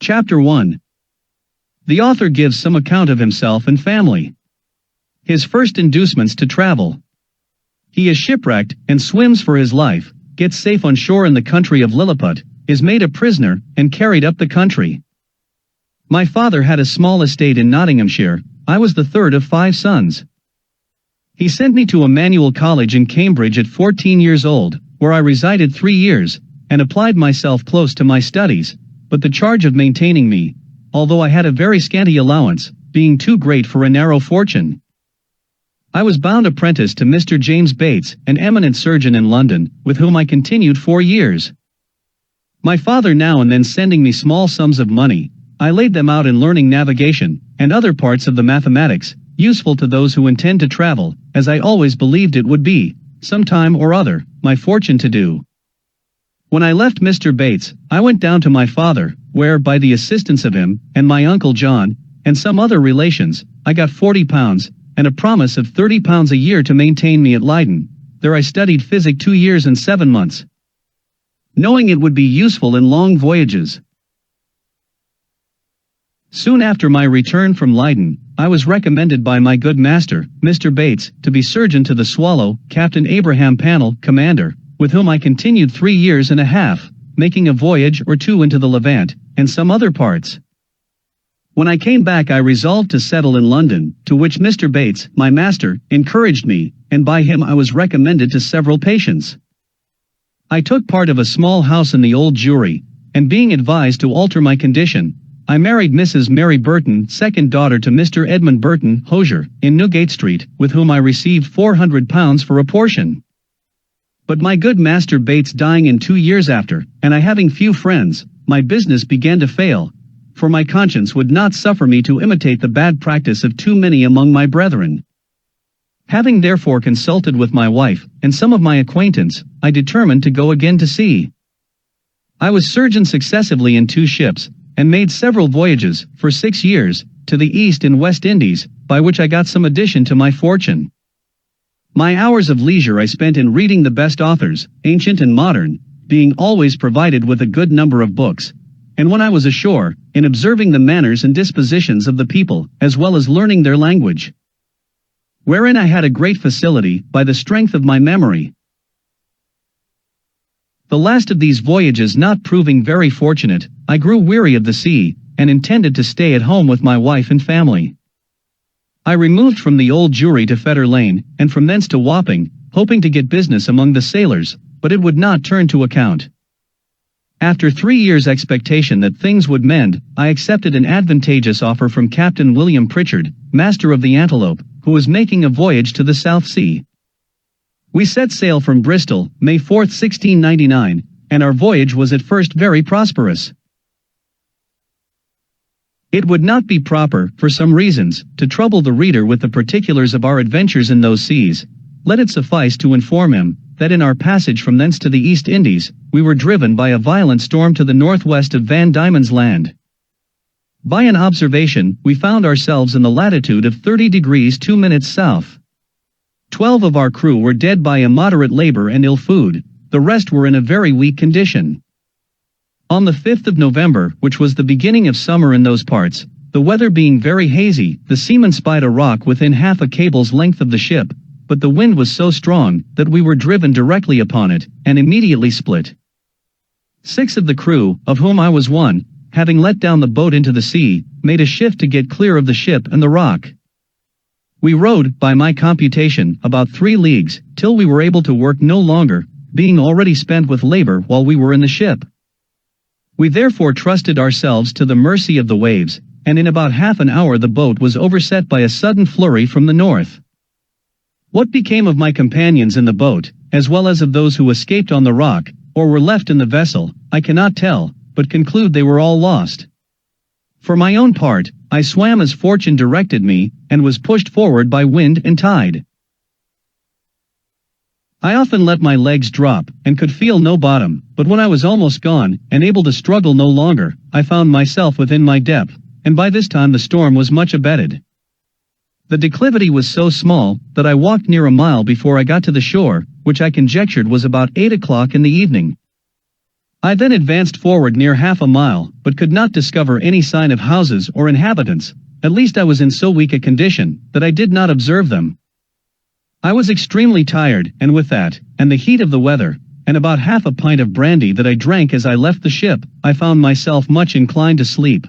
Chapter 1. The author gives some account of himself and family. His first inducements to travel. He is shipwrecked and swims for his life, gets safe on shore in the country of Lilliput, is made a prisoner and carried up the country. My father had a small estate in Nottinghamshire. I was the third of 5 sons. He sent me to a manual college in Cambridge at 14 years old, where I resided 3 years, and applied myself close to my studies, but the charge of maintaining me, although I had a very scanty allowance, being too great for a narrow fortune. I was bound apprentice to Mr. James Bates, an eminent surgeon in London, with whom I continued 4 years. My father now and then sending me small sums of money, I laid them out in learning navigation, and other parts of the mathematics, useful to those who intend to travel, as I always believed it would be, some time or other, my fortune to do. When I left Mr. Bates, I went down to my father, where, by the assistance of him, and my uncle John, and some other relations, I got £40, and a promise of £30 a year to maintain me at Leiden. There I studied physic 2 years and 7 months, knowing it would be useful in long voyages. Soon after my return from Leiden, I was recommended by my good master, Mr. Bates, to be surgeon to the Swallow, Captain Abraham Pannell, commander, with whom I continued 3 years and a half, making a voyage or 2 into the Levant, and some other parts. When I came back I resolved to settle in London, to which Mr. Bates, my master, encouraged me, and by him I was recommended to several patients. I took part of a small house in the Old Jewry, and being advised to alter my condition, I married Mrs. Mary Burton, second daughter to Mr. Edmund Burton, hosier, in Newgate Street, with whom I received £400 for a portion. But my good master Bates dying in 2 years after, and I having few friends, my business began to fail, for my conscience would not suffer me to imitate the bad practice of too many among my brethren. Having therefore consulted with my wife, and some of my acquaintance, I determined to go again to sea. I was surgeon successively in 2 ships, and made several voyages, for 6 years, to the East and West Indies, by which I got some addition to my fortune. My hours of leisure I spent in reading the best authors, ancient and modern, being always provided with a good number of books, and when I was ashore, in observing the manners and dispositions of the people, as well as learning their language, wherein I had a great facility, by the strength of my memory. The last of these voyages not proving very fortunate, I grew weary of the sea, and intended to stay at home with my wife and family. I removed from the Old Jewry to Fetter Lane, and from thence to Wapping, hoping to get business among the sailors, but it would not turn to account. After 3 years' expectation that things would mend, I accepted an advantageous offer from Captain William Pritchard, master of the Antelope, who was making a voyage to the South Sea. We set sail from Bristol, May 4, 1699, and our voyage was at first very prosperous. It would not be proper, for some reasons, to trouble the reader with the particulars of our adventures in those seas. Let it suffice to inform him, that in our passage from thence to the East Indies, we were driven by a violent storm to the northwest of Van Diemen's Land. By an observation, we found ourselves in the latitude of 30 degrees 2 minutes south. 12 of our crew were dead by immoderate labor and ill food, the rest were in a very weak condition. On the 5th of November, which was the beginning of summer in those parts, the weather being very hazy, the seamen spied a rock within half a cable's length of the ship, but the wind was so strong that we were driven directly upon it, and immediately split. 6 of the crew, of whom I was one, having let down the boat into the sea, made a shift to get clear of the ship and the rock. We rowed, by my computation, about 3 leagues, till we were able to work no longer, being already spent with labor while we were in the ship. We therefore trusted ourselves to the mercy of the waves, and in about half an hour the boat was overset by a sudden flurry from the north. What became of my companions in the boat, as well as of those who escaped on the rock, or were left in the vessel, I cannot tell, but conclude they were all lost. For my own part, I swam as fortune directed me, and was pushed forward by wind and tide. I often let my legs drop, and could feel no bottom, but when I was almost gone, and able to struggle no longer, I found myself within my depth, and by this time the storm was much abated. The declivity was so small, that I walked near a mile before I got to the shore, which I conjectured was about 8 o'clock in the evening. I then advanced forward near half a mile, but could not discover any sign of houses or inhabitants. At least I was in so weak a condition that I did not observe them. I was extremely tired, and with that, and the heat of the weather, and about half a pint of brandy that I drank as I left the ship, I found myself much inclined to sleep.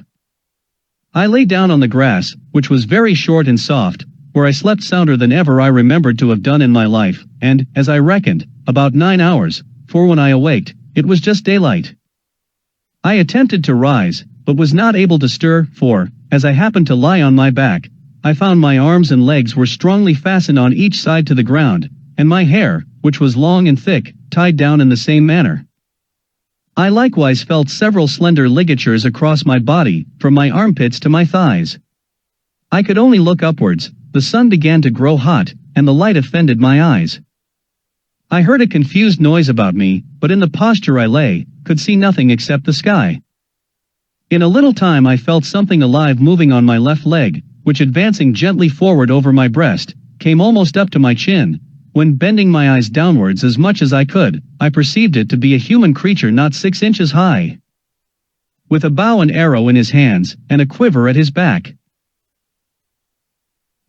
I lay down on the grass, which was very short and soft, where I slept sounder than ever I remembered to have done in my life, and, as I reckoned, about 9 hours, for when I awaked, it was just daylight. I attempted to rise, but was not able to stir, for, as I happened to lie on my back, I found my arms and legs were strongly fastened on each side to the ground, and my hair, which was long and thick, tied down in the same manner. I likewise felt several slender ligatures across my body, from my armpits to my thighs. I could only look upwards. The sun began to grow hot, and the light offended my eyes. I heard a confused noise about me, but in the posture I lay, could see nothing except the sky. In a little time I felt something alive moving on my left leg, which advancing gently forward over my breast, came almost up to my chin. When bending my eyes downwards as much as I could, I perceived it to be a human creature not 6 inches high, with a bow and arrow in his hands, and a quiver at his back.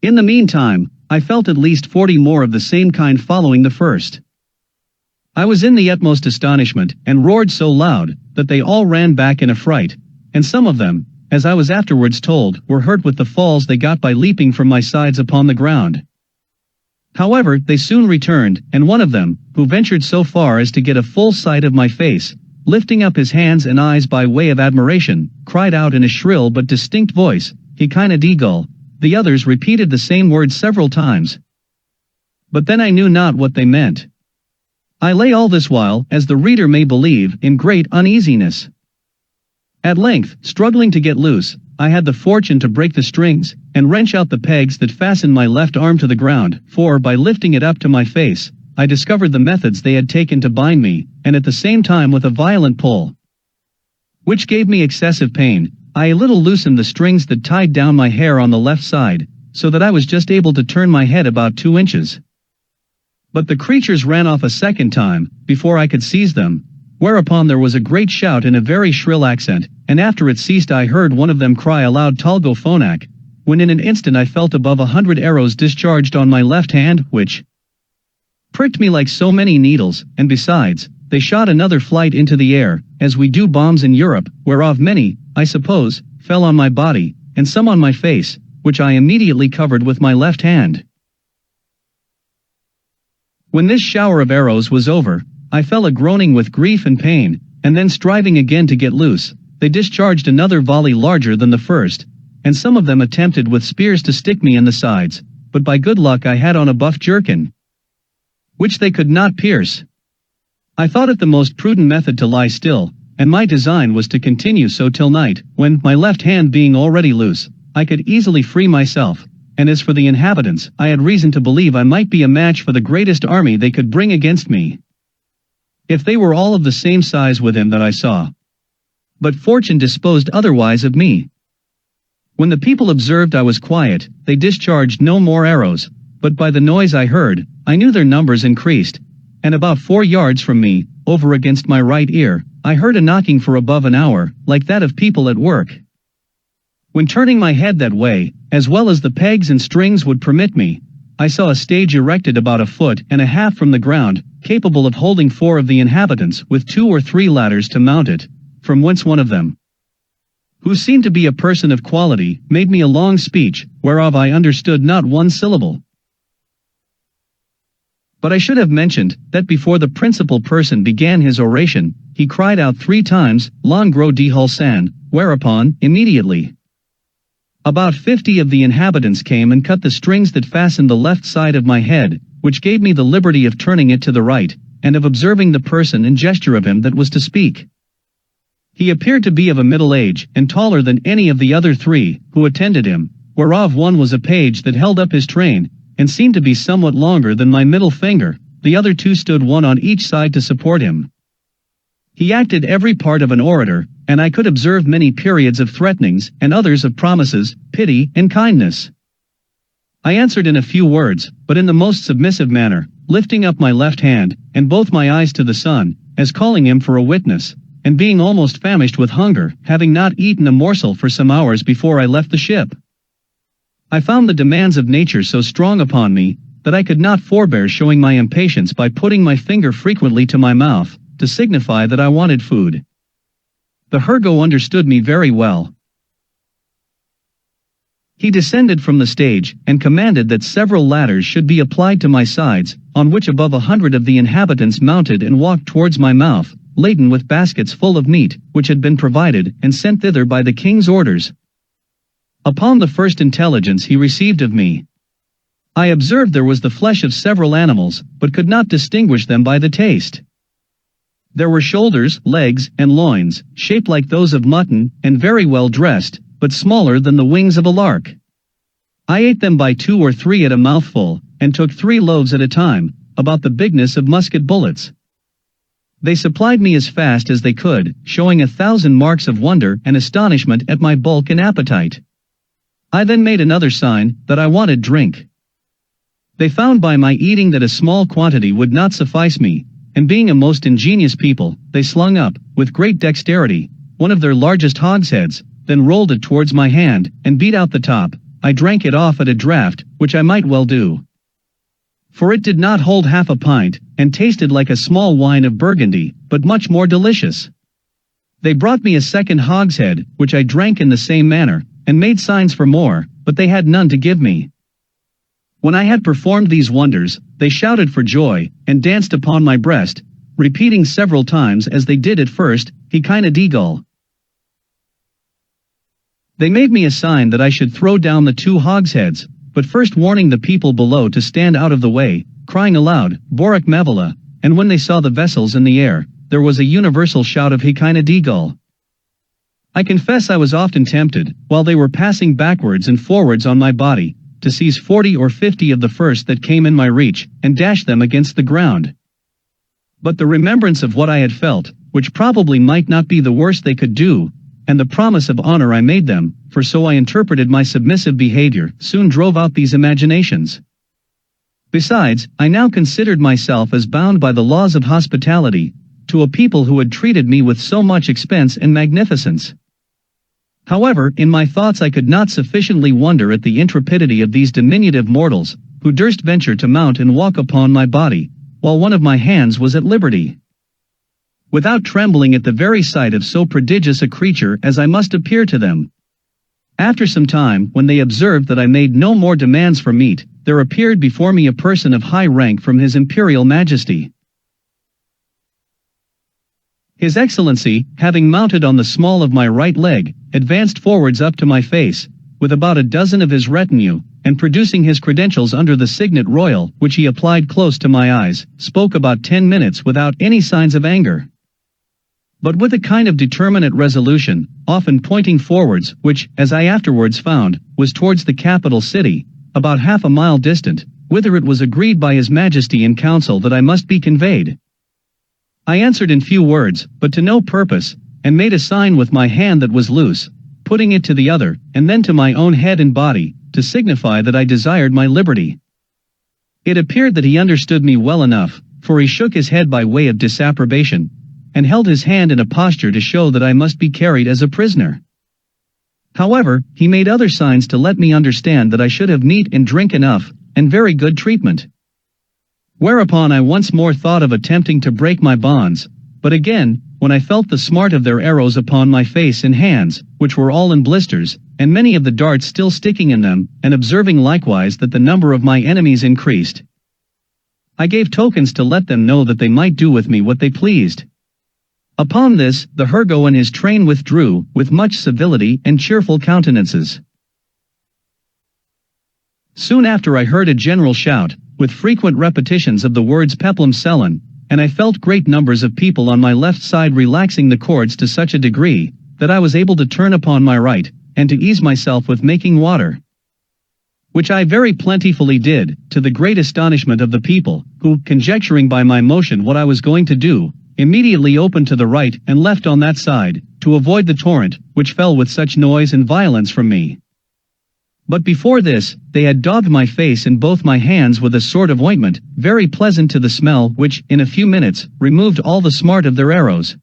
In the meantime, I felt at least 40 more of the same kind following the first. I was in the utmost astonishment, and roared so loud, that they all ran back in a fright, and some of them, as I was afterwards told, were hurt with the falls they got by leaping from my sides upon the ground. However, they soon returned, and one of them, who ventured so far as to get a full sight of my face, lifting up his hands and eyes by way of admiration, cried out in a shrill but distinct voice, "Hecina de Gull." The others repeated the same words several times. But then I knew not what they meant. I lay all this while, as the reader may believe, in great uneasiness. At length, struggling to get loose, I had the fortune to break the strings, and wrench out the pegs that fastened my left arm to the ground, for by lifting it up to my face, I discovered the methods they had taken to bind me, and at the same time with a violent pull, which gave me excessive pain, I a little loosened the strings that tied down my hair on the left side, so that I was just able to turn my head about 2 inches. But the creatures ran off a second time, before I could seize them, whereupon there was a great shout in a very shrill accent, and after it ceased I heard one of them cry aloud "Talgo Phonak," when in an instant I felt above 100 arrows discharged on my left hand, which pricked me like so many needles, and besides, they shot another flight into the air, as we do bombs in Europe, whereof many, I suppose, fell on my body, and some on my face, which I immediately covered with my left hand. When this shower of arrows was over, I fell a groaning with grief and pain, and then striving again to get loose, they discharged another volley larger than the first, and some of them attempted with spears to stick me in the sides, but by good luck I had on a buff jerkin, which they could not pierce. I thought it the most prudent method to lie still, and my design was to continue so till night, when, my left hand being already loose, I could easily free myself, and as for the inhabitants, I had reason to believe I might be a match for the greatest army they could bring against me, if they were all of the same size with him that I saw. But fortune disposed otherwise of me. When the people observed I was quiet, they discharged no more arrows, but by the noise I heard, I knew their numbers increased, and about 4 yards from me, over against my right ear, I heard a knocking for above an hour, like that of people at work. When turning my head that way, as well as the pegs and strings would permit me, I saw a stage erected about 1.5 feet from the ground, capable of holding 4 of the inhabitants with 2 or 3 ladders to mount it, from whence one of them, who seemed to be a person of quality, made me a long speech, whereof I understood not one syllable. But I should have mentioned, that before the principal person began his oration, he cried out 3 times, "L'Angro de Hulsan," whereupon, immediately, about 50 of the inhabitants came and cut the strings that fastened the left side of my head, which gave me the liberty of turning it to the right, and of observing the person and gesture of him that was to speak. He appeared to be of a middle age, and taller than any of the other 3, who attended him, whereof one was a page that held up his train, and seemed to be somewhat longer than my middle finger, the other 2 stood one on each side to support him. He acted every part of an orator, and I could observe many periods of threatenings, and others of promises, pity, and kindness. I answered in a few words, but in the most submissive manner, lifting up my left hand, and both my eyes to the sun, as calling him for a witness, and being almost famished with hunger, having not eaten a morsel for some hours before I left the ship. I found the demands of nature so strong upon me, that I could not forbear showing my impatience by putting my finger frequently to my mouth, to signify that I wanted food. The Hergo understood me very well. He descended from the stage, and commanded that several ladders should be applied to my sides, on which above 100 of the inhabitants mounted and walked towards my mouth, laden with baskets full of meat, which had been provided and sent thither by the king's orders. Upon the first intelligence he received of me, I observed there was the flesh of several animals, but could not distinguish them by the taste. There were shoulders, legs, and loins, shaped like those of mutton, and very well dressed, but smaller than the wings of a lark. I ate them by 2 or 3 at a mouthful, and took 3 loaves at a time, about the bigness of musket bullets. They supplied me as fast as they could, showing 1,000 marks of wonder and astonishment at my bulk and appetite. I then made another sign, that I wanted drink. They found by my eating that a small quantity would not suffice me, and being a most ingenious people, they slung up, with great dexterity, one of their largest hogsheads, then rolled it towards my hand, and beat out the top. I drank it off at a draught, which I might well do. For it did not hold half a pint, and tasted like a small wine of Burgundy, but much more delicious. They brought me a second hogshead, which I drank in the same manner, and made signs for more, but they had none to give me. When I had performed these wonders, they shouted for joy, and danced upon my breast, repeating several times as they did at first, HOUYHNHNMS. They made me a sign that I should throw down the 2 hogsheads, but first warning the people below to stand out of the way, crying aloud, Borak Mevela, and when they saw the vessels in the air, there was a universal shout of HOUYHNHNMS. I confess I was often tempted, while they were passing backwards and forwards on my body, to seize 40 or 50 of the first that came in my reach, and dash them against the ground. But the remembrance of what I had felt, which probably might not be the worst they could do, and the promise of honor I made them, for so I interpreted my submissive behavior, soon drove out these imaginations. Besides, I now considered myself as bound by the laws of hospitality, to a people who had treated me with so much expense and magnificence. However, in my thoughts I could not sufficiently wonder at the intrepidity of these diminutive mortals, who durst venture to mount and walk upon my body, while one of my hands was at liberty. Without trembling at the very sight of so prodigious a creature as I must appear to them. After some time, when they observed that I made no more demands for meat, there appeared before me a person of high rank from His Imperial Majesty. His Excellency, having mounted on the small of my right leg, advanced forwards up to my face, with about a dozen of his retinue, and producing his credentials under the signet royal, which he applied close to my eyes, spoke about 10 minutes without any signs of anger, but with a kind of determinate resolution, often pointing forwards, which, as I afterwards found, was towards the capital city, about half a mile distant, whither it was agreed by His Majesty in council that I must be conveyed. I answered in few words, but to no purpose, and made a sign with my hand that was loose, putting it to the other, and then to my own head and body, to signify that I desired my liberty. It appeared that he understood me well enough, for he shook his head by way of disapprobation, and held his hand in a posture to show that I must be carried as a prisoner. However, he made other signs to let me understand that I should have meat and drink enough, and very good treatment. Whereupon I once more thought of attempting to break my bonds, but again, when I felt the smart of their arrows upon my face and hands, which were all in blisters, and many of the darts still sticking in them, and observing likewise that the number of my enemies increased, I gave tokens to let them know that they might do with me what they pleased. Upon this, the Hergo and his train withdrew, with much civility and cheerful countenances. Soon after I heard a general shout, with frequent repetitions of the words peplum selon, and I felt great numbers of people on my left side relaxing the cords to such a degree, that I was able to turn upon my right, and to ease myself with making water. Which I very plentifully did, to the great astonishment of the people, who, conjecturing by my motion what I was going to do, immediately opened to the right and left on that side, to avoid the torrent, which fell with such noise and violence from me. But before this, they had daubed my face and both my hands with a sort of ointment, very pleasant to the smell, which, in a few minutes, removed all the smart of their arrows.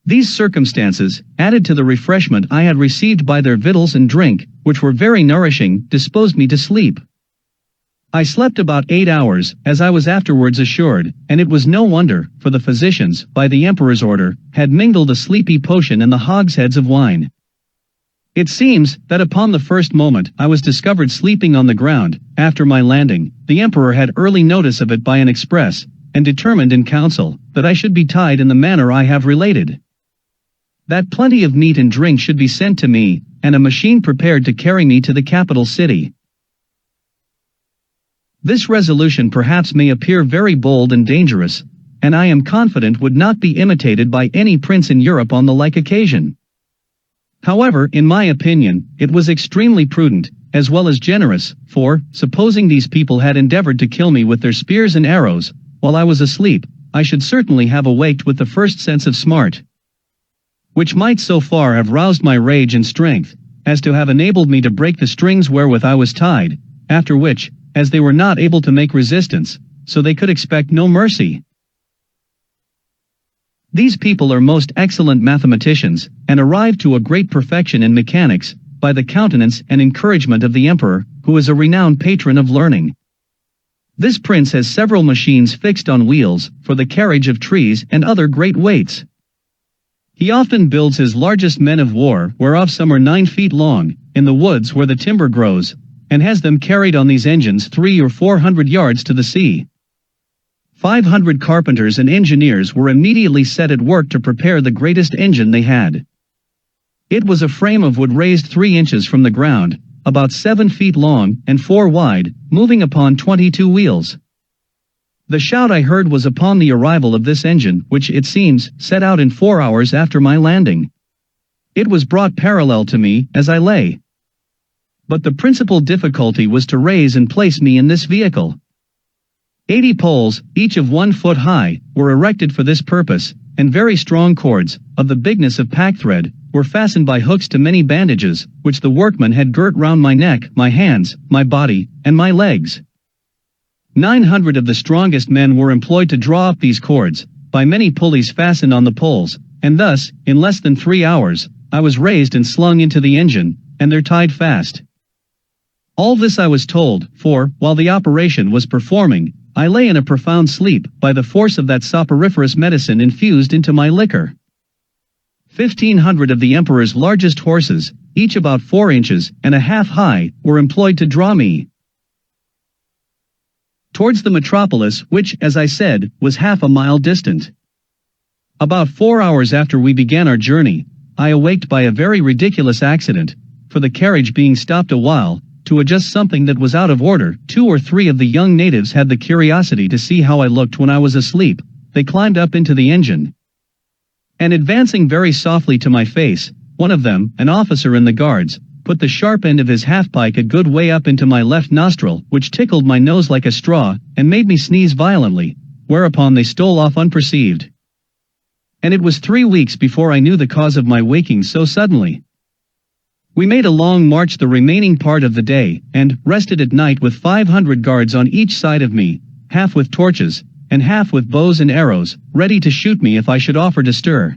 These circumstances, added to the refreshment I had received by their victuals and drink, which were very nourishing, disposed me to sleep. I slept about 8 hours, as I was afterwards assured, and it was no wonder, for the physicians, by the emperor's order, had mingled a sleepy potion in the hogsheads of wine. It seems that upon the first moment I was discovered sleeping on the ground. After my landing, the emperor had early notice of it by an express, and determined in council that I should be tied in the manner I have related. That plenty of meat and drink should be sent to me, and a machine prepared to carry me to the capital city. This resolution perhaps may appear very bold and dangerous, and I am confident would not be imitated by any prince in Europe on the like occasion. However, in my opinion, it was extremely prudent, as well as generous, for, supposing these people had endeavored to kill me with their spears and arrows, while I was asleep, I should certainly have awaked with the first sense of smart, which might so far have roused my rage and strength, as to have enabled me to break the strings wherewith I was tied, after which, as they were not able to make resistance, so they could expect no mercy. These people are most excellent mathematicians, and arrived to a great perfection in mechanics, by the countenance and encouragement of the emperor, who is a renowned patron of learning. This prince has several machines fixed on wheels, for the carriage of trees and other great weights. He often builds his largest men of war, whereof some are 9 feet long, in the woods where the timber grows, and has them carried on these engines 300 or 400 yards to the sea. 500 carpenters and engineers were immediately set at work to prepare the greatest engine they had. It was a frame of wood raised 3 inches from the ground, about 7 feet long and 4 wide, moving upon 22 wheels. The shout I heard was upon the arrival of this engine, which, it seems, set out in 4 hours after my landing. It was brought parallel to me, as I lay. But the principal difficulty was to raise and place me in this vehicle. 80 poles, each of 1 foot high, were erected for this purpose, and very strong cords, of the bigness of packthread, were fastened by hooks to many bandages, which the workman had girt round my neck, my hands, my body, and my legs. 900 of the strongest men were employed to draw up these cords, by many pulleys fastened on the poles, and thus, in less than 3 hours, I was raised and slung into the engine, and there tied fast. All this I was told, for, while the operation was performing, I lay in a profound sleep, by the force of that soporiferous medicine infused into my liquor. 1,500 of the emperor's largest horses, each about 4 inches and a half high, were employed to draw me towards the metropolis, which, as I said, was half a mile distant. About 4 hours after we began our journey, I awaked by a very ridiculous accident, for the carriage being stopped a while, to adjust something that was out of order. 2 or 3 of the young natives had the curiosity to see how I looked when I was asleep. They climbed up into the engine, and advancing very softly to my face, one of them, an officer in the guards, put the sharp end of his half-pike a good way up into my left nostril, which tickled my nose like a straw, and made me sneeze violently, whereupon they stole off unperceived. And it was 3 weeks before I knew the cause of my waking so suddenly. We made a long march the remaining part of the day, and rested at night with 500 guards on each side of me, half with torches, and half with bows and arrows, ready to shoot me if I should offer to stir.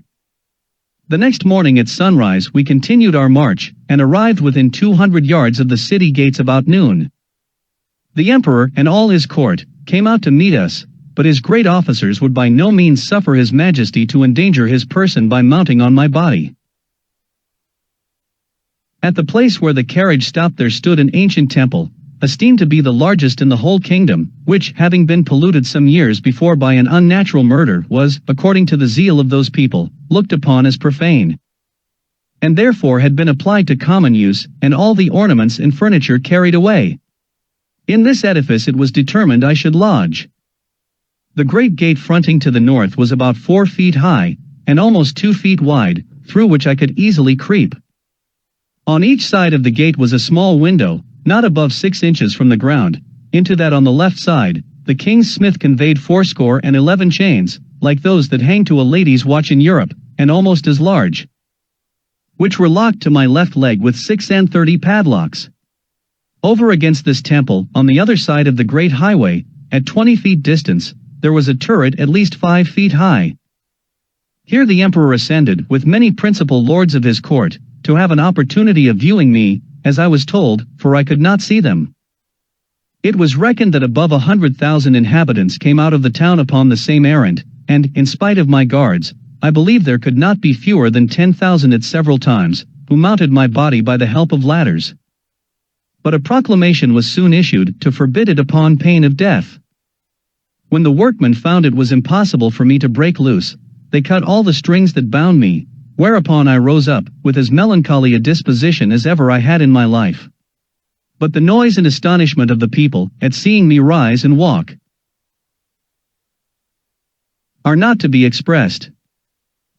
The next morning at sunrise we continued our march, and arrived within 200 yards of the city gates about noon. The emperor and all his court came out to meet us, but his great officers would by no means suffer his majesty to endanger his person by mounting on my body. At the place where the carriage stopped there stood an ancient temple, esteemed to be the largest in the whole kingdom, which, having been polluted some years before by an unnatural murder, was, according to the zeal of those people, looked upon as profane, and therefore had been applied to common use, and all the ornaments and furniture carried away. In this edifice it was determined I should lodge. The great gate fronting to the north was about 4 feet high, and almost 2 feet wide, through which I could easily creep. On each side of the gate was a small window, not above 6 inches from the ground. Into that on the left side, the king's smith conveyed 411 chains, like those that hang to a lady's watch in Europe, and almost as large, which were locked to my left leg with 36 padlocks. Over against this temple, on the other side of the great highway, at 20 feet distance, there was a turret at least 5 feet high. Here the emperor ascended with many principal lords of his court, to have an opportunity of viewing me, as I was told, for I could not see them. It was reckoned that above 100,000 inhabitants came out of the town upon the same errand, and, in spite of my guards, I believe there could not be fewer than 10,000 at several times, who mounted my body by the help of ladders. But a proclamation was soon issued to forbid it upon pain of death. When the workmen found it was impossible for me to break loose, they cut all the strings that bound me, whereupon I rose up, with as melancholy a disposition as ever I had in my life. But the noise and astonishment of the people, at seeing me rise and walk, are not to be expressed.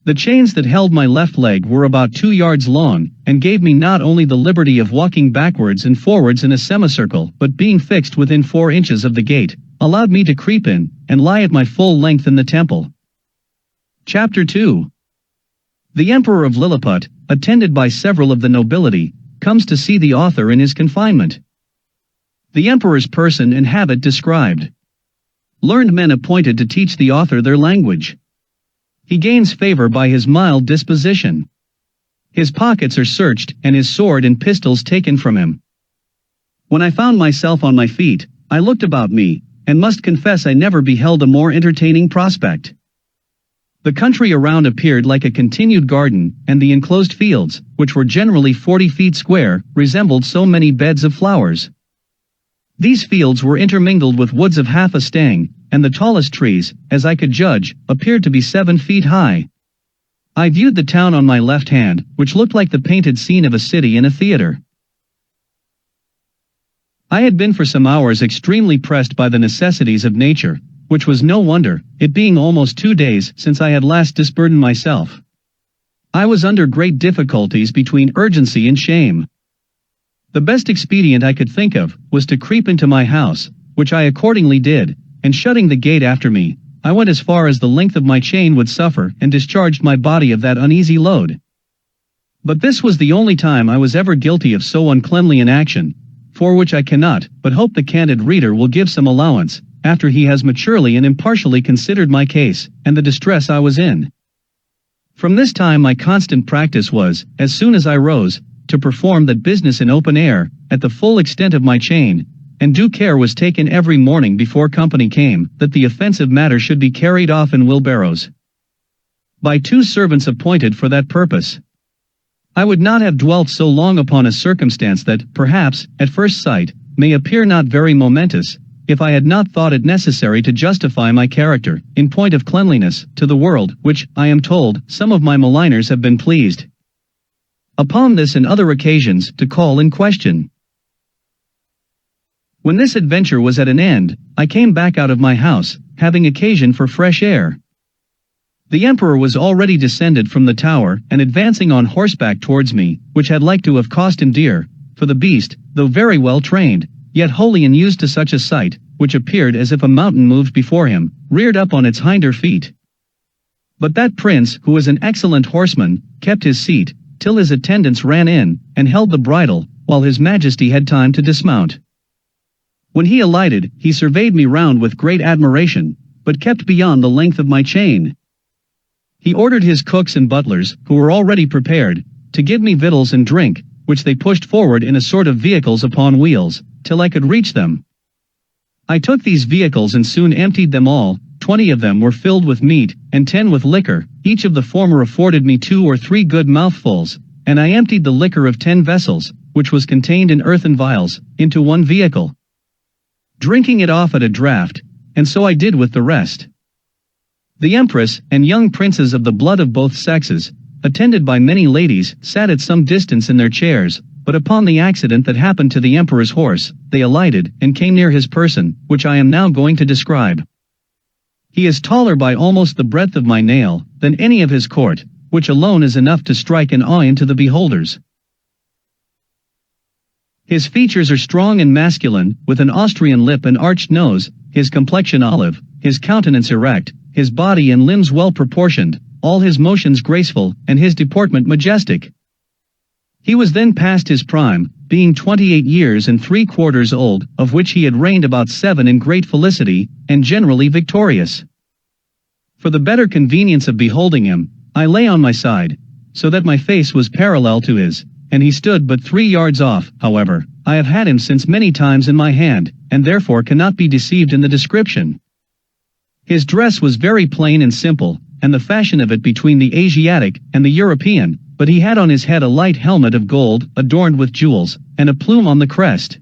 The chains that held my left leg were about 2 yards long, and gave me not only the liberty of walking backwards and forwards in a semicircle, but being fixed within 4 inches of the gate, allowed me to creep in, and lie at my full length in the temple. Chapter 2. The Emperor of Lilliput, attended by several of the nobility, comes to see the author in his confinement. The emperor's person and habit described. Learned men appointed to teach the author their language. He gains favor by his mild disposition. His pockets are searched and his sword and pistols taken from him. When I found myself on my feet, I looked about me, and must confess I never beheld a more entertaining prospect. The country around appeared like a continued garden, and the enclosed fields, which were generally 40 feet square, resembled so many beds of flowers. These fields were intermingled with woods of half a stang, and the tallest trees, as I could judge, appeared to be 7 feet high. I viewed the town on my left hand, which looked like the painted scene of a city in a theater. I had been for some hours extremely pressed by the necessities of nature, which was no wonder, it being almost 2 days since I had last disburdened myself. I was under great difficulties between urgency and shame. The best expedient I could think of was to creep into my house, which I accordingly did, and shutting the gate after me, I went as far as the length of my chain would suffer and discharged my body of that uneasy load. But this was the only time I was ever guilty of so uncleanly an action, for which I cannot but hope the candid reader will give some allowance, after he has maturely and impartially considered my case, and the distress I was in. From this time my constant practice was, as soon as I rose, to perform that business in open air, at the full extent of my chain, and due care was taken every morning before company came, that the offensive matter should be carried off in wheelbarrows, by 2 servants appointed for that purpose. I would not have dwelt so long upon a circumstance that, perhaps, at first sight, may appear not very momentous, if I had not thought it necessary to justify my character, in point of cleanliness, to the world, which, I am told, some of my maligners have been pleased, upon this and other occasions, to call in question. When this adventure was at an end, I came back out of my house, having occasion for fresh air. The emperor was already descended from the tower, and advancing on horseback towards me, which had like to have cost him dear, for the beast, though very well trained, yet wholly unused to such a sight, which appeared as if a mountain moved before him, reared up on its hinder feet. But that prince, who was an excellent horseman, kept his seat, till his attendants ran in, and held the bridle, while his majesty had time to dismount. When he alighted, he surveyed me round with great admiration, but kept beyond the length of my chain. He ordered his cooks and butlers, who were already prepared, to give me victuals and drink, which they pushed forward in a sort of vehicles upon wheels, till I could reach them. I took these vehicles and soon emptied them all. 20 of them were filled with meat, and 10 with liquor, each of the former afforded me 2 or 3 good mouthfuls, and I emptied the liquor of 10 vessels, which was contained in earthen vials, into one vehicle, drinking it off at a draught, and so I did with the rest. The empress, and young princes of the blood of both sexes, attended by many ladies, sat at some distance in their chairs, but upon the accident that happened to the emperor's horse, they alighted, and came near his person, which I am now going to describe. He is taller by almost the breadth of my nail, than any of his court, which alone is enough to strike an awe into the beholders. His features are strong and masculine, with an Austrian lip and arched nose, his complexion olive, his countenance erect, his body and limbs well proportioned, all his motions graceful, and his deportment majestic. He was then past his prime, being 28 years and 3/4 old, of which he had reigned about 7 in great felicity, and generally victorious. For the better convenience of beholding him, I lay on my side, so that my face was parallel to his, and he stood but 3 yards off. However, I have had him since many times in my hand, and therefore cannot be deceived in the description. His dress was very plain and simple, and the fashion of it between the Asiatic and the European, but he had on his head a light helmet of gold, adorned with jewels, and a plume on the crest.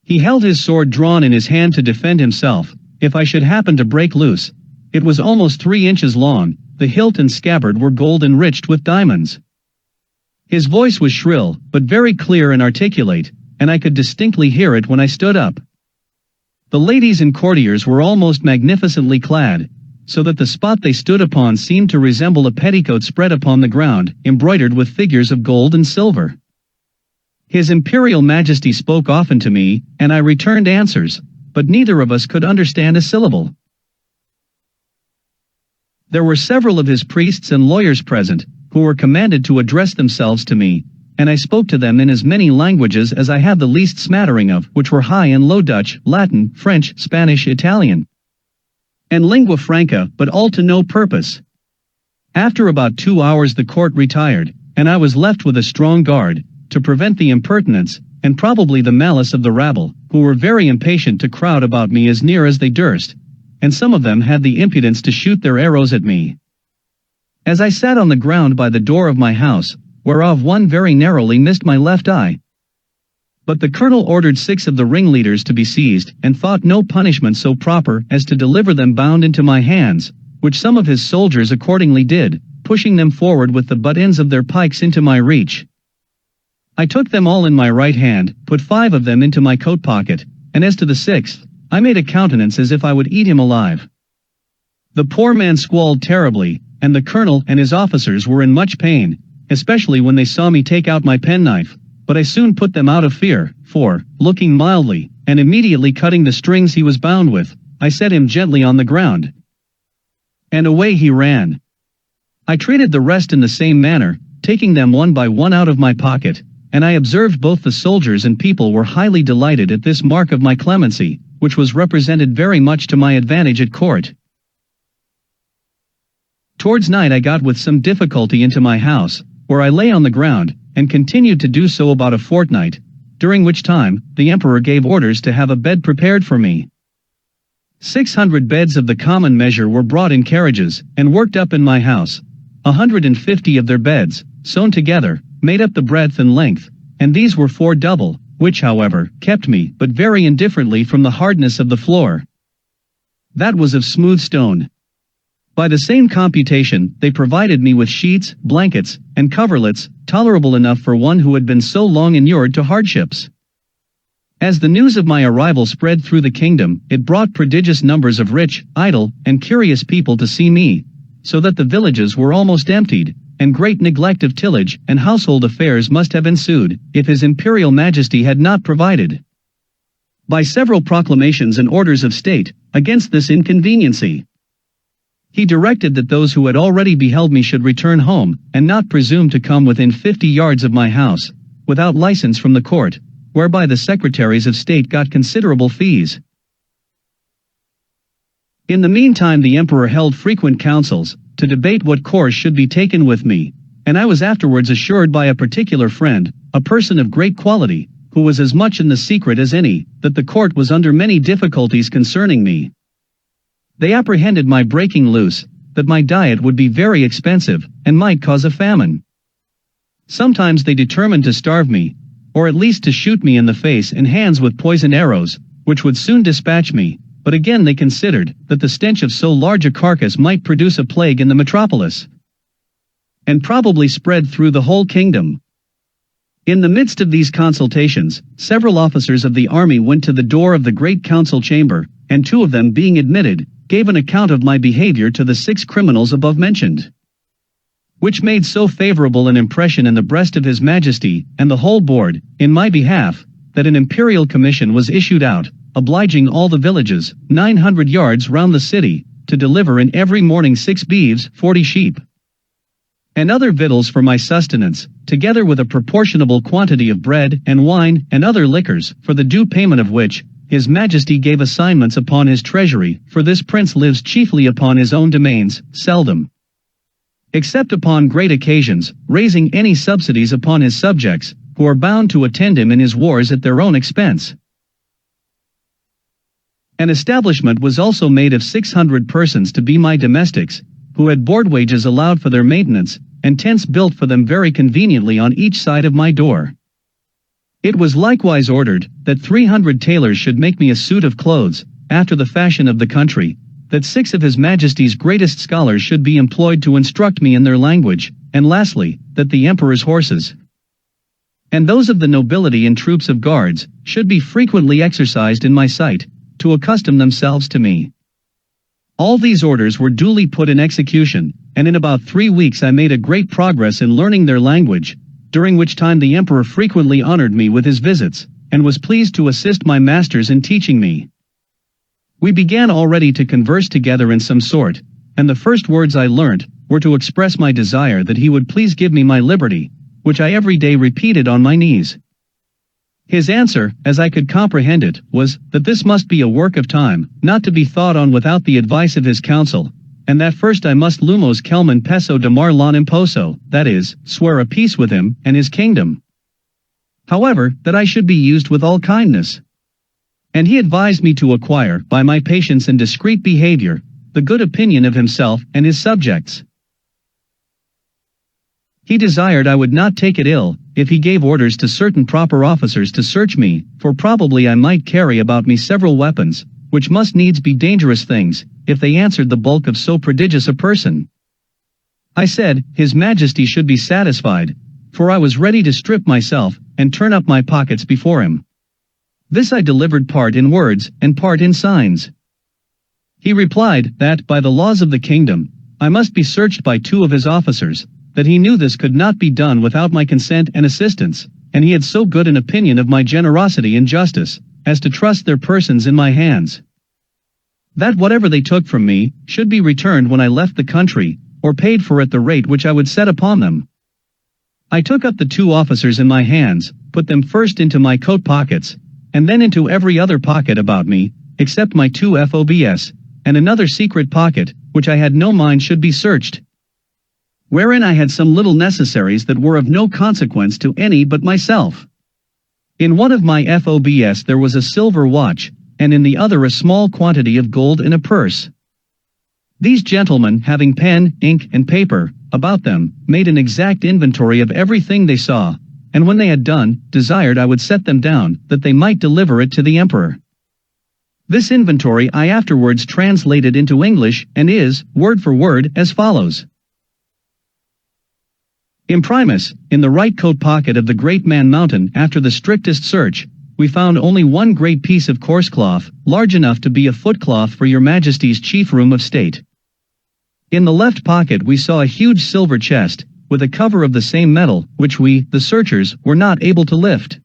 He held his sword drawn in his hand to defend himself, if I should happen to break loose. It was almost 3 inches long, the hilt and scabbard were gold enriched with diamonds. His voice was shrill, but very clear and articulate, and I could distinctly hear it when I stood up. The ladies and courtiers were almost magnificently clad, so that the spot they stood upon seemed to resemble a petticoat spread upon the ground, embroidered with figures of gold and silver. His Imperial Majesty spoke often to me, and I returned answers, but neither of us could understand a syllable. There were several of his priests and lawyers present, who were commanded to address themselves to me, and I spoke to them in as many languages as I had the least smattering of, which were High and Low Dutch, Latin, French, Spanish, Italian, and lingua franca, but all to no purpose. After about 2 hours the court retired, and I was left with a strong guard, to prevent the impertinence, and probably the malice of the rabble, who were very impatient to crowd about me as near as they durst, and some of them had the impudence to shoot their arrows at me. As I sat on the ground by the door of my house, whereof one very narrowly missed my left eye. But the colonel ordered 6 of the ringleaders to be seized, and thought no punishment so proper as to deliver them bound into my hands, which some of his soldiers accordingly did, pushing them forward with the butt ends of their pikes into my reach. I took them all in my right hand, put 5 of them into my coat pocket, and as to the 6th, I made a countenance as if I would eat him alive. The poor man squalled terribly, and the colonel and his officers were in much pain, especially when they saw me take out my penknife, but I soon put them out of fear, for, looking mildly, and immediately cutting the strings he was bound with, I set him gently on the ground. And away he ran. I treated the rest in the same manner, taking them one by one out of my pocket, and I observed both the soldiers and people were highly delighted at this mark of my clemency, which was represented very much to my advantage at court. Towards night I got with some difficulty into my house, where I lay on the ground, and continued to do so about a fortnight, during which time, the emperor gave orders to have a bed prepared for me. 600 beds of the common measure were brought in carriages, and worked up in my house. 150 of their beds, sewn together, made up the breadth and length, and these were 4 double, which however, kept me but very indifferently from the hardness of the floor. That was of smooth stone. By the same computation, they provided me with sheets, blankets, and coverlets, tolerable enough for one who had been so long inured to hardships. As the news of my arrival spread through the kingdom, it brought prodigious numbers of rich, idle, and curious people to see me, so that the villages were almost emptied, and great neglect of tillage and household affairs must have ensued, if His Imperial Majesty had not provided, by several proclamations and orders of state, against this inconveniency. He directed that those who had already beheld me should return home, and not presume to come within 50 yards of my house, without license from the court, whereby the secretaries of state got considerable fees. In the meantime the emperor held frequent councils, to debate what course should be taken with me, and I was afterwards assured by a particular friend, a person of great quality, who was as much in the secret as any, that the court was under many difficulties concerning me. They apprehended my breaking loose, that my diet would be very expensive, and might cause a famine. Sometimes they determined to starve me, or at least to shoot me in the face and hands with poisoned arrows, which would soon dispatch me, but again they considered that the stench of so large a carcass might produce a plague in the metropolis, and probably spread through the whole kingdom. In the midst of these consultations, several officers of the army went to the door of the great council chamber, and 2 of them being admitted, gave an account of my behavior to the 6 criminals above mentioned, which made so favorable an impression in the breast of His Majesty and the whole board, in my behalf, that an imperial commission was issued out, obliging all the villages, 900 yards round the city, to deliver in every morning 6 beeves, 40 sheep, and other victuals for my sustenance, together with a proportionable quantity of bread and wine and other liquors, for the due payment of which, His Majesty gave assignments upon his treasury, for this prince lives chiefly upon his own domains, seldom except upon great occasions, raising any subsidies upon his subjects, who are bound to attend him in his wars at their own expense. An establishment was also made of 600 persons to be my domestics, who had board wages allowed for their maintenance, and tents built for them very conveniently on each side of my door. It was likewise ordered that 300 tailors should make me a suit of clothes, after the fashion of the country, that 6 of His Majesty's greatest scholars should be employed to instruct me in their language, and lastly, that the Emperor's horses, and those of the nobility and troops of guards, should be frequently exercised in my sight, to accustom themselves to me. All these orders were duly put in execution, and in about 3 weeks I made a great progress in learning their language, during which time the Emperor frequently honored me with his visits, and was pleased to assist my masters in teaching me. We began already to converse together in some sort, and the first words I learnt were to express my desire that he would please give me my liberty, which I every day repeated on my knees. His answer, as I could comprehend it, was, that this must be a work of time, not to be thought on without the advice of his council, and that first I must lumos kelman peso de mar lon imposo, that is, swear a peace with him and his kingdom. However, that I should be used with all kindness. And he advised me to acquire, by my patience and discreet behavior, the good opinion of himself and his subjects. He desired I would not take it ill, if he gave orders to certain proper officers to search me, for probably I might carry about me several weapons, which must needs be dangerous things, if they answered the bulk of so prodigious a person. I said, His Majesty should be satisfied, for I was ready to strip myself, and turn up my pockets before him. This I delivered part in words, and part in signs. He replied, that, by the laws of the kingdom, I must be searched by 2 of his officers, that he knew this could not be done without my consent and assistance, and he had so good an opinion of my generosity and justice, as to trust their persons in my hands. That whatever they took from me, should be returned when I left the country, or paid for at the rate which I would set upon them. I took up the 2 officers in my hands, put them first into my coat pockets, and then into every other pocket about me, except my 2 FOBs, and another secret pocket, which I had no mind should be searched, wherein I had some little necessaries that were of no consequence to any but myself. In one of my FOBs there was a silver watch, and in the other a small quantity of gold in a purse. These gentlemen, having pen, ink, and paper about them, made an exact inventory of everything they saw, and when they had done, desired I would set them down, that they might deliver it to the Emperor. This inventory I afterwards translated into English, and is, word for word, as follows. Imprimus, in the right coat pocket of the Great Man Mountain, after the strictest search, we found only one great piece of coarse cloth, large enough to be a footcloth for your Majesty's chief room of state. In the left pocket we saw a huge silver chest, with a cover of the same metal, which we, the searchers, were not able to lift.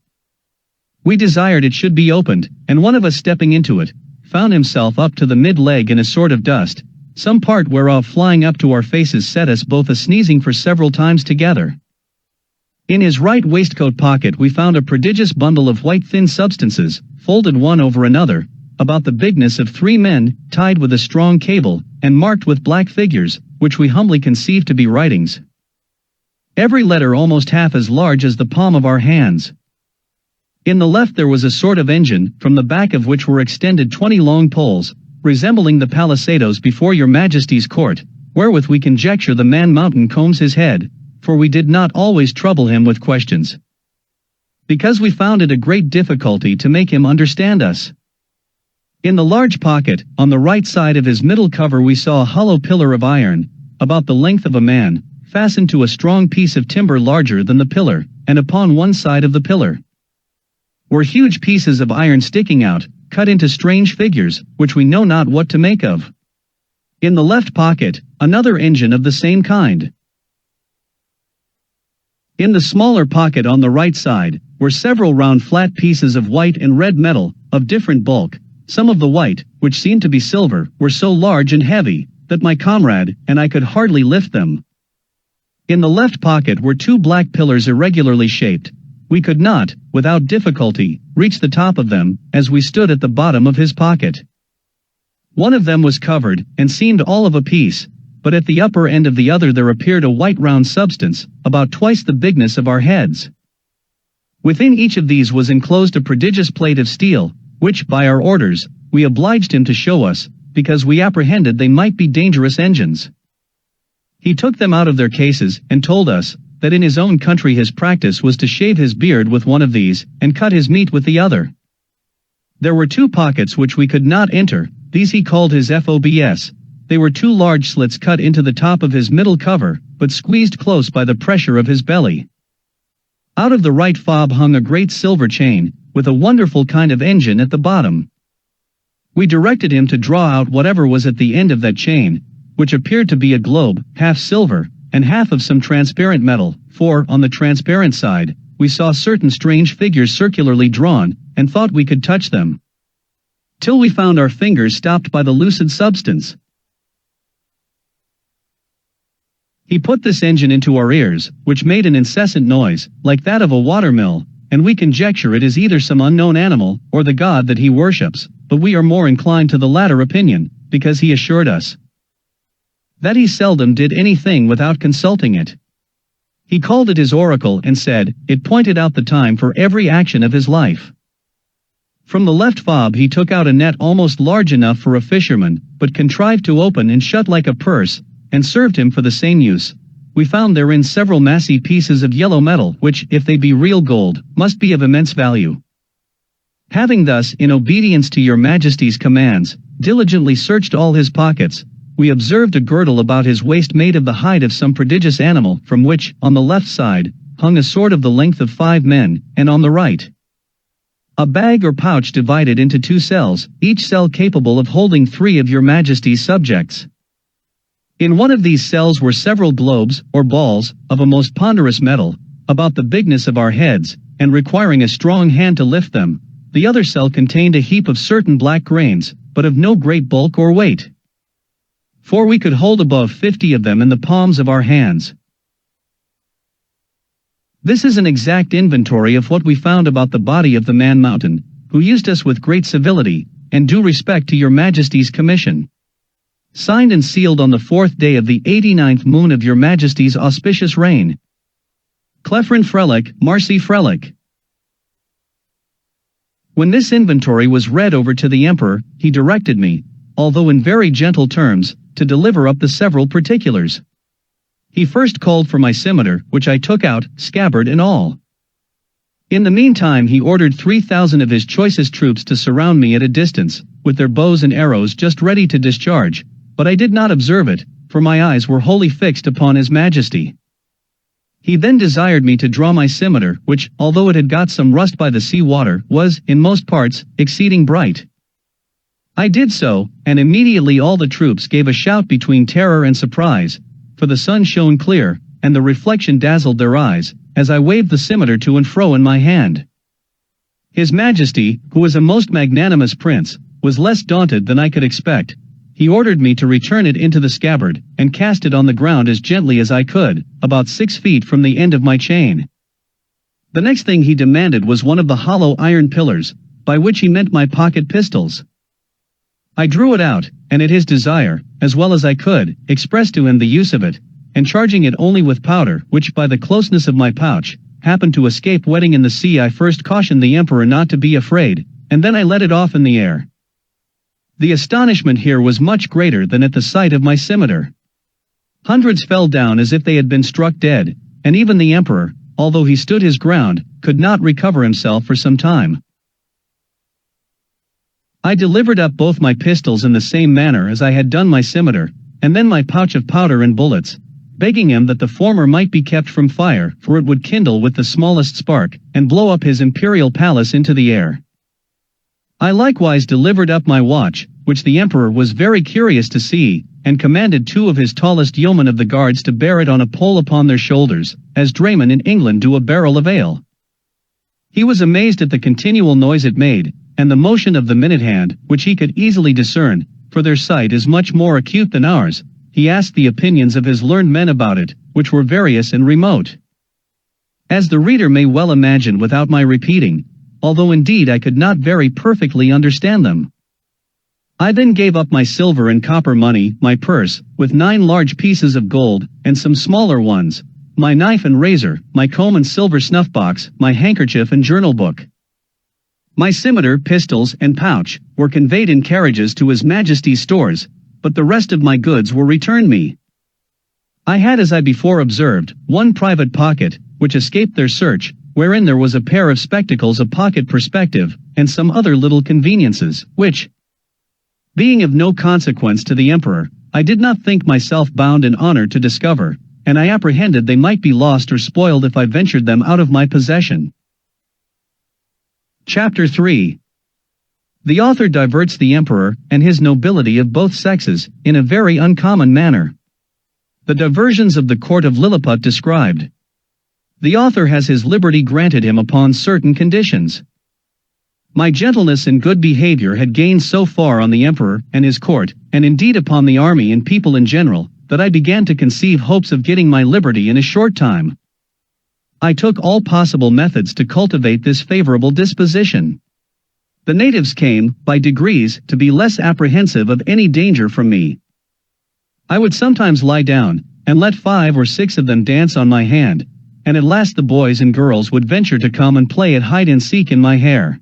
We desired it should be opened, and one of us stepping into it, found himself up to the mid-leg in a sort of dust, some part whereof flying up to our faces set us both a-sneezing for several times together. In his right waistcoat pocket we found a prodigious bundle of white thin substances, folded one over another, about the bigness of 3 men, tied with a strong cable, and marked with black figures, which we humbly conceived to be writings. Every letter almost half as large as the palm of our hands. In the left there was a sort of engine, from the back of which were extended 20 long poles, resembling the palisadoes before your Majesty's court, wherewith we conjecture the man Mountain combs his head, for we did not always trouble him with questions, because we found it a great difficulty to make him understand us. In the large pocket, on the right side of his middle cover we saw a hollow pillar of iron, about the length of a man, fastened to a strong piece of timber larger than the pillar, and upon one side of the pillar were huge pieces of iron sticking out, cut into strange figures, which we know not what to make of. In the left pocket, another engine of the same kind. In the smaller pocket on the right side, were several round flat pieces of white and red metal, of different bulk. Some of the white, which seemed to be silver, were so large and heavy, that my comrade and I could hardly lift them. In the left pocket were 2 black pillars irregularly shaped. We could not, without difficulty, reach the top of them, as we stood at the bottom of his pocket. One of them was covered, and seemed all of a piece, but at the upper end of the other there appeared a white round substance, about twice the bigness of our heads. Within each of these was enclosed a prodigious plate of steel, which, by our orders, we obliged him to show us, because we apprehended they might be dangerous engines. He took them out of their cases, and told us, that in his own country his practice was to shave his beard with one of these, and cut his meat with the other. There were 2 pockets which we could not enter, these he called his FOBS. They were 2 large slits cut into the top of his middle cover, but squeezed close by the pressure of his belly. Out of the right fob hung a great silver chain, with a wonderful kind of engine at the bottom. We directed him to draw out whatever was at the end of that chain, which appeared to be a globe, half silver, and half of some transparent metal, for, on the transparent side, we saw certain strange figures circularly drawn, and thought we could touch them. Till we found our fingers stopped by the lucid substance. He put this engine into our ears, which made an incessant noise, like that of a watermill, and we conjecture it is either some unknown animal, or the god that he worships, but we are more inclined to the latter opinion, because he assured us that he seldom did anything without consulting it. He called it his oracle and said, it pointed out the time for every action of his life. From the left fob he took out a net almost large enough for a fisherman, but contrived to open and shut like a purse, and served him for the same use. We found therein several massy pieces of yellow metal which, if they be real gold, must be of immense value. Having thus, in obedience to your Majesty's commands, diligently searched all his pockets, we observed a girdle about his waist made of the hide of some prodigious animal, from which, on the left side, hung a sword of the length of 5 men, and on the right, a bag or pouch divided into 2 cells, each cell capable of holding 3 of your Majesty's subjects. In one of these cells were several globes, or balls, of a most ponderous metal, about the bigness of our heads, and requiring a strong hand to lift them. The other cell contained a heap of certain black grains, but of no great bulk or weight. For we could hold above 50 of them in the palms of our hands. This is an exact inventory of what we found about the body of the man Mountain, who used us with great civility, and due respect to your Majesty's commission. Signed and sealed on the 4th day of the 89th moon of your Majesty's auspicious reign. Clefrin Frelick, Marcy Frelick. When this inventory was read over to the Emperor, he directed me, although in very gentle terms, to deliver up the several particulars. He first called for my scimitar, which I took out, scabbard and all. In the meantime he ordered 3,000 of his choicest troops to surround me at a distance, with their bows and arrows just ready to discharge, but I did not observe it, for my eyes were wholly fixed upon his Majesty. He then desired me to draw my scimitar, which, although it had got some rust by the sea water, was, in most parts, exceeding bright. I did so, and immediately all the troops gave a shout between terror and surprise, for the sun shone clear, and the reflection dazzled their eyes, as I waved the scimitar to and fro in my hand. His Majesty, who was a most magnanimous prince, was less daunted than I could expect. He ordered me to return it into the scabbard, and cast it on the ground as gently as I could, about 6 feet from the end of my chain. The next thing he demanded was one of the hollow iron pillars, by which he meant my pocket pistols. I drew it out, and at his desire, as well as I could, expressed to him the use of it, and charging it only with powder, which by the closeness of my pouch, happened to escape wetting in the sea, I first cautioned the Emperor not to be afraid, and then I let it off in the air. The astonishment here was much greater than at the sight of my scimitar. Hundreds fell down as if they had been struck dead, and even the Emperor, although he stood his ground, could not recover himself for some time. I delivered up both my pistols in the same manner as I had done my scimitar, and then my pouch of powder and bullets, begging him that the former might be kept from fire, for it would kindle with the smallest spark, and blow up his imperial palace into the air. I likewise delivered up my watch, which the Emperor was very curious to see, and commanded 2 of his tallest yeomen of the guards to bear it on a pole upon their shoulders, as draymen in England do a barrel of ale. He was amazed at the continual noise it made, and the motion of the minute hand, which he could easily discern, for their sight is much more acute than ours. He asked the opinions of his learned men about it, which were various and remote, as the reader may well imagine without my repeating, although indeed I could not very perfectly understand them. I then gave up my silver and copper money, my purse, with 9 large pieces of gold, and some smaller ones, my knife and razor, my comb and silver snuff-box, my handkerchief and journal book. My scimitar, pistols, and pouch were conveyed in carriages to His Majesty's stores, but the rest of my goods were returned me. I had, as I before observed, one private pocket, which escaped their search, wherein there was a pair of spectacles, a pocket perspective, and some other little conveniences, which, being of no consequence to the Emperor, I did not think myself bound in honor to discover, and I apprehended they might be lost or spoiled if I ventured them out of my possession. Chapter 3. The author diverts the Emperor and his nobility of both sexes in a very uncommon manner. The diversions of the court of Lilliput described. The author has his liberty granted him upon certain conditions. My gentleness and good behavior had gained so far on the Emperor and his court, and indeed upon the army and people in general, that I began to conceive hopes of getting my liberty in a short time. I took all possible methods to cultivate this favorable disposition. The natives came, by degrees, to be less apprehensive of any danger from me. I would sometimes lie down, and let 5 or 6 of them dance on my hand, and at last the boys and girls would venture to come and play at hide-and-seek in my hair.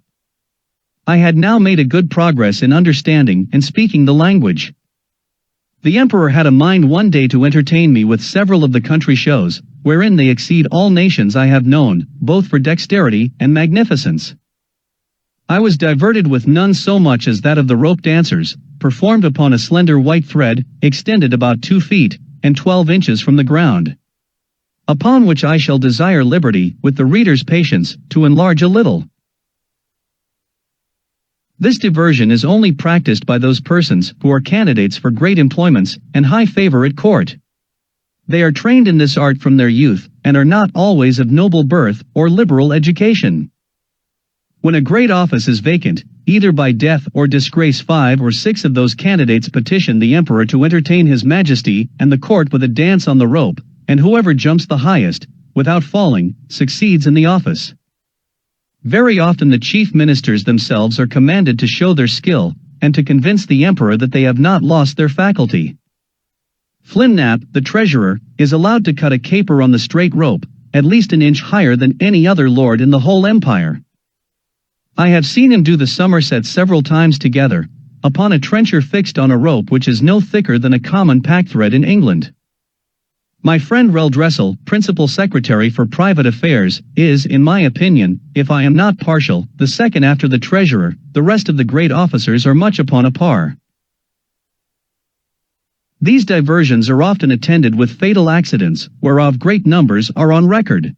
I had now made a good progress in understanding and speaking the language. The Emperor had a mind one day to entertain me with several of the country shows, wherein they exceed all nations I have known, both for dexterity and magnificence. I was diverted with none so much as that of the rope dancers, performed upon a slender white thread, extended about 2 feet, and 12 inches from the ground. Upon which I shall desire liberty, with the reader's patience, to enlarge a little. This diversion is only practiced by those persons who are candidates for great employments and high favor at court. They are trained in this art from their youth, and are not always of noble birth or liberal education. When a great office is vacant, either by death or disgrace, 5 or 6 of those candidates petition the Emperor to entertain His Majesty and the court with a dance on the rope, and whoever jumps the highest, without falling, succeeds in the office. Very often the chief ministers themselves are commanded to show their skill, and to convince the Emperor that they have not lost their faculty. Flimnap, the treasurer, is allowed to cut a caper on the straight rope, at least an inch higher than any other lord in the whole empire. I have seen him do the somerset several times together, upon a trencher fixed on a rope which is no thicker than a common pack-thread in England. My friend Reldressel, principal secretary for private affairs, is, in my opinion, if I am not partial, the second after the treasurer. The rest of the great officers are much upon a par. These diversions are often attended with fatal accidents, whereof great numbers are on record.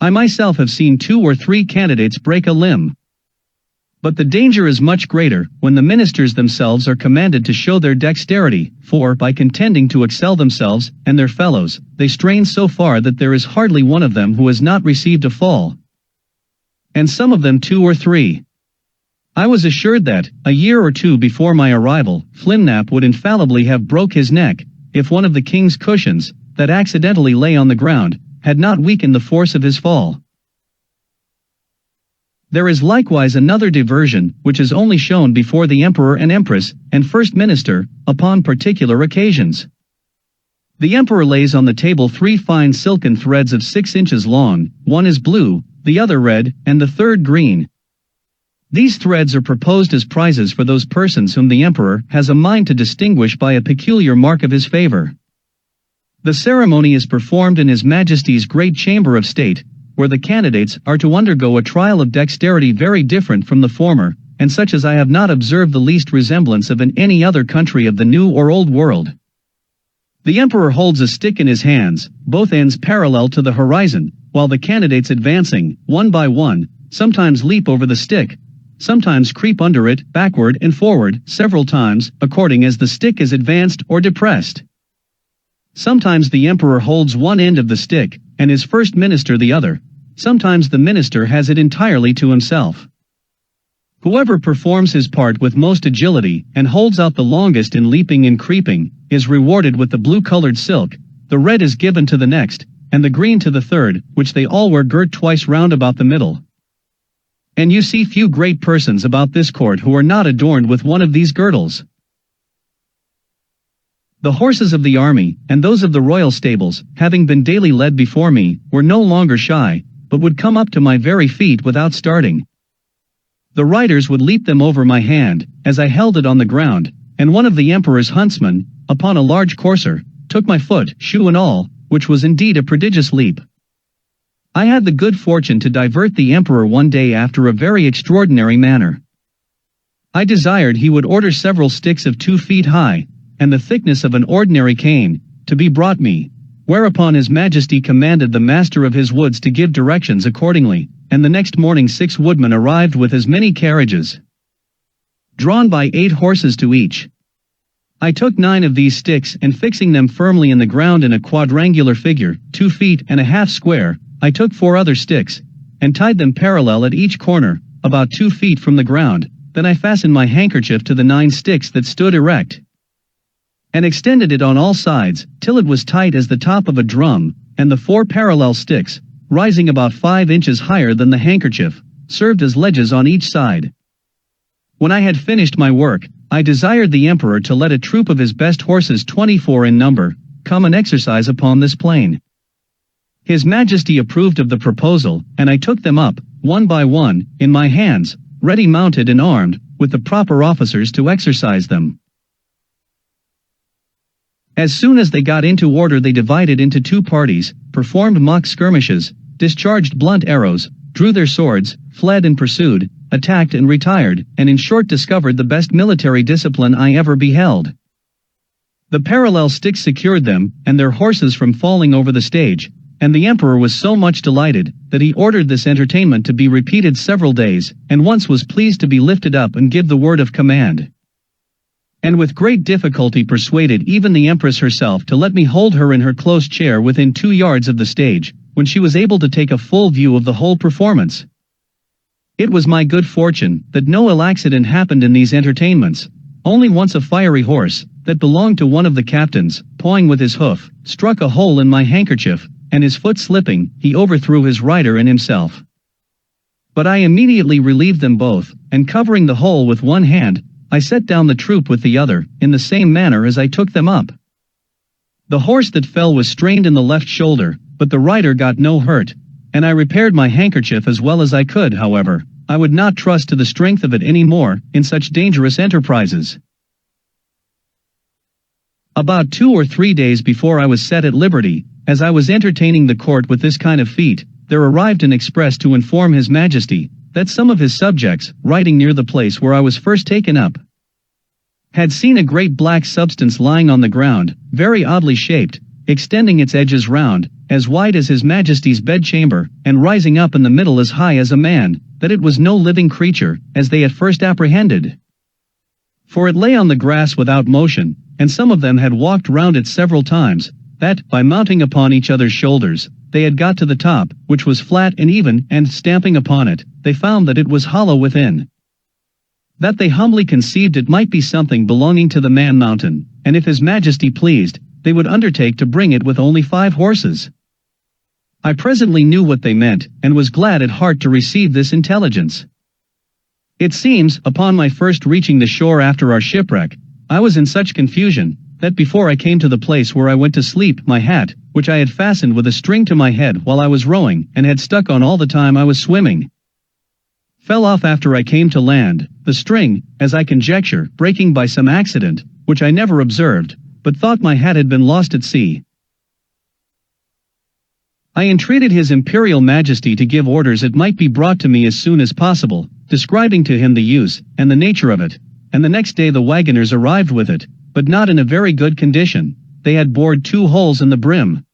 I myself have seen 2 or 3 candidates break a limb. But the danger is much greater when the ministers themselves are commanded to show their dexterity, for, by contending to excel themselves and their fellows, they strain so far that there is hardly one of them who has not received a fall. And some of them 2 or 3. I was assured that, a year or 2 before my arrival, Flimnap would infallibly have broke his neck, if one of the king's cushions, that accidentally lay on the ground, had not weakened the force of his fall. There is likewise another diversion, which is only shown before the Emperor and Empress, and First Minister, upon particular occasions. The Emperor lays on the table 3 fine silken threads of 6 inches long, one is blue, the other red, and the third green. These threads are proposed as prizes for those persons whom the Emperor has a mind to distinguish by a peculiar mark of his favor. The ceremony is performed in His Majesty's great chamber of state, where the candidates are to undergo a trial of dexterity very different from the former, and such as I have not observed the least resemblance of in any other country of the New or Old World. The Emperor holds a stick in his hands, both ends parallel to the horizon, while the candidates advancing, one by one, sometimes leap over the stick, sometimes creep under it, backward and forward, several times, according as the stick is advanced or depressed. Sometimes the Emperor holds one end of the stick, and his first minister the other. Sometimes the minister has it entirely to himself. Whoever performs his part with most agility, and holds out the longest in leaping and creeping, is rewarded with the blue-colored silk, the red is given to the next, and the green to the third, which they all wear girt twice round about the middle. And you see few great persons about this court who are not adorned with one of these girdles. The horses of the army, and those of the royal stables, having been daily led before me, were no longer shy, but would come up to my very feet without starting. The riders would leap them over my hand, as I held it on the ground, and one of the emperor's huntsmen, upon a large courser, took my foot, shoe and all, which was indeed a prodigious leap. I had the good fortune to divert the emperor one day after a very extraordinary manner. I desired he would order several sticks of 2 feet high, and the thickness of an ordinary cane, to be brought me, whereupon his majesty commanded the master of his woods to give directions accordingly, and the next morning 6 woodmen arrived with as many carriages, drawn by 8 horses to each. I took 9 of these sticks and fixing them firmly in the ground in a quadrangular figure, 2 feet and a half square, I took 4 other sticks, and tied them parallel at each corner, about 2 feet from the ground, then I fastened my handkerchief to the 9 sticks that stood erect, and extended it on all sides, till it was tight as the top of a drum, and the 4 parallel sticks, rising about 5 inches higher than the handkerchief, served as ledges on each side. When I had finished my work, I desired the emperor to let a troop of his best horses, 24 in number, come and exercise upon this plain. His majesty approved of the proposal, and I took them up, one by one, in my hands, ready mounted and armed, with the proper officers to exercise them. As soon as they got into order they divided into 2 parties, performed mock skirmishes, discharged blunt arrows, drew their swords, fled and pursued, attacked and retired, and in short discovered the best military discipline I ever beheld. The parallel sticks secured them, and their horses from falling over the stage, and the emperor was so much delighted, that he ordered this entertainment to be repeated several days, and once was pleased to be lifted up and give the word of command, and with great difficulty persuaded even the empress herself to let me hold her in her close chair within 2 yards of the stage, when she was able to take a full view of the whole performance. It was my good fortune that no ill accident happened in these entertainments. Only once a fiery horse, that belonged to one of the captains, pawing with his hoof, struck a hole in my handkerchief, and his foot slipping, he overthrew his rider and himself. But I immediately relieved them both, and covering the hole with one hand, I set down the troop with the other, in the same manner as I took them up. The horse that fell was strained in the left shoulder, but the rider got no hurt, and I repaired my handkerchief as well as I could. However, I would not trust to the strength of it any more, in such dangerous enterprises. About 2 or 3 days before I was set at liberty, as I was entertaining the court with this kind of feat, there arrived an express to inform his majesty, that some of his subjects, riding near the place where I was first taken up, had seen a great black substance lying on the ground, very oddly shaped, extending its edges round, as wide as his majesty's bedchamber, and rising up in the middle as high as a man, that it was no living creature, as they at first apprehended. For it lay on the grass without motion, and some of them had walked round it several times, that, by mounting upon each other's shoulders, they had got to the top, which was flat and even, and stamping upon it, they found that it was hollow within. That they humbly conceived it might be something belonging to the man mountain, and if his majesty pleased, they would undertake to bring it with only 5 horses. I presently knew what they meant, and was glad at heart to receive this intelligence. It seems, upon my first reaching the shore after our shipwreck, I was in such confusion, that before I came to the place where I went to sleep, my hat, which I had fastened with a string to my head while I was rowing, and had stuck on all the time I was swimming, fell off after I came to land, the string, as I conjecture, breaking by some accident, which I never observed, but thought my hat had been lost at sea. I entreated his imperial majesty to give orders it might be brought to me as soon as possible, describing to him the use, and the nature of it, and the next day the wagoners arrived with it, but not in a very good condition. They had bored 2 holes in the brim,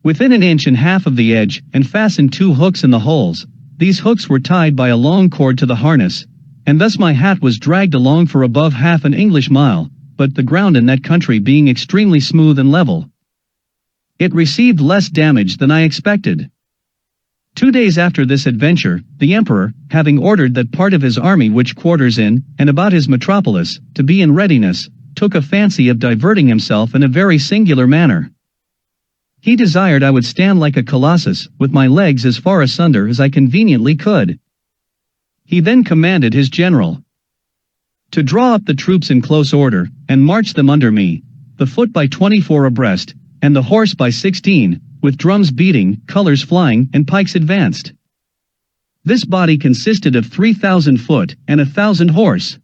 within 1.5 inches of the edge, and fastened 2 hooks in the holes. These hooks were tied by a long cord to the harness, and thus my hat was dragged along for above half an English mile, but the ground in that country being extremely smooth and level, it received less damage than I expected. 2 days after this adventure, the emperor, having ordered that part of his army which quarters in and about his metropolis, to be in readiness, took a fancy of diverting himself in a very singular manner. He desired I would stand like a colossus, with my legs as far asunder as I conveniently could, He then commanded his general to draw up the troops in close order, and march them under me, the foot by 24 abreast, and the horse by 16, with drums beating, colours flying, and pikes advanced. This body consisted of 3,000 foot, and 1,000 horse.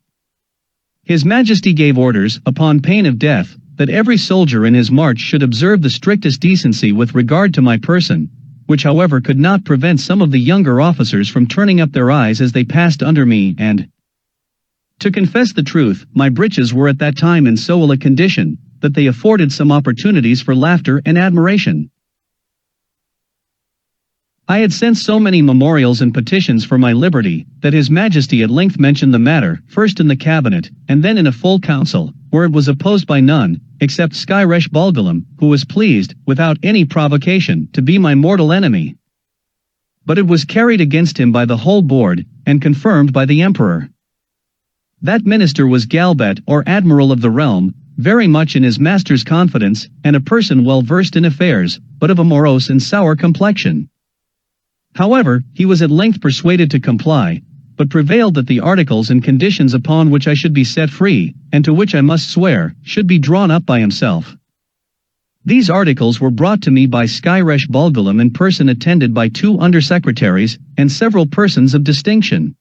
His Majesty gave orders, upon pain of death, that every soldier in his march should observe the strictest decency with regard to my person, which however could not prevent some of the younger officers from turning up their eyes as they passed under me, and, to confess the truth, my breeches were at that time in so ill a condition, that they afforded some opportunities for laughter and admiration. I had sent so many memorials and petitions for my liberty, that His Majesty at length mentioned the matter, first in the cabinet, and then in a full council, where it was opposed by none, except Skyresh Balgalam, who was pleased, without any provocation, to be my mortal enemy. But it was carried against him by the whole board, and confirmed by the emperor. That minister was Galbet, or admiral of the realm, very much in his master's confidence, and a person well versed in affairs, but of a morose and sour complexion. However, he was at length persuaded to comply, but prevailed that the articles and conditions upon which I should be set free, and to which I must swear, should be drawn up by himself. These articles were brought to me by Skyresh Balgalam in person, attended by 2 under-secretaries, and several persons of distinction.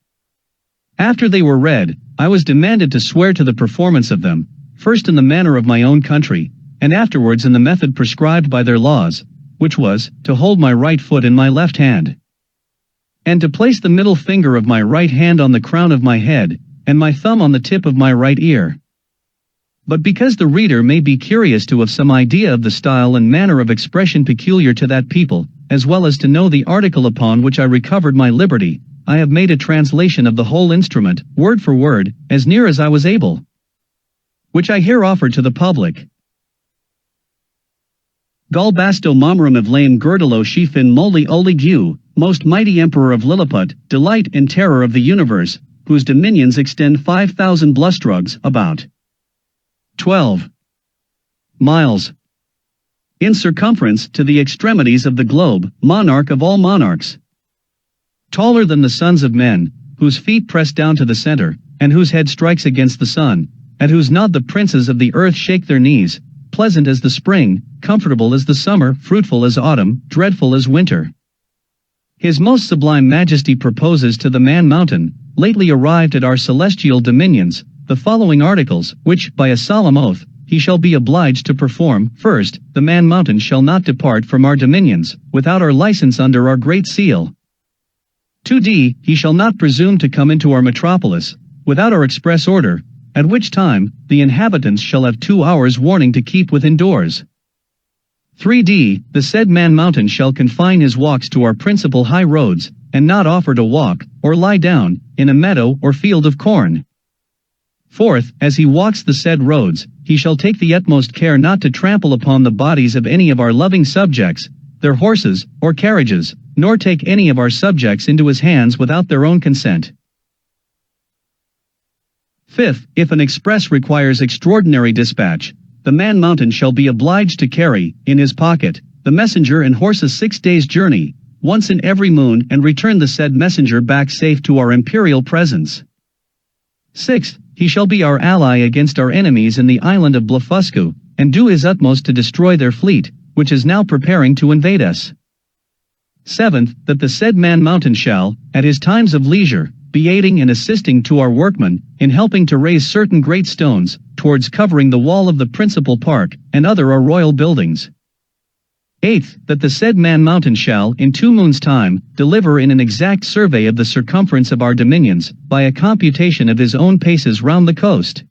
After they were read, I was demanded to swear to the performance of them, first in the manner of my own country, and afterwards in the method prescribed by their laws, which was, to hold my right foot in my left hand, and to place the middle finger of my right hand on the crown of my head, and my thumb on the tip of my right ear. But because the reader may be curious to have some idea of the style and manner of expression peculiar to that people, as well as to know the article upon which I recovered my liberty, I have made a translation of the whole instrument, word for word, as near as I was able, which I here offer to the public. Galbasto Momram of Lame Girdalo Shefin Moli Oligu, most mighty emperor of Lilliput, delight and terror of the universe, whose dominions extend 5,000 blustrugs, about 12 miles in circumference, to the extremities of the globe, monarch of all monarchs, taller than the sons of men, whose feet press down to the center, and whose head strikes against the sun, at whose nod the princes of the earth shake their knees, pleasant as the spring, comfortable as the summer, fruitful as autumn, dreadful as winter. His most sublime majesty proposes to the Man Mountain, lately arrived at our celestial dominions, the following articles, which, by a solemn oath, he shall be obliged to perform. First, the Man Mountain shall not depart from our dominions, without our license under our great seal. 2d. He shall not presume to come into our metropolis, without our express order, at which time, the inhabitants shall have 2 hours warning to keep within doors. 3d. The said Man Mountain shall confine his walks to our principal high roads, and not offer to walk, or lie down, in a meadow or field of corn. 4th. As he walks the said roads, he shall take the utmost care not to trample upon the bodies of any of our loving subjects, their horses, or carriages, nor take any of our subjects into his hands without their own consent. 5th. If an express requires extraordinary dispatch, the Man Mountain shall be obliged to carry, in his pocket, the messenger and horse a 6 days' journey, once in every moon, and return the said messenger back safe to our imperial presence. 6th. He shall be our ally against our enemies in the island of Blefuscu, and do his utmost to destroy their fleet, which is now preparing to invade us. 7th. That the said Man Mountain shall, at his times of leisure, be aiding and assisting to our workmen, in helping to raise certain great stones, towards covering the wall of the principal park, and other our royal buildings. 8th. That the said Man Mountain shall, in 2 moons' time, deliver in an exact survey of the circumference of our dominions, by a computation of his own paces round the coast.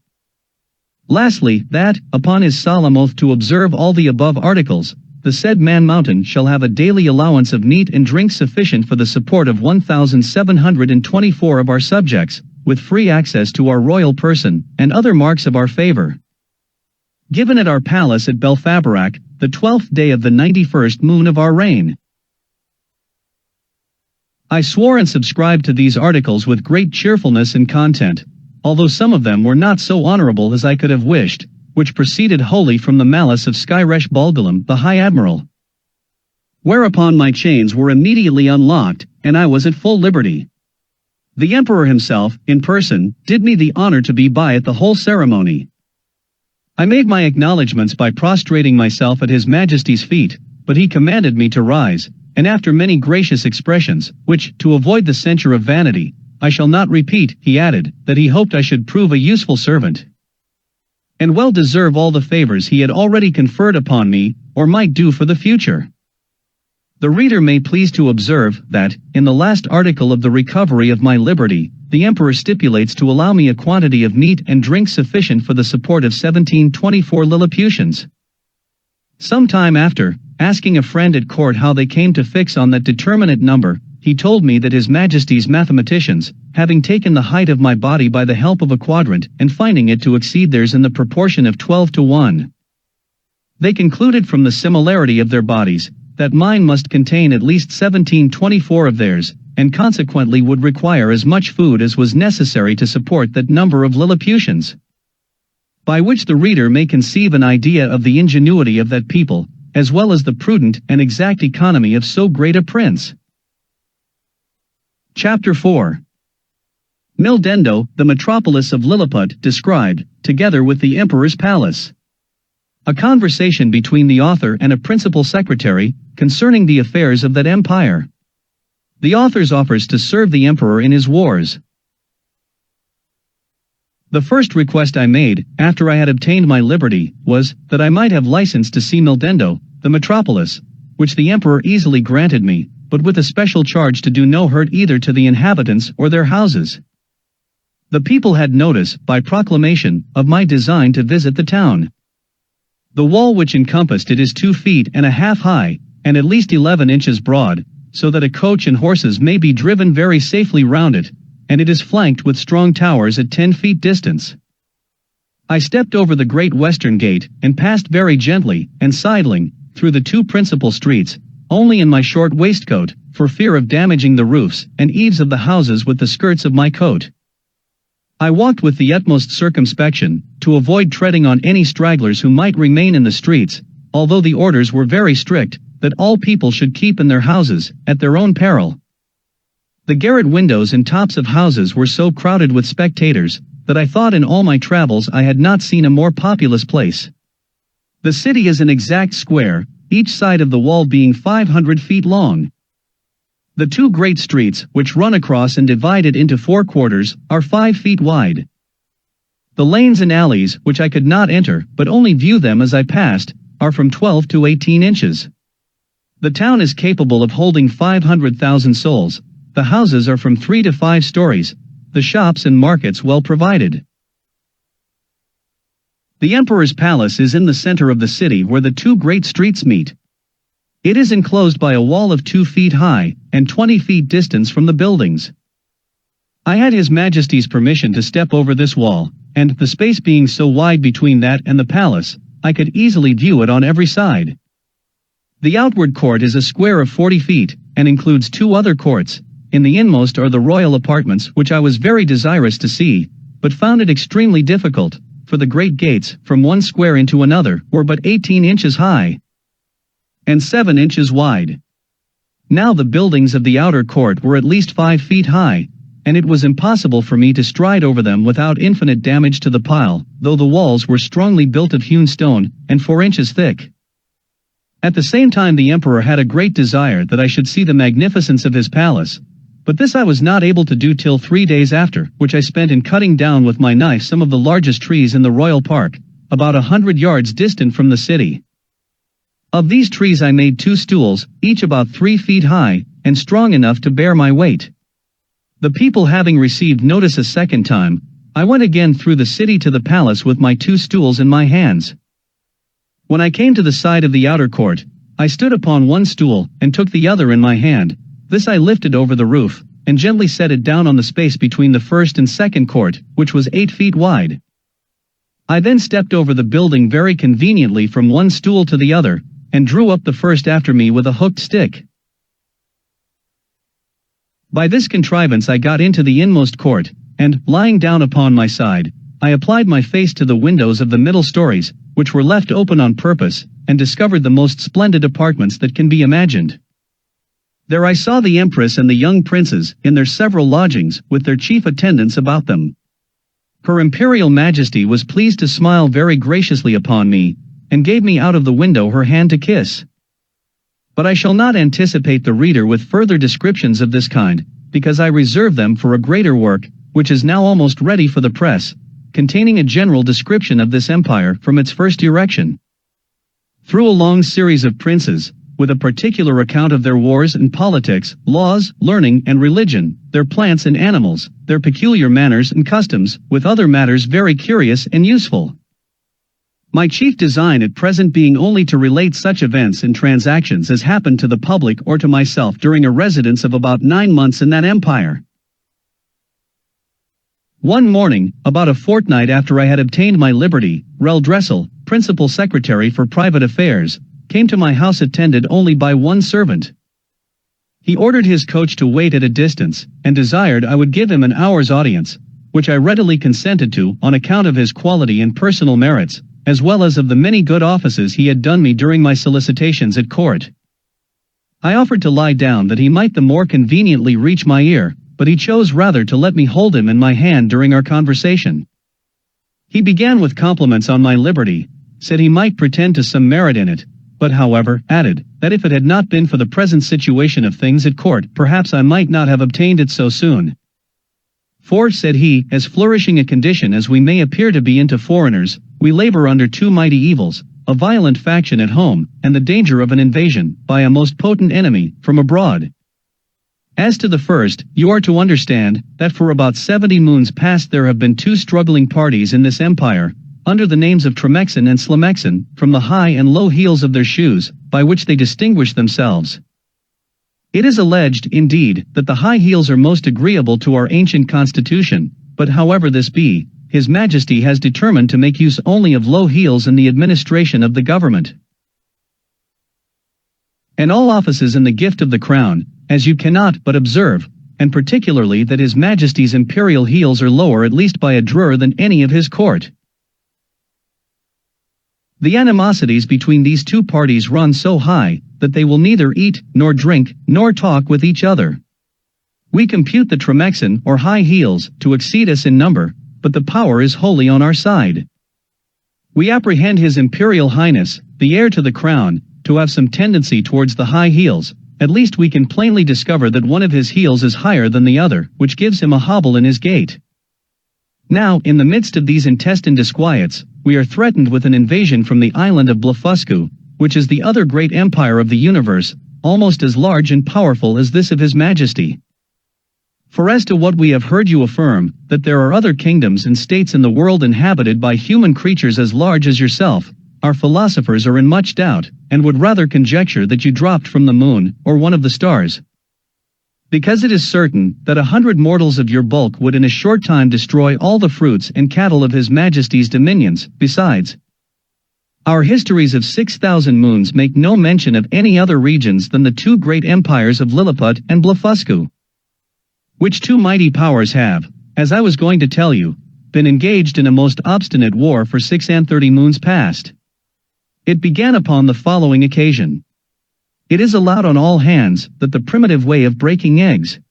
Lastly, that, upon his solemn oath to observe all the above articles, the said Man Mountain shall have a daily allowance of meat and drink sufficient for the support of 1,724 of our subjects, with free access to our royal person, and other marks of our favor. Given at our palace at Belfabarak, the 12th day of the 91st moon of our reign. I swore and subscribed to these articles with great cheerfulness and content, although some of them were not so honorable as I could have wished, which proceeded wholly from the malice of Skyresh Balgalam, the High Admiral. Whereupon my chains were immediately unlocked, and I was at full liberty. The emperor himself, in person, did me the honor to be by at the whole ceremony. I made my acknowledgments by prostrating myself at His Majesty's feet, but he commanded me to rise, and after many gracious expressions, which, to avoid the censure of vanity, I shall not repeat, he added, that he hoped I should prove a useful servant, and well deserve all the favors he had already conferred upon me, or might do for the future. The reader may please to observe that, in the last article of the recovery of my liberty, the emperor stipulates to allow me a quantity of meat and drink sufficient for the support of 1724 Lilliputians. Some time after, asking a friend at court how they came to fix on that determinate number, he told me that His Majesty's mathematicians, having taken the height of my body by the help of a quadrant and finding it to exceed theirs in the proportion of 12 to 1, they concluded from the similarity of their bodies, that mine must contain at least 1724 of theirs, and consequently would require as much food as was necessary to support that number of Lilliputians. By which the reader may conceive an idea of the ingenuity of that people, as well as the prudent and exact economy of so great a prince. Chapter 4. Mildendo, the metropolis of Lilliput, described, together with the emperor's palace. A conversation between the author and a principal secretary, concerning the affairs of that empire. The author's offers to serve the emperor in his wars. The first request I made, after I had obtained my liberty, was, that I might have license to see Mildendo, the metropolis, which the emperor easily granted me, but with a special charge to do no hurt either to the inhabitants or their houses. The people had notice, by proclamation, of my design to visit the town. The wall which encompassed it is 2 feet and a half high, and at least 11 inches broad, so that a coach and horses may be driven very safely round it, and it is flanked with strong towers at 10 feet distance. I stepped over the great western gate, and passed very gently, and sidling, through the 2 principal streets, only in my short waistcoat, for fear of damaging the roofs and eaves of the houses with the skirts of my coat. I walked with the utmost circumspection, to avoid treading on any stragglers who might remain in the streets, although the orders were very strict, that all people should keep in their houses, at their own peril. The garret windows and tops of houses were so crowded with spectators, that I thought in all my travels I had not seen a more populous place. The city is an exact square, each side of the wall being 500 feet long. The 2 great streets, which run across and divide it into 4 quarters, are 5 feet wide. The lanes and alleys, which I could not enter, but only view them as I passed, are from 12 to 18 inches. The town is capable of holding 500,000 souls, the houses are from 3 to 5 stories, the shops and markets well provided. The emperor's palace is in the center of the city where the 2 great streets meet. It is enclosed by a wall of 2 feet high, and 20 feet distance from the buildings. I had His Majesty's permission to step over this wall, and, the space being so wide between that and the palace, I could easily view it on every side. The outward court is a square of 40 feet, and includes 2 other courts. In the inmost are the royal apartments which I was very desirous to see, but found it extremely difficult, for the great gates, from one square into another, were but 18 inches high, and 7 inches wide. Now the buildings of the outer court were at least 5 feet high, and it was impossible for me to stride over them without infinite damage to the pile, though the walls were strongly built of hewn stone, and 4 inches thick. At the same time the emperor had a great desire that I should see the magnificence of his palace, but this I was not able to do till 3 days after, which I spent in cutting down with my knife some of the largest trees in the royal park, about 100 yards distant from the city. Of these trees I made 2 stools, each about 3 feet high, and strong enough to bear my weight. The people having received notice a second time, I went again through the city to the palace with my 2 stools in my hands. When I came to the side of the outer court, I stood upon one stool, and took the other in my hand. This I lifted over the roof, and gently set it down on the space between the first and second court, which was 8 feet wide. I then stepped over the building very conveniently from one stool to the other, and drew up the first after me with a hooked stick. By this contrivance I got into the inmost court, and, lying down upon my side, I applied my face to the windows of the middle stories, which were left open on purpose, and discovered the most splendid apartments that can be imagined. There I saw the Empress and the young princes, in their several lodgings, with their chief attendants about them. Her Imperial Majesty was pleased to smile very graciously upon me, and gave me out of the window her hand to kiss. But I shall not anticipate the reader with further descriptions of this kind, because I reserve them for a greater work, which is now almost ready for the press, containing a general description of this empire from its first erection. Through a long series of princes, with a particular account of their wars and politics, laws, learning and religion, their plants and animals, their peculiar manners and customs, with other matters very curious and useful. My chief design at present being only to relate such events and transactions as happened to the public or to myself during a residence of about 9 months in that empire. One morning, about a fortnight after I had obtained my liberty, Reldresel, principal secretary for private affairs, came to my house attended only by one servant. He ordered his coach to wait at a distance, and desired I would give him an hour's audience, which I readily consented to on account of his quality and personal merits, as well as of the many good offices he had done me during my solicitations at court. I offered to lie down that he might the more conveniently reach my ear, but he chose rather to let me hold him in my hand during our conversation. He began with compliments on my liberty, said he might pretend to some merit in it, but however, added, that if it had not been for the present situation of things at court, perhaps I might not have obtained it so soon. For, said he, as flourishing a condition as we may appear to be into foreigners, we labor under two mighty evils, a violent faction at home, and the danger of an invasion, by a most potent enemy, from abroad. As to the first, you are to understand, that for about 70 moons past there have been two struggling parties in this empire, under the names of Tremexin and Slamexin, from the high and low heels of their shoes, by which they distinguish themselves. It is alleged, indeed, that the high heels are most agreeable to our ancient constitution, but however this be, His Majesty has determined to make use only of low heels in the administration of the government. And all offices in the gift of the crown, as you cannot but observe, and particularly that His Majesty's imperial heels are lower at least by a drur than any of his court. The animosities between these two parties run so high, that they will neither eat, nor drink, nor talk with each other. We compute the Tremexin, or high heels, to exceed us in number, but the power is wholly on our side. We apprehend His Imperial Highness, the heir to the crown, to have some tendency towards the high heels, at least we can plainly discover that one of his heels is higher than the other, which gives him a hobble in his gait. Now, in the midst of these intestine disquiets, we are threatened with an invasion from the island of Blefuscu, which is the other great empire of the universe, almost as large and powerful as this of His Majesty. For as to what we have heard you affirm, that there are other kingdoms and states in the world inhabited by human creatures as large as yourself, our philosophers are in much doubt, and would rather conjecture that you dropped from the moon, or one of the stars. Because it is certain that 100 mortals of your bulk would in a short time destroy all the fruits and cattle of His Majesty's dominions. Besides, our histories of 6,000 moons make no mention of any other regions than the two great empires of Lilliput and Blefuscu, which two mighty powers have, as I was going to tell you, been engaged in a most obstinate war for 36 moons past. It began upon the following occasion. It is allowed on all hands that the primitive way of breaking eggs,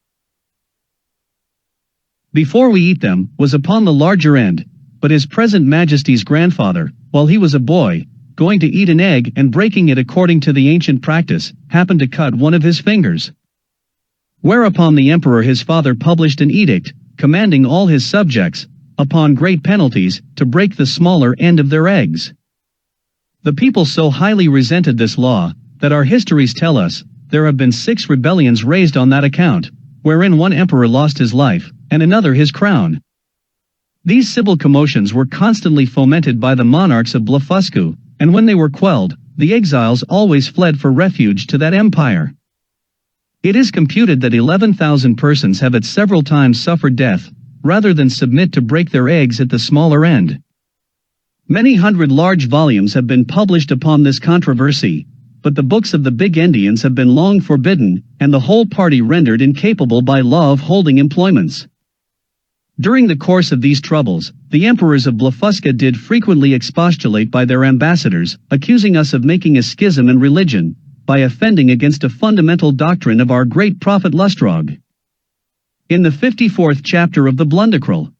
before we eat them, was upon the larger end, but His present Majesty's grandfather, while he was a boy, going to eat an egg and breaking it according to the ancient practice, happened to cut one of his fingers. Whereupon the emperor his father published an edict, commanding all his subjects, upon great penalties, to break the smaller end of their eggs. The people so highly resented this law, that our histories tell us, there have been 6 rebellions raised on that account, wherein one emperor lost his life, and another his crown. These civil commotions were constantly fomented by the monarchs of Blefuscu, and when they were quelled, the exiles always fled for refuge to that empire. It is computed that 11,000 persons have at several times suffered death, rather than submit to break their eggs at the smaller end. Many hundred large volumes have been published upon this controversy, but the books of the big Indians have been long forbidden, and the whole party rendered incapable by law of holding employments. During the course of these troubles, the emperors of Blefuscu did frequently expostulate by their ambassadors, accusing us of making a schism in religion, by offending against a fundamental doctrine of our great prophet Lustrog. In the 54th chapter of the Blundecral.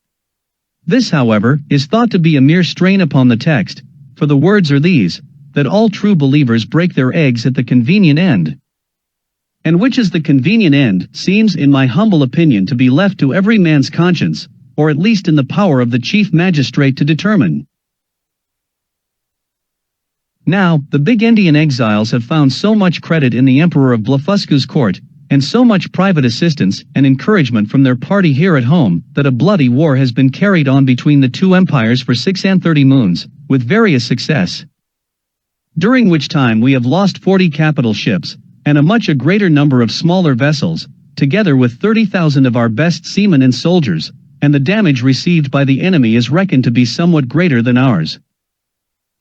This, however, is thought to be a mere strain upon the text, for the words are these, that all true believers break their eggs at the convenient end. And which is the convenient end, seems in my humble opinion to be left to every man's conscience, or at least in the power of the chief magistrate to determine. Now, the big Indian exiles have found so much credit in the Emperor of Blefuscu's court, and so much private assistance and encouragement from their party here at home, that a bloody war has been carried on between the two empires for 36 moons, with various success. During which time we have lost 40 capital ships, and a much greater number of smaller vessels, together with 30,000 of our best seamen and soldiers, and the damage received by the enemy is reckoned to be somewhat greater than ours.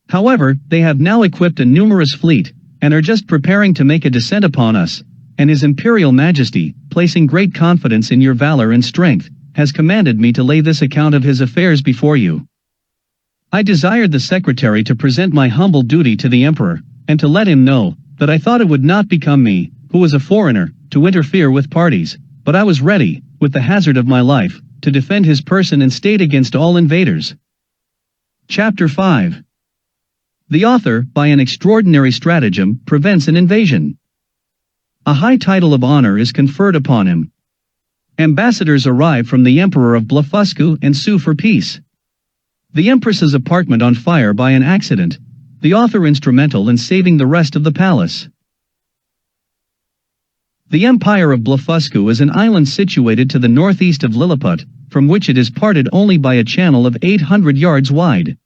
However, they have now equipped a numerous fleet, and are just preparing to make a descent upon us, and His Imperial Majesty, placing great confidence in your valor and strength, has commanded me to lay this account of his affairs before you. I desired the secretary to present my humble duty to the Emperor, and to let him know, that I thought it would not become me, who was a foreigner, to interfere with parties, but I was ready, with the hazard of my life, to defend his person and state against all invaders. Chapter 5. The author, by an extraordinary stratagem, prevents an invasion. A high title of honor is conferred upon him. Ambassadors arrive from the Emperor of Blefuscu and sue for peace. The Empress's apartment on fire by an accident, the author instrumental in saving the rest of the palace. The Empire of Blefuscu is an island situated to the northeast of Lilliput, from which it is parted only by a channel of 800 yards wide.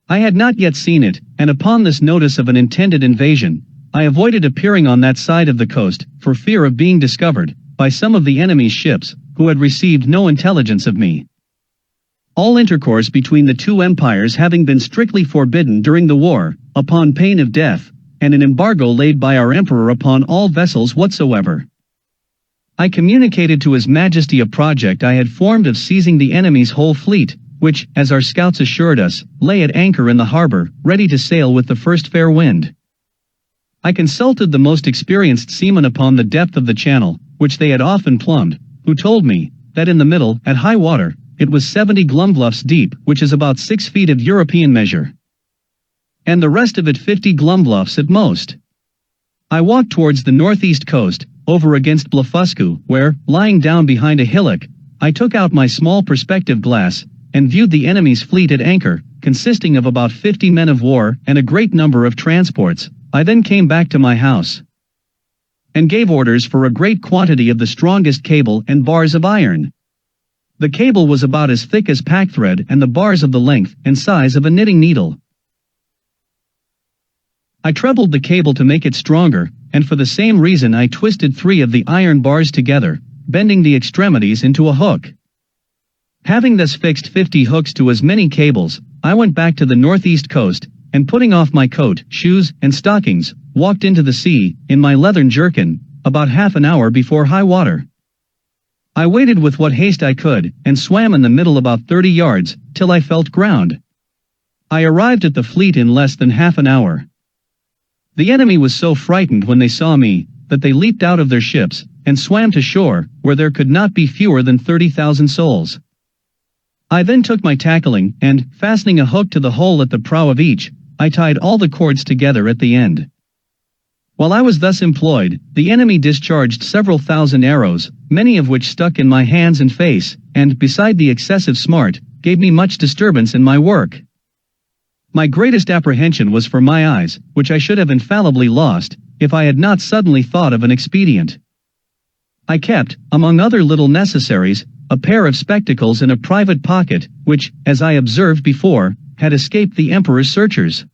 I had not yet seen it, and upon this notice of an intended invasion, I avoided appearing on that side of the coast, for fear of being discovered, by some of the enemy's ships, who had received no intelligence of me. All intercourse between the two empires having been strictly forbidden during the war, upon pain of death, and an embargo laid by our emperor upon all vessels whatsoever. I communicated to His Majesty a project I had formed of seizing the enemy's whole fleet, which, as our scouts assured us, lay at anchor in the harbor, ready to sail with the first fair wind. I consulted the most experienced seamen upon the depth of the channel, which they had often plumbed, who told me, that in the middle, at high water, it was 70 glumblufs deep, which is about 6 feet of European measure. And the rest of it 50 glumblufs at most. I walked towards the northeast coast, over against Blefuscu, where, lying down behind a hillock, I took out my small perspective glass, and viewed the enemy's fleet at anchor, consisting of about 50 men of war and a great number of transports. I then came back to my house, and gave orders for a great quantity of the strongest cable and bars of iron. The cable was about as thick as packthread and the bars of the length and size of a knitting needle. I trebled the cable to make it stronger, and for the same reason I twisted 3 of the iron bars together, bending the extremities into a hook. Having thus fixed 50 hooks to as many cables, I went back to the northeast coast, and putting off my coat, shoes, and stockings, walked into the sea, in my leathern jerkin, about half an hour before high water. I waited with what haste I could, and swam in the middle about 30 yards, till I felt ground. I arrived at the fleet in less than half an hour. The enemy was so frightened when they saw me, that they leaped out of their ships, and swam to shore, where there could not be fewer than 30,000 souls. I then took my tackling, and, fastening a hook to the hole at the prow of each, I tied all the cords together at the end. While I was thus employed, the enemy discharged several thousand arrows, many of which stuck in my hands and face, and, beside the excessive smart, gave me much disturbance in my work. My greatest apprehension was for my eyes, which I should have infallibly lost, if I had not suddenly thought of an expedient. I kept, among other little necessaries, a pair of spectacles in a private pocket, which, as I observed before, had escaped the emperor's searchers.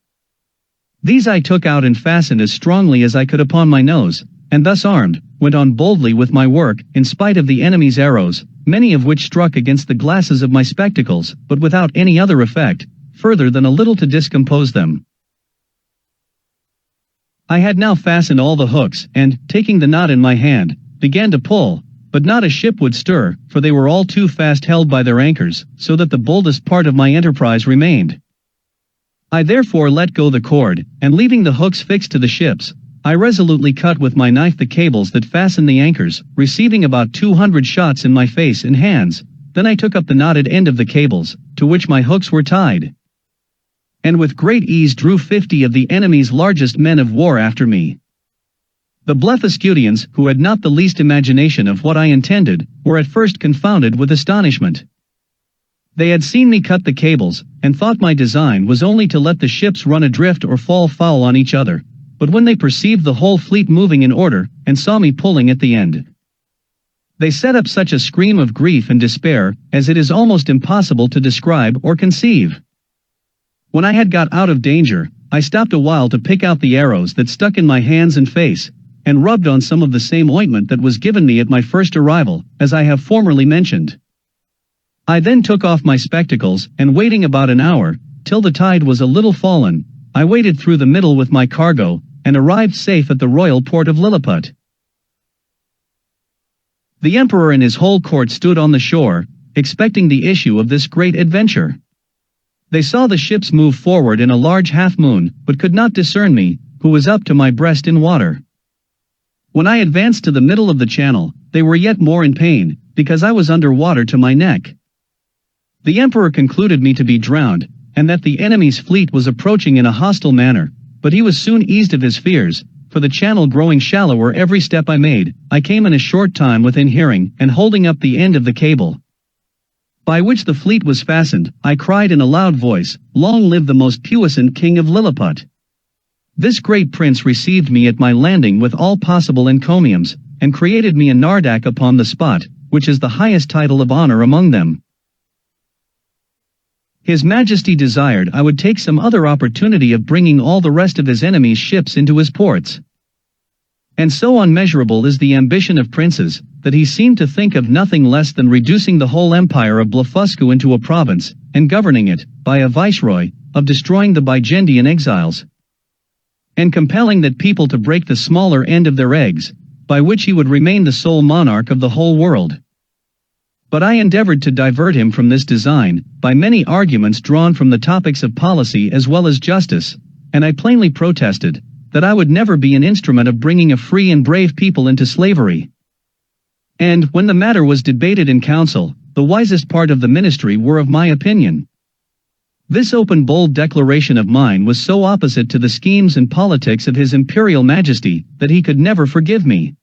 These I took out and fastened as strongly as I could upon my nose, and thus armed, went on boldly with my work, in spite of the enemy's arrows, many of which struck against the glasses of my spectacles, but without any other effect, further than a little to discompose them. I had now fastened all the hooks, and, taking the knot in my hand, began to pull, but not a ship would stir, for they were all too fast held by their anchors, so that the boldest part of my enterprise remained. I therefore let go the cord, and leaving the hooks fixed to the ships, I resolutely cut with my knife the cables that fastened the anchors, receiving about 200 shots in my face and hands. Then I took up the knotted end of the cables, to which my hooks were tied, and with great ease drew 50 of the enemy's largest men of war after me. The Blefuscudians, who had not the least imagination of what I intended, were at first confounded with astonishment. They had seen me cut the cables, and thought my design was only to let the ships run adrift or fall foul on each other, but when they perceived the whole fleet moving in order, and saw me pulling at the end, they set up such a scream of grief and despair, as it is almost impossible to describe or conceive. When I had got out of danger, I stopped a while to pick out the arrows that stuck in my hands and face, and rubbed on some of the same ointment that was given me at my first arrival, as I have formerly mentioned. I then took off my spectacles, and waiting about an hour, till the tide was a little fallen, I waded through the middle with my cargo, and arrived safe at the royal port of Lilliput. The emperor and his whole court stood on the shore, expecting the issue of this great adventure. They saw the ships move forward in a large half-moon, but could not discern me, who was up to my breast in water. When I advanced to the middle of the channel, they were yet more in pain, because I was under water to my neck. The emperor concluded me to be drowned, and that the enemy's fleet was approaching in a hostile manner, but he was soon eased of his fears, for the channel growing shallower every step I made, I came in a short time within hearing and holding up the end of the cable, by which the fleet was fastened, I cried in a loud voice, "Long live the most puissant king of Lilliput!" This great prince received me at my landing with all possible encomiums, and created me a nardac upon the spot, which is the highest title of honor among them. His Majesty desired I would take some other opportunity of bringing all the rest of his enemies' ships into his ports. And so unmeasurable is the ambition of princes, that he seemed to think of nothing less than reducing the whole empire of Blefuscu into a province, and governing it, by a viceroy, of destroying the Bigendian exiles, and compelling that people to break the smaller end of their eggs, by which he would remain the sole monarch of the whole world. But I endeavored to divert him from this design, by many arguments drawn from the topics of policy as well as justice, and I plainly protested, that I would never be an instrument of bringing a free and brave people into slavery. And, when the matter was debated in council, the wisest part of the ministry were of my opinion. This open bold declaration of mine was so opposite to the schemes and politics of His Imperial Majesty, that he could never forgive me.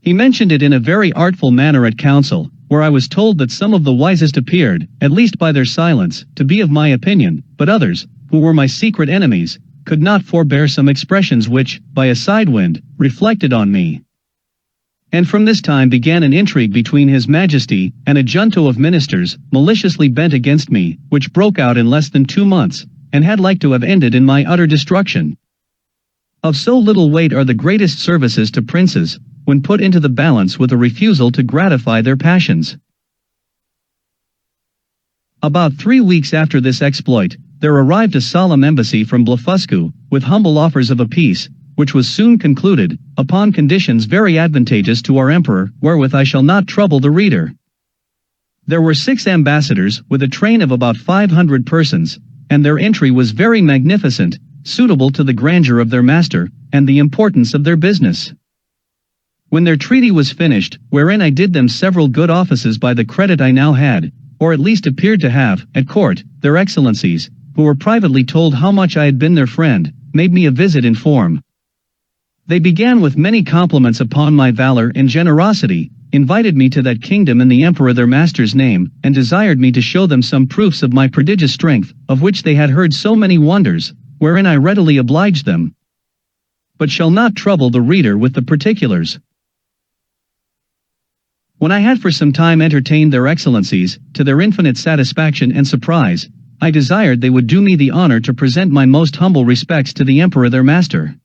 He mentioned it in a very artful manner at council, where I was told that some of the wisest appeared, at least by their silence, to be of my opinion, but others, who were my secret enemies, could not forbear some expressions which, by a side-wind, reflected on me. And from this time began an intrigue between His Majesty and a junto of ministers, maliciously bent against me, which broke out in less than 2 months, and had like to have ended in my utter destruction. Of so little weight are the greatest services to princes, when put into the balance with a refusal to gratify their passions. About 3 weeks after this exploit, there arrived a solemn embassy from Blefuscu, with humble offers of a peace, which was soon concluded, upon conditions very advantageous to our emperor, wherewith I shall not trouble the reader. There were 6 ambassadors, with a train of about 500 persons, and their entry was very magnificent, suitable to the grandeur of their master, and the importance of their business. When their treaty was finished, wherein I did them several good offices by the credit I now had, or at least appeared to have, at court, their excellencies, who were privately told how much I had been their friend, made me a visit in form. They began with many compliments upon my valor and generosity, invited me to that kingdom in the emperor their master's name, and desired me to show them some proofs of my prodigious strength, of which they had heard so many wonders, wherein I readily obliged them, but shall not trouble the reader with the particulars. When I had for some time entertained their excellencies, to their infinite satisfaction and surprise, I desired they would do me the honor to present my most humble respects to the emperor their master,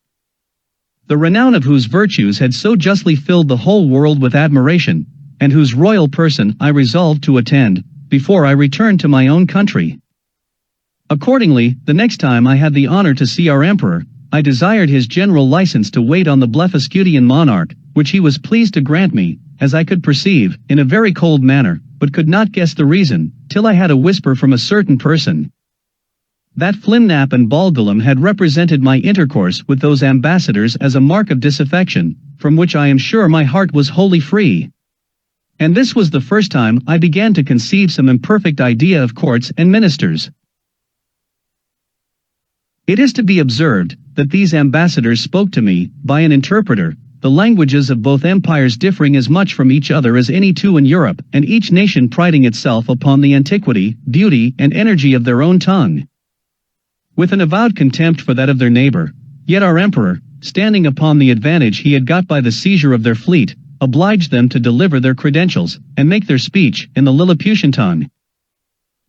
the renown of whose virtues had so justly filled the whole world with admiration, and whose royal person I resolved to attend, before I returned to my own country. Accordingly, the next time I had the honor to see our emperor, I desired his general license to wait on the Blefuscudian monarch, which he was pleased to grant me, as I could perceive, in a very cold manner, but could not guess the reason, till I had a whisper from a certain person, That Flimnap and Balgulum had represented my intercourse with those ambassadors as a mark of disaffection, from which I am sure my heart was wholly free. And this was the first time I began to conceive some imperfect idea of courts and ministers. It is to be observed that these ambassadors spoke to me, by an interpreter, the languages of both empires differing as much from each other as any two in Europe, and each nation priding itself upon the antiquity, beauty, and energy of their own tongue, with an avowed contempt for that of their neighbor. Yet our emperor, standing upon the advantage he had got by the seizure of their fleet, obliged them to deliver their credentials, and make their speech in the Lilliputian tongue.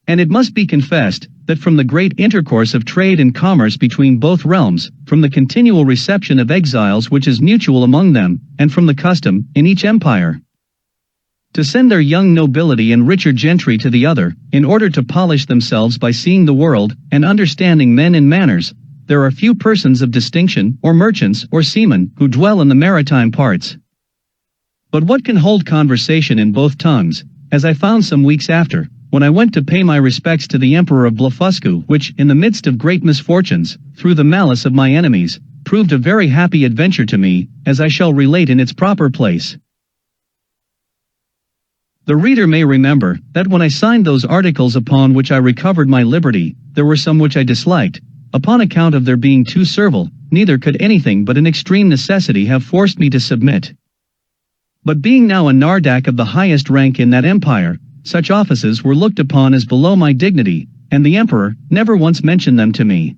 And it must be confessed, that from the great intercourse of trade and commerce between both realms, from the continual reception of exiles which is mutual among them, and from the custom, in each empire, to send their young nobility and richer gentry to the other, in order to polish themselves by seeing the world, and understanding men and manners, there are few persons of distinction, or merchants, or seamen, who dwell in the maritime parts. But what can hold conversation in both tongues, as I found some weeks after, when I went to pay my respects to the Emperor of Blefuscu, which, in the midst of great misfortunes, through the malice of my enemies, proved a very happy adventure to me, as I shall relate in its proper place. The reader may remember, that when I signed those articles upon which I recovered my liberty, there were some which I disliked, upon account of their being too servile, neither could anything but an extreme necessity have forced me to submit. But being now a Nardak of the highest rank in that empire, such offices were looked upon as below my dignity, and the emperor never once mentioned them to me.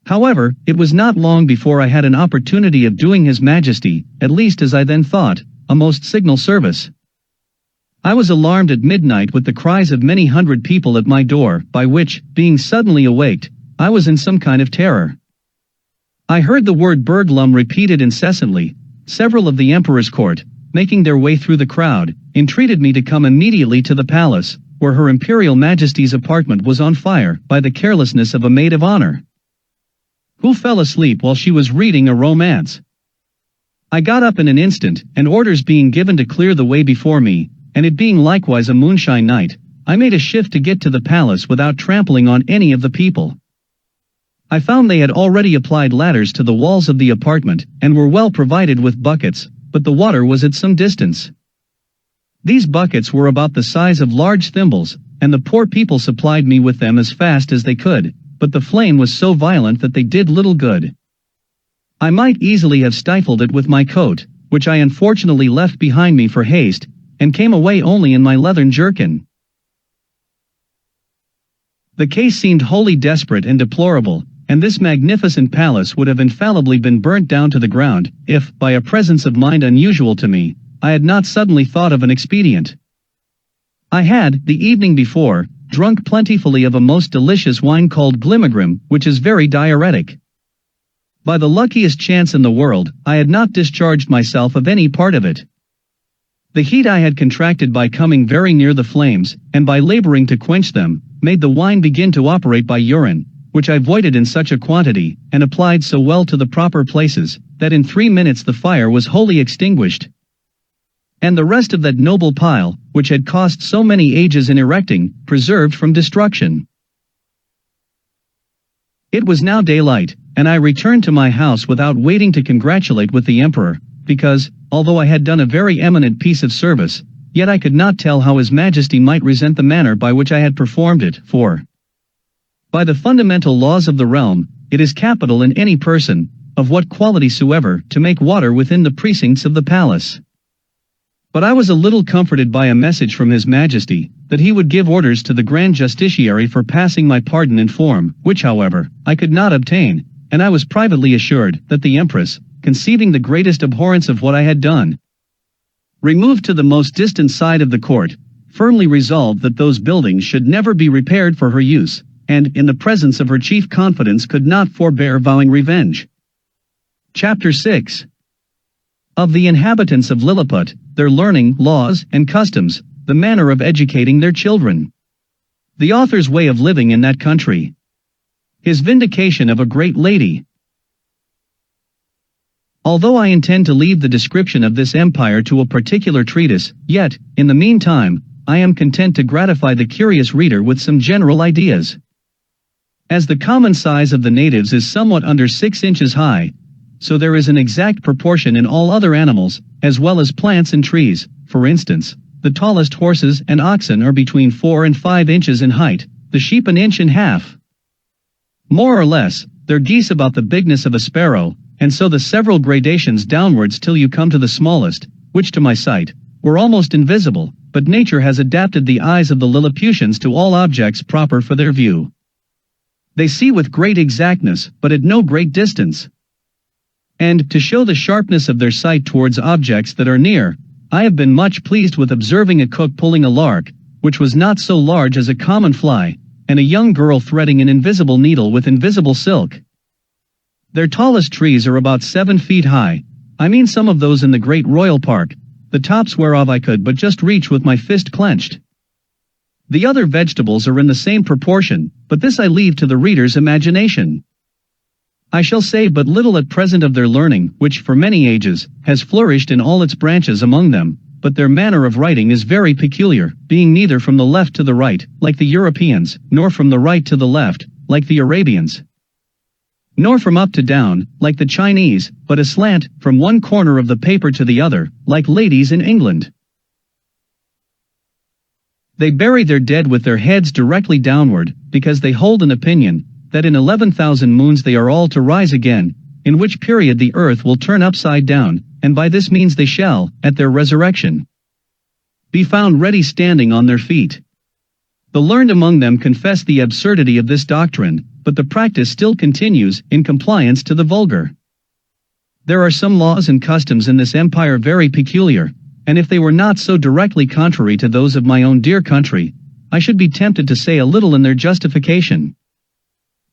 However, it was not long before I had an opportunity of doing His Majesty, at least as I then thought, a most signal service. I was alarmed at midnight with the cries of many hundred people at my door, by which, being suddenly awaked, I was in some kind of terror. I heard the word burglum repeated incessantly. Several of the emperor's court, making their way through the crowd, entreated me to come immediately to the palace, where Her Imperial Majesty's apartment was on fire by the carelessness of a maid of honor, who fell asleep while she was reading a romance. I got up in an instant, and orders being given to clear the way before me, and it being likewise a moonshine night, I made a shift to get to the palace without trampling on any of the people. I found they had already applied ladders to the walls of the apartment, and were well provided with buckets, but the water was at some distance. These buckets were about the size of large thimbles, and the poor people supplied me with them as fast as they could, but the flame was so violent that they did little good. I might easily have stifled it with my coat, which I unfortunately left behind me for haste, and came away only in my leathern jerkin. The case seemed wholly desperate and deplorable, and this magnificent palace would have infallibly been burnt down to the ground, if, by a presence of mind unusual to me, I had not suddenly thought of an expedient. I had, the evening before, drunk plentifully of a most delicious wine called Glimmergrim, which is very diuretic. By the luckiest chance in the world, I had not discharged myself of any part of it. The heat I had contracted by coming very near the flames, and by laboring to quench them, made the wine begin to operate by urine, which I voided in such a quantity, and applied so well to the proper places, that in 3 minutes the fire was wholly extinguished. And the rest of that noble pile, which had cost so many ages in erecting, preserved from destruction. It was now daylight, and I returned to my house without waiting to congratulate with the emperor, because, although I had done a very eminent piece of service, yet I could not tell how His Majesty might resent the manner by which I had performed it, for, by the fundamental laws of the realm, it is capital in any person, of what quality soever, to make water within the precincts of the palace. But I was a little comforted by a message from His Majesty, that he would give orders to the Grand Justiciary for passing my pardon in form, which however, I could not obtain, and I was privately assured, that the Empress, conceiving the greatest abhorrence of what I had done, removed to the most distant side of the court, firmly resolved that those buildings should never be repaired for her use, and, in the presence of her chief confidence, could not forbear vowing revenge. Chapter 6. Of the inhabitants of Lilliput, their learning, laws, and customs, the manner of educating their children. The author's way of living in that country. His vindication of a great lady. Although I intend to leave the description of this empire to a particular treatise, yet, in the meantime, I am content to gratify the curious reader with some general ideas. As the common size of the natives is somewhat under 6 inches high, so there is an exact proportion in all other animals, as well as plants and trees. For instance, the tallest horses and oxen are between 4 and 5 inches in height, the sheep an inch and a half. More or less, they're geese about the bigness of a sparrow, and so the several gradations downwards till you come to the smallest, which to my sight, were almost invisible, but nature has adapted the eyes of the Lilliputians to all objects proper for their view. They see with great exactness, but at no great distance. And, to show the sharpness of their sight towards objects that are near, I have been much pleased with observing a cook pulling a lark, which was not so large as a common fly, and a young girl threading an invisible needle with invisible silk. Their tallest trees are about 7 feet high, I mean some of those in the great royal park, the tops whereof I could but just reach with my fist clenched. The other vegetables are in the same proportion, but this I leave to the reader's imagination. I shall say but little at present of their learning, which for many ages has flourished in all its branches among them, but their manner of writing is very peculiar, being neither from the left to the right, like the Europeans, nor from the right to the left, like the Arabians, nor from up to down, like the Chinese, but aslant, from one corner of the paper to the other, like ladies in England. They bury their dead with their heads directly downward, because they hold an opinion, that in 11,000 moons they are all to rise again, in which period the earth will turn upside down, and by this means they shall, at their resurrection, be found ready standing on their feet. The learned among them confess the absurdity of this doctrine, but the practice still continues, in compliance to the vulgar. There are some laws and customs in this empire very peculiar, and if they were not so directly contrary to those of my own dear country, I should be tempted to say a little in their justification.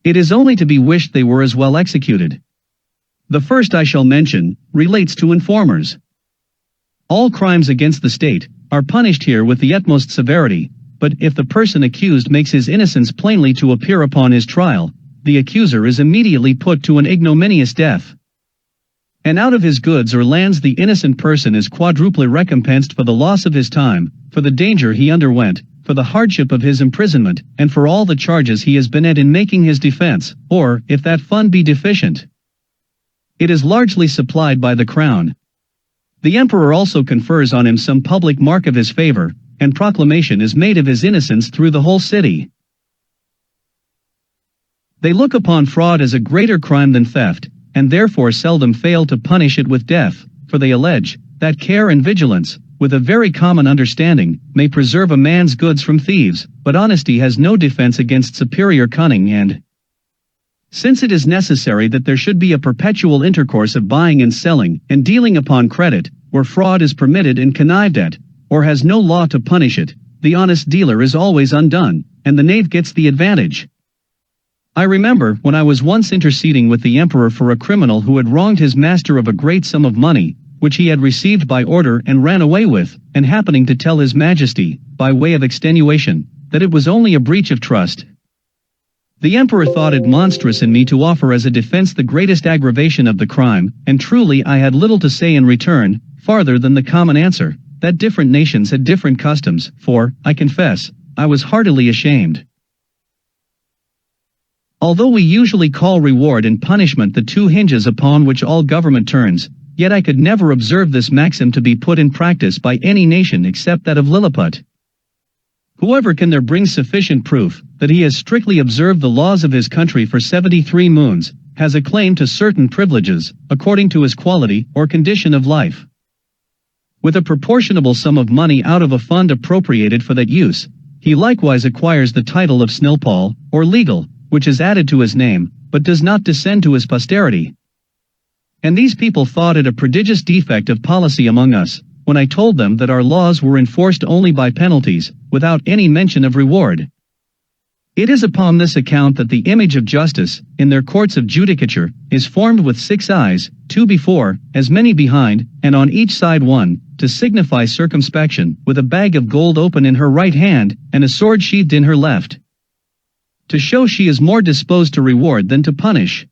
It is only to be wished they were as well executed. The first I shall mention, relates to informers. All crimes against the state are punished here with the utmost severity, but if the person accused makes his innocence plainly to appear upon his trial, the accuser is immediately put to an ignominious death. And out of his goods or lands the innocent person is quadruply recompensed for the loss of his time, for the danger he underwent, for the hardship of his imprisonment, and for all the charges he has been at in making his defense, or, if that fund be deficient, it is largely supplied by the crown. The emperor also confers on him some public mark of his favor, and proclamation is made of his innocence through the whole city. They look upon fraud as a greater crime than theft, and therefore seldom fail to punish it with death, for they allege that care and vigilance, with a very common understanding, may preserve a man's goods from thieves, but honesty has no defense against superior cunning, and since it is necessary that there should be a perpetual intercourse of buying and selling, and dealing upon credit, where fraud is permitted and connived at, or has no law to punish it, the honest dealer is always undone, and the knave gets the advantage. I remember when I was once interceding with the emperor for a criminal who had wronged his master of a great sum of money, which he had received by order and ran away with, and happening to tell his majesty, by way of extenuation, that it was only a breach of trust. The emperor thought it monstrous in me to offer as a defense the greatest aggravation of the crime, and truly I had little to say in return, farther than the common answer, that different nations had different customs, for, I confess, I was heartily ashamed. Although we usually call reward and punishment the two hinges upon which all government turns, yet I could never observe this maxim to be put in practice by any nation except that of Lilliput. Whoever can there bring sufficient proof that he has strictly observed the laws of his country for 73 moons, has a claim to certain privileges, according to his quality or condition of life. With a proportionable sum of money out of a fund appropriated for that use, he likewise acquires the title of Snilpall, or legal, which is added to his name, but does not descend to his posterity. And these people thought it a prodigious defect of policy among us, when I told them that our laws were enforced only by penalties, without any mention of reward. It is upon this account that the image of justice, in their courts of judicature, is formed with 6 eyes, 2 before, as many behind, and on each side one, to signify circumspection, with a bag of gold open in her right hand, and a sword sheathed in her left, to show she is more disposed to reward than to punish.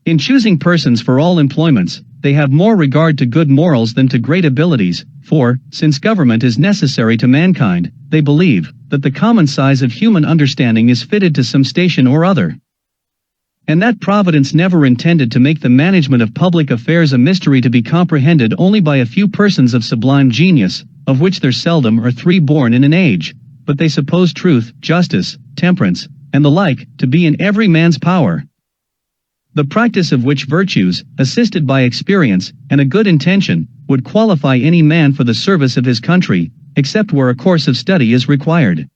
In choosing persons for all employments, they have more regard to good morals than to great abilities, for, since government is necessary to mankind, they believe, that the common size of human understanding is fitted to some station or other. And that Providence never intended to make the management of public affairs a mystery to be comprehended only by a few persons of sublime genius, of which there seldom are 3 born in an age, but they suppose truth, justice, temperance, and the like, to be in every man's power. The practice of which virtues, assisted by experience, and a good intention, would qualify any man for the service of his country, except where a course of study is required.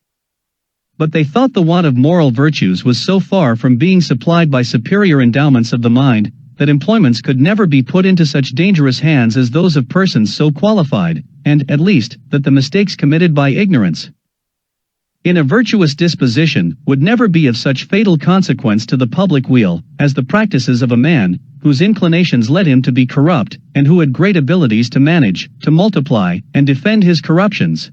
But they thought the want of moral virtues was so far from being supplied by superior endowments of the mind, that employments could never be put into such dangerous hands as those of persons so qualified, and, at least, that the mistakes committed by ignorance in a virtuous disposition would never be of such fatal consequence to the public weal, as the practices of a man, whose inclinations led him to be corrupt, and who had great abilities to manage, to multiply, and defend his corruptions.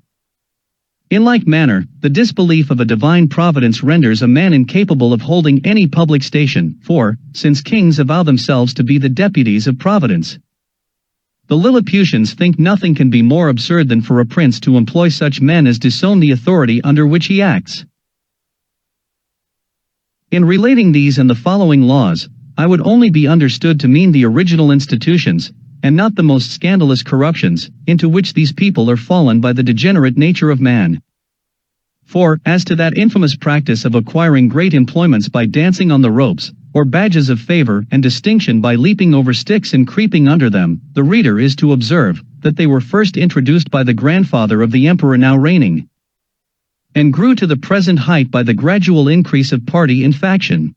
In like manner, the disbelief of a divine providence renders a man incapable of holding any public station, for, since kings avow themselves to be the deputies of providence, the Lilliputians think nothing can be more absurd than for a prince to employ such men as disown the authority under which he acts. In relating these and the following laws, I would only be understood to mean the original institutions, and not the most scandalous corruptions, into which these people are fallen by the degenerate nature of man. For, as to that infamous practice of acquiring great employments by dancing on the ropes, or badges of favor and distinction by leaping over sticks and creeping under them, the reader is to observe, that they were first introduced by the grandfather of the emperor now reigning, and grew to the present height by the gradual increase of party and faction.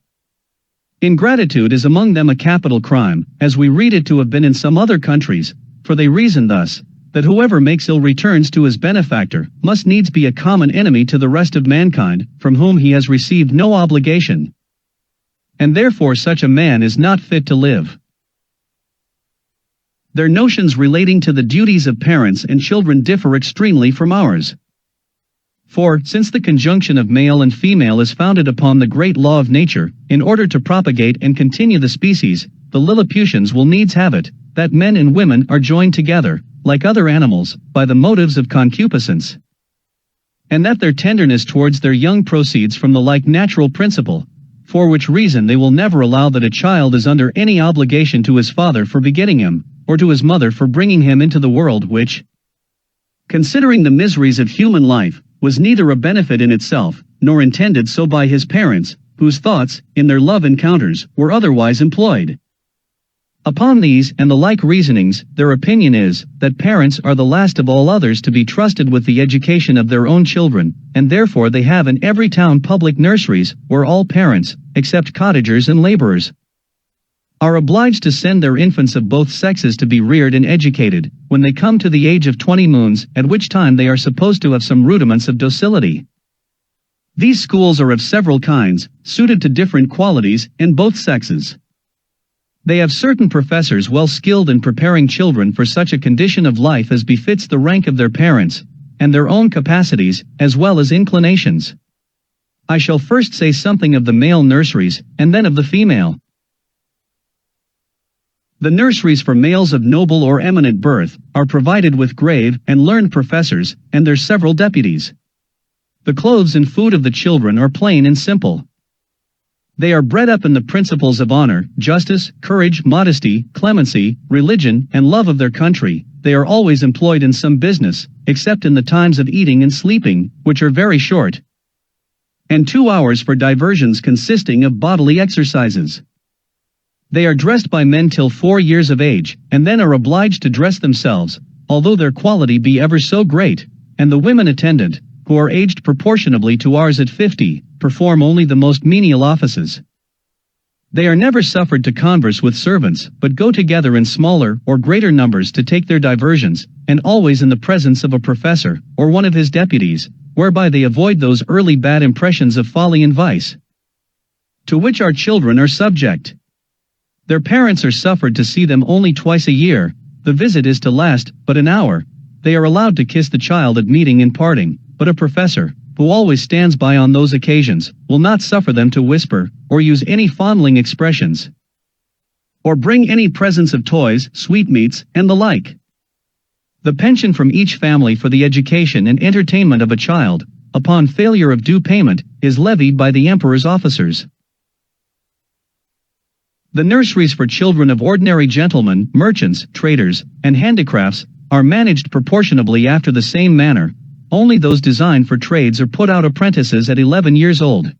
Ingratitude is among them a capital crime, as we read it to have been in some other countries, for they reason thus, that whoever makes ill returns to his benefactor, must needs be a common enemy to the rest of mankind, from whom he has received no obligation, and therefore such a man is not fit to live. Their notions relating to the duties of parents and children differ extremely from ours. For, since the conjunction of male and female is founded upon the great law of nature, in order to propagate and continue the species, the Lilliputians will needs have it, that men and women are joined together, like other animals, by the motives of concupiscence, and that their tenderness towards their young proceeds from the like natural principle, for which reason they will never allow that a child is under any obligation to his father for begetting him, or to his mother for bringing him into the world, which, considering the miseries of human life, was neither a benefit in itself, nor intended so by his parents, whose thoughts, in their love encounters, were otherwise employed. Upon these and the like reasonings, their opinion is, that parents are the last of all others to be trusted with the education of their own children, and therefore they have in every town public nurseries, where all parents, except cottagers and laborers, are obliged to send their infants of both sexes to be reared and educated, when they come to the age of 20 moons, at which time they are supposed to have some rudiments of docility. These schools are of several kinds, suited to different qualities, in both sexes. They have certain professors well skilled in preparing children for such a condition of life as befits the rank of their parents, and their own capacities, as well as inclinations. I shall first say something of the male nurseries, and then of the female. The nurseries for males of noble or eminent birth are provided with grave and learned professors, and their several deputies. The clothes and food of the children are plain and simple. They are bred up in the principles of honor, justice, courage, modesty, clemency, religion, and love of their country. They are always employed in some business, except in the times of eating and sleeping, which are very short, and 2 hours for diversions consisting of bodily exercises. They are dressed by men till 4 years of age, and then are obliged to dress themselves, although their quality be ever so great, and the women attendant, who are aged proportionably to ours at 50, perform only the most menial offices. They are never suffered to converse with servants, but go together in smaller or greater numbers to take their diversions, and always in the presence of a professor, or one of his deputies, whereby they avoid those early bad impressions of folly and vice, to which our children are subject. Their parents are suffered to see them only twice a year. The visit is to last but an hour. They are allowed to kiss the child at meeting and parting, but a professor, who always stands by on those occasions, will not suffer them to whisper, or use any fondling expressions, or bring any presents of toys, sweetmeats, and the like. The pension from each family for the education and entertainment of a child, upon failure of due payment, is levied by the emperor's officers. The nurseries for children of ordinary gentlemen, merchants, traders, and handicrafts are managed proportionably after the same manner. Only those designed for trades are put out apprentices at 11 years old,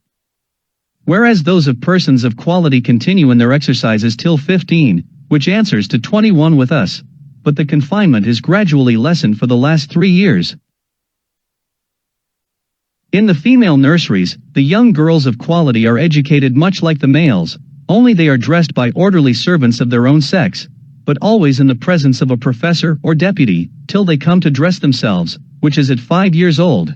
whereas those of persons of quality continue in their exercises till 15, which answers to 21 with us, but the confinement is gradually lessened for the last 3 years. In the female nurseries, the young girls of quality are educated much like the males, only they are dressed by orderly servants of their own sex, but always in the presence of a professor or deputy, till they come to dress themselves, which is at 5 years old.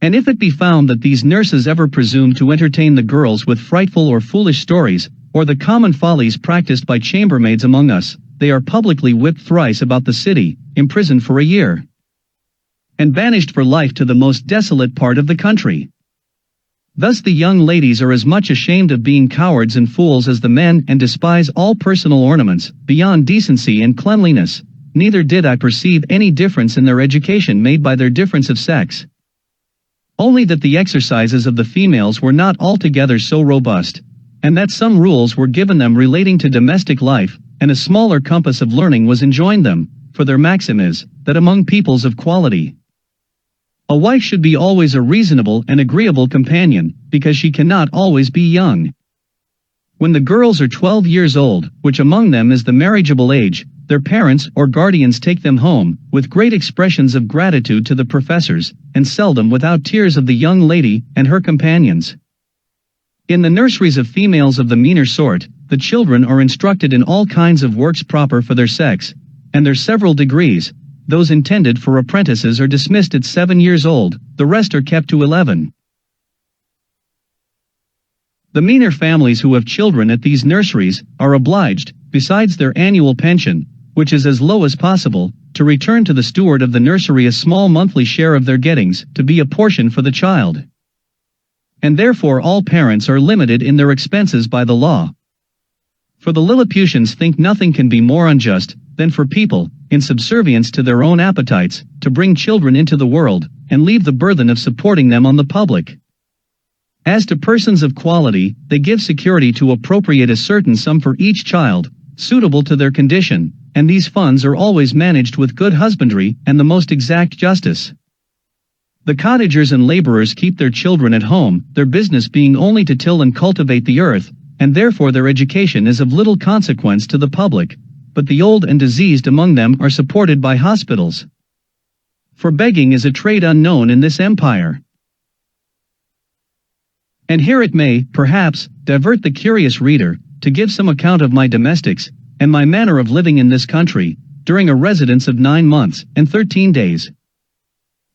And if it be found that these nurses ever presume to entertain the girls with frightful or foolish stories, or the common follies practiced by chambermaids among us, they are publicly whipped thrice about the city, imprisoned for a year, and banished for life to the most desolate part of the country. Thus the young ladies are as much ashamed of being cowards and fools as the men, and despise all personal ornaments, beyond decency and cleanliness. Neither did I perceive any difference in their education made by their difference of sex, only that the exercises of the females were not altogether so robust, and that some rules were given them relating to domestic life, and a smaller compass of learning was enjoined them, for their maxim is, that among peoples of quality, a wife should be always a reasonable and agreeable companion, because she cannot always be young. When the girls are 12 years old, which among them is the marriageable age, their parents or guardians take them home, with great expressions of gratitude to the professors, and seldom without tears of the young lady and her companions. In the nurseries of females of the meaner sort, the children are instructed in all kinds of works proper for their sex, and their several degrees. Those intended for apprentices are dismissed at 7 years old, the rest are kept to 11. The meaner families who have children at these nurseries are obliged, besides their annual pension, which is as low as possible, to return to the steward of the nursery a small monthly share of their gettings, to be a portion for the child. And therefore all parents are limited in their expenses by the law. For the Lilliputians think nothing can be more unjust, than for people, in subservience to their own appetites, to bring children into the world, and leave the burthen of supporting them on the public. As to persons of quality, they give security to appropriate a certain sum for each child, suitable to their condition, and these funds are always managed with good husbandry and the most exact justice. The cottagers and laborers keep their children at home, their business being only to till and cultivate the earth, and therefore their education is of little consequence to the public, but the old and diseased among them are supported by hospitals. For begging is a trade unknown in this empire. And here it may, perhaps, divert the curious reader, to give some account of my domestics, and my manner of living in this country, during a residence of 9 months and 13 days.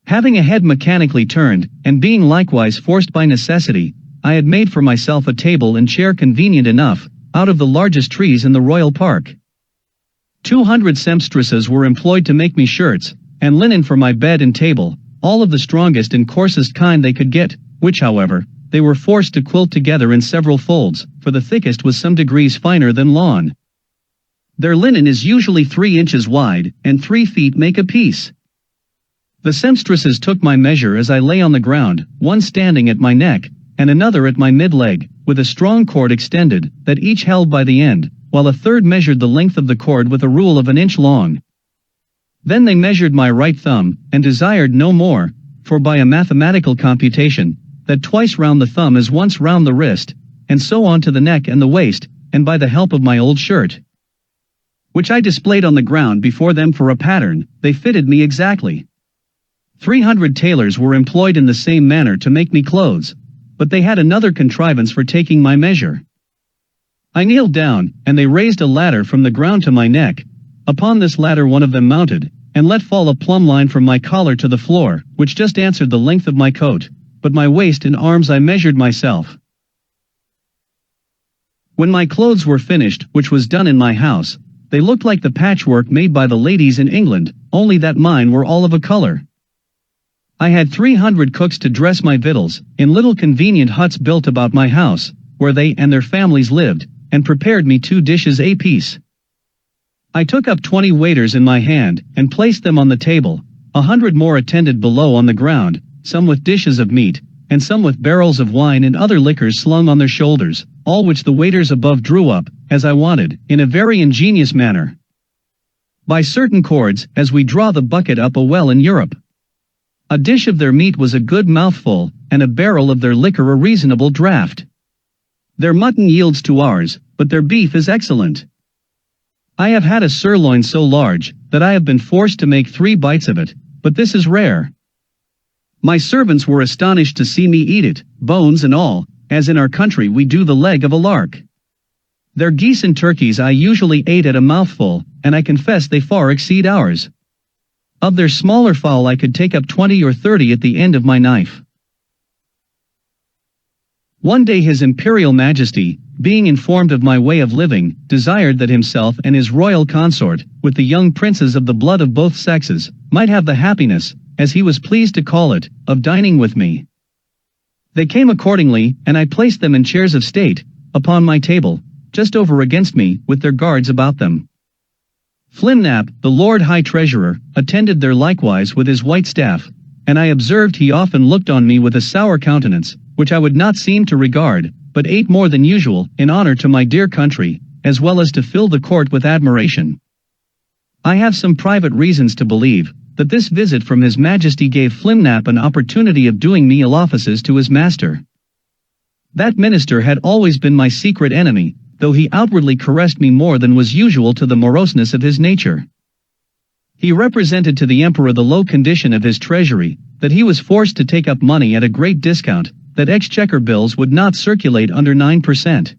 Having a head mechanically turned, and being likewise forced by necessity, I had made for myself a table and chair convenient enough, out of the largest trees in the royal park. 200 sempstresses were employed to make me shirts, and linen for my bed and table, all of the strongest and coarsest kind they could get, which however, they were forced to quilt together in several folds, for the thickest was some degrees finer than lawn. Their linen is usually 3 inches wide, and 3 feet make a piece. The sempstresses took my measure as I lay on the ground, one standing at my neck, and another at my mid-leg, with a strong cord extended, that each held by the end, while a third measured the length of the cord with a rule of 1 inch long. Then they measured my right thumb, and desired no more, for by a mathematical computation, that twice round the thumb is once round the wrist, and so on to the neck and the waist, and by the help of my old shirt, which I displayed on the ground before them for a pattern, they fitted me exactly. 300 tailors were employed in the same manner to make me clothes, but they had another contrivance for taking my measure. I kneeled down, and they raised a ladder from the ground to my neck. Upon this ladder one of them mounted, and let fall a plumb line from my collar to the floor, which just answered the length of my coat, but my waist and arms I measured myself. When my clothes were finished, which was done in my house, they looked like the patchwork made by the ladies in England, only that mine were all of a color. I had 300 cooks to dress my victuals, in little convenient huts built about my house, where they and their families lived, and prepared me 2 dishes apiece. I took up 20 waiters in my hand, and placed them on the table, 100 more attended below on the ground, some with dishes of meat, and some with barrels of wine and other liquors slung on their shoulders, all which the waiters above drew up, as I wanted, in a very ingenious manner. By certain cords, as we draw the bucket up a well in Europe. A dish of their meat was a good mouthful, and a barrel of their liquor a reasonable draught. Their mutton yields to ours, but their beef is excellent. I have had a sirloin so large, that I have been forced to make 3 bites of it, but this is rare. My servants were astonished to see me eat it, bones and all, as in our country we do the leg of a lark. Their geese and turkeys I usually ate at a mouthful, and I confess they far exceed ours. Of their smaller fowl I could take up 20 or 30 at the end of my knife. One day His Imperial Majesty, being informed of my way of living, desired that himself and his royal consort, with the young princes of the blood of both sexes, might have the happiness, as he was pleased to call it, of dining with me. They came accordingly, and I placed them in chairs of state, upon my table, just over against me, with their guards about them. Flimnap, the Lord High Treasurer, attended there likewise with his white staff, and I observed he often looked on me with a sour countenance, which I would not seem to regard, but ate more than usual, in honor to my dear country, as well as to fill the court with admiration. I have some private reasons to believe, that this visit from His Majesty gave Flimnap an opportunity of doing me ill offices to his master. That minister had always been my secret enemy, though he outwardly caressed me more than was usual to the moroseness of his nature. He represented to the emperor the low condition of his treasury, that he was forced to take up money at a great discount, that exchequer bills would not circulate under 9%.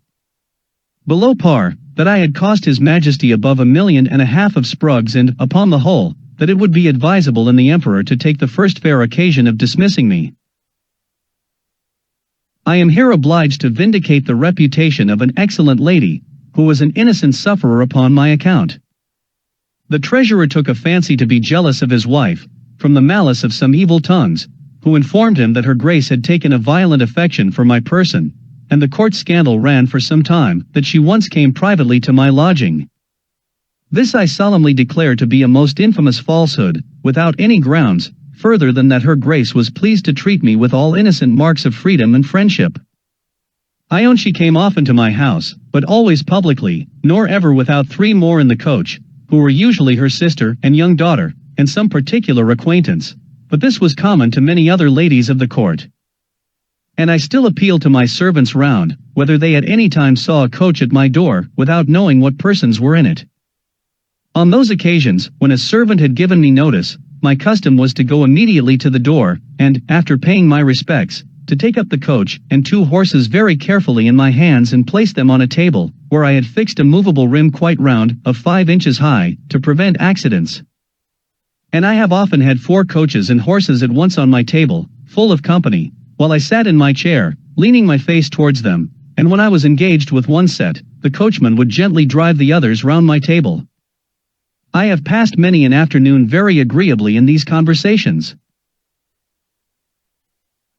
Below par, that I had cost His Majesty above 1.5 million of sprugs and, upon the whole, that it would be advisable in the emperor to take the first fair occasion of dismissing me. I am here obliged to vindicate the reputation of an excellent lady, who was an innocent sufferer upon my account. The treasurer took a fancy to be jealous of his wife, from the malice of some evil tongues, who informed him that her grace had taken a violent affection for my person, and the court scandal ran for some time, that she once came privately to my lodging. This I solemnly declare to be a most infamous falsehood, without any grounds, further than that her grace was pleased to treat me with all innocent marks of freedom and friendship. I own she came often to my house, but always publicly, nor ever without 3 more in the coach, who were usually her sister and young daughter, and some particular acquaintance, but this was common to many other ladies of the court. And I still appeal to my servants round, whether they at any time saw a coach at my door, without knowing what persons were in it. On those occasions, when a servant had given me notice, my custom was to go immediately to the door, and, after paying my respects, to take up the coach and 2 horses very carefully in my hands and place them on a table, where I had fixed a movable rim quite round, of 5 inches high, to prevent accidents. And I have often had 4 coaches and horses at once on my table, full of company, while I sat in my chair, leaning my face towards them, and when I was engaged with one set, the coachman would gently drive the others round my table. I have passed many an afternoon very agreeably in these conversations.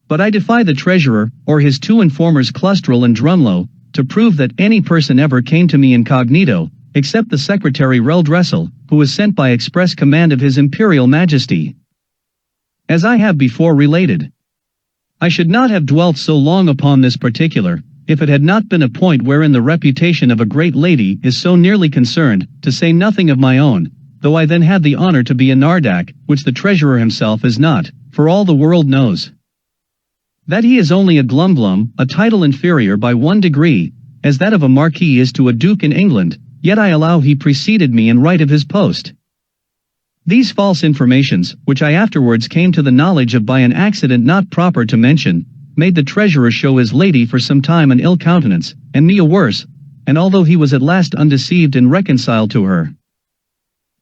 But I defy the treasurer, or his 2 informers Clustrel and Drumlow, to prove that any person ever came to me incognito, except the secretary Reldressel, who was sent by express command of His Imperial Majesty. As I have before related, I should not have dwelt so long upon this particular, if it had not been a point wherein the reputation of a great lady is so nearly concerned, to say nothing of my own, though I then had the honor to be a Nardak, which the treasurer himself is not, for all the world knows. That he is only a Glumglum, a title inferior by 1 degree, as that of a marquis is to a duke in England, yet I allow he preceded me in right of his post. These false informations, which I afterwards came to the knowledge of by an accident not proper to mention, made the treasurer show his lady for some time an ill countenance, and me a worse, and although he was at last undeceived and reconciled to her,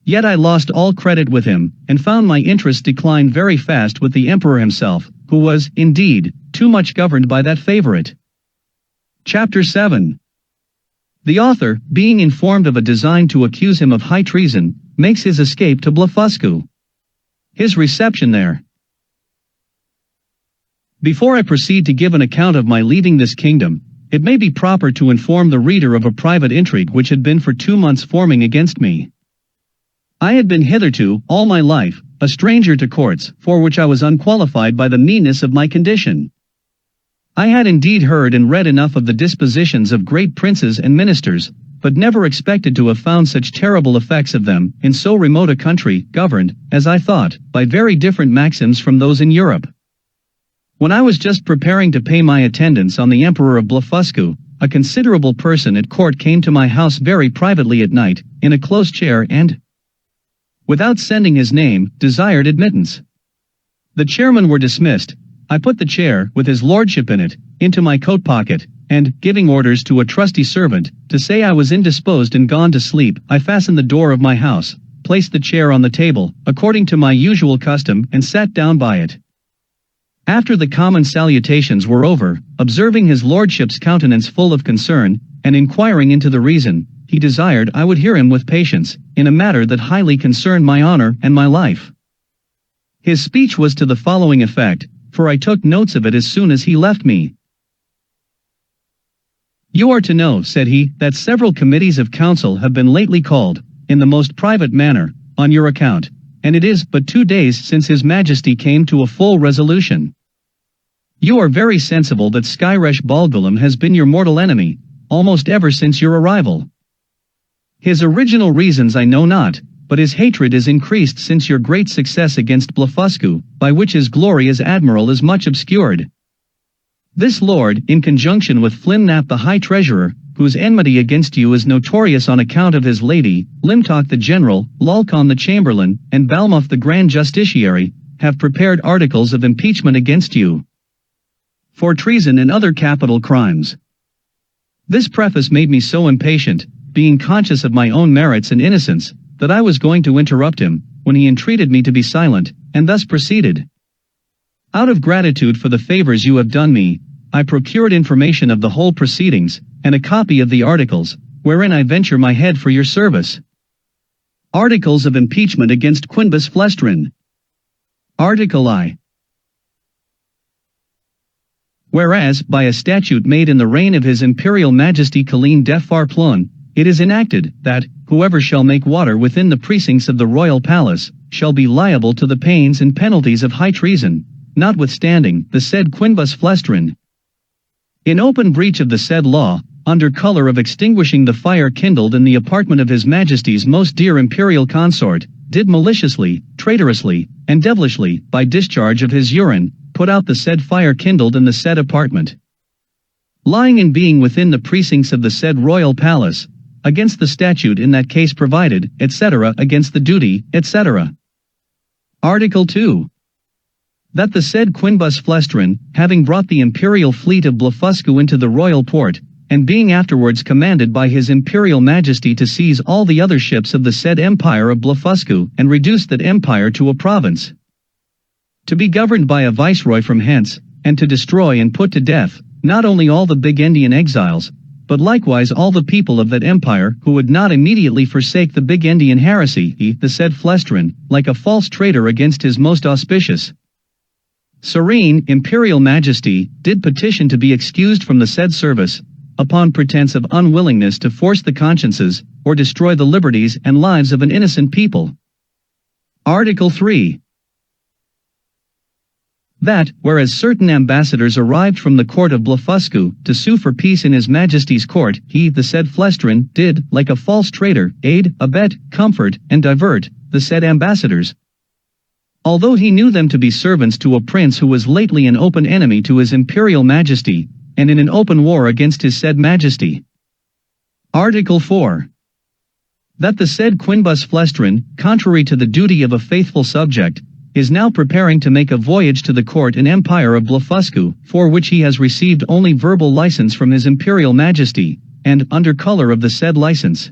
yet I lost all credit with him, and found my interest decline very fast with the emperor himself, who was, indeed, too much governed by that favorite. Chapter 7. The author, being informed of a design to accuse him of high treason, makes his escape to Blefuscu. His reception there. Before I proceed to give an account of my leaving this kingdom, it may be proper to inform the reader of a private intrigue which had been for 2 months forming against me. I had been hitherto, all my life, a stranger to courts, for which I was unqualified by the meanness of my condition. I had indeed heard and read enough of the dispositions of great princes and ministers, but never expected to have found such terrible effects of them in so remote a country, governed, as I thought, by very different maxims from those in Europe. When I was just preparing to pay my attendance on the Emperor of Blefuscu, a considerable person at court came to my house very privately at night, in a close chair and, without sending his name, desired admittance. The chairmen were dismissed. I put the chair, with his lordship in it, into my coat pocket, and, giving orders to a trusty servant, to say I was indisposed and gone to sleep, I fastened the door of my house, placed the chair on the table, according to my usual custom, and sat down by it. After the common salutations were over, observing his lordship's countenance full of concern, and inquiring into the reason, he desired I would hear him with patience, in a matter that highly concerned my honor and my life. His speech was to the following effect, for I took notes of it as soon as he left me. You are to know, said he, that several committees of council have been lately called, in the most private manner, on your account, and it is but 2 days since His Majesty came to a full resolution. You are very sensible that Skyresh Baldwin has been your mortal enemy, almost ever since your arrival. His original reasons I know not, but his hatred is increased since your great success against Blefuscu, by which his glory as admiral is much obscured. This lord, in conjunction with Flimnap the High Treasurer, whose enmity against you is notorious on account of his lady, Limtock the General, Lulcon the Chamberlain, and Balmuff the Grand Justiciary, have prepared articles of impeachment against you for treason and other capital crimes. This preface made me so impatient, being conscious of my own merits and innocence, that I was going to interrupt him, when he entreated me to be silent, and thus proceeded. Out of gratitude for the favors you have done me, I procured information of the whole proceedings, and a copy of the articles, wherein I venture my head for your service. Articles of impeachment against Quinbus Flestrin. Article I. Whereas, by a statute made in the reign of His Imperial Majesty Colleen Defar Plun, it is enacted, that, whoever shall make water within the precincts of the royal palace, shall be liable to the pains and penalties of high treason, notwithstanding the said Quinbus Flestrin, in open breach of the said law, under color of extinguishing the fire kindled in the apartment of His Majesty's most dear imperial consort, did maliciously, traitorously, and devilishly, by discharge of his urine, put out the said fire kindled in the said apartment, lying and being within the precincts of the said royal palace, against the statute in that case provided, etc., against the duty, etc. Article 2. That the said Quinbus Flestrin, having brought the imperial fleet of Blefuscu into the royal port, and being afterwards commanded by His Imperial Majesty to seize all the other ships of the said empire of Blefuscu and reduce that empire to a province, to be governed by a viceroy from hence, and to destroy and put to death, not only all the big Indian exiles, but likewise all the people of that empire who would not immediately forsake the big Indian heresy, he, the said Flestrin, like a false traitor against his most auspicious, serene, imperial majesty, did petition to be excused from the said service, upon pretense of unwillingness to force the consciences, or destroy the liberties and lives of an innocent people. Article 3. That, whereas certain ambassadors arrived from the court of Blefuscu to sue for peace in His Majesty's court, he, the said Flestrin, did, like a false traitor, aid, abet, comfort, and divert the said ambassadors, although he knew them to be servants to a prince who was lately an open enemy to His Imperial Majesty, and in an open war against his said Majesty. Article 4. That the said Quinbus Flestrin, contrary to the duty of a faithful subject, is now preparing to make a voyage to the court and empire of Blefuscu, for which he has received only verbal license from His Imperial Majesty, and, under color of the said license,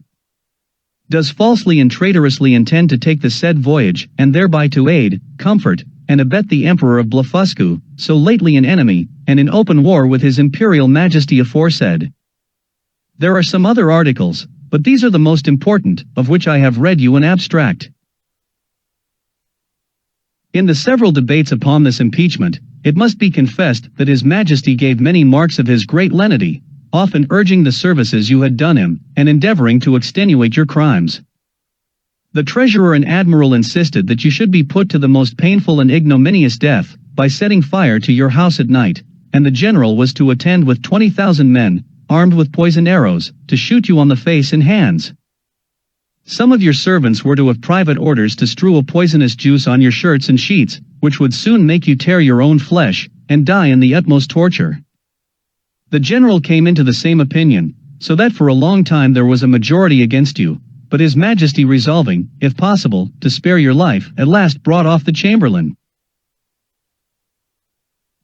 does falsely and traitorously intend to take the said voyage, and thereby to aid, comfort, and abet the Emperor of Blefuscu, so lately an enemy, and in open war with His Imperial Majesty aforesaid. There are some other articles, but these are the most important, of which I have read you an abstract. In the several debates upon this impeachment, it must be confessed that His Majesty gave many marks of his great lenity, often urging the services you had done him, and endeavoring to extenuate your crimes. The treasurer and admiral insisted that you should be put to the most painful and ignominious death, by setting fire to your house at night, and the general was to attend with 20,000 men, armed with poisoned arrows, to shoot you on the face and hands. Some of your servants were to have private orders to strew a poisonous juice on your shirts and sheets, which would soon make you tear your own flesh, and die in the utmost torture. The general came into the same opinion, so that for a long time there was a majority against you, but His Majesty resolving, if possible, to spare your life, at last brought off the chamberlain.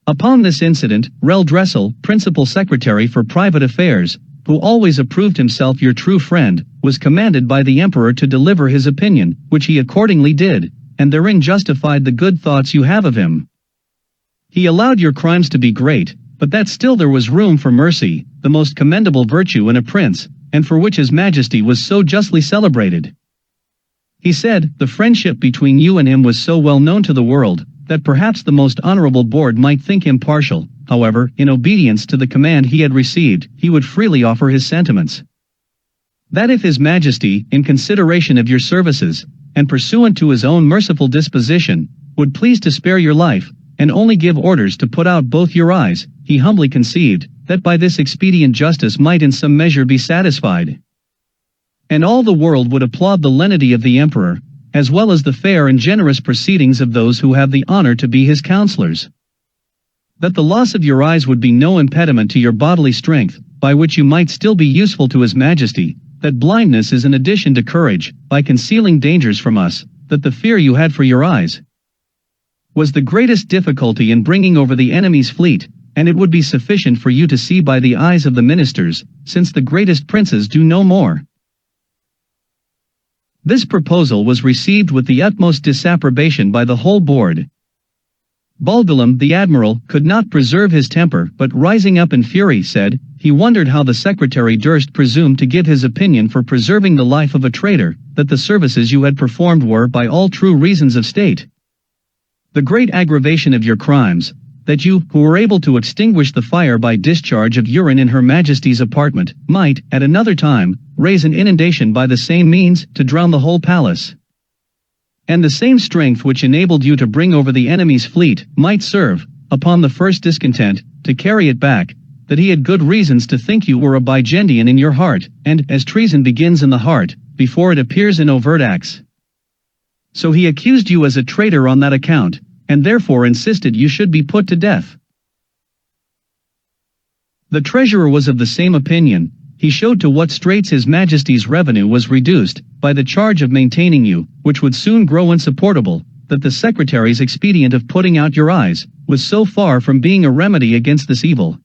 Upon this incident, Dressel, principal secretary for private affairs, who always approved himself your true friend, was commanded by the emperor to deliver his opinion, which he accordingly did, and therein justified the good thoughts you have of him. He allowed your crimes to be great, but that still there was room for mercy, the most commendable virtue in a prince, and for which His Majesty was so justly celebrated. He said, the friendship between you and him was so well known to the world, that perhaps the most honorable board might think him partial. However, in obedience to the command he had received, he would freely offer his sentiments. That if His Majesty, in consideration of your services, and pursuant to his own merciful disposition, would please to spare your life, and only give orders to put out both your eyes, he humbly conceived, that by this expedient justice might in some measure be satisfied. And all the world would applaud the lenity of the emperor, as well as the fair and generous proceedings of those who have the honor to be his counselors. That the loss of your eyes would be no impediment to your bodily strength, by which you might still be useful to His Majesty, that blindness is an addition to courage, by concealing dangers from us, that the fear you had for your eyes was the greatest difficulty in bringing over the enemy's fleet, and it would be sufficient for you to see by the eyes of the ministers, since the greatest princes do no more. This proposal was received with the utmost disapprobation by the whole board. Baldulum the admiral could not preserve his temper, but rising up in fury said, he wondered how the secretary durst presume to give his opinion for preserving the life of a traitor, that the services you had performed were by all true reasons of state. The great aggravation of your crimes, that you, who were able to extinguish the fire by discharge of urine in Her Majesty's apartment, might, at another time, raise an inundation by the same means, to drown the whole palace. And the same strength which enabled you to bring over the enemy's fleet, might serve, upon the first discontent, to carry it back, that he had good reasons to think you were a Bigendian in your heart, and, as treason begins in the heart, before it appears in overt acts. So he accused you as a traitor on that account, and therefore insisted you should be put to death. The treasurer was of the same opinion. He showed to what straits His Majesty's revenue was reduced, by the charge of maintaining you, which would soon grow insupportable, that the secretary's expedient of putting out your eyes, was so far from being a remedy against this evil,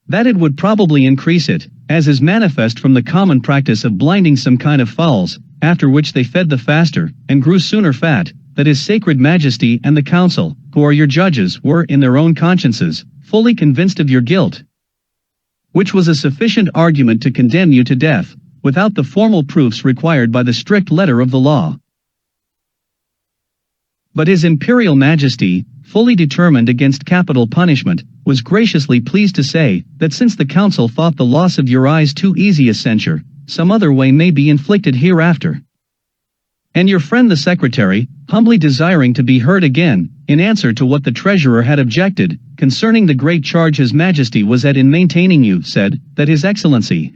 that it would probably increase it, as is manifest from the common practice of blinding some kind of fowls, after which they fed the faster, and grew sooner fat, that His Sacred Majesty and the council, who are your judges, were, in their own consciences, fully convinced of your guilt, which was a sufficient argument to condemn you to death, without the formal proofs required by the strict letter of the law. But His Imperial Majesty, fully determined against capital punishment, was graciously pleased to say, that since the council thought the loss of your eyes too easy a censure, some other way may be inflicted hereafter. And your friend the secretary, humbly desiring to be heard again, in answer to what the treasurer had objected, concerning the great charge His Majesty was at in maintaining you, said, that His Excellency,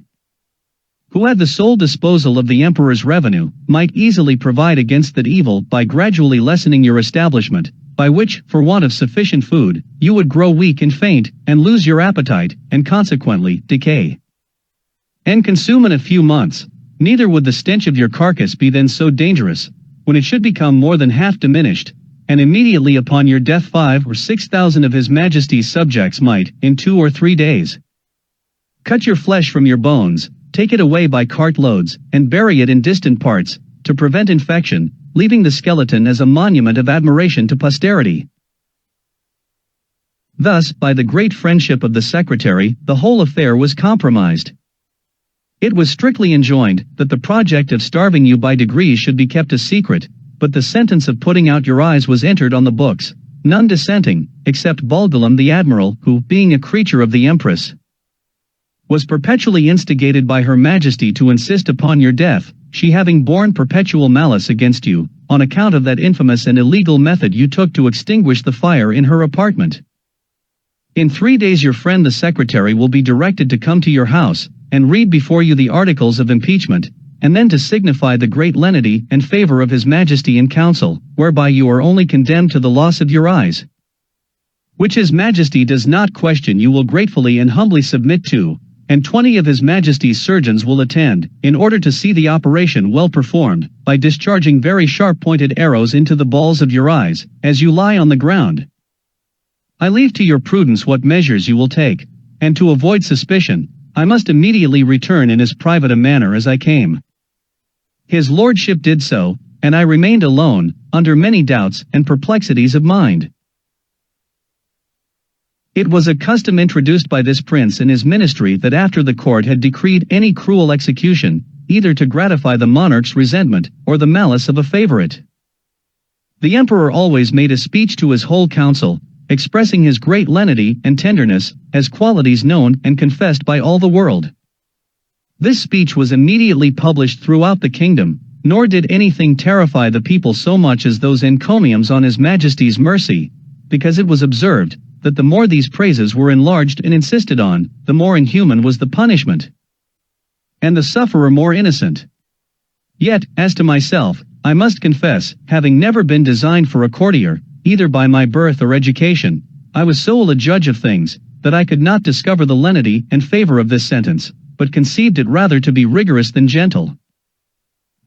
who had the sole disposal of the emperor's revenue, might easily provide against that evil by gradually lessening your establishment, by which, for want of sufficient food, you would grow weak and faint, and lose your appetite, and consequently, decay, and consume in a few months. Neither would the stench of your carcass be then so dangerous, when it should become more than half diminished, and immediately upon your death 5 or 6,000 of His Majesty's subjects might, in 2 or 3 days, cut your flesh from your bones, take it away by cartloads, and bury it in distant parts, to prevent infection, leaving the skeleton as a monument of admiration to posterity. Thus, by the great friendship of the secretary, the whole affair was compromised. It was strictly enjoined that the project of starving you by degrees should be kept a secret, but the sentence of putting out your eyes was entered on the books, none dissenting, except Baldulum the admiral, who, being a creature of the empress, was perpetually instigated by Her Majesty to insist upon your death, she having borne perpetual malice against you, on account of that infamous and illegal method you took to extinguish the fire in her apartment. In 3 days your friend the secretary will be directed to come to your house, and read before you the articles of impeachment, and then to signify the great lenity and favor of His Majesty in council, whereby you are only condemned to the loss of your eyes. Which His Majesty does not question you will gratefully and humbly submit to, and 20 of His Majesty's surgeons will attend, in order to see the operation well performed, by discharging very sharp-pointed arrows into the balls of your eyes, as you lie on the ground. I leave to your prudence what measures you will take, and to avoid suspicion, I must immediately return in as private a manner as I came. His lordship did so, and I remained alone, under many doubts and perplexities of mind. It was a custom introduced by this prince and his ministry that after the court had decreed any cruel execution, either to gratify the monarch's resentment or the malice of a favorite, the emperor always made a speech to his whole council, expressing his great lenity and tenderness, as qualities known and confessed by all the world. This speech was immediately published throughout the kingdom, nor did anything terrify the people so much as those encomiums on His Majesty's mercy, because it was observed that the more these praises were enlarged and insisted on, the more inhuman was the punishment, and the sufferer more innocent. Yet, as to myself, I must confess, having never been designed for a courtier, either by my birth or education, I was so ill a judge of things, that I could not discover the lenity and favor of this sentence, but conceived it rather to be rigorous than gentle.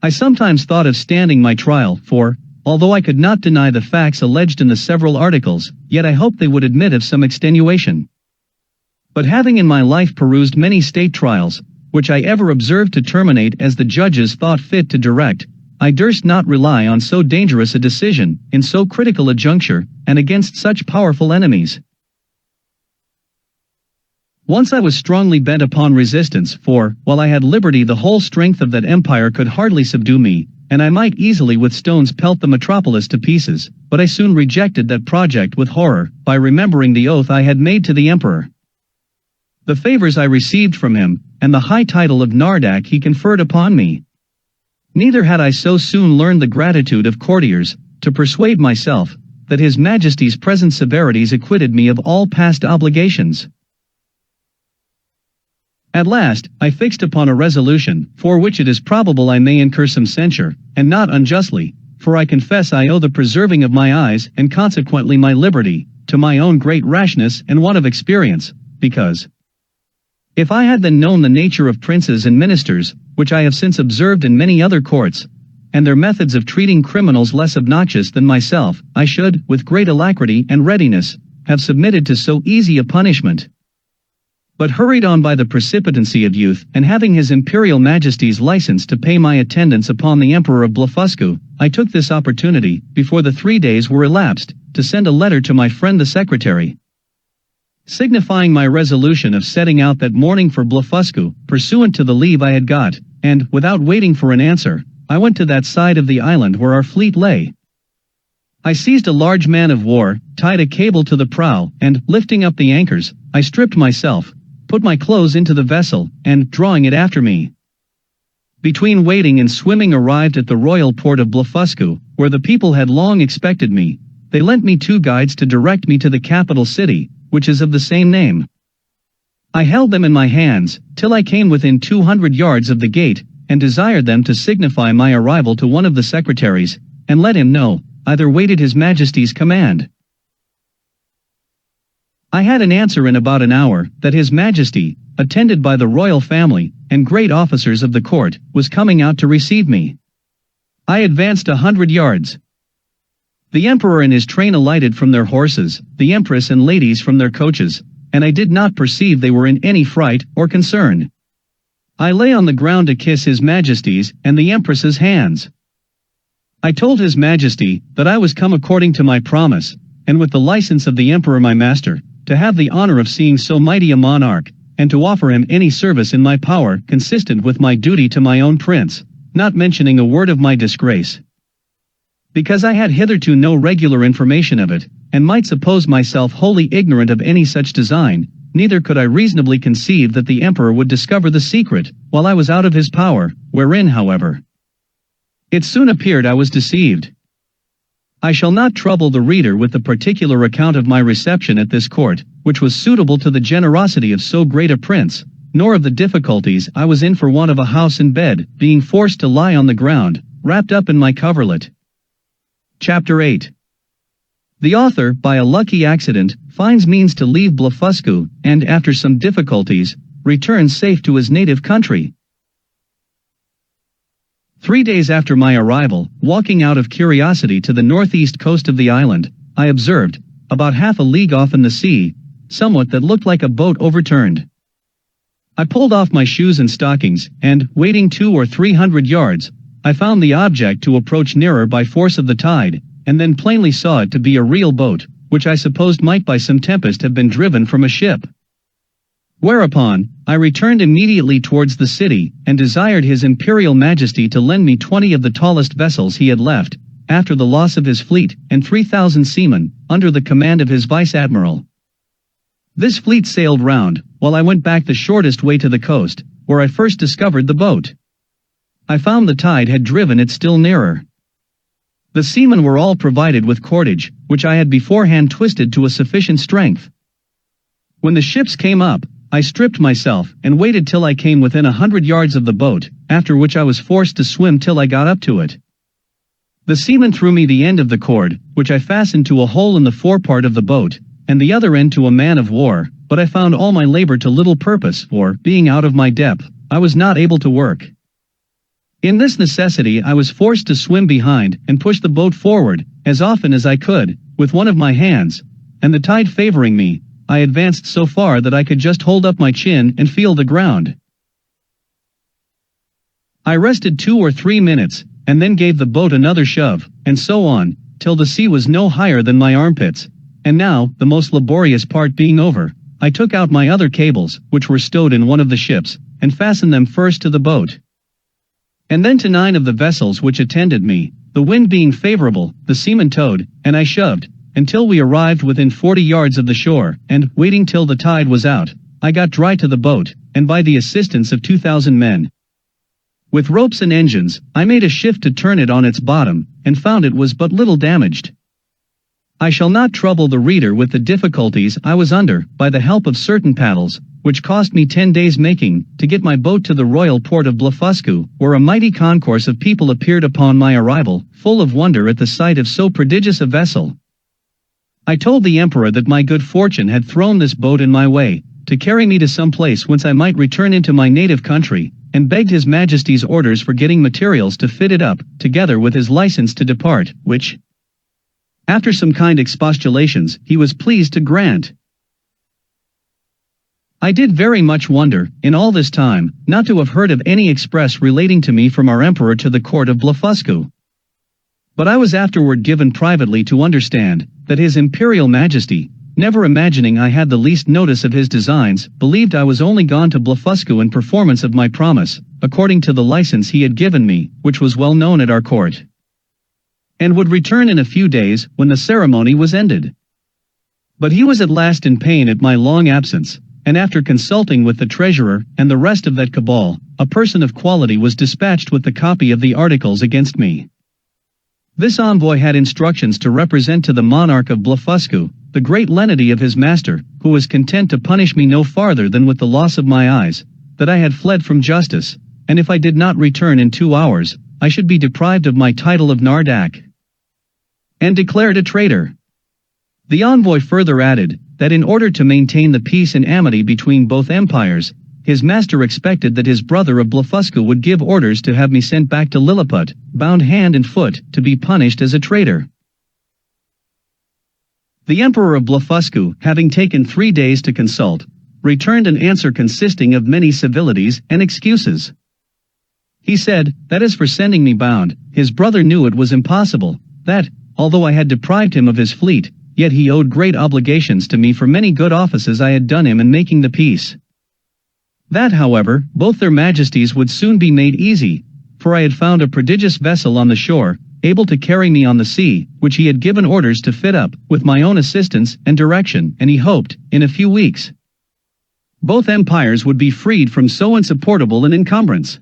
I sometimes thought of standing my trial, for, although I could not deny the facts alleged in the several articles, yet I hoped they would admit of some extenuation. But having in my life perused many state trials, which I ever observed to terminate as the judges thought fit to direct, I durst not rely on so dangerous a decision, in so critical a juncture, and against such powerful enemies. Once I was strongly bent upon resistance, for, while I had liberty the whole strength of that empire could hardly subdue me, and I might easily with stones pelt the metropolis to pieces, but I soon rejected that project with horror, by remembering the oath I had made to the emperor, the favors I received from him, and the high title of Nardak he conferred upon me. Neither had I so soon learned the gratitude of courtiers, to persuade myself, that His Majesty's present severities acquitted me of all past obligations. At last, I fixed upon a resolution, for which it is probable I may incur some censure, and not unjustly, for I confess I owe the preserving of my eyes, and consequently my liberty, to my own great rashness and want of experience, because, if I had then known the nature of princes and ministers, which I have since observed in many other courts, and their methods of treating criminals less obnoxious than myself, I should, with great alacrity and readiness, have submitted to so easy a punishment. But hurried on by the precipitancy of youth, and having His Imperial Majesty's license to pay my attendance upon the Emperor of Blefuscu, I took this opportunity, before the 3 days were elapsed, to send a letter to my friend the secretary, signifying my resolution of setting out that morning for Blefuscu, pursuant to the leave I had got, and, without waiting for an answer, I went to that side of the island where our fleet lay. I seized a large man of war, tied a cable to the prow, and, lifting up the anchors, I stripped myself, put my clothes into the vessel, and, drawing it after me, between wading and swimming arrived at the royal port of Blefuscu, where the people had long expected me. They lent me 2 guides to direct me to the capital city, which is of the same name. I held them in my hands, till I came within 200 yards of the gate, and desired them to signify my arrival to one of the secretaries, and let him know, either waited His Majesty's command. I had an answer in about an hour, that His Majesty, attended by the royal family, and great officers of the court, was coming out to receive me. I advanced 100 yards. The emperor and his train alighted from their horses, the empress and ladies from their coaches, and I did not perceive they were in any fright or concern. I lay on the ground to kiss His Majesty's and the empress's hands. I told His Majesty that I was come according to my promise, and with the license of the emperor my master, to have the honor of seeing so mighty a monarch, and to offer him any service in my power consistent with my duty to my own prince, not mentioning a word of my disgrace, because I had hitherto no regular information of it, and might suppose myself wholly ignorant of any such design, neither could I reasonably conceive that the emperor would discover the secret, while I was out of his power, wherein, however, it soon appeared I was deceived. I shall not trouble the reader with the particular account of my reception at this court, which was suitable to the generosity of so great a prince, nor of the difficulties I was in for want of a house and bed, being forced to lie on the ground, wrapped up in my coverlet. Chapter 8. The author, by a lucky accident, finds means to leave Blefuscu, and after some difficulties, returns safe to his native country. 3 days after my arrival, walking out of curiosity to the northeast coast of the island, I observed, about half a league off in the sea, somewhat that looked like a boat overturned. I pulled off my shoes and stockings, and, wading 200 or 300 yards, I found the object to approach nearer by force of the tide, and then plainly saw it to be a real boat, which I supposed might by some tempest have been driven from a ship. Whereupon, I returned immediately towards the city, and desired His Imperial Majesty to lend me 20 of the tallest vessels he had left, after the loss of his fleet, and 3,000 seamen, under the command of his vice-admiral. This fleet sailed round, while I went back the shortest way to the coast, where I first discovered the boat. I found the tide had driven it still nearer. The seamen were all provided with cordage, which I had beforehand twisted to a sufficient strength. When the ships came up, I stripped myself, and waited till I came within 100 yards of the boat, after which I was forced to swim till I got up to it. The seaman threw me the end of the cord, which I fastened to a hole in the forepart of the boat, and the other end to a man of war, but I found all my labor to little purpose, for, being out of my depth, I was not able to work. In this necessity I was forced to swim behind, and push the boat forward, as often as I could, with one of my hands, and the tide favoring me, I advanced so far that I could just hold up my chin and feel the ground. I rested 2 or 3 minutes, and then gave the boat another shove, and so on, till the sea was no higher than my armpits, and now, the most laborious part being over, I took out my other cables, which were stowed in one of the ships, and fastened them first to the boat, and then to 9 of the vessels which attended me, the wind being favorable, the seamen towed, and I shoved, until we arrived within 40 yards of the shore, and, waiting till the tide was out, I got dry to the boat, and by the assistance of 2,000 men, with ropes and engines, I made a shift to turn it on its bottom, and found it was but little damaged. I shall not trouble the reader with the difficulties I was under, by the help of certain paddles, which cost me 10 days making, to get my boat to the royal port of Blefuscu, where a mighty concourse of people appeared upon my arrival, full of wonder at the sight of so prodigious a vessel. I told the emperor that my good fortune had thrown this boat in my way, to carry me to some place whence I might return into my native country, and begged His Majesty's orders for getting materials to fit it up, together with his license to depart, which, after some kind expostulations, he was pleased to grant. I did very much wonder, in all this time, not to have heard of any express relating to me from our emperor to the court of Blefuscu. But I was afterward given privately to understand, that His Imperial Majesty, never imagining I had the least notice of his designs, believed I was only gone to Blefuscu in performance of my promise, according to the license he had given me, which was well known at our court, and would return in a few days, when the ceremony was ended. But he was at last in pain at my long absence, and after consulting with the treasurer, and the rest of that cabal, a person of quality was dispatched with the copy of the articles against me. This envoy had instructions to represent to the monarch of Blefuscu, the great lenity of his master, who was content to punish me no farther than with the loss of my eyes, that I had fled from justice, and if I did not return in 2 hours, I should be deprived of my title of Nardak, and declared a traitor. The envoy further added, that in order to maintain the peace and amity between both empires, his master expected that his brother of Blefuscu would give orders to have me sent back to Lilliput, bound hand and foot, to be punished as a traitor. The emperor of Blefuscu, having taken 3 days to consult, returned an answer consisting of many civilities and excuses. He said, that as for sending me bound, his brother knew it was impossible, that, although I had deprived him of his fleet, yet he owed great obligations to me for many good offices I had done him in making the peace. That, however, both their majesties would soon be made easy, for I had found a prodigious vessel on the shore, able to carry me on the sea, which he had given orders to fit up, with my own assistance and direction, and he hoped, in a few weeks, Both empires would be freed from so insupportable an encumbrance.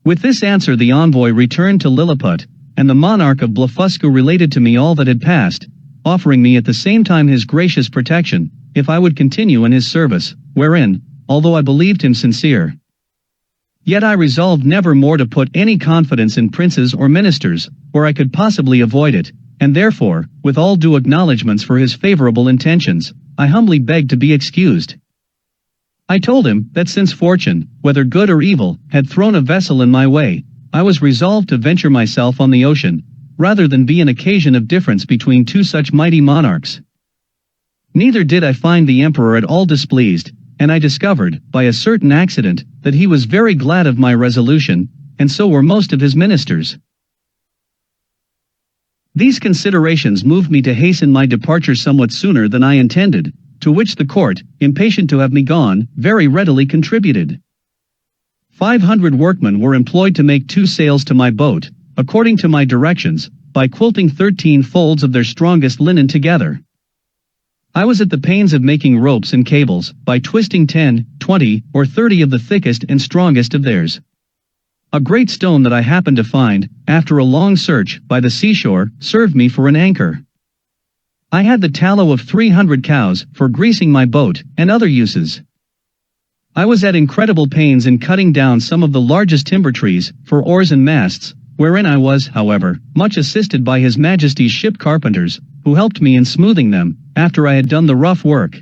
With this answer the envoy returned to Lilliput, and the monarch of Blefuscu related to me all that had passed, offering me at the same time his gracious protection, if I would continue in his service, wherein, although I believed him sincere, yet I resolved never more to put any confidence in princes or ministers, where I could possibly avoid it, and therefore, with all due acknowledgments for his favorable intentions, I humbly begged to be excused. I told him that since fortune, whether good or evil, had thrown a vessel in my way, I was resolved to venture myself on the ocean, rather than be an occasion of difference between two such mighty monarchs. Neither did I find the emperor at all displeased, and I discovered, by a certain accident, that he was very glad of my resolution, and so were most of his ministers. These considerations moved me to hasten my departure somewhat sooner than I intended, to which the court, impatient to have me gone, very readily contributed. 500 workmen were employed to make 2 sails to my boat, according to my directions, by quilting 13 folds of their strongest linen together. I was at the pains of making ropes and cables, by twisting 10, 20, or 30 of the thickest and strongest of theirs. A great stone that I happened to find, after a long search, by the seashore, served me for an anchor. I had the tallow of 300 cows, for greasing my boat, and other uses. I was at incredible pains in cutting down some of the largest timber trees, for oars and masts, wherein I was, however, much assisted by His Majesty's ship carpenters, who helped me in smoothing them, after I had done the rough work.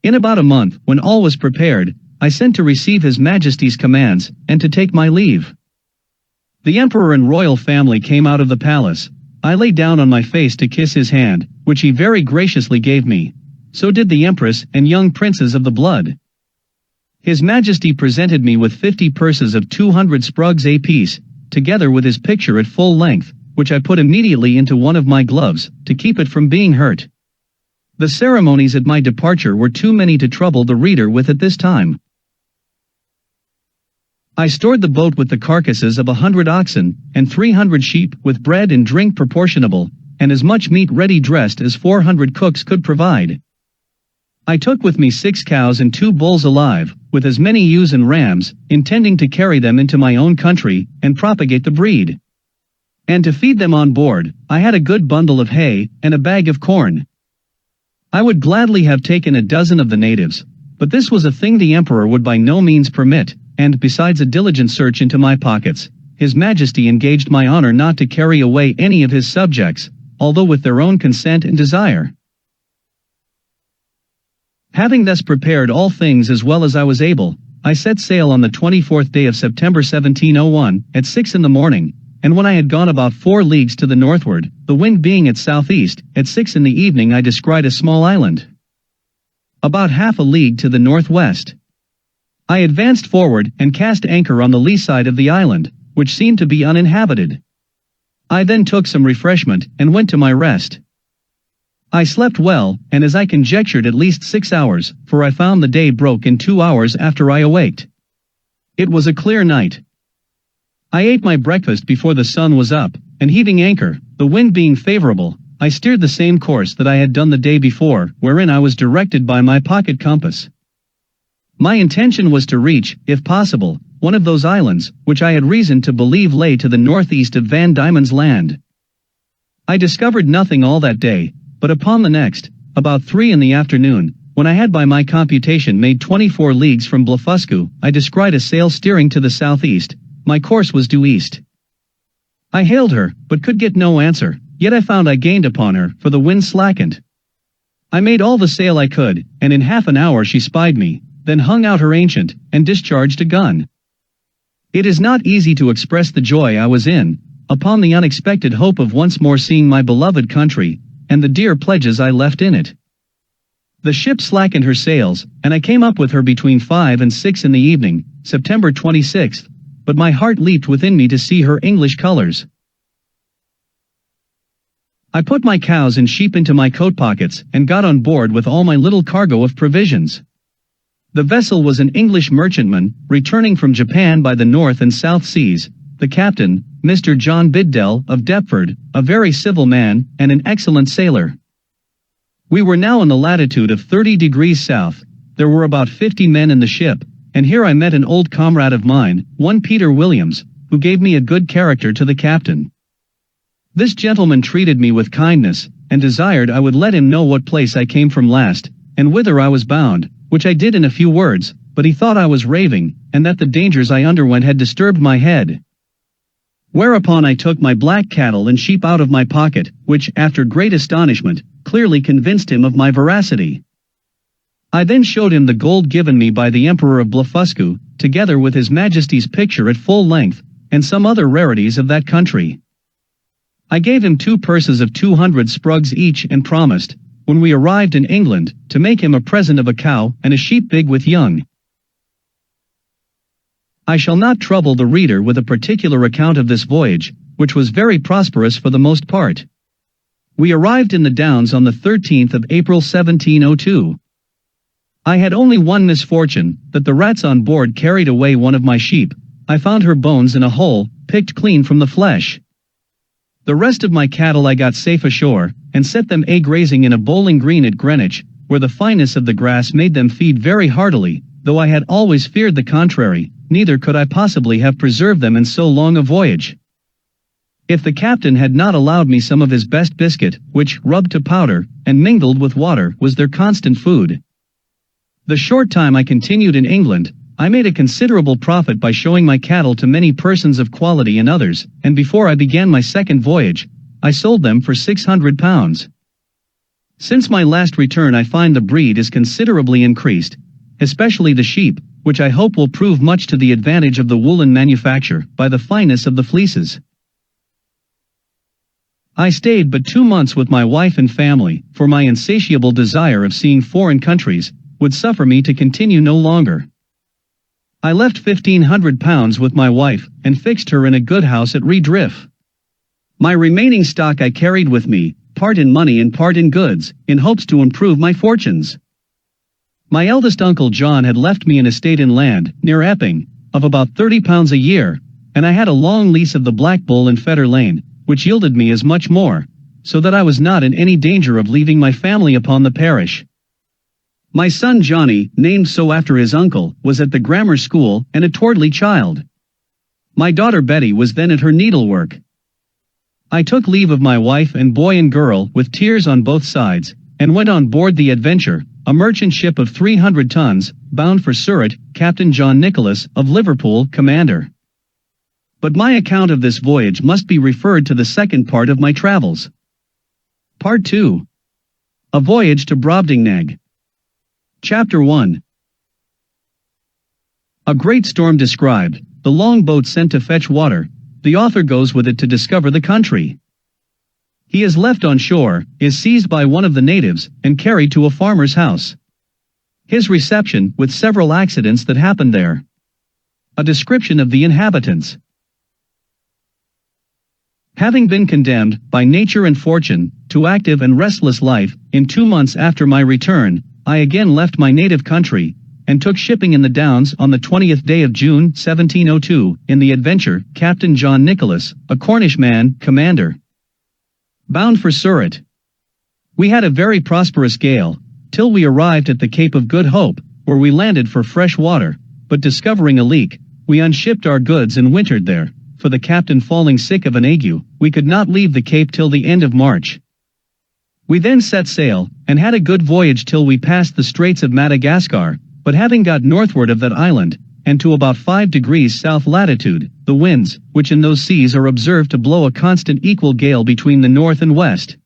In about a month, when all was prepared, I sent to receive His Majesty's commands, and to take my leave. The Emperor and royal family came out of the palace. I lay down on my face to kiss his hand, which he very graciously gave me. So did the Empress and young princes of the blood. His Majesty presented me with 50 purses of 200 sprugs apiece, together with his picture at full length, which I put immediately into one of my gloves, to keep it from being hurt. The ceremonies at my departure were too many to trouble the reader with at this time. I stored the boat with the carcasses of 100 oxen, and 300 sheep, with bread and drink proportionable, and as much meat ready dressed as 400 cooks could provide. I took with me 6 cows and 2 bulls alive, with as many ewes and rams, intending to carry them into my own country, and propagate the breed. And to feed them on board, I had a good bundle of hay, and a bag of corn. I would gladly have taken a dozen of the natives, but this was a thing the Emperor would by no means permit, and besides a diligent search into my pockets, His Majesty engaged my honor not to carry away any of his subjects, although with their own consent and desire. Having thus prepared all things as well as I was able, I set sail on the 24th day of September 1701, at 6 in the morning, and when I had gone about 4 leagues to the northward, the wind being at southeast, at 6 in the evening I descried a small island, about half a league to the northwest. I advanced forward and cast anchor on the lee side of the island, which seemed to be uninhabited. I then took some refreshment and went to my rest. I slept well, and as I conjectured at least 6 hours, for I found the day broke in 2 hours after I awaked. It was a clear night. I ate my breakfast before the sun was up, and heaving anchor, the wind being favorable, I steered the same course that I had done the day before, wherein I was directed by my pocket compass. My intention was to reach, if possible, one of those islands, which I had reason to believe lay to the northeast of Van Diemen's Land. I discovered nothing all that day, but upon the next, about 3 in the afternoon, when I had by my computation made 24 leagues from Blefuscu, I descried a sail steering to the southeast. My course was due east. I hailed her, but could get no answer, yet I found I gained upon her, for the wind slackened. I made all the sail I could, and in half an hour she spied me, then hung out her ancient, and discharged a gun. It is not easy to express the joy I was in, upon the unexpected hope of once more seeing my beloved country, and the dear pledges I left in it. The ship slackened her sails, and I came up with her between 5 and 6 in the evening, September 26th, but my heart leaped within me to see her English colors. I put my cows and sheep into my coat pockets, and got on board with all my little cargo of provisions. The vessel was an English merchantman, returning from Japan by the North and South Seas, the captain, Mr. John Biddell, of Deptford, a very civil man, and an excellent sailor. We were now in the latitude of 30 degrees south, there were about 50 men in the ship, and here I met an old comrade of mine, one Peter Williams, who gave me a good character to the captain. This gentleman treated me with kindness, and desired I would let him know what place I came from last, and whither I was bound, which I did in a few words, but he thought I was raving, and that the dangers I underwent had disturbed my head. Whereupon I took my black cattle and sheep out of my pocket, which, after great astonishment, clearly convinced him of my veracity. I then showed him the gold given me by the Emperor of Blefuscu, together with His Majesty's picture at full length, and some other rarities of that country. I gave him 2 purses of 200 sprugs each and promised, when we arrived in England, to make him a present of a cow and a sheep big with young. I shall not trouble the reader with a particular account of this voyage, which was very prosperous for the most part. We arrived in the Downs on the 13th of April 1702. I had only one misfortune, that the rats on board carried away one of my sheep. I found her bones in a hole, picked clean from the flesh. The rest of my cattle I got safe ashore, and set them grazing in a bowling green at Greenwich, where the fineness of the grass made them feed very heartily, though I had always feared the contrary, neither could I possibly have preserved them in so long a voyage. If the captain had not allowed me some of his best biscuit, which, rubbed to powder, and mingled with water, was their constant food. The short time I continued in England, I made a considerable profit by showing my cattle to many persons of quality and others, and before I began my second voyage, I sold them for £600. Since my last return I find the breed is considerably increased, especially the sheep, which I hope will prove much to the advantage of the woolen manufacture, by the fineness of the fleeces. I stayed but 2 months with my wife and family, for my insatiable desire of seeing foreign countries would suffer me to continue no longer. I left £1,500 with my wife, and fixed her in a good house at Redriff. My remaining stock I carried with me, part in money and part in goods, in hopes to improve my fortunes. My eldest uncle John had left me an estate in land, near Epping, of about £30 a year, and I had a long lease of the Black Bull in Fetter Lane, which yielded me as much more, so that I was not in any danger of leaving my family upon the parish. My son Johnny, named so after his uncle, was at the grammar school, and a towardly child. My daughter Betty was then at her needlework. I took leave of my wife and boy and girl with tears on both sides, and went on board the Adventure, a merchant ship of 300 tons, bound for Surat, Captain John Nicholas, of Liverpool, commander. But my account of this voyage must be referred to the second part of my travels. Part 2. A Voyage to Brobdingnag. Chapter 1. A great storm described, the longboat sent to fetch water, the author goes with it to discover the country. He is left on shore, is seized by one of the natives, and carried to a farmer's house. His reception, with several accidents that happened there. A description of the inhabitants. Having been condemned, by nature and fortune, to active and restless life, in 2 months after my return, I again left my native country, and took shipping in the Downs on the 20th day of June 1702, in the Adventure, Captain John Nicholas, a Cornish man, commander. Bound for Surat. We had a very prosperous gale, till we arrived at the Cape of Good Hope, where we landed for fresh water, but discovering a leak, we unshipped our goods and wintered there, for the captain falling sick of an ague, we could not leave the Cape till the end of March. We then set sail, and had a good voyage till we passed the Straits of Madagascar, but having got northward of that island, and to about 5 degrees south latitude, the winds, which in those seas are observed to blow a constant equal gale between the north and west.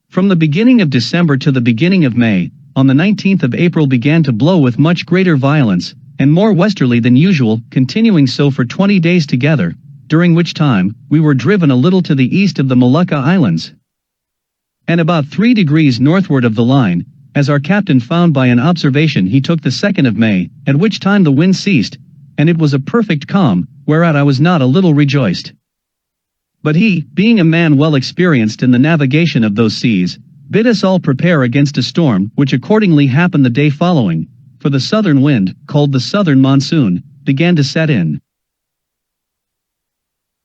From the beginning of December to the beginning of May, on the 19th of April began to blow with much greater violence, and more westerly than usual, continuing so for 20 days together, during which time, we were driven a little to the east of the Molucca Islands, and about 3 degrees northward of the line, as our captain found by an observation he took the 2nd of May, at which time the wind ceased, and it was a perfect calm, whereat I was not a little rejoiced. But he, being a man well experienced in the navigation of those seas, bid us all prepare against a storm, which accordingly happened the day following, for the southern wind, called the southern monsoon, began to set in.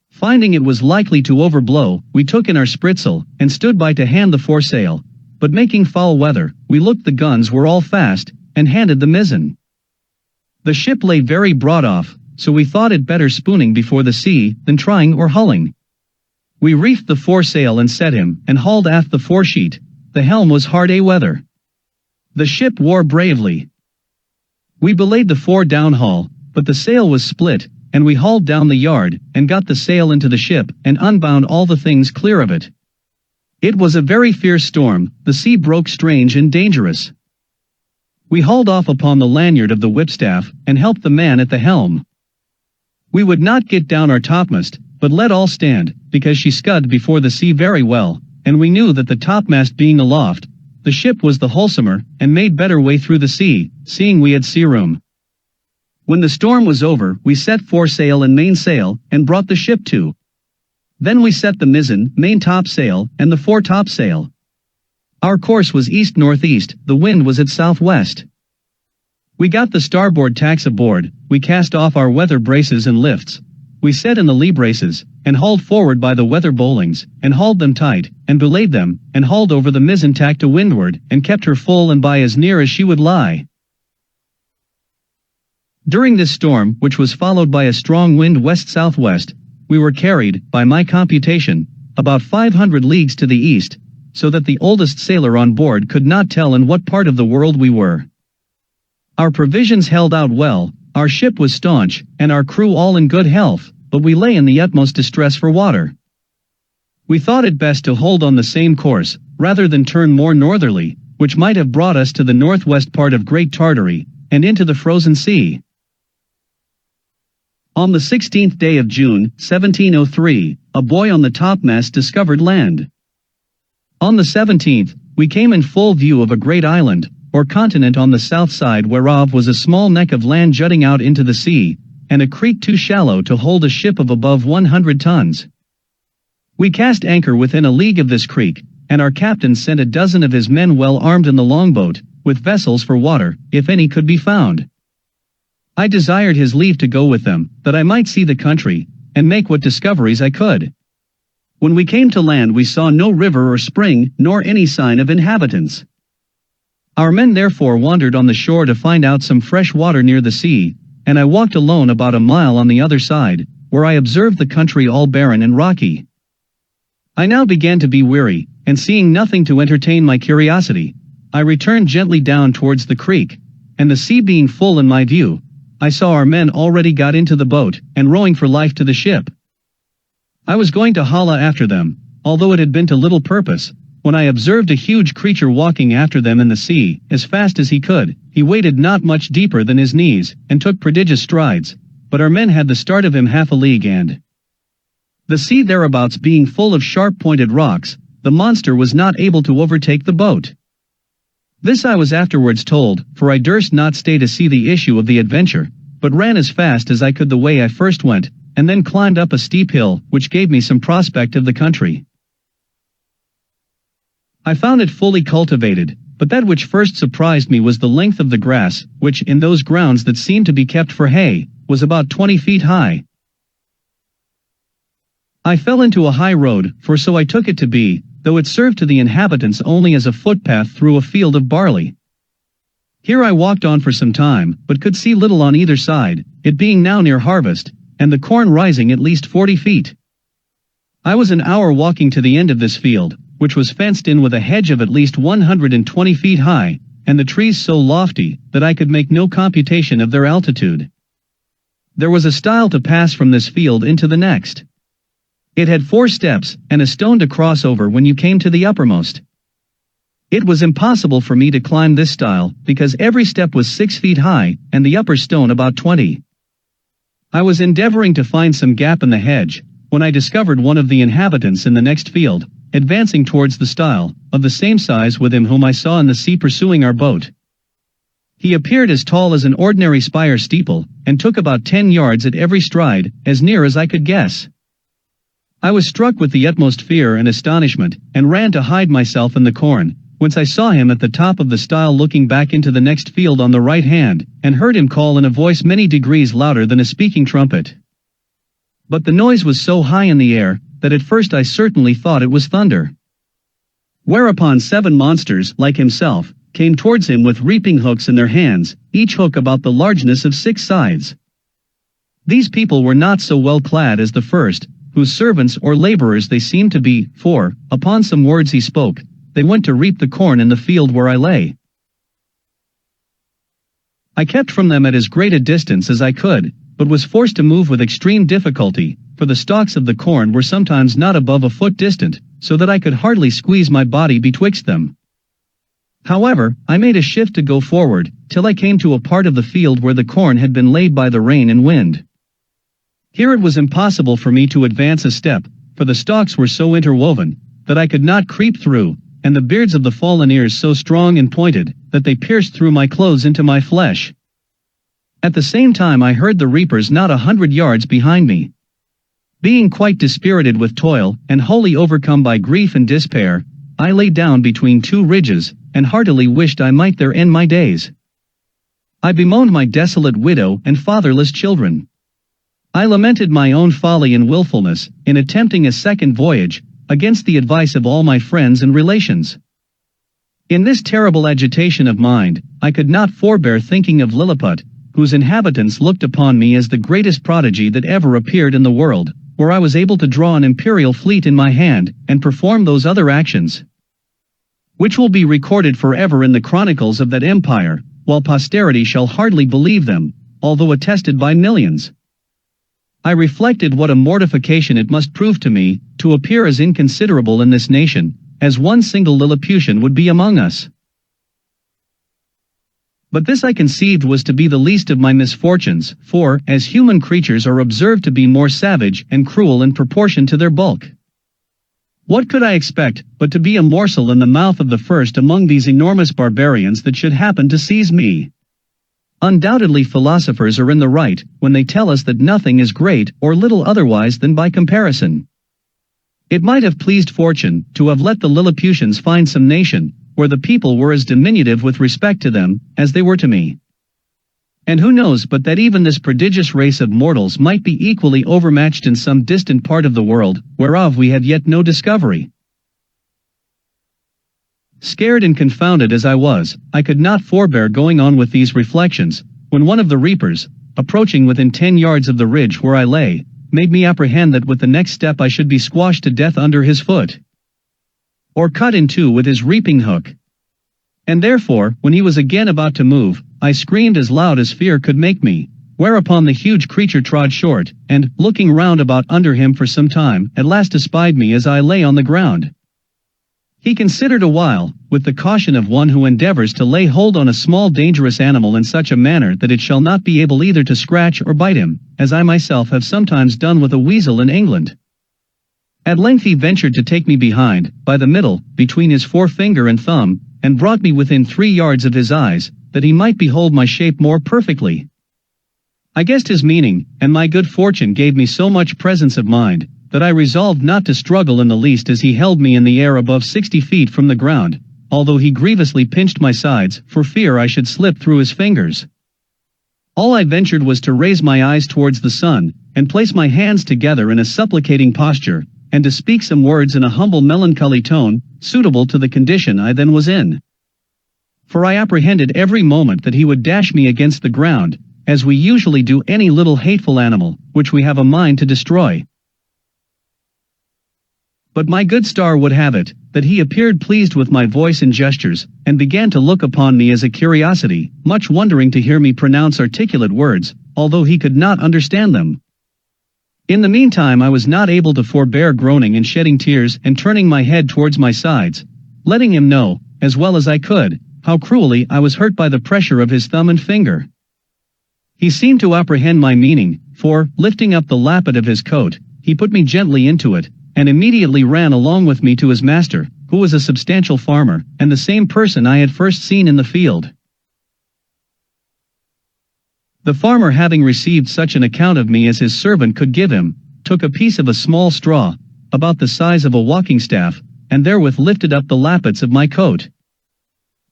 Finding it was likely to overblow, we took in our spritsail, and stood by to hand the foresail, but making foul weather, we looked the guns were all fast, and handed the mizzen. The ship lay very broad off, so we thought it better spooning before the sea than trying or hulling. We reefed the foresail and set him, and hauled aft the foresheet. The helm was hard a-weather. The ship wore bravely. We belayed the fore downhaul, but the sail was split, and we hauled down the yard, and got the sail into the ship, and unbound all the things clear of it. It was a very fierce storm, the sea broke strange and dangerous. We hauled off upon the lanyard of the whipstaff, and helped the man at the helm. We would not get down our topmast, but let all stand, because she scud before the sea very well, and we knew that the topmast being aloft, the ship was the wholesomer, and made better way through the sea, seeing we had sea room. When the storm was over, we set foresail and mainsail, and brought the ship to. Then we set the mizzen, main topsail, and the fore topsail. Our course was east-northeast, the wind was at southwest. We got the starboard tacks aboard, we cast off our weather braces and lifts. We set in the lee braces, and hauled forward by the weather bowlings, and hauled them tight, and belayed them, and hauled over the mizzen tack to windward, and kept her full and by as near as she would lie. During this storm, which was followed by a strong wind west-southwest, we were carried, by my computation, about 500 leagues to the east, so that the oldest sailor on board could not tell in what part of the world we were. Our provisions held out well, our ship was staunch, and our crew all in good health, but we lay in the utmost distress for water. We thought it best to hold on the same course, rather than turn more northerly, which might have brought us to the northwest part of Great Tartary, and into the frozen sea. On the 16th day of June, 1703, a boy on the topmast discovered land. On the 17th, we came in full view of a great island, or continent on the south side whereof was a small neck of land jutting out into the sea, and a creek too shallow to hold a ship of above 100 tons. We cast anchor within a league of this creek, and our captain sent a dozen of his men well armed in the longboat, with vessels for water, if any could be found. I desired his leave to go with them, that I might see the country, and make what discoveries I could. When we came to land we saw no river or spring, nor any sign of inhabitants. Our men therefore wandered on the shore to find out some fresh water near the sea, and I walked alone about a mile on the other side, where I observed the country all barren and rocky. I now began to be weary, and seeing nothing to entertain my curiosity, I returned gently down towards the creek, and the sea being full in my view, I saw our men already got into the boat, and rowing for life to the ship. I was going to holla after them, although it had been to little purpose, when I observed a huge creature walking after them in the sea, as fast as he could. He waded not much deeper than his knees, and took prodigious strides, but our men had the start of him half a league and the sea thereabouts being full of sharp-pointed rocks, the monster was not able to overtake the boat. This I was afterwards told, for I durst not stay to see the issue of the adventure, but ran as fast as I could the way I first went, and then climbed up a steep hill, which gave me some prospect of the country. I found it fully cultivated, but that which first surprised me was the length of the grass, which, in those grounds that seemed to be kept for hay, was about 20 feet high. I fell into a high road, for so I took it to be, though it served to the inhabitants only as a footpath through a field of barley. Here I walked on for some time, but could see little on either side, it being now near harvest, and the corn rising at least 40 feet. I was an hour walking to the end of this field, which was fenced in with a hedge of at least 120 feet high, and the trees so lofty, that I could make no computation of their altitude. There was a stile to pass from this field into the next. It had 4 steps, and a stone to cross over when you came to the uppermost. It was impossible for me to climb this stile, because every step was 6 feet high, and the upper stone about 20. I was endeavoring to find some gap in the hedge, when I discovered one of the inhabitants in the next field, advancing towards the stile, of the same size with him whom I saw in the sea pursuing our boat. He appeared as tall as an ordinary spire steeple, and took about 10 yards at every stride, as near as I could guess. I was struck with the utmost fear and astonishment, and ran to hide myself in the corn, whence I saw him at the top of the stile looking back into the next field on the right hand, and heard him call in a voice many degrees louder than a speaking trumpet. But the noise was so high in the air, that at first I certainly thought it was thunder. Whereupon 7 monsters, like himself, came towards him with reaping hooks in their hands, each hook about the largeness of 6 scythes. These people were not so well clad as the first, whose servants or laborers they seemed to be, for, upon some words he spoke, they went to reap the corn in the field where I lay. I kept from them at as great a distance as I could, but was forced to move with extreme difficulty, for the stalks of the corn were sometimes not above a foot distant, so that I could hardly squeeze my body betwixt them. However, I made a shift to go forward, till I came to a part of the field where the corn had been laid by the rain and wind. Here it was impossible for me to advance a step, for the stalks were so interwoven, that I could not creep through, and the beards of the fallen ears so strong and pointed, that they pierced through my clothes into my flesh. At the same time I heard the reapers not 100 yards behind me. Being quite dispirited with toil, and wholly overcome by grief and despair, I lay down between 2 ridges, and heartily wished I might there end my days. I bemoaned my desolate widow and fatherless children. I lamented my own folly and willfulness, in attempting a second voyage, against the advice of all my friends and relations. In this terrible agitation of mind, I could not forbear thinking of Lilliput, whose inhabitants looked upon me as the greatest prodigy that ever appeared in the world, where I was able to draw an imperial fleet in my hand, and perform those other actions which will be recorded forever in the chronicles of that empire, while posterity shall hardly believe them, although attested by millions. I reflected what a mortification it must prove to me, to appear as inconsiderable in this nation, as one single Lilliputian would be among us. But this I conceived was to be the least of my misfortunes, for, as human creatures are observed to be more savage and cruel in proportion to their bulk, what could I expect, but to be a morsel in the mouth of the first among these enormous barbarians that should happen to seize me? Undoubtedly philosophers are in the right, when they tell us that nothing is great or little otherwise than by comparison. It might have pleased fortune, to have let the Lilliputians find some nation, where the people were as diminutive with respect to them, as they were to me. And who knows but that even this prodigious race of mortals might be equally overmatched in some distant part of the world, whereof we have yet no discovery. Scared and confounded as I was, I could not forbear going on with these reflections, when one of the reapers, approaching within 10 yards of the ridge where I lay, made me apprehend that with the next step I should be squashed to death under his foot, or cut in two with his reaping hook. And therefore, when he was again about to move, I screamed as loud as fear could make me, whereupon the huge creature trod short, and, looking round about under him for some time, at last espied me as I lay on the ground. He considered a while, with the caution of one who endeavors to lay hold on a small dangerous animal in such a manner that it shall not be able either to scratch or bite him, as I myself have sometimes done with a weasel in England. At length he ventured to take me behind, by the middle, between his forefinger and thumb, and brought me within 3 yards of his eyes, that he might behold my shape more perfectly. I guessed his meaning, and my good fortune gave me so much presence of mind, that I resolved not to struggle in the least as he held me in the air above 60 feet from the ground, although he grievously pinched my sides, for fear I should slip through his fingers. All I ventured was to raise my eyes towards the sun, and place my hands together in a supplicating posture, and to speak some words in a humble melancholy tone, suitable to the condition I then was in. For I apprehended every moment that he would dash me against the ground, as we usually do any little hateful animal, which we have a mind to destroy. But my good star would have it, that he appeared pleased with my voice and gestures, and began to look upon me as a curiosity, much wondering to hear me pronounce articulate words, although he could not understand them. In the meantime I was not able to forbear groaning and shedding tears and turning my head towards my sides, letting him know, as well as I could, how cruelly I was hurt by the pressure of his thumb and finger. He seemed to apprehend my meaning, for, lifting up the lappet of his coat, he put me gently into it, and immediately ran along with me to his master, who was a substantial farmer, and the same person I had first seen in the field. The farmer, having received such an account of me as his servant could give him, took a piece of a small straw, about the size of a walking staff, and therewith lifted up the lappets of my coat,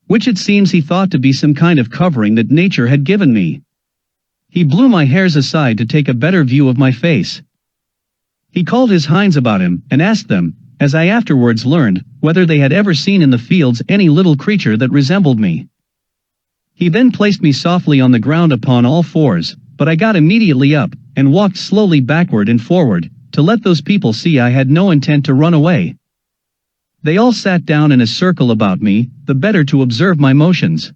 which it seems he thought to be some kind of covering that nature had given me. He blew my hairs aside to take a better view of my face. He called his hinds about him, and asked them, as I afterwards learned, whether they had ever seen in the fields any little creature that resembled me. He then placed me softly on the ground upon all fours, but I got immediately up, and walked slowly backward and forward, to let those people see I had no intent to run away. They all sat down in a circle about me, the better to observe my motions.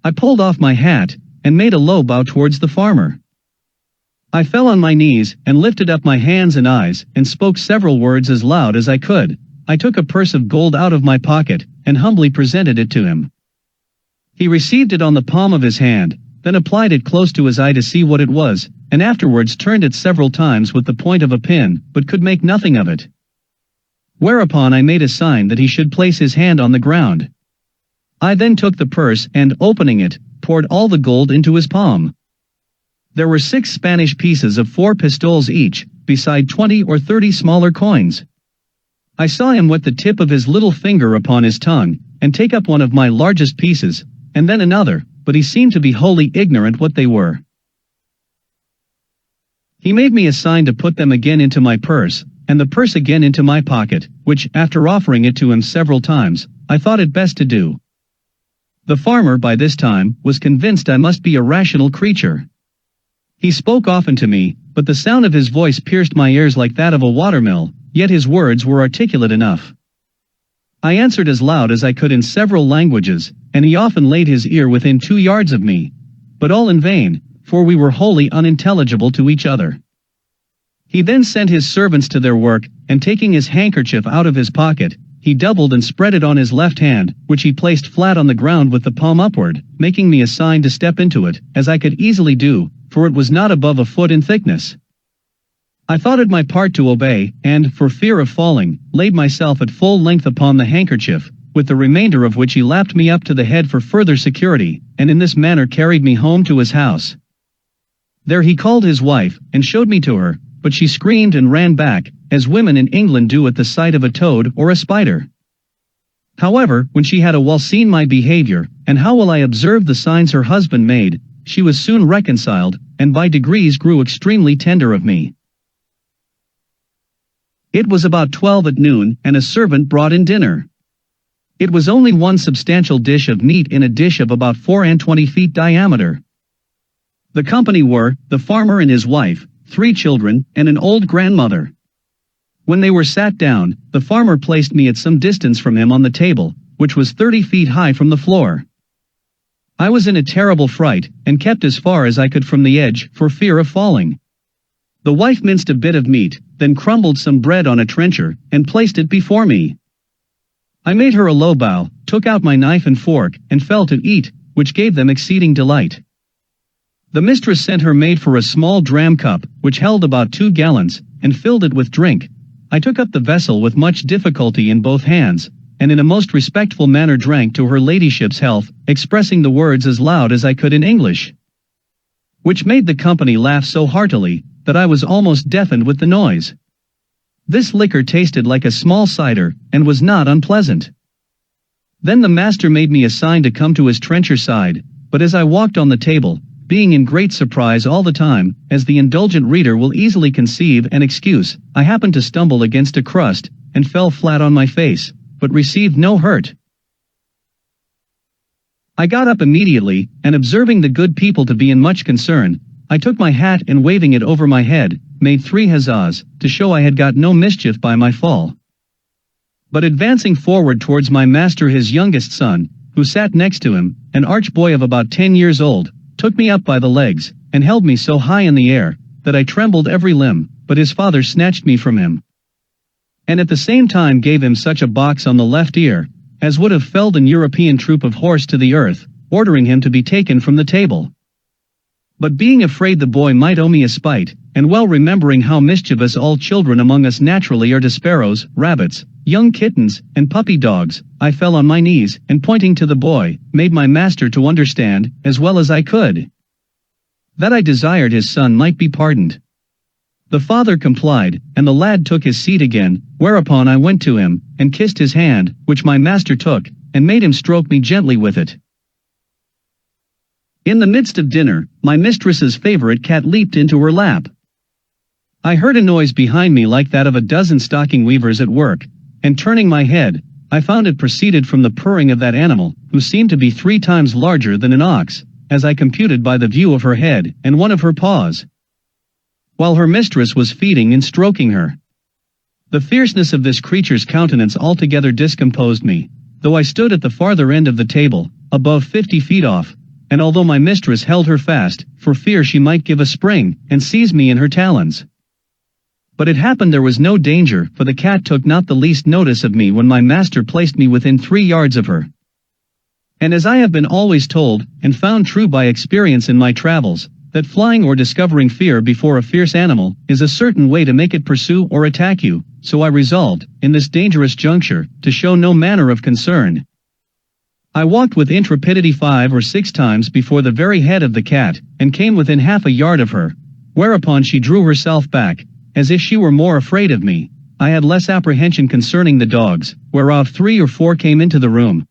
I pulled off my hat, and made a low bow towards the farmer. I fell on my knees, and lifted up my hands and eyes, and spoke several words as loud as I could. I took a purse of gold out of my pocket, and humbly presented it to him. He received it on the palm of his hand, then applied it close to his eye to see what it was, and afterwards turned it several times with the point of a pin, but could make nothing of it. Whereupon I made a sign that he should place his hand on the ground. I then took the purse and, opening it, poured all the gold into his palm. There were 6 Spanish pieces of 4 pistoles each, beside 20 or 30 smaller coins. I saw him wet the tip of his little finger upon his tongue, and take up one of my largest pieces, and then another, but he seemed to be wholly ignorant what they were. He made me a sign to put them again into my purse, and the purse again into my pocket, which, after offering it to him several times, I thought it best to do. The farmer, by this time, was convinced I must be a rational creature. He spoke often to me, but the sound of his voice pierced my ears like that of a watermill, yet his words were articulate enough. I answered as loud as I could in several languages, and he often laid his ear within 2 yards of me, but all in vain, for we were wholly unintelligible to each other. He then sent his servants to their work, and taking his handkerchief out of his pocket, he doubled and spread it on his left hand, which he placed flat on the ground with the palm upward, making me a sign to step into it, as I could easily do, for it was not above a foot in thickness. I thought it my part to obey, and, for fear of falling, laid myself at full length upon the handkerchief, with the remainder of which he lapped me up to the head for further security, and in this manner carried me home to his house. There he called his wife, and showed me to her, but she screamed and ran back, as women in England do at the sight of a toad or a spider. However, when she had a well seen my behavior, and how well I observed the signs her husband made, she was soon reconciled, and by degrees grew extremely tender of me. It was about 12 at noon, and a servant brought in dinner. It was only one substantial dish of meat in a dish of about 24 feet diameter. The company were, the farmer and his wife, 3 children, and an old grandmother. When they were sat down, the farmer placed me at some distance from him on the table, which was 30 feet high from the floor. I was in a terrible fright, and kept as far as I could from the edge, for fear of falling. The wife minced a bit of meat, then crumbled some bread on a trencher, and placed it before me. I made her a low bow, took out my knife and fork, and fell to eat, which gave them exceeding delight. The mistress sent her maid for a small dram cup, which held about 2 gallons, and filled it with drink. I took up the vessel with much difficulty in both hands, and in a most respectful manner drank to her ladyship's health, expressing the words as loud as I could in English, which made the company laugh so heartily, that I was almost deafened with the noise. This liquor tasted like a small cider, and was not unpleasant. Then the master made me a sign to come to his trencher side, but as I walked on the table, being in great surprise all the time, as the indulgent reader will easily conceive and excuse, I happened to stumble against a crust, and fell flat on my face, but received no hurt. I got up immediately, and observing the good people to be in much concern, I took my hat and waving it over my head, made 3 huzzas, to show I had got no mischief by my fall. But advancing forward towards my master, his youngest son, who sat next to him, an arch boy of about 10 years old, took me up by the legs, and held me so high in the air, that I trembled every limb, but his father snatched me from him, and at the same time gave him such a box on the left ear, as would have felled an European troop of horse to the earth, ordering him to be taken from the table. But being afraid the boy might owe me a spite, and well remembering how mischievous all children among us naturally are to sparrows, rabbits, young kittens, and puppy dogs, I fell on my knees, and pointing to the boy, made my master to understand, as well as I could, that I desired his son might be pardoned. The father complied, and the lad took his seat again, whereupon I went to him, and kissed his hand, which my master took, and made him stroke me gently with it. In the midst of dinner, my mistress's favorite cat leaped into her lap. I heard a noise behind me like that of a dozen stocking weavers at work, and turning my head, I found it proceeded from the purring of that animal, who seemed to be 3 times larger than an ox, as I computed by the view of her head and one of her paws, while her mistress was feeding and stroking her. The fierceness of this creature's countenance altogether discomposed me, though I stood at the farther end of the table, above 50 feet off, and although my mistress held her fast, for fear she might give a spring and seize me in her talons. But it happened there was no danger, for the cat took not the least notice of me when my master placed me within 3 yards of her. And as I have been always told, and found true by experience in my travels, that flying or discovering fear before a fierce animal is a certain way to make it pursue or attack you, so I resolved, in this dangerous juncture, to show no manner of concern. I walked with intrepidity 5 or 6 times before the very head of the cat, and came within half a yard of her, whereupon she drew herself back, as if she were more afraid of me. I had less apprehension concerning the dogs, whereof 3 or 4 came into the room,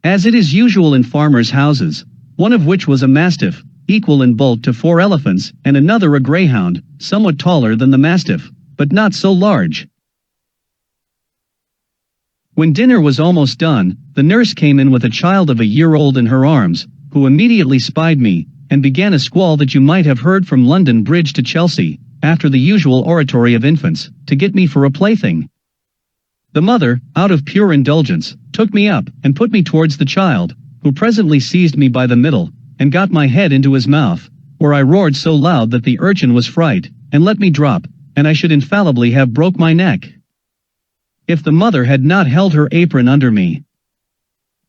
as it is usual in farmers' houses, one of which was a mastiff, equal in bulk to 4 elephants, and another a greyhound, somewhat taller than the mastiff, but not so large. When dinner was almost done, the nurse came in with a child of a year old in her arms, who immediately spied me, and began a squall that you might have heard from London Bridge to Chelsea, after the usual oratory of infants, to get me for a plaything. The mother, out of pure indulgence, took me up, and put me towards the child, who presently seized me by the middle, and got my head into his mouth, where I roared so loud that the urchin was fright, and let me drop, and I should infallibly have broke my neck, if the mother had not held her apron under me.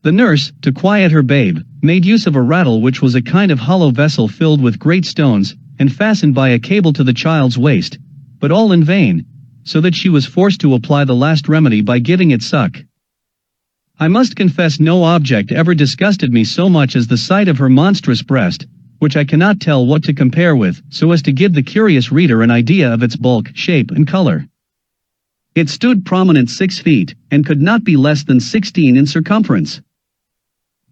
The nurse, to quiet her babe, made use of a rattle which was a kind of hollow vessel filled with great stones, and fastened by a cable to the child's waist, but all in vain, so that she was forced to apply the last remedy by giving it suck. I must confess no object ever disgusted me so much as the sight of her monstrous breast, which I cannot tell what to compare with, so as to give the curious reader an idea of its bulk, shape and color. It stood prominent 6 feet, and could not be less than 16 in circumference.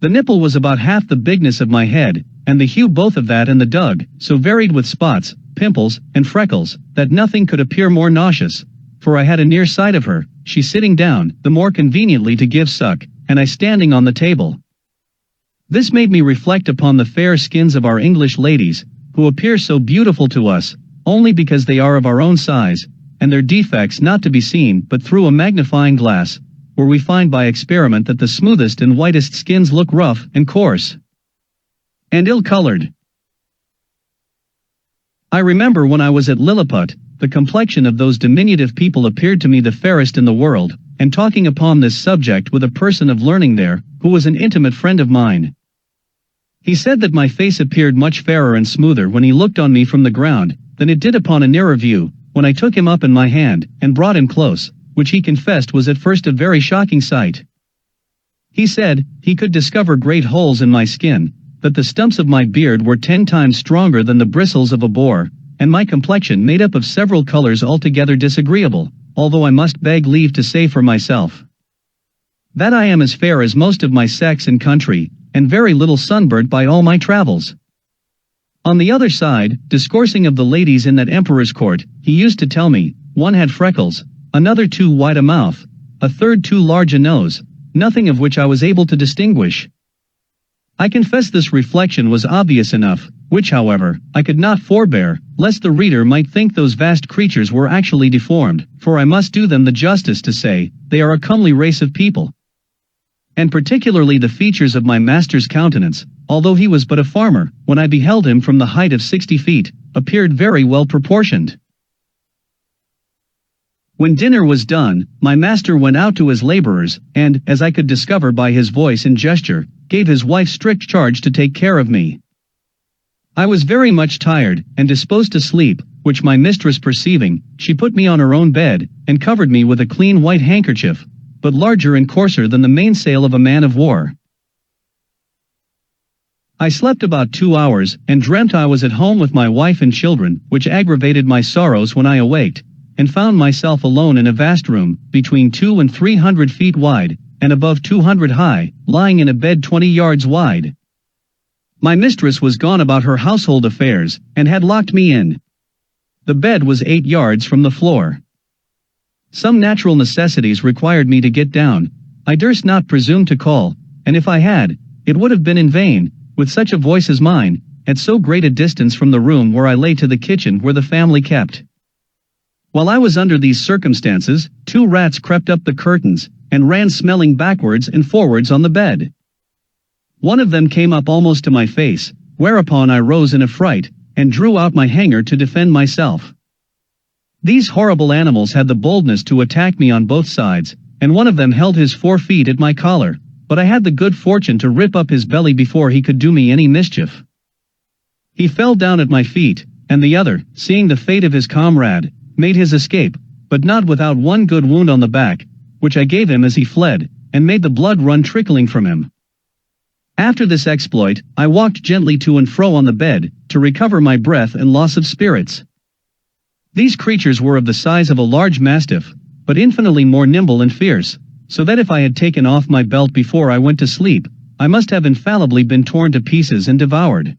The nipple was about half the bigness of my head, and the hue both of that and the dug, so varied with spots, pimples, and freckles, that nothing could appear more nauseous, for I had a near sight of her, she sitting down, the more conveniently to give suck, and I standing on the table. This made me reflect upon the fair skins of our English ladies, who appear so beautiful to us, only because they are of our own size, and their defects not to be seen but through a magnifying glass, where we find by experiment that the smoothest and whitest skins look rough and coarse and ill-colored. I remember when I was at Lilliput, the complexion of those diminutive people appeared to me the fairest in the world, and talking upon this subject with a person of learning there, who was an intimate friend of mine, he said that my face appeared much fairer and smoother when he looked on me from the ground, than it did upon a nearer view, when I took him up in my hand, and brought him close, which he confessed was at first a very shocking sight. He said, he could discover great holes in my skin, that the stumps of my beard were 10 times stronger than the bristles of a boar, and my complexion made up of several colors altogether disagreeable, although I must beg leave to say for myself, that I am as fair as most of my sex and country, and very little sunburnt by all my travels. On the other side, discoursing of the ladies in that emperor's court, he used to tell me, one had freckles, another too wide a mouth, a third too large a nose, nothing of which I was able to distinguish. I confess this reflection was obvious enough, which however, I could not forbear, lest the reader might think those vast creatures were actually deformed, for I must do them the justice to say, they are a comely race of people. And particularly the features of my master's countenance, although he was but a farmer, when I beheld him from the height of 60 feet, appeared very well proportioned. When dinner was done, my master went out to his laborers, and, as I could discover by his voice and gesture, gave his wife strict charge to take care of me. I was very much tired, and disposed to sleep, which my mistress perceiving, she put me on her own bed, and covered me with a clean white handkerchief, but larger and coarser than the mainsail of a man of war. I slept about 2 hours, and dreamt I was at home with my wife and children, which aggravated my sorrows when I awaked, and found myself alone in a vast room, between 200 and 300 feet wide, and above 200 high, lying in a bed 20 yards wide. My mistress was gone about her household affairs, and had locked me in. The bed was 8 yards from the floor. Some natural necessities required me to get down. I durst not presume to call, and if I had, it would have been in vain, with such a voice as mine, at so great a distance from the room where I lay to the kitchen where the family kept. While I was under these circumstances, 2 rats crept up the curtains, and ran smelling backwards and forwards on the bed. One of them came up almost to my face, whereupon I rose in a fright, and drew out my hanger to defend myself. These horrible animals had the boldness to attack me on both sides, and one of them held his 4 feet at my collar, but I had the good fortune to rip up his belly before he could do me any mischief. He fell down at my feet, and the other, seeing the fate of his comrade, made his escape, but not without one good wound on the back, which I gave him as he fled, and made the blood run trickling from him. After this exploit, I walked gently to and fro on the bed, to recover my breath and loss of spirits. These creatures were of the size of a large mastiff, but infinitely more nimble and fierce, so that if I had taken off my belt before I went to sleep, I must have infallibly been torn to pieces and devoured.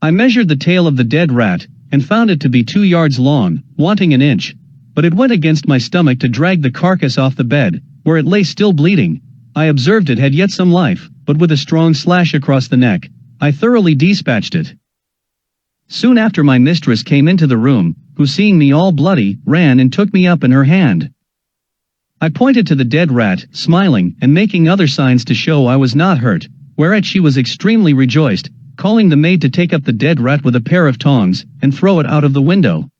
I measured the tail of the dead rat, and found it to be 2 yards long, wanting an inch, but it went against my stomach to drag the carcass off the bed, where it lay still bleeding. I observed it had yet some life, but with a strong slash across the neck, I thoroughly dispatched it. Soon after my mistress came into the room, who seeing me all bloody, ran and took me up in her hand. I pointed to the dead rat, smiling, and making other signs to show I was not hurt, whereat she was extremely rejoiced, calling the maid to take up the dead rat with a pair of tongs, and throw it out of the window.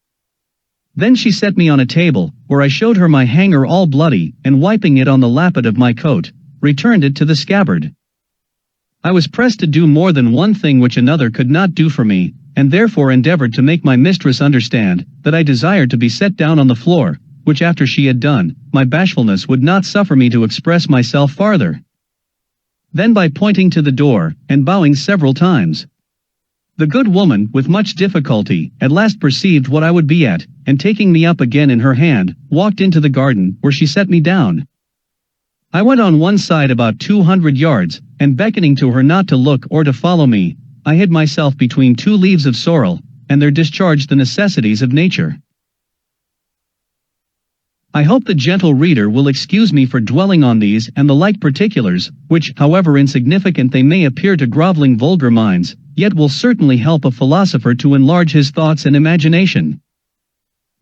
Then she set me on a table, where I showed her my hanger all bloody, and wiping it on the lappet of my coat, returned it to the scabbard. I was pressed to do more than one thing which another could not do for me, and therefore endeavored to make my mistress understand that I desired to be set down on the floor, which after she had done, my bashfulness would not suffer me to express myself farther. Then by pointing to the door, and bowing several times, the good woman, with much difficulty, at last perceived what I would be at, and taking me up again in her hand, walked into the garden, where she set me down. I went on one side about 200 yards, and beckoning to her not to look or to follow me, I hid myself between 2 leaves of sorrel, and there discharged the necessities of nature. I hope the gentle reader will excuse me for dwelling on these and the like particulars, which, however insignificant they may appear to groveling vulgar minds, yet will certainly help a philosopher to enlarge his thoughts and imagination,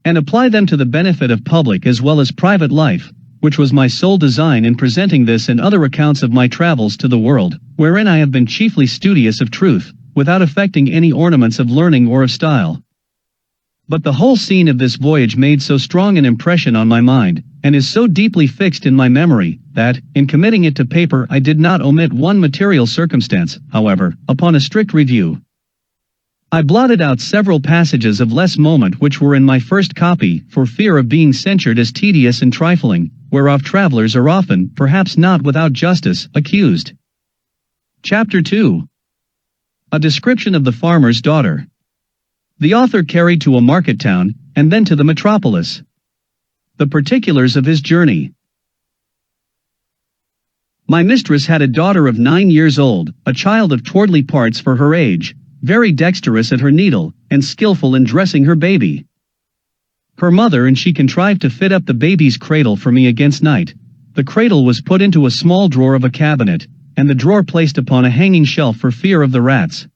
and apply them to the benefit of public as well as private life, which was my sole design in presenting this and other accounts of my travels to the world, wherein I have been chiefly studious of truth, without affecting any ornaments of learning or of style. But the whole scene of this voyage made so strong an impression on my mind, and is so deeply fixed in my memory, that, in committing it to paper I did not omit one material circumstance, however, upon a strict review. I blotted out several passages of less moment which were in my first copy, for fear of being censured as tedious and trifling, whereof travelers are often, perhaps not without justice, accused. Chapter 2. A description of the farmer's daughter. The author carried to a market town, and then to the metropolis. The particulars of his journey. My mistress had a daughter of 9 years old, a child of towardly parts for her age, very dexterous at her needle, and skillful in dressing her baby. Her mother and she contrived to fit up the baby's cradle for me against night. The cradle was put into a small drawer of a cabinet, and the drawer placed upon a hanging shelf for fear of the rats.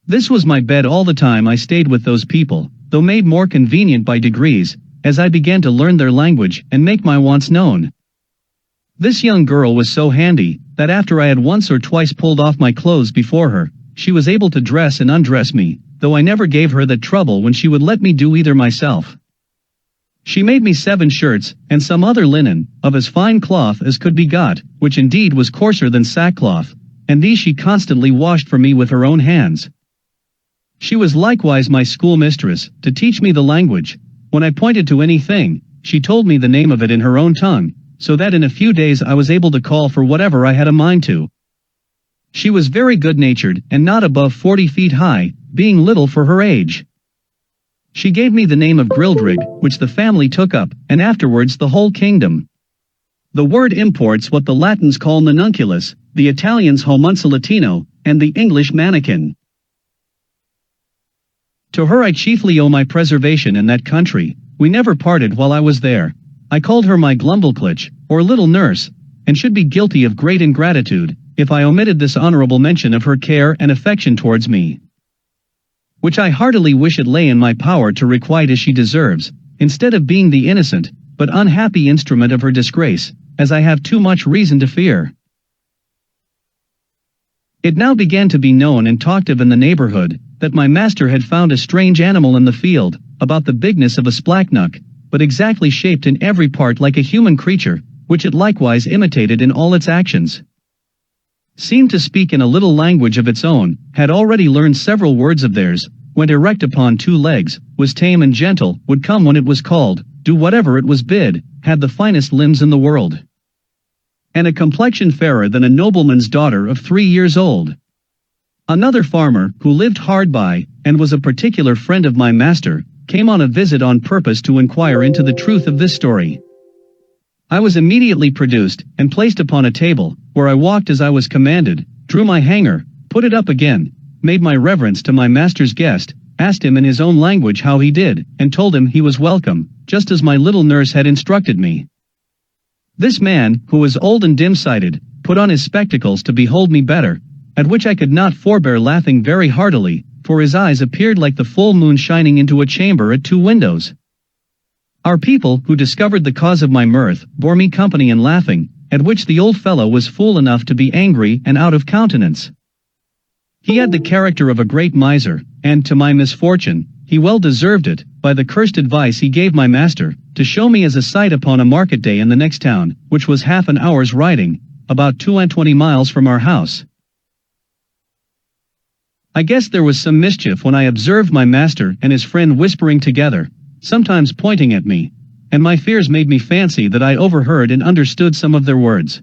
This was my bed all the time I stayed with those people, though made more convenient by degrees, as I began to learn their language and make my wants known. This young girl was so handy, that after I had once or twice pulled off my clothes before her, she was able to dress and undress me, though I never gave her that trouble when she would let me do either myself. She made me 7 shirts, and some other linen, of as fine cloth as could be got, which indeed was coarser than sackcloth, and these she constantly washed for me with her own hands. She was likewise my schoolmistress, to teach me the language. When I pointed to anything, she told me the name of it in her own tongue, so that in a few days I was able to call for whatever I had a mind to. She was very good-natured, and not above 40 feet high, being little for her age. She gave me the name of GLUBBDUBDRIB, which the family took up, and afterwards the whole kingdom. The word imports what the Latins call nunculus, the Italians homunculatino, and the English mannikin. To her I chiefly owe my preservation in that country. We never parted while I was there. I called her my Glumbleklich, or little nurse, and should be guilty of great ingratitude, if I omitted this honorable mention of her care and affection towards me, which I heartily wish it lay in my power to requite as she deserves, instead of being the innocent, but unhappy instrument of her disgrace, as I have too much reason to fear. It now began to be known and talked of in the neighborhood, that my master had found a strange animal in the field, about the bigness of a splachnuck, but exactly shaped in every part like a human creature, which it likewise imitated in all its actions. Seemed to speak in a little language of its own, had already learned several words of theirs, went erect upon 2 legs, was tame and gentle, would come when it was called, do whatever it was bid, had the finest limbs in the world, and a complexion fairer than a nobleman's daughter of 3 years old. Another farmer, who lived hard by, and was a particular friend of my master, came on a visit on purpose to inquire into the truth of this story. I was immediately produced, and placed upon a table, where I walked as I was commanded, drew my hanger, put it up again, made my reverence to my master's guest, asked him in his own language how he did, and told him he was welcome, just as my little nurse had instructed me. This man, who was old and dim-sighted, put on his spectacles to behold me better, at which I could not forbear laughing very heartily, for his eyes appeared like the full moon shining into a chamber at 2 windows. Our people, who discovered the cause of my mirth, bore me company in laughing, at which the old fellow was fool enough to be angry and out of countenance. He had the character of a great miser, and, to my misfortune, he well deserved it, by the cursed advice he gave my master, to show me as a sight upon a market day in the next town, which was half an hour's riding, about 22 miles from our house. I guess there was some mischief when I observed my master and his friend whispering together, sometimes pointing at me, and my fears made me fancy that I overheard and understood some of their words.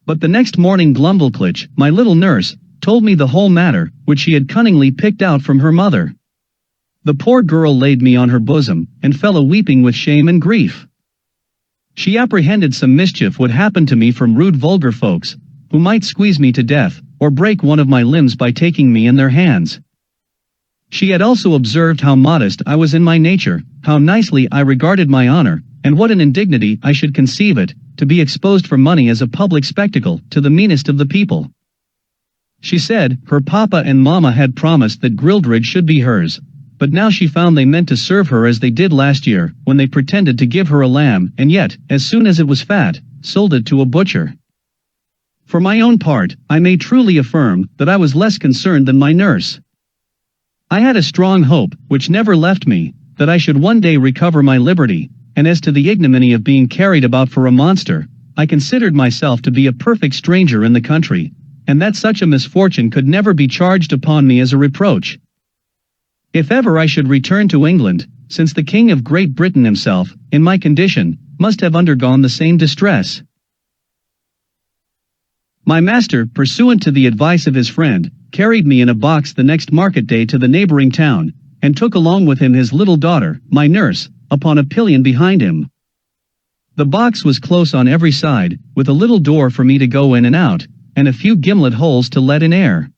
But the next morning Glumbleklich, my little nurse, told me the whole matter, which she had cunningly picked out from her mother. The poor girl laid me on her bosom, and fell a-weeping with shame and grief. She apprehended some mischief would happen to me from rude vulgar folks, who might squeeze me to death, or break one of my limbs by taking me in their hands. She had also observed how modest I was in my nature, how nicely I regarded my honor, and what an indignity I should conceive it, to be exposed for money as a public spectacle, to the meanest of the people. She said, her papa and mamma had promised that Grildridge should be hers, but now she found they meant to serve her as they did last year, when they pretended to give her a lamb, and yet, as soon as it was fat, sold it to a butcher. For my own part, I may truly affirm that I was less concerned than my nurse. I had a strong hope, which never left me, that I should one day recover my liberty, and as to the ignominy of being carried about for a monster, I considered myself to be a perfect stranger in the country, and that such a misfortune could never be charged upon me as a reproach. If ever I should return to England, since the King of Great Britain himself, in my condition, must have undergone the same distress. My master, pursuant to the advice of his friend, carried me in a box the next market day to the neighboring town, and took along with him his little daughter, my nurse, upon a pillion behind him. The box was close on every side, with a little door for me to go in and out, and a few gimlet holes to let in air.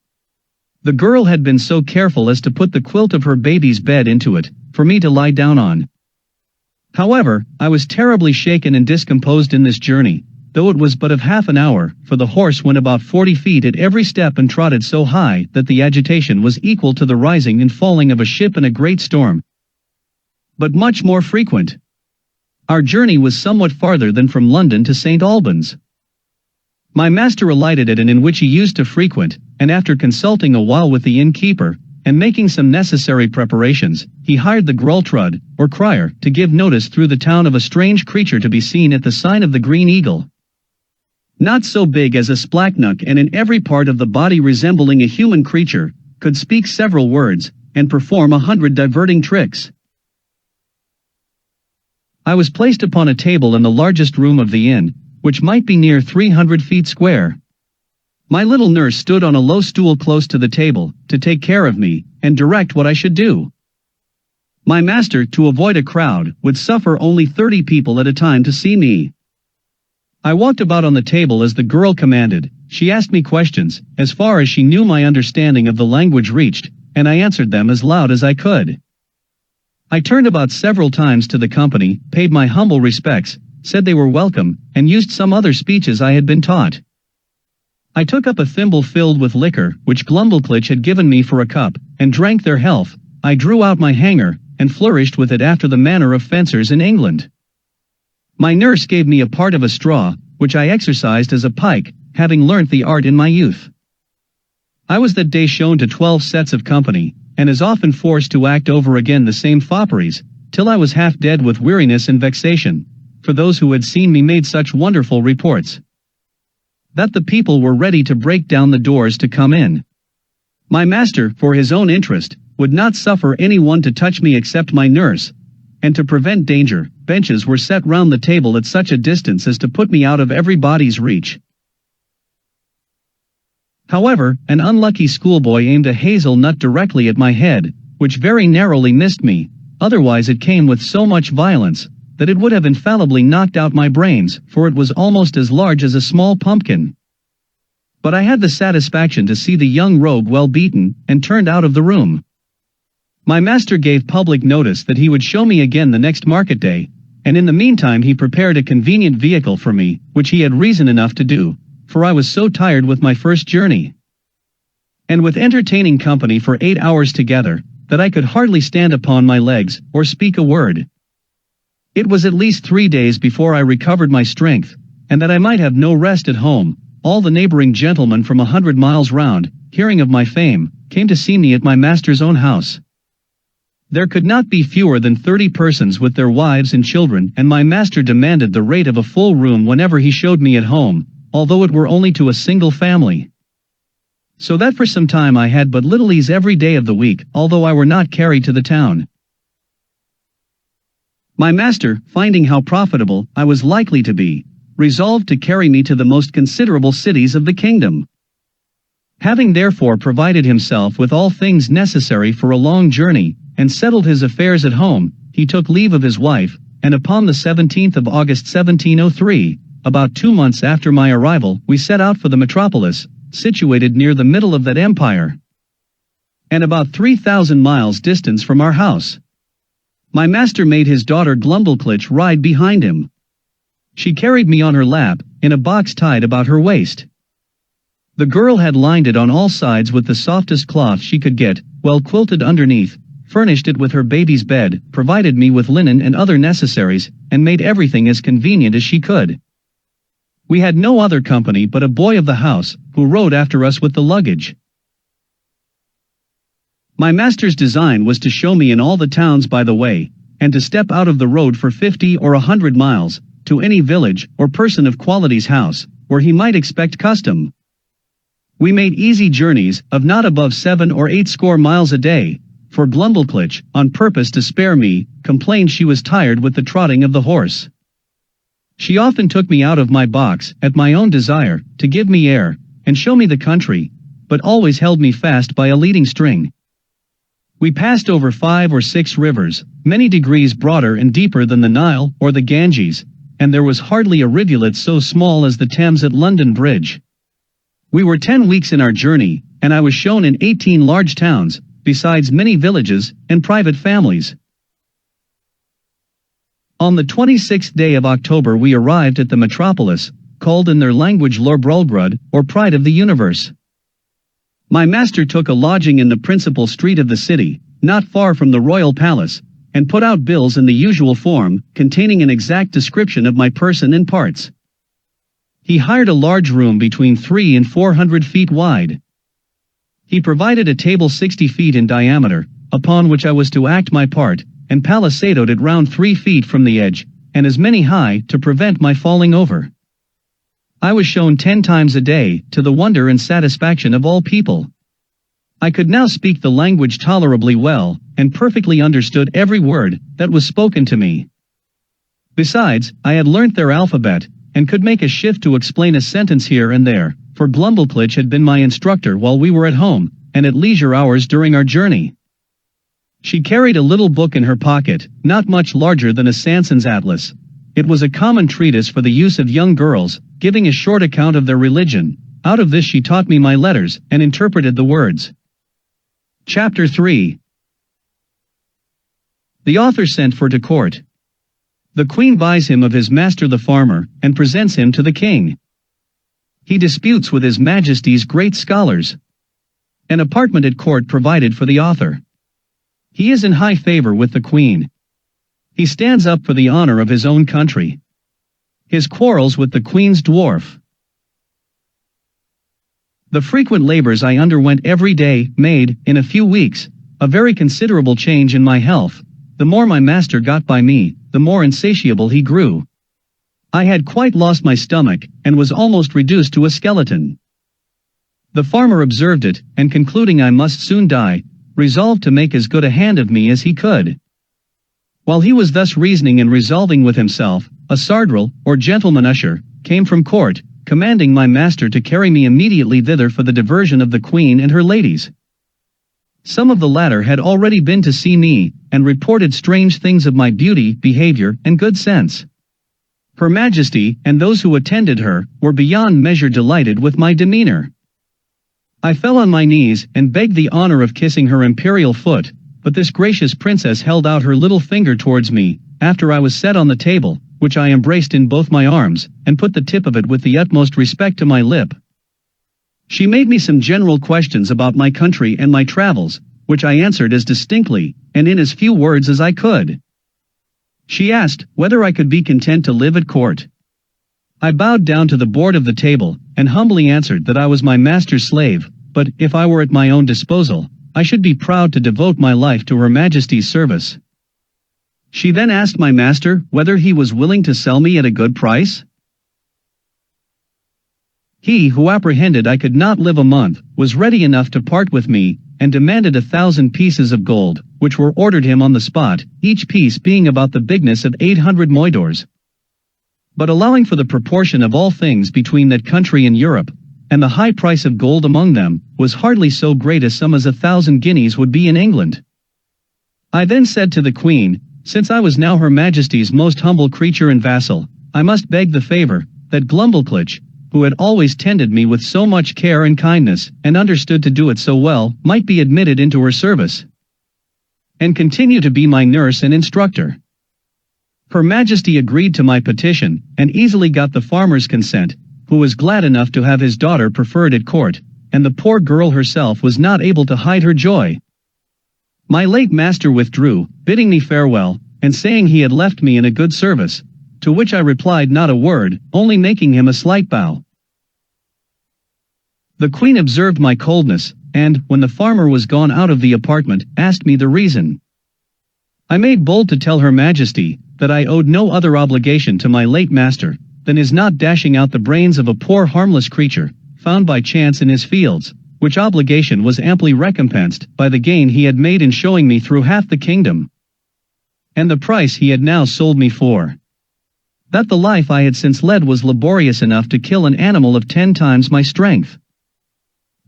The girl had been so careful as to put the quilt of her baby's bed into it, for me to lie down on. However, I was terribly shaken and discomposed in this journey, though it was but of half an hour, for the horse went about 40 feet at every step and trotted so high that the agitation was equal to the rising and falling of a ship in a great storm, but much more frequent. Our journey was somewhat farther than from London to St. Albans. My master alighted at an inn which he used to frequent, and after consulting a while with the innkeeper, and making some necessary preparations, he hired the Grultrud, or crier, to give notice through the town of a strange creature to be seen at the sign of the Green Eagle. Not so big as a splachnuck and in every part of the body resembling a human creature, could speak several words, and perform 100 diverting tricks. I was placed upon a table in the largest room of the inn, which might be near 300 feet square. My little nurse stood on a low stool close to the table, to take care of me, and direct what I should do. My master, to avoid a crowd, would suffer only 30 people at a time to see me. I walked about on the table as the girl commanded. She asked me questions, as far as she knew my understanding of the language reached, and I answered them as loud as I could. I turned about several times to the company, paid my humble respects, said they were welcome, and used some other speeches I had been taught. I took up a thimble filled with liquor, which Glumblclitch had given me for a cup, and drank their health. I drew out my hanger, and flourished with it after the manner of fencers in England. My nurse gave me a part of a straw, which I exercised as a pike, having learnt the art in my youth. I was that day shown to 12 sets of company, and as often forced to act over again the same fopperies, till I was half dead with weariness and vexation, for those who had seen me made such wonderful reports, that the people were ready to break down the doors to come in. My master, for his own interest, would not suffer anyone to touch me except my nurse, and to prevent danger, benches were set round the table at such a distance as to put me out of everybody's reach. However, an unlucky schoolboy aimed a hazelnut directly at my head, which very narrowly missed me, otherwise it came with so much violence, that it would have infallibly knocked out my brains, for it was almost as large as a small pumpkin. But I had the satisfaction to see the young rogue well beaten, and turned out of the room. My master gave public notice that he would show me again the next market day, and in the meantime he prepared a convenient vehicle for me, which he had reason enough to do, for I was so tired with my first journey, and with entertaining company for 8 hours together, that I could hardly stand upon my legs, or speak a word. It was at least 3 days before I recovered my strength, and that I might have no rest at home, all the neighboring gentlemen from 100 miles round, hearing of my fame, came to see me at my master's own house. There could not be fewer than 30 persons with their wives and children, and my master demanded the rate of a full room whenever he showed me at home, although it were only to a single family. So that for some time I had but little ease every day of the week, although I were not carried to the town. My master, finding how profitable I was likely to be, resolved to carry me to the most considerable cities of the kingdom. Having therefore provided himself with all things necessary for a long journey, and settled his affairs at home, he took leave of his wife, and upon the 17th of August 1703, about 2 months after my arrival, we set out for the metropolis, situated near the middle of that empire, and about 3,000 miles distance from our house. My master made his daughter Glumblclitch ride behind him. She carried me on her lap, in a box tied about her waist. The girl had lined it on all sides with the softest cloth she could get, well quilted underneath, furnished it with her baby's bed, provided me with linen and other necessaries, and made everything as convenient as she could. We had no other company but a boy of the house, who rode after us with the luggage. My master's design was to show me in all the towns by the way, and to step out of the road for 50 or 100 miles, to any village or person of quality's house, where he might expect custom. We made easy journeys, of not above 7 or 8 score miles a day, for Glumblclitch, on purpose to spare me, complained she was tired with the trotting of the horse. She often took me out of my box, at my own desire, to give me air, and show me the country, but always held me fast by a leading string. We passed over 5 or 6 rivers, many degrees broader and deeper than the Nile or the Ganges, and there was hardly a rivulet so small as the Thames at London Bridge. We were 10 weeks in our journey, and I was shown in 18 large towns, besides many villages and private families. On the 26th day of October we arrived at the metropolis, called in their language LUGGNAGG, or Pride of the Universe. My master took a lodging in the principal street of the city, not far from the royal palace, and put out bills in the usual form, containing an exact description of my person and parts. He hired a large room between 300 and 400 feet wide. He provided a table 60 feet in diameter, upon which I was to act my part, and palisadoed it round 3 feet from the edge, and as many high, to prevent my falling over. I was shown 10 times a day, to the wonder and satisfaction of all people. I could now speak the language tolerably well, and perfectly understood every word that was spoken to me. Besides, I had learnt their alphabet, and could make a shift to explain a sentence here and there, for Glumblclitch had been my instructor while we were at home, and at leisure hours during our journey. She carried a little book in her pocket, not much larger than a Sanson's atlas. It was a common treatise for the use of young girls, giving a short account of their religion. Out of this she taught me my letters, and interpreted the words. Chapter 3. The author sent for to court. The queen buys him of his master the farmer, and presents him to the king. He disputes with his majesty's great scholars. An apartment at court provided for the author. He is in high favor with the queen. He stands up for the honor of his own country. His quarrels with the queen's dwarf. The frequent labors I underwent every day made, in a few weeks, a very considerable change in my health. The more my master got by me, the more insatiable he grew. I had quite lost my stomach, and was almost reduced to a skeleton. The farmer observed it, and concluding I must soon die, resolved to make as good a hand of me as he could. While he was thus reasoning and resolving with himself, a sardril, or gentleman usher, came from court, commanding my master to carry me immediately thither for the diversion of the queen and her ladies. Some of the latter had already been to see me, and reported strange things of my beauty, behavior, and good sense. Her Majesty, and those who attended her, were beyond measure delighted with my demeanor. I fell on my knees, and begged the honor of kissing her imperial foot, but this gracious princess held out her little finger towards me, after I was set on the table, which I embraced in both my arms, and put the tip of it with the utmost respect to my lip. She made me some general questions about my country and my travels, which I answered as distinctly, and in as few words as I could. She asked whether I could be content to live at court. I bowed down to the board of the table, and humbly answered that I was my master's slave, but, if I were at my own disposal, I should be proud to devote my life to Her Majesty's service. She then asked my master whether he was willing to sell me at a good price. He, who apprehended I could not live a month, was ready enough to part with me, and demanded 1,000 pieces of gold, which were ordered him on the spot, each piece being about the bigness of 800 moidores. But allowing for the proportion of all things between that country and Europe, and the high price of gold among them, was hardly so great a sum as 1,000 guineas would be in England. I then said to the queen, since I was now Her Majesty's most humble creature and vassal, I must beg the favor, that Glumblclitch, who had always tended me with so much care and kindness, and understood to do it so well, might be admitted into her service, and continue to be my nurse and instructor. Her Majesty agreed to my petition, and easily got the farmer's consent, who was glad enough to have his daughter preferred at court, and the poor girl herself was not able to hide her joy. My late master withdrew, bidding me farewell, and saying he had left me in a good service, to which I replied not a word, only making him a slight bow. The queen observed my coldness, and, when the farmer was gone out of the apartment, asked me the reason. I made bold to tell Her Majesty that I owed no other obligation to my late master than his not dashing out the brains of a poor harmless creature, found by chance in his fields, which obligation was amply recompensed by the gain he had made in showing me through half the kingdom, and the price he had now sold me for. That the life I had since led was laborious enough to kill an animal of 10 times my strength.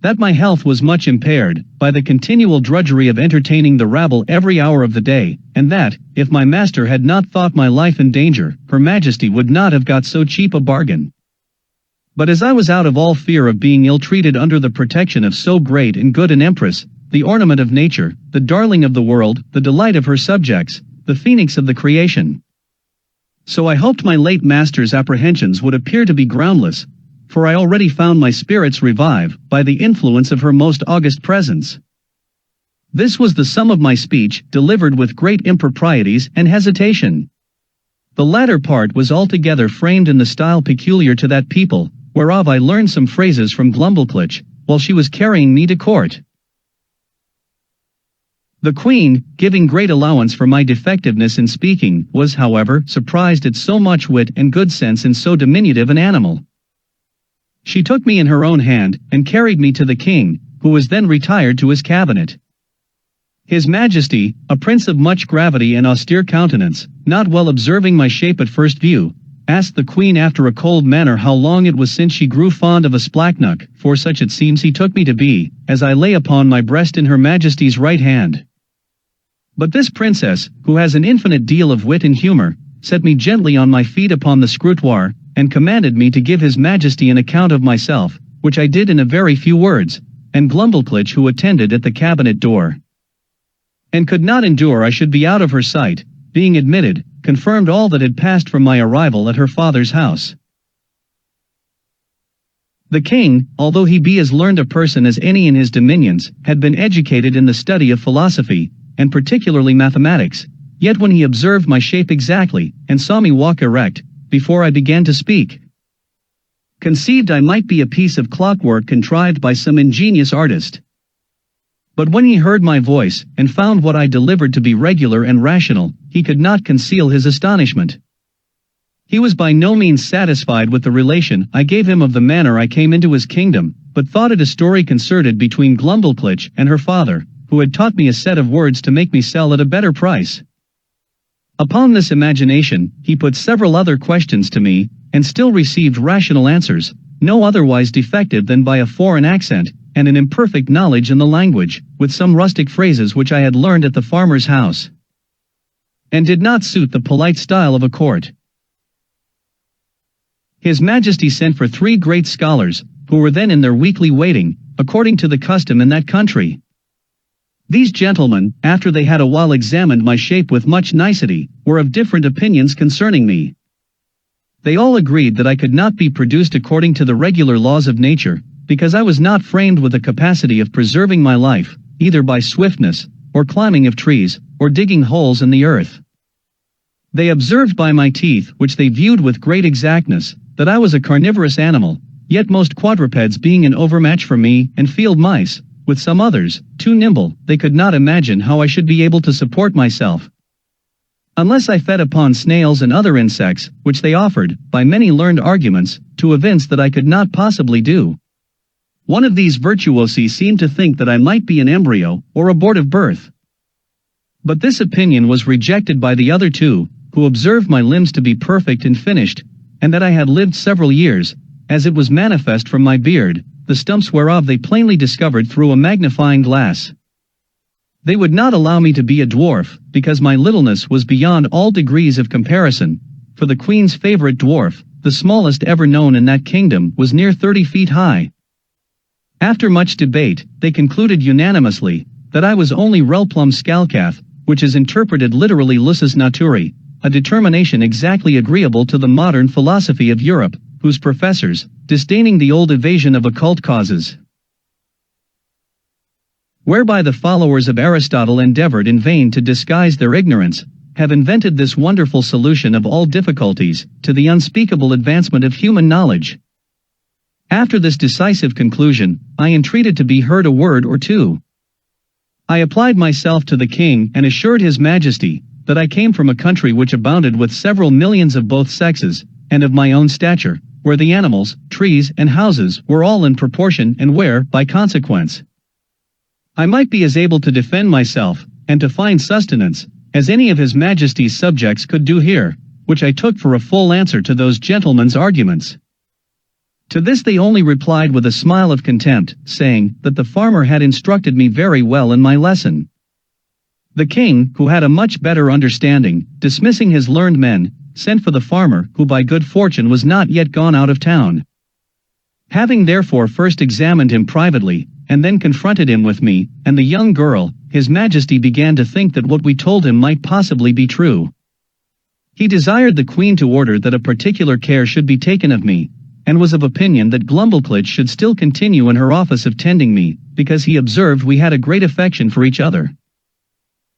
That my health was much impaired by the continual drudgery of entertaining the rabble every hour of the day, and that, if my master had not thought my life in danger, Her Majesty would not have got so cheap a bargain. But as I was out of all fear of being ill-treated under the protection of so great and good an empress, the ornament of nature, the darling of the world, the delight of her subjects, the phoenix of the creation. So I hoped my late master's apprehensions would appear to be groundless, for I already found my spirits revive by the influence of her most august presence. This was the sum of my speech, delivered with great improprieties and hesitation. The latter part was altogether framed in the style peculiar to that people, whereof I learned some phrases from Glumblclitch, while she was carrying me to court. The queen, giving great allowance for my defectiveness in speaking, was, however, surprised at so much wit and good sense in so diminutive an animal. She took me in her own hand, and carried me to the king, who was then retired to his cabinet. His Majesty, a prince of much gravity and austere countenance, not well observing my shape at first view, asked the queen after a cold manner how long it was since she grew fond of a splacknock, for such it seems he took me to be, as I lay upon my breast in Her Majesty's right hand. But this princess, who has an infinite deal of wit and humor, set me gently on my feet upon the scrutoire, and commanded me to give His Majesty an account of myself, which I did in a very few words, and Glumblclitch who attended at the cabinet door. And could not endure I should be out of her sight, being admitted, confirmed all that had passed from my arrival at her father's house. The king, although he be as learned a person as any in his dominions, had been educated in the study of philosophy, and particularly mathematics, yet when he observed my shape exactly, and saw me walk erect, before I began to speak, conceived I might be a piece of clockwork contrived by some ingenious artist. But when he heard my voice, and found what I delivered to be regular and rational, he could not conceal his astonishment. He was by no means satisfied with the relation I gave him of the manner I came into his kingdom, but thought it a story concerted between Glumblclitch and her father, who had taught me a set of words to make me sell at a better price. Upon this imagination, he put several other questions to me, and still received rational answers, no otherwise defective than by a foreign accent, and an imperfect knowledge in the language, with some rustic phrases which I had learned at the farmer's house, and did not suit the polite style of a court. His Majesty sent for 3 great scholars, who were then in their weekly waiting, according to the custom in that country. These gentlemen, after they had a while examined my shape with much nicety, were of different opinions concerning me. They all agreed that I could not be produced according to the regular laws of nature, because I was not framed with the capacity of preserving my life, either by swiftness, or climbing of trees, or digging holes in the earth. They observed by my teeth, which they viewed with great exactness, that I was a carnivorous animal, yet most quadrupeds being an overmatch for me, and field mice, with some others, too nimble, they could not imagine how I should be able to support myself, unless I fed upon snails and other insects, which they offered, by many learned arguments, to evince that I could not possibly do. One of these virtuosi seemed to think that I might be an embryo, or abortive birth. But this opinion was rejected by the other 2, who observed my limbs to be perfect and finished, and that I had lived several years, as it was manifest from my beard, the stumps whereof they plainly discovered through a magnifying glass. They would not allow me to be a dwarf, because my littleness was beyond all degrees of comparison, for the Queen's favorite dwarf, the smallest ever known in that kingdom, was near 30 feet high. After much debate, they concluded unanimously, that I was only relplum scalcath, which is interpreted literally lusus naturae, a determination exactly agreeable to the modern philosophy of Europe, whose professors, disdaining the old evasion of occult causes, whereby the followers of Aristotle endeavored in vain to disguise their ignorance, have invented this wonderful solution of all difficulties, to the unspeakable advancement of human knowledge. After this decisive conclusion, I entreated to be heard a word or 2. I applied myself to the king and assured his Majesty that I came from a country which abounded with several millions of both sexes, and of my own stature, where the animals, trees and houses were all in proportion, and where, by consequence, I might be as able to defend myself, and to find sustenance, as any of his Majesty's subjects could do here, which I took for a full answer to those gentlemen's arguments. To this they only replied with a smile of contempt, saying that the farmer had instructed me very well in my lesson. The king, who had a much better understanding, dismissing his learned men, sent for the farmer, who by good fortune was not yet gone out of town. Having therefore first examined him privately, and then confronted him with me, and the young girl, his Majesty began to think that what we told him might possibly be true. He desired the Queen to order that a particular care should be taken of me, and was of opinion that Glumblclitch should still continue in her office of tending me, because he observed we had a great affection for each other.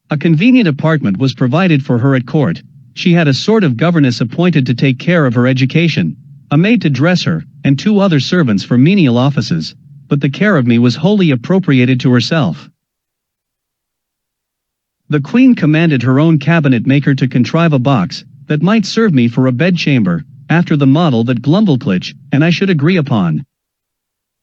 A convenient apartment was provided for her at court. She had a sort of governess appointed to take care of her education, a maid to dress her, and 2 other servants for menial offices, but the care of me was wholly appropriated to herself. The Queen commanded her own cabinet maker to contrive a box, that might serve me for a bedchamber, after the model that Glumblclitch and I should agree upon.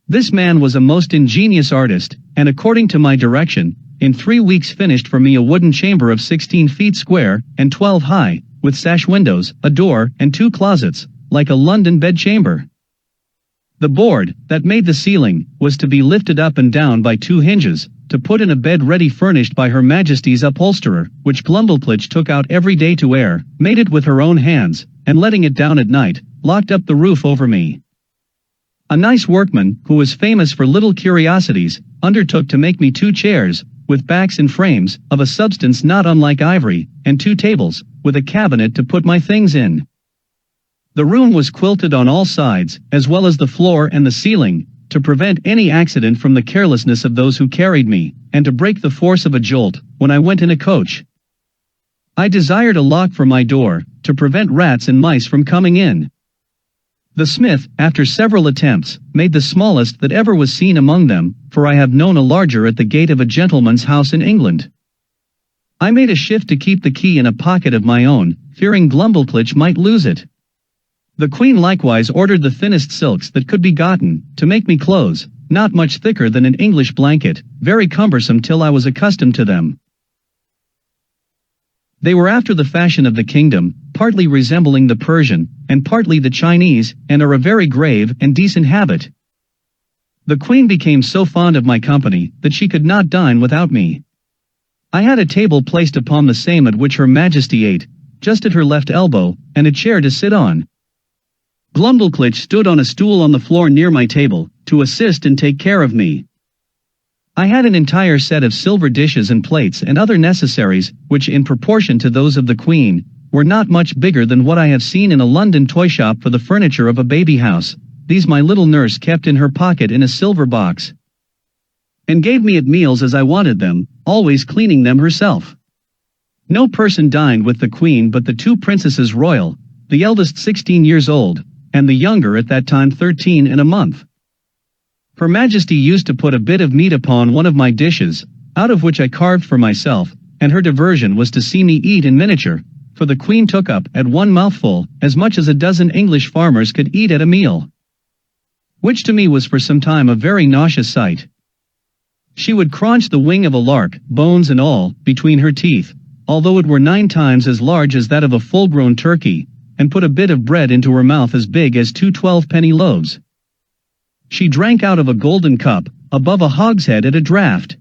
This man was a most ingenious artist, and according to my direction, in 3 weeks finished for me a wooden chamber of 16 feet square, and 12 high, with sash windows, a door, and 2 closets, like a London bedchamber. The board, that made the ceiling, was to be lifted up and down by 2 hinges, to put in a bed ready furnished by Her Majesty's upholsterer, which Glumblclitch took out every day to air, made it with her own hands, and letting it down at night, locked up the roof over me. A nice workman, who was famous for little curiosities, undertook to make me 2 chairs, with backs in frames, of a substance not unlike ivory, and 2 tables, with a cabinet to put my things in. The room was quilted on all sides, as well as the floor and the ceiling, to prevent any accident from the carelessness of those who carried me, and to break the force of a jolt, when I went in a coach. I desired a lock for my door, to prevent rats and mice from coming in. The smith, after several attempts, made the smallest that ever was seen among them, for I have known a larger at the gate of a gentleman's house in England. I made a shift to keep the key in a pocket of my own, fearing Glumblclitch might lose it. The Queen likewise ordered the thinnest silks that could be gotten, to make me clothes, not much thicker than an English blanket, very cumbersome till I was accustomed to them. They were after the fashion of the kingdom, partly resembling the Persian, and partly the Chinese, and are a very grave and decent habit. The Queen became so fond of my company, that she could not dine without me. I had a table placed upon the same at which Her Majesty ate, just at her left elbow, and a chair to sit on. Glumblclitch stood on a stool on the floor near my table, to assist and take care of me. I had an entire set of silver dishes and plates and other necessaries, which in proportion to those of the Queen, were not much bigger than what I have seen in a London toy shop for the furniture of a baby house. These my little nurse kept in her pocket in a silver box, and gave me at meals as I wanted them, always cleaning them herself. No person dined with the Queen but the 2 princesses royal, the eldest 16 years old, and the younger at that time 13 and a month. Her Majesty used to put a bit of meat upon one of my dishes, out of which I carved for myself, and her diversion was to see me eat in miniature, for the Queen took up, at one mouthful, as much as a dozen English farmers could eat at a meal, which to me was for some time a very nauseous sight. She would crunch the wing of a lark, bones and all, between her teeth, although it were 9 times as large as that of a full-grown turkey, and put a bit of bread into her mouth as big as 2 12-penny loaves. She drank out of a golden cup, above a hogshead at a draught.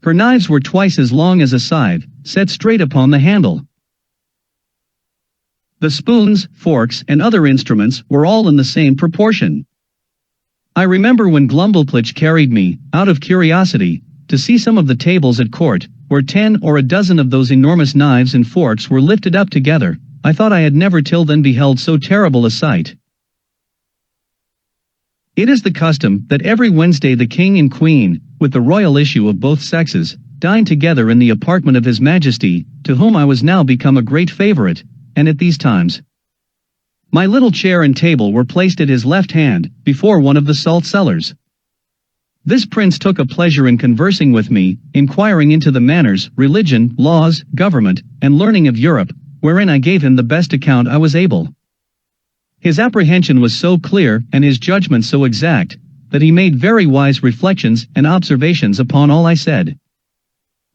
Her knives were twice as long as a scythe, set straight upon the handle. The spoons, forks, and other instruments were all in the same proportion. I remember when Glumblclitch carried me, out of curiosity, to see some of the tables at court, where 10 or a dozen of those enormous knives and forks were lifted up together. I thought I had never till then beheld so terrible a sight. It is the custom that every Wednesday the King and Queen, with the royal issue of both sexes, dine together in the apartment of His Majesty, to whom I was now become a great favorite, and at these times my little chair and table were placed at his left hand, before one of the salt cellars. This prince took a pleasure in conversing with me, inquiring into the manners, religion, laws, government, and learning of Europe, wherein I gave him the best account I was able. His apprehension was so clear, and his judgment so exact, that he made very wise reflections and observations upon all I said.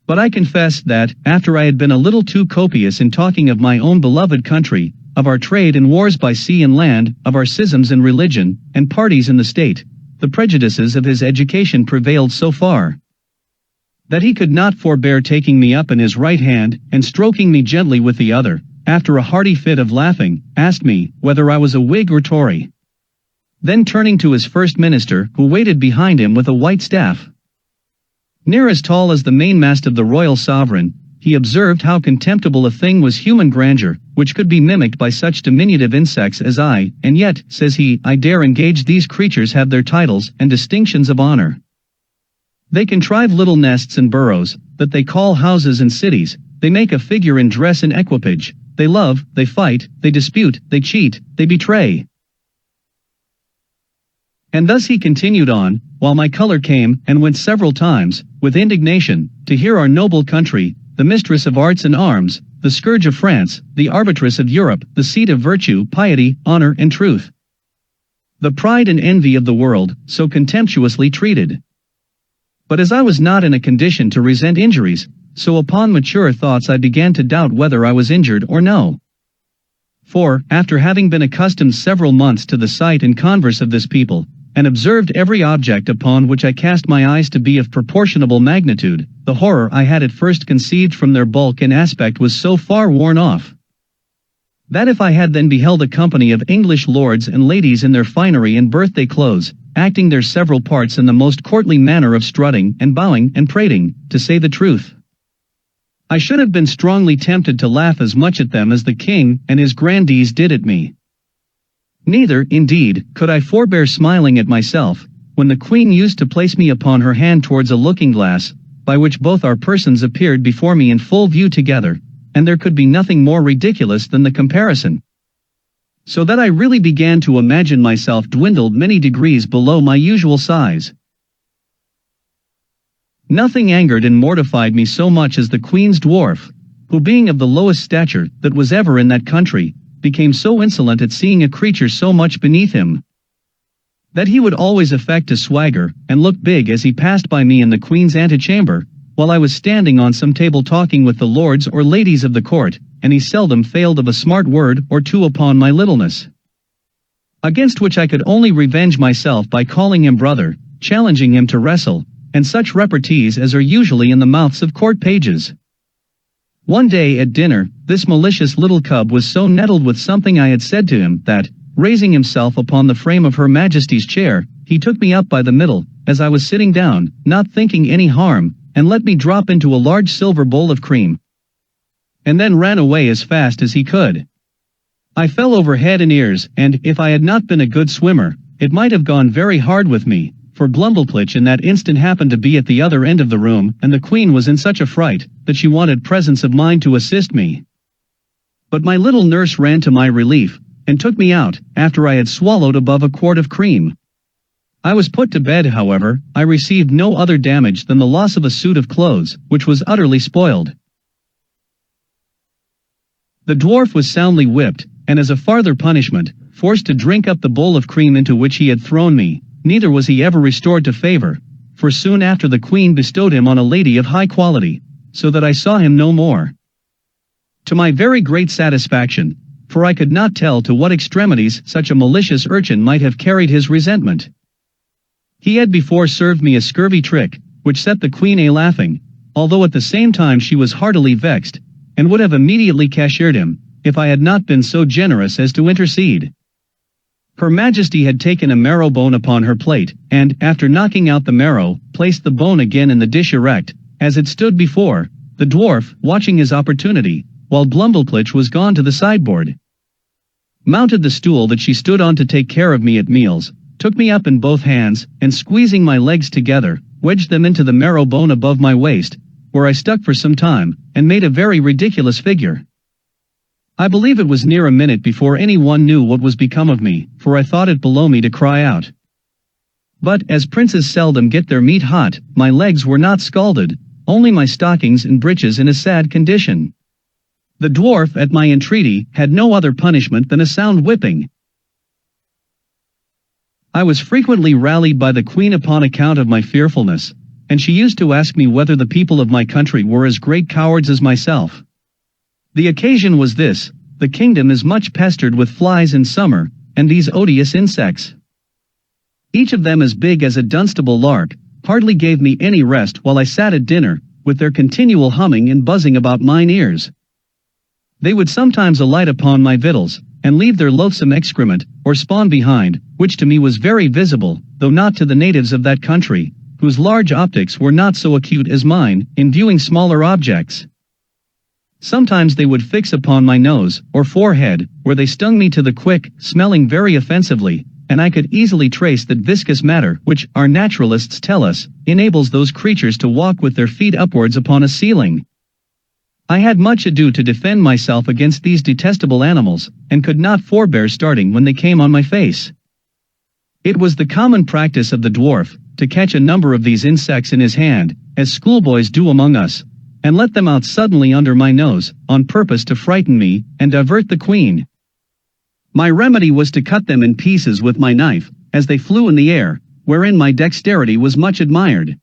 But I confess that, after I had been a little too copious in talking of my own beloved country, of our trade and wars by sea and land, of our schisms in religion, and parties in the state, the prejudices of his education prevailed so far, that he could not forbear taking me up in his right hand, and stroking me gently with the other, after a hearty fit of laughing, asked me, whether I was a Whig or Tory. Then turning to his first minister, who waited behind him with a white staff, near as tall as the mainmast of the royal sovereign, he observed how contemptible a thing was human grandeur, which could be mimicked by such diminutive insects as I, and yet, says he, I dare engage these creatures have their titles and distinctions of honor. They contrive little nests and burrows, that they call houses and cities, they make a figure in dress and equipage, they love, they fight, they dispute, they cheat, they betray. And thus he continued on, while my color came and went several times, with indignation, to hear our noble country, the mistress of arts and arms, the scourge of France, the arbitress of Europe, the seat of virtue, piety, honor, and truth, the pride and envy of the world, so contemptuously treated. But as I was not in a condition to resent injuries, so upon mature thoughts I began to doubt whether I was injured or no. For, after having been accustomed several months to the sight and converse of this people, and observed every object upon which I cast my eyes to be of proportionable magnitude, the horror I had at first conceived from their bulk and aspect was so far worn off, That if I had then beheld a company of English lords and ladies in their finery and birthday clothes, acting their several parts in the most courtly manner of strutting and bowing and prating, to say the truth, I should have been strongly tempted to laugh as much at them as the king and his grandees did at me. Neither, indeed, could I forbear smiling at myself, when the queen used to place me upon her hand towards a looking-glass, by which both our persons appeared before me in full view together, and there could be nothing more ridiculous than the comparison. So that I really began to imagine myself dwindled many degrees below my usual size. Nothing angered and mortified me so much as the queen's dwarf, who being of the lowest stature that was ever in that country, became so insolent at seeing a creature so much beneath him, that he would always affect to swagger and look big as he passed by me in the queen's antechamber, while I was standing on some table talking with the lords or ladies of the court, and he seldom failed of a smart word or two upon my littleness. Against which I could only revenge myself by calling him brother, challenging him to wrestle, and such repartees as are usually in the mouths of court pages. One day at dinner, this malicious little cub was so nettled with something I had said to him that, raising himself upon the frame of Her Majesty's chair, he took me up by the middle, as I was sitting down, not thinking any harm, and let me drop into a large silver bowl of cream, and then ran away as fast as he could. I fell over head and ears, and, if I had not been a good swimmer, it might have gone very hard with me, for Glumbleplich in that instant happened to be at the other end of the room, and the queen was in such a fright, that she wanted presence of mind to assist me. But my little nurse ran to my relief, and took me out, after I had swallowed above a quart of cream. I was put to bed, however. I received no other damage than the loss of a suit of clothes, which was utterly spoiled. The dwarf was soundly whipped, and as a farther punishment, forced to drink up the bowl of cream into which he had thrown me. Neither was he ever restored to favor, for soon after the queen bestowed him on a lady of high quality, so that I saw him no more. To my very great satisfaction, for I could not tell to what extremities such a malicious urchin might have carried his resentment. He had before served me a scurvy trick, which set the queen a-laughing, although at the same time she was heartily vexed, and would have immediately cashiered him, if I had not been so generous as to intercede. Her Majesty had taken a marrow bone upon her plate, and, after knocking out the marrow, placed the bone again in the dish erect, as it stood before, the dwarf, watching his opportunity, while Glumbleplich was gone to the sideboard, mounted the stool that she stood on to take care of me at meals, took me up in both hands, and squeezing my legs together, wedged them into the marrow bone above my waist, where I stuck for some time, and made a very ridiculous figure. I believe it was near a minute before any one knew what was become of me, for I thought it below me to cry out. But, as princes seldom get their meat hot, my legs were not scalded, only my stockings and breeches in a sad condition. The dwarf, at my entreaty, had no other punishment than a sound whipping. I was frequently rallied by the queen upon account of my fearfulness, and she used to ask me whether the people of my country were as great cowards as myself. The occasion was this: the kingdom is much pestered with flies in summer, and these odious insects, each of them as big as a Dunstable lark, hardly gave me any rest while I sat at dinner, with their continual humming and buzzing about mine ears. They would sometimes alight upon my victuals, and leave their loathsome excrement, or spawn behind, which to me was very visible, though not to the natives of that country, whose large optics were not so acute as mine, in viewing smaller objects. Sometimes they would fix upon my nose, or forehead, where they stung me to the quick, smelling very offensively, and I could easily trace that viscous matter which, our naturalists tell us, enables those creatures to walk with their feet upwards upon a ceiling. I had much ado to defend myself against these detestable animals, and could not forbear starting when they came on my face. It was the common practice of the dwarf, to catch a number of these insects in his hand, as schoolboys do among us, and let them out suddenly under my nose, on purpose to frighten me, and divert the queen. My remedy was to cut them in pieces with my knife, as they flew in the air, wherein my dexterity was much admired.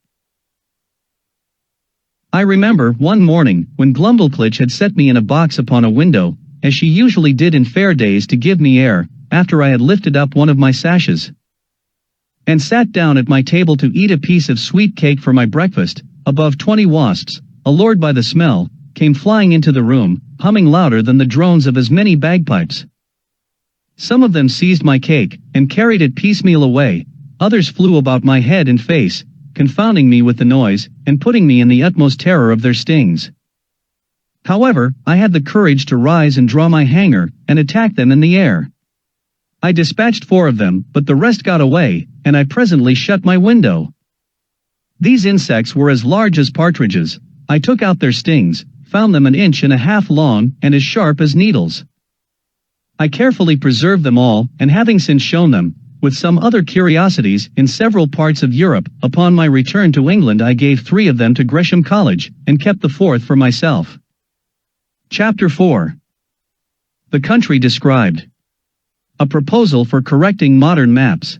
I remember one morning, when Glumbleplich had set me in a box upon a window, as she usually did in fair days to give me air, after I had lifted up one of my sashes, and sat down at my table to eat a piece of sweet cake for my breakfast, above 20 wasps, allured by the smell, came flying into the room, humming louder than the drones of as many bagpipes. Some of them seized my cake, and carried it piecemeal away, others flew about my head and face, confounding me with the noise, and putting me in the utmost terror of their stings. However, I had the courage to rise and draw my hanger, and attack them in the air. I dispatched 4 of them, but the rest got away, and I presently shut my window. These insects were as large as partridges. I took out their stings, found them 1.5 inches long, and as sharp as needles. I carefully preserved them all, and having since shown them, with some other curiosities, in several parts of Europe, upon my return to England I gave 3 of them to Gresham College, and kept the 4th for myself. Chapter 4. The country described. A proposal for correcting modern maps.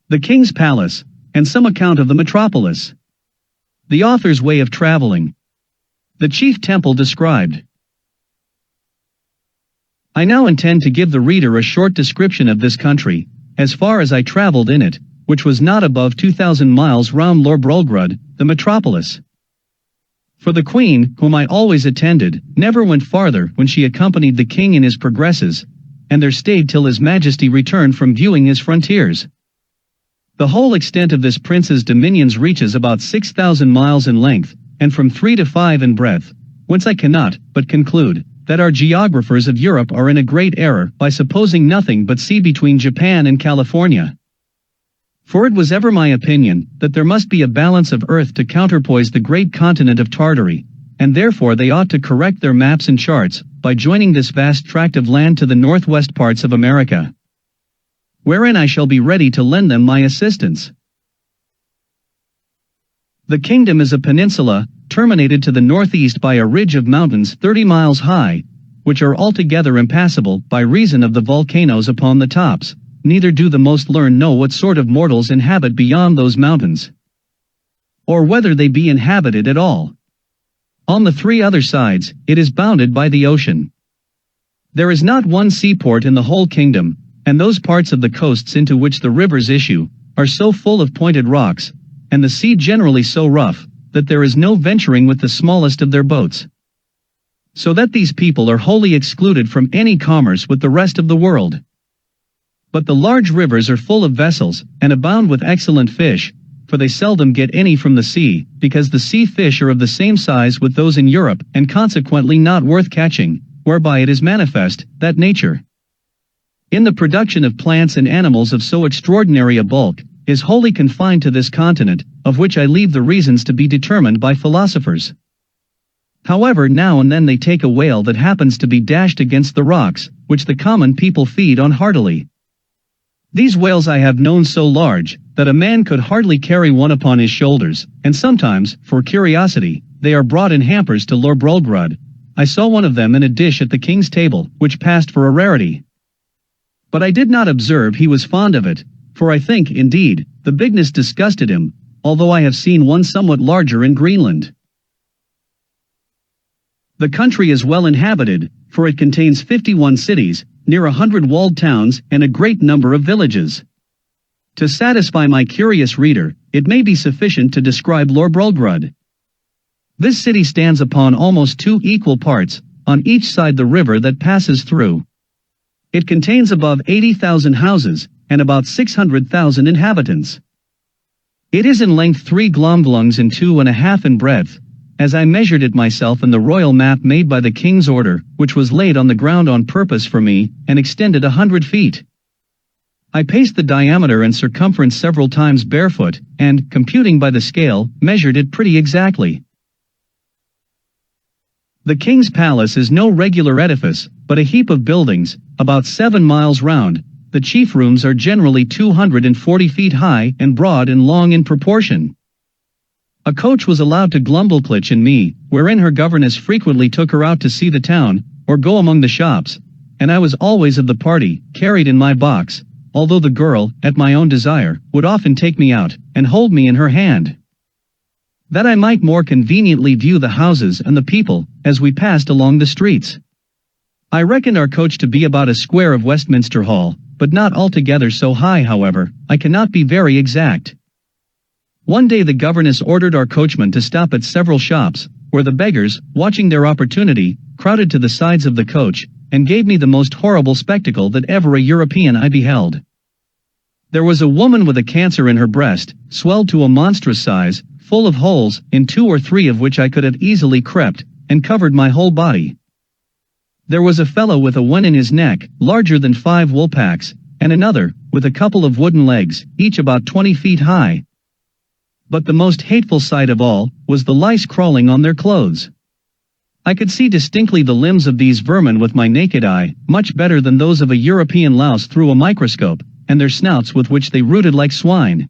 The King's Palace, and some account of the metropolis. The author's way of traveling. The chief temple described. I now intend to give the reader a short description of this country, as far as I traveled in it, which was not above 2,000 miles round LUGGNAGG, the metropolis. For the Queen, whom I always attended, never went farther when she accompanied the King in his progresses, and there stayed till His Majesty returned from viewing his frontiers. The whole extent of this prince's dominions reaches about 6,000 miles in length, and from 3 to 5 in breadth, whence I cannot but conclude that our geographers of Europe are in a great error by supposing nothing but sea between Japan and California. For it was ever my opinion that there must be a balance of earth to counterpoise the great continent of Tartary, and therefore they ought to correct their maps and charts by joining this vast tract of land to the northwest parts of America, wherein I shall be ready to lend them my assistance. The kingdom is a peninsula, terminated to the northeast by a ridge of mountains 30 miles high, which are altogether impassable by reason of the volcanoes upon the tops, neither do the most learned know what sort of mortals inhabit beyond those mountains, or whether they be inhabited at all. On the 3 other sides, it is bounded by the ocean. There is not one seaport in the whole kingdom, and those parts of the coasts into which the rivers issue, are so full of pointed rocks, and the sea generally so rough, that there is no venturing with the smallest of their boats. So that these people are wholly excluded from any commerce with the rest of the world. But the large rivers are full of vessels, and abound with excellent fish, for they seldom get any from the sea, because the sea fish are of the same size with those in Europe, and consequently not worth catching, whereby it is manifest, that nature, in the production of plants and animals of so extraordinary a bulk, is wholly confined to this continent, of which I leave the reasons to be determined by philosophers. However, now and then they take a whale that happens to be dashed against the rocks, which the common people feed on heartily. These whales I have known so large, that a man could hardly carry one upon his shoulders, and sometimes, for curiosity, they are brought in hampers to LUGGNAGG. I saw one of them in a dish at the king's table, which passed for a rarity. But I did not observe he was fond of it, for I think, indeed, the bigness disgusted him, although I have seen one somewhat larger in Greenland. The country is well inhabited, for it contains 51 cities, near 100 walled towns, and a great number of villages. To satisfy my curious reader, it may be sufficient to describe LUGGNAGG. This city stands upon almost 2 equal parts, on each side the river that passes through. It contains above 80,000 houses, and about 600,000 inhabitants. It is in length 3 glomglungs and 2.5 in breadth, as I measured it myself in the royal map made by the king's order, which was laid on the ground on purpose for me, and extended 100 feet. I paced the diameter and circumference several times barefoot, and, computing by the scale, measured it pretty exactly. The king's palace is no regular edifice, but a heap of buildings, about 7 miles round. The chief rooms are generally 240 feet high and broad and long in proportion. A coach was allowed to Glumblclitch and me, wherein her governess frequently took her out to see the town, or go among the shops, and I was always of the party, carried in my box, although the girl, at my own desire, would often take me out, and hold me in her hand, that I might more conveniently view the houses and the people, as we passed along the streets. I reckoned our coach to be about a square of Westminster Hall, but not altogether so high. However, I cannot be very exact. One day the governess ordered our coachman to stop at several shops, where the beggars, watching their opportunity, crowded to the sides of the coach, and gave me the most horrible spectacle that ever a European eye beheld. There was a woman with a cancer in her breast, swelled to a monstrous size, full of holes, in 2 or 3 of which I could have easily crept, and covered my whole body. There was a fellow with a one in his neck, larger than 5 woolpacks, and another, with a couple of wooden legs, each about 20 feet high. But the most hateful sight of all, was the lice crawling on their clothes. I could see distinctly the limbs of these vermin with my naked eye, much better than those of a European louse through a microscope, and their snouts with which they rooted like swine.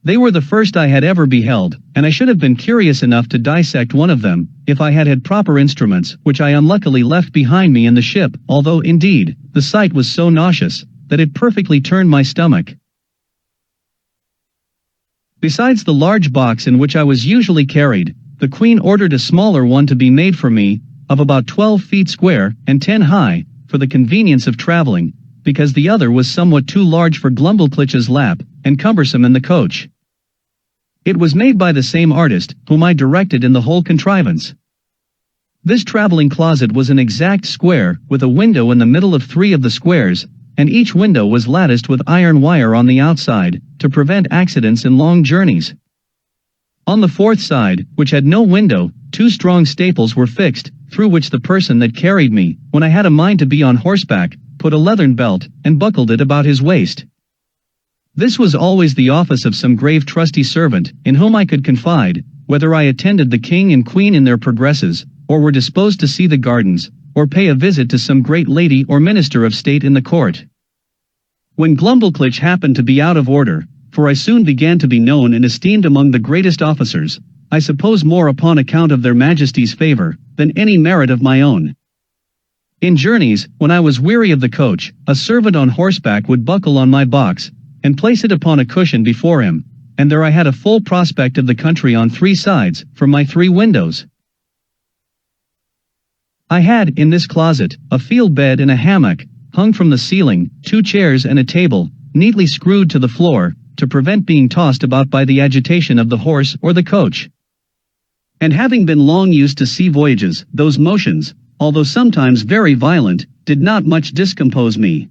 They were the first I had ever beheld, and I should have been curious enough to dissect one of them, if I had had proper instruments, which I unluckily left behind me in the ship, although, indeed, the sight was so nauseous, that it perfectly turned my stomach. Besides the large box in which I was usually carried, the Queen ordered a smaller one to be made for me, of about 12 feet square, and 10 high, for the convenience of traveling, because the other was somewhat too large for Glumblclitch's lap, and cumbersome in the coach. It was made by the same artist, whom I directed in the whole contrivance. This traveling closet was an exact square, with a window in the middle of 3 of the squares, and each window was latticed with iron wire on the outside, to prevent accidents in long journeys. On the 4th side, which had no window, 2 strong staples were fixed, through which the person that carried me, when I had a mind to be on horseback, put a leathern belt, and buckled it about his waist. This was always the office of some grave trusty servant, in whom I could confide, whether I attended the king and queen in their progresses, or were disposed to see the gardens, or pay a visit to some great lady or minister of state in the court. When Glumblclitch happened to be out of order, for I soon began to be known and esteemed among the greatest officers, I suppose more upon account of their majesties' favor, than any merit of my own. In journeys, when I was weary of the coach, a servant on horseback would buckle on my box, and place it upon a cushion before him, and there I had a full prospect of the country on 3 sides, from my 3 windows. I had, in this closet, a field bed and a hammock, hung from the ceiling, 2 chairs and a table, neatly screwed to the floor, to prevent being tossed about by the agitation of the horse or the coach. And having been long used to sea voyages, those motions, although sometimes very violent, did not much discompose me.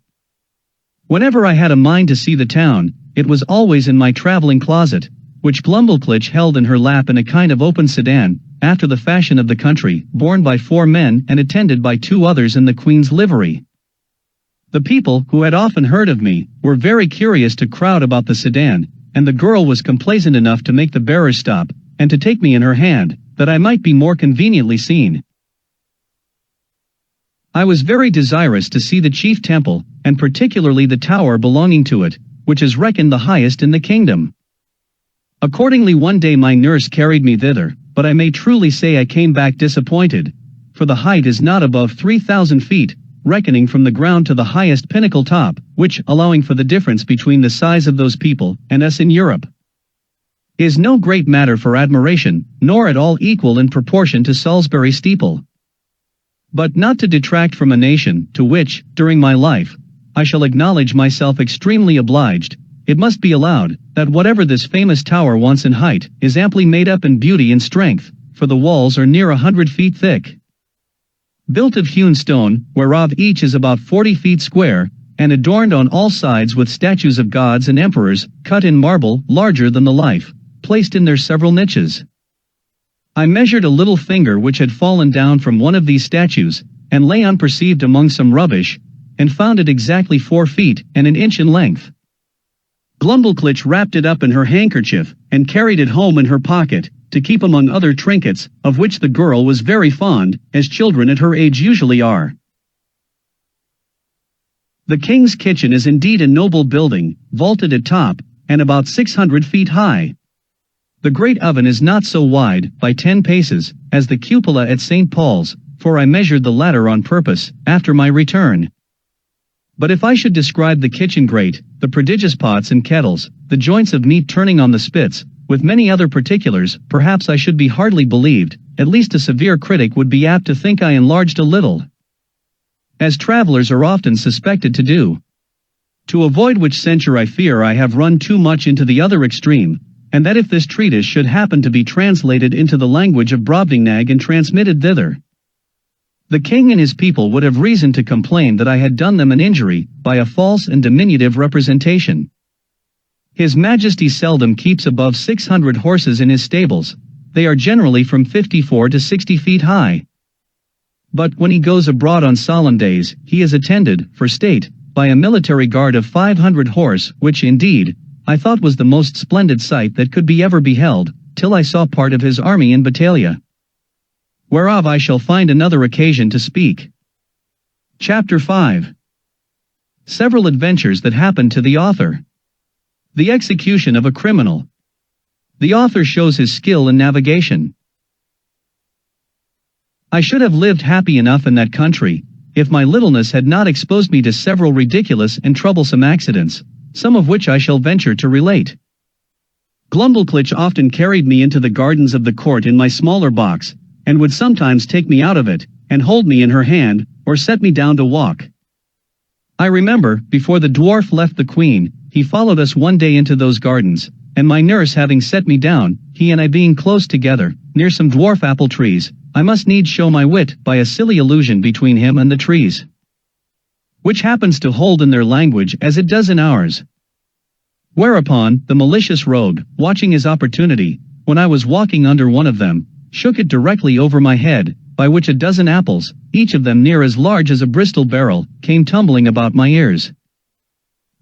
Whenever I had a mind to see the town, it was always in my traveling closet, which Glumblclitch held in her lap in a kind of open sedan, after the fashion of the country, borne by 4 men and attended by 2 others in the Queen's livery. The people, who had often heard of me, were very curious to crowd about the sedan, and the girl was complaisant enough to make the bearers stop, and to take me in her hand, that I might be more conveniently seen. I was very desirous to see the chief temple, and particularly the tower belonging to it, which is reckoned the highest in the kingdom. Accordingly one day my nurse carried me thither, but I may truly say I came back disappointed, for the height is not above 3,000 feet, reckoning from the ground to the highest pinnacle top, which, allowing for the difference between the size of those people and us in Europe, is no great matter for admiration, nor at all equal in proportion to Salisbury steeple. But not to detract from a nation, to which, during my life, I shall acknowledge myself extremely obliged, it must be allowed, that whatever this famous tower wants in height, is amply made up in beauty and strength, for the walls are near 100 feet thick. Built of hewn stone, whereof each is about 40 feet square, and adorned on all sides with statues of gods and emperors, cut in marble, larger than the life, placed in their several niches. I measured a little finger which had fallen down from one of these statues, and lay unperceived among some rubbish, and found it exactly 4 feet and an inch in length. Glumblclitch wrapped it up in her handkerchief, and carried it home in her pocket, to keep among other trinkets, of which the girl was very fond, as children at her age usually are. The king's kitchen is indeed a noble building, vaulted at top, and about 600 feet high. The great oven is not so wide, by 10 paces, as the cupola at St. Paul's, for I measured the latter on purpose, after my return. But if I should describe the kitchen grate, the prodigious pots and kettles, the joints of meat turning on the spits, with many other particulars, perhaps I should be hardly believed, at least a severe critic would be apt to think I enlarged a little, as travelers are often suspected to do. To avoid which censure I fear I have run too much into the other extreme, and that if this treatise should happen to be translated into the language of Brobdingnag and transmitted thither, the king and his people would have reason to complain that I had done them an injury by a false and diminutive representation. His Majesty seldom keeps above 600 horses in his stables. They are generally from 54 to 60 feet high. But when he goes abroad on solemn days, he is attended, for state, by a military guard of 500 horse, which indeed, I thought was the most splendid sight that could be ever beheld, till I saw part of his army in battalia. Whereof I shall find another occasion to speak. Chapter 5. Several adventures that happened to the author. The execution of a criminal. The author shows his skill in navigation. I should have lived happy enough in that country, if my littleness had not exposed me to several ridiculous and troublesome accidents, some of which I shall venture to relate. Glumdalclitch often carried me into the gardens of the court in my smaller box, and would sometimes take me out of it, and hold me in her hand, or set me down to walk. I remember, before the dwarf left the queen, he followed us one day into those gardens, and my nurse having set me down, he and I being close together, near some dwarf apple trees, I must needs show my wit by a silly allusion between him and the trees, which happens to hold in their language as it does in ours. Whereupon, the malicious rogue, watching his opportunity, when I was walking under one of them, shook it directly over my head, by which a dozen apples, each of them near as large as a Bristol barrel, came tumbling about my ears.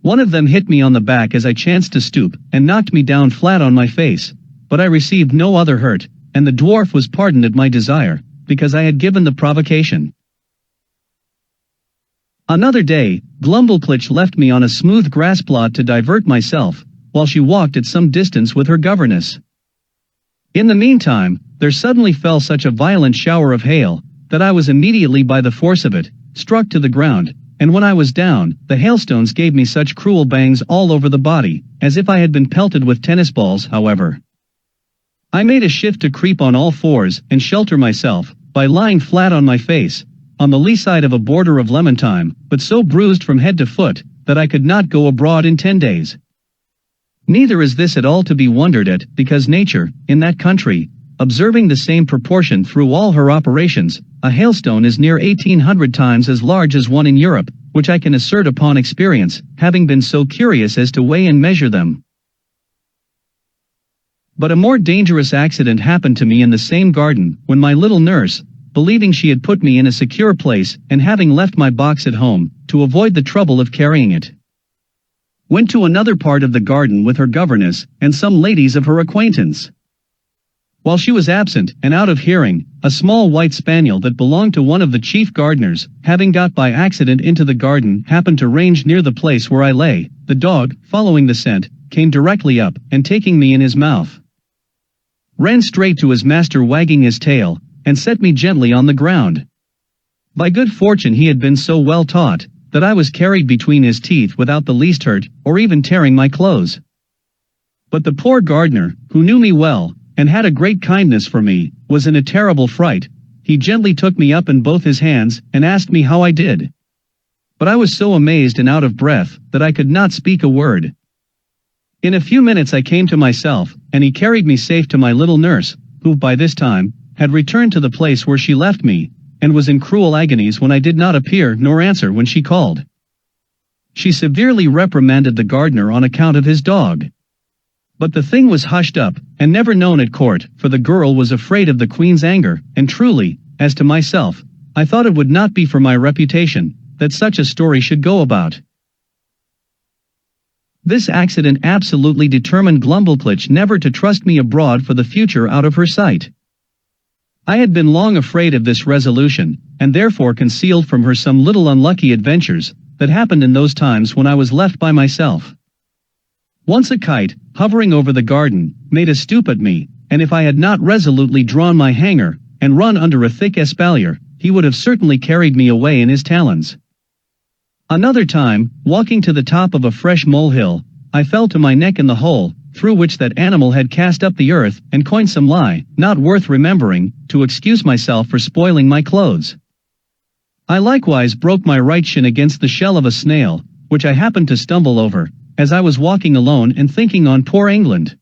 One of them hit me on the back as I chanced to stoop, and knocked me down flat on my face, but I received no other hurt, and the dwarf was pardoned at my desire, because I had given the provocation. Another day, Glumdalclitch left me on a smooth grass plot to divert myself, while she walked at some distance with her governess. In the meantime, there suddenly fell such a violent shower of hail, that I was immediately by the force of it, struck to the ground, and when I was down, the hailstones gave me such cruel bangs all over the body, as if I had been pelted with tennis balls. However, I made a shift to creep on all fours and shelter myself, by lying flat on my face, on the lee side of a border of lemon thyme, but so bruised from head to foot, that I could not go abroad in 10 days. Neither is this at all to be wondered at, because nature, in that country, observing the same proportion through all her operations, a hailstone is near 1800 times as large as one in Europe, which I can assert upon experience, having been so curious as to weigh and measure them. But a more dangerous accident happened to me in the same garden, when my little nurse, believing she had put me in a secure place, and having left my box at home, to avoid the trouble of carrying it, went to another part of the garden with her governess, and some ladies of her acquaintance. While she was absent, and out of hearing, a small white spaniel that belonged to one of the chief gardeners, having got by accident into the garden, happened to range near the place where I lay. The dog, following the scent, came directly up, and taking me in his mouth, ran straight to his master wagging his tail, and set me gently on the ground. By good fortune he had been so well taught, that I was carried between his teeth without the least hurt, or even tearing my clothes. But the poor gardener, who knew me well, and had a great kindness for me, was in a terrible fright. He gently took me up in both his hands, and asked me how I did. But I was so amazed and out of breath, that I could not speak a word. In a few minutes I came to myself, and he carried me safe to my little nurse, who, by this time, had returned to the place where she left me, and was in cruel agonies when I did not appear nor answer when she called. She severely reprimanded the gardener on account of his dog. But the thing was hushed up, and never known at court, for the girl was afraid of the queen's anger, and truly, as to myself, I thought it would not be for my reputation, that such a story should go about. This accident absolutely determined Glumdalclitch never to trust me abroad for the future out of her sight. I had been long afraid of this resolution, and therefore concealed from her some little unlucky adventures, that happened in those times when I was left by myself. Once a kite, hovering over the garden, made a stoop at me, and if I had not resolutely drawn my hanger, and run under a thick espalier, he would have certainly carried me away in his talons. Another time, walking to the top of a fresh molehill, I fell to my neck in the hole, through which that animal had cast up the earth, and coined some lie, not worth remembering, to excuse myself for spoiling my clothes. I likewise broke my right shin against the shell of a snail, which I happened to stumble over, as I was walking alone and thinking on poor England.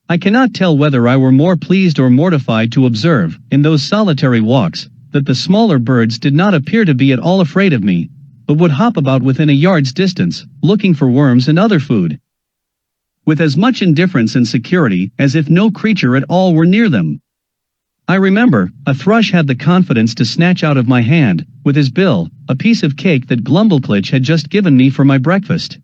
I cannot tell whether I were more pleased or mortified to observe, in those solitary walks, that the smaller birds did not appear to be at all afraid of me, but would hop about within a yard's distance, looking for worms and other food, with as much indifference and security as if no creature at all were near them. I remember, a thrush had the confidence to snatch out of my hand, with his bill, a piece of cake that Glumblclitch had just given me for my breakfast.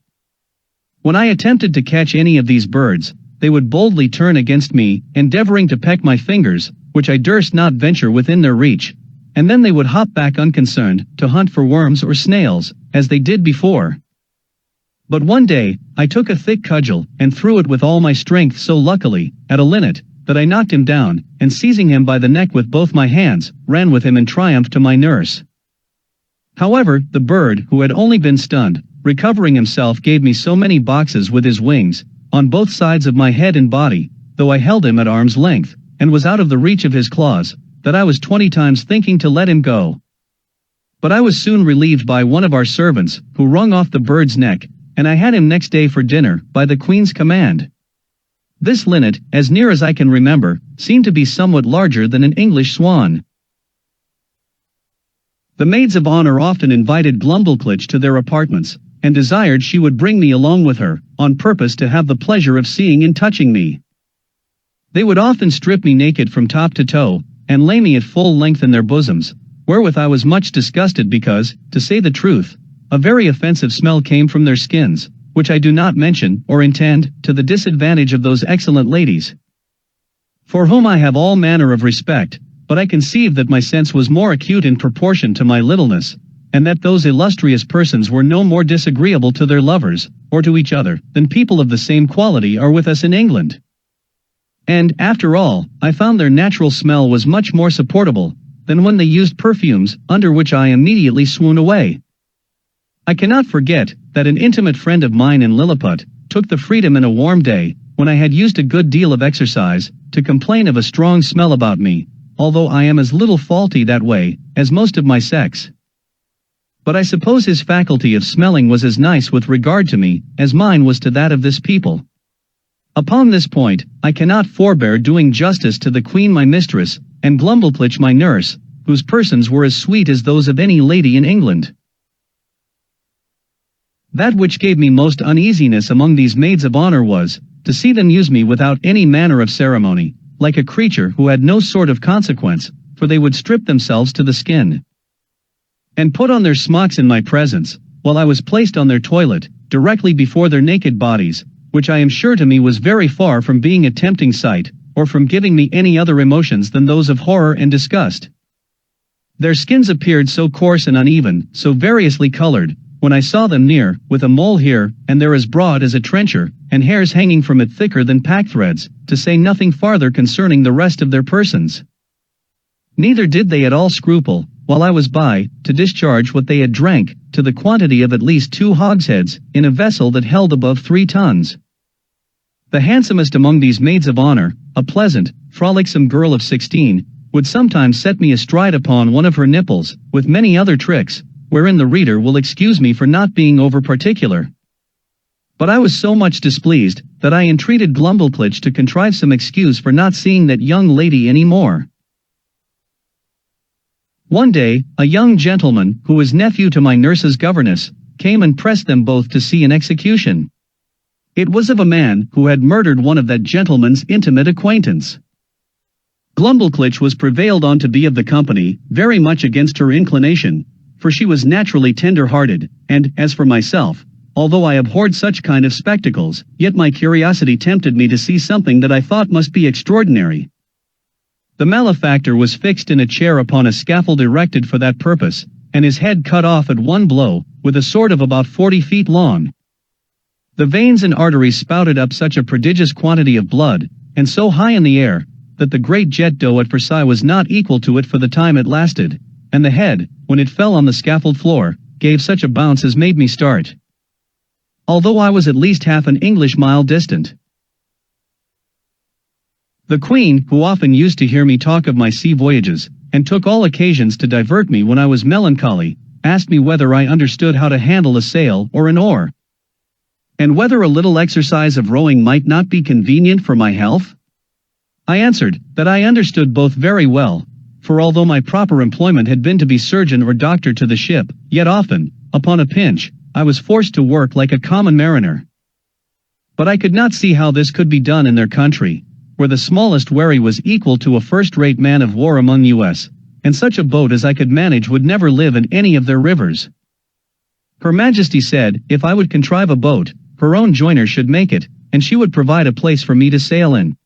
When I attempted to catch any of these birds, they would boldly turn against me, endeavoring to peck my fingers, which I durst not venture within their reach, and then they would hop back unconcerned, to hunt for worms or snails, as they did before. But one day, I took a thick cudgel, and threw it with all my strength so luckily, at a linnet, that I knocked him down, and seizing him by the neck with both my hands, ran with him in triumph to my nurse. However, the bird, who had only been stunned, recovering himself, gave me so many boxes with his wings, on both sides of my head and body, though I held him at arm's length, and was out of the reach of his claws, that I was 20 times thinking to let him go. But I was soon relieved by one of our servants, who wrung off the bird's neck, and I had him next day for dinner, by the Queen's command. This linnet, as near as I can remember, seemed to be somewhat larger than an English swan. The maids of honor often invited Glumblclitch to their apartments, and desired she would bring me along with her, on purpose to have the pleasure of seeing and touching me. They would often strip me naked from top to toe, and lay me at full length in their bosoms, wherewith I was much disgusted because, to say the truth, a very offensive smell came from their skins, which I do not mention or intend, to the disadvantage of those excellent ladies, for whom I have all manner of respect, but I conceive that my sense was more acute in proportion to my littleness, and that those illustrious persons were no more disagreeable to their lovers, or to each other, than people of the same quality are with us in England. And, after all, I found their natural smell was much more supportable, than when they used perfumes, under which I immediately swooned away. I cannot forget, that an intimate friend of mine in Lilliput, took the freedom in a warm day, when I had used a good deal of exercise, to complain of a strong smell about me, although I am as little faulty that way, as most of my sex. But I suppose his faculty of smelling was as nice with regard to me, as mine was to that of this people. Upon this point, I cannot forbear doing justice to the Queen my mistress, and Glumblclitch my nurse, whose persons were as sweet as those of any lady in England. That which gave me most uneasiness among these maids of honor was, to see them use me without any manner of ceremony, like a creature who had no sort of consequence, for they would strip themselves to the skin, and put on their smocks in my presence, while I was placed on their toilet, directly before their naked bodies, which I am sure to me was very far from being a tempting sight, or from giving me any other emotions than those of horror and disgust. Their skins appeared so coarse and uneven, so variously colored, when I saw them near, with a mole here and there as broad as a trencher, and hairs hanging from it thicker than packthreads, to say nothing farther concerning the rest of their persons. Neither did they at all scruple, while I was by, to discharge what they had drank, to the quantity of at least 2 hogsheads, in a vessel that held above 3 tons. The handsomest among these maids of honor, a pleasant, frolicsome girl of 16, would sometimes set me astride upon one of her nipples, with many other tricks, wherein the reader will excuse me for not being over particular. But I was so much displeased, that I entreated Glumblclitch to contrive some excuse for not seeing that young lady any more. One day, a young gentleman, who was nephew to my nurse's governess, came and pressed them both to see an execution. It was of a man who had murdered one of that gentleman's intimate acquaintance. Glumblclitch was prevailed on to be of the company, very much against her inclination, for she was naturally tender-hearted, and, as for myself, although I abhorred such kind of spectacles, yet my curiosity tempted me to see something that I thought must be extraordinary. The malefactor was fixed in a chair upon a scaffold erected for that purpose, and his head cut off at one blow, with a sword of about 40 feet long. The veins and arteries spouted up such a prodigious quantity of blood, and so high in the air, that the great jet d'eau at Versailles was not equal to it for the time it lasted, and the head, when it fell on the scaffold floor, gave such a bounce as made me start, although I was at least half an English mile distant. The Queen, who often used to hear me talk of my sea voyages, and took all occasions to divert me when I was melancholy, asked me whether I understood how to handle a sail or an oar. and whether a little exercise of rowing might not be convenient for my health? I answered that I understood both very well, for although my proper employment had been to be surgeon or doctor to the ship, yet often, upon a pinch, I was forced to work like a common mariner. But I could not see how this could be done in their country, where the smallest wherry was equal to a first-rate man of war among us, and such a boat as I could manage would never live in any of their rivers. Her Majesty said, if I would contrive a boat, her own joiner should make it, and she would provide a place for me to sail in.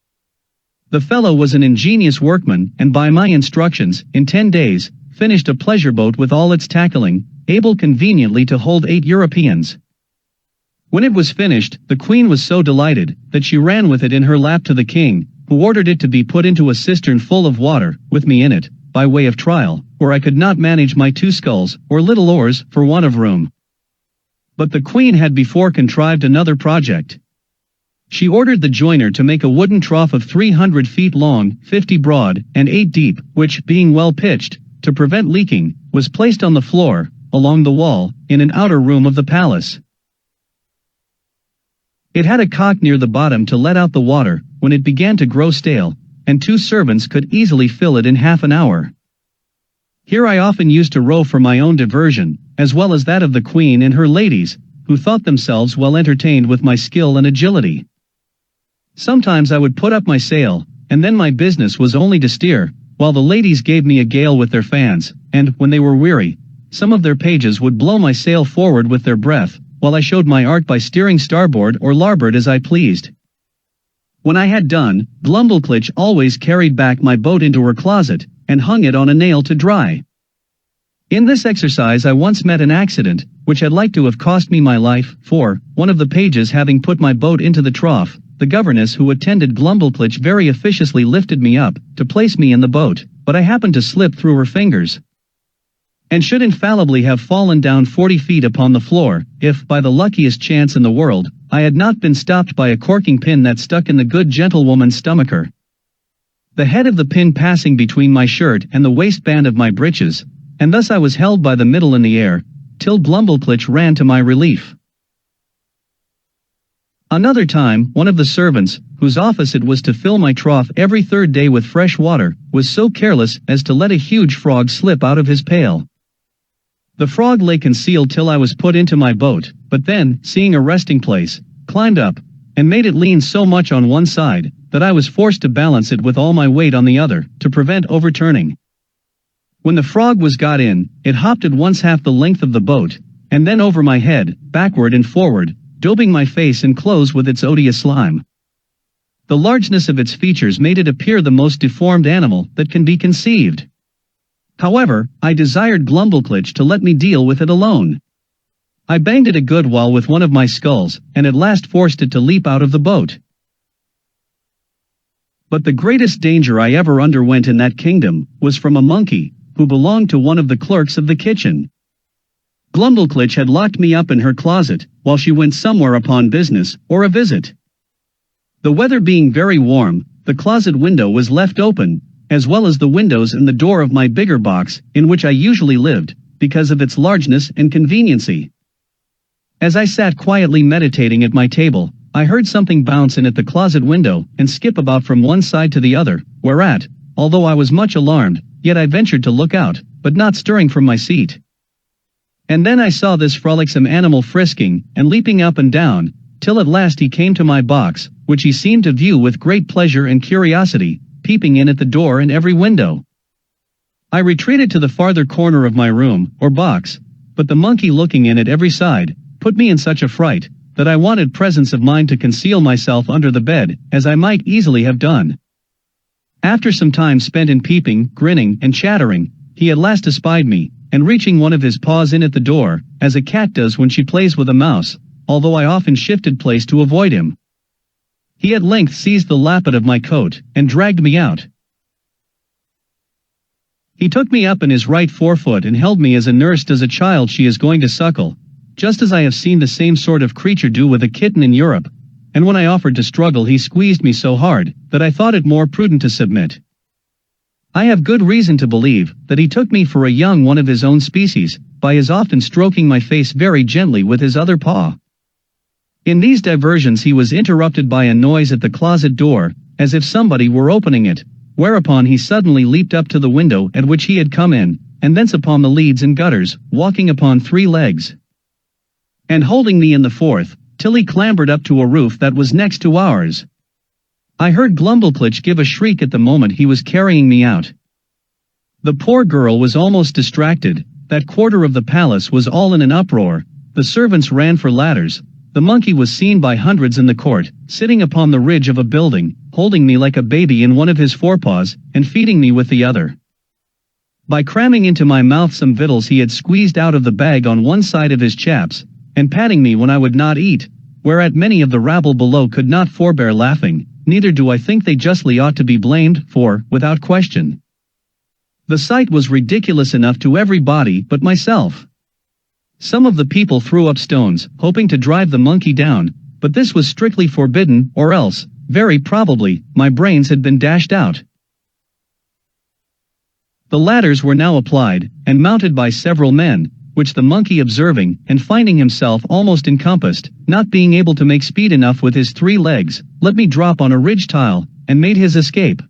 The fellow was an ingenious workman, and by my instructions, in 10 days, finished a pleasure boat with all its tackling, able conveniently to hold 8 Europeans. When it was finished, the Queen was so delighted, that she ran with it in her lap to the King, who ordered it to be put into a cistern full of water, with me in it, by way of trial, where I could not manage my 2 sculls, or little oars, for want of room. But the Queen had before contrived another project. She ordered the joiner to make a wooden trough of 300 feet long, 50 broad, and 8 deep, which, being well pitched, to prevent leaking, was placed on the floor, along the wall, in an outer room of the palace. It had a cock near the bottom to let out the water, when it began to grow stale, and 2 servants could easily fill it in half an hour. Here I often used to row for my own diversion, as well as that of the Queen and her ladies, who thought themselves well entertained with my skill and agility. Sometimes I would put up my sail, and then my business was only to steer, while the ladies gave me a gale with their fans, and, when they were weary, some of their pages would blow my sail forward with their breath, while I showed my art by steering starboard or larboard as I pleased. When I had done, Glumblclitch always carried back my boat into her closet, and hung it on a nail to dry. In this exercise I once met an accident, which had like to have cost me my life, for, one of the pages having put my boat into the trough, the governess who attended Glumblclitch very officiously lifted me up, to place me in the boat, but I happened to slip through her fingers, and should infallibly have fallen down 40 feet upon the floor, if, by the luckiest chance in the world, I had not been stopped by a corking pin that stuck in the good gentlewoman's stomacher. The head of the pin passing between my shirt and the waistband of my breeches, and thus I was held by the middle in the air, till Glumblclitch ran to my relief. Another time, one of the servants, whose office it was to fill my trough every 3rd day with fresh water, was so careless as to let a huge frog slip out of his pail. The frog lay concealed till I was put into my boat, but then, seeing a resting place, climbed up, and made it lean so much on one side, that I was forced to balance it with all my weight on the other, to prevent overturning. When the frog was got in, it hopped at once half the length of the boat, and then over my head, backward and forward, daubing my face and clothes with its odious slime. The largeness of its features made it appear the most deformed animal that can be conceived. However, I desired Glumblclitch to let me deal with it alone. I banged it a good while with one of my sculls, and at last forced it to leap out of the boat. But the greatest danger I ever underwent in that kingdom, was from a monkey, who belonged to one of the clerks of the kitchen. Glumblclitch had locked me up in her closet, while she went somewhere upon business, or a visit. The weather being very warm, the closet window was left open, as well as the windows and the door of my bigger box, in which I usually lived, because of its largeness and conveniency. As I sat quietly meditating at my table, I heard something bounce in at the closet window, and skip about from one side to the other, whereat, although I was much alarmed, yet I ventured to look out, but not stirring from my seat. And then I saw this frolicsome animal frisking, and leaping up and down, till at last he came to my box, which he seemed to view with great pleasure and curiosity, peeping in at the door and every window. I retreated to the farther corner of my room, or box, but the monkey looking in at every side, put me in such a fright, that I wanted presence of mind to conceal myself under the bed, as I might easily have done. After some time spent in peeping, grinning, and chattering, he at last espied me, and reaching one of his paws in at the door, as a cat does when she plays with a mouse, although I often shifted place to avoid him, he at length seized the lappet of my coat, and dragged me out. He took me up in his right forefoot and held me as a nurse does a child she is going to suckle, just as I have seen the same sort of creature do with a kitten in Europe, and when I offered to struggle he squeezed me so hard, that I thought it more prudent to submit. I have good reason to believe that he took me for a young one of his own species, by his often stroking my face very gently with his other paw. In these diversions he was interrupted by a noise at the closet door, as if somebody were opening it, whereupon he suddenly leaped up to the window at which he had come in, and thence upon the leads and gutters, walking upon 3 legs, and holding me in the 4th, till he clambered up to a roof that was next to ours. I heard Glumblclitch give a shriek at the moment he was carrying me out. The poor girl was almost distracted, that quarter of the palace was all in an uproar, the servants ran for ladders, the monkey was seen by hundreds in the court, sitting upon the ridge of a building, holding me like a baby in one of his forepaws, and feeding me with the other. By cramming into my mouth some victuals he had squeezed out of the bag on one side of his chaps, and patting me when I would not eat, whereat many of the rabble below could not forbear laughing, neither do I think they justly ought to be blamed, for, without question, the sight was ridiculous enough to everybody but myself. Some of the people threw up stones, hoping to drive the monkey down, but this was strictly forbidden, or else, very probably, my brains had been dashed out. The ladders were now applied, and mounted by several men, which the monkey observing, and finding himself almost encompassed, not being able to make speed enough with his 3 legs, let me drop on a ridge tile, and made his escape.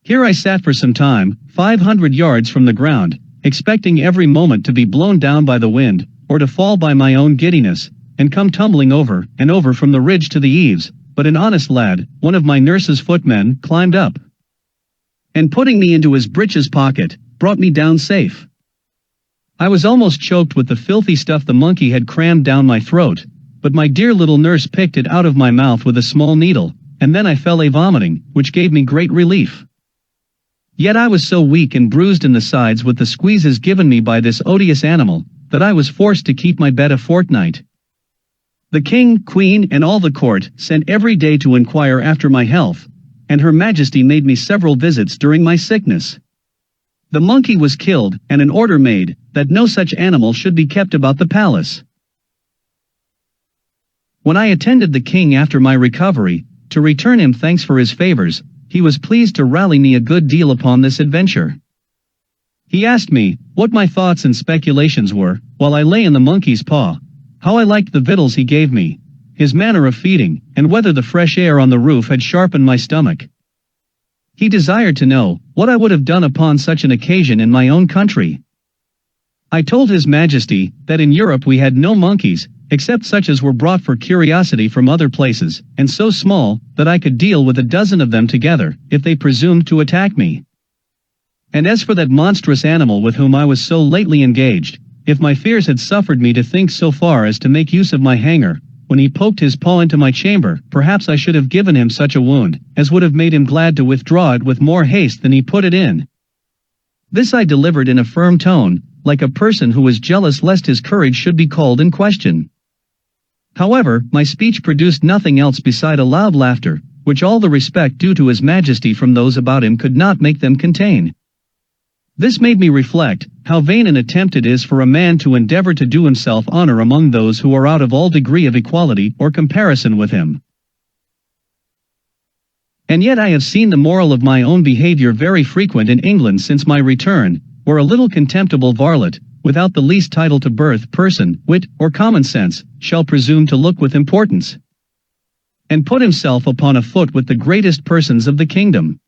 Here I sat for some time, 500 yards from the ground, expecting every moment to be blown down by the wind, or to fall by my own giddiness, and come tumbling over and over from the ridge to the eaves, but an honest lad, one of my nurse's footmen, climbed up, and putting me into his breeches pocket, brought me down safe. I was almost choked with the filthy stuff the monkey had crammed down my throat, but my dear little nurse picked it out of my mouth with a small needle, and then I fell a-vomiting, which gave me great relief. Yet I was so weak and bruised in the sides with the squeezes given me by this odious animal, that I was forced to keep my bed a fortnight. The king, queen, and all the court sent every day to inquire after my health, and Her Majesty made me several visits during my sickness. The monkey was killed, and an order made, that no such animal should be kept about the palace. When I attended the king after my recovery, to return him thanks for his favors, he was pleased to rally me a good deal upon this adventure. He asked me, what my thoughts and speculations were, while I lay in the monkey's paw, how I liked the victuals he gave me, his manner of feeding, and whether the fresh air on the roof had sharpened my stomach. He desired to know, what I would have done upon such an occasion in my own country. I told His Majesty, that in Europe we had no monkeys, except such as were brought for curiosity from other places, and so small, that I could deal with 12 of them together, if they presumed to attack me. And as for that monstrous animal with whom I was so lately engaged, if my fears had suffered me to think so far as to make use of my hanger, when he poked his paw into my chamber, perhaps I should have given him such a wound, as would have made him glad to withdraw it with more haste than he put it in. This I delivered in a firm tone, like a person who was jealous lest his courage should be called in question. However, my speech produced nothing else beside a loud laughter, which all the respect due to His Majesty from those about him could not make them contain. This made me reflect, how vain an attempt it is for a man to endeavor to do himself honor among those who are out of all degree of equality or comparison with him. And yet I have seen the moral of my own behavior very frequent in England since my return, where a little contemptible varlet, without the least title to birth, person, wit, or common sense, shall presume to look with importance, and put himself upon a foot with the greatest persons of the kingdom.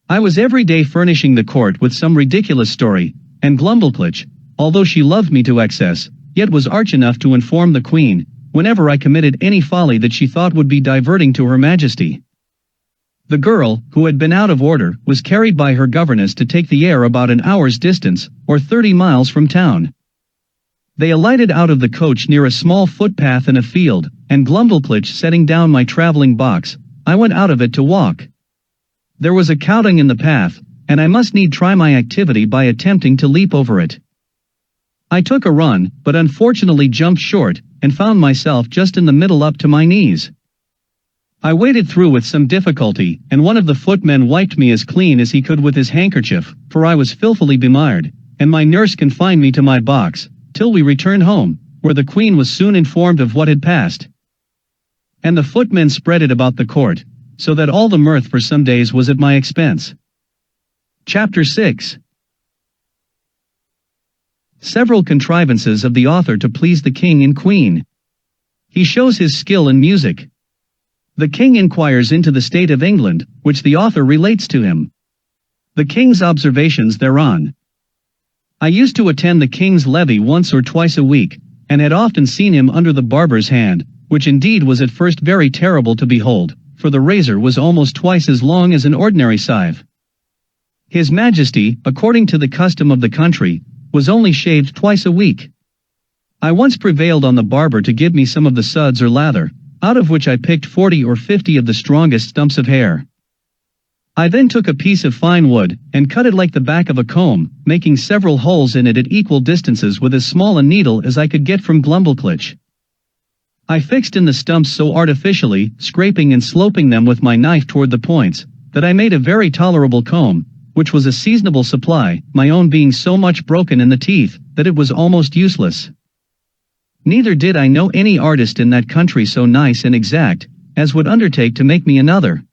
I was every day furnishing the court with some ridiculous story, and Glumblclitch, although she loved me to excess, yet was arch enough to inform the queen, whenever I committed any folly that she thought would be diverting to Her Majesty. The girl, who had been out of order, was carried by her governess to take the air about an hour's distance, or 30 miles from town. They alighted out of the coach near a small footpath in a field, and Glumblclitch setting down my traveling box, I went out of it to walk. There was a cowding in the path, and I must need try my activity by attempting to leap over it. I took a run, but unfortunately jumped short, and found myself just in the middle up to my knees. I waded through with some difficulty, and one of the footmen wiped me as clean as he could with his handkerchief, for I was filthily bemired, and my nurse confined me to my box, till we returned home, where the queen was soon informed of what had passed. And the footmen spread it about the court, so that all the mirth for some days was at my expense. Chapter 6. Several contrivances of the author to please the king and queen. He shows his skill in music. The king inquires into the state of England, which the author relates to him. The king's observations thereon. I used to attend the king's levee once or twice a week, and had often seen him under the barber's hand, which indeed was at first very terrible to behold, for the razor was almost twice as long as an ordinary scythe. His Majesty, according to the custom of the country, was only shaved twice a week. I once prevailed on the barber to give me some of the suds or lather, out of which I picked 40 or 50 of the strongest stumps of hair. I then took a piece of fine wood, and cut it like the back of a comb, making several holes in it at equal distances with as small a needle as I could get from Glumblclitch. I fixed in the stumps so artificially, scraping and sloping them with my knife toward the points, that I made a very tolerable comb, which was a seasonable supply, my own being so much broken in the teeth, that it was almost useless. Neither did I know any artist in that country so nice and exact, as would undertake to make me another.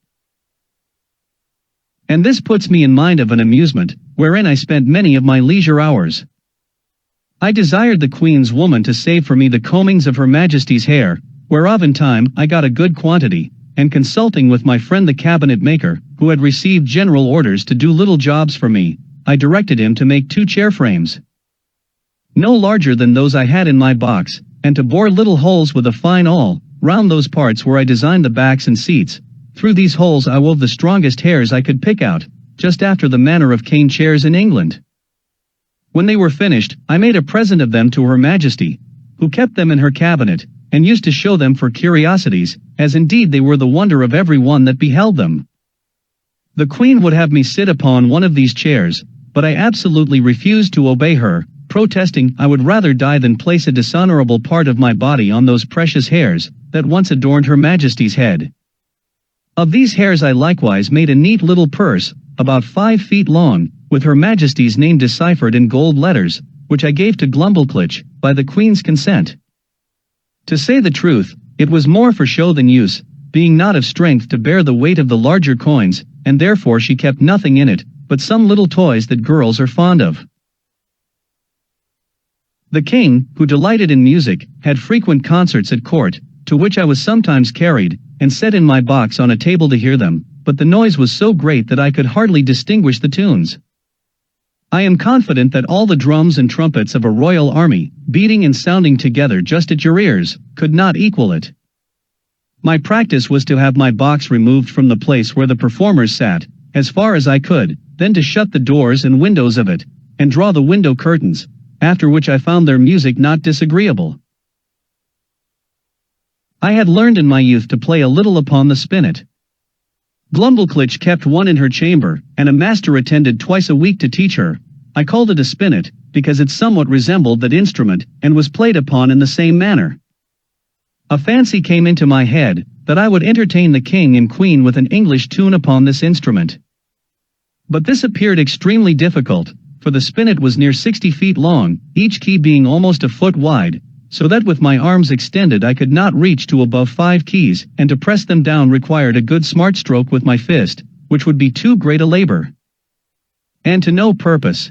And this puts me in mind of an amusement, wherein I spent many of my leisure hours. I desired the Queen's woman to save for me the combings of Her Majesty's hair, whereof in time I got a good quantity, and consulting with my friend the cabinet maker, who had received general orders to do little jobs for me, I directed him to make 2 chair frames, no larger than those I had in my box, and to bore little holes with a fine awl, round those parts where I designed the backs and seats. Through these holes I wove the strongest hairs I could pick out, just after the manner of cane chairs in England. When they were finished, I made a present of them to Her Majesty, who kept them in her cabinet, and used to show them for curiosities, as indeed they were the wonder of every one that beheld them. The Queen would have me sit upon one of these chairs, but I absolutely refused to obey her, protesting I would rather die than place a dishonorable part of my body on those precious hairs, that once adorned Her Majesty's head. Of these hairs I likewise made a neat little purse, about 5 feet long, with Her Majesty's name deciphered in gold letters, which I gave to Glumblclitch, by the Queen's consent. To say the truth, it was more for show than use, being not of strength to bear the weight of the larger coins, and therefore she kept nothing in it, but some little toys that girls are fond of. The king, who delighted in music, had frequent concerts at court, to which I was sometimes carried, and set in my box on a table to hear them, but the noise was so great that I could hardly distinguish the tunes. I am confident that all the drums and trumpets of a royal army, beating and sounding together just at your ears, could not equal it. My practice was to have my box removed from the place where the performers sat, as far as I could, then to shut the doors and windows of it, and draw the window curtains, after which I found their music not disagreeable. I had learned in my youth to play a little upon the spinet. Glumblclitch kept one in her chamber, and a master attended twice a week to teach her. I called it a spinet, because it somewhat resembled that instrument, and was played upon in the same manner. A fancy came into my head, that I would entertain the king and queen with an English tune upon this instrument. But this appeared extremely difficult, for the spinet was near 60 feet long, each key being almost a foot wide, so that with my arms extended I could not reach to above 5 keys, and to press them down required a good smart stroke with my fist, which would be too great a labor. And to no purpose.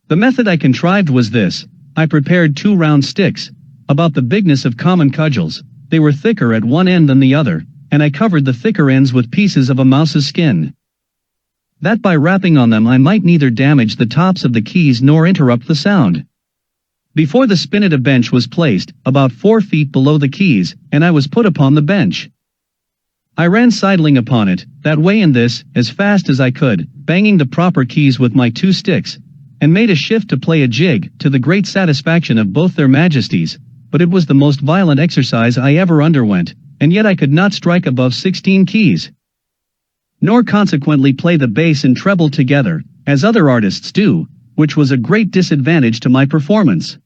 The method I contrived was this: I prepared 2 round sticks, about the bigness of common cudgels, they were thicker at one end than the other, and I covered the thicker ends with pieces of a mouse's skin, that by rapping on them I might neither damage the tops of the keys nor interrupt the sound. Before the spinet a bench was placed, about 4 feet below the keys, and I was put upon the bench. I ran sidling upon it, that way and this, as fast as I could, banging the proper keys with my 2 sticks, and made a shift to play a jig, to the great satisfaction of both their majesties, but it was the most violent exercise I ever underwent, and yet I could not strike above 16 keys. Nor consequently play the bass and treble together, as other artists do, which was a great disadvantage to my performance.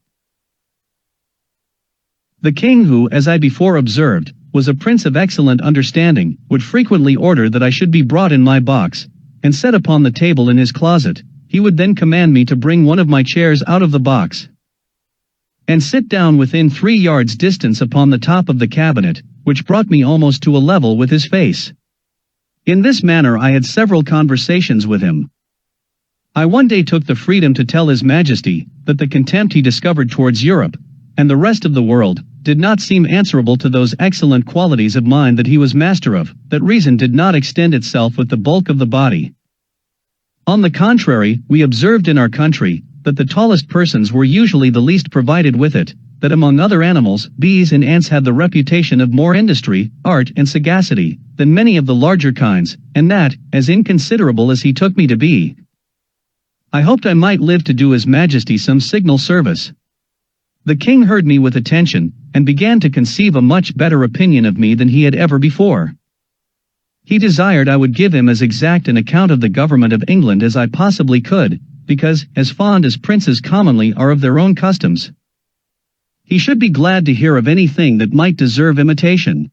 The king, who, as I before observed, was a prince of excellent understanding, would frequently order that I should be brought in my box, and set upon the table in his closet. He would then command me to bring one of my chairs out of the box, and sit down within 3 yards distance upon the top of the cabinet, which brought me almost to a level with his face. In this manner I had several conversations with him. I one day took the freedom to tell His Majesty that the contempt he discovered towards Europe, and the rest of the world, did not seem answerable to those excellent qualities of mind that he was master of, that reason did not extend itself with the bulk of the body. On the contrary, we observed in our country, that the tallest persons were usually the least provided with it, that among other animals, bees and ants had the reputation of more industry, art and sagacity, than many of the larger kinds, and that, as inconsiderable as he took me to be, I hoped I might live to do His Majesty some signal service. The king heard me with attention, and began to conceive a much better opinion of me than he had ever before. He desired I would give him as exact an account of the government of England as I possibly could, because, as fond as princes commonly are of their own customs, he should be glad to hear of anything that might deserve imitation.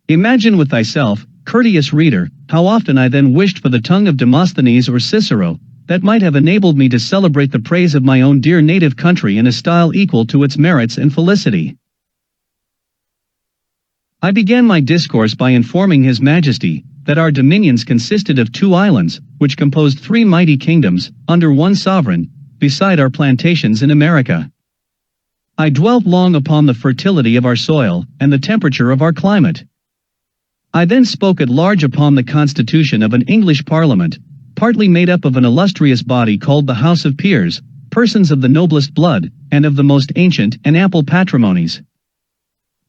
Imagine with thyself, courteous reader, how often I then wished for the tongue of Demosthenes or Cicero, that might have enabled me to celebrate the praise of my own dear native country in a style equal to its merits and felicity. I began my discourse by informing His Majesty, that our dominions consisted of 2 islands, which composed 3 mighty kingdoms, under one sovereign, beside our plantations in America. I dwelt long upon the fertility of our soil, and the temperature of our climate. I then spoke at large upon the constitution of an English Parliament, partly made up of an illustrious body called the House of Peers, persons of the noblest blood, and of the most ancient and ample patrimonies.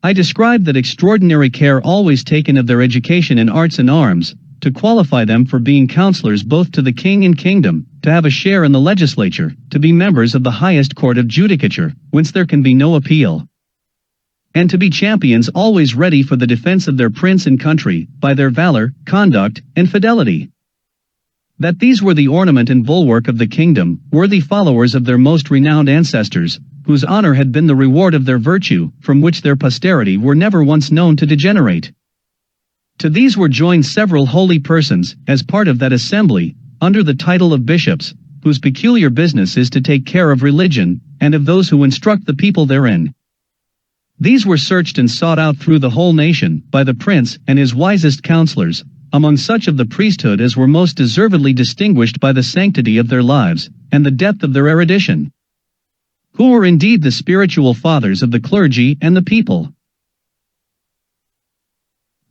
I described that extraordinary care always taken of their education in arts and arms, to qualify them for being counselors both to the king and kingdom, to have a share in the legislature, to be members of the highest court of judicature, whence there can be no appeal, and to be champions always ready for the defense of their prince and country, by their valor, conduct, and fidelity. That these were the ornament and bulwark of the kingdom, worthy followers of their most renowned ancestors, whose honor had been the reward of their virtue, from which their posterity were never once known to degenerate. To these were joined several holy persons, as part of that assembly, under the title of bishops, whose peculiar business is to take care of religion, and of those who instruct the people therein. These were searched and sought out through the whole nation, by the prince and his wisest counselors, among such of the priesthood as were most deservedly distinguished by the sanctity of their lives, and the depth of their erudition, who were indeed the spiritual fathers of the clergy and the people.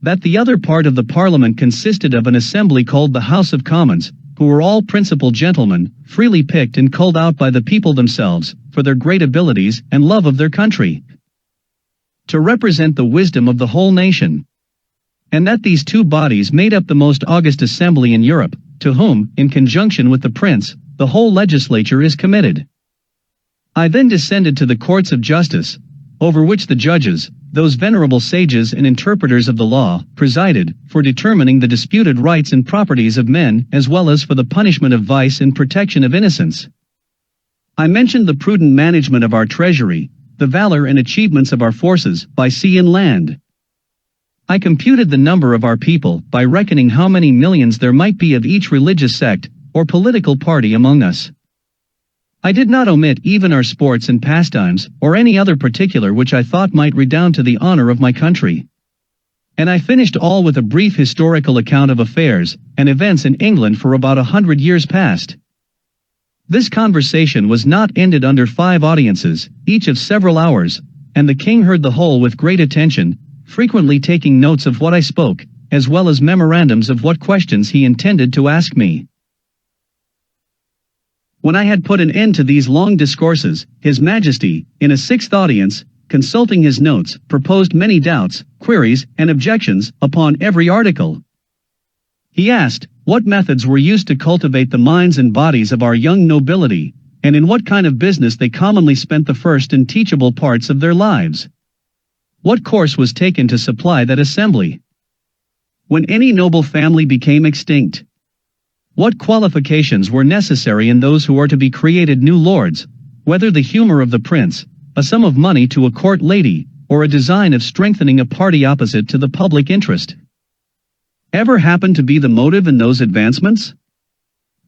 That the other part of the Parliament consisted of an assembly called the House of Commons, who were all principal gentlemen, freely picked and culled out by the people themselves, for their great abilities and love of their country, to represent the wisdom of the whole nation. And that these 2 bodies made up the most august assembly in Europe, to whom, in conjunction with the prince, the whole legislature is committed. I then descended to the courts of justice, over which the judges, those venerable sages and interpreters of the law, presided, for determining the disputed rights and properties of men as well as for the punishment of vice and protection of innocence. I mentioned the prudent management of our treasury, the valor and achievements of our forces, by sea and land. I computed the number of our people by reckoning how many millions there might be of each religious sect, or political party among us. I did not omit even our sports and pastimes, or any other particular which I thought might redound to the honor of my country. And I finished all with a brief historical account of affairs and events in England for about 100 years past. This conversation was not ended under 5 audiences, each of several hours, and the king heard the whole with great attention, frequently taking notes of what I spoke, as well as memorandums of what questions he intended to ask me. When I had put an end to these long discourses, His Majesty, in a 6th audience, consulting his notes, proposed many doubts, queries, and objections upon every article. He asked, what methods were used to cultivate the minds and bodies of our young nobility, and in what kind of business they commonly spent the first and teachable parts of their lives. What course was taken to supply that assembly when any noble family became extinct? What qualifications were necessary in those who are to be created new lords, whether the humor of the prince, a sum of money to a court lady, or a design of strengthening a party opposite to the public interest, ever happened to be the motive in those advancements?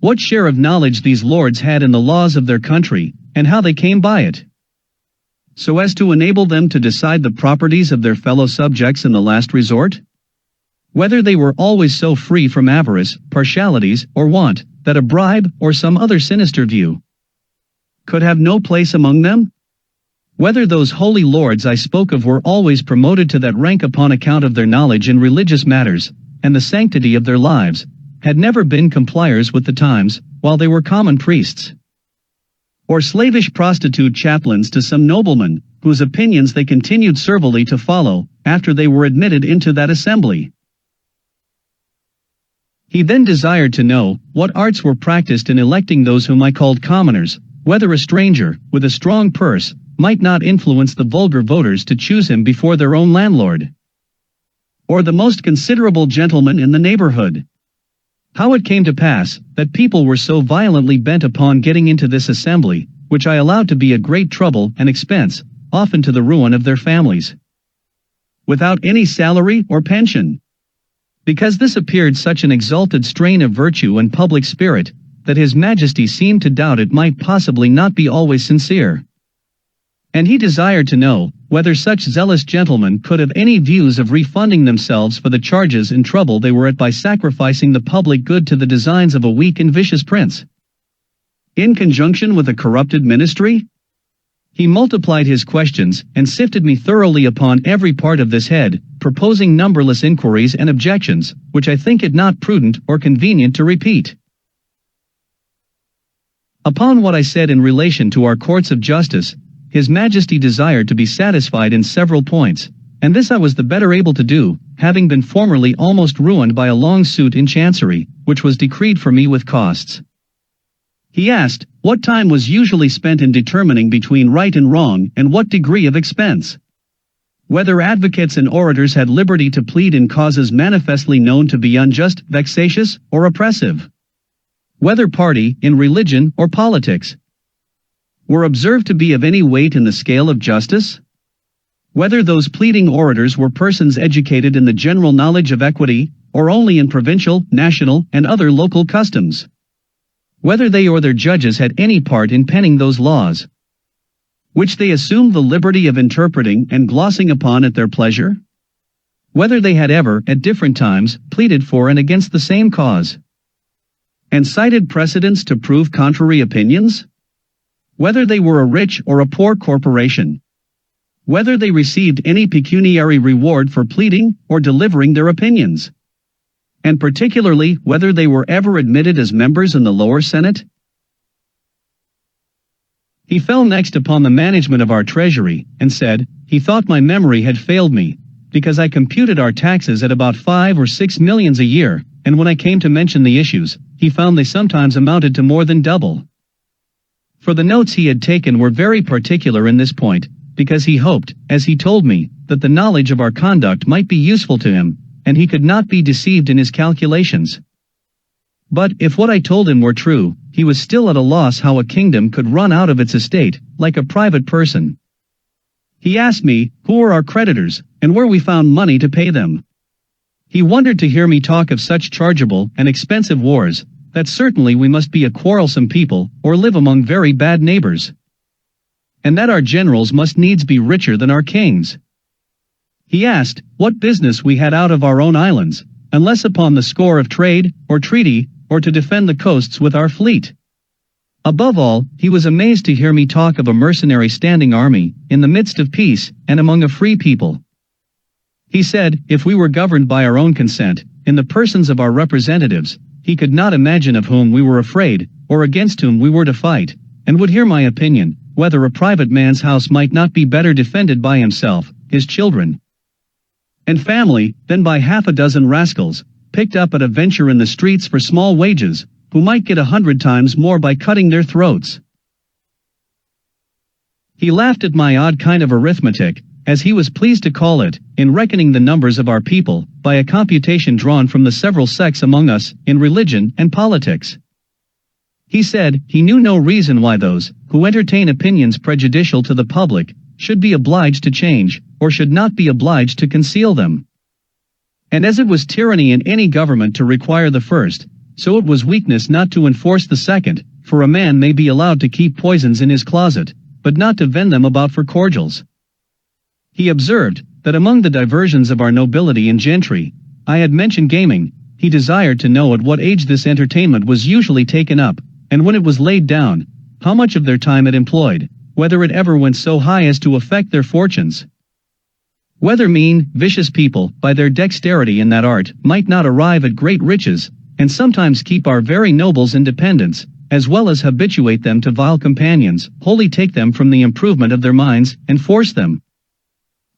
What share of knowledge these lords had in the laws of their country, and how they came by it, so as to enable them to decide the properties of their fellow subjects in the last resort? Whether they were always so free from avarice, partialities, or want, that a bribe, or some other sinister view, could have no place among them? Whether those holy lords I spoke of were always promoted to that rank upon account of their knowledge in religious matters, and the sanctity of their lives, had never been compliers with the times, while they were common priests, or slavish prostitute chaplains to some nobleman, whose opinions they continued servilely to follow, after they were admitted into that assembly. He then desired to know what arts were practiced in electing those whom I called commoners, whether a stranger, with a strong purse, might not influence the vulgar voters to choose him before their own landlord, or the most considerable gentleman in the neighborhood. How it came to pass that people were so violently bent upon getting into this assembly, which I allowed to be a great trouble and expense, often to the ruin of their families, without any salary or pension, because this appeared such an exalted strain of virtue and public spirit, that His Majesty seemed to doubt it might possibly not be always sincere. And he desired to know whether such zealous gentlemen could have any views of refunding themselves for the charges and trouble they were at by sacrificing the public good to the designs of a weak and vicious prince, in conjunction with a corrupted ministry? He multiplied his questions and sifted me thoroughly upon every part of this head, proposing numberless inquiries and objections, which I think it not prudent or convenient to repeat. Upon what I said in relation to our courts of justice, His Majesty desired to be satisfied in several points, and this I was the better able to do, having been formerly almost ruined by a long suit in Chancery, which was decreed for me with costs. He asked, what time was usually spent in determining between right and wrong, and what degree of expense? Whether advocates and orators had liberty to plead in causes manifestly known to be unjust, vexatious, or oppressive? Whether party, in religion or politics, were observed to be of any weight in the scale of justice? Whether those pleading orators were persons educated in the general knowledge of equity, or only in provincial, national, and other local customs? Whether they or their judges had any part in penning those laws, which they assumed the liberty of interpreting and glossing upon at their pleasure? Whether they had ever, at different times, pleaded for and against the same cause, and cited precedents to prove contrary opinions? Whether they were a rich or a poor corporation? Whether they received any pecuniary reward for pleading or delivering their opinions? And particularly whether they were ever admitted as members in the lower Senate? He fell next upon the management of our treasury, and said, he thought my memory had failed me, because I computed our taxes at about 5 or 6 millions a year, and when I came to mention the issues, he found they sometimes amounted to more than double. For the notes he had taken were very particular in this point, because he hoped, as he told me, that the knowledge of our conduct might be useful to him, and he could not be deceived in his calculations. But, if what I told him were true, he was still at a loss how a kingdom could run out of its estate, like a private person. He asked me, who were our creditors, and where we found money to pay them. He wondered to hear me talk of such chargeable and expensive wars, that certainly we must be a quarrelsome people, or live among very bad neighbors, and that our generals must needs be richer than our kings. He asked, what business we had out of our own islands, unless upon the score of trade, or treaty, or to defend the coasts with our fleet. Above all, he was amazed to hear me talk of a mercenary standing army, in the midst of peace, and among a free people. He said, if we were governed by our own consent, in the persons of our representatives, he could not imagine of whom we were afraid, or against whom we were to fight, and would hear my opinion, whether a private man's house might not be better defended by himself, his children, and family, than by half a dozen rascals, picked up at a venture in the streets for small wages, who might get 100 times more by cutting their throats. He laughed at my odd kind of arithmetic, as he was pleased to call it, in reckoning the numbers of our people, by a computation drawn from the several sects among us, in religion and politics. He said, he knew no reason why those, who entertain opinions prejudicial to the public, should be obliged to change, or should not be obliged to conceal them. And as it was tyranny in any government to require the first, so it was weakness not to enforce the second, for a man may be allowed to keep poisons in his closet, but not to vend them about for cordials. He observed, that among the diversions of our nobility and gentry, I had mentioned gaming. He desired to know at what age this entertainment was usually taken up, and when it was laid down, how much of their time it employed, whether it ever went so high as to affect their fortunes. Whether mean, vicious people, by their dexterity in that art, might not arrive at great riches, and sometimes keep our very nobles in dependence, as well as habituate them to vile companions, wholly take them from the improvement of their minds, and force them,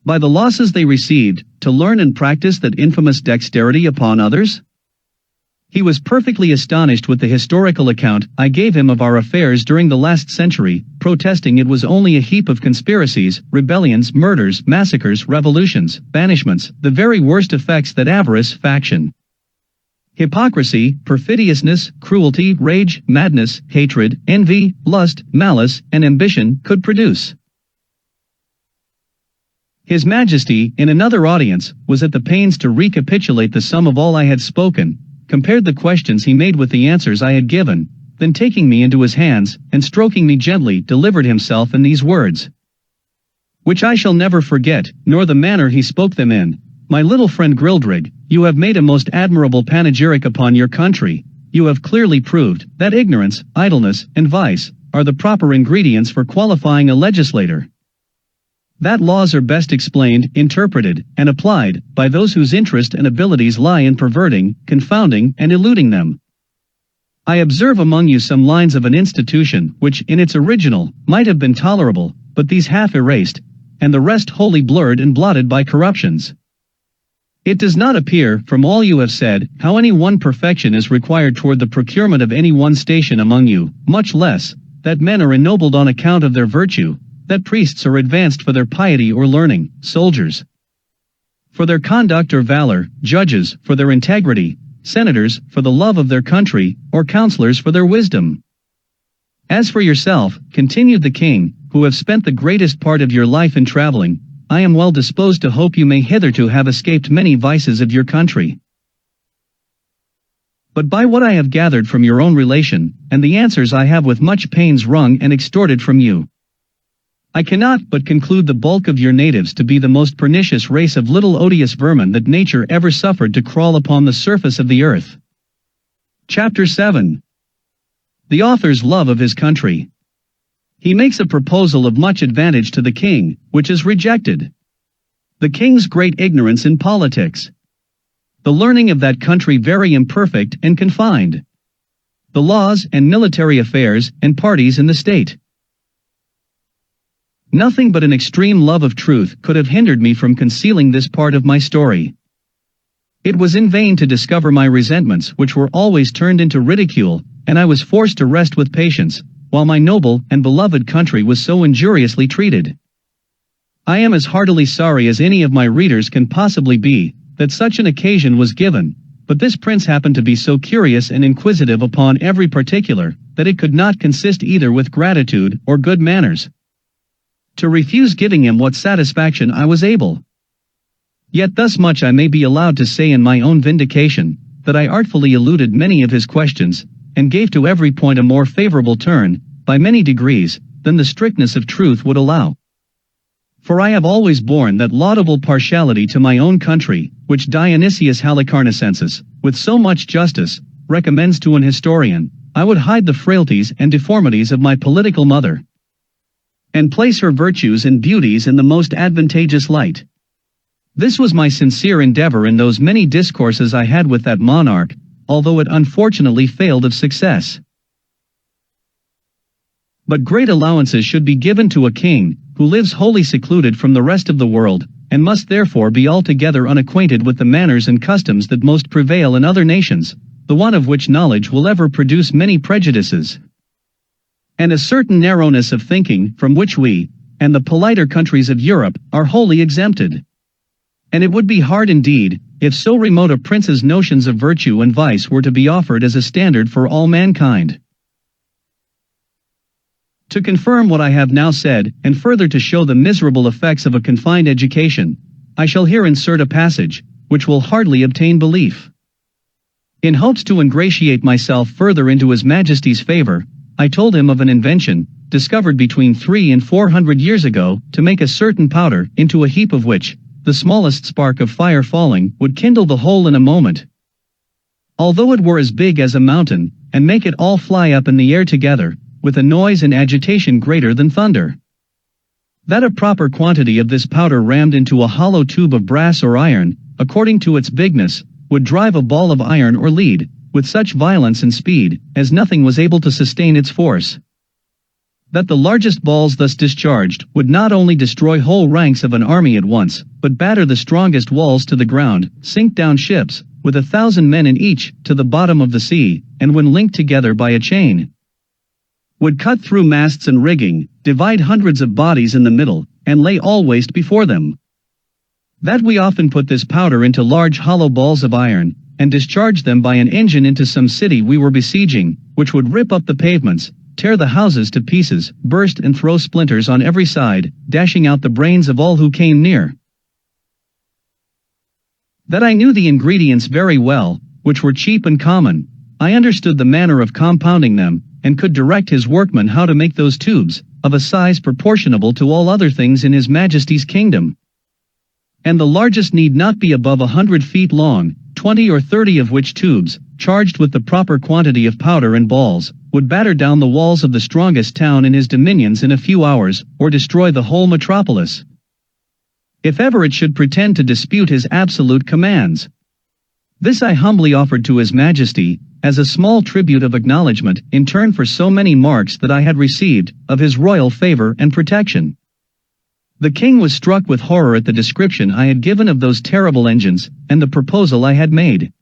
by the losses they received, to learn and practice that infamous dexterity upon others? He was perfectly astonished with the historical account I gave him of our affairs during the last century, protesting it was only a heap of conspiracies, rebellions, murders, massacres, revolutions, banishments, the very worst effects that avarice, faction, hypocrisy, perfidiousness, cruelty, rage, madness, hatred, envy, lust, malice, and ambition could produce. His Majesty, in another audience, was at the pains to recapitulate the sum of all I had spoken, compared the questions he made with the answers I had given, then taking me into his hands, and stroking me gently, delivered himself in these words, which I shall never forget, nor the manner he spoke them in. My little friend Grildrig, you have made a most admirable panegyric upon your country. You have clearly proved that ignorance, idleness, and vice are the proper ingredients for qualifying a legislator. That laws are best explained, interpreted, and applied by those whose interest and abilities lie in perverting, confounding, and eluding them. I observe among you some lines of an institution which in its original might have been tolerable, but these half erased, and the rest wholly blurred and blotted by corruptions. It does not appear, from all you have said, how any one perfection is required toward the procurement of any one station among you, much less, that men are ennobled on account of their virtue, that priests are advanced for their piety or learning, soldiers for their conduct or valor, judges for their integrity, senators for the love of their country, or counselors for their wisdom. As for yourself, continued the king, who have spent the greatest part of your life in traveling, I am well disposed to hope you may hitherto have escaped many vices of your country. But by what I have gathered from your own relation, and the answers I have with much pains wrung and extorted from you, I cannot but conclude the bulk of your natives to be the most pernicious race of little odious vermin that nature ever suffered to crawl upon the surface of the earth. Chapter 7. The author's love of his country. He makes a proposal of much advantage to the king, which is rejected. The king's great ignorance in politics. The learning of that country very imperfect and confined. The laws and military affairs and parties in the state. Nothing but an extreme love of truth could have hindered me from concealing this part of my story. It was in vain to discover my resentments, which were always turned into ridicule, and I was forced to rest with patience, while my noble and beloved country was so injuriously treated. I am as heartily sorry as any of my readers can possibly be, that such an occasion was given, but this prince happened to be so curious and inquisitive upon every particular, that it could not consist either with gratitude or good manners to refuse giving him what satisfaction I was able. Yet thus much I may be allowed to say in my own vindication, that I artfully eluded many of his questions, and gave to every point a more favorable turn, by many degrees, than the strictness of truth would allow. For I have always borne that laudable partiality to my own country, which Dionysius Halicarnassensis, with so much justice, recommends to an historian. I would hide the frailties and deformities of my political mother, and place her virtues and beauties in the most advantageous light. This was my sincere endeavor in those many discourses I had with that monarch, although it unfortunately failed of success. But great allowances should be given to a king, who lives wholly secluded from the rest of the world, and must therefore be altogether unacquainted with the manners and customs that most prevail in other nations, the want of which knowledge will ever produce many prejudices, and a certain narrowness of thinking from which we, and the politer countries of Europe, are wholly exempted. And it would be hard indeed, if so remote a prince's notions of virtue and vice were to be offered as a standard for all mankind. To confirm what I have now said, and further to show the miserable effects of a confined education, I shall here insert a passage, which will hardly obtain belief. In hopes to ingratiate myself further into His Majesty's favor, I told him of an invention, discovered between 300 and 400 years ago, to make a certain powder, into a heap of which, the smallest spark of fire falling, would kindle the whole in a moment. Although it were as big as a mountain, and make it all fly up in the air together, with a noise and agitation greater than thunder. That a proper quantity of this powder rammed into a hollow tube of brass or iron, according to its bigness, would drive a ball of iron or lead, with such violence and speed, as nothing was able to sustain its force. That the largest balls thus discharged would not only destroy whole ranks of an army at once, but batter the strongest walls to the ground, sink down ships, with 1,000 men in each, to the bottom of the sea, and when linked together by a chain, would cut through masts and rigging, divide hundreds of bodies in the middle, and lay all waste before them. That we often put this powder into large hollow balls of iron, and discharged them by an engine into some city we were besieging, which would rip up the pavements, tear the houses to pieces, burst and throw splinters on every side, dashing out the brains of all who came near. That I knew the ingredients very well, which were cheap and common. I understood the manner of compounding them, and could direct his workmen how to make those tubes, of a size proportionable to all other things in His Majesty's kingdom. And the largest need not be above 100 feet long, 20 or 30 of which tubes, charged with the proper quantity of powder and balls, would batter down the walls of the strongest town in his dominions in a few hours, or destroy the whole metropolis, if ever it should pretend to dispute his absolute commands. This I humbly offered to His Majesty, as a small tribute of acknowledgment in turn for so many marks that I had received, of his royal favor and protection. The king was struck with horror at the description I had given of those terrible engines, and the proposal I had made.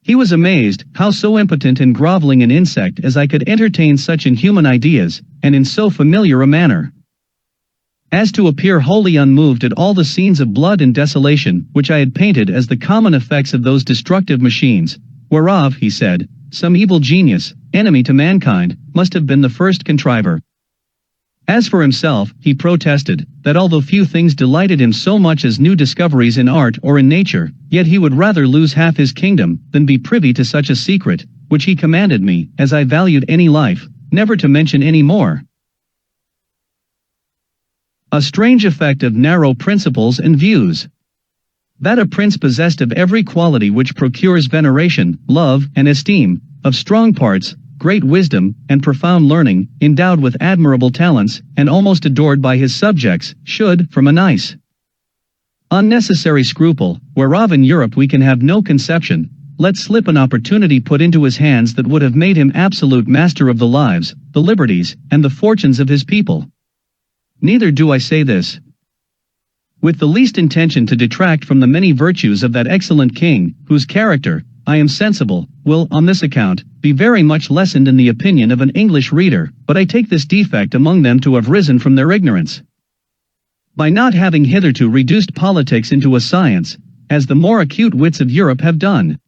He was amazed how so impotent and groveling an insect as I could entertain such inhuman ideas, and in so familiar a manner, as to appear wholly unmoved at all the scenes of blood and desolation which I had painted as the common effects of those destructive machines, whereof, he said, some evil genius, enemy to mankind, must have been the first contriver. As for himself, he protested, that although few things delighted him so much as new discoveries in art or in nature, yet he would rather lose half his kingdom, than be privy to such a secret, which he commanded me, as I valued any life, never to mention any more. A strange effect of narrow principles and views. That a prince possessed of every quality which procures veneration, love, and esteem, of strong parts, great wisdom, and profound learning, endowed with admirable talents, and almost adored by his subjects, should, from a nice, unnecessary scruple, whereof in Europe we can have no conception, let slip an opportunity put into his hands that would have made him absolute master of the lives, the liberties, and the fortunes of his people. Neither do I say this with the least intention to detract from the many virtues of that excellent king, whose character, I am sensible, will, on this account, be very much lessened in the opinion of an English reader, but I take this defect among them to have risen from their ignorance, by not having hitherto reduced politics into a science, as the more acute wits of Europe have done.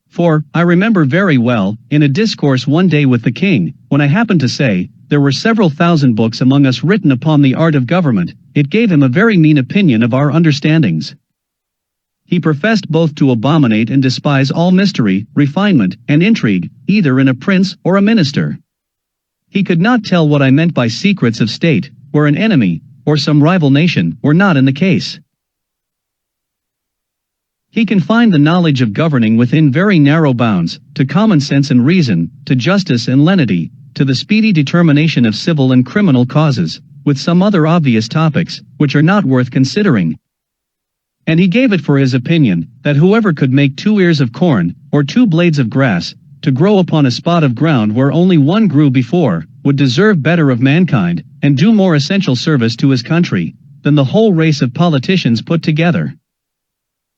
For, I remember very well, in a discourse one day with the king, when I happened to say, there were several thousand books among us written upon the art of government, it gave him a very mean opinion of our understandings. He professed both to abominate and despise all mystery, refinement, and intrigue, either in a prince or a minister. He could not tell what I meant by secrets of state, where an enemy, or some rival nation, were not in the case. He confined the knowledge of governing within very narrow bounds, to common sense and reason, to justice and lenity, to the speedy determination of civil and criminal causes, with some other obvious topics, which are not worth considering. And he gave it for his opinion, that whoever could make 2 ears of corn, or 2 blades of grass, to grow upon a spot of ground where only one grew before, would deserve better of mankind, and do more essential service to his country, than the whole race of politicians put together.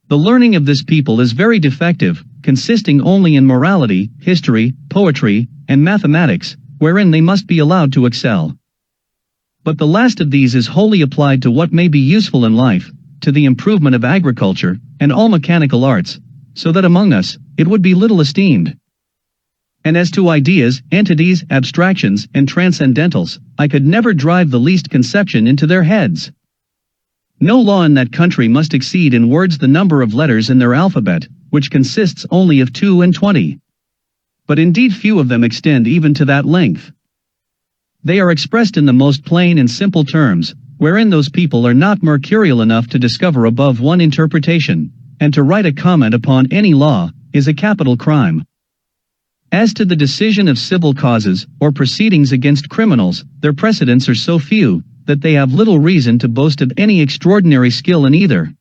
The learning of this people is very defective, consisting only in morality, history, poetry, and mathematics, wherein they must be allowed to excel. But the last of these is wholly applied to what may be useful in life, to the improvement of agriculture, and all mechanical arts, so that among us, it would be little esteemed. And as to ideas, entities, abstractions, and transcendentals, I could never drive the least conception into their heads. No law in that country must exceed in words the number of letters in their alphabet, which consists only of 22. But indeed few of them extend even to that length. They are expressed in the most plain and simple terms, wherein those people are not mercurial enough to discover above one interpretation, and to write a comment upon any law, is a capital crime. As to the decision of civil causes, or proceedings against criminals, their precedents are so few, that they have little reason to boast of any extraordinary skill in either.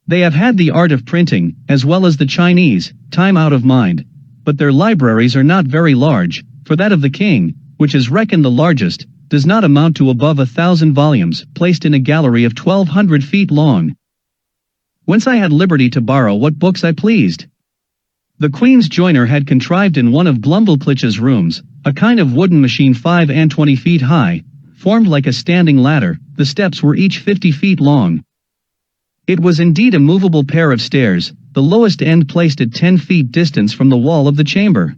They have had the art of printing, as well as the Chinese, time out of mind, but their libraries are not very large, for that of the king, which is reckoned the largest, does not amount to above 1,000 volumes, placed in a gallery of 1,200 feet long, whence I had liberty to borrow what books I pleased. The Queen's joiner had contrived in one of Glumdalclitch's rooms, a kind of wooden machine 25 feet high, formed like a standing ladder. The steps were each 50 feet long. It was indeed a movable pair of stairs, the lowest end placed at 10 feet distance from the wall of the chamber.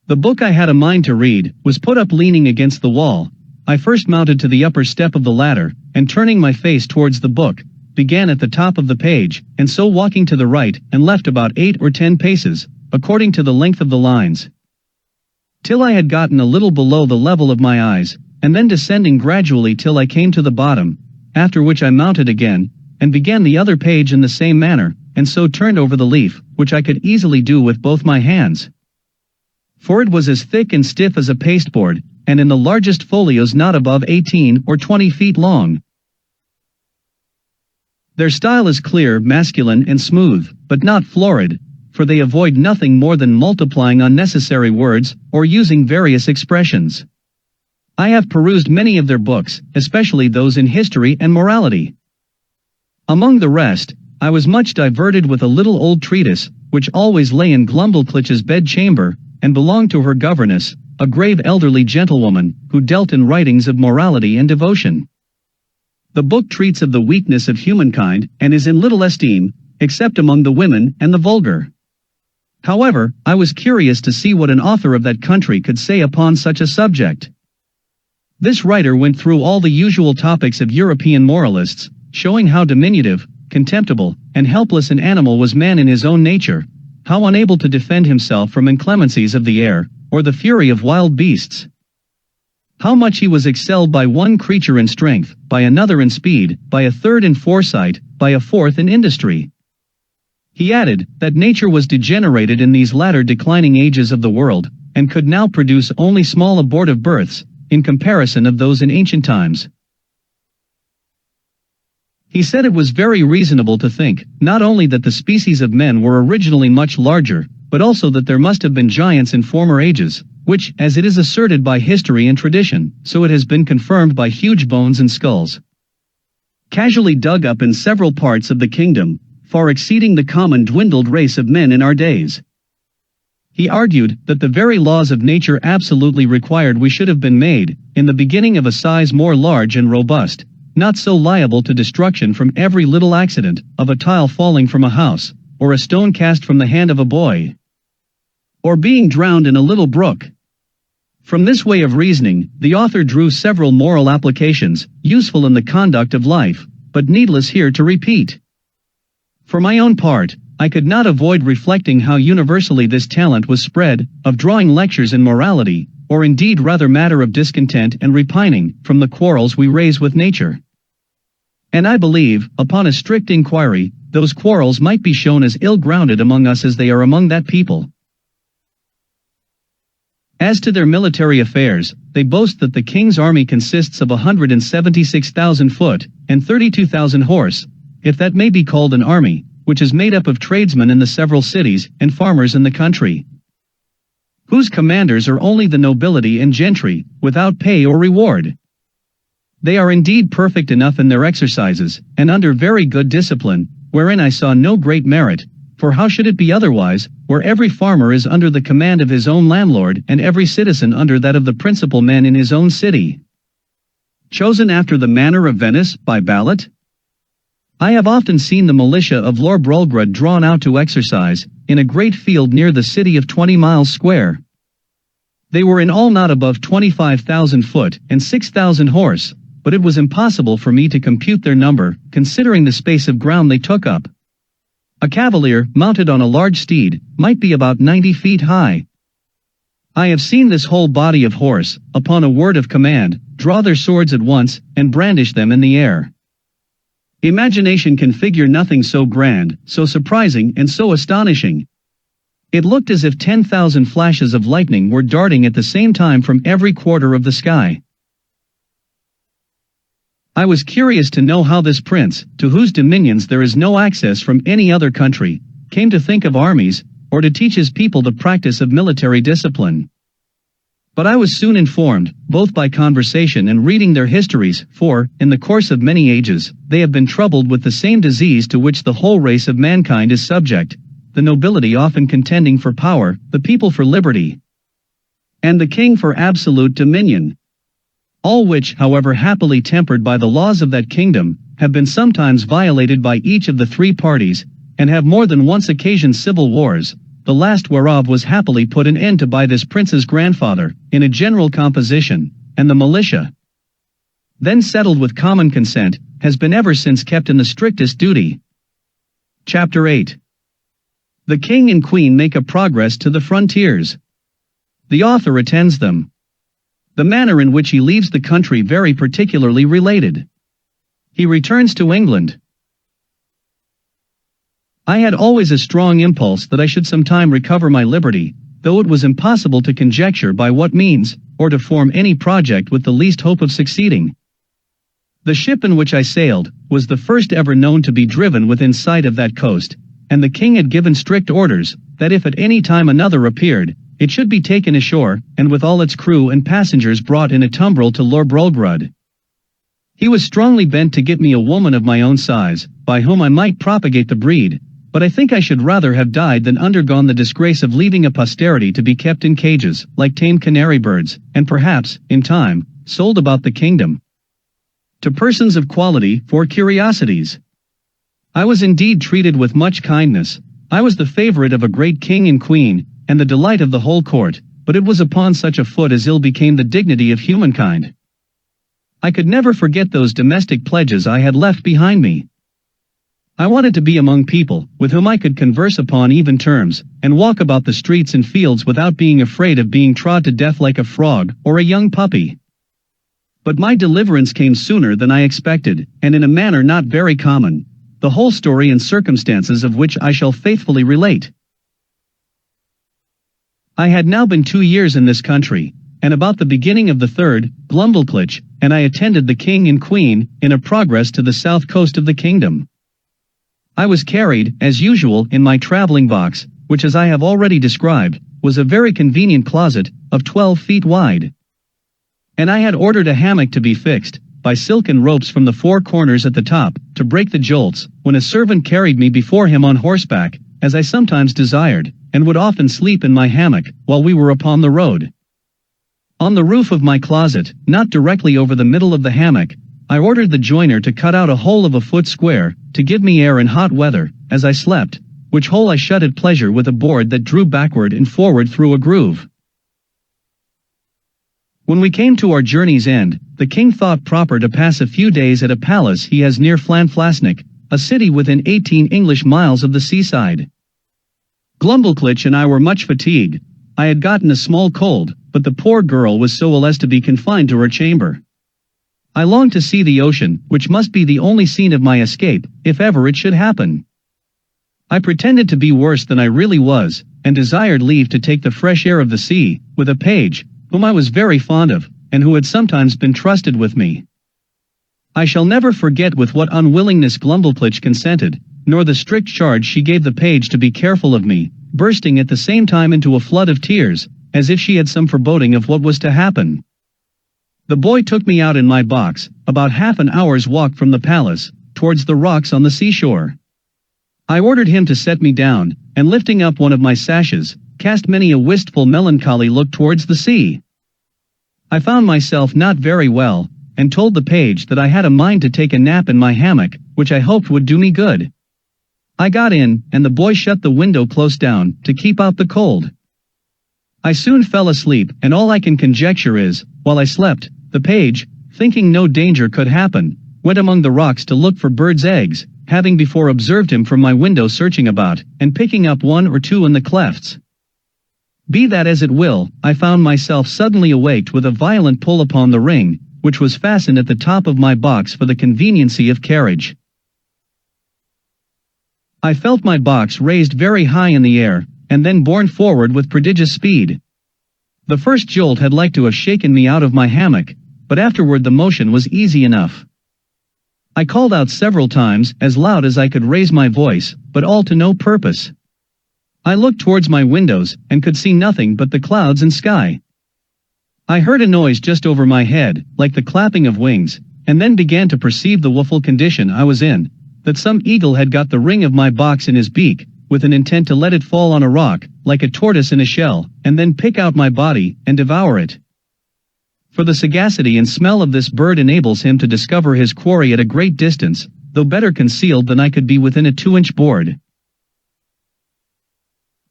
The book I had a mind to read was put up leaning against the wall. I first mounted to the upper step of the ladder, and turning my face towards the book, began at the top of the page, and so walking to the right and left about 8 or 10 paces, according to the length of the lines, till I had gotten a little below the level of my eyes, and then descending gradually till I came to the bottom, after which I mounted again, and began the other page in the same manner, and so turned over the leaf, which I could easily do with both my hands, for it was as thick and stiff as a pasteboard, and in the largest folios not above 18 or 20 feet long. Their style is clear, masculine and smooth, but not florid, for they avoid nothing more than multiplying unnecessary words, or using various expressions. I have perused many of their books, especially those in history and morality. Among the rest, I was much diverted with a little old treatise, which always lay in Glumdalclitch's bed-chamber, and belonged to her governess, a grave elderly gentlewoman, who dealt in writings of morality and devotion. The book treats of the weakness of humankind, and is in little esteem, except among the women and the vulgar. However, I was curious to see what an author of that country could say upon such a subject. This writer went through all the usual topics of European moralists, showing how diminutive, contemptible, and helpless an animal was man in his own nature, how unable to defend himself from inclemencies of the air, or the fury of wild beasts, how much he was excelled by one creature in strength, by another in speed, by a third in foresight, by a fourth in industry. He added, that nature was degenerated in these latter declining ages of the world, and could now produce only small abortive births, in comparison of those in ancient times. He said it was very reasonable to think, not only that the species of men were originally much larger, but also that there must have been giants in former ages, which, as it is asserted by history and tradition, so it has been confirmed by huge bones and skulls, casually dug up in several parts of the kingdom, far exceeding the common dwindled race of men in our days. He argued that the very laws of nature absolutely required we should have been made, in the beginning of a size more large and robust, not so liable to destruction from every little accident, of a tile falling from a house, or a stone cast from the hand of a boy, or being drowned in a little brook. From this way of reasoning, the author drew several moral applications, useful in the conduct of life, but needless here to repeat. For my own part, I could not avoid reflecting how universally this talent was spread, of drawing lectures in morality, or indeed rather matter of discontent and repining, from the quarrels we raise with nature. And I believe, upon a strict inquiry, those quarrels might be shown as ill-grounded among us as they are among that people. As to their military affairs, they boast that the king's army consists of 176,000 foot, and 32,000 horse, if that may be called an army, which is made up of tradesmen in the several cities, and farmers in the country, whose commanders are only the nobility and gentry, without pay or reward. They are indeed perfect enough in their exercises, and under very good discipline, wherein I saw no great merit, for how should it be otherwise, where every farmer is under the command of his own landlord and every citizen under that of the principal men in his own city, chosen after the manner of Venice, by ballot? I have often seen the militia of Lord Brulgrud drawn out to exercise, in a great field near the city of 20 miles square. They were in all not above 25,000 foot and 6,000 horse, but it was impossible for me to compute their number, considering the space of ground they took up. A cavalier, mounted on a large steed, might be about 90 feet high. I have seen this whole body of horse, upon a word of command, draw their swords at once, and brandish them in the air. Imagination can figure nothing so grand, so surprising and so astonishing. It looked as if 10,000 flashes of lightning were darting at the same time from every quarter of the sky, I was curious to know how this prince, to whose dominions there is no access from any other country, came to think of armies, or to teach his people the practice of military discipline. But I was soon informed, both by conversation and reading their histories, for, in the course of many ages, they have been troubled with the same disease to which the whole race of mankind is subject, the nobility often contending for power, the people for liberty, and the king for absolute dominion. All which, however happily tempered by the laws of that kingdom, have been sometimes violated by each of the three parties, and have more than once occasioned civil wars, the last whereof was happily put an end to by this prince's grandfather, in a general composition, and the militia, then settled with common consent, has been ever since kept in the strictest duty. Chapter 8. The king and queen make a progress to the frontiers. The author attends them. The manner in which he leaves the country very particularly related. He returns to England. I had always a strong impulse that I should sometime recover my liberty, though it was impossible to conjecture by what means, or to form any project with the least hope of succeeding. The ship in which I sailed was the first ever known to be driven within sight of that coast, and the king had given strict orders that if at any time another appeared, it should be taken ashore, and with all its crew and passengers brought in a tumbril to LUGGNAGG. He was strongly bent to get me a woman of my own size, by whom I might propagate the breed, but I think I should rather have died than undergone the disgrace of leaving a posterity to be kept in cages, like tame canary birds, and perhaps, in time, sold about the kingdom to persons of quality for curiosities. I was indeed treated with much kindness. I was the favorite of a great king and queen, and the delight of the whole court, but it was upon such a foot as ill became the dignity of humankind. I could never forget those domestic pledges I had left behind me. I wanted to be among people, with whom I could converse upon even terms, and walk about the streets and fields without being afraid of being trod to death like a frog, or a young puppy. But my deliverance came sooner than I expected, and in a manner not very common, the whole story and circumstances of which I shall faithfully relate. I had now been 2 years in this country, and about the beginning of the third, Glumblclitch, and I attended the king and queen, in a progress to the south coast of the kingdom. I was carried, as usual, in my traveling box, which as I have already described, was a very convenient closet, of 12 feet wide. And I had ordered a hammock to be fixed, by silken ropes from the four corners at the top, to break the jolts, when a servant carried me before him on horseback, as I sometimes desired, and would often sleep in my hammock, while we were upon the road. On the roof of my closet, not directly over the middle of the hammock, I ordered the joiner to cut out a hole of a foot square, to give me air in hot weather, as I slept, which hole I shut at pleasure with a board that drew backward and forward through a groove. When we came to our journey's end, the king thought proper to pass a few days at a palace he has near Flanders, a city within 18 English miles of the seaside. Glumblclitch and I were much fatigued. I had gotten a small cold, but the poor girl was so ill as to be confined to her chamber. I longed to see the ocean, which must be the only scene of my escape, if ever it should happen. I pretended to be worse than I really was, and desired leave to take the fresh air of the sea, with a page, whom I was very fond of, and who had sometimes been trusted with me. I shall never forget with what unwillingness Glumblclitch consented, nor the strict charge she gave the page to be careful of me, bursting at the same time into a flood of tears, as if she had some foreboding of what was to happen. The boy took me out in my box, about half an hour's walk from the palace, towards the rocks on the seashore. I ordered him to set me down, and lifting up one of my sashes, cast many a wistful melancholy look towards the sea. I found myself not very well, and told the page that I had a mind to take a nap in my hammock, which I hoped would do me good. I got in, and the boy shut the window close down, to keep out the cold. I soon fell asleep, and all I can conjecture is, while I slept, the page, thinking no danger could happen, went among the rocks to look for birds' eggs, having before observed him from my window searching about, and picking up one or two in the clefts. Be that as it will, I found myself suddenly awaked with a violent pull upon the ring, which was fastened at the top of my box for the conveniency of carriage. I felt my box raised very high in the air, and then borne forward with prodigious speed. The first jolt had like to have shaken me out of my hammock, but afterward the motion was easy enough. I called out several times, as loud as I could raise my voice, but all to no purpose. I looked towards my windows, and could see nothing but the clouds and sky. I heard a noise just over my head, like the clapping of wings, and then began to perceive the woeful condition I was in, that some eagle had got the ring of my box in his beak, with an intent to let it fall on a rock, like a tortoise in a shell, and then pick out my body, and devour it. For the sagacity and smell of this bird enables him to discover his quarry at a great distance, though better concealed than I could be within a 2-inch board.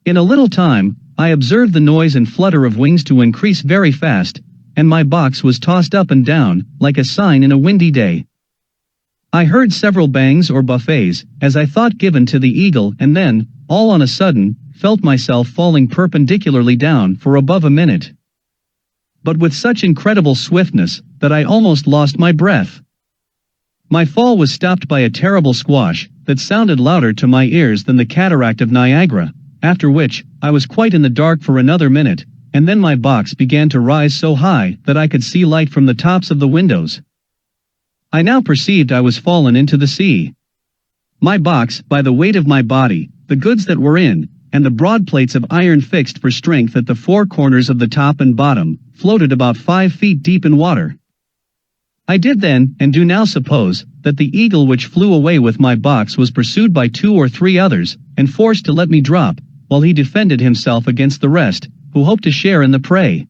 In a little time, I observed the noise and flutter of wings to increase very fast, and my box was tossed up and down, like a sign in a windy day. I heard several bangs or buffets, as I thought given to the eagle, and then, all on a sudden, felt myself falling perpendicularly down for above a minute. But with such incredible swiftness, that I almost lost my breath. My fall was stopped by a terrible squash, that sounded louder to my ears than the cataract of Niagara, after which, I was quite in the dark for another minute, and then my box began to rise so high that I could see light from the tops of the windows. I now perceived I was fallen into the sea. My box, by the weight of my body, the goods that were in, and the broad plates of iron fixed for strength at the 4 corners of the top and bottom, floated about 5 feet deep in water. I did then, and do now suppose, that the eagle which flew away with my box was pursued by 2 or 3 others, and forced to let me drop, while he defended himself against the rest, who hoped to share in the prey.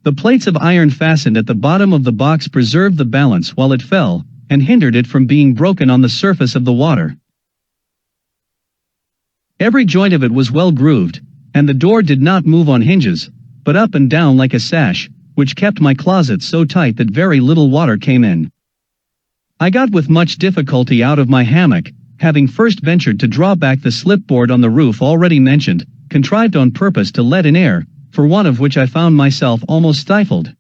The plates of iron fastened at the bottom of the box preserved the balance while it fell, and hindered it from being broken on the surface of the water. Every joint of it was well grooved, and the door did not move on hinges, but up and down like a sash, which kept my closet so tight that very little water came in. I got with much difficulty out of my hammock, having first ventured to draw back the slipboard on the roof already mentioned, contrived on purpose to let in air, for want of which I found myself almost stifled.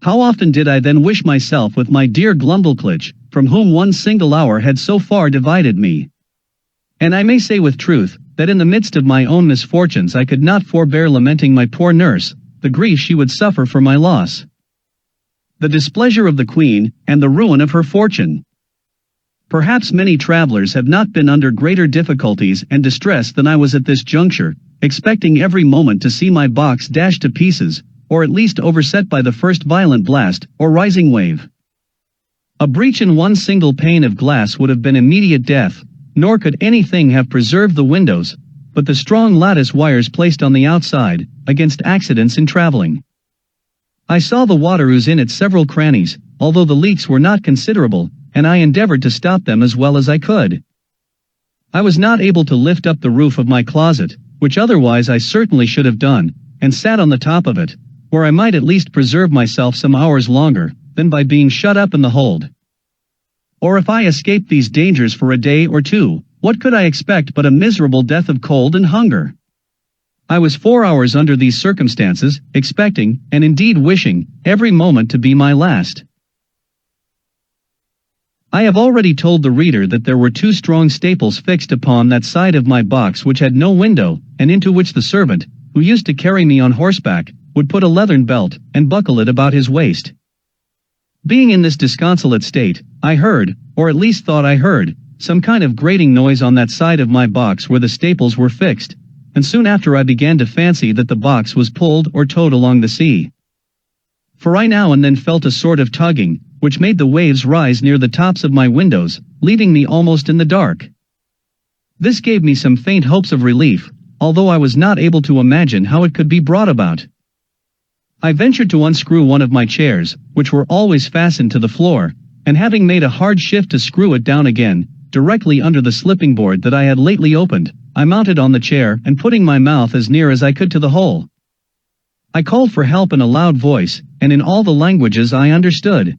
How often did I then wish myself with my dear Glumblclitch, from whom one single hour had so far divided me. And I may say with truth, that in the midst of my own misfortunes I could not forbear lamenting my poor nurse, the grief she would suffer for my loss, the displeasure of the Queen, and the ruin of her fortune. Perhaps many travelers have not been under greater difficulties and distress than I was at this juncture, expecting every moment to see my box dashed to pieces, or at least overset by the first violent blast, or rising wave. A breach in one single pane of glass would have been immediate death, nor could anything have preserved the windows, but the strong lattice wires placed on the outside, against accidents in traveling. I saw the water ooze in at several crannies, although the leaks were not considerable, and I endeavored to stop them as well as I could. I was not able to lift up the roof of my closet, which otherwise I certainly should have done, and sat on the top of it, where I might at least preserve myself some hours longer, than by being shut up in the hold. Or if I escaped these dangers for a day or 2, what could I expect but a miserable death of cold and hunger? I was 4 hours under these circumstances, expecting, and indeed wishing, every moment to be my last. I have already told the reader that there were 2 strong staples fixed upon that side of my box which had no window, and into which the servant, who used to carry me on horseback, would put a leathern belt, and buckle it about his waist. Being in this disconsolate state, I heard, or at least thought I heard, some kind of grating noise on that side of my box where the staples were fixed, and soon after I began to fancy that the box was pulled or towed along the sea. For I now and then felt a sort of tugging, which made the waves rise near the tops of my windows, leaving me almost in the dark. This gave me some faint hopes of relief, although I was not able to imagine how it could be brought about. I ventured to unscrew one of my chairs, which were always fastened to the floor, and having made a hard shift to screw it down again, directly under the slipping board that I had lately opened, I mounted on the chair and putting my mouth as near as I could to the hole, I called for help in a loud voice, and in all the languages I understood.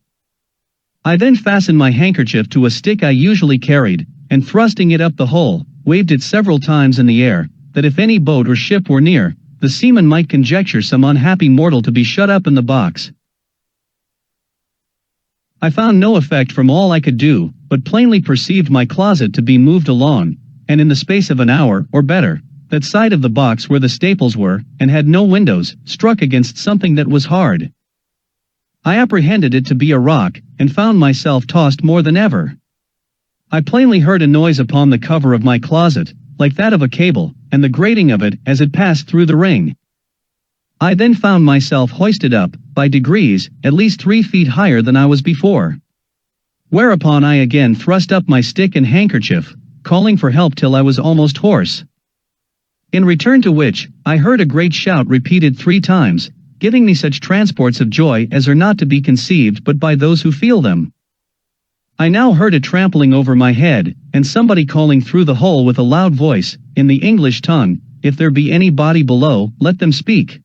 I then fastened my handkerchief to a stick I usually carried, and thrusting it up the hole, waved it several times in the air, that if any boat or ship were near, the seaman might conjecture some unhappy mortal to be shut up in the box. I found no effect from all I could do, but plainly perceived my closet to be moved along, and in the space of an hour, or better, that side of the box where the staples were, and had no windows, struck against something that was hard. I apprehended it to be a rock, and found myself tossed more than ever. I plainly heard a noise upon the cover of my closet, like that of a cable, and the grating of it as it passed through the ring. I then found myself hoisted up, by degrees, at least 3 feet higher than I was before. Whereupon I again thrust up my stick and handkerchief, calling for help till I was almost hoarse. In return to which, I heard a great shout repeated 3 times, giving me such transports of joy as are not to be conceived but by those who feel them. I now heard a trampling over my head, and somebody calling through the hole with a loud voice, in the English tongue, "If there be any body below, let them speak."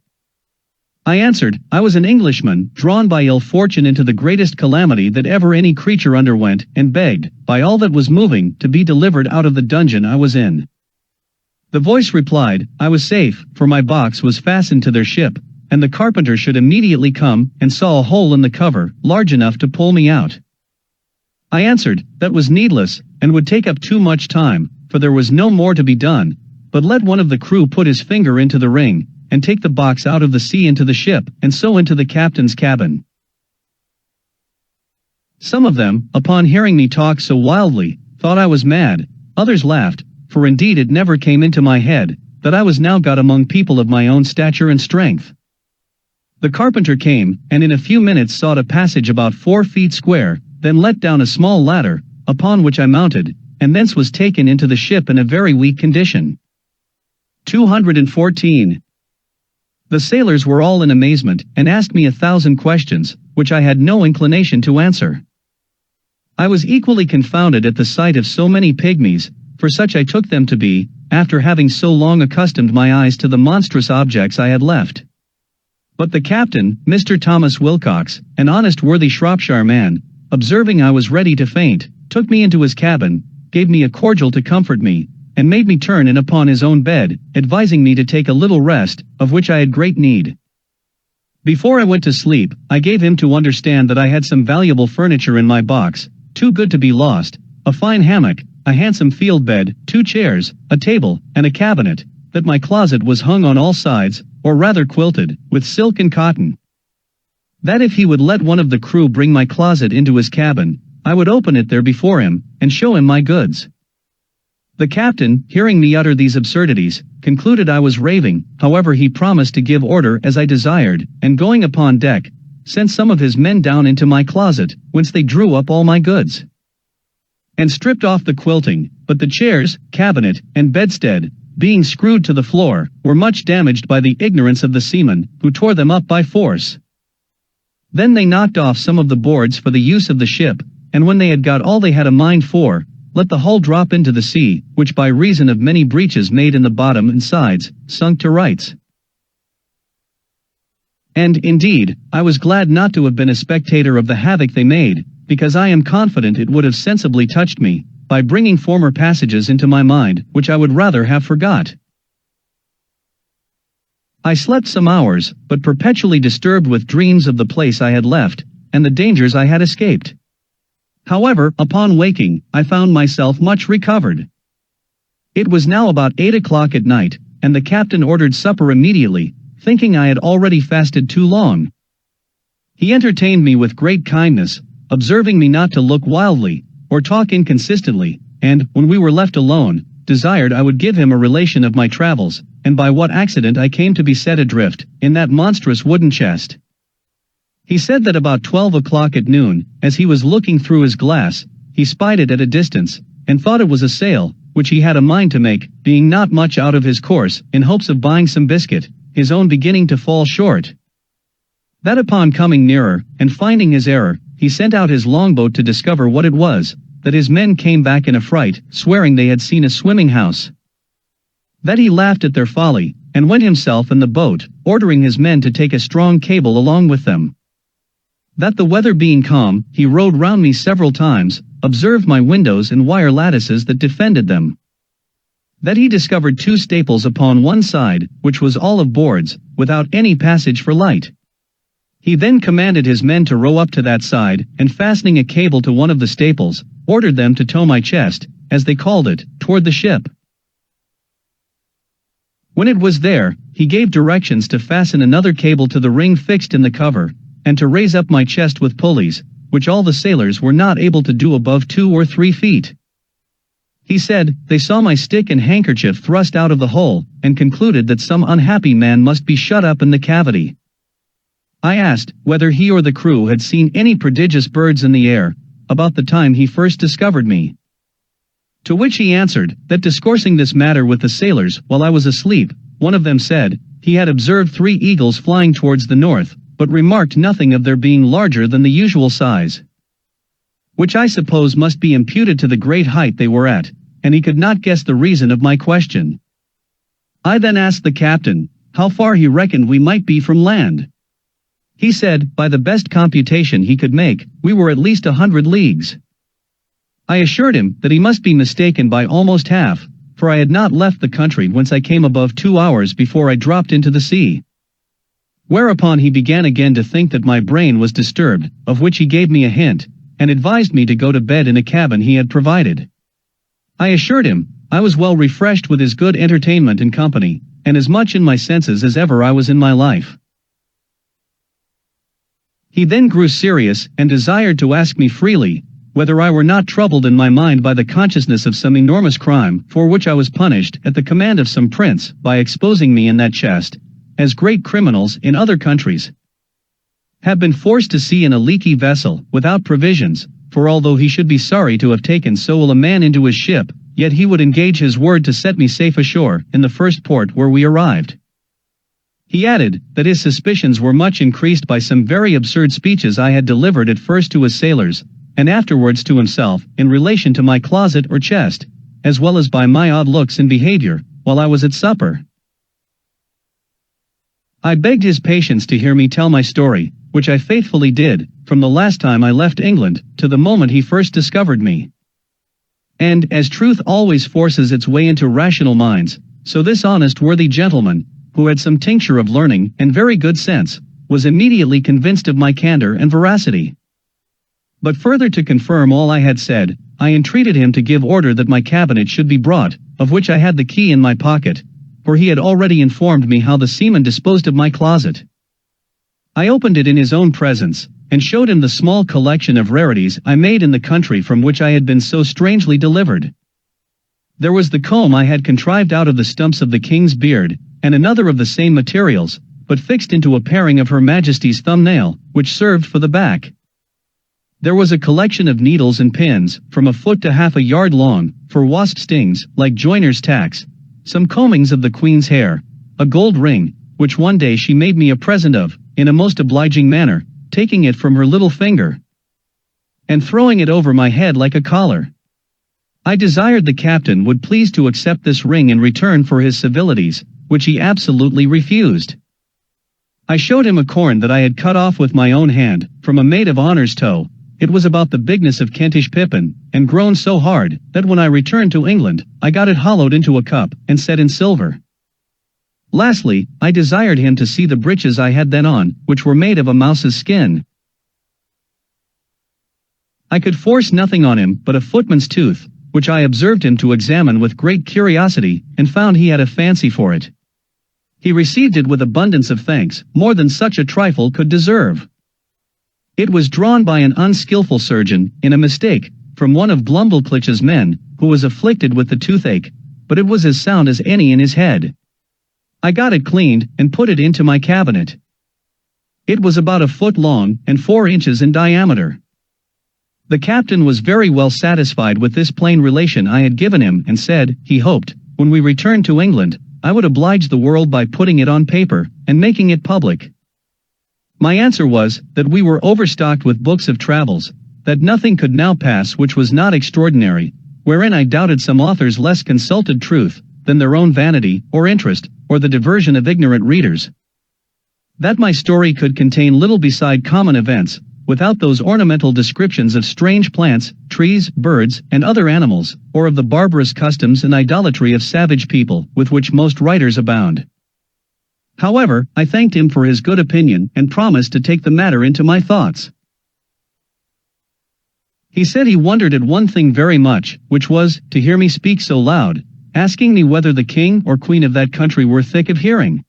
I answered, I was an Englishman, drawn by ill fortune into the greatest calamity that ever any creature underwent, and begged, by all that was moving, to be delivered out of the dungeon I was in. The voice replied, I was safe, for my box was fastened to their ship, and the carpenter should immediately come, and saw a hole in the cover, large enough to pull me out. I answered, that was needless, and would take up too much time, for there was no more to be done, but let one of the crew put his finger into the ring, and take the box out of the sea into the ship, and so into the captain's cabin. Some of them, upon hearing me talk so wildly, thought I was mad, others laughed, for indeed it never came into my head, that I was now got among people of my own stature and strength. The carpenter came, and in a few minutes sought a passage about 4 feet square, then let down a small ladder, upon which I mounted, and thence was taken into the ship in a very weak condition. 214. The sailors were all in amazement, and asked me 1,000 questions, which I had no inclination to answer. I was equally confounded at the sight of so many pygmies, for such I took them to be, after having so long accustomed my eyes to the monstrous objects I had left. But the captain, Mr. Thomas Wilcox, an honest worthy Shropshire man, observing I was ready to faint, took me into his cabin, gave me a cordial to comfort me, and made me turn in upon his own bed, advising me to take a little rest, of which I had great need. Before I went to sleep, I gave him to understand that I had some valuable furniture in my box, too good to be lost, a fine hammock, a handsome field bed, 2 chairs, a table, and a cabinet, that my closet was hung on all sides, or rather quilted, with silk and cotton. That if he would let one of the crew bring my closet into his cabin, I would open it there before him, and show him my goods. The captain, hearing me utter these absurdities, concluded I was raving, however he promised to give order as I desired, and going upon deck, sent some of his men down into my closet, whence they drew up all my goods, and stripped off the quilting, but the chairs, cabinet, and bedstead, being screwed to the floor, were much damaged by the ignorance of the seamen, who tore them up by force. Then they knocked off some of the boards for the use of the ship, and when they had got all they had a mind for, let the hull drop into the sea, which by reason of many breaches made in the bottom and sides, sunk to rights. And, indeed, I was glad not to have been a spectator of the havoc they made, because I am confident it would have sensibly touched me, by bringing former passages into my mind, which I would rather have forgot. I slept some hours, but perpetually disturbed with dreams of the place I had left, and the dangers I had escaped. However, upon waking, I found myself much recovered. It was now about 8 o'clock at night, and the captain ordered supper immediately, thinking I had already fasted too long. He entertained me with great kindness, observing me not to look wildly, or talk inconsistently, and, when we were left alone, desired I would give him a relation of my travels, and by what accident I came to be set adrift, in that monstrous wooden chest. He said that about 12 o'clock at noon, as he was looking through his glass, he spied it at a distance, and thought it was a sail, which he had a mind to make, being not much out of his course, in hopes of buying some biscuit, his own beginning to fall short. That upon coming nearer, and finding his error, he sent out his longboat to discover what it was, that his men came back in a fright, swearing they had seen a swimming house. That he laughed at their folly, and went himself in the boat, ordering his men to take a strong cable along with them. That the weather being calm, he rowed round me several times, observed my windows and wire lattices that defended them. That he discovered 2 staples upon one side, which was all of boards, without any passage for light. He then commanded his men to row up to that side, and fastening a cable to one of the staples, ordered them to tow my chest, as they called it, toward the ship. When it was there, he gave directions to fasten another cable to the ring fixed in the cover, and to raise up my chest with pulleys, which all the sailors were not able to do above 2 or 3 feet. He said, they saw my stick and handkerchief thrust out of the hole, and concluded that some unhappy man must be shut up in the cavity. I asked whether he or the crew had seen any prodigious birds in the air, about the time he first discovered me. To which he answered, that discoursing this matter with the sailors while I was asleep, one of them said, he had observed 3 eagles flying towards the north, but remarked nothing of their being larger than the usual size. Which I suppose must be imputed to the great height they were at, and he could not guess the reason of my question. I then asked the captain, how far he reckoned we might be from land. He said, by the best computation he could make, we were at least 100 leagues. I assured him that he must be mistaken by almost half, for I had not left the country whence I came above 2 hours before I dropped into the sea. Whereupon he began again to think that my brain was disturbed, of which he gave me a hint, and advised me to go to bed in a cabin he had provided. I assured him, I was well refreshed with his good entertainment and company, and as much in my senses as ever I was in my life. He then grew serious, and desired to ask me freely, whether I were not troubled in my mind by the consciousness of some enormous crime, for which I was punished at the command of some prince, by exposing me in that chest, as great criminals in other countries have been forced to sea in a leaky vessel, without provisions, for although he should be sorry to have taken so ill a man into his ship, yet he would engage his word to set me safe ashore, in the first port where we arrived. He added, that his suspicions were much increased by some very absurd speeches I had delivered at first to his sailors, and afterwards to himself, in relation to my closet or chest, as well as by my odd looks and behavior, while I was at supper. I begged his patience to hear me tell my story, which I faithfully did, from the last time I left England, to the moment he first discovered me. And, as truth always forces its way into rational minds, so this honest worthy gentleman, who had some tincture of learning and very good sense, was immediately convinced of my candor and veracity. But further to confirm all I had said, I entreated him to give order that my cabinet should be brought, of which I had the key in my pocket, for he had already informed me how the seaman disposed of my closet. I opened it in his own presence, and showed him the small collection of rarities I made in the country from which I had been so strangely delivered. There was the comb I had contrived out of the stumps of the king's beard, and another of the same materials, but fixed into a paring of Her Majesty's thumbnail, which served for the back. There was a collection of needles and pins, from a foot to half a yard long, for wasp stings, like joiner's tacks, some combings of the Queen's hair, a gold ring, which one day she made me a present of, in a most obliging manner, taking it from her little finger, and throwing it over my head like a collar. I desired the captain would please to accept this ring in return for his civilities, which he absolutely refused. I showed him a corn that I had cut off with my own hand, from a maid of honor's toe. It was about the bigness of Kentish pippin, and grown so hard, that when I returned to England, I got it hollowed into a cup, and set in silver. Lastly, I desired him to see the breeches I had then on, which were made of a mouse's skin. I could force nothing on him but a footman's tooth, which I observed him to examine with great curiosity, and found he had a fancy for it. He received it with abundance of thanks, more than such a trifle could deserve. It was drawn by an unskilful surgeon, in a mistake, from one of Glumblclich's men, who was afflicted with the toothache, but it was as sound as any in his head. I got it cleaned, and put it into my cabinet. It was about a foot long, and 4 inches in diameter. The captain was very well satisfied with this plain relation I had given him, and said, he hoped, when we returned to England, I would oblige the world by putting it on paper, and making it public. My answer was, that we were overstocked with books of travels, that nothing could now pass which was not extraordinary, wherein I doubted some authors less consulted truth, than their own vanity, or interest, or the diversion of ignorant readers. That my story could contain little beside common events, without those ornamental descriptions of strange plants, trees, birds, and other animals, or of the barbarous customs and idolatry of savage people, with which most writers abound. However, I thanked him for his good opinion, and promised to take the matter into my thoughts. He said he wondered at one thing very much, which was, to hear me speak so loud, asking me whether the king or queen of that country were thick of hearing.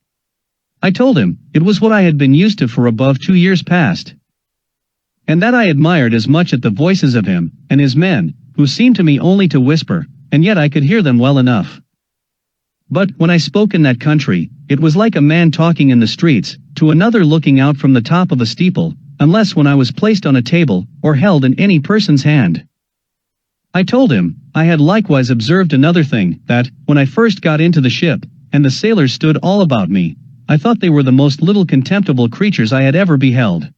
I told him it was what I had been used to for above 2 years past, and that I admired as much at the voices of him and his men, who seemed to me only to whisper, and yet I could hear them well enough. But when I spoke in that country, it was like a man talking in the streets to another looking out from the top of a steeple, unless when I was placed on a table or held in any person's hand. I told him I had likewise observed another thing, that, when I first got into the ship, and the sailors stood all about me, I thought they were the most little contemptible creatures I had ever beheld.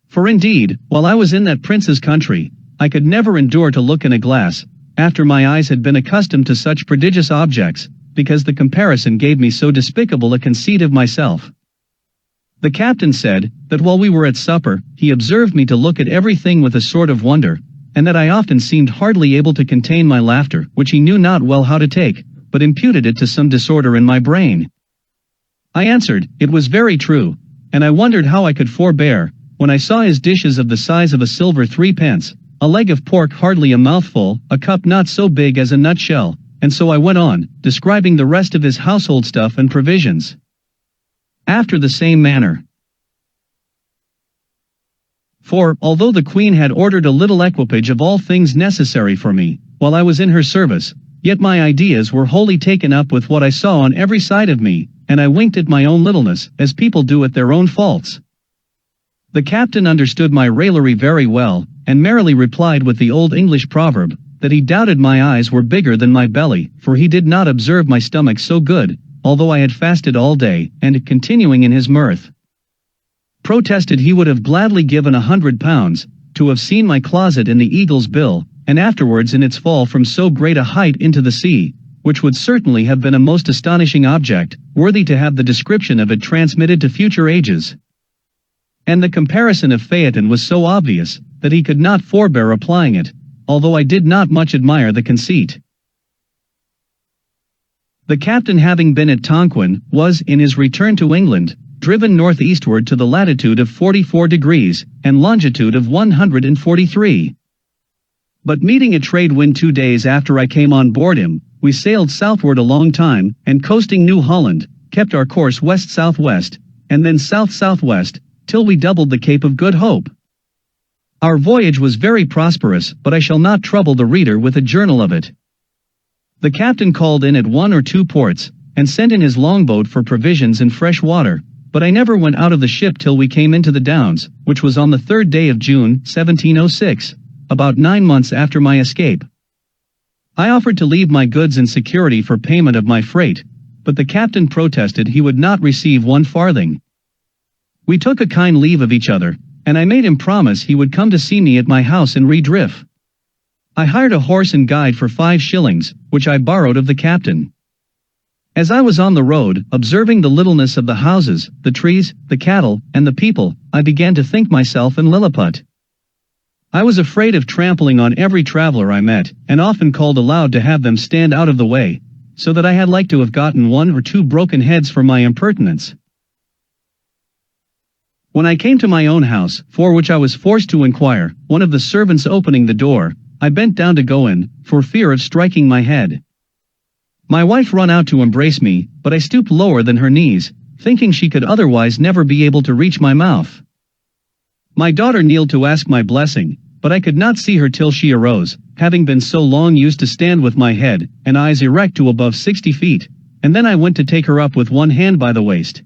For indeed, while I was in that prince's country, I could never endure to look in a glass, after my eyes had been accustomed to such prodigious objects, because the comparison gave me so despicable a conceit of myself. The captain said, that while we were at supper, he observed me to look at everything with a sort of wonder, and that I often seemed hardly able to contain my laughter, which he knew not well how to take, but imputed it to some disorder in my brain. I answered, it was very true, and I wondered how I could forbear, when I saw his dishes of the size of a silver 3d, a leg of pork hardly a mouthful, a cup not so big as a nutshell, and so I went on, describing the rest of his household stuff and provisions. After the same manner. For, although the Queen had ordered a little equipage of all things necessary for me, while I was in her service, yet my ideas were wholly taken up with what I saw on every side of me, and I winked at my own littleness, as people do at their own faults. The captain understood my raillery very well, and merrily replied with the old English proverb, that he doubted my eyes were bigger than my belly, for he did not observe my stomach so good, although I had fasted all day, and, continuing in his mirth, protested he would have gladly given £100, to have seen my closet in the Eagle's Bill, and afterwards in its fall from so great a height into the sea, which would certainly have been a most astonishing object, worthy to have the description of it transmitted to future ages. And the comparison of Phaeton was so obvious, that he could not forbear applying it, although I did not much admire the conceit. The captain, having been at Tonquin, was, in his return to England, driven northeastward to the latitude of 44 degrees, and longitude of 143. But meeting a trade wind 2 days after I came on board him, we sailed southward a long time, and coasting New Holland, kept our course west-southwest, and then south-southwest, till we doubled the Cape of Good Hope. Our voyage was very prosperous, but I shall not trouble the reader with a journal of it. The captain called in at 1 or 2 ports, and sent in his longboat for provisions and fresh water, but I never went out of the ship till we came into the Downs, which was on the 3rd day of June, 1706, about 9 months after my escape. I offered to leave my goods in security for payment of my freight, but the captain protested he would not receive 1 farthing. We took a kind leave of each other, and I made him promise he would come to see me at my house in Redriff. I hired a horse and guide for 5 shillings, which I borrowed of the captain. As I was on the road, observing the littleness of the houses, the trees, the cattle, and the people, I began to think myself in Lilliput. I was afraid of trampling on every traveler I met, and often called aloud to have them stand out of the way, so that I had like to have gotten 1 or 2 broken heads for my impertinence. When I came to my own house, for which I was forced to inquire, one of the servants opening the door, I bent down to go in, for fear of striking my head. My wife ran out to embrace me, but I stooped lower than her knees, thinking she could otherwise never be able to reach my mouth. My daughter kneeled to ask my blessing, but I could not see her till she arose, having been so long used to stand with my head and eyes erect to above 60 feet, and then I went to take her up with one hand by the waist.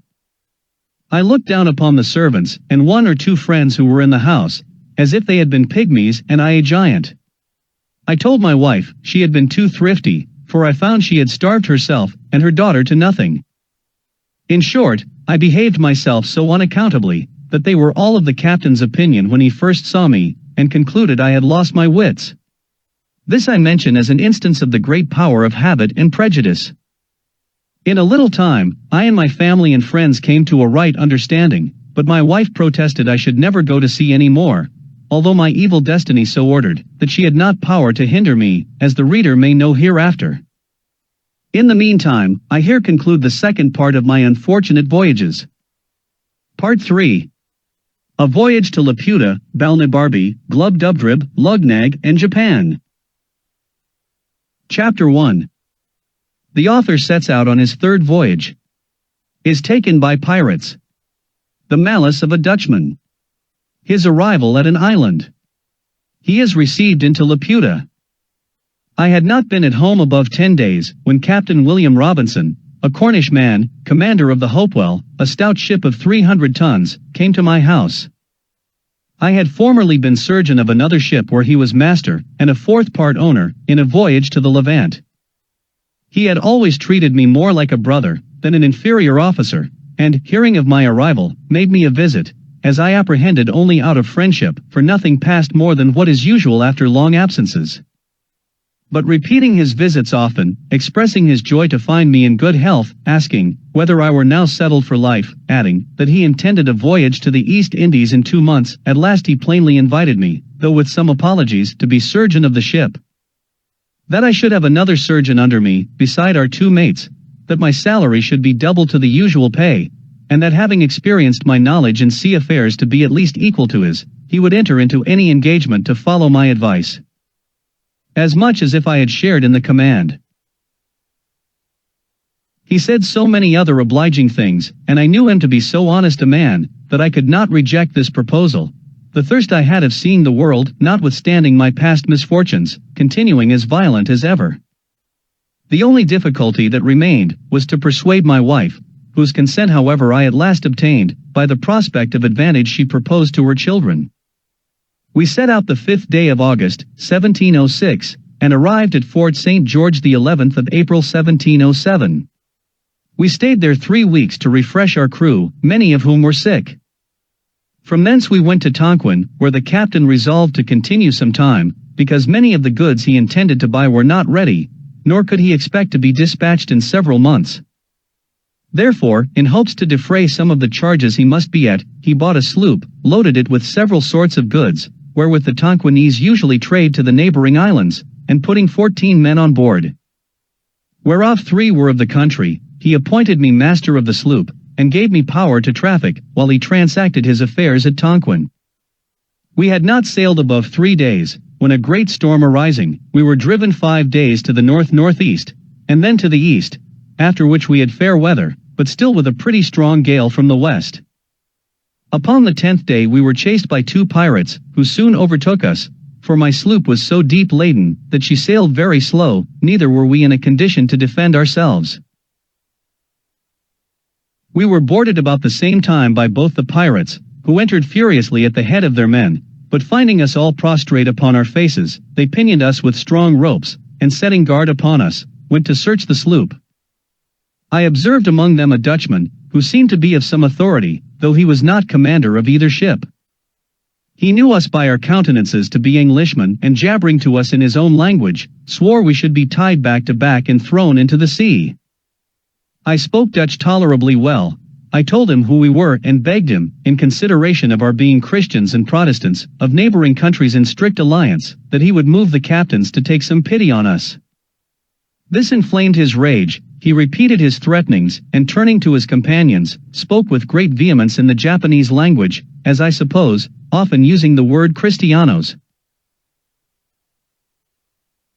I looked down upon the servants and 1 or 2 friends who were in the house, as if they had been pygmies and I a giant. I told my wife she had been too thrifty, for I found she had starved herself and her daughter to nothing. In short, I behaved myself so unaccountably, that they were all of the captain's opinion when he first saw me, and concluded I had lost my wits. This I mention as an instance of the great power of habit and prejudice. In a little time, I and my family and friends came to a right understanding, but my wife protested I should never go to sea any more, although my evil destiny so ordered, that she had not power to hinder me, as the reader may know hereafter. In the meantime, I here conclude the second part of my unfortunate voyages. Part 3. A Voyage to LAPUTA, BALNIBARBI, GLUBBDUBDRIB, LUGGNAGG, and Japan. Chapter 1. The author sets out on his 3rd voyage. is taken by pirates. The malice of a Dutchman. His arrival at an island. He is received into LAPUTA. I had not been at home above 10 days, when Captain William Robinson, a Cornish man, commander of the Hopewell, a stout ship of 300 tons, came to my house. I had formerly been surgeon of another ship where he was master, and a fourth part owner, in a voyage to the Levant. He had always treated me more like a brother, than an inferior officer, and, hearing of my arrival, made me a visit, as I apprehended only out of friendship, for nothing passed more than what is usual after long absences. But repeating his visits often, expressing his joy to find me in good health, asking whether I were now settled for life, adding that he intended a voyage to the East Indies in 2 months, at last he plainly invited me, though with some apologies, to be surgeon of the ship. That I should have another surgeon under me, beside our 2 mates, that my salary should be double to the usual pay, and that having experienced my knowledge in sea affairs to be at least equal to his, he would enter into any engagement to follow my advice. As much as if I had shared in the command. He said so many other obliging things, and I knew him to be so honest a man, that I could not reject this proposal, the thirst I had of seeing the world, notwithstanding my past misfortunes, continuing as violent as ever. The only difficulty that remained, was to persuade my wife, whose consent however I at last obtained, by the prospect of advantage she proposed to her children. We set out the 5th day of August, 1706, and arrived at Fort St. George the 11th of April 1707. We stayed there 3 weeks to refresh our crew, many of whom were sick. From thence we went to Tonquin, where the captain resolved to continue some time, because many of the goods he intended to buy were not ready, nor could he expect to be dispatched in several months. Therefore, in hopes to defray some of the charges he must be at, he bought a sloop, loaded it with several sorts of goods, wherewith the Tonquinese usually trade to the neighboring islands, and putting 14 men on board, whereof 3 were of the country, he appointed me master of the sloop, and gave me power to traffic, while he transacted his affairs at Tonquin. We had not sailed above 3 days, when a great storm arising, we were driven 5 days to the north-northeast, and then to the east, after which we had fair weather, but still with a pretty strong gale from the west. Upon the 10th day we were chased by 2 pirates, who soon overtook us, for my sloop was so deep laden, that she sailed very slow, neither were we in a condition to defend ourselves. We were boarded about the same time by both the pirates, who entered furiously at the head of their men, but finding us all prostrate upon our faces, they pinioned us with strong ropes, and setting guard upon us, went to search the sloop. I observed among them a Dutchman, who seemed to be of some authority, though he was not commander of either ship. He knew us by our countenances to be Englishmen, and jabbering to us in his own language, swore we should be tied back to back and thrown into the sea. I spoke Dutch tolerably well. I told him who we were and begged him, in consideration of our being Christians and Protestants, of neighboring countries in strict alliance, that he would move the captains to take some pity on us. This inflamed his rage. He repeated his threatenings, and turning to his companions, spoke with great vehemence in the Japanese language, as I suppose, often using the word Christianos.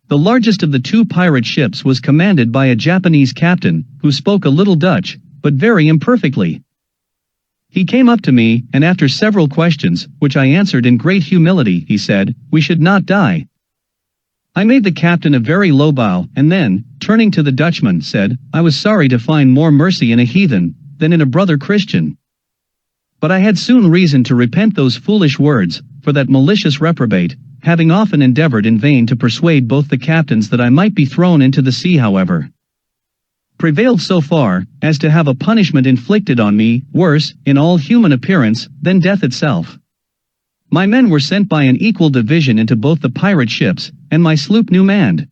The largest of the 2 pirate ships was commanded by a Japanese captain, who spoke a little Dutch, but very imperfectly. He came up to me, and after several questions, which I answered in great humility, he said, we should not die. I made the captain a very low bow, and then, turning to the Dutchman, said, I was sorry to find more mercy in a heathen, than in a brother Christian. But I had soon reason to repent those foolish words, for that malicious reprobate, having often endeavored in vain to persuade both the captains that I might be thrown into the sea however, prevailed so far, as to have a punishment inflicted on me, worse, in all human appearance, than death itself. My men were sent by an equal division into both the pirate ships, and my sloop new manned.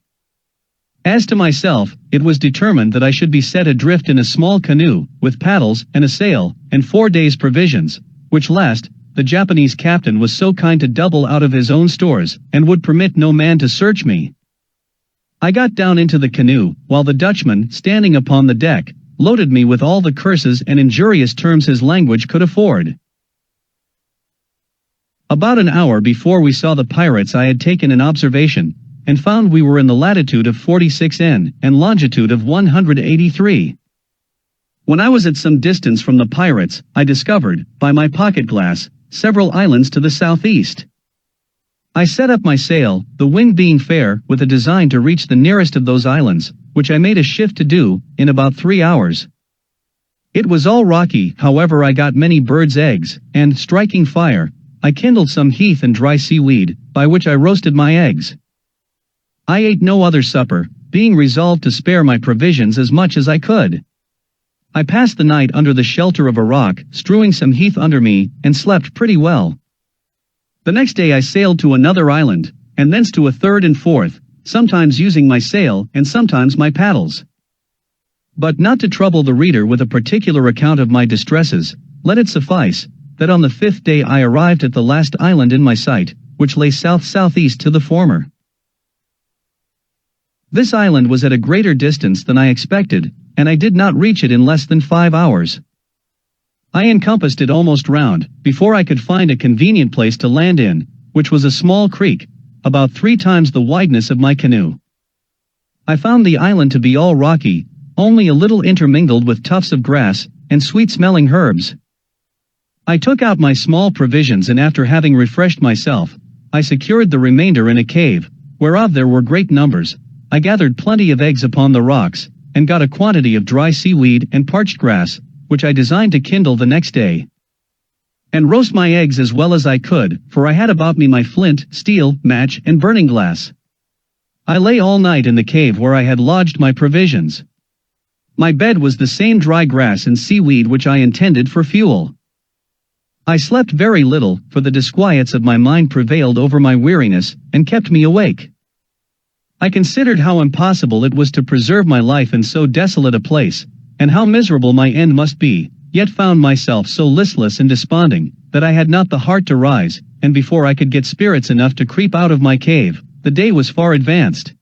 As to myself, it was determined that I should be set adrift in a small canoe, with paddles, and a sail, and 4 days' provisions, which last, the Japanese captain was so kind to double out of his own stores, and would permit no man to search me. I got down into the canoe, while the Dutchman, standing upon the deck, loaded me with all the curses and injurious terms his language could afford. About an hour before we saw the pirates I had taken an observation, and found we were in the latitude of 46 N, and longitude of 183. When I was at some distance from the pirates, I discovered, by my pocket glass, several islands to the southeast. I set up my sail, the wind being fair, with a design to reach the nearest of those islands, which I made a shift to do, in about 3 hours. It was all rocky, however I got many birds' eggs, and, striking fire, I kindled some heath and dry seaweed, by which I roasted my eggs. I ate no other supper, being resolved to spare my provisions as much as I could. I passed the night under the shelter of a rock, strewing some heath under me, and slept pretty well. The next day I sailed to another island, and thence to a third and fourth, sometimes using my sail and sometimes my paddles. But not to trouble the reader with a particular account of my distresses, let it suffice, that on the 5th day I arrived at the last island in my sight, which lay south-southeast to the former. This island was at a greater distance than I expected, and I did not reach it in less than 5 hours. I encompassed it almost round, before I could find a convenient place to land in, which was a small creek, about 3 times the wideness of my canoe. I found the island to be all rocky, only a little intermingled with tufts of grass, and sweet-smelling herbs. I took out my small provisions and after having refreshed myself, I secured the remainder in a cave, whereof there were great numbers. I gathered plenty of eggs upon the rocks, and got a quantity of dry seaweed and parched grass, which I designed to kindle the next day, and roast my eggs as well as I could, for I had about me my flint, steel, match, and burning glass. I lay all night in the cave where I had lodged my provisions. My bed was the same dry grass and seaweed which I intended for fuel. I slept very little, for the disquiets of my mind prevailed over my weariness, and kept me awake. I considered how impossible it was to preserve my life in so desolate a place, and how miserable my end must be, yet found myself so listless and desponding, that I had not the heart to rise, and before I could get spirits enough to creep out of my cave, the day was far advanced.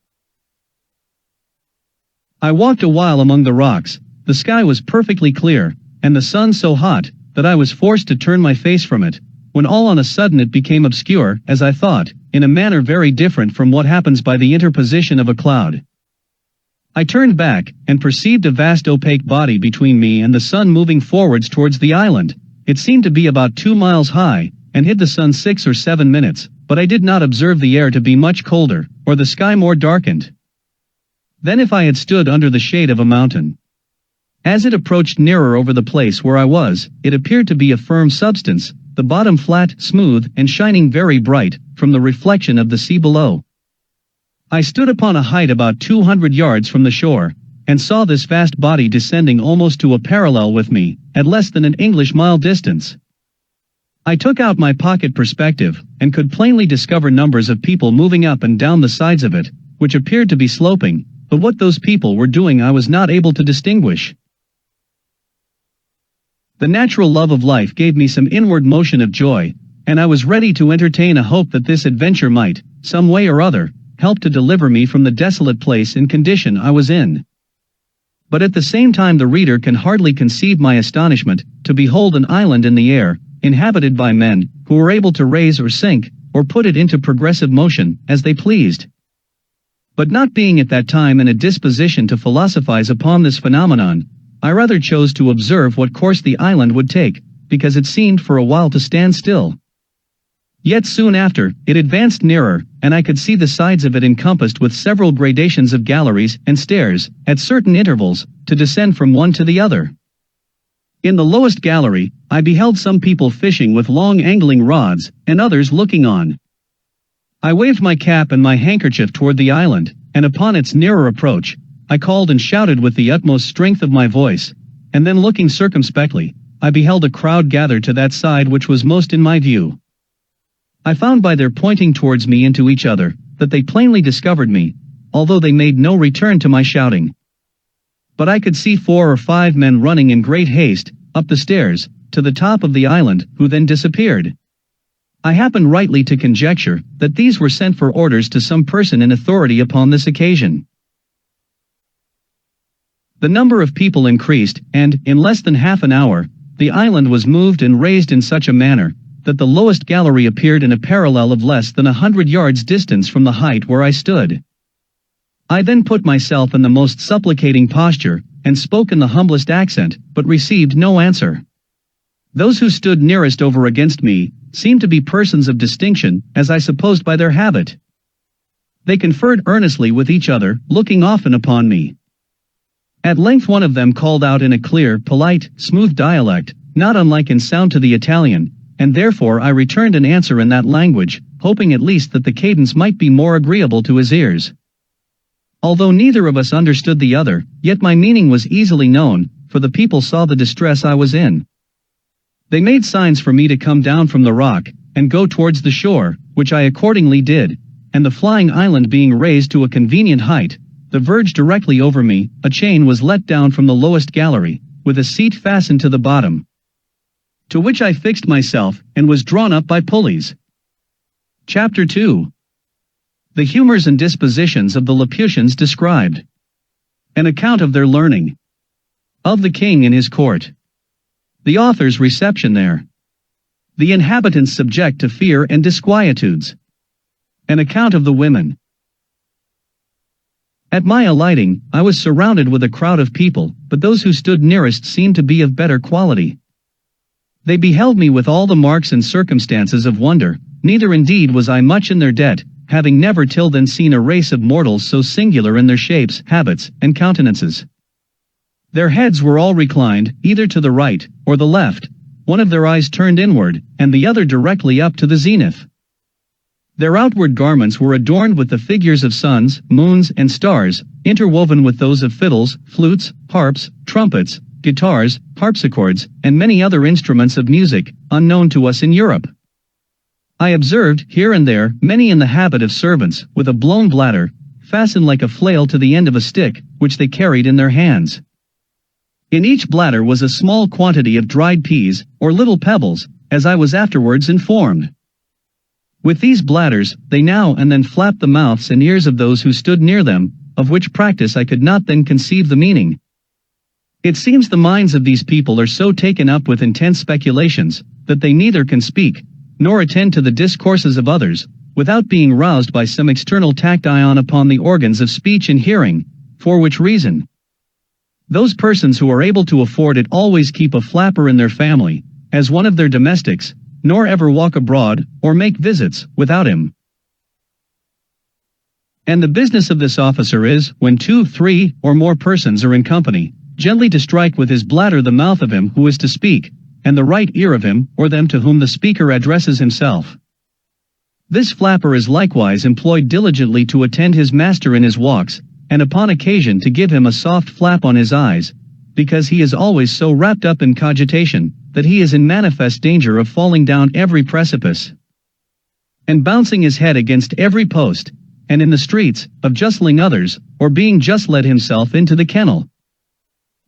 I walked a while among the rocks, the sky was perfectly clear, and the sun so hot, that I was forced to turn my face from it, when all on a sudden it became obscure, as I thought, in a manner very different from what happens by the interposition of a cloud. I turned back, and perceived a vast opaque body between me and the sun moving forwards towards the island. It seemed to be about 2 miles high, and hid the sun 6 or 7 minutes, but I did not observe the air to be much colder, or the sky more darkened, than if I had stood under the shade of a mountain. As it approached nearer over the place where I was, it appeared to be a firm substance, the bottom flat, smooth, and shining very bright, from the reflection of the sea below. I stood upon a height about 200 yards from the shore, and saw this vast body descending almost to a parallel with me, at less than an English mile distance. I took out my pocket perspective, and could plainly discover numbers of people moving up and down the sides of it, which appeared to be sloping, but what those people were doing I was not able to distinguish. The natural love of life gave me some inward motion of joy, and I was ready to entertain a hope that this adventure might, some way or other, help to deliver me from the desolate place and condition I was in. But at the same time the reader can hardly conceive my astonishment, to behold an island in the air, inhabited by men, who were able to raise or sink, or put it into progressive motion, as they pleased. But not being at that time in a disposition to philosophize upon this phenomenon, I rather chose to observe what course the island would take, because it seemed for a while to stand still. Yet soon after, it advanced nearer, and I could see the sides of it encompassed with several gradations of galleries and stairs, at certain intervals, to descend from one to the other. In the lowest gallery, I beheld some people fishing with long angling rods, and others looking on. I waved my cap and my handkerchief toward the island, and upon its nearer approach, I called and shouted with the utmost strength of my voice, and then looking circumspectly, I beheld a crowd gathered to that side which was most in my view. I found by their pointing towards me and to each other, that they plainly discovered me, although they made no return to my shouting. But I could see 4 or 5 men running in great haste, up the stairs, to the top of the island, who then disappeared. I happened rightly to conjecture, that these were sent for orders to some person in authority upon this occasion. The number of people increased, and, in less than half an hour, the island was moved and raised in such a manner, that the lowest gallery appeared in a parallel of less than 100 yards distance from the height where I stood. I then put myself in the most supplicating posture, and spoke in the humblest accent, but received no answer. Those who stood nearest over against me seemed to be persons of distinction, as I supposed by their habit. They conferred earnestly with each other, looking often upon me. At length one of them called out in a clear, polite, smooth dialect, not unlike in sound to the Italian, and therefore I returned an answer in that language, hoping at least that the cadence might be more agreeable to his ears. Although neither of us understood the other, yet my meaning was easily known, for the people saw the distress I was in. They made signs for me to come down from the rock, and go towards the shore, which I accordingly did, and the flying island being raised to a convenient height, the verge directly over me, a chain was let down from the lowest gallery, with a seat fastened to the bottom, to which I fixed myself, and was drawn up by pulleys. Chapter 2. The humors and dispositions of the Laputians described. An account of their learning. Of the king in his court. The author's reception there. The inhabitants subject to fear and disquietudes. An account of the women. At my alighting, I was surrounded with a crowd of people, but those who stood nearest seemed to be of better quality. They beheld me with all the marks and circumstances of wonder, neither indeed was I much in their debt, having never till then seen a race of mortals so singular in their shapes, habits, and countenances. Their heads were all reclined, either to the right, or the left, one of their eyes turned inward, and the other directly up to the zenith. Their outward garments were adorned with the figures of suns, moons, and stars, interwoven with those of fiddles, flutes, harps, trumpets, guitars, harpsichords, and many other instruments of music, unknown to us in Europe. I observed, here and there, many in the habit of servants, with a blown bladder, fastened like a flail to the end of a stick, which they carried in their hands. In each bladder was a small quantity of dried peas, or little pebbles, as I was afterwards informed. With these bladders, they now and then flapped the mouths and ears of those who stood near them, of which practice I could not then conceive the meaning. It seems the minds of these people are so taken up with intense speculations, that they neither can speak, nor attend to the discourses of others, without being roused by some external tactile upon the organs of speech and hearing, for which reason those persons who are able to afford it always keep a flapper in their family, as one of their domestics, nor ever walk abroad, or make visits, without him. And the business of this officer is, when 2, 3, or more persons are in company, gently to strike with his bladder the mouth of him who is to speak, and the right ear of him, or them to whom the speaker addresses himself. This flapper is likewise employed diligently to attend his master in his walks, and upon occasion to give him a soft flap on his eyes, because he is always so wrapped up in cogitation, that he is in manifest danger of falling down every precipice, and bouncing his head against every post, and in the streets, of justling others, or being just led himself into the kennel.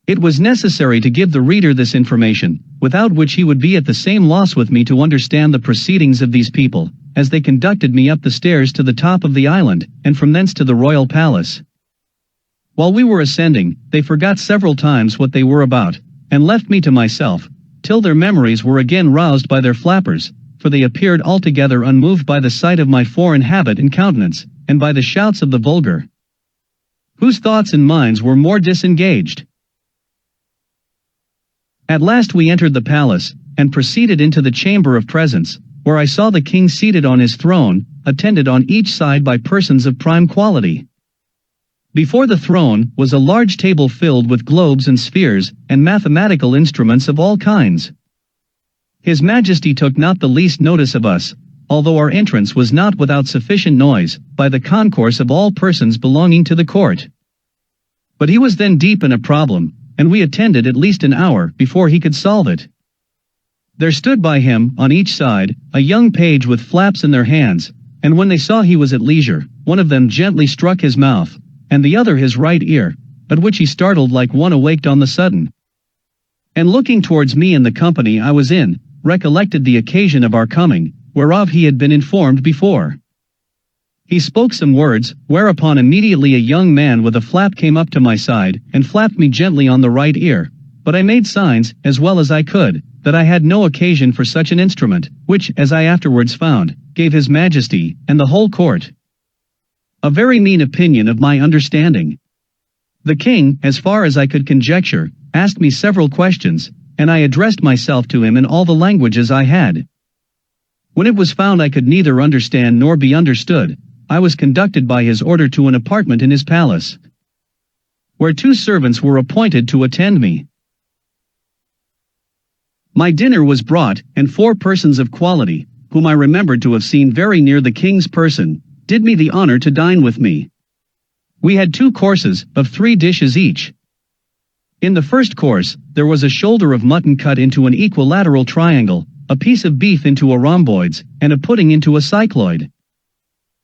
It was necessary to give the reader this information, without which he would be at the same loss with me to understand the proceedings of these people, as they conducted me up the stairs to the top of the island, and from thence to the royal palace. While we were ascending, they forgot several times what they were about, and left me to myself, till their memories were again roused by their flappers, for they appeared altogether unmoved by the sight of my foreign habit and countenance, and by the shouts of the vulgar, whose thoughts and minds were more disengaged. At last we entered the palace, and proceeded into the chamber of presence, where I saw the king seated on his throne, attended on each side by persons of prime quality. Before the throne was a large table filled with globes and spheres, and mathematical instruments of all kinds. His Majesty took not the least notice of us, although our entrance was not without sufficient noise, by the concourse of all persons belonging to the court. But he was then deep in a problem, and we attended at least an hour before he could solve it. There stood by him, on each side, a young page with flaps in their hands, and when they saw he was at leisure, one of them gently struck his mouth, and the other his right ear, at which he startled like one awaked on the sudden. And looking towards me and the company I was in, recollected the occasion of our coming, whereof he had been informed before. He spoke some words, whereupon immediately a young man with a flap came up to my side, and flapped me gently on the right ear, but I made signs, as well as I could, that I had no occasion for such an instrument, which, as I afterwards found, gave his Majesty, and the whole court, a very mean opinion of my understanding. The king, as far as I could conjecture, asked me several questions, and I addressed myself to him in all the languages I had. When it was found I could neither understand nor be understood, I was conducted by his order to an apartment in his palace, where 2 servants were appointed to attend me. My dinner was brought, and 4 persons of quality, whom I remembered to have seen very near the king's person, did me the honor to dine with me. We had 2 courses, of 3 dishes each. In the first course, there was a shoulder of mutton cut into an equilateral triangle, a piece of beef into a rhomboids, and a pudding into a cycloid.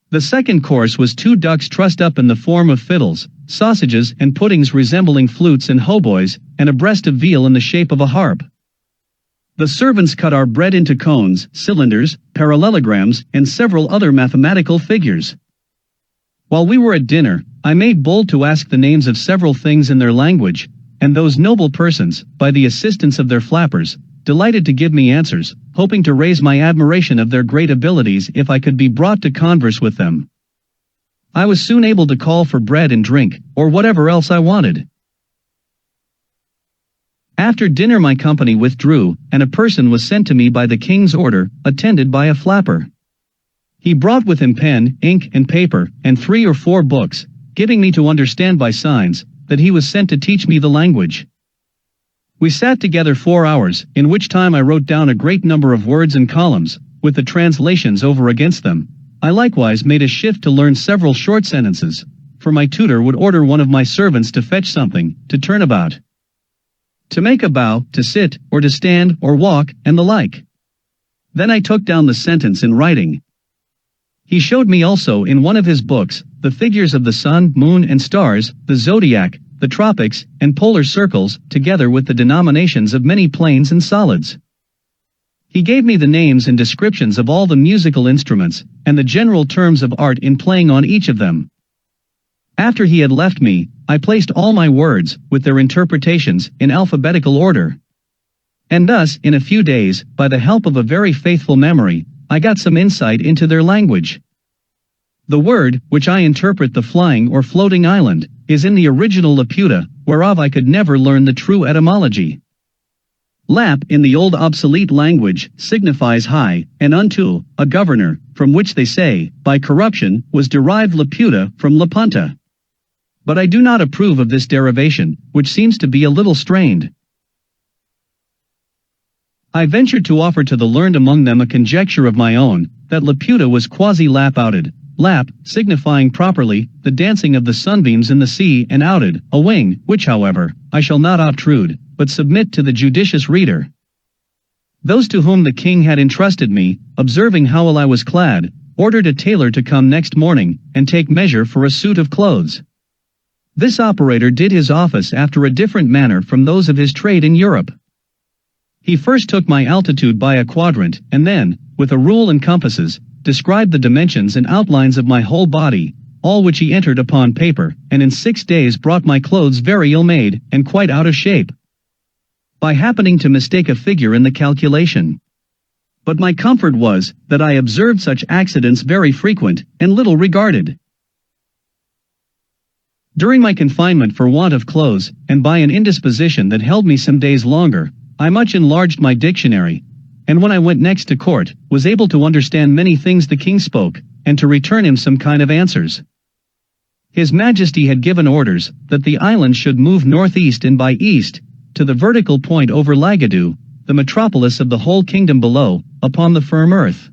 The second course was 2 ducks trussed up in the form of fiddles, sausages and puddings resembling flutes and hautboys, and a breast of veal in the shape of a harp. The servants cut our bread into cones, cylinders, parallelograms, and several other mathematical figures. While we were at dinner, I made bold to ask the names of several things in their language, and those noble persons, by the assistance of their flappers, delighted to give me answers, hoping to raise my admiration of their great abilities if I could be brought to converse with them. I was soon able to call for bread and drink, or whatever else I wanted. After dinner my company withdrew, and a person was sent to me by the king's order, attended by a flapper. He brought with him pen, ink, and paper, and 3 or 4 books, giving me to understand by signs, that he was sent to teach me the language. We sat together 4 hours, in which time I wrote down a great number of words in columns, with the translations over against them. I likewise made a shift to learn several short sentences, for my tutor would order one of my servants to fetch something, to turn about, to make a bow, to sit, or to stand, or walk, and the like. Then I took down the sentence in writing. He showed me also in one of his books, the figures of the sun, moon and stars, the zodiac, the tropics, and polar circles, together with the denominations of many planes and solids. He gave me the names and descriptions of all the musical instruments, and the general terms of art in playing on each of them. After he had left me, I placed all my words, with their interpretations, in alphabetical order. And thus, in a few days, by the help of a very faithful memory, I got some insight into their language. The word, which I interpret the flying or floating island, is in the original LAPUTA, whereof I could never learn the true etymology. Lap, in the old obsolete language, signifies high, and unto, a governor, from which they say, by corruption, was derived LAPUTA from LAPUTA. But I do not approve of this derivation, which seems to be a little strained. I ventured to offer to the learned among them a conjecture of my own, that LAPUTA was quasi-lap-outed, lap, signifying properly, the dancing of the sunbeams in the sea, and outed, a wing, which however, I shall not obtrude, but submit to the judicious reader. Those to whom the king had entrusted me, observing how well I was clad, ordered a tailor to come next morning, and take measure for a suit of clothes. This operator did his office after a different manner from those of his trade in Europe. He first took my altitude by a quadrant, and then, with a rule and compasses, described the dimensions and outlines of my whole body, all which he entered upon paper, and in 6 days brought my clothes very ill-made, and quite out of shape, by happening to mistake a figure in the calculation. But my comfort was, that I observed such accidents very frequent, and little regarded. During my confinement for want of clothes, and by an indisposition that held me some days longer, I much enlarged my dictionary, and when I went next to court, was able to understand many things the king spoke, and to return him some kind of answers. His Majesty had given orders, that the island should move northeast and by east, to the vertical point over Lagadu, the metropolis of the whole kingdom below, upon the firm earth.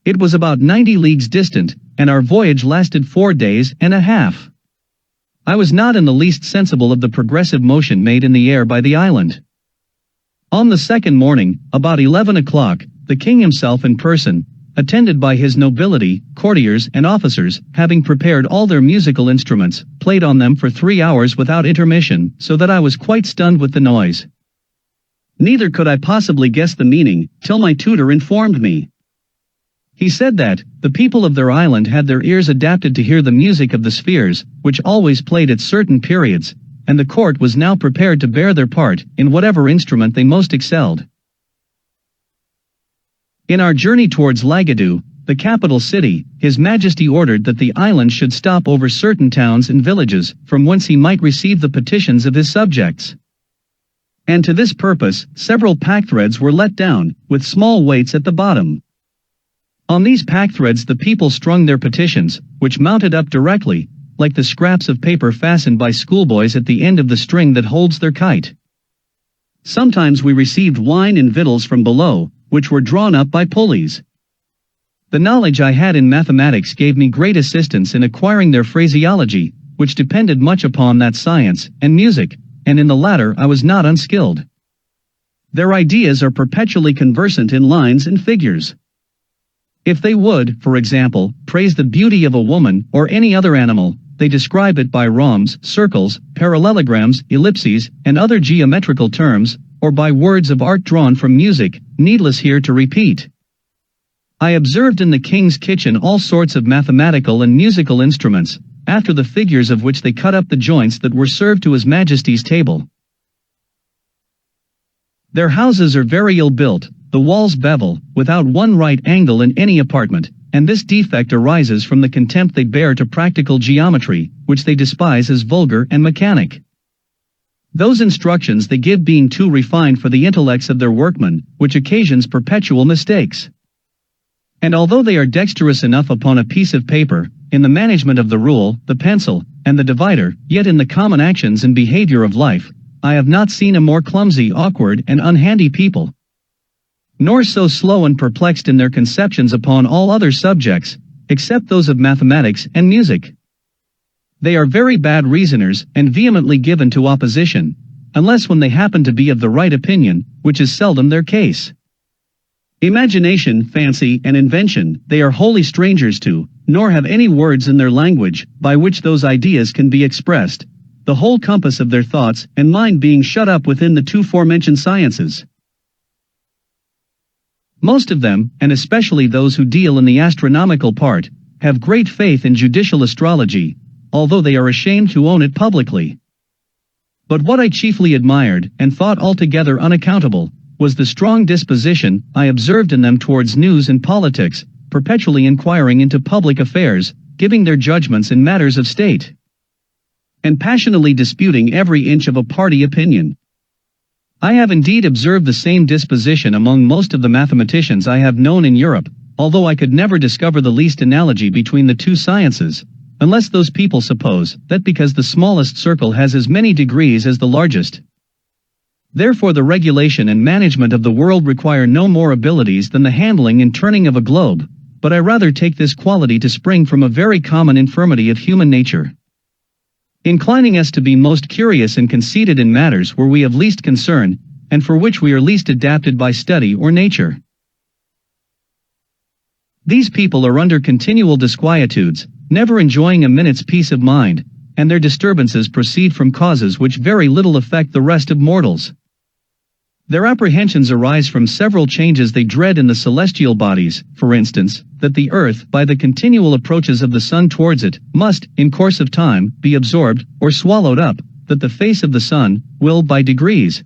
It was about 90 leagues distant, and our voyage lasted 4 days and a half. I was not in the least sensible of the progressive motion made in the air by the island. On the second morning, about 11 o'clock, the king himself in person, attended by his nobility, courtiers and officers, having prepared all their musical instruments, played on them for 3 hours without intermission, so that I was quite stunned with the noise. Neither could I possibly guess the meaning, till my tutor informed me. He said that, the people of their island had their ears adapted to hear the music of the spheres, which always played at certain periods, and the court was now prepared to bear their part, in whatever instrument they most excelled. In our journey towards Lagadu, the capital city, His Majesty ordered that the island should stop over certain towns and villages, from whence he might receive the petitions of his subjects. And to this purpose, several packthreads were let down, with small weights at the bottom. On these packthreads the people strung their petitions, which mounted up directly, like the scraps of paper fastened by schoolboys at the end of the string that holds their kite. Sometimes we received wine and victuals from below, which were drawn up by pulleys. The knowledge I had in mathematics gave me great assistance in acquiring their phraseology, which depended much upon that science, and music, and in the latter I was not unskilled. Their ideas are perpetually conversant in lines and figures. If they would, for example, praise the beauty of a woman or any other animal, they describe it by rhombs, circles, parallelograms, ellipses, and other geometrical terms, or by words of art drawn from music, needless here to repeat. I observed in the king's kitchen all sorts of mathematical and musical instruments, after the figures of which they cut up the joints that were served to His Majesty's table. Their houses are very ill built, the walls bevel, without one right angle in any apartment, and this defect arises from the contempt they bear to practical geometry, which they despise as vulgar and mechanic. Those instructions they give being too refined for the intellects of their workmen, which occasions perpetual mistakes. And although they are dexterous enough upon a piece of paper, in the management of the rule, the pencil, and the divider, yet in the common actions and behavior of life, I have not seen a more clumsy, awkward, and unhandy people. Nor so slow and perplexed in their conceptions upon all other subjects, except those of mathematics and music. They are very bad reasoners, and vehemently given to opposition, unless when they happen to be of the right opinion, which is seldom their case. Imagination, fancy, and invention, they are wholly strangers to, nor have any words in their language, by which those ideas can be expressed, the whole compass of their thoughts and mind being shut up within the two forementioned sciences. Most of them, and especially those who deal in the astronomical part, have great faith in judicial astrology, although they are ashamed to own it publicly. But what I chiefly admired, and thought altogether unaccountable, was the strong disposition I observed in them towards news and politics, perpetually inquiring into public affairs, giving their judgments in matters of state, and passionately disputing every inch of a party opinion. I have indeed observed the same disposition among most of the mathematicians I have known in Europe, although I could never discover the least analogy between the two sciences, unless those people suppose that because the smallest circle has as many degrees as the largest, therefore the regulation and management of the world require no more abilities than the handling and turning of a globe, but I rather take this quality to spring from a very common infirmity of human nature, inclining us to be most curious and conceited in matters where we have least concern, and for which we are least adapted by study or nature. These people are under continual disquietudes, never enjoying a minute's peace of mind, and their disturbances proceed from causes which very little affect the rest of mortals. Their apprehensions arise from several changes they dread in the celestial bodies, for instance, that the earth, by the continual approaches of the sun towards it, must, in course of time, be absorbed, or swallowed up, that the face of the sun, will, by degrees,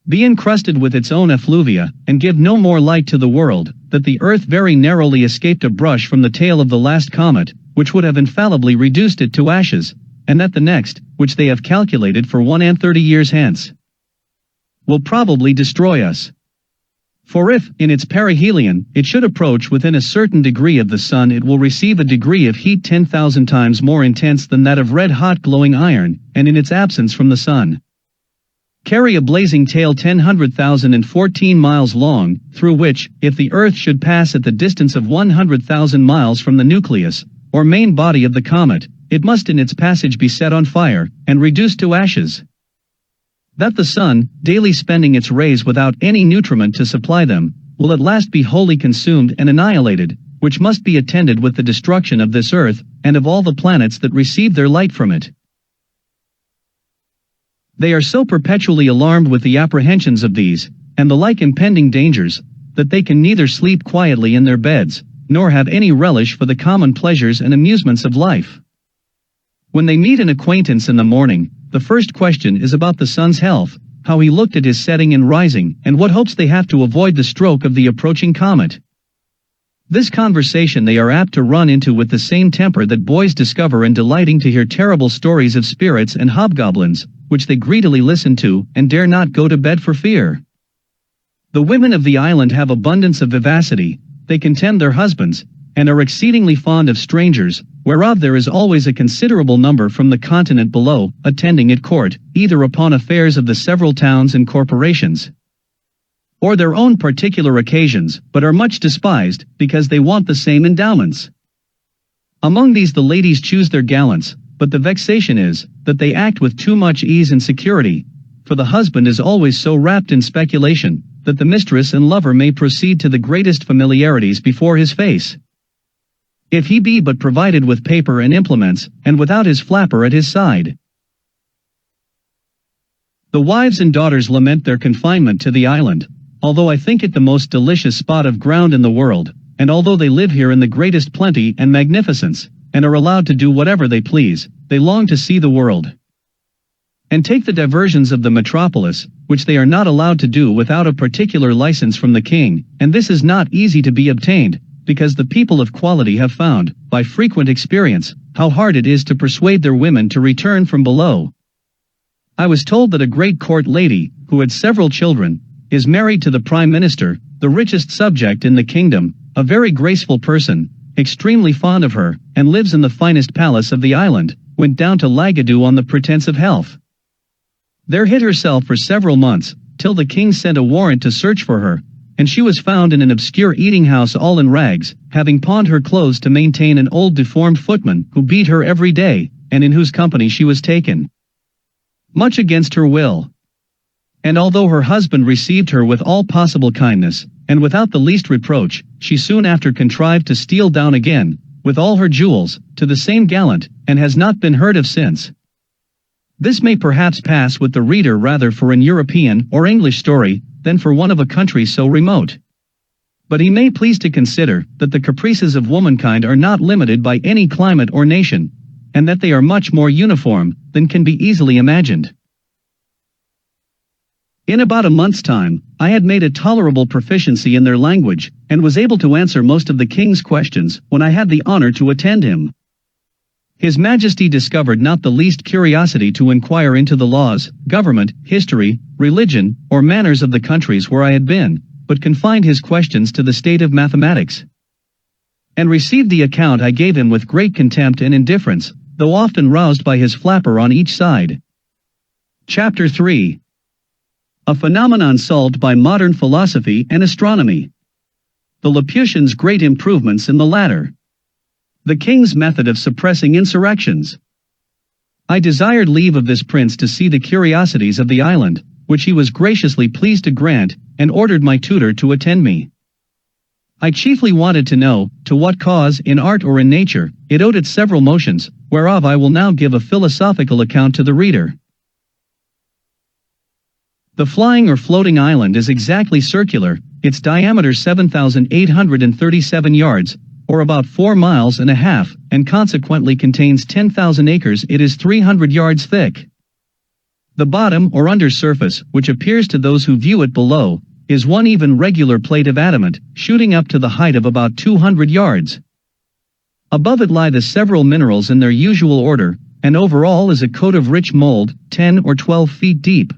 be encrusted with its own effluvia, and give no more light to the world, that the earth very narrowly escaped a brush from the tail of the last comet, which would have infallibly reduced it to ashes, and that the next, which they have calculated for 130 years hence, will probably destroy us. For if, in its perihelion, it should approach within a certain degree of the sun, it will receive a degree of heat 10,000 times more intense than that of red-hot glowing iron, and in its absence from the sun, carry a blazing tail 10,114 miles long, through which, if the earth should pass at the distance of 100,000 miles from the nucleus, or main body of the comet, it must in its passage be set on fire, and reduced to ashes. That the sun, daily spending its rays without any nutriment to supply them, will at last be wholly consumed and annihilated, which must be attended with the destruction of this earth, and of all the planets that receive their light from it. They are so perpetually alarmed with the apprehensions of these, and the like impending dangers, that they can neither sleep quietly in their beds, nor have any relish for the common pleasures and amusements of life. When they meet an acquaintance in the morning, the first question is about the sun's health, how he looked at his setting and rising, and what hopes they have to avoid the stroke of the approaching comet. This conversation they are apt to run into with the same temper that boys discover in delighting to hear terrible stories of spirits and hobgoblins, which they greedily listen to and dare not go to bed for fear. The women of the island have abundance of vivacity, they contemn their husbands, and are exceedingly fond of strangers, whereof there is always a considerable number from the continent below, attending at court, either upon affairs of the several towns and corporations, or their own particular occasions, but are much despised, because they want the same endowments. Among these the ladies choose their gallants, but the vexation is, that they act with too much ease and security, for the husband is always so wrapped in speculation, that the mistress and lover may proceed to the greatest familiarities before his face. If he be but provided with paper and implements, and without his flapper at his side. The wives and daughters lament their confinement to the island, although I think it the most delicious spot of ground in the world, and although they live here in the greatest plenty and magnificence, and are allowed to do whatever they please, they long to see the world, and take the diversions of the metropolis, which they are not allowed to do without a particular license from the king, and this is not easy to be obtained, because the people of quality have found, by frequent experience, how hard it is to persuade their women to return from below. I was told that a great court lady, who had several children, is married to the Prime Minister, the richest subject in the kingdom, a very graceful person, extremely fond of her, and lives in the finest palace of the island, went down to Lagadu on the pretence of health. There hid herself for several months, till the king sent a warrant to search for her, and she was found in an obscure eating-house all in rags, having pawned her clothes to maintain an old deformed footman who beat her every day, and in whose company she was taken, much against her will. And although her husband received her with all possible kindness, and without the least reproach, she soon after contrived to steal down again, with all her jewels, to the same gallant, and has not been heard of since. This may perhaps pass with the reader rather for an European or English story, than for one of a country so remote. But he may please to consider, that the caprices of womankind are not limited by any climate or nation, and that they are much more uniform, than can be easily imagined. In about a month's time, I had made a tolerable proficiency in their language, and was able to answer most of the king's questions, when I had the honor to attend him. His Majesty discovered not the least curiosity to inquire into the laws, government, history, religion, or manners of the countries where I had been, but confined his questions to the state of mathematics, and received the account I gave him with great contempt and indifference, though often roused by his flapper on each side. Chapter 3. A phenomenon solved by modern philosophy and astronomy. The Laputians' great improvements in the latter. The king's method of suppressing insurrections. I desired leave of this prince to see the curiosities of the island, which he was graciously pleased to grant, and ordered my tutor to attend me. I chiefly wanted to know, to what cause, in art or in nature, it owed its several motions, whereof I will now give a philosophical account to the reader. The flying or floating island is exactly circular, its diameter 7,837 yards, or about 4 miles and a half, and consequently contains 10,000 acres. It is 300 yards thick. The bottom or under surface, which appears to those who view it below, is one even regular plate of adamant, shooting up to the height of about 200 yards. Above it lie the several minerals in their usual order, and over all is a coat of rich mold, 10 or 12 feet deep.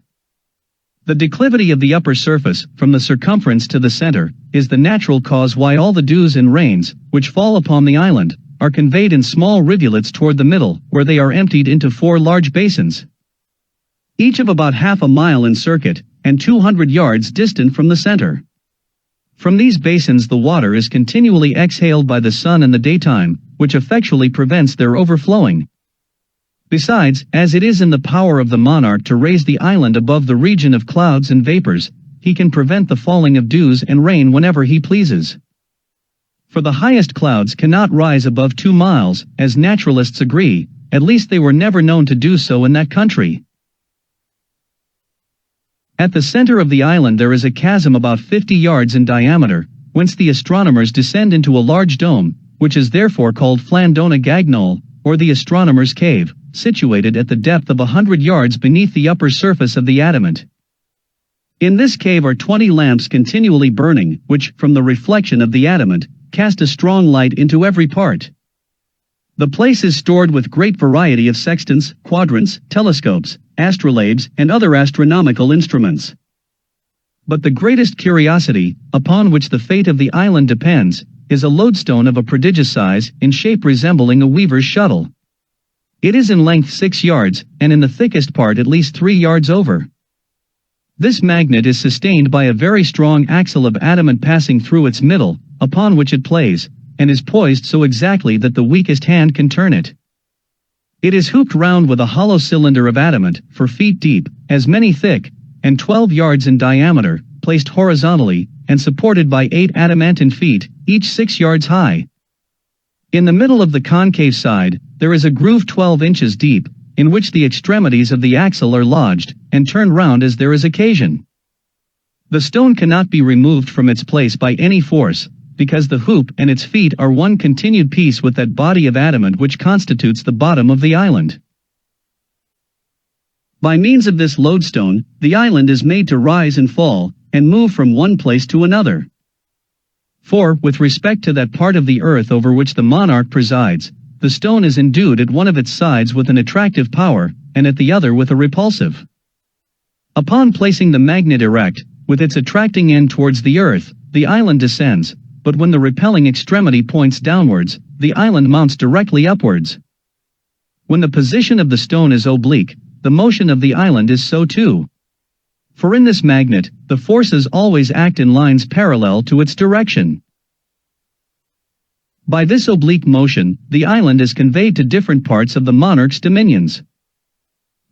The declivity of the upper surface, from the circumference to the center, is the natural cause why all the dews and rains, which fall upon the island, are conveyed in small rivulets toward the middle, where they are emptied into 4 large basins, each of about half a mile in circuit, and 200 yards distant from the center. From these basins the water is continually exhaled by the sun in the daytime, which effectually prevents their overflowing. Besides, as it is in the power of the monarch to raise the island above the region of clouds and vapors, he can prevent the falling of dews and rain whenever he pleases. For the highest clouds cannot rise above 2 miles, as naturalists agree, at least they were never known to do so in that country. At the center of the island there is a chasm about 50 yards in diameter, whence the astronomers descend into a large dome, which is therefore called Flandona-Gagnol, or the astronomer's cave, situated at the depth of 100 yards beneath the upper surface of the adamant. In this cave are 20 lamps continually burning, which, from the reflection of the adamant, cast a strong light into every part. The place is stored with great variety of sextants, quadrants, telescopes, astrolabes, and other astronomical instruments. But the greatest curiosity, upon which the fate of the island depends, is a lodestone of a prodigious size, in shape resembling a weaver's shuttle. It is in length 6 yards, and in the thickest part at least 3 yards over. This magnet is sustained by a very strong axle of adamant passing through its middle, upon which it plays, and is poised so exactly that the weakest hand can turn it. It is hooped round with a hollow cylinder of adamant, 4 feet deep, as many thick, and 12 yards in diameter, placed horizontally, and supported by 8 adamantine feet, each 6 yards high. In the middle of the concave side, there is a groove 12 inches deep, in which the extremities of the axle are lodged, and turned round as there is occasion. The stone cannot be removed from its place by any force, because the hoop and its feet are one continued piece with that body of adamant which constitutes the bottom of the island. By means of this lodestone, the island is made to rise and fall, and move from one place to another. For, with respect to that part of the earth over which the monarch presides, the stone is endued at one of its sides with an attractive power, and at the other with a repulsive. Upon placing the magnet erect, with its attracting end towards the earth, the island descends, but when the repelling extremity points downwards, the island mounts directly upwards. When the position of the stone is oblique, the motion of the island is so too. For in this magnet, the forces always act in lines parallel to its direction. By this oblique motion, the island is conveyed to different parts of the monarch's dominions.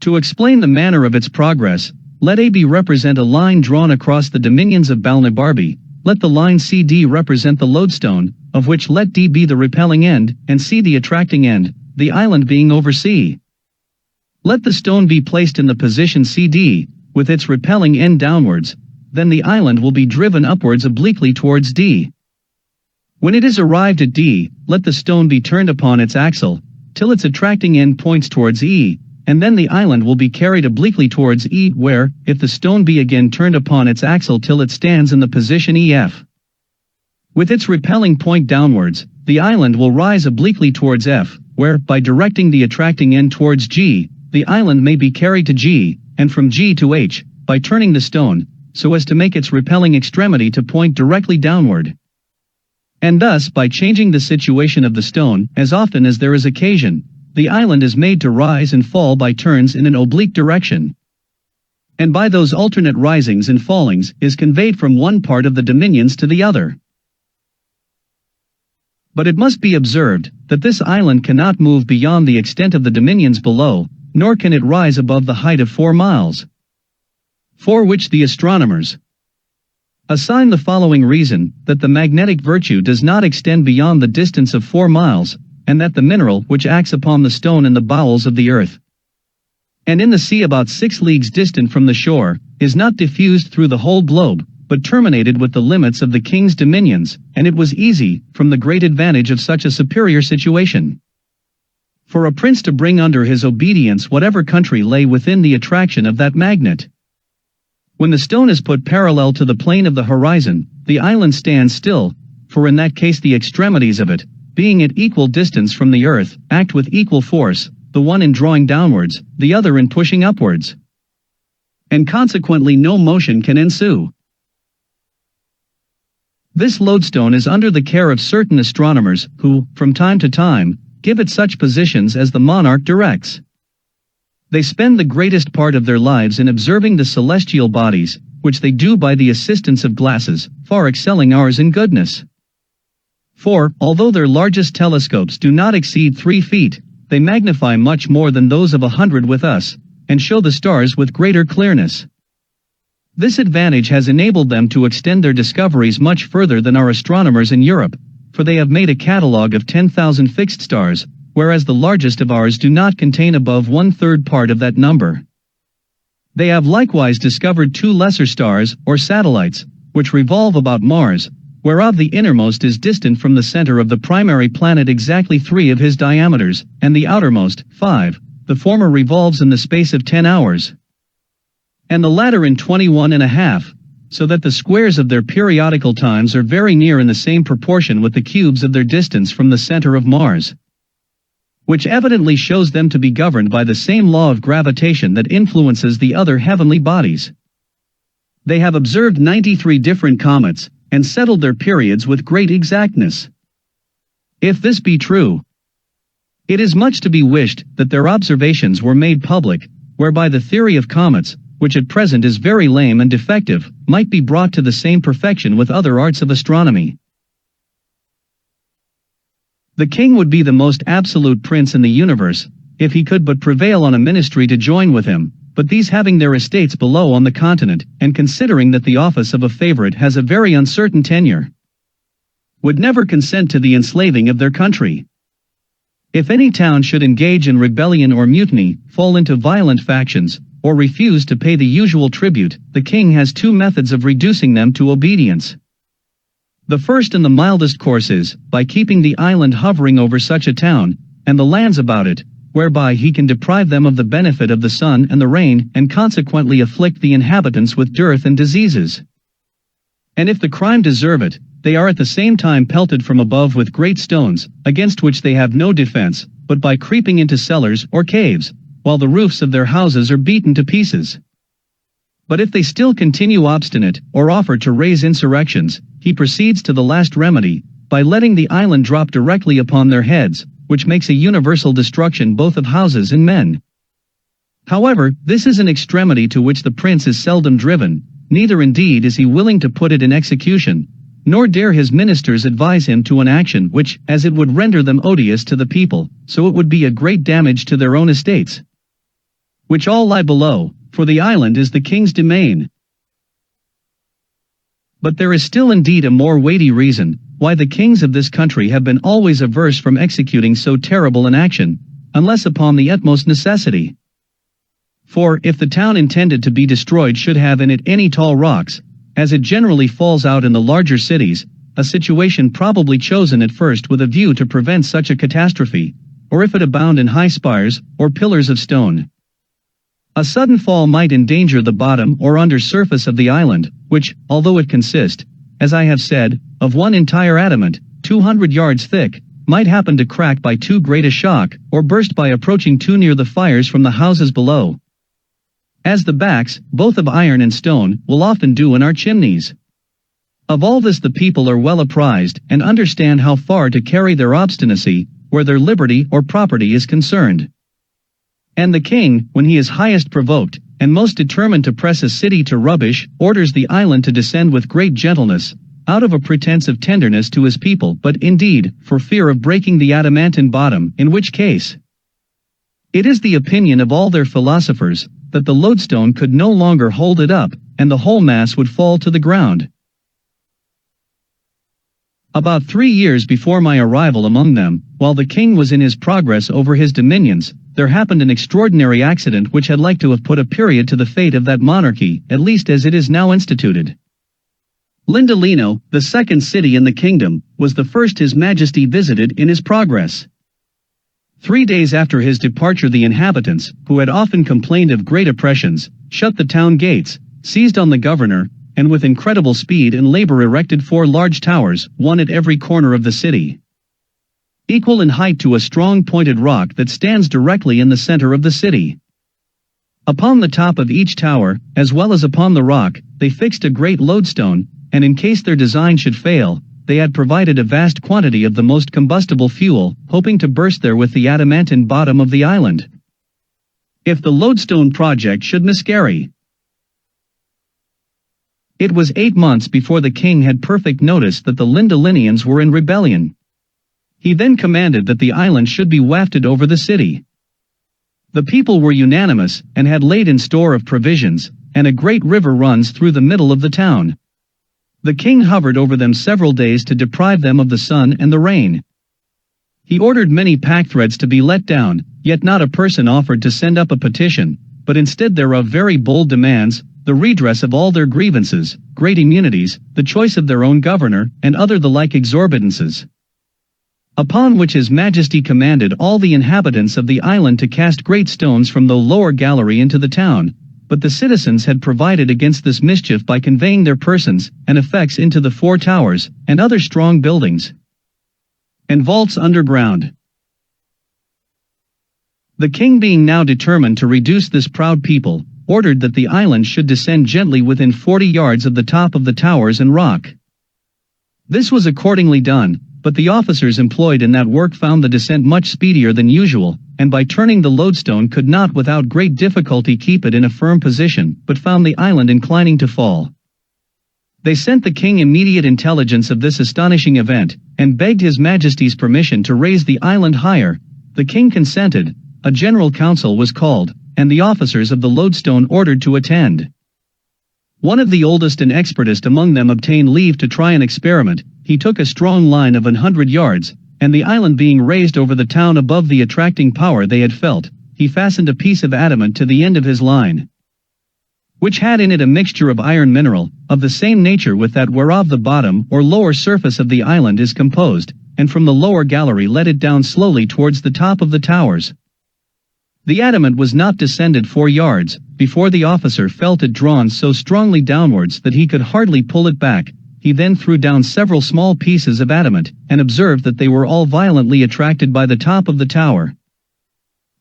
To explain the manner of its progress, let AB represent a line drawn across the dominions of BALNIBARBI, let the line CD represent the lodestone, of which let D be the repelling end, and C the attracting end, the island being over C. Let the stone be placed in the position CD, with its repelling end downwards, then the island will be driven upwards obliquely towards D. When it is arrived at D, let the stone be turned upon its axle, till its attracting end points towards E, and then the island will be carried obliquely towards E where, if the stone be again turned upon its axle till it stands in the position EF. With its repelling point downwards, the island will rise obliquely towards F, where, by directing the attracting end towards G, the island may be carried to G, and from G to H, by turning the stone, so as to make its repelling extremity to point directly downward. And thus, by changing the situation of the stone, as often as there is occasion, the island is made to rise and fall by turns in an oblique direction. And by those alternate risings and fallings is conveyed from one part of the dominions to the other. But it must be observed, that this island cannot move beyond the extent of the dominions below, nor can it rise above the height of 4 miles. For which the astronomers assign the following reason, that the magnetic virtue does not extend beyond the distance of 4 miles, and that the mineral which acts upon the stone in the bowels of the earth, and in the sea about 6 leagues distant from the shore, is not diffused through the whole globe, but terminated with the limits of the king's dominions, and it was easy, from the great advantage of such a superior situation, for a prince to bring under his obedience whatever country lay within the attraction of that magnet. When the stone is put parallel to the plane of the horizon, the island stands still, for in that case the extremities of it, being at equal distance from the earth, act with equal force, the one in drawing downwards, the other in pushing upwards. And consequently no motion can ensue. This lodestone is under the care of certain astronomers, who, from time to time, give it such positions as the monarch directs. They spend the greatest part of their lives in observing the celestial bodies, which they do by the assistance of glasses, far excelling ours in goodness. For, although their largest telescopes do not exceed 3 feet, they magnify much more than those of 100 with us, and show the stars with greater clearness. This advantage has enabled them to extend their discoveries much further than our astronomers in Europe, for they have made a catalogue of 10,000 fixed stars, whereas the largest of ours do not contain above 1/3 part of that number. They have likewise discovered 2 lesser stars, or satellites, which revolve about Mars, whereof the innermost is distant from the center of the primary planet exactly 3 of his diameters, and the outermost, 5, the former revolves in the space of 10 hours, and the latter in 21 1/2, so that the squares of their periodical times are very near in the same proportion with the cubes of their distance from the center of Mars, which evidently shows them to be governed by the same law of gravitation that influences the other heavenly bodies. They have observed 93 different comets, and settled their periods with great exactness. If this be true, it is much to be wished that their observations were made public, whereby the theory of comets, which at present is very lame and defective, might be brought to the same perfection with other arts of astronomy. The king would be the most absolute prince in the universe, if he could but prevail on a ministry to join with him, but these having their estates below on the continent, and considering that the office of a favorite has a very uncertain tenure, would never consent to the enslaving of their country. If any town should engage in rebellion or mutiny, fall into violent factions, or refuse to pay the usual tribute, the king has two methods of reducing them to obedience. The first and the mildest course is, by keeping the island hovering over such a town, and the lands about it, whereby he can deprive them of the benefit of the sun and the rain, and consequently afflict the inhabitants with dearth and diseases. And if the crime deserve it, they are at the same time pelted from above with great stones, against which they have no defense, but by creeping into cellars or caves, while the roofs of their houses are beaten to pieces. But if they still continue obstinate, or offer to raise insurrections, he proceeds to the last remedy, by letting the island drop directly upon their heads, which makes a universal destruction both of houses and men. However, this is an extremity to which the prince is seldom driven, neither indeed is he willing to put it in execution, nor dare his ministers advise him to an action which, as it would render them odious to the people, so it would be a great damage to their own estates, which all lie below, for the island is the king's domain. But there is still indeed a more weighty reason, why the kings of this country have been always averse from executing so terrible an action, unless upon the utmost necessity. For, if the town intended to be destroyed should have in it any tall rocks, as it generally falls out in the larger cities, a situation probably chosen at first with a view to prevent such a catastrophe, or if it abound in high spires, or pillars of stone, a sudden fall might endanger the bottom or under surface of the island, which, although it consist, as I have said, of one entire adamant, 200 yards thick, might happen to crack by too great a shock, or burst by approaching too near the fires from the houses below, as the backs, both of iron and stone, will often do in our chimneys. Of all this the people are well apprised, and understand how far to carry their obstinacy, where their liberty or property is concerned. And the king, when he is highest provoked, and most determined to press a city to rubbish, orders the island to descend with great gentleness, out of a pretense of tenderness to his people, but indeed, for fear of breaking the adamantine bottom, in which case, it is the opinion of all their philosophers, that the lodestone could no longer hold it up, and the whole mass would fall to the ground. About 3 years before my arrival among them, while the king was in his progress over his dominions, there happened an extraordinary accident which had like to have put a period to the fate of that monarchy, at least as it is now instituted. Lindolino, the second city in the kingdom, was the first His Majesty visited in his progress. 3 days after his departure the inhabitants, who had often complained of great oppressions, shut the town gates, seized on the governor, and with incredible speed and labor erected 4 large towers, one at every corner of the city, equal in height to a strong pointed rock that stands directly in the center of the city. Upon the top of each tower, as well as upon the rock, they fixed a great lodestone, and in case their design should fail, they had provided a vast quantity of the most combustible fuel, hoping to burst there with the adamantine bottom of the island, if the lodestone project should miscarry. It was 8 months before the king had perfect notice that the Lindolinians were in rebellion. He then commanded that the island should be wafted over the city. The people were unanimous, and had laid in store of provisions, and a great river runs through the middle of the town. The king hovered over them several days to deprive them of the sun and the rain. He ordered many packthreads to be let down, yet not a person offered to send up a petition, but instead thereof very bold demands, the redress of all their grievances, great immunities, the choice of their own governor, and other the like exorbitances. Upon which His Majesty commanded all the inhabitants of the island to cast great stones from the lower gallery into the town, but the citizens had provided against this mischief by conveying their persons and effects into the 4 towers and other strong buildings and vaults underground. The king, being now determined to reduce this proud people, ordered that the island should descend gently within 40 yards of the top of the towers and rock. This was accordingly done, but the officers employed in that work found the descent much speedier than usual, and by turning the lodestone could not without great difficulty keep it in a firm position, but found the island inclining to fall. They sent the king immediate intelligence of this astonishing event, and begged his majesty's permission to raise the island higher. The king consented, a general council was called, and the officers of the lodestone ordered to attend. One of the oldest and expertest among them obtained leave to try an experiment. He took a strong line of 100 yards, and the island being raised over the town above the attracting power they had felt, he fastened a piece of adamant to the end of his line, which had in it a mixture of iron mineral, of the same nature with that whereof the bottom or lower surface of the island is composed, and from the lower gallery let it down slowly towards the top of the towers. The adamant was not descended 4 yards, before the officer felt it drawn so strongly downwards that he could hardly pull it back. He then threw down several small pieces of adamant, and observed that they were all violently attracted by the top of the tower.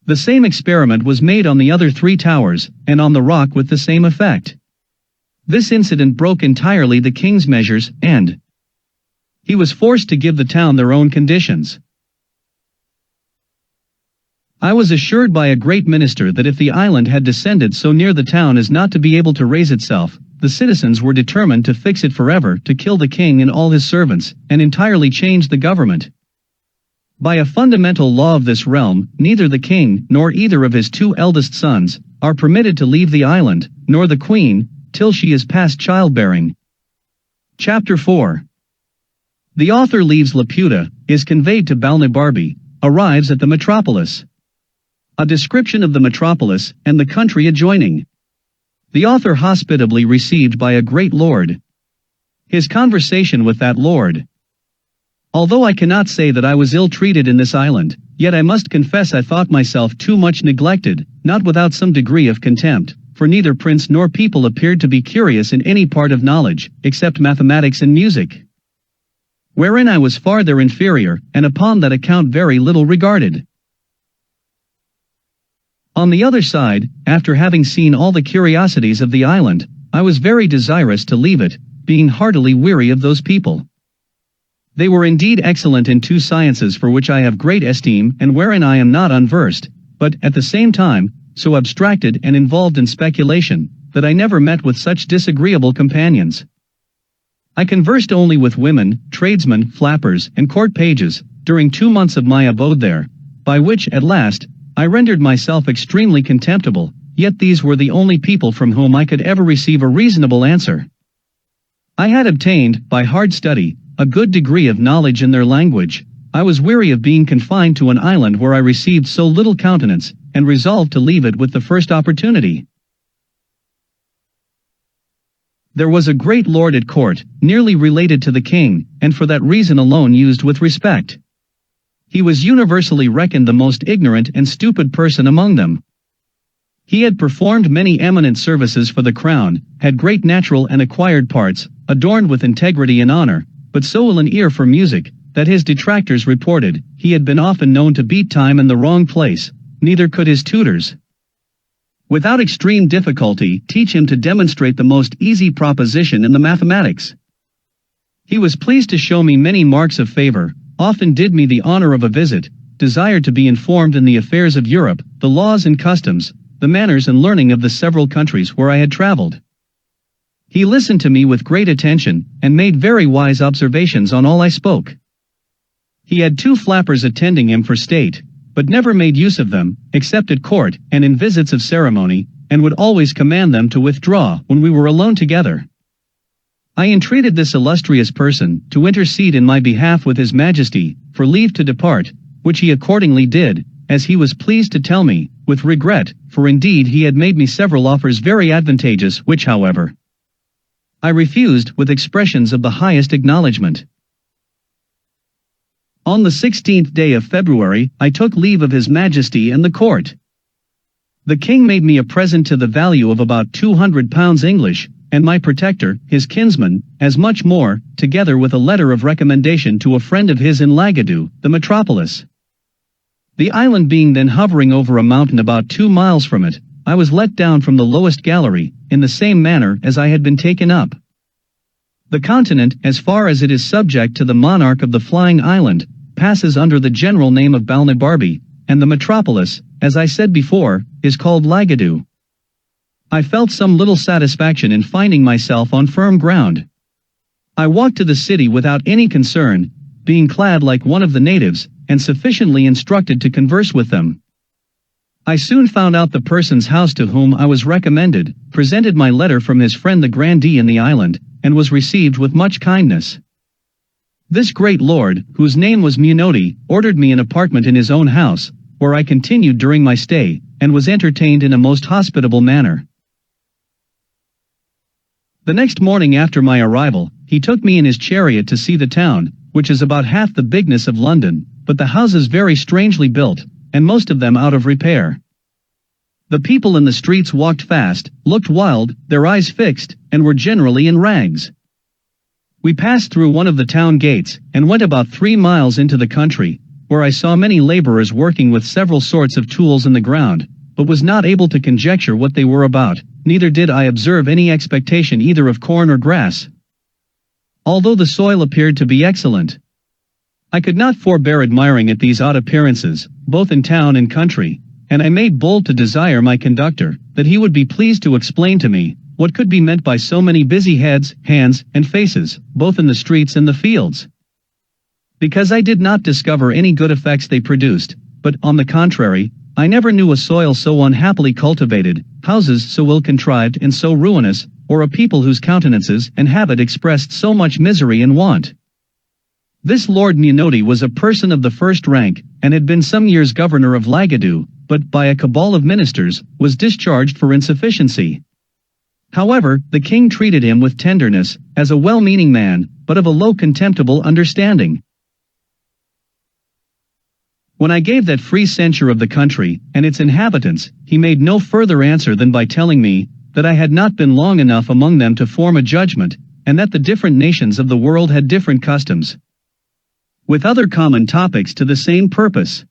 The same experiment was made on the other 3 towers, and on the rock with the same effect. This incident broke entirely the king's measures, and he was forced to give the town their own conditions. I was assured by a great minister that if the island had descended so near the town as not to be able to raise itself, the citizens were determined to fix it forever, to kill the king and all his servants, and entirely change the government. By a fundamental law of this realm, neither the king, nor either of his 2 eldest sons, are permitted to leave the island, nor the queen, till she is past childbearing. Chapter 4. The author leaves Laputa, is conveyed to Balnibarbi, arrives at the metropolis. A description of the metropolis and the country adjoining. The author hospitably received by a great lord. His conversation with that lord. Although I cannot say that I was ill-treated in this island, yet I must confess I thought myself too much neglected, not without some degree of contempt, for neither prince nor people appeared to be curious in any part of knowledge, except mathematics and music, wherein I was far their inferior, and upon that account very little regarded. On the other side, after having seen all the curiosities of the island, I was very desirous to leave it, being heartily weary of those people. They were indeed excellent in 2 sciences for which I have great esteem and wherein I am not unversed, but, at the same time, so abstracted and involved in speculation, that I never met with such disagreeable companions. I conversed only with women, tradesmen, flappers, and court pages, during 2 months of my abode there, by which, at last, I rendered myself extremely contemptible, yet these were the only people from whom I could ever receive a reasonable answer. I had obtained, by hard study, a good degree of knowledge in their language. I was weary of being confined to an island where I received so little countenance, and resolved to leave it with the first opportunity. There was a great lord at court, nearly related to the king, and for that reason alone used with respect. He was universally reckoned the most ignorant and stupid person among them. He had performed many eminent services for the crown, had great natural and acquired parts, adorned with integrity and honor, but so ill an ear for music, that his detractors reported, he had been often known to beat time in the wrong place, neither could his tutors, without extreme difficulty, teach him to demonstrate the most easy proposition in the mathematics. He was pleased to show me many marks of favor, often did me the honor of a visit, desired to be informed in the affairs of Europe, the laws and customs, the manners and learning of the several countries where I had traveled. He listened to me with great attention, and made very wise observations on all I spoke. He had 2 flappers attending him for state, but never made use of them, except at court and in visits of ceremony, and would always command them to withdraw when we were alone together. I entreated this illustrious person to intercede in my behalf with his majesty, for leave to depart, which he accordingly did, as he was pleased to tell me, with regret, for indeed he had made me several offers very advantageous, which however I refused with expressions of the highest acknowledgment. On the 16th day of February, I took leave of his majesty and the court. The king made me a present to the value of about £200 English, and my protector, his kinsman, as much more, together with a letter of recommendation to a friend of his in Lagadu, the metropolis. The island being then hovering over a mountain about 2 miles from it, I was let down from the lowest gallery, in the same manner as I had been taken up. The continent, as far as it is subject to the monarch of the flying island, passes under the general name of BALNIBARBI, and the metropolis, as I said before, is called Lagadu. I felt some little satisfaction in finding myself on firm ground. I walked to the city without any concern, being clad like one of the natives, and sufficiently instructed to converse with them. I soon found out the person's house to whom I was recommended, presented my letter from his friend the grandee in the island, and was received with much kindness. This great lord, whose name was Menotti, ordered me an apartment in his own house, where I continued during my stay, and was entertained in a most hospitable manner. The next morning after my arrival, he took me in his chariot to see the town, which is about half the bigness of London, but the houses very strangely built, and most of them out of repair. The people in the streets walked fast, looked wild, their eyes fixed, and were generally in rags. We passed through one of the town gates, and went about 3 miles into the country, where I saw many laborers working with several sorts of tools in the ground, but was not able to conjecture what they were about, neither did I observe any expectation either of corn or grass. Although the soil appeared to be excellent, I could not forbear admiring at these odd appearances, both in town and country, and I made bold to desire my conductor, that he would be pleased to explain to me, what could be meant by so many busy heads, hands, and faces, both in the streets and the fields. Because I did not discover any good effects they produced, but, on the contrary, I never knew a soil so unhappily cultivated, houses so ill-contrived and so ruinous, or a people whose countenances and habit expressed so much misery and want. This Lord Menotti was a person of the first rank, and had been some years governor of Lagadu, but by a cabal of ministers, was discharged for insufficiency. However, the king treated him with tenderness, as a well-meaning man, but of a low contemptible understanding. When I gave that free censure of the country, and its inhabitants, he made no further answer than by telling me, that I had not been long enough among them to form a judgment, and that the different nations of the world had different customs, with other common topics to the same purpose.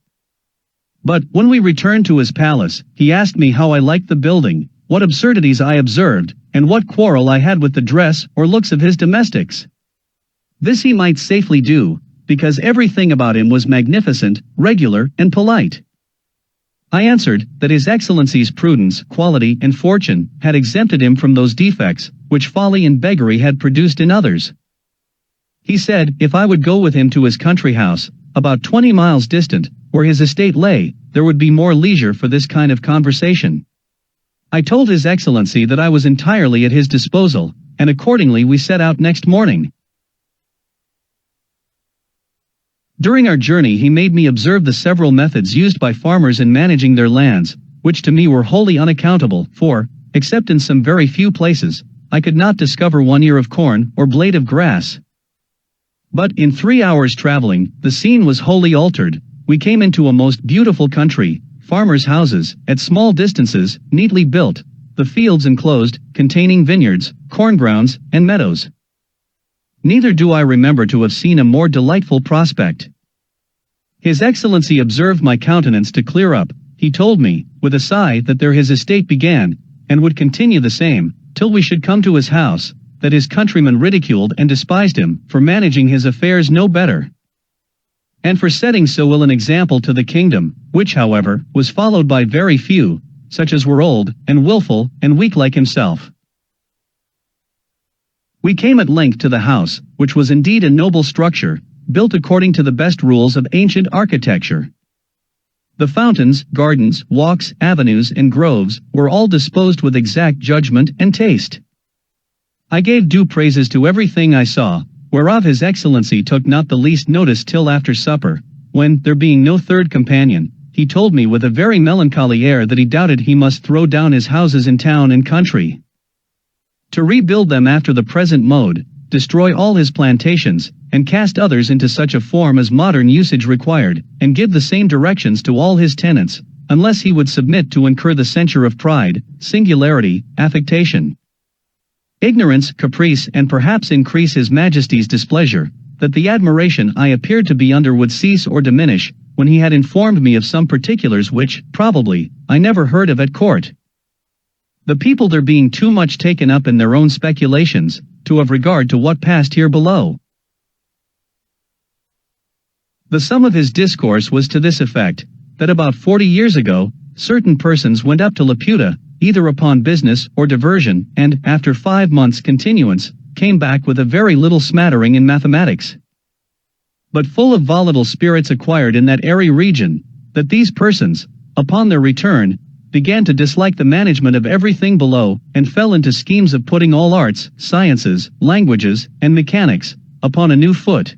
But, when we returned to his palace, he asked me how I liked the building, what absurdities I observed, and what quarrel I had with the dress or looks of his domestics. This he might safely do, because everything about him was magnificent, regular, and polite. I answered, that His Excellency's prudence, quality, and fortune had exempted him from those defects, which folly and beggary had produced in others. He said, if I would go with him to his country house, about 20 miles distant, where his estate lay, there would be more leisure for this kind of conversation. I told His Excellency that I was entirely at his disposal, and accordingly we set out next morning. During our journey he made me observe the several methods used by farmers in managing their lands, which to me were wholly unaccountable, for, except in some very few places, I could not discover one ear of corn or blade of grass. But in 3 hours traveling, the scene was wholly altered. We came into a most beautiful country, farmers' houses, at small distances, neatly built, the fields enclosed, containing vineyards, corn grounds, and meadows. Neither do I remember to have seen a more delightful prospect. His Excellency observed my countenance to clear up. He told me, with a sigh, that there his estate began, and would continue the same, till we should come to his house, that his countrymen ridiculed and despised him, for managing his affairs no better, and for setting so ill an example to the kingdom, which however, was followed by very few, such as were old, and wilful, and weak like himself. We came at length to the house, which was indeed a noble structure, built according to the best rules of ancient architecture. The fountains, gardens, walks, avenues, and groves were all disposed with exact judgment and taste. I gave due praises to everything I saw, whereof His Excellency took not the least notice till after supper, when, there being no third companion, he told me with a very melancholy air that he doubted he must throw down his houses in town and country, to rebuild them after the present mode, destroy all his plantations, and cast others into such a form as modern usage required, and give the same directions to all his tenants, unless he would submit to incur the censure of pride, singularity, affectation, ignorance, caprice, and perhaps increase his Majesty's displeasure, that the admiration I appeared to be under would cease or diminish, when he had informed me of some particulars which, probably, I never heard of at court. The people there being too much taken up in their own speculations, to have regard to what passed here below. The sum of his discourse was to this effect, that about 40 years ago, certain persons went up to Laputa, either upon business or diversion, and, after 5 months' continuance, came back with a very little smattering in mathematics, but full of volatile spirits acquired in that airy region, that these persons, upon their return, began to dislike the management of everything below, and fell into schemes of putting all arts, sciences, languages, and mechanics, upon a new foot.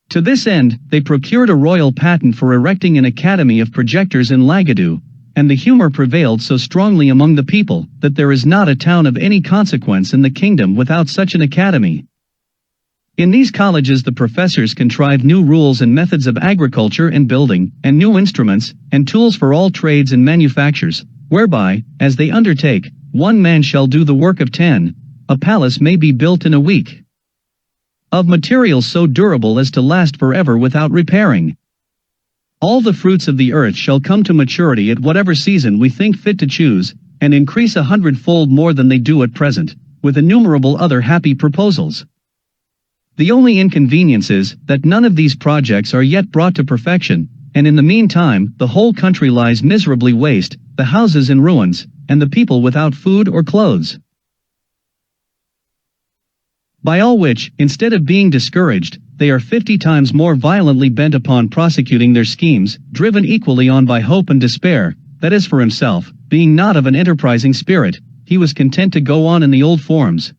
To this end, they procured a royal patent for erecting an academy of projectors in Lagadu, and the humor prevailed so strongly among the people, that there is not a town of any consequence in the kingdom without such an academy. In these colleges the professors contrive new rules and methods of agriculture and building, and new instruments, and tools for all trades and manufactures, whereby, as they undertake, one man shall do the work of 10, a palace may be built in a week, of materials so durable as to last forever without repairing. All the fruits of the earth shall come to maturity at whatever season we think fit to choose, and increase 100-fold more than they do at present, with innumerable other happy proposals. The only inconvenience is, that none of these projects are yet brought to perfection, and in the meantime the whole country lies miserably waste, the houses in ruins, and the people without food or clothes. By all which, instead of being discouraged, they are 50 times more violently bent upon prosecuting their schemes, driven equally on by hope and despair, that as for himself, being not of an enterprising spirit, he was content to go on in the old forms,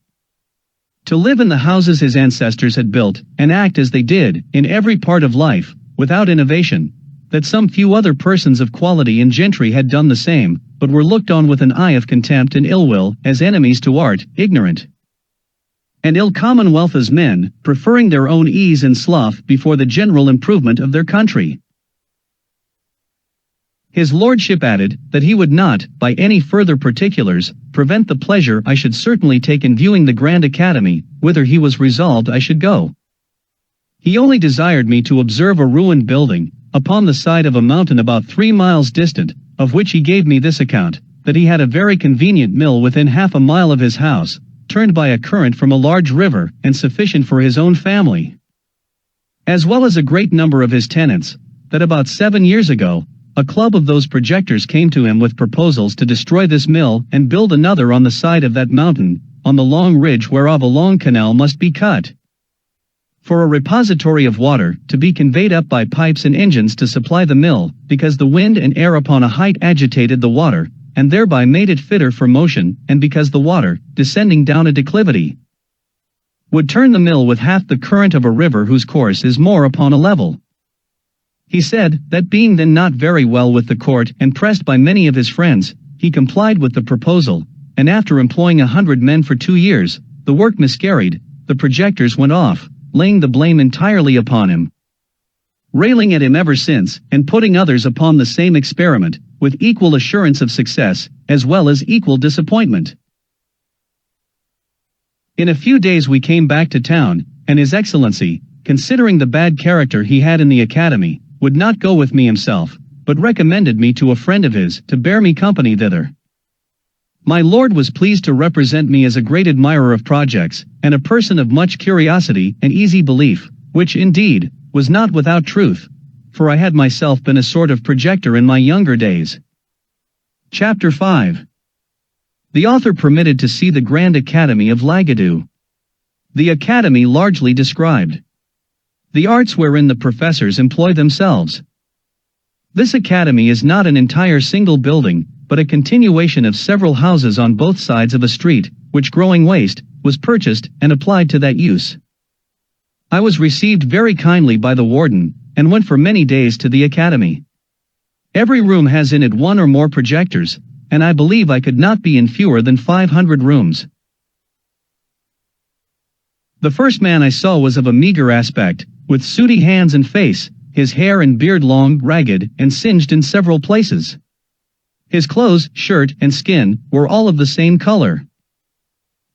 to live in the houses his ancestors had built, and act as they did, in every part of life, without innovation, that some few other persons of quality and gentry had done the same, but were looked on with an eye of contempt and ill will, as enemies to art, ignorant and ill commonwealth as men, preferring their own ease and sloth before the general improvement of their country. His lordship added, that he would not, by any further particulars, prevent the pleasure I should certainly take in viewing the grand academy, whither he was resolved I should go. He only desired me to observe a ruined building, upon the side of a mountain about 3 miles distant, of which he gave me this account, that he had a very convenient mill within half a mile of his house, turned by a current from a large river, and sufficient for his own family, as well as a great number of his tenants, that about 7 years ago, a club of those projectors came to him with proposals to destroy this mill and build another on the side of that mountain, on the long ridge whereof a long canal must be cut, for a repository of water, to be conveyed up by pipes and engines to supply the mill, because the wind and air upon a height agitated the water, and thereby made it fitter for motion, and because the water, descending down a declivity, would turn the mill with half the current of a river whose course is more upon a level. He said, that being then not very well with the court and pressed by many of his friends, he complied with the proposal, and after employing 100 men for 2 years, the work miscarried, the projectors went off, laying the blame entirely upon him, railing at him ever since, and putting others upon the same experiment, with equal assurance of success, as well as equal disappointment. In a few days we came back to town, and His Excellency, considering the bad character he had in the academy, would not go with me himself, but recommended me to a friend of his to bear me company thither. My lord was pleased to represent me as a great admirer of projects, and a person of much curiosity and easy belief, which, indeed, was not without truth, for I had myself been a sort of projector in my younger days. Chapter 5. The author permitted to see the Grand Academy of Lagadu. The Academy largely described. The arts wherein the professors employ themselves. This academy is not an entire single building, but a continuation of several houses on both sides of a street, which growing waste, was purchased and applied to that use. I was received very kindly by the warden, and went for many days to the academy. Every room has in it 1 or more projectors, and I believe I could not be in fewer than 500 rooms. The first man I saw was of a meager aspect, with sooty hands and face, his hair and beard long, ragged, and singed in several places. His clothes, shirt, and skin were all of the same color.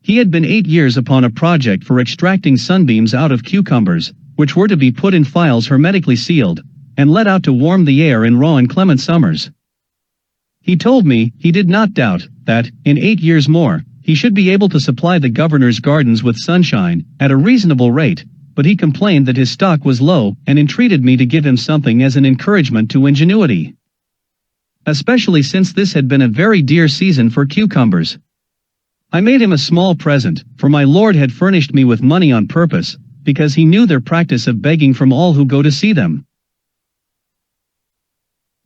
He had been 8 years upon a project for extracting sunbeams out of cucumbers, which were to be put in phials hermetically sealed, and let out to warm the air in raw and clement summers. He told me he did not doubt that, in 8 years more, he should be able to supply the governor's gardens with sunshine, at a reasonable rate, but he complained that his stock was low and entreated me to give him something as an encouragement to ingenuity. Especially since this had been a very dear season for cucumbers. I made him a small present, for my lord had furnished me with money on purpose, because he knew their practice of begging from all who go to see them.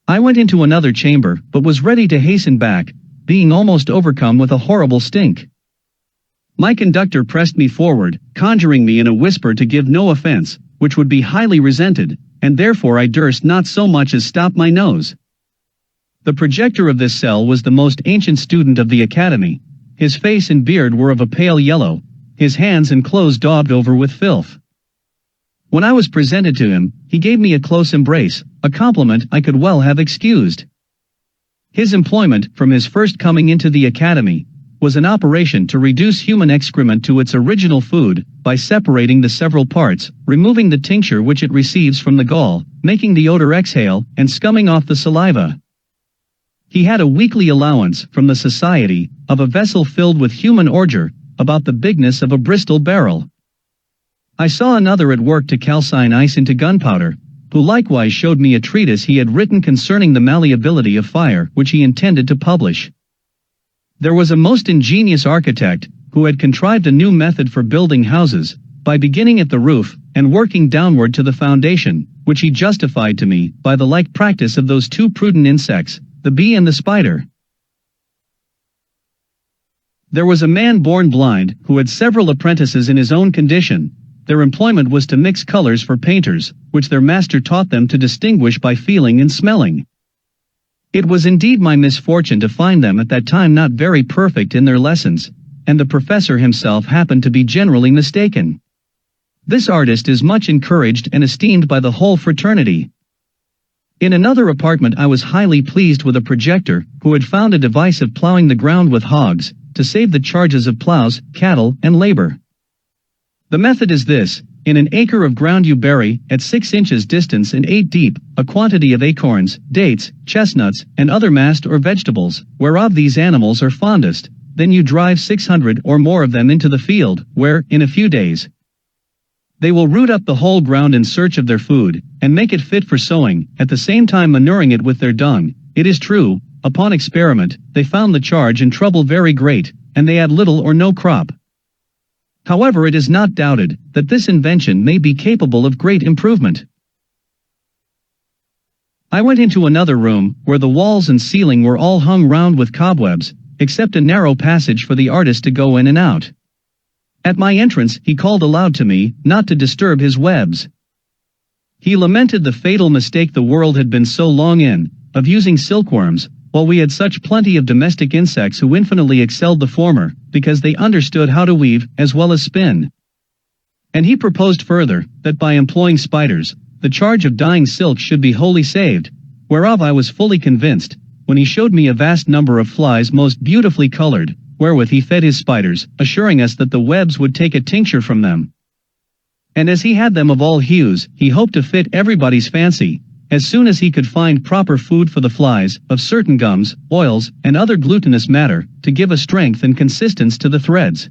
I went into another chamber, but was ready to hasten back, being almost overcome with a horrible stink. My conductor pressed me forward, conjuring me in a whisper to give no offense, which would be highly resented, and therefore I durst not so much as stop my nose. The projector of this cell was the most ancient student of the academy. His face and beard were of a pale yellow, his hands and clothes daubed over with filth. When I was presented to him, he gave me a close embrace, a compliment I could well have excused. His employment, from his first coming into the academy, was an operation to reduce human excrement to its original food, by separating the several parts, removing the tincture which it receives from the gall, making the odor exhale, and scumming off the saliva. He had a weekly allowance from the society of a vessel filled with human ordure, about the bigness of a Bristol barrel. I saw another at work to calcine ice into gunpowder, who likewise showed me a treatise he had written concerning the malleability of fire, which he intended to publish. There was a most ingenious architect, who had contrived a new method for building houses, by beginning at the roof, and working downward to the foundation, which he justified to me by the like practice of those two prudent insects, the bee and the spider. There was a man born blind, who had several apprentices in his own condition. Their employment was to mix colors for painters, which their master taught them to distinguish by feeling and smelling. It was indeed my misfortune to find them at that time not very perfect in their lessons, and the professor himself happened to be generally mistaken. This artist is much encouraged and esteemed by the whole fraternity. In another apartment I was highly pleased with a projector, who had found a device of plowing the ground with hogs, to save the charges of plows, cattle, and labor. The method is this: in an acre of ground you bury, at 6 inches distance and 8 deep, a quantity of acorns, dates, chestnuts, and other mast or vegetables, whereof these animals are fondest. Then you drive 600 or more of them into the field, where, in a few days, they will root up the whole ground in search of their food, and make it fit for sowing, at the same time manuring it with their dung. It is true, upon experiment, they found the charge and trouble very great, and they had little or no crop. However, it is not doubted that this invention may be capable of great improvement. I went into another room, where the walls and ceiling were all hung round with cobwebs, except a narrow passage for the artist to go in and out. At my entrance he called aloud to me, not to disturb his webs. He lamented the fatal mistake the world had been so long in, of using silkworms, while we had such plenty of domestic insects who infinitely excelled the former, because they understood how to weave, as well as spin. And he proposed further, that by employing spiders, the charge of dyeing silk should be wholly saved, whereof I was fully convinced, when he showed me a vast number of flies most beautifully colored, wherewith he fed his spiders, assuring us that the webs would take a tincture from them. And as he had them of all hues, he hoped to fit everybody's fancy, as soon as he could find proper food for the flies, of certain gums, oils, and other glutinous matter, to give a strength and consistence to the threads.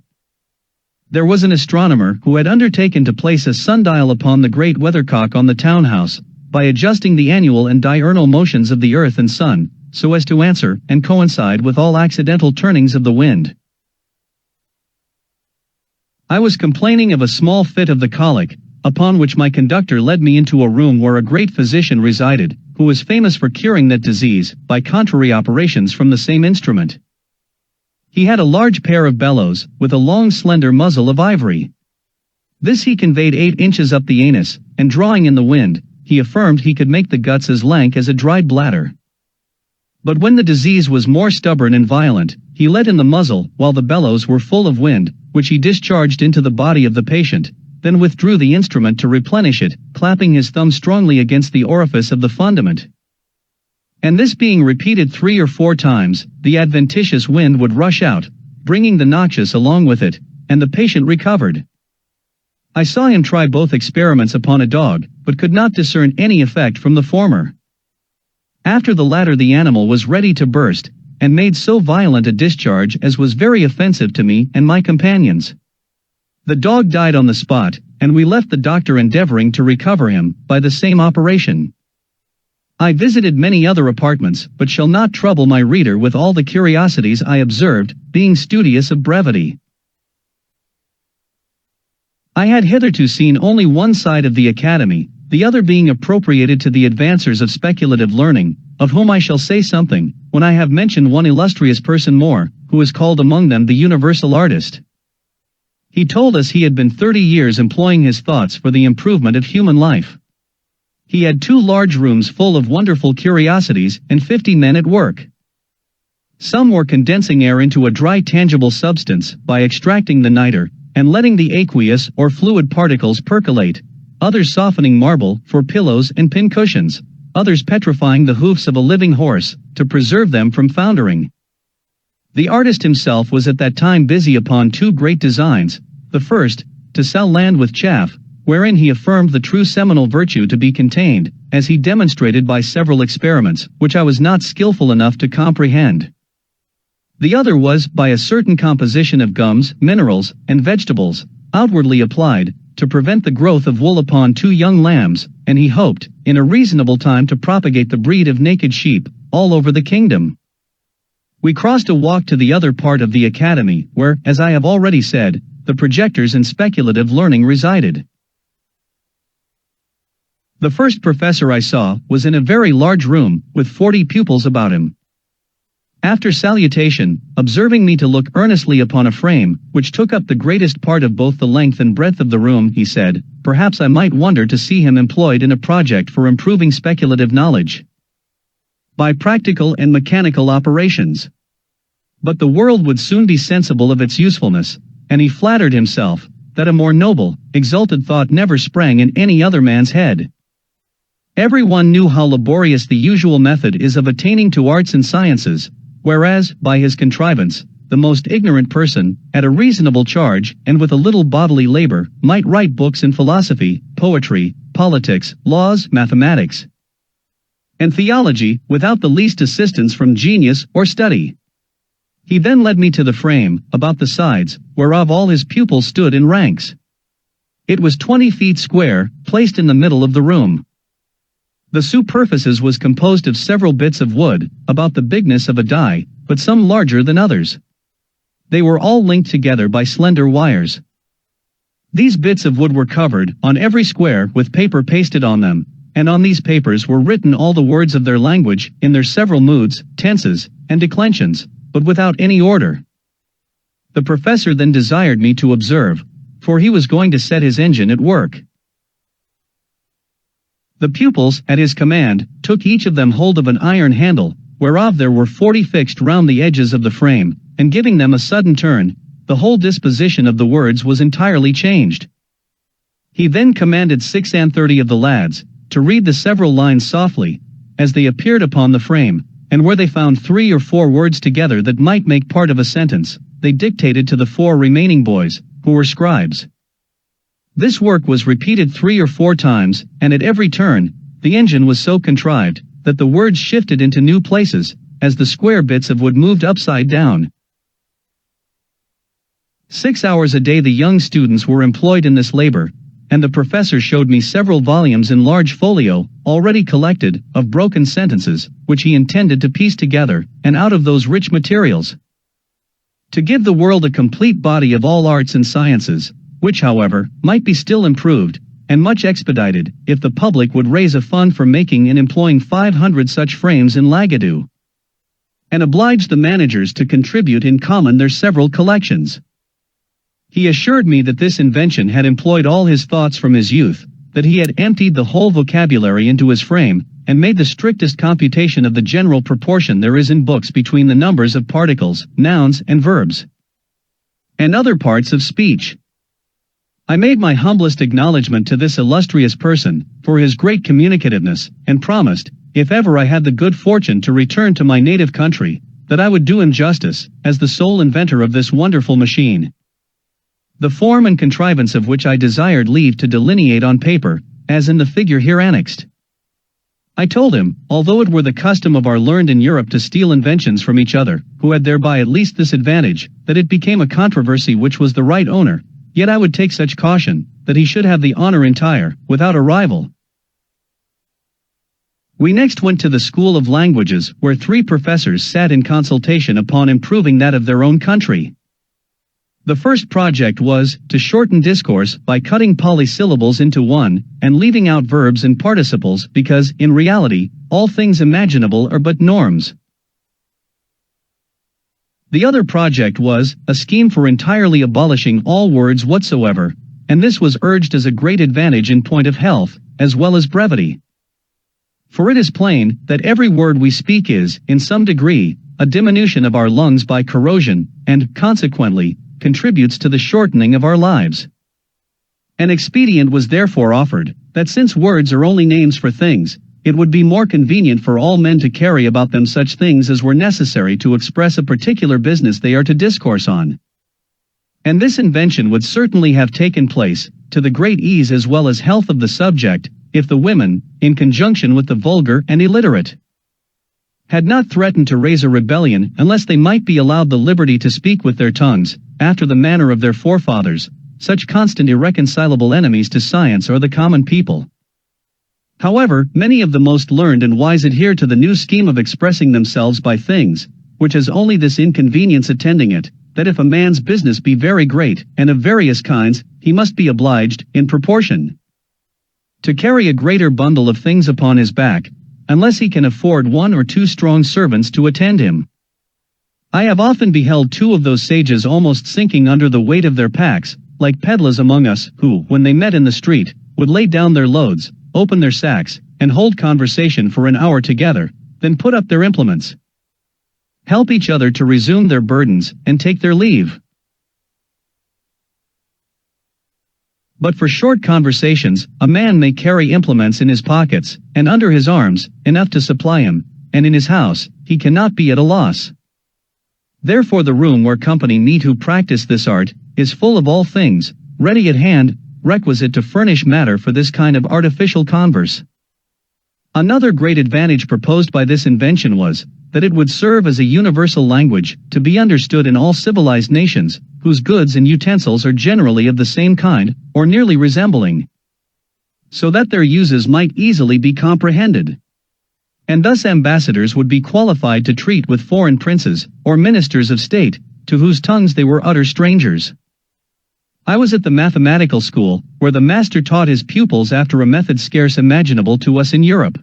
There was an astronomer who had undertaken to place a sundial upon the great weathercock on the townhouse, by adjusting the annual and diurnal motions of the earth and sun, so as to answer and coincide with all accidental turnings of the wind. I was complaining of a small fit of the colic, upon which my conductor led me into a room where a great physician resided, who was famous for curing that disease, by contrary operations from the same instrument. He had a large pair of bellows, with a long slender muzzle of ivory. This he conveyed 8 inches up the anus, and drawing in the wind, he affirmed he could make the guts as lank as a dried bladder. But when the disease was more stubborn and violent, he let in the muzzle, while the bellows were full of wind, which he discharged into the body of the patient, then withdrew the instrument to replenish it, clapping his thumb strongly against the orifice of the fundament. And this being repeated 3 or 4 times, the adventitious wind would rush out, bringing the noxious along with it, and the patient recovered. I saw him try both experiments upon a dog, but could not discern any effect from the former. After the latter the animal was ready to burst, and made so violent a discharge as was very offensive to me and my companions. The dog died on the spot, and we left the doctor endeavoring to recover him by the same operation. I visited many other apartments, but shall not trouble my reader with all the curiosities I observed, being studious of brevity. I had hitherto seen only one side of the academy, the other being appropriated to the advancers of speculative learning, of whom I shall say something, when I have mentioned one illustrious person more, who is called among them the universal artist. He told us he had been 30 years employing his thoughts for the improvement of human life. He had 2 large rooms full of wonderful curiosities and 50 men at work. Some were condensing air into a dry tangible substance by extracting the niter, and letting the aqueous or fluid particles percolate, others softening marble for pillows and pincushions, others petrifying the hoofs of a living horse, to preserve them from foundering. The artist himself was at that time busy upon 2 great designs, the first, to sell land with chaff, wherein he affirmed the true seminal virtue to be contained, as he demonstrated by several experiments, which I was not skillful enough to comprehend. The other was, by a certain composition of gums, minerals, and vegetables, outwardly applied, to prevent the growth of wool upon 2 young lambs, and he hoped, in a reasonable time to propagate the breed of naked sheep, all over the kingdom. We crossed a walk to the other part of the academy, where, as I have already said, the projectors in speculative learning resided. The first professor I saw was in a very large room, with 40 pupils about him. After salutation, observing me to look earnestly upon a frame, which took up the greatest part of both the length and breadth of the room, he said, perhaps I might wonder to see him employed in a project for improving speculative knowledge by practical and mechanical operations. But the world would soon be sensible of its usefulness, and he flattered himself that a more noble, exalted thought never sprang in any other man's head. Everyone knew how laborious the usual method is of attaining to arts and sciences, whereas, by his contrivance, the most ignorant person, at a reasonable charge and with a little bodily labor, might write books in philosophy, poetry, politics, laws, mathematics, and theology, without the least assistance from genius or study. He then led me to the frame, about the sides, whereof all his pupils stood in ranks. It was 20 feet square, placed in the middle of the room. The superficies was composed of several bits of wood, about the bigness of a die, but some larger than others. They were all linked together by slender wires. These bits of wood were covered, on every square, with paper pasted on them, and on these papers were written all the words of their language, in their several moods, tenses, and declensions, but without any order. The professor then desired me to observe, for he was going to set his engine at work. The pupils, at his command, took each of them hold of an iron handle, whereof there were 40 fixed round the edges of the frame, and giving them a sudden turn, the whole disposition of the words was entirely changed. He then commanded 36 of the lads to read the several lines softly, as they appeared upon the frame, and where they found 3 or 4 words together that might make part of a sentence, they dictated to the 4 remaining boys, who were scribes. This work was repeated 3 or 4 times, and at every turn, the engine was so contrived, that the words shifted into new places, as the square bits of wood moved upside down. 6 hours a day the young students were employed in this labor, and the professor showed me several volumes in large folio, already collected, of broken sentences, which he intended to piece together, and out of those rich materials, to give the world a complete body of all arts and sciences, which however, might be still improved, and much expedited, if the public would raise a fund for making and employing 500 such frames in Lagadu, and oblige the managers to contribute in common their several collections. He assured me that this invention had employed all his thoughts from his youth, that he had emptied the whole vocabulary into his frame, and made the strictest computation of the general proportion there is in books between the numbers of particles, nouns and verbs, and other parts of speech. I made my humblest acknowledgment to this illustrious person, for his great communicativeness, and promised, if ever I had the good fortune to return to my native country, that I would do him justice, as the sole inventor of this wonderful machine. The form and contrivance of which I desired leave to delineate on paper, as in the figure here annexed. I told him, although it were the custom of our learned in Europe to steal inventions from each other, who had thereby at least this advantage, that it became a controversy which was the right owner, yet I would take such caution, that he should have the honor entire, without a rival. We next went to the School of Languages, where 3 professors sat in consultation upon improving that of their own country. The first project was, to shorten discourse by cutting polysyllables into one, and leaving out verbs and participles because, in reality, all things imaginable are but norms. The other project was, a scheme for entirely abolishing all words whatsoever, and this was urged as a great advantage in point of health, as well as brevity. For it is plain, that every word we speak is, in some degree, a diminution of our lungs by corrosion, and, consequently, contributes to the shortening of our lives. An expedient was therefore offered, that since words are only names for things, it would be more convenient for all men to carry about them such things as were necessary to express a particular business they are to discourse on. And this invention would certainly have taken place, to the great ease as well as health of the subject, if the women, in conjunction with the vulgar and illiterate, had not threatened to raise a rebellion unless they might be allowed the liberty to speak with their tongues, after the manner of their forefathers, such constant irreconcilable enemies to science are the common people. However, many of the most learned and wise adhere to the new scheme of expressing themselves by things, which has only this inconvenience attending it, that if a man's business be very great, and of various kinds, he must be obliged, in proportion, to carry a greater bundle of things upon his back, unless he can afford 1 or 2 strong servants to attend him. I have often beheld 2 of those sages almost sinking under the weight of their packs, like pedlars among us, who, when they met in the street, would lay down their loads, open their sacks, and hold conversation for an hour together, then put up their implements, help each other to resume their burdens, and take their leave. But for short conversations, a man may carry implements in his pockets, and under his arms, enough to supply him, and in his house, he cannot be at a loss. Therefore the room where company meet who practice this art, is full of all things, ready at hand, requisite to furnish matter for this kind of artificial converse. Another great advantage proposed by this invention was, that it would serve as a universal language, to be understood in all civilized nations, whose goods and utensils are generally of the same kind, or nearly resembling, so that their uses might easily be comprehended. And thus ambassadors would be qualified to treat with foreign princes, or ministers of state, to whose tongues they were utter strangers. I was at the mathematical school, where the master taught his pupils after a method scarce imaginable to us in Europe.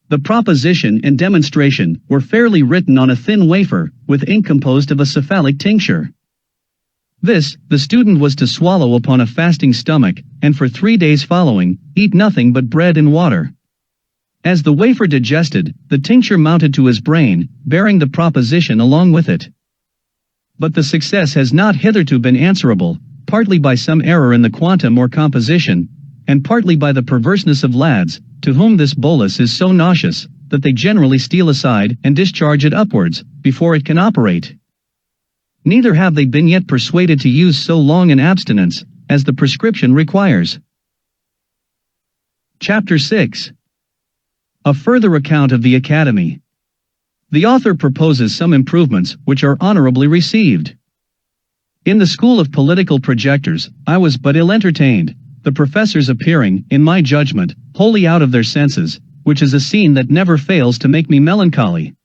The proposition and demonstration were fairly written on a thin wafer, with ink composed of a cephalic tincture. This, the student was to swallow upon a fasting stomach, and for 3 days following, eat nothing but bread and water. As the wafer digested, the tincture mounted to his brain, bearing the proposition along with it. But the success has not hitherto been answerable, partly by some error in the quantum or composition, and partly by the perverseness of lads, to whom this bolus is so nauseous, that they generally steal aside and discharge it upwards, before it can operate. Neither have they been yet persuaded to use so long an abstinence, as the prescription requires. Chapter 6. A further account of the Academy. The author proposes some improvements which are honorably received. In the school of political projectors, I was but ill entertained, the professors appearing, in my judgment, wholly out of their senses, which is a scene that never fails to make me melancholy.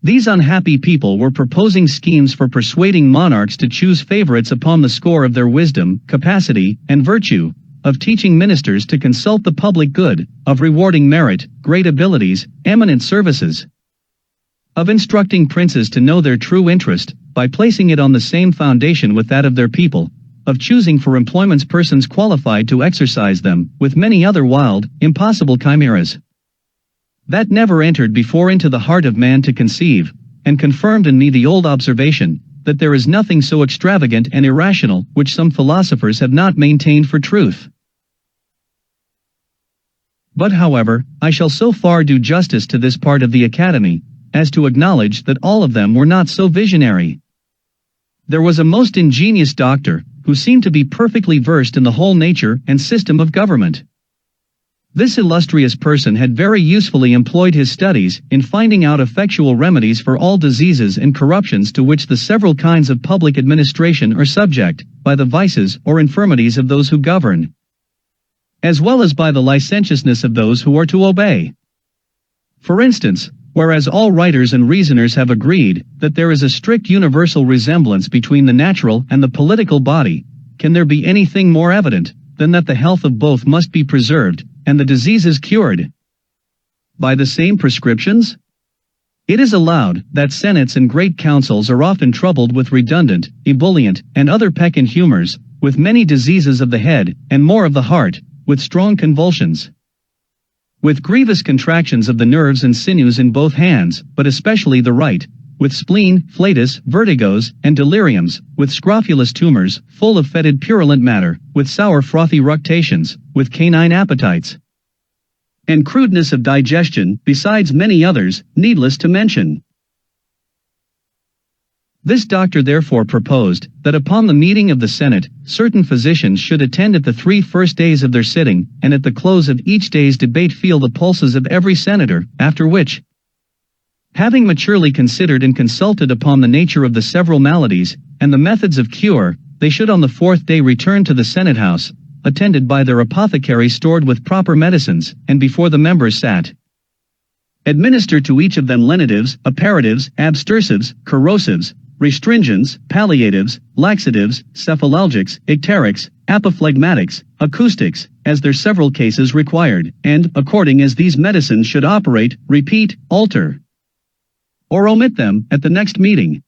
These unhappy people were proposing schemes for persuading monarchs to choose favorites upon the score of their wisdom, capacity, and virtue, of teaching ministers to consult the public good, of rewarding merit, great abilities, eminent services, of instructing princes to know their true interest, by placing it on the same foundation with that of their people, of choosing for employments persons qualified to exercise them, with many other wild, impossible chimeras, that never entered before into the heart of man to conceive, and confirmed in me the old observation, that there is nothing so extravagant and irrational which some philosophers have not maintained for truth. But however, I shall so far do justice to this part of the Academy, as to acknowledge that all of them were not so visionary. There was a most ingenious doctor, who seemed to be perfectly versed in the whole nature and system of government. This illustrious person had very usefully employed his studies in finding out effectual remedies for all diseases and corruptions to which the several kinds of public administration are subject, by the vices or infirmities of those who govern, as well as by the licentiousness of those who are to obey. For instance, whereas all writers and reasoners have agreed that there is a strict universal resemblance between the natural and the political body, can there be anything more evident than that the health of both must be preserved, and the diseases cured by the same prescriptions? It is allowed that senates and great councils are often troubled with redundant, ebullient, and other peccant humors, with many diseases of the head, and more of the heart, with strong convulsions, with grievous contractions of the nerves and sinews in both hands, but especially the right, with spleen, flatus, vertigos, and deliriums, with scrofulous tumors, full of fetid purulent matter, with sour frothy ructations, with canine appetites, and crudeness of digestion, besides many others, needless to mention. This doctor therefore proposed, that upon the meeting of the Senate, certain physicians should attend at the 3 first days of their sitting, and at the close of each day's debate feel the pulses of every senator, after which, having maturely considered and consulted upon the nature of the several maladies, and the methods of cure, they should on the 4th day return to the Senate House, attended by their apothecary stored with proper medicines, and before the members sat, administer to each of them lenitives, apparatives, abstersives, corrosives, restringents, palliatives, laxatives, cephalalgics, icterics, apophlegmatics, acoustics, as their several cases required, and, according as these medicines should operate, repeat, alter, or omit them, at the next meeting.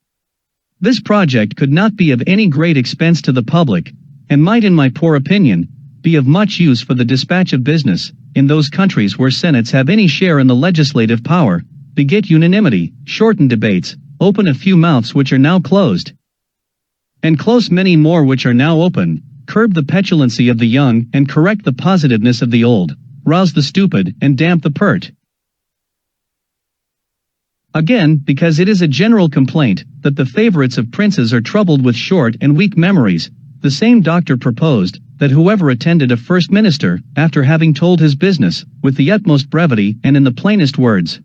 This project could not be of any great expense to the public, and might in my poor opinion, be of much use for the dispatch of business, in those countries where senates have any share in the legislative power, beget unanimity, shorten debates, open a few mouths which are now closed, and close many more which are now open, curb the petulancy of the young and correct the positiveness of the old, rouse the stupid and damp the pert. Again, because it is a general complaint that the favorites of princes are troubled with short and weak memories, the same doctor proposed that whoever attended a first minister, after having told his business, with the utmost brevity and in the plainest words,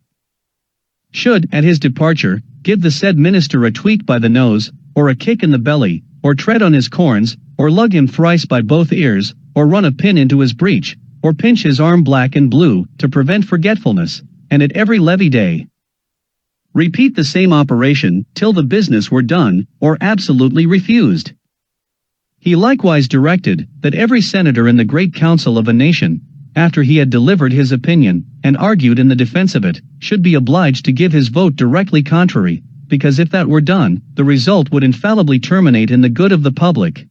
should, at his departure, give the said minister a tweak by the nose, or a kick in the belly, or tread on his corns, or lug him thrice by both ears, or run a pin into his breech, or pinch his arm black and blue, to prevent forgetfulness, and at every levee day repeat the same operation, till the business were done, or absolutely refused. He likewise directed, that every senator in the great council of a nation, after he had delivered his opinion, and argued in the defense of it, should be obliged to give his vote directly contrary, because if that were done, the result would infallibly terminate in the good of the public.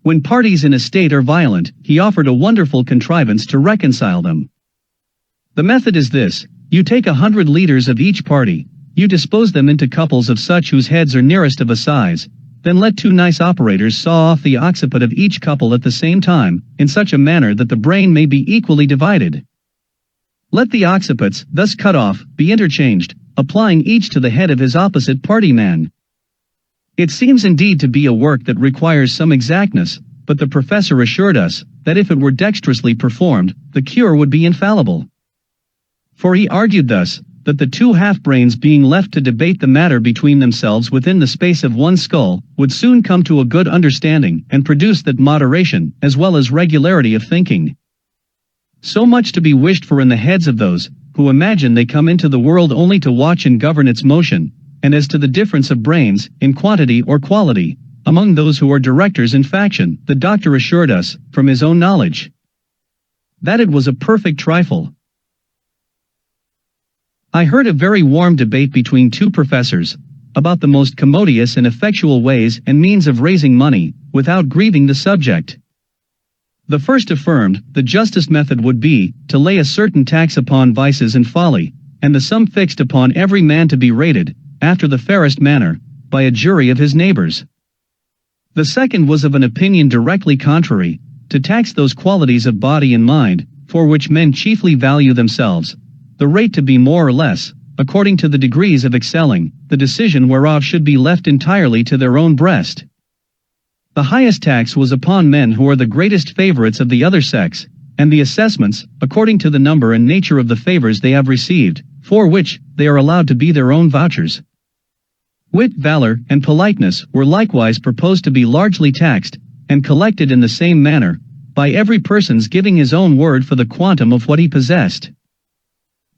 When parties in a state are violent, he offered a wonderful contrivance to reconcile them. The method is this: you take 100 leaders of each party, you dispose them into couples of such whose heads are nearest of a size, then let 2 nice operators saw off the occiput of each couple at the same time, in such a manner that the brain may be equally divided. Let the occipits, thus cut off, be interchanged, applying each to the head of his opposite party man. It seems indeed to be a work that requires some exactness, but the professor assured us, that if it were dexterously performed, the cure would be infallible. For he argued thus, that the 2 half-brains being left to debate the matter between themselves within the space of one skull, would soon come to a good understanding, and produce that moderation, as well as regularity of thinking, so much to be wished for in the heads of those, who imagine they come into the world only to watch and govern its motion, and as to the difference of brains, in quantity or quality, among those who are directors in faction, the doctor assured us, from his own knowledge, that it was a perfect trifle. I heard a very warm debate between 2 professors, about the most commodious and effectual ways and means of raising money, without grieving the subject. The first affirmed, the justest method would be, to lay a certain tax upon vices and folly, and the sum fixed upon every man to be rated, after the fairest manner, by a jury of his neighbors. The second was of an opinion directly contrary, to tax those qualities of body and mind, for which men chiefly value themselves, the rate to be more or less, according to the degrees of excelling, the decision whereof should be left entirely to their own breast. The highest tax was upon men who are the greatest favorites of the other sex, and the assessments, according to the number and nature of the favors they have received, for which they are allowed to be their own vouchers. Wit, valor, and politeness were likewise proposed to be largely taxed, and collected in the same manner, by every person's giving his own word for the quantum of what he possessed.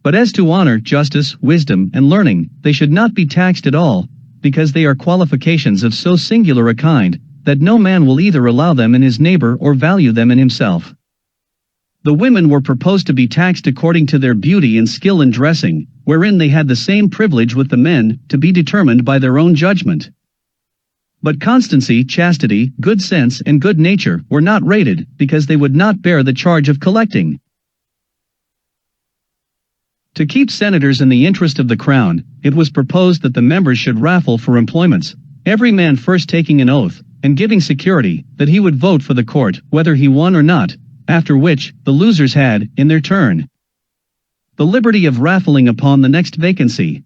But as to honor, justice, wisdom, and learning, they should not be taxed at all, because they are qualifications of so singular a kind, that no man will either allow them in his neighbor or value them in himself. The women were proposed to be taxed according to their beauty and skill in dressing, wherein they had the same privilege with the men, to be determined by their own judgment. But constancy, chastity, good sense, and good nature were not rated, because they would not bear the charge of collecting. To keep senators in the interest of the crown, it was proposed that the members should raffle for employments, every man first taking an oath, and giving security, that he would vote for the court, whether he won or not, after which, the losers had, in their turn, the liberty of raffling upon the next vacancy.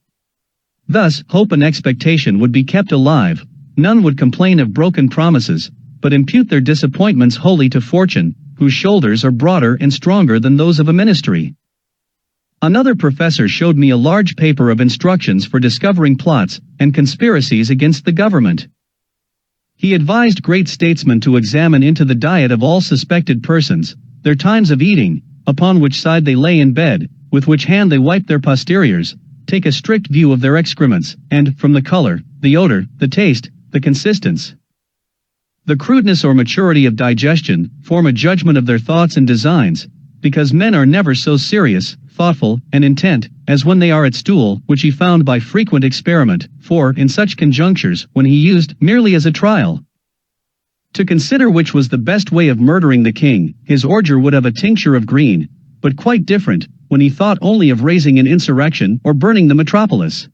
Thus, hope and expectation would be kept alive, none would complain of broken promises, but impute their disappointments wholly to fortune, whose shoulders are broader and stronger than those of a ministry. Another professor showed me a large paper of instructions for discovering plots and conspiracies against the government. He advised great statesmen to examine into the diet of all suspected persons, their times of eating, upon which side they lay in bed, with which hand they wipe their posteriors, take a strict view of their excrements, and, from the color, the odor, the taste, the consistence, the crudeness or maturity of digestion, form a judgment of their thoughts and designs, because men are never so serious, thoughtful, and intent, as when they are at stool, which he found by frequent experiment, for, in such conjunctures, when he used, merely as a trial, to consider which was the best way of murdering the king, his ordure would have a tincture of green, but quite different, when he thought only of raising an insurrection or burning the metropolis.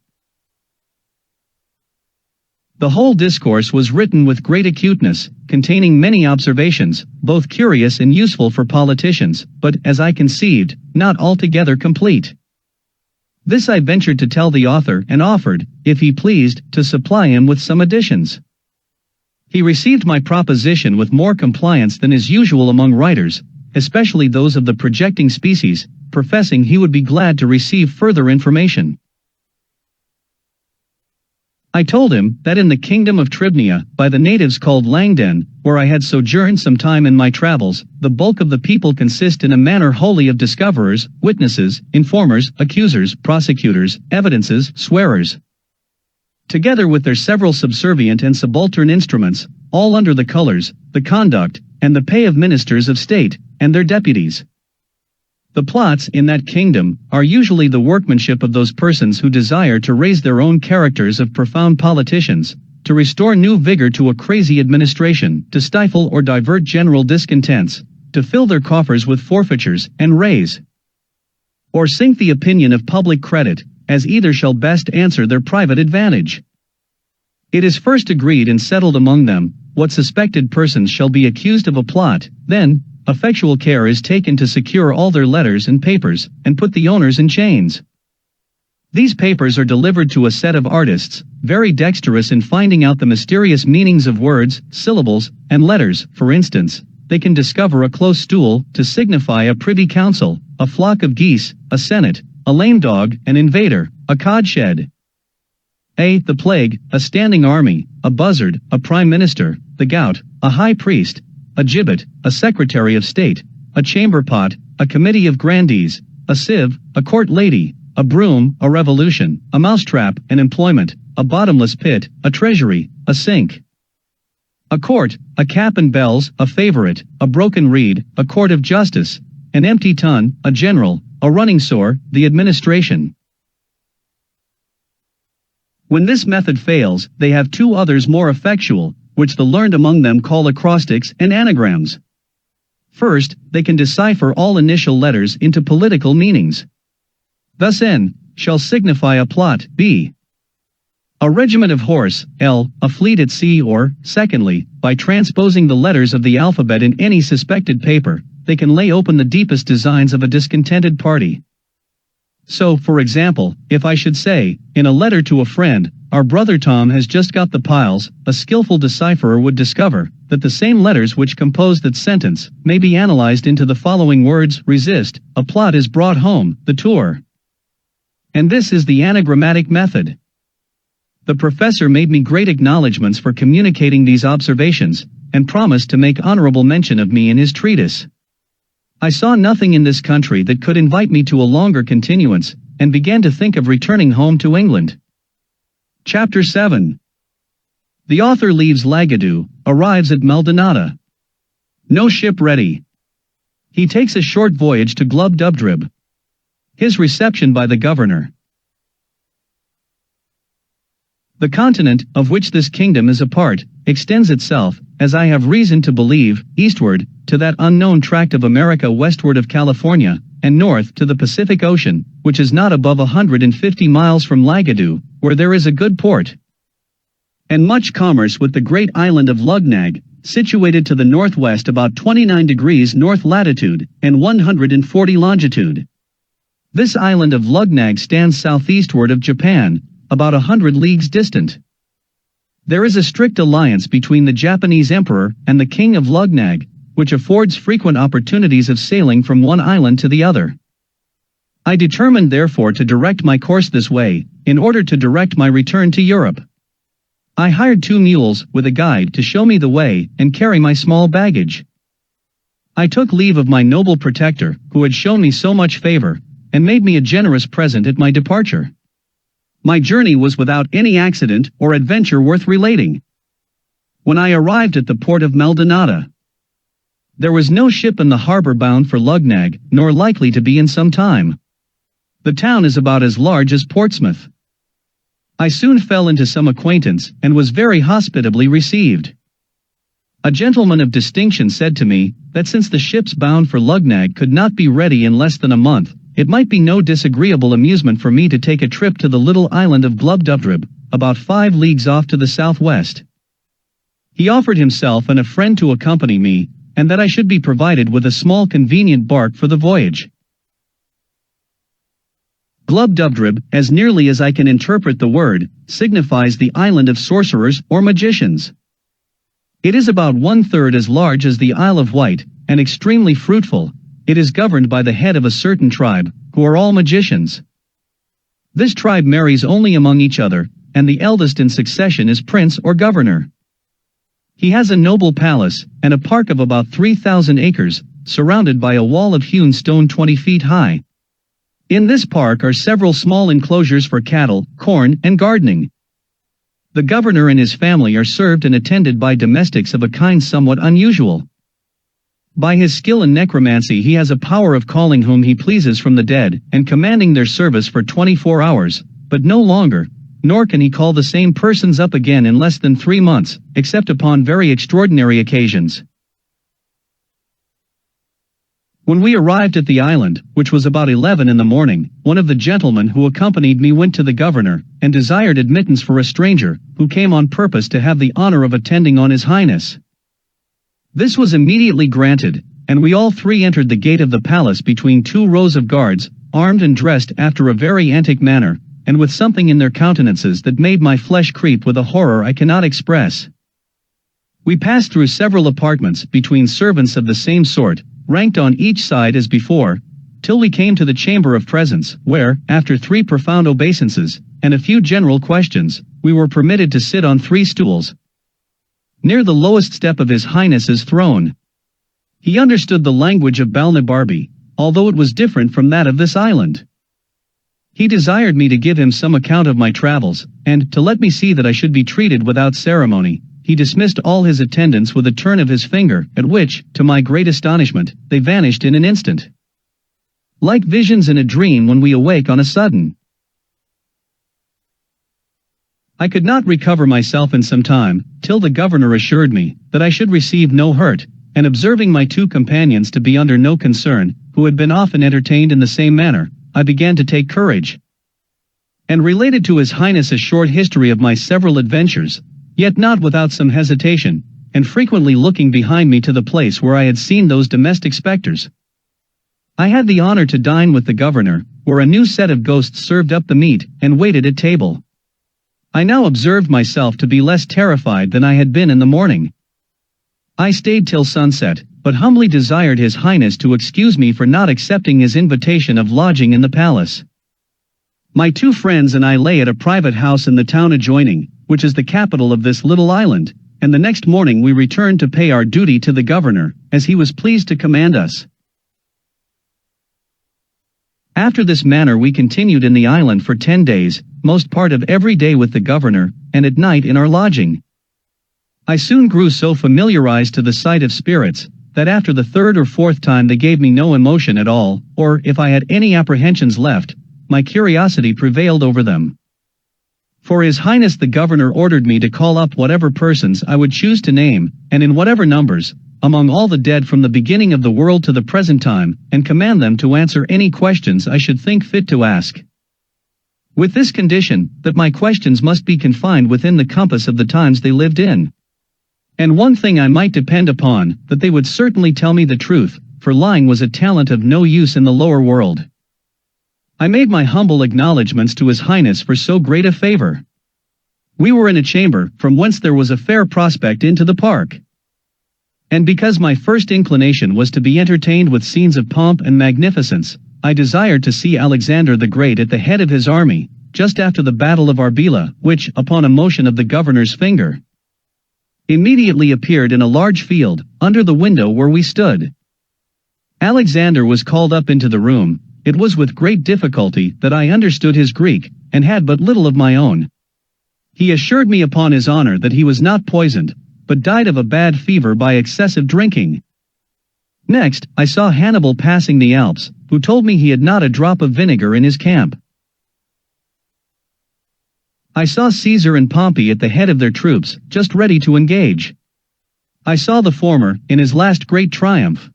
The whole discourse was written with great acuteness, containing many observations, both curious and useful for politicians, but, as I conceived, not altogether complete. This I ventured to tell the author and offered, if he pleased, to supply him with some additions. He received my proposition with more compliance than is usual among writers, especially those of the projecting species, professing he would be glad to receive further information. I told him that in the kingdom of Tribnia, by the natives called Langden, where I had sojourned some time in my travels, the bulk of the people consist in a manner wholly of discoverers, witnesses, informers, accusers, prosecutors, evidences, swearers, together with their several subservient and subaltern instruments, all under the colors, the conduct, and the pay of ministers of state, and their deputies. The plots in that kingdom are usually the workmanship of those persons who desire to raise their own characters of profound politicians, to restore new vigor to a crazy administration, to stifle or divert general discontents, to fill their coffers with forfeitures, and raise or sink the opinion of public credit, as either shall best answer their private advantage. It is first agreed and settled among them, what suspected persons shall be accused of a plot, then, effectual care is taken to secure all their letters and papers, and put the owners in chains. These papers are delivered to a set of artists, very dexterous in finding out the mysterious meanings of words, syllables, and letters. For instance, they can discover a close stool, to signify a privy council, a flock of geese, a senate, a lame dog, an invader, a codshed, the plague, a standing army, a buzzard, a prime minister, the gout, a high priest, a gibbet, a secretary of state, a chamber pot, a committee of grandees, a sieve, a court lady, a broom, a revolution, a mousetrap, an employment, a bottomless pit, a treasury, a sink, a court, a cap and bells, a favorite, a broken reed, a court of justice, an empty tun, a general, a running sore, the administration. When this method fails, they have two others more effectual, which the learned among them call acrostics and anagrams. First, they can decipher all initial letters into political meanings. Thus N shall signify a plot, B A regiment of horse, a fleet at sea, or, secondly, by transposing the letters of the alphabet in any suspected paper, they can lay open the deepest designs of a discontented party. So, for example, if I should say, in a letter to a friend, "Our brother Tom has just got the piles," a skillful decipherer would discover that the same letters which compose that sentence may be analyzed into the following words: resist, a plot is brought home, the tour. And this is the anagrammatic method. The professor made me great acknowledgments for communicating these observations, and promised to make honorable mention of me in his treatise. I saw nothing in this country that could invite me to a longer continuance, and began to think of returning home to England. Chapter 7. The author leaves Lagadu, arrives at Maldonado. No ship ready. He takes a short voyage to GLUBBDUBDRIB. His reception by the governor. The continent, of which this kingdom is a part, extends itself, as I have reason to believe, eastward, to that unknown tract of America westward of California, and north to the Pacific Ocean, which is not above 150 miles from Lagadu, where there is a good port, and much commerce with the great island of LUGGNAGG, situated to the northwest about 29 degrees north latitude, and 140 longitude. This island of LUGGNAGG stands southeastward of Japan, about 100 leagues distant. There is a strict alliance between the Japanese emperor and the king of LUGGNAGG, which affords frequent opportunities of sailing from one island to the other. I determined therefore to direct my course this way, in order to direct my return to Europe. I hired 2 mules, with a guide to show me the way, and carry my small baggage. I took leave of my noble protector, who had shown me so much favor, and made me a generous present at my departure. My journey was without any accident or adventure worth relating. When I arrived at the port of Maldonado, there was no ship in the harbor bound for LUGGNAGG, nor likely to be in some time. The town is about as large as Portsmouth. I soon fell into some acquaintance, and was very hospitably received. A gentleman of distinction said to me, that since the ships bound for LUGGNAGG could not be ready in less than a month, it might be no disagreeable amusement for me to take a trip to the little island of GLUBBDUBDRIB, about 5 leagues off to the southwest. He offered himself and a friend to accompany me, and that I should be provided with a small convenient bark for the voyage. GLUBBDUBDRIB, as nearly as I can interpret the word, signifies the island of sorcerers or magicians. It is about 1/3 as large as the Isle of Wight, and extremely fruitful. It is governed by the head of a certain tribe, who are all magicians. This tribe marries only among each other, and the eldest in succession is prince or governor. He has a noble palace, and a park of about 3,000 acres, surrounded by a wall of hewn stone 20 feet high. In this park are several small enclosures for cattle, corn, and gardening. The governor and his family are served and attended by domestics of a kind somewhat unusual. By his skill in necromancy he has a power of calling whom he pleases from the dead, and commanding their service for 24 hours, but no longer, nor can he call the same persons up again in less than 3 months, except upon very extraordinary occasions. When we arrived at the island, which was about 11 in the morning, one of the gentlemen who accompanied me went to the governor, and desired admittance for a stranger, who came on purpose to have the honor of attending on his highness. This was immediately granted, and we all 3 entered the gate of the palace between 2 rows of guards, armed and dressed after a very antic manner, and with something in their countenances that made my flesh creep with a horror I cannot express. We passed through several apartments between servants of the same sort, ranked on each side as before, till we came to the chamber of presence, where, after 3 profound obeisances, and a few general questions, we were permitted to sit on 3 stools, near the lowest step of his highness's throne. He understood the language of BALNIBARBI, although it was different from that of this island. He desired me to give him some account of my travels, and, to let me see that I should be treated without ceremony, he dismissed all his attendants with a turn of his finger, at which, to my great astonishment, they vanished in an instant, like visions in a dream when we awake on a sudden. I could not recover myself in some time, till the governor assured me that I should receive no hurt, and observing my 2 companions to be under no concern, who had been often entertained in the same manner, I began to take courage. and related to His Highness a short history of my several adventures, yet not without some hesitation, and frequently looking behind me to the place where I had seen those domestic spectres. I had the honor to dine with the governor, where a new set of ghosts served up the meat and waited at table. I now observed myself to be less terrified than I had been in the morning. I stayed till sunset, but humbly desired His Highness to excuse me for not accepting his invitation of lodging in the palace. My two friends and I lay at a private house in the town adjoining, which is the capital of this little island, and the next morning we returned to pay our duty to the governor, as he was pleased to command us. After this manner we continued in the island for 10 days, most part of every day with the governor, and at night in our lodging. I soon grew so familiarized to the sight of spirits, that after the third or fourth time they gave me no emotion at all, or if I had any apprehensions left, my curiosity prevailed over them. For His Highness the Governor ordered me to call up whatever persons I would choose to name, and in whatever numbers, among all the dead from the beginning of the world to the present time, and command them to answer any questions I should think fit to ask. With this condition, that my questions must be confined within the compass of the times they lived in. And one thing I might depend upon, that they would certainly tell me the truth, for lying was a talent of no use in the lower world. I made my humble acknowledgments to His Highness for so great a favor. We were in a chamber, from whence there was a fair prospect into the park. And because my first inclination was to be entertained with scenes of pomp and magnificence, I desired to see Alexander the Great at the head of his army, just after the battle of Arbela, which, upon a motion of the governor's finger, immediately appeared in a large field, under the window where we stood. Alexander was called up into the room. It was with great difficulty that I understood his Greek, and had but little of my own. He assured me upon his honor that he was not poisoned, but died of a bad fever by excessive drinking. Next, I saw Hannibal passing the Alps, who told me he had not a drop of vinegar in his camp. I saw Caesar and Pompey at the head of their troops, just ready to engage. I saw the former, in his last great triumph.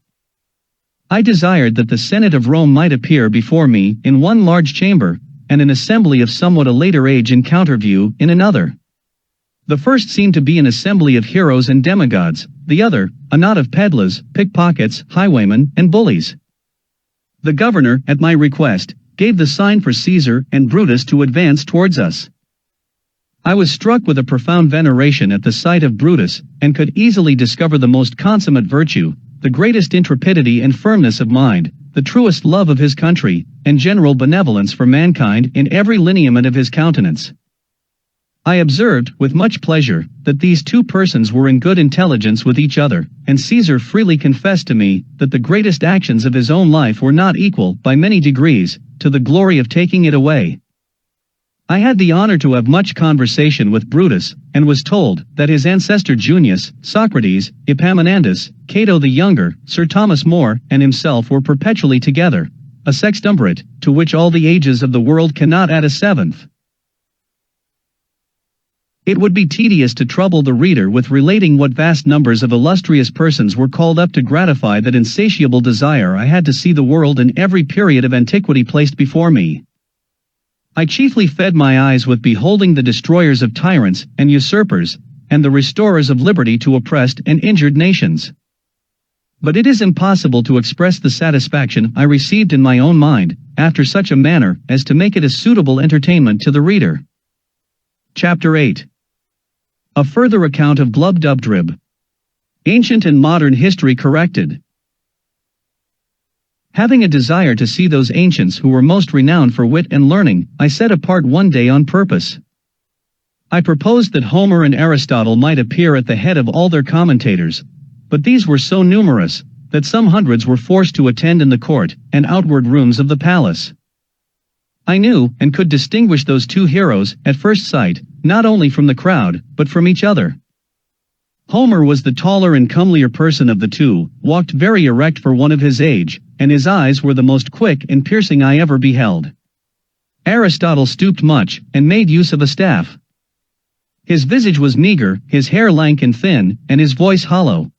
I desired that the Senate of Rome might appear before me in one large chamber, and an assembly of somewhat a later age encounter view in another. The first seemed to be an assembly of heroes and demigods, the other, a knot of peddlers, pickpockets, highwaymen, and bullies. The governor, at my request, gave the sign for Caesar and Brutus to advance towards us. I was struck with a profound veneration at the sight of Brutus, and could easily discover the most consummate virtue, the greatest intrepidity and firmness of mind, the truest love of his country, and general benevolence for mankind in every lineament of his countenance. I observed, with much pleasure, that these two persons were in good intelligence with each other, and Caesar freely confessed to me that the greatest actions of his own life were not equal, by many degrees, to the glory of taking it away. I had the honor to have much conversation with Brutus, and was told that his ancestor Junius, Socrates, Epaminondas, Cato the Younger, Sir Thomas More, and himself were perpetually together, a sextumvirate, to which all the ages of the world cannot add a seventh. It would be tedious to trouble the reader with relating what vast numbers of illustrious persons were called up to gratify that insatiable desire I had to see the world in every period of antiquity placed before me. I chiefly fed my eyes with beholding the destroyers of tyrants and usurpers, and the restorers of liberty to oppressed and injured nations. But it is impossible to express the satisfaction I received in my own mind, after such a manner as to make it a suitable entertainment to the reader. Chapter 8. A further account of GLUBBDUBDRIB. Ancient and modern history corrected. Having a desire to see those ancients who were most renowned for wit and learning, I set apart one day on purpose. I proposed that Homer and Aristotle might appear at the head of all their commentators, but these were so numerous, that some hundreds were forced to attend in the court and outward rooms of the palace. I knew and could distinguish those two heroes at first sight, not only from the crowd, but from each other. Homer was the taller and comelier person of the two, walked very erect for one of his age, and his eyes were the most quick and piercing I ever beheld. Aristotle stooped much, and made use of a staff. His visage was meager, his hair lank and thin, and his voice hollow.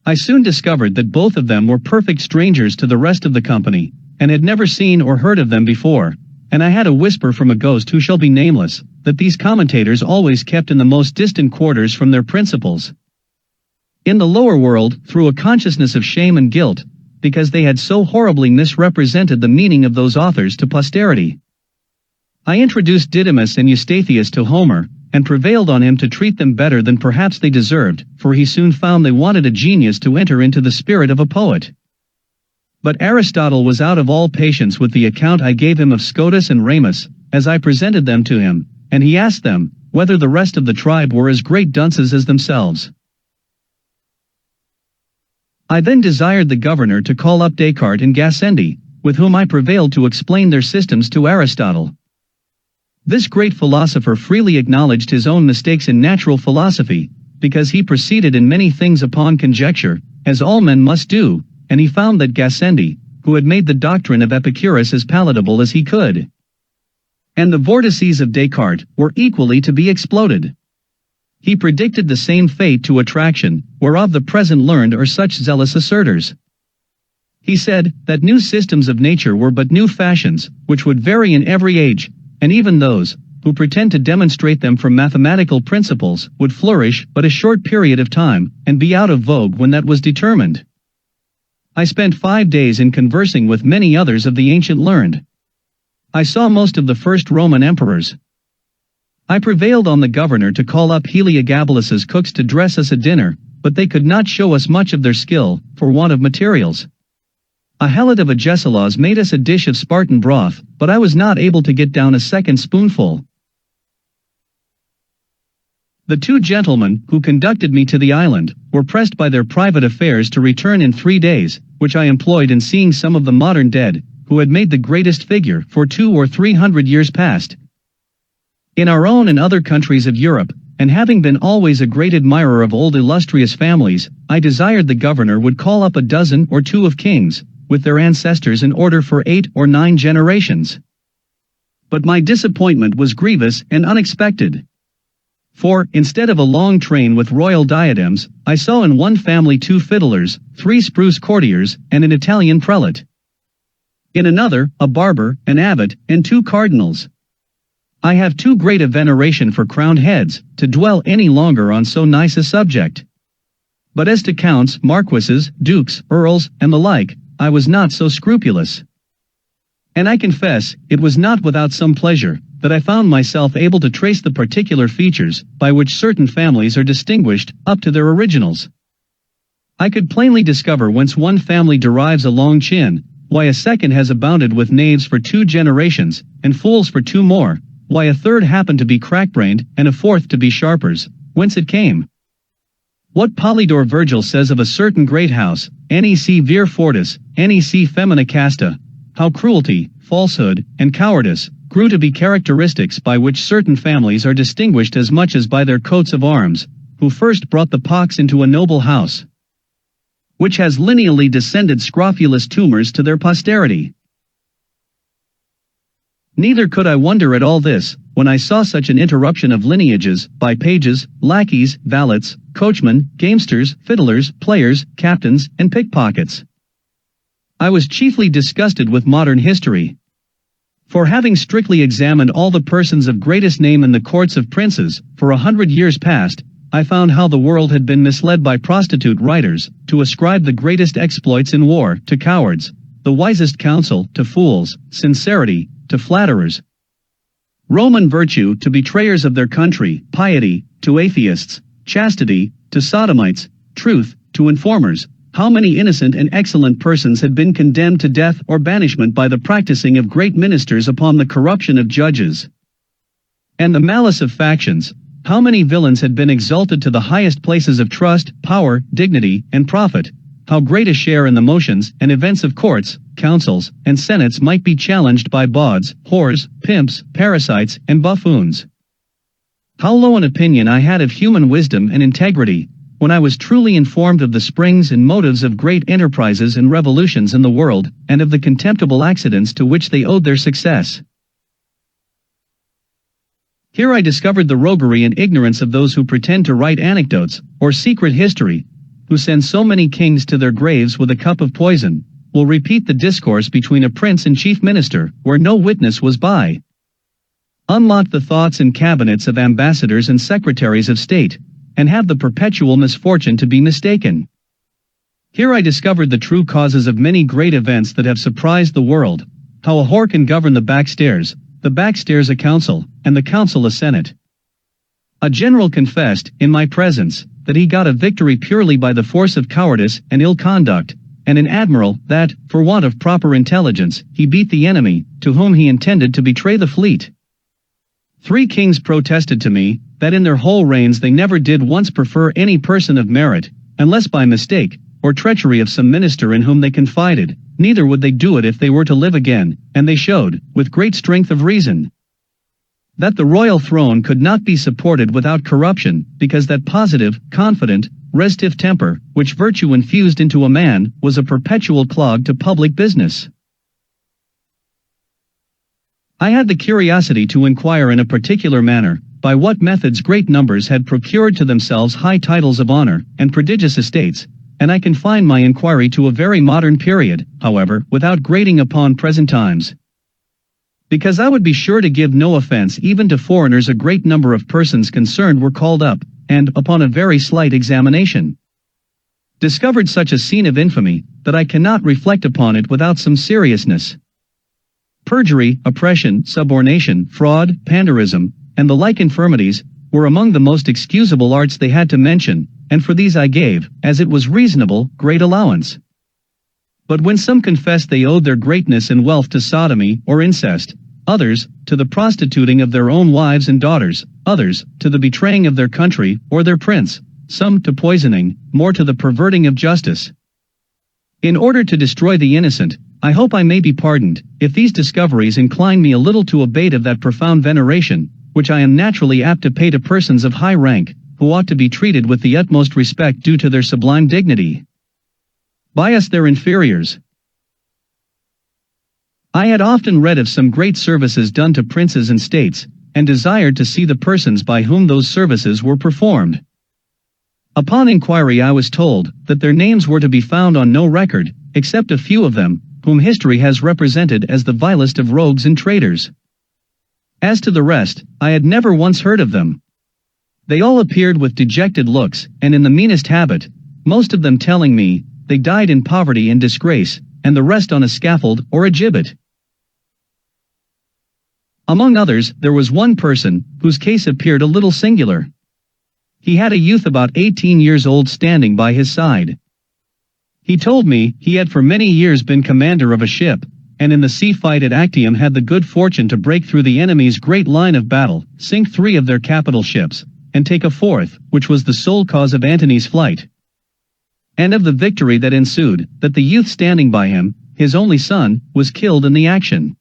I soon discovered that both of them were perfect strangers to the rest of the company, and had never seen or heard of them before, and I had a whisper from a ghost who shall be nameless, that these commentators always kept in the most distant quarters from their principals. In the lower world, through a consciousness of shame and guilt, because they had so horribly misrepresented the meaning of those authors to posterity. I introduced Didymus and Eustathius to Homer, and prevailed on him to treat them better than perhaps they deserved, for he soon found they wanted a genius to enter into the spirit of a poet. But Aristotle was out of all patience with the account I gave him of Scotus and Ramus, as I presented them to him, and he asked them, whether the rest of the tribe were as great dunces as themselves. I then desired the governor to call up Descartes and Gassendi, with whom I prevailed to explain their systems to Aristotle. This great philosopher freely acknowledged his own mistakes in natural philosophy, because he proceeded in many things upon conjecture, as all men must do, and he found that Gassendi, who had made the doctrine of Epicurus as palatable as he could, and the vortices of Descartes, were equally to be exploded. He predicted the same fate to attraction, whereof the present learned are such zealous assertors. He said, that new systems of nature were but new fashions, which would vary in every age, and even those, who pretend to demonstrate them from mathematical principles, would flourish but a short period of time, and be out of vogue when that was determined. I spent 5 days in conversing with many others of the ancient learned. I saw most of the first Roman emperors. I prevailed on the governor to call up Heliogabalus's cooks to dress us a dinner, but they could not show us much of their skill, for want of materials. A helot of Agesilaus made us a dish of Spartan broth, but I was not able to get down a second spoonful. The 2 gentlemen, who conducted me to the island, were pressed by their private affairs to return in 3 days, which I employed in seeing some of the modern dead, who had made the greatest figure for 200 or 300 years past. In our own and other countries of Europe, and having been always a great admirer of old illustrious families, I desired the governor would call up a dozen or 2 of kings, with their ancestors in order for 8 or 9 generations. But my disappointment was grievous and unexpected. For, instead of a long train with royal diadems, I saw in one family 2 fiddlers, 3 spruce courtiers, and an Italian prelate. In another, a barber, an abbot, and 2 cardinals. I have too great a veneration for crowned heads, to dwell any longer on so nice a subject. But as to counts, marquises, dukes, earls, and the like, I was not so scrupulous. And I confess, it was not without some pleasure, that I found myself able to trace the particular features, by which certain families are distinguished, up to their originals. I could plainly discover whence one family derives a long chin, why a second has abounded with knaves for 2 generations, and fools for 2 more, why a third happened to be crack-brained, and a fourth to be sharpers, whence it came. What Polydore Virgil says of a certain great house, nec vir fortis, nec femina casta, how cruelty, falsehood, and cowardice grew to be characteristics by which certain families are distinguished as much as by their coats of arms, who first brought the pox into a noble house, which has lineally descended scrofulous tumors to their posterity. Neither could I wonder at all this, when I saw such an interruption of lineages, by pages, lackeys, valets, coachmen, gamesters, fiddlers, players, captains, and pickpockets. I was chiefly disgusted with modern history. For having strictly examined all the persons of greatest name in the courts of princes, for 100 years past, I found how the world had been misled by prostitute writers, to ascribe the greatest exploits in war, to cowards, the wisest counsel, to fools, sincerity, to flatterers, Roman virtue, to betrayers of their country, piety, to atheists, chastity, to sodomites, truth, to informers. How many innocent and excellent persons had been condemned to death or banishment by the practicing of great ministers upon the corruption of judges and the malice of factions? How many villains had been exalted to the highest places of trust, power, dignity, and profit? How great a share in the motions and events of courts, councils, and senates might be challenged by bawds, whores, pimps, parasites, and buffoons? How low an opinion I had of human wisdom and integrity, when I was truly informed of the springs and motives of great enterprises and revolutions in the world, and of the contemptible accidents to which they owed their success. Here I discovered the roguery and ignorance of those who pretend to write anecdotes, or secret history, who send so many kings to their graves with a cup of poison, will repeat the discourse between a prince and chief minister, where no witness was by. Unlock the thoughts and cabinets of ambassadors and secretaries of state, and have the perpetual misfortune to be mistaken. Here I discovered the true causes of many great events that have surprised the world, how a whore can govern the backstairs a council, and the council a senate. A general confessed, in my presence, that he got a victory purely by the force of cowardice and ill conduct, and an admiral, that, for want of proper intelligence, he beat the enemy, to whom he intended to betray the fleet. 3 kings protested to me, that in their whole reigns they never did once prefer any person of merit, unless by mistake, or treachery of some minister in whom they confided, neither would they do it if they were to live again, and they showed, with great strength of reason, that the royal throne could not be supported without corruption, because that positive, confident, restive temper, which virtue infused into a man, was a perpetual clog to public business. I had the curiosity to inquire in a particular manner, by what methods great numbers had procured to themselves high titles of honor, and prodigious estates, and I confine my inquiry to a very modern period, however, without grating upon present times. Because I would be sure to give no offense even to foreigners, a great number of persons concerned were called up, and, upon a very slight examination, discovered such a scene of infamy, that I cannot reflect upon it without some seriousness. Perjury, oppression, subornation, fraud, panderism, and the like infirmities, were among the most excusable arts they had to mention, and for these I gave, as it was reasonable, great allowance. But when some confessed they owed their greatness and wealth to sodomy or incest, others, to the prostituting of their own wives and daughters, others, to the betraying of their country or their prince, some to poisoning, more to the perverting of justice. In order to destroy the innocent, I hope I may be pardoned, if these discoveries incline me a little to abate of that profound veneration, which I am naturally apt to pay to persons of high rank, who ought to be treated with the utmost respect due to their sublime dignity. By us their inferiors. I had often read of some great services done to princes and states, and desired to see the persons by whom those services were performed. Upon inquiry I was told, that their names were to be found on no record, except a few of them, whom history has represented as the vilest of rogues and traitors. As to the rest, I had never once heard of them. They all appeared with dejected looks, and in the meanest habit, most of them telling me, they died in poverty and disgrace, and the rest on a scaffold or a gibbet. Among others, there was one person, whose case appeared a little singular. He had a youth about 18 years old standing by his side. He told me, he had for many years been commander of a ship, and in the sea fight at Actium had the good fortune to break through the enemy's great line of battle, sink 3 of their capital ships, and take a 4th, which was the sole cause of Antony's flight. And of the victory that ensued, that the youth standing by him, his only son, was killed in the action.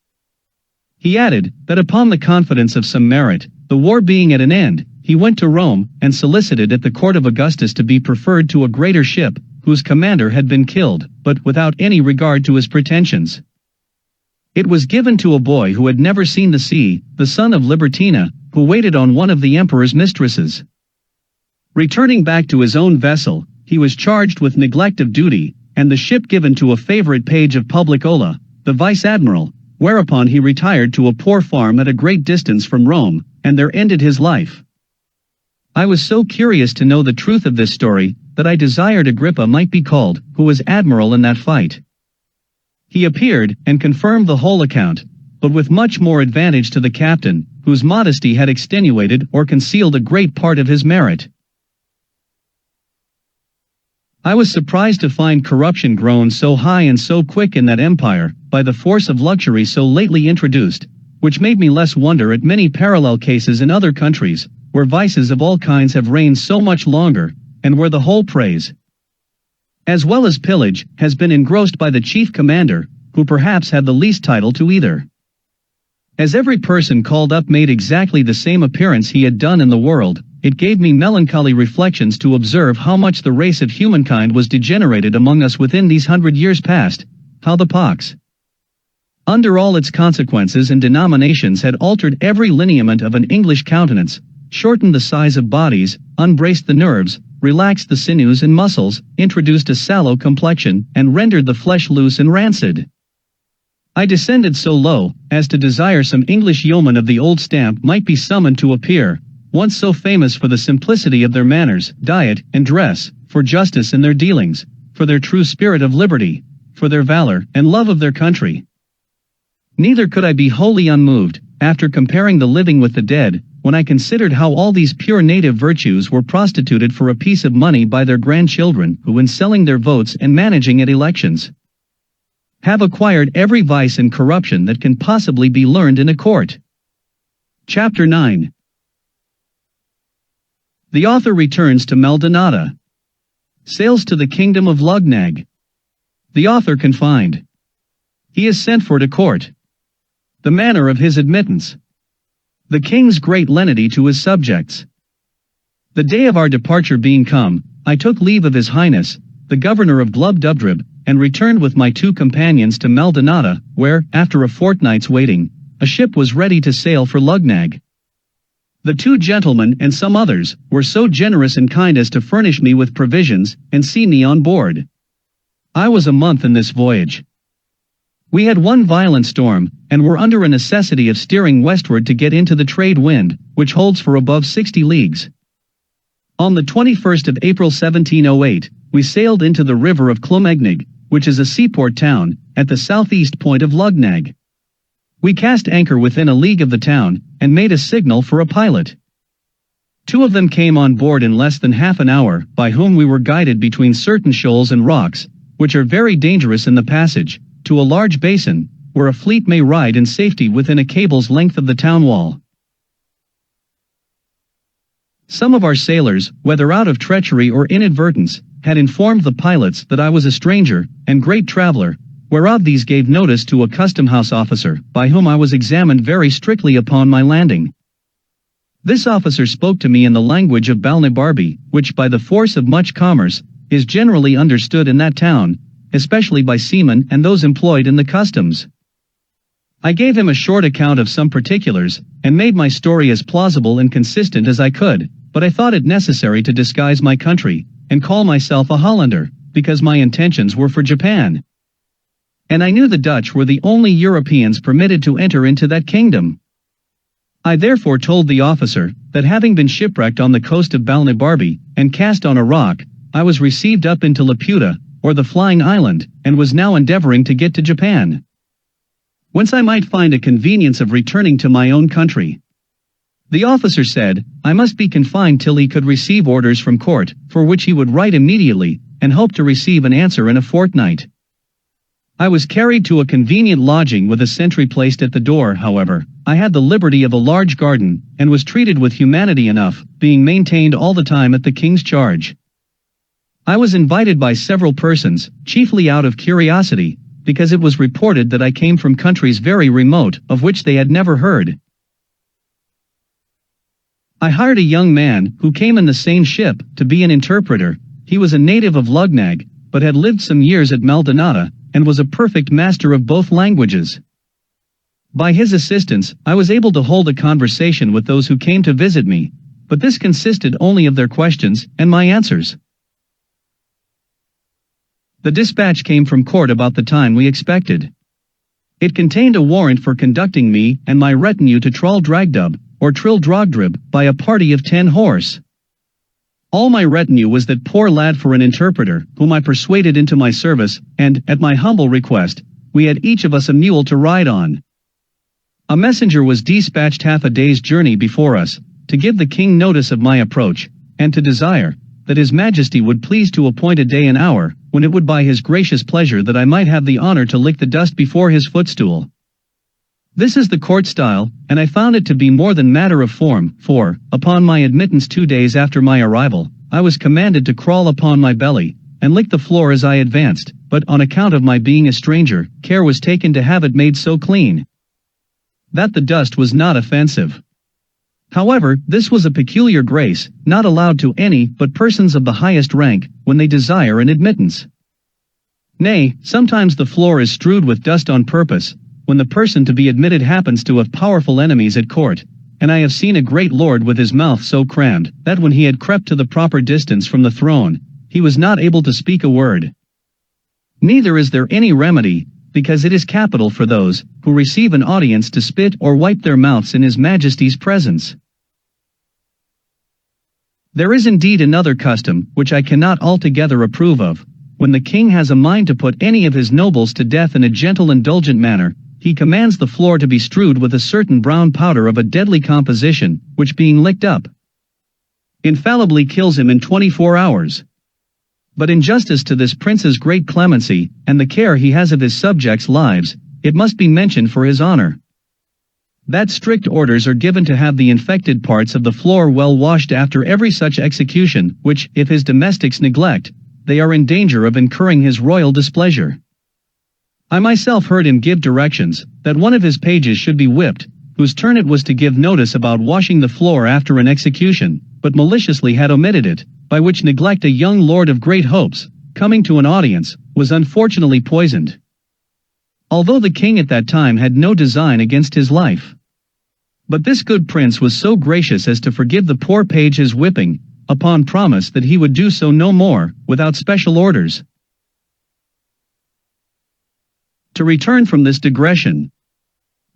He added, that upon the confidence of some merit, the war being at an end, he went to Rome, and solicited at the court of Augustus to be preferred to a greater ship, whose commander had been killed, but without any regard to his pretensions. It was given to a boy who had never seen the sea, the son of Libertina, who waited on one of the emperor's mistresses. Returning back to his own vessel, he was charged with neglect of duty, and the ship given to a favorite page of Publicola, the vice-admiral, whereupon he retired to a poor farm at a great distance from Rome, and there ended his life. I was so curious to know the truth of this story, that I desired Agrippa might be called, who was admiral in that fight. He appeared, and confirmed the whole account, but with much more advantage to the captain, whose modesty had extenuated or concealed a great part of his merit. I was surprised to find corruption grown so high and so quick in that empire, by the force of luxury so lately introduced, which made me less wonder at many parallel cases in other countries, where vices of all kinds have reigned so much longer, and where the whole praise, as well as pillage, has been engrossed by the chief commander, who perhaps had the least title to either. As every person called up made exactly the same appearance he had done in the world, it gave me melancholy reflections to observe how much the race of humankind was degenerated among us within these 100 years past, how the pox, under all its consequences and denominations, had altered every lineament of an English countenance, shortened the size of bodies, unbraced the nerves, relaxed the sinews and muscles, introduced a sallow complexion, and rendered the flesh loose and rancid. I descended so low, as to desire some English yeoman of the old stamp might be summoned to appear, once so famous for the simplicity of their manners, diet, and dress, for justice in their dealings, for their true spirit of liberty, for their valor and love of their country. Neither could I be wholly unmoved, after comparing the living with the dead, when I considered how all these pure native virtues were prostituted for a piece of money by their grandchildren, who in selling their votes and managing at elections, have acquired every vice and corruption that can possibly be learned in a court. Chapter 9. The author returns to Maldonado. Sails to the kingdom of LUGGNAGG. The author confined. He is sent for to court. The manner of his admittance. The king's great lenity to his subjects. The day of our departure being come, I took leave of His Highness, the governor of GLUBBDUBDRIB, and returned with my 2 companions to Maldonado, where, after a fortnight's waiting, a ship was ready to sail for LUGGNAGG. The 2 gentlemen and some others were so generous and kind as to furnish me with provisions and see me on board. I was a month in this voyage. We had one violent storm, and were under a necessity of steering westward to get into the trade wind, which holds for above 60 leagues. On the 21st of April 1708, we sailed into the river of LUGGNAGG, which is a seaport town, at the southeast point of LUGGNAGG. We cast anchor within a league of the town, and made a signal for a pilot. 2 of them came on board in less than half an hour, by whom we were guided between certain shoals and rocks, which are very dangerous in the passage, to a large basin, where a fleet may ride in safety within a cable's length of the town wall. Some of our sailors, whether out of treachery or inadvertence, had informed the pilots that I was a stranger, and great traveler, whereof these gave notice to a custom-house officer, by whom I was examined very strictly upon my landing. This officer spoke to me in the language of BALNIBARBI, which by the force of much commerce, is generally understood in that town, especially by seamen and those employed in the customs. I gave him a short account of some particulars, and made my story as plausible and consistent as I could, but I thought it necessary to disguise my country, and call myself a Hollander, because my intentions were for Japan. And I knew the Dutch were the only Europeans permitted to enter into that kingdom. I therefore told the officer, that having been shipwrecked on the coast of BALNIBARBI, and cast on a rock, I was received up into LAPUTA, or the Flying Island, and was now endeavoring to get to Japan, whence I might find a convenience of returning to my own country. The officer said, I must be confined till he could receive orders from court, for which he would write immediately, and hope to receive an answer in a fortnight. I was carried to a convenient lodging with a sentry placed at the door. However, I had the liberty of a large garden, and was treated with humanity enough, being maintained all the time at the king's charge. I was invited by several persons, chiefly out of curiosity, because it was reported that I came from countries very remote, of which they had never heard. I hired a young man, who came in the same ship, to be an interpreter. He was a native of LUGGNAGG, but had lived some years at Maldonado, and was a perfect master of both languages. By his assistance, I was able to hold a conversation with those who came to visit me, but this consisted only of their questions, and my answers. The dispatch came from court about the time we expected. It contained a warrant for conducting me and my retinue to Dragdub, or Dragdrib, by a party of 10 horse. All my retinue was that poor lad for an interpreter, whom I persuaded into my service, and, at my humble request, we had each of us a mule to ride on. A messenger was dispatched half a day's journey before us, to give the king notice of my approach, and to desire, that his majesty would please to appoint a day and hour, when it would by his gracious pleasure that I might have the honor to lick the dust before his footstool. This is the court style, and I found it to be more than matter of form, for, upon my admittance 2 days after my arrival, I was commanded to crawl upon my belly, and lick the floor as I advanced, but on account of my being a stranger, care was taken to have it made so clean that the dust was not offensive. However, this was a peculiar grace, not allowed to any but persons of the highest rank, when they desire an admittance. Nay, sometimes the floor is strewed with dust on purpose, when the person to be admitted happens to have powerful enemies at court, and I have seen a great lord with his mouth so crammed, that when he had crept to the proper distance from the throne, he was not able to speak a word. Neither is there any remedy, because it is capital for those, who receive an audience to spit or wipe their mouths in his Majesty's presence. There is indeed another custom, which I cannot altogether approve of. When the king has a mind to put any of his nobles to death in a gentle indulgent manner, he commands the floor to be strewed with a certain brown powder of a deadly composition, which being licked up, infallibly kills him in 24 hours. But in justice to this prince's great clemency, and the care he has of his subjects' lives, it must be mentioned for his honor, that strict orders are given to have the infected parts of the floor well washed after every such execution, which, if his domestics neglect, they are in danger of incurring his royal displeasure. I myself heard him give directions, that one of his pages should be whipped, whose turn it was to give notice about washing the floor after an execution, but maliciously had omitted it, by which neglect a young lord of great hopes, coming to an audience, was unfortunately poisoned. Although the king at that time had no design against his life. But this good prince was so gracious as to forgive the poor page his whipping, upon promise that he would do so no more, without special orders. To return from this digression.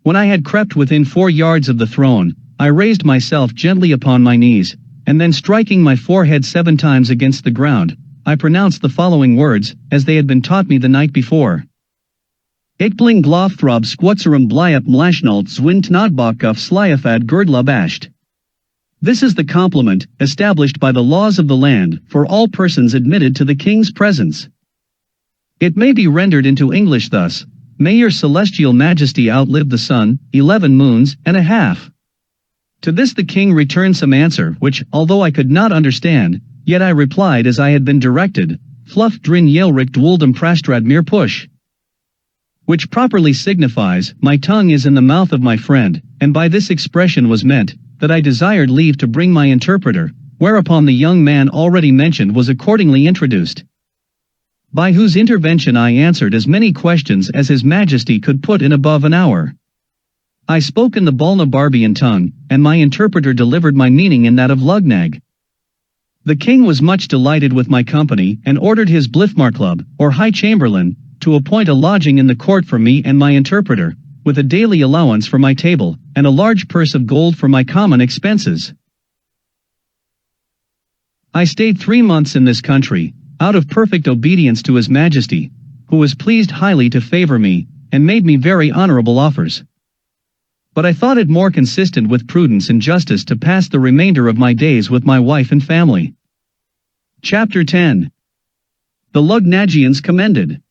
When I had crept within 4 yards of the throne, I raised myself gently upon my knees, and then striking my forehead 7 times against the ground, I pronounced the following words, as they had been taught me the night before. Ik bling glofthrob squatserum blyup mlashnalt zwintnadbok of slyafad girdlubasht. This is the compliment, established by the laws of the land, for all persons admitted to the king's presence. It may be rendered into English thus: May your celestial majesty outlive the sun, 11 moons and a half. To this the king returned some answer which, although I could not understand, yet I replied as I had been directed, Fluff drin yelrik dwuldum prastrad push. Which properly signifies, my tongue is in the mouth of my friend, and by this expression was meant, that I desired leave to bring my interpreter, whereupon the young man already mentioned was accordingly introduced, by whose intervention I answered as many questions as his majesty could put in above an hour. I spoke in the BALNIBARBIan tongue, and my interpreter delivered my meaning in that of LUGGNAGG. The king was much delighted with my company, and ordered his Blithmarklub, or High Chamberlain, to appoint a lodging in the court for me and my interpreter, with a daily allowance for my table, and a large purse of gold for my common expenses. I stayed 3 months in this country, out of perfect obedience to his majesty, who was pleased highly to favor me, and made me very honorable offers. But I thought it more consistent with prudence and justice to pass the remainder of my days with my wife and family. Chapter 10. The Lugnaggians commended.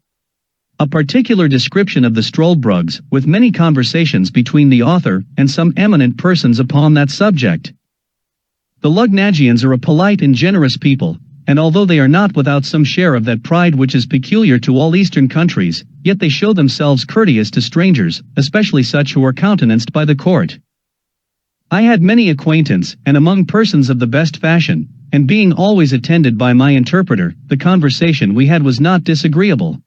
A particular description of the Struldbrugs, with many conversations between the author and some eminent persons upon that subject. The Lugnaggians are a polite and generous people, and although they are not without some share of that pride which is peculiar to all eastern countries, yet they show themselves courteous to strangers, especially such who are countenanced by the court. I had many acquaintance, and among persons of the best fashion, and being always attended by my interpreter, the conversation we had was not disagreeable.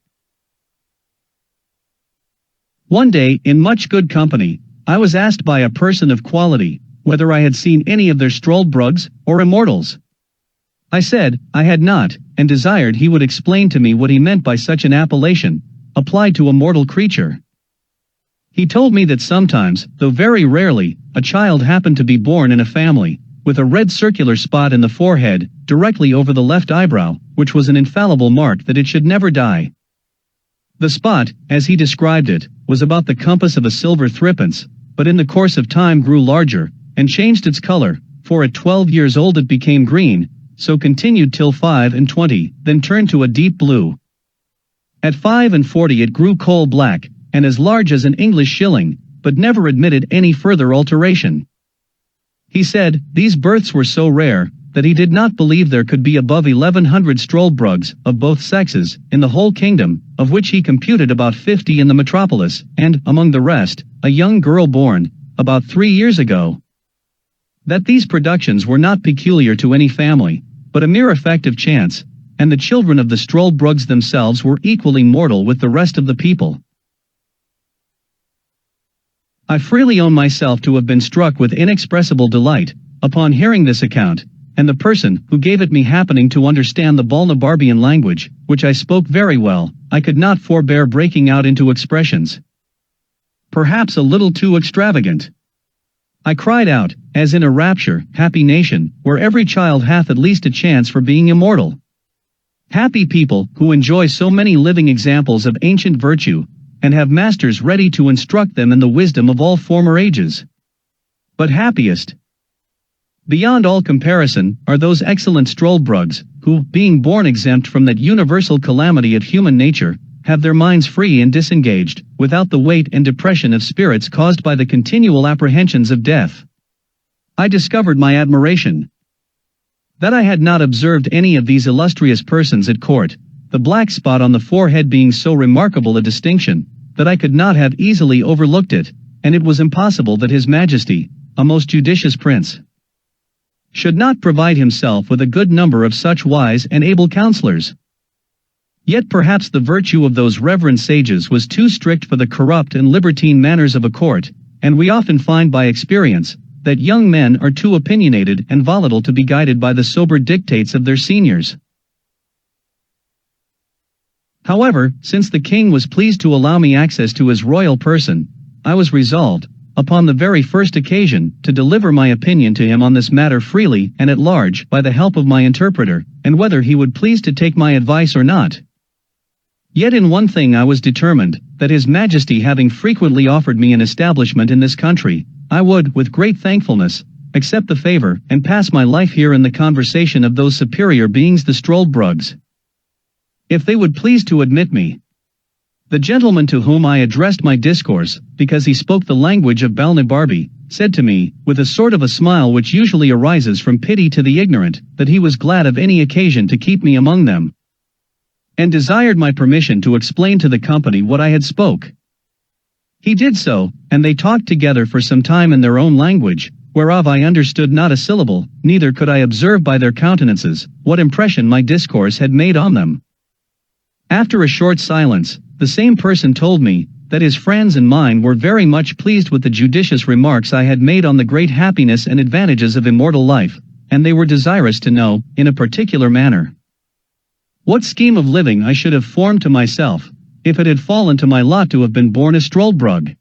One day, in much good company, I was asked by a person of quality, whether I had seen any of their Struldbrugs, or immortals. I said, I had not, and desired he would explain to me what he meant by such an appellation, applied to a mortal creature. He told me that sometimes, though very rarely, a child happened to be born in a family, with a red circular spot in the forehead, directly over the left eyebrow, which was an infallible mark that it should never die. The spot, as he described it, was about the compass of a silver threepence, but in the course of time grew larger, and changed its color, for at 12 years old it became green, so continued till 5 and 20, then turned to a deep blue. At 5 and 40 it grew coal black, and as large as an English shilling, but never admitted any further alteration. He said, these births were so rare, that he did not believe there could be above 1100 Struldbrugs, of both sexes, in the whole kingdom, of which he computed about 50 in the metropolis, and, among the rest, a young girl born, about 3 years ago. That these productions were not peculiar to any family, but a mere effect of chance, and the children of the Struldbrugs themselves were equally mortal with the rest of the people. I freely own myself to have been struck with inexpressible delight, upon hearing this account, and the person who gave it me happening to understand the Balnibarbian language, which I spoke very well, I could not forbear breaking out into expressions, perhaps a little too extravagant. I cried out, as in a rapture, happy nation, where every child hath at least a chance for being immortal. Happy people, who enjoy so many living examples of ancient virtue, and have masters ready to instruct them in the wisdom of all former ages. But happiest, beyond all comparison, are those excellent Struldbrugs, who, being born exempt from that universal calamity of human nature, have their minds free and disengaged, without the weight and depression of spirits caused by the continual apprehensions of death. I discovered my admiration. That I had not observed any of these illustrious persons at court, the black spot on the forehead being so remarkable a distinction, that I could not have easily overlooked it, and it was impossible that His Majesty, a most judicious prince, should not provide himself with a good number of such wise and able counselors. Yet perhaps the virtue of those reverend sages was too strict for the corrupt and libertine manners of a court, and we often find by experience, that young men are too opinionated and volatile to be guided by the sober dictates of their seniors. However, since the king was pleased to allow me access to his royal person, I was resolved, upon the very first occasion, to deliver my opinion to him on this matter freely and at large by the help of my interpreter, and whether he would please to take my advice or not. Yet in one thing I was determined, that His Majesty having frequently offered me an establishment in this country, I would, with great thankfulness, accept the favor and pass my life here in the conversation of those superior beings the Struldbrugs, if they would please to admit me. The gentleman to whom I addressed my discourse, because he spoke the language of Balnibarbi, said to me, with a sort of a smile which usually arises from pity to the ignorant, that he was glad of any occasion to keep me among them, and desired my permission to explain to the company what I had spoke. He did so, and they talked together for some time in their own language, whereof I understood not a syllable, neither could I observe by their countenances what impression my discourse had made on them. After a short silence, the same person told me, that his friends and mine were very much pleased with the judicious remarks I had made on the great happiness and advantages of immortal life, and they were desirous to know, in a particular manner, what scheme of living I should have formed to myself, if it had fallen to my lot to have been born a Struldbrug.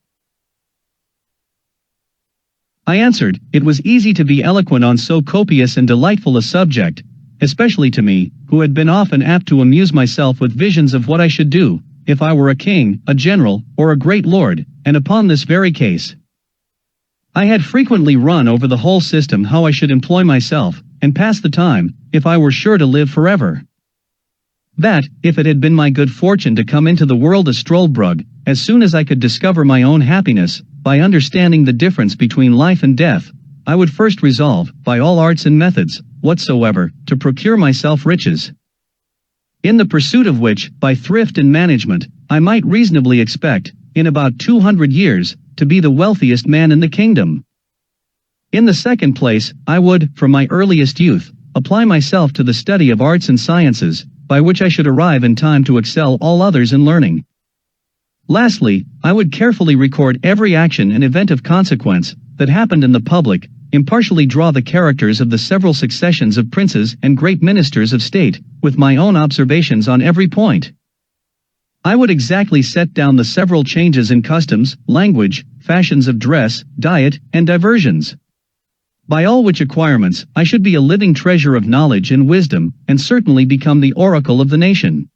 I answered, it was easy to be eloquent on so copious and delightful a subject, especially to me, who had been often apt to amuse myself with visions of what I should do, if I were a king, a general, or a great lord, and upon this very case, I had frequently run over the whole system how I should employ myself, and pass the time, if I were sure to live forever. That, if it had been my good fortune to come into the world a Struldbrug, as soon as I could discover my own happiness, by understanding the difference between life and death, I would first resolve, by all arts and methods, whatsoever, to procure myself riches, in the pursuit of which, by thrift and management, I might reasonably expect, in about 200 years, to be the wealthiest man in the kingdom. In the second place, I would, from my earliest youth, apply myself to the study of arts and sciences, by which I should arrive in time to excel all others in learning. Lastly, I would carefully record every action and event of consequence that happened in the public, impartially draw the characters of the several successions of princes and great ministers of state, with my own observations on every point. I would exactly set down the several changes in customs, language, fashions of dress, diet, and diversions. By all which acquirements, I should be a living treasure of knowledge and wisdom, and certainly become the oracle of the nation.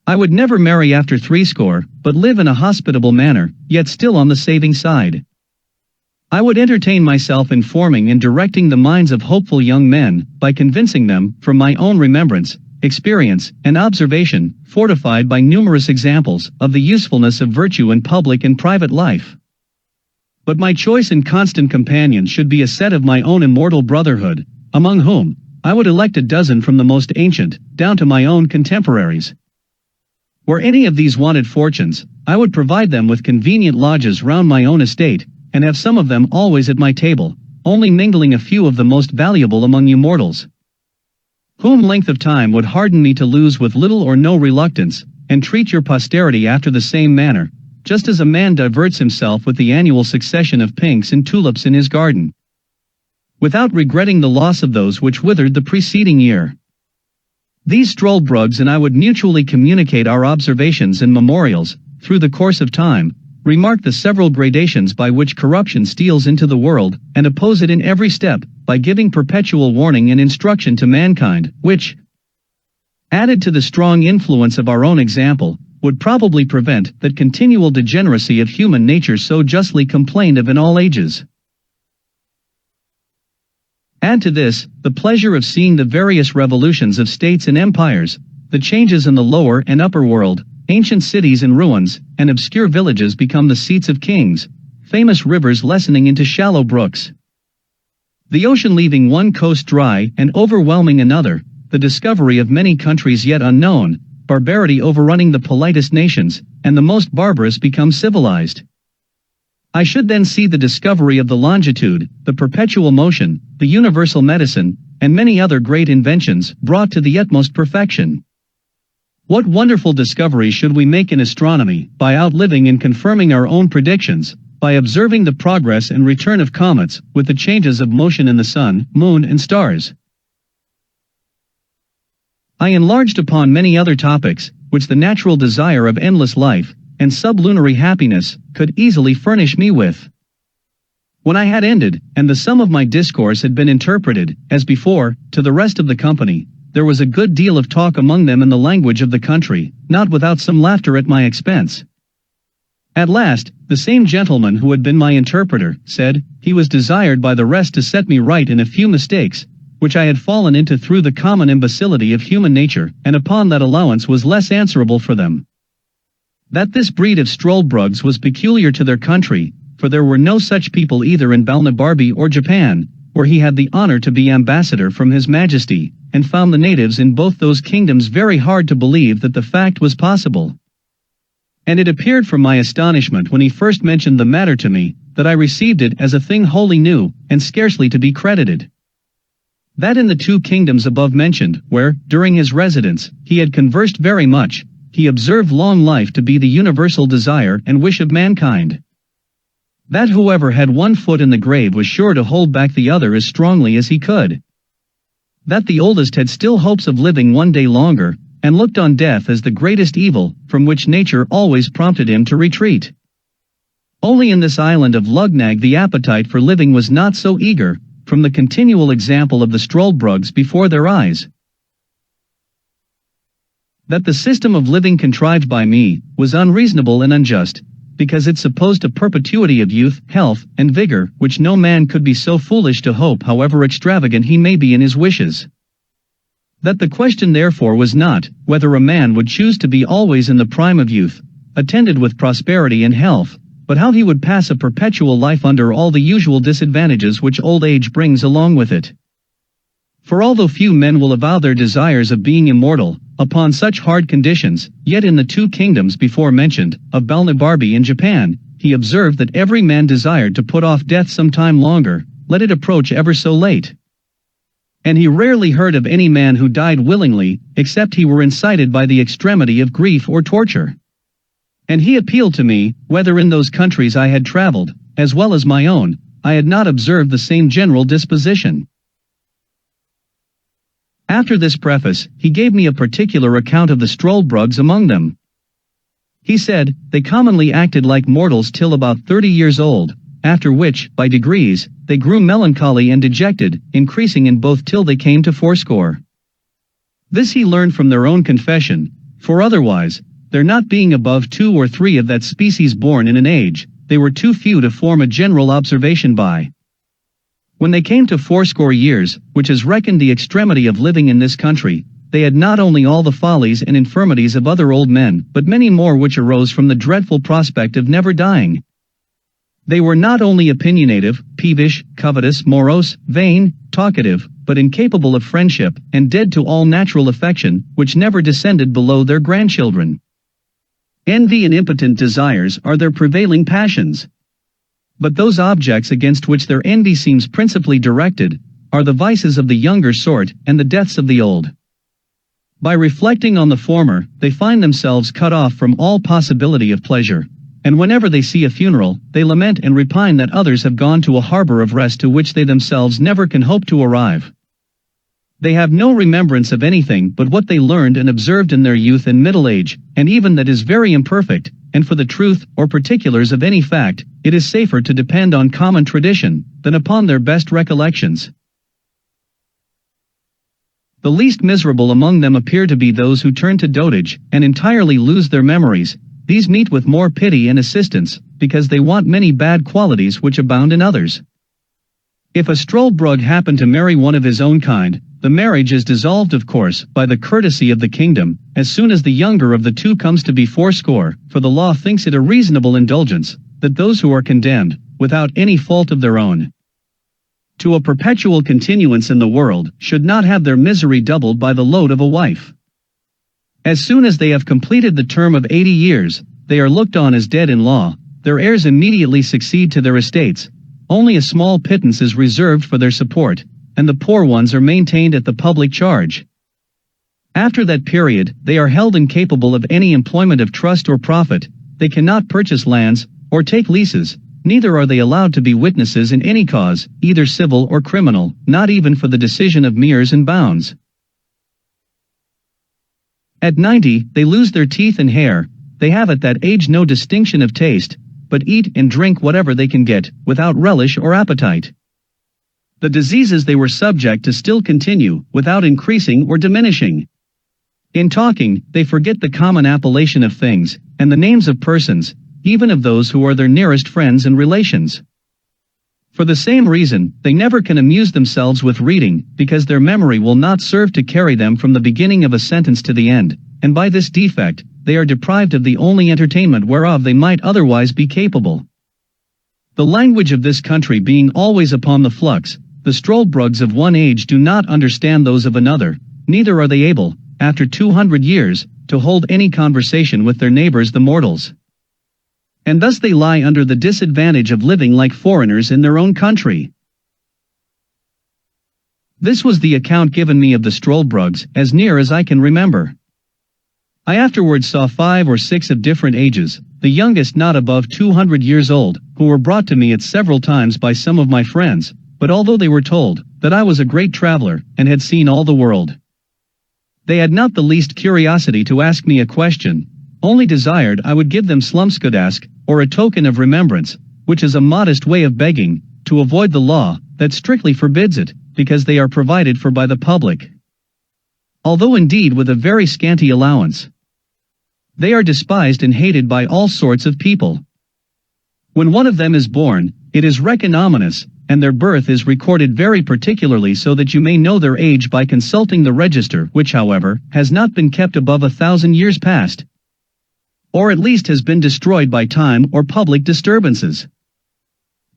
I would never marry after 60, but live in a hospitable manner, yet still on the saving side. I would entertain myself in forming and directing the minds of hopeful young men, by convincing them, from my own remembrance, experience, and observation, fortified by numerous examples, of the usefulness of virtue in public and private life. But my choice and constant companion should be a set of my own immortal brotherhood, among whom I would elect a dozen from the most ancient, down to my own contemporaries. Were any of these wanted fortunes, I would provide them with convenient lodges round my own estate, and have some of them always at my table, only mingling a few of the most valuable among you mortals, whom length of time would harden me to lose with little or no reluctance, and treat your posterity after the same manner, just as a man diverts himself with the annual succession of pinks and tulips in his garden, without regretting the loss of those which withered the preceding year. These Struldbrugs and I would mutually communicate our observations and memorials, through the course of time, remark the several gradations by which corruption steals into the world, and oppose it in every step, by giving perpetual warning and instruction to mankind, which, added to the strong influence of our own example, would probably prevent that continual degeneracy of human nature so justly complained of in all ages. Add to this, the pleasure of seeing the various revolutions of states and empires, the changes in the lower and upper world, ancient cities in ruins, and obscure villages become the seats of kings, famous rivers lessening into shallow brooks, the ocean leaving one coast dry and overwhelming another, the discovery of many countries yet unknown, barbarity overrunning the politest nations, and the most barbarous become civilized. I should then see the discovery of the longitude, the perpetual motion, the universal medicine, and many other great inventions brought to the utmost perfection. What wonderful discoveries should we make in astronomy, by outliving and confirming our own predictions, by observing the progress and return of comets, with the changes of motion in the sun, moon and stars. I enlarged upon many other topics, which the natural desire of endless life, and sublunary happiness, could easily furnish me with. When I had ended, and the sum of my discourse had been interpreted, as before, to the rest of the company, there was a good deal of talk among them in the language of the country, not without some laughter at my expense. At last, the same gentleman who had been my interpreter, said, he was desired by the rest to set me right in a few mistakes, which I had fallen into through the common imbecility of human nature, and upon that allowance was less answerable for them. That this breed of Struldbrugs was peculiar to their country, for there were no such people either in Balnibarbi or Japan, where he had the honor to be ambassador from His Majesty, and found the natives in both those kingdoms very hard to believe that the fact was possible. And it appeared from my astonishment when he first mentioned the matter to me, that I received it as a thing wholly new, and scarcely to be credited. That in the two kingdoms above mentioned, where, during his residence, he had conversed very much, he observed long life to be the universal desire and wish of mankind. That whoever had one foot in the grave was sure to hold back the other as strongly as he could. That the oldest had still hopes of living one day longer, and looked on death as the greatest evil, from which nature always prompted him to retreat. Only in this island of LUGGNAGG the appetite for living was not so eager, from the continual example of the Struldbrugs before their eyes. That the system of living contrived by me was unreasonable and unjust, because it supposed a perpetuity of youth, health, and vigor, which no man could be so foolish to hope, however extravagant he may be in his wishes. That the question therefore was not, whether a man would choose to be always in the prime of youth, attended with prosperity and health, but how he would pass a perpetual life under all the usual disadvantages which old age brings along with it. For although few men will avow their desires of being immortal, upon such hard conditions, yet in the two kingdoms before mentioned, of Balnibarbi and Japan, he observed that every man desired to put off death some time longer, let it approach ever so late. And he rarely heard of any man who died willingly, except he were incited by the extremity of grief or torture. And he appealed to me, whether in those countries I had traveled, as well as my own, I had not observed the same general disposition. After this preface, he gave me a particular account of the Struldbrugs among them. He said, they commonly acted like mortals till about 30 years old, after which, by degrees, they grew melancholy and dejected, increasing in both till they came to 80. This he learned from their own confession, for otherwise, there not being above 2 or 3 of that species born in an age, they were too few to form a general observation by. When they came to 80 years, which is reckoned the extremity of living in this country, they had not only all the follies and infirmities of other old men, but many more which arose from the dreadful prospect of never dying. They were not only opinionative, peevish, covetous, morose, vain, talkative, but incapable of friendship, and dead to all natural affection, which never descended below their grandchildren. Envy and impotent desires are their prevailing passions. But those objects against which their envy seems principally directed, are the vices of the younger sort and the deaths of the old. By reflecting on the former, they find themselves cut off from all possibility of pleasure, and whenever they see a funeral, they lament and repine that others have gone to a harbor of rest to which they themselves never can hope to arrive. They have no remembrance of anything but what they learned and observed in their youth and middle age, and even that is very imperfect, and for the truth or particulars of any fact, it is safer to depend on common tradition than upon their best recollections. The least miserable among them appear to be those who turn to dotage and entirely lose their memories. These meet with more pity and assistance, because they want many bad qualities which abound in others. If a Struldbrug happen to marry one of his own kind, the marriage is dissolved of course by the courtesy of the kingdom, as soon as the younger of the two comes to be fourscore, for the law thinks it a reasonable indulgence, that those who are condemned, without any fault of their own, to a perpetual continuance in the world, should not have their misery doubled by the load of a wife. As soon as they have completed the term of 80 years, they are looked on as dead in law, their heirs immediately succeed to their estates, only a small pittance is reserved for their support, and the poor ones are maintained at the public charge. After that period, they are held incapable of any employment of trust or profit, they cannot purchase lands, or take leases, neither are they allowed to be witnesses in any cause, either civil or criminal, not even for the decision of meres and bounds. At 90, they lose their teeth and hair, they have at that age no distinction of taste, but eat and drink whatever they can get, without relish or appetite. The diseases they were subject to still continue, without increasing or diminishing. In talking, they forget the common appellation of things, and the names of persons, even of those who are their nearest friends and relations. For the same reason, they never can amuse themselves with reading, because their memory will not serve to carry them from the beginning of a sentence to the end, and by this defect, they are deprived of the only entertainment whereof they might otherwise be capable. The language of this country being always upon the flux, the Struldbrugs of one age do not understand those of another, neither are they able, after 200 years, to hold any conversation with their neighbors the mortals. And thus they lie under the disadvantage of living like foreigners in their own country. This was the account given me of the Struldbrugs, as near as I can remember. I afterwards saw 5 or 6 of different ages, the youngest not above 200 years old, who were brought to me at several times by some of my friends, but although they were told that I was a great traveler, and had seen all the world, they had not the least curiosity to ask me a question, only desired I would give them slumskudask, or a token of remembrance, which is a modest way of begging, to avoid the law, that strictly forbids it, because they are provided for by the public. Although indeed with a very scanty allowance, they are despised and hated by all sorts of people. When one of them is born, it is reckoned ominous, and their birth is recorded very particularly so that you may know their age by consulting the register, which however, has not been kept above 1,000 years past, or at least has been destroyed by time or public disturbances.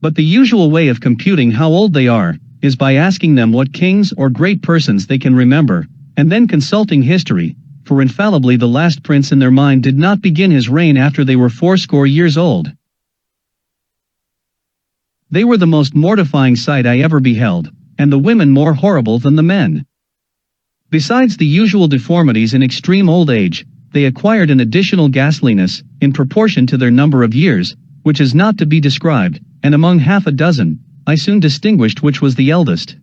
But the usual way of computing how old they are, is by asking them what kings or great persons they can remember, and then consulting history, for infallibly the last prince in their mind did not begin his reign after they were 80 years old. They were the most mortifying sight I ever beheld, and the women more horrible than the men. Besides the usual deformities in extreme old age, they acquired an additional ghastliness, in proportion to their number of years, which is not to be described, and among 6, I soon distinguished which was the eldest,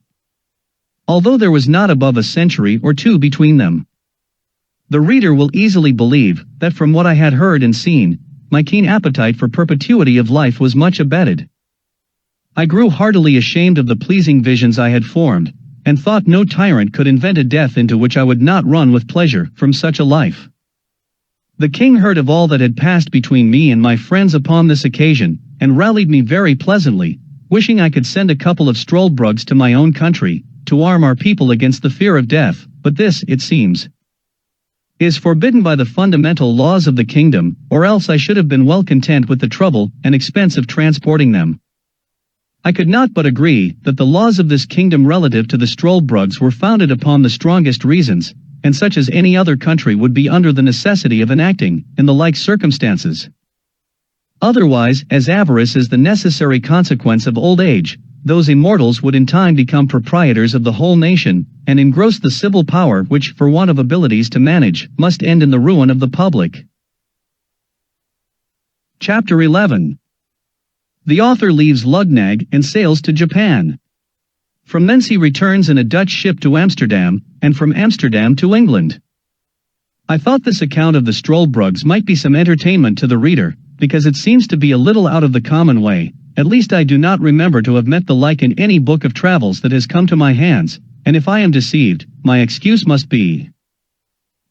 although there was not above a century or 2 between them. The reader will easily believe, that from what I had heard and seen, my keen appetite for perpetuity of life was much abated. I grew heartily ashamed of the pleasing visions I had formed, and thought no tyrant could invent a death into which I would not run with pleasure from such a life. The king heard of all that had passed between me and my friends upon this occasion, and rallied me very pleasantly, wishing I could send a couple of Struldbrugs to my own country, to arm our people against the fear of death, but this, it seems, is forbidden by the fundamental laws of the kingdom, or else I should have been well content with the trouble and expense of transporting them. I could not but agree that the laws of this kingdom relative to the Struldbrugs were founded upon the strongest reasons, and such as any other country would be under the necessity of enacting, in the like circumstances. Otherwise, as avarice is the necessary consequence of old age, those immortals would in time become proprietors of the whole nation, and engross the civil power which, for want of abilities to manage, must end in the ruin of the public. Chapter 11. The author leaves Luggnagg and sails to Japan. From thence he returns in a Dutch ship to Amsterdam, and from Amsterdam to England. I thought this account of the Struldbrugs might be some entertainment to the reader, because it seems to be a little out of the common way. At least I do not remember to have met the like in any book of travels that has come to my hands, and if I am deceived, my excuse must be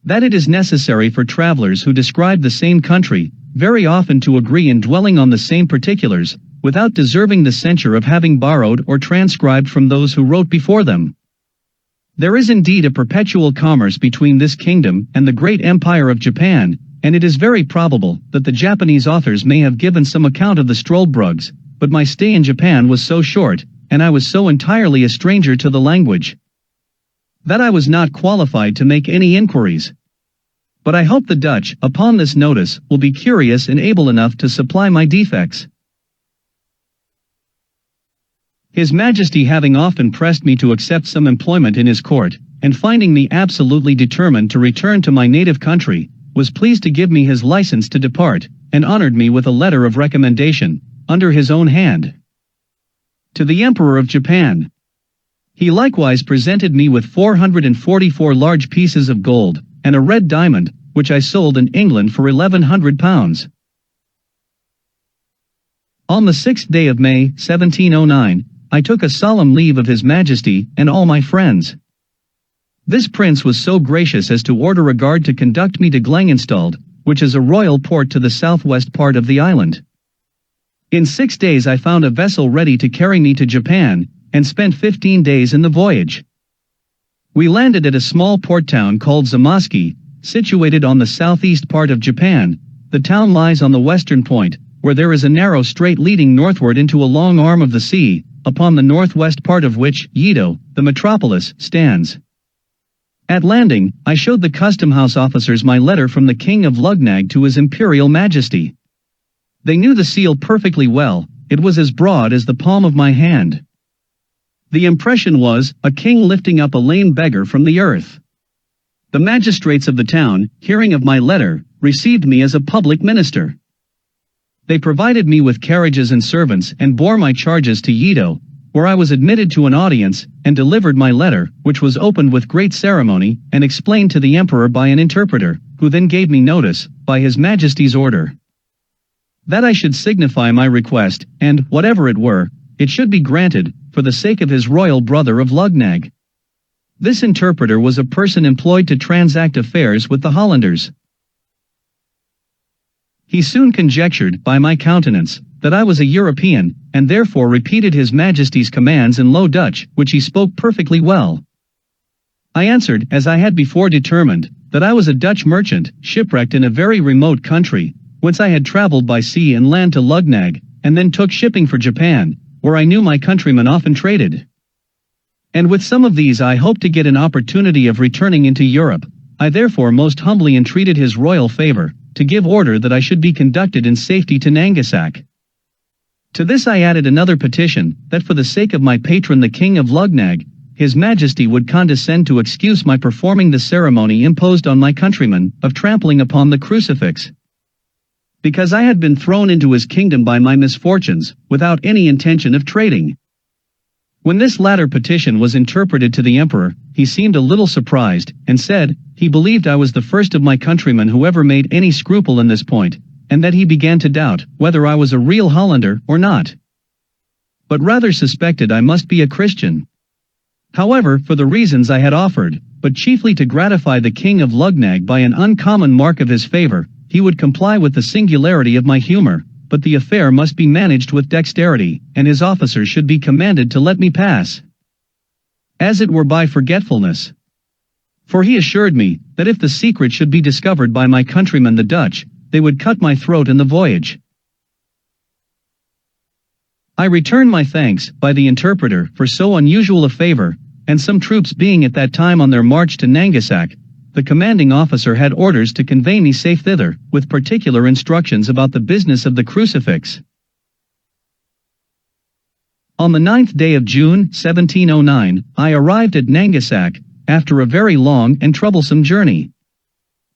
that it is necessary for travelers who describe the same country very often to agree in dwelling on the same particulars, without deserving the censure of having borrowed or transcribed from those who wrote before them. There is indeed a perpetual commerce between this kingdom and the great empire of Japan, and it is very probable that the Japanese authors may have given some account of the Struldbrugs, but my stay in Japan was so short, and I was so entirely a stranger to the language, that I was not qualified to make any inquiries. But I hope the Dutch, upon this notice, will be curious and able enough to supply my defects. His Majesty having often pressed me to accept some employment in his court, and finding me absolutely determined to return to my native country, was pleased to give me his license to depart, and honored me with a letter of recommendation, under his own hand, to the Emperor of Japan. He likewise presented me with 444 large pieces of gold, and a red diamond, which I sold in England for £1,100. On the 6th day of May, 1709, I took a solemn leave of His Majesty and all my friends. This prince was so gracious as to order a guard to conduct me to Glangenstald, which is a royal port to the southwest part of the island. In 6 days I found a vessel ready to carry me to Japan, and spent 15 days in the voyage. We landed at a small port town called Zamaski, situated on the southeast part of Japan. The town lies on the western point, where there is a narrow strait leading northward into a long arm of the sea, upon the northwest part of which Yedo, the metropolis, stands. At landing, I showed the custom house officers my letter from the King of Luggnagg to His Imperial Majesty. They knew the seal perfectly well. It was as broad as the palm of my hand. The impression was, a king lifting up a lame beggar from the earth. The magistrates of the town, hearing of my letter, received me as a public minister. They provided me with carriages and servants and bore my charges to Yedo, where I was admitted to an audience, and delivered my letter, which was opened with great ceremony, and explained to the emperor by an interpreter, who then gave me notice, by His Majesty's order, that I should signify my request, and, whatever it were, it should be granted, for the sake of his royal brother of Luggnagg. This interpreter was a person employed to transact affairs with the Hollanders. He soon conjectured, by my countenance, that I was a European, and therefore repeated His Majesty's commands in Low Dutch, which he spoke perfectly well. I answered, as I had before determined, that I was a Dutch merchant, shipwrecked in a very remote country, whence I had travelled by sea and land to Luggnagg, and then took shipping for Japan, where I knew my countrymen often traded. And with some of these I hoped to get an opportunity of returning into Europe. I therefore most humbly entreated his royal favour, to give order that I should be conducted in safety to Nangasak. To this I added another petition, that for the sake of my patron the King of Luggnagg, His Majesty would condescend to excuse my performing the ceremony imposed on my countrymen, of trampling upon the crucifix. Because I had been thrown into his kingdom by my misfortunes, without any intention of trading. When this latter petition was interpreted to the emperor, he seemed a little surprised, and said, he believed I was the first of my countrymen who ever made any scruple in this point, and that he began to doubt whether I was a real Hollander or not, but rather suspected I must be a Christian. However, for the reasons I had offered, but chiefly to gratify the King of Luggnagg by an uncommon mark of his favor, he would comply with the singularity of my humor, but the affair must be managed with dexterity, and his officers should be commanded to let me pass, as it were by forgetfulness. For he assured me, that if the secret should be discovered by my countrymen the Dutch, they would cut my throat in the voyage. I returned my thanks, by the interpreter, for so unusual a favor, and some troops being at that time on their march to Nangasak, the commanding officer had orders to convey me safe thither, with particular instructions about the business of the crucifix. On the 9th day of June, 1709, I arrived at Nangasak, after a very long and troublesome journey.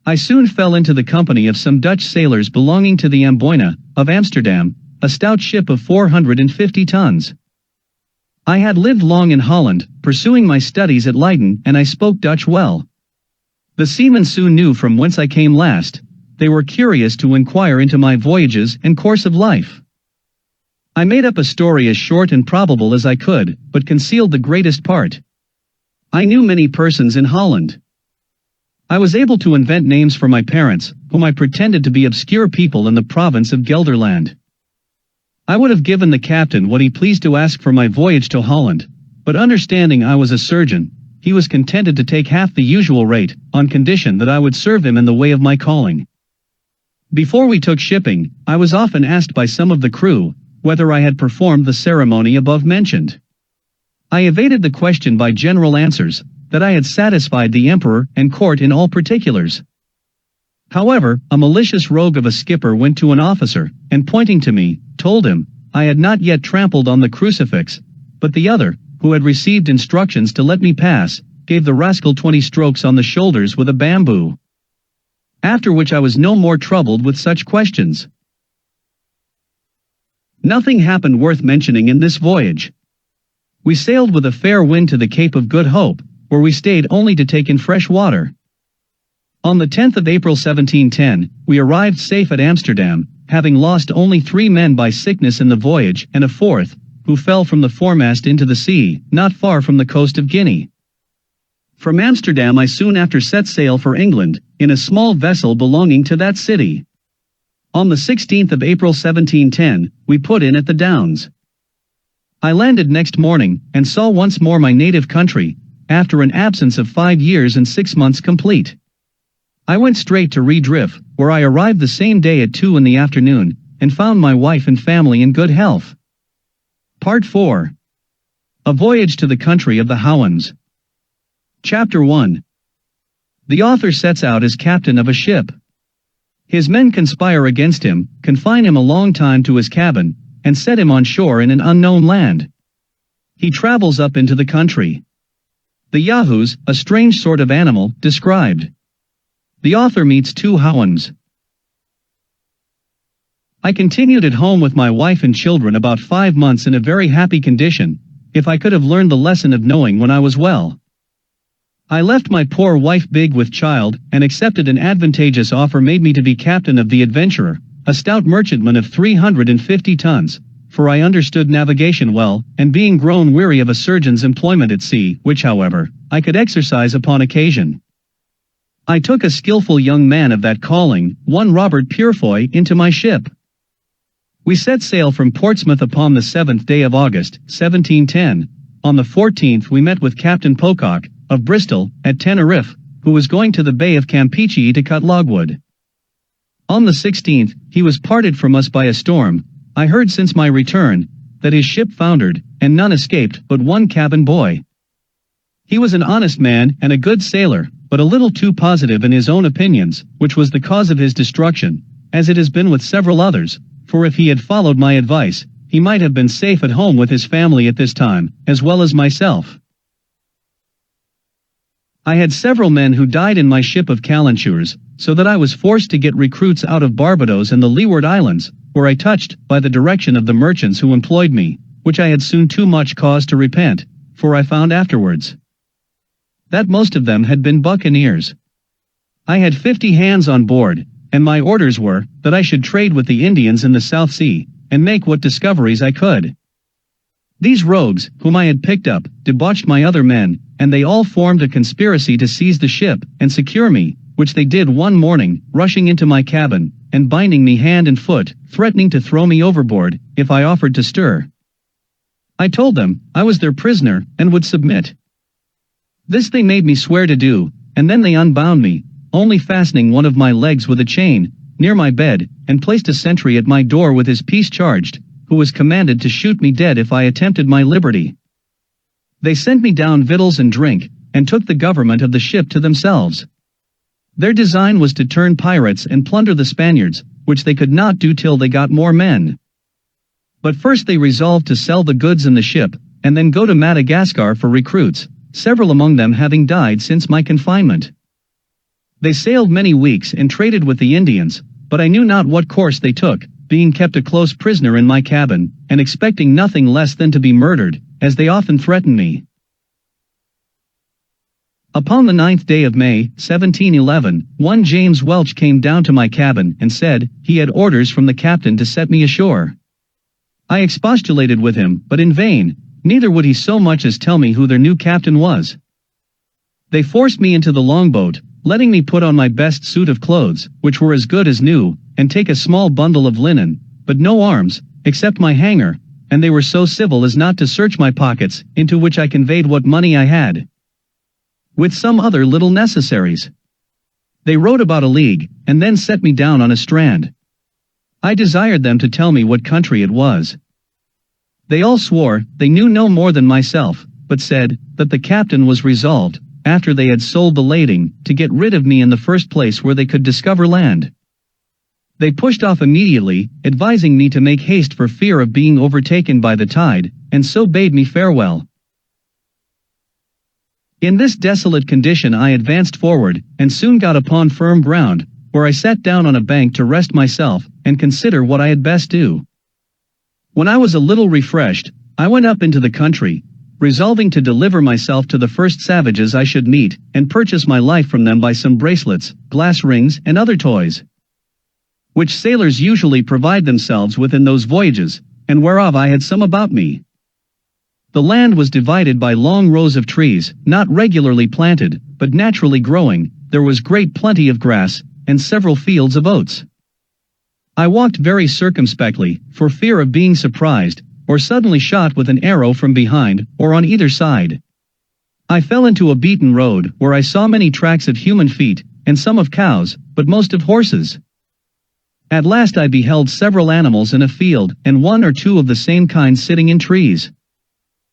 I soon fell into the company of some Dutch sailors belonging to the Amboina, of Amsterdam, a stout ship of 450 tons. I had lived long in Holland, pursuing my studies at Leiden, and I spoke Dutch well. The seamen soon knew from whence I came last. They were curious to inquire into my voyages and course of life. I made up a story as short and probable as I could, but concealed the greatest part. I knew many persons in Holland. I was able to invent names for my parents, whom I pretended to be obscure people in the province of Gelderland. I would have given the captain what he pleased to ask for my voyage to Holland, but understanding I was a surgeon, he was contented to take half the usual rate, on condition that I would serve him in the way of my calling. Before we took shipping, I was often asked by some of the crew, whether I had performed the ceremony above mentioned. I evaded the question by general answers, that I had satisfied the emperor and court in all particulars. However, a malicious rogue of a skipper went to an officer, and pointing to me, told him, I had not yet trampled on the crucifix, but the other, who had received instructions to let me pass, gave the rascal 20 strokes on the shoulders with a bamboo. After which I was no more troubled with such questions. Nothing happened worth mentioning in this voyage. We sailed with a fair wind to the Cape of Good Hope, where we stayed only to take in fresh water. On the 10th of April 1710, we arrived safe at Amsterdam, having lost only 3 men by sickness in the voyage and a 4th, who fell from the foremast into the sea, not far from the coast of Guinea. From Amsterdam I soon after set sail for England, in a small vessel belonging to that city. On the 16th of April 1710, we put in at the Downs. I landed next morning, and saw once more my native country, after an absence of 5 years and 6 months complete. I went straight to Redriff, where I arrived the same day at 2 in the afternoon, and found my wife and family in good health. Part 4. A Voyage to the Country of the HOUYHNHNMS. Chapter 1. The author sets out as captain of a ship. His men conspire against him, confine him a long time to his cabin, and set him on shore in an unknown land. He travels up into the country. The Yahoos, a strange sort of animal, described. The author meets 2 HOUYHNHNMS. I continued at home with my wife and children about 5 months in a very happy condition, if I could have learned the lesson of knowing when I was well. I left my poor wife big with child, and accepted an advantageous offer made me to be captain of the Adventurer, a stout merchantman of 350 tons, for I understood navigation well, and being grown weary of a surgeon's employment at sea, which however, I could exercise upon occasion. I took a skilful young man of that calling, one Robert Purefoy, into my ship. We set sail from Portsmouth upon the 7th day of August, 1710. On the 14th we met with Captain Pocock, of Bristol, at Tenerife, who was going to the Bay of Campeachy to cut logwood. On the 16th, he was parted from us by a storm. I heard since my return, that his ship foundered, and none escaped but one cabin boy. He was an honest man and a good sailor, but a little too positive in his own opinions, which was the cause of his destruction, as it has been with several others, for if he had followed my advice, he might have been safe at home with his family at this time, as well as myself. I had several men who died in my ship of calentures, so that I was forced to get recruits out of Barbados and the Leeward Islands, where I touched, by the direction of the merchants who employed me, which I had soon too much cause to repent, for I found afterwards that most of them had been buccaneers. I had 50 hands on board, and my orders were, that I should trade with the Indians in the South Sea, and make what discoveries I could. These rogues, whom I had picked up, debauched my other men, and they all formed a conspiracy to seize the ship, and secure me, which they did one morning, rushing into my cabin, and binding me hand and foot, threatening to throw me overboard, if I offered to stir. I told them, I was their prisoner, and would submit. This they made me swear to do, and then they unbound me, only fastening one of my legs with a chain, near my bed, and placed a sentry at my door with his piece charged, who was commanded to shoot me dead if I attempted my liberty. They sent me down victuals and drink, and took the government of the ship to themselves. Their design was to turn pirates and plunder the Spaniards, which they could not do till they got more men. But first they resolved to sell the goods in the ship, and then go to Madagascar for recruits, several among them having died since my confinement. They sailed many weeks and traded with the Indians, but I knew not what course they took, being kept a close prisoner in my cabin, and expecting nothing less than to be murdered, as they often threatened me. Upon the 9th day of May, 1711, one James Welch came down to my cabin and said he had orders from the captain to set me ashore. I expostulated with him, but in vain, neither would he so much as tell me who their new captain was. They forced me into the longboat, letting me put on my best suit of clothes, which were as good as new, and take a small bundle of linen, but no arms, except my hanger, and they were so civil as not to search my pockets, into which I conveyed what money I had, with some other little necessaries. They rowed about a league, and then set me down on a strand. I desired them to tell me what country it was. They all swore they knew no more than myself, but said that the captain was resolved, after they had sold the lading, to get rid of me in the first place where they could discover land. They pushed off immediately, advising me to make haste for fear of being overtaken by the tide, and so bade me farewell. In this desolate condition I advanced forward, and soon got upon firm ground, where I sat down on a bank to rest myself, and consider what I had best do. When I was a little refreshed, I went up into the country, resolving to deliver myself to the first savages I should meet, and purchase my life from them by some bracelets, glass rings, and other toys, which sailors usually provide themselves with in those voyages, and whereof I had some about me. The land was divided by long rows of trees, not regularly planted, but naturally growing. There was great plenty of grass, and several fields of oats. I walked very circumspectly, for fear of being surprised, or suddenly shot with an arrow from behind, or on either side. I fell into a beaten road, where I saw many tracks of human feet, and some of cows, but most of horses. At last I beheld several animals in a field, and one or two of the same kind sitting in trees.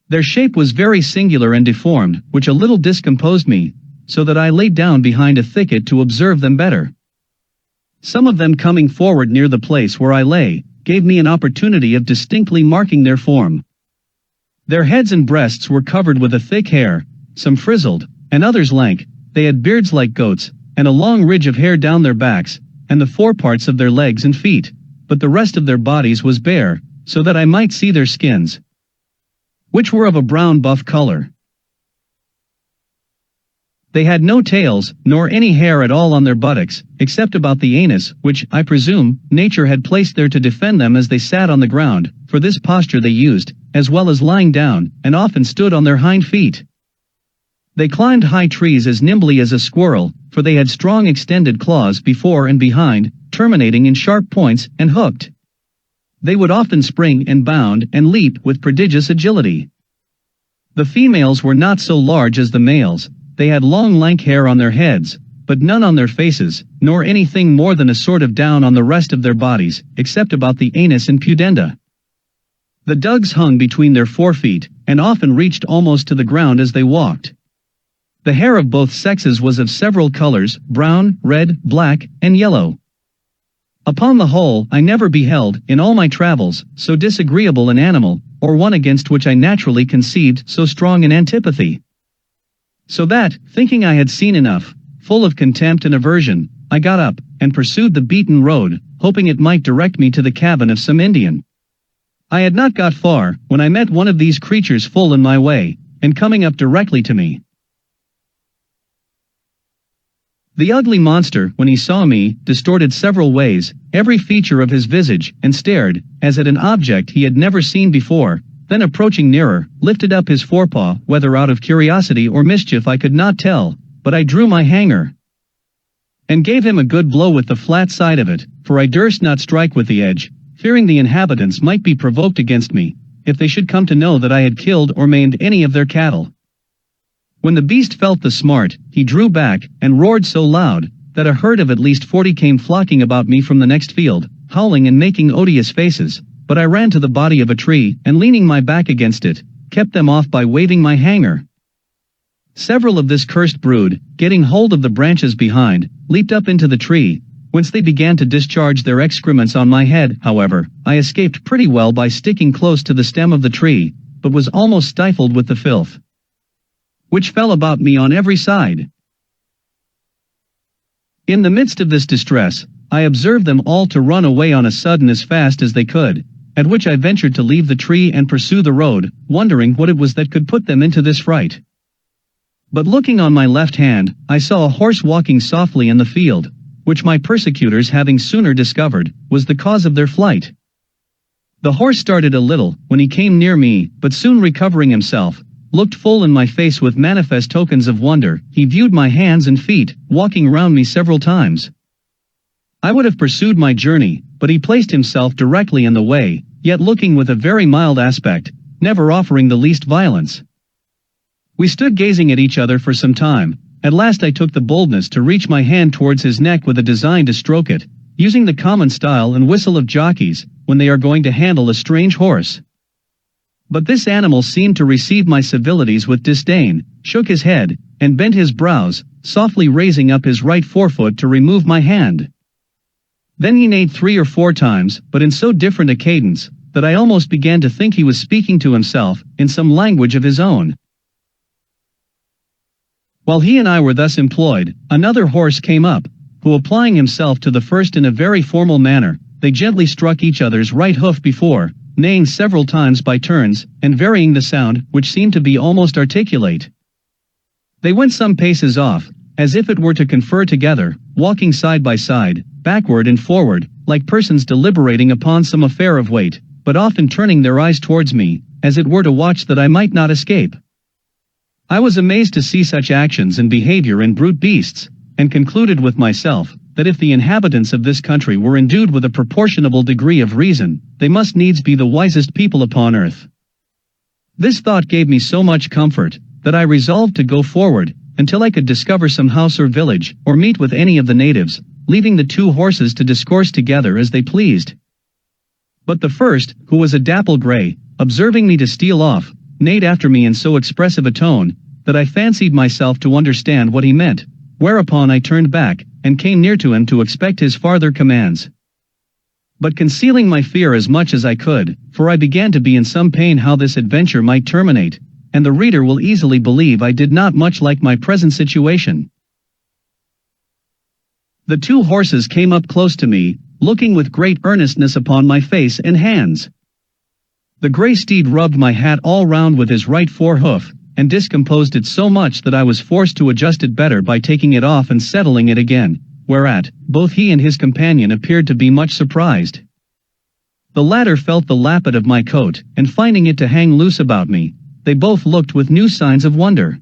Their shape was very singular and deformed, which a little discomposed me, so that I laid down behind a thicket to observe them better. Some of them coming forward near the place where I lay, gave me an opportunity of distinctly marking their form. Their heads and breasts were covered with a thick hair, some frizzled, and others lank. They had beards like goats, and a long ridge of hair down their backs, and the foreparts of their legs and feet, but the rest of their bodies was bare, so that I might see their skins, which were of a brown-buff color. They had no tails, nor any hair at all on their buttocks, except about the anus, which, I presume, nature had placed there to defend them as they sat on the ground. For this posture they used, as well as lying down, and often stood on their hind feet. They climbed high trees as nimbly as a squirrel, for they had strong extended claws before and behind, terminating in sharp points, and hooked. They would often spring and bound and leap with prodigious agility. The females were not so large as the males. They had long lank hair on their heads, but none on their faces, nor anything more than a sort of down on the rest of their bodies, except about the anus and pudenda. The dugs hung between their forefeet, and often reached almost to the ground as they walked. The hair of both sexes was of several colors, brown, red, black, and yellow. Upon the whole, I never beheld, in all my travels, so disagreeable an animal, or one against which I naturally conceived so strong an antipathy. So that, thinking I had seen enough, full of contempt and aversion, I got up, and pursued the beaten road, hoping it might direct me to the cabin of some Indian. I had not got far, when I met one of these creatures full in my way, and coming up directly to me. The ugly monster, when he saw me, distorted several ways, every feature of his visage, and stared, as at an object he had never seen before. Then approaching nearer, lifted up his forepaw, whether out of curiosity or mischief I could not tell, but I drew my hanger, and gave him a good blow with the flat side of it, for I durst not strike with the edge, fearing the inhabitants might be provoked against me, if they should come to know that I had killed or maimed any of their cattle. When the beast felt the smart, he drew back, and roared so loud, that a herd of at least 40 came flocking about me from the next field, howling and making odious faces, but I ran to the body of a tree, and leaning my back against it, kept them off by waving my hanger. Several of this cursed brood, getting hold of the branches behind, leaped up into the tree, whence they began to discharge their excrements on my head. However, I escaped pretty well by sticking close to the stem of the tree, but was almost stifled with the filth, which fell about me on every side. In the midst of this distress, I observed them all to run away on a sudden as fast as they could, at which I ventured to leave the tree and pursue the road, wondering what it was that could put them into this fright. But looking on my left hand, I saw a horse walking softly in the field, which my persecutors having sooner discovered, was the cause of their flight. The horse started a little when he came near me, but soon recovering himself, looked full in my face with manifest tokens of wonder. He viewed my hands and feet, walking round me several times. I would have pursued my journey, but he placed himself directly in the way, yet looking with a very mild aspect, never offering the least violence. We stood gazing at each other for some time. At last I took the boldness to reach my hand towards his neck with a design to stroke it, using the common style and whistle of jockeys, when they are going to handle a strange horse. But this animal seemed to receive my civilities with disdain, shook his head, and bent his brows, softly raising up his right forefoot to remove my hand. Then he neighed 3 or 4 times, but in so different a cadence, that I almost began to think he was speaking to himself, in some language of his own. While he and I were thus employed, another horse came up, who applying himself to the first in a very formal manner, they gently struck each other's right hoof before, neighing several times by turns, and varying the sound, which seemed to be almost articulate. They went some paces off, as if it were to confer together, walking side by side, backward and forward, like persons deliberating upon some affair of weight, but often turning their eyes towards me, as it were to watch that I might not escape. I was amazed to see such actions and behavior in brute beasts, and concluded with myself, that if the inhabitants of this country were endued with a proportionable degree of reason, they must needs be the wisest people upon earth. This thought gave me so much comfort, that I resolved to go forward, until I could discover some house or village, or meet with any of the natives, leaving the 2 horses to discourse together as they pleased. But the first, who was a dapple grey, observing me to steal off, neighed after me in so expressive a tone, that I fancied myself to understand what he meant, whereupon I turned back, and came near to him to expect his farther commands. But concealing my fear as much as I could, for I began to be in some pain how this adventure might terminate, and the reader will easily believe I did not much like my present situation. The 2 horses came up close to me, looking with great earnestness upon my face and hands. The grey steed rubbed my hat all round with his right forehoof, and discomposed it so much that I was forced to adjust it better by taking it off and settling it again, whereat, both he and his companion appeared to be much surprised. The latter felt the lappet of my coat, and finding it to hang loose about me, they both looked with new signs of wonder.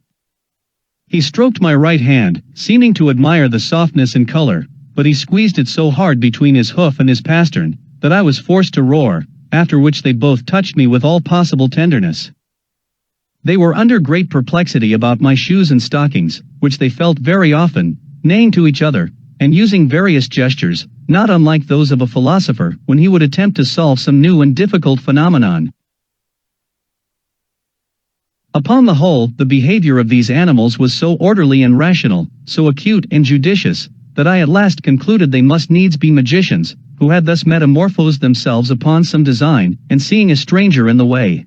He stroked my right hand, seeming to admire the softness and color, but he squeezed it so hard between his hoof and his pastern, that I was forced to roar, after which they both touched me with all possible tenderness. They were under great perplexity about my shoes and stockings, which they felt very often, neighing to each other, and using various gestures, not unlike those of a philosopher when he would attempt to solve some new and difficult phenomenon. Upon the whole, the behavior of these animals was so orderly and rational, so acute and judicious, that I at last concluded they must needs be magicians, who had thus metamorphosed themselves upon some design, and seeing a stranger in the way,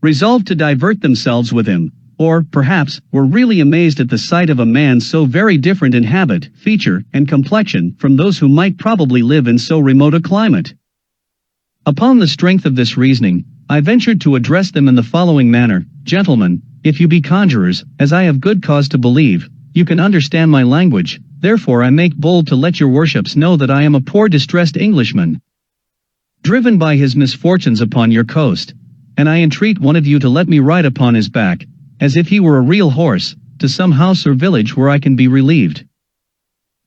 resolved to divert themselves with him, or, perhaps, were really amazed at the sight of a man so very different in habit, feature, and complexion from those who might probably live in so remote a climate. Upon the strength of this reasoning, I ventured to address them in the following manner: Gentlemen, if you be conjurers, as I have good cause to believe, you can understand my language, therefore I make bold to let your worships know that I am a poor distressed Englishman, driven by his misfortunes upon your coast, and I entreat one of you to let me ride upon his back, as if he were a real horse, to some house or village where I can be relieved.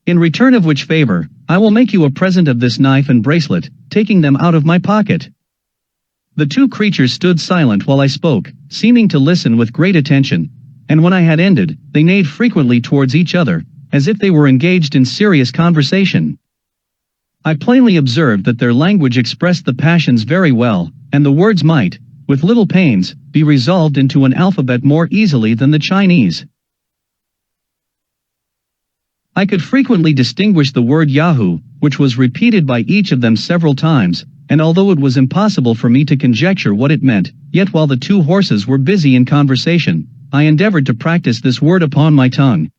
In return of which favor, I will make you a present of this knife and bracelet, taking them out of my pocket. The 2 creatures stood silent while I spoke, seeming to listen with great attention, and when I had ended, they neighed frequently towards each other, as if they were engaged in serious conversation. I plainly observed that their language expressed the passions very well, and the words might, with little pains, be resolved into an alphabet more easily than the Chinese. I could frequently distinguish the word Yahoo, which was repeated by each of them several times, and although it was impossible for me to conjecture what it meant, yet while the 2 horses were busy in conversation, I endeavored to practice this word upon my tongue.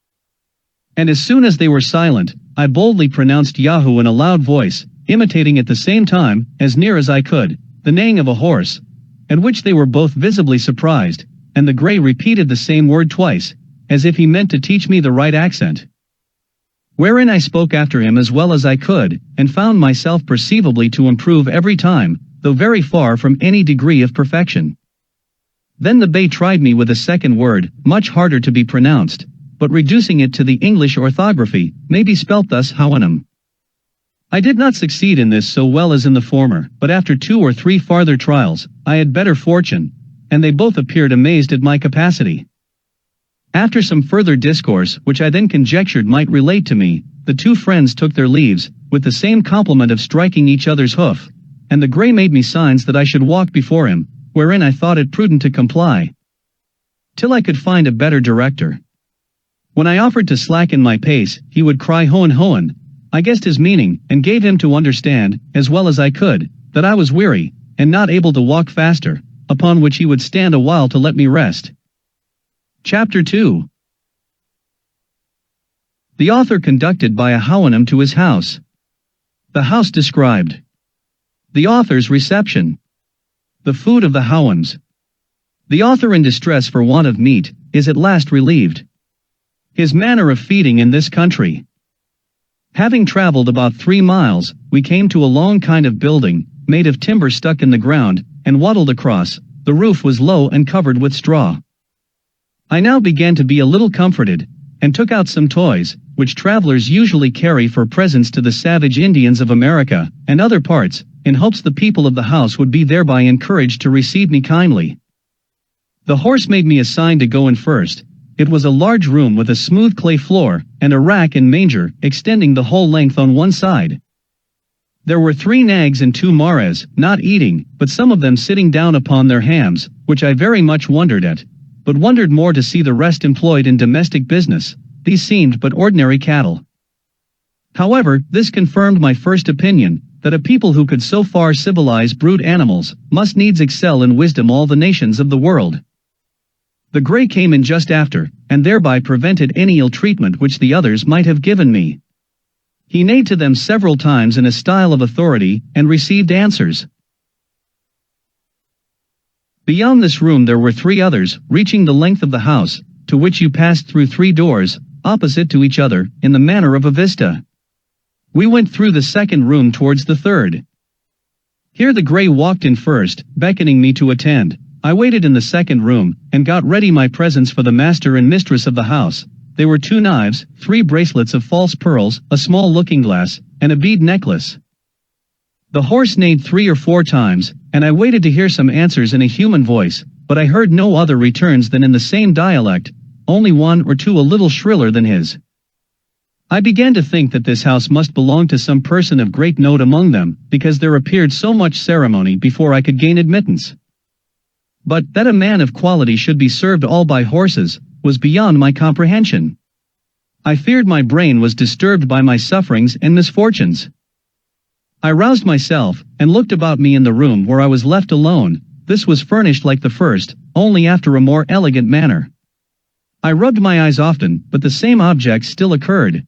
And as soon as they were silent, I boldly pronounced Yahoo in a loud voice, imitating at the same time, as near as I could, the neighing of a horse, at which they were both visibly surprised, and the grey repeated the same word twice, as if he meant to teach me the right accent. Wherein I spoke after him as well as I could, and found myself perceivably to improve every time, though very far from any degree of perfection. Then the bay tried me with a second word, much harder to be pronounced, but reducing it to the English orthography, may be spelt thus HOUYHNHNMS. I did not succeed in this so well as in the former, but after 2 or 3 farther trials, I had better fortune, and they both appeared amazed at my capacity. After some further discourse, which I then conjectured might relate to me, the 2 friends took their leaves, with the same compliment of striking each other's hoof, and the grey made me signs that I should walk before him, wherein I thought it prudent to comply, till I could find a better director. When I offered to slacken my pace, he would cry HOUYHNHNMS. I guessed his meaning, and gave him to understand, as well as I could, that I was weary, and not able to walk faster, upon which he would stand a while to let me rest. Chapter 2. The author conducted by a HOUYHNHNM to his house. The house described. The author's reception. The food of the HOUYHNHNMS. The author in distress for want of meat, is at last relieved. His manner of feeding in this country. Having traveled about 3 miles, we came to a long kind of building, made of timber stuck in the ground, and wattled across. The roof was low and covered with straw. I now began to be a little comforted, and took out some toys, which travelers usually carry for presents to the savage Indians of America, and other parts, in hopes the people of the house would be thereby encouraged to receive me kindly. The horse made me a sign to go in first. It was a large room with a smooth clay floor, and a rack and manger, extending the whole length on one side. There were 3 nags and 2 mares, not eating, but some of them sitting down upon their hams, which I very much wondered at, but wondered more to see the rest employed in domestic business. These seemed but ordinary cattle. However, this confirmed my first opinion, that a people who could so far civilize brute animals, must needs excel in wisdom all the nations of the world. The grey came in just after, and thereby prevented any ill treatment which the others might have given me. He neighed to them several times in a style of authority, and received answers. Beyond this room there were 3 others, reaching the length of the house, to which you passed through 3 doors, opposite to each other, in the manner of a vista. We went through the second room towards the third. Here the grey walked in first, beckoning me to attend. I waited in the second room, and got ready my presents for the master and mistress of the house. They were 2 knives, 3 bracelets of false pearls, a small looking-glass, and a bead necklace. The horse neighed 3 or 4 times, and I waited to hear some answers in a human voice, but I heard no other returns than in the same dialect, only 1 or 2 a little shriller than his. I began to think that this house must belong to some person of great note among them, because there appeared so much ceremony before I could gain admittance. But that a man of quality should be served all by horses, was beyond my comprehension. I feared my brain was disturbed by my sufferings and misfortunes. I roused myself, and looked about me in the room where I was left alone. This was furnished like the first, only after a more elegant manner. I rubbed my eyes often, but the same objects still occurred.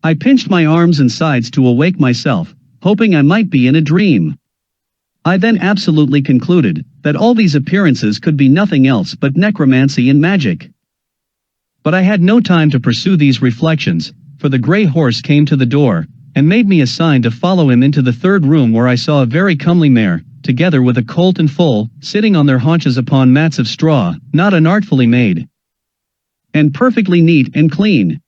I pinched my arms and sides to awake myself, hoping I might be in a dream. I then absolutely concluded that all these appearances could be nothing else but necromancy and magic. But I had no time to pursue these reflections, for the grey horse came to the door, and made me a sign to follow him into the third room, where I saw a very comely mare, together with a colt and foal, sitting on their haunches upon mats of straw, not unartfully made, and perfectly neat and clean.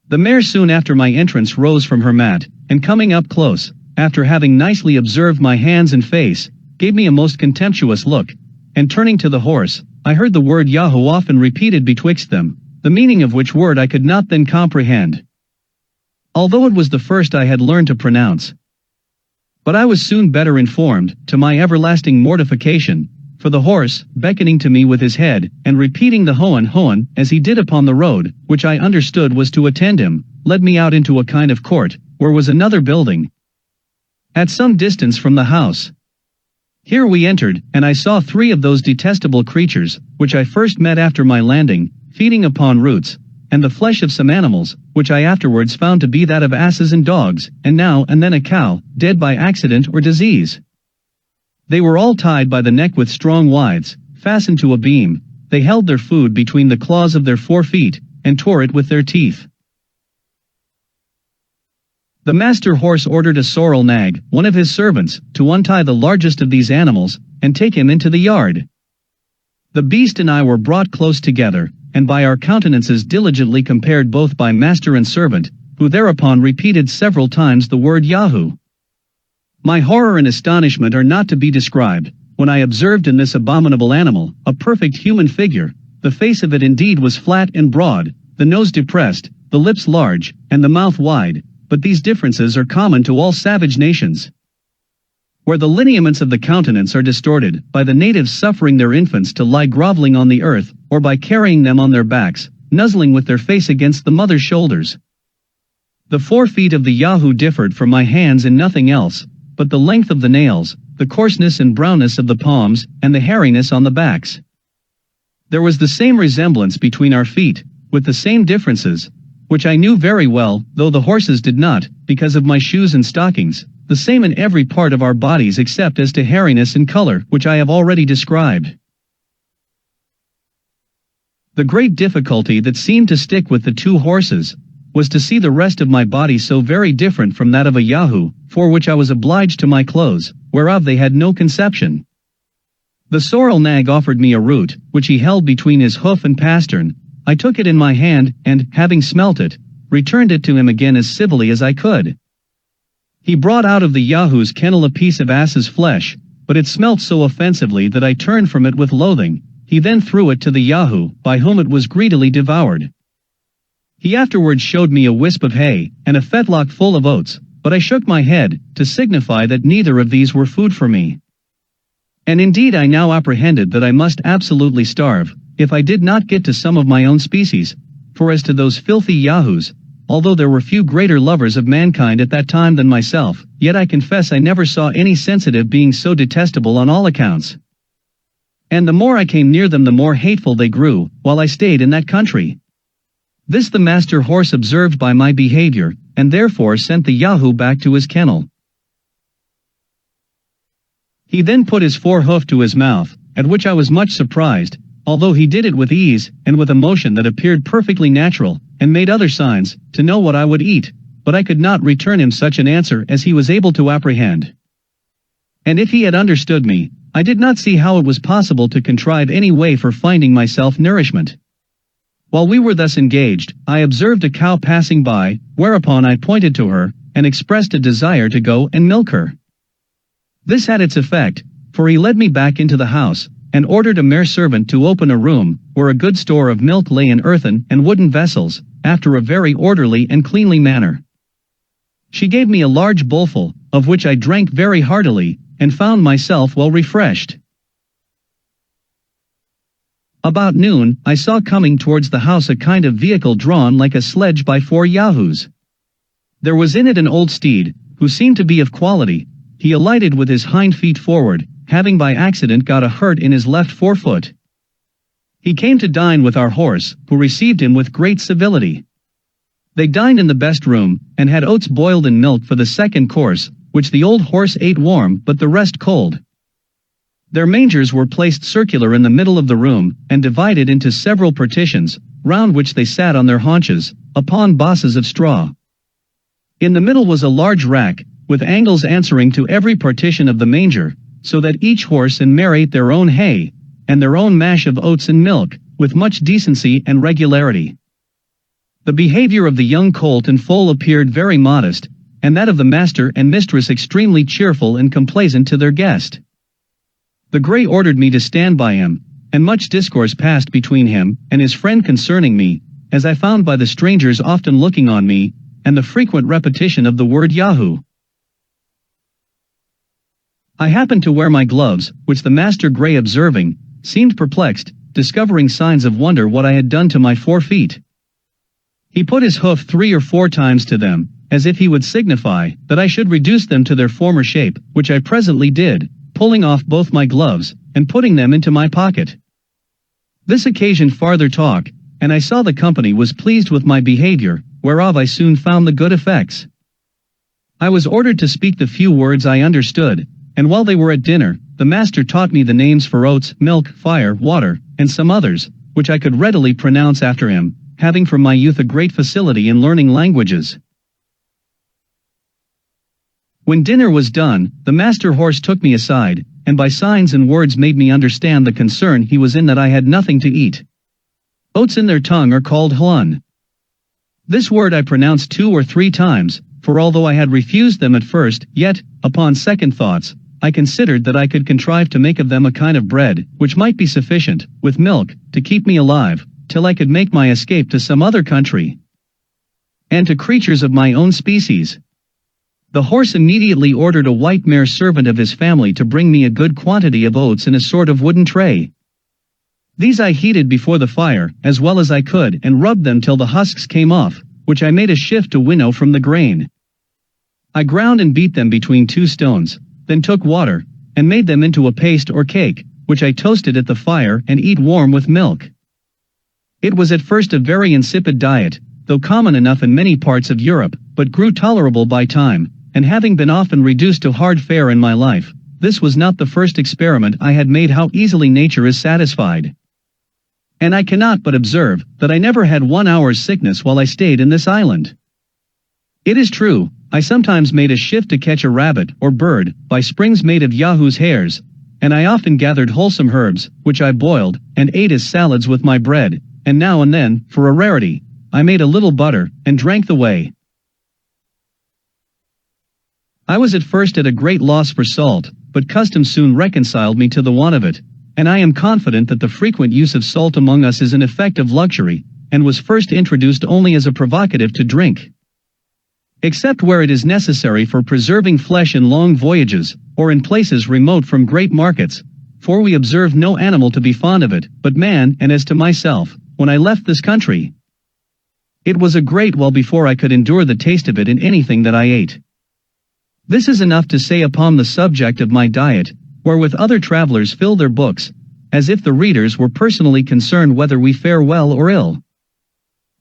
The mare soon after my entrance rose from her mat, and coming up close, after having nicely observed my hands and face, gave me a most contemptuous look, and turning to the horse, I heard the word Yahoo often repeated betwixt them, the meaning of which word I could not then comprehend, although it was the first I had learned to pronounce. But I was soon better informed, to my everlasting mortification, for the horse, beckoning to me with his head, and repeating the HOUYHNHNMS, as he did upon the road, which I understood was to attend him, led me out into a kind of court, where was another building, at some distance from the house. Here we entered, and I saw 3 of those detestable creatures, which I first met after my landing, feeding upon roots, and the flesh of some animals, which I afterwards found to be that of asses and dogs, and now and then a cow, dead by accident or disease. They were all tied by the neck with strong withes, fastened to a beam. They held their food between the claws of their 4 feet, and tore it with their teeth. The master horse ordered a sorrel nag, one of his servants, to untie the largest of these animals, and take him into the yard. The beast and I were brought close together, and by our countenances diligently compared both by master and servant, who thereupon repeated several times the word Yahoo. My horror and astonishment are not to be described, when I observed in this abominable animal, a perfect human figure. The face of it indeed was flat and broad, the nose depressed, the lips large, and the mouth wide, but these differences are common to all savage nations. Where the lineaments of the countenance are distorted, by the natives suffering their infants to lie groveling on the earth, or by carrying them on their backs, nuzzling with their face against the mother's shoulders. The 4 feet of the Yahoo differed from my hands in nothing else, but the length of the nails, the coarseness and brownness of the palms, and the hairiness on the backs. There was the same resemblance between our feet, with the same differences, which I knew very well, though the horses did not, because of my shoes and stockings, the same in every part of our bodies except as to hairiness and color, which I have already described. The great difficulty that seemed to stick with the 2 horses was to see the rest of my body so very different from that of a Yahoo, for which I was obliged to my clothes, whereof they had no conception. The sorrel nag offered me a root, which he held between his hoof and pastern. I took it in my hand, and, having smelt it, returned it to him again as civilly as I could. He brought out of the Yahoo's kennel a piece of ass's flesh, but it smelt so offensively that I turned from it with loathing. He then threw it to the Yahoo, by whom it was greedily devoured. He afterwards showed me a wisp of hay, and a fetlock full of oats, but I shook my head, to signify that neither of these were food for me. And indeed I now apprehended that I must absolutely starve, if I did not get to some of my own species, for as to those filthy Yahoos, although there were few greater lovers of mankind at that time than myself, yet I confess I never saw any sensitive being so detestable on all accounts. And the more I came near them the more hateful they grew, while I stayed in that country. This the master horse observed by my behavior, and therefore sent the Yahoo back to his kennel. He then put his 4-hoof to his mouth, at which I was much surprised, although he did it with ease, and with a motion that appeared perfectly natural, and made other signs, to know what I would eat, but I could not return him such an answer as he was able to apprehend. And if he had understood me, I did not see how it was possible to contrive any way for finding myself nourishment. While we were thus engaged, I observed a cow passing by, whereupon I pointed to her, and expressed a desire to go and milk her. This had its effect, for he led me back into the house, and ordered a mere servant to open a room, where a good store of milk lay in earthen and wooden vessels, after a very orderly and cleanly manner. She gave me a large bowlful, of which I drank very heartily, and found myself well refreshed. About noon, I saw coming towards the house a kind of vehicle drawn like a sledge by 4 Yahoos. There was in it an old steed, who seemed to be of quality. He alighted with his hind feet forward, having by accident got a hurt in his left 4-foot. He came to dine with our horse, who received him with great civility. They dined in the best room, and had oats boiled in milk for the second course, which the old horse ate warm but the rest cold. Their mangers were placed circular in the middle of the room, and divided into several partitions, round which they sat on their haunches, upon bosses of straw. In the middle was a large rack, with angles answering to every partition of the manger, so that each horse and mare ate their own hay, and their own mash of oats and milk, with much decency and regularity. The behavior of the young colt and foal appeared very modest, and that of the master and mistress extremely cheerful and complaisant to their guest. The grey ordered me to stand by him, and much discourse passed between him and his friend concerning me, as I found by the strangers often looking on me, and the frequent repetition of the word Yahoo. I happened to wear my gloves, which the master grey observing, seemed perplexed, discovering signs of wonder what I had done to my 4 feet. He put his hoof 3 or 4 times to them, as if he would signify that I should reduce them to their former shape, which I presently did, pulling off both my gloves, and putting them into my pocket. This occasioned farther talk, and I saw the company was pleased with my behavior, whereof I soon found the good effects. I was ordered to speak the few words I understood, and while they were at dinner, the master taught me the names for oats, milk, fire, water, and some others, which I could readily pronounce after him, having from my youth a great facility in learning languages. When dinner was done, the master horse took me aside, and by signs and words made me understand the concern he was in that I had nothing to eat. Oats in their tongue are called HOUYHNHNMS. This word I pronounced 2 or 3 times, for although I had refused them at first, yet, upon second thoughts, I considered that I could contrive to make of them a kind of bread, which might be sufficient, with milk, to keep me alive, till I could make my escape to some other country, and to creatures of my own species. The horse immediately ordered a white mare servant of his family to bring me a good quantity of oats in a sort of wooden tray. These I heated before the fire, as well as I could, and rubbed them till the husks came off, which I made a shift to winnow from the grain. I ground and beat them between 2 stones, then took water, and made them into a paste or cake, which I toasted at the fire and eat warm with milk. It was at first a very insipid diet, though common enough in many parts of Europe, but grew tolerable by time, and having been often reduced to hard fare in my life, this was not the first experiment I had made how easily nature is satisfied. And I cannot but observe that I never had 1 hour's sickness while I stayed in this island. It is true, I sometimes made a shift to catch a rabbit or bird by springs made of Yahoo's hairs, and I often gathered wholesome herbs, which I boiled and ate as salads with my bread, and now and then, for a rarity, I made a little butter and drank the whey. I was at first at a great loss for salt, but custom soon reconciled me to the want of it, and I am confident that the frequent use of salt among us is an effect of luxury, and was first introduced only as a provocative to drink. Except where it is necessary for preserving flesh in long voyages, or in places remote from great markets, for we observe no animal to be fond of it, but man, and as to myself, when I left this country, it was a great while before I could endure the taste of it in anything that I ate. This is enough to say upon the subject of my diet, wherewith other travelers fill their books, as if the readers were personally concerned whether we fare well or ill.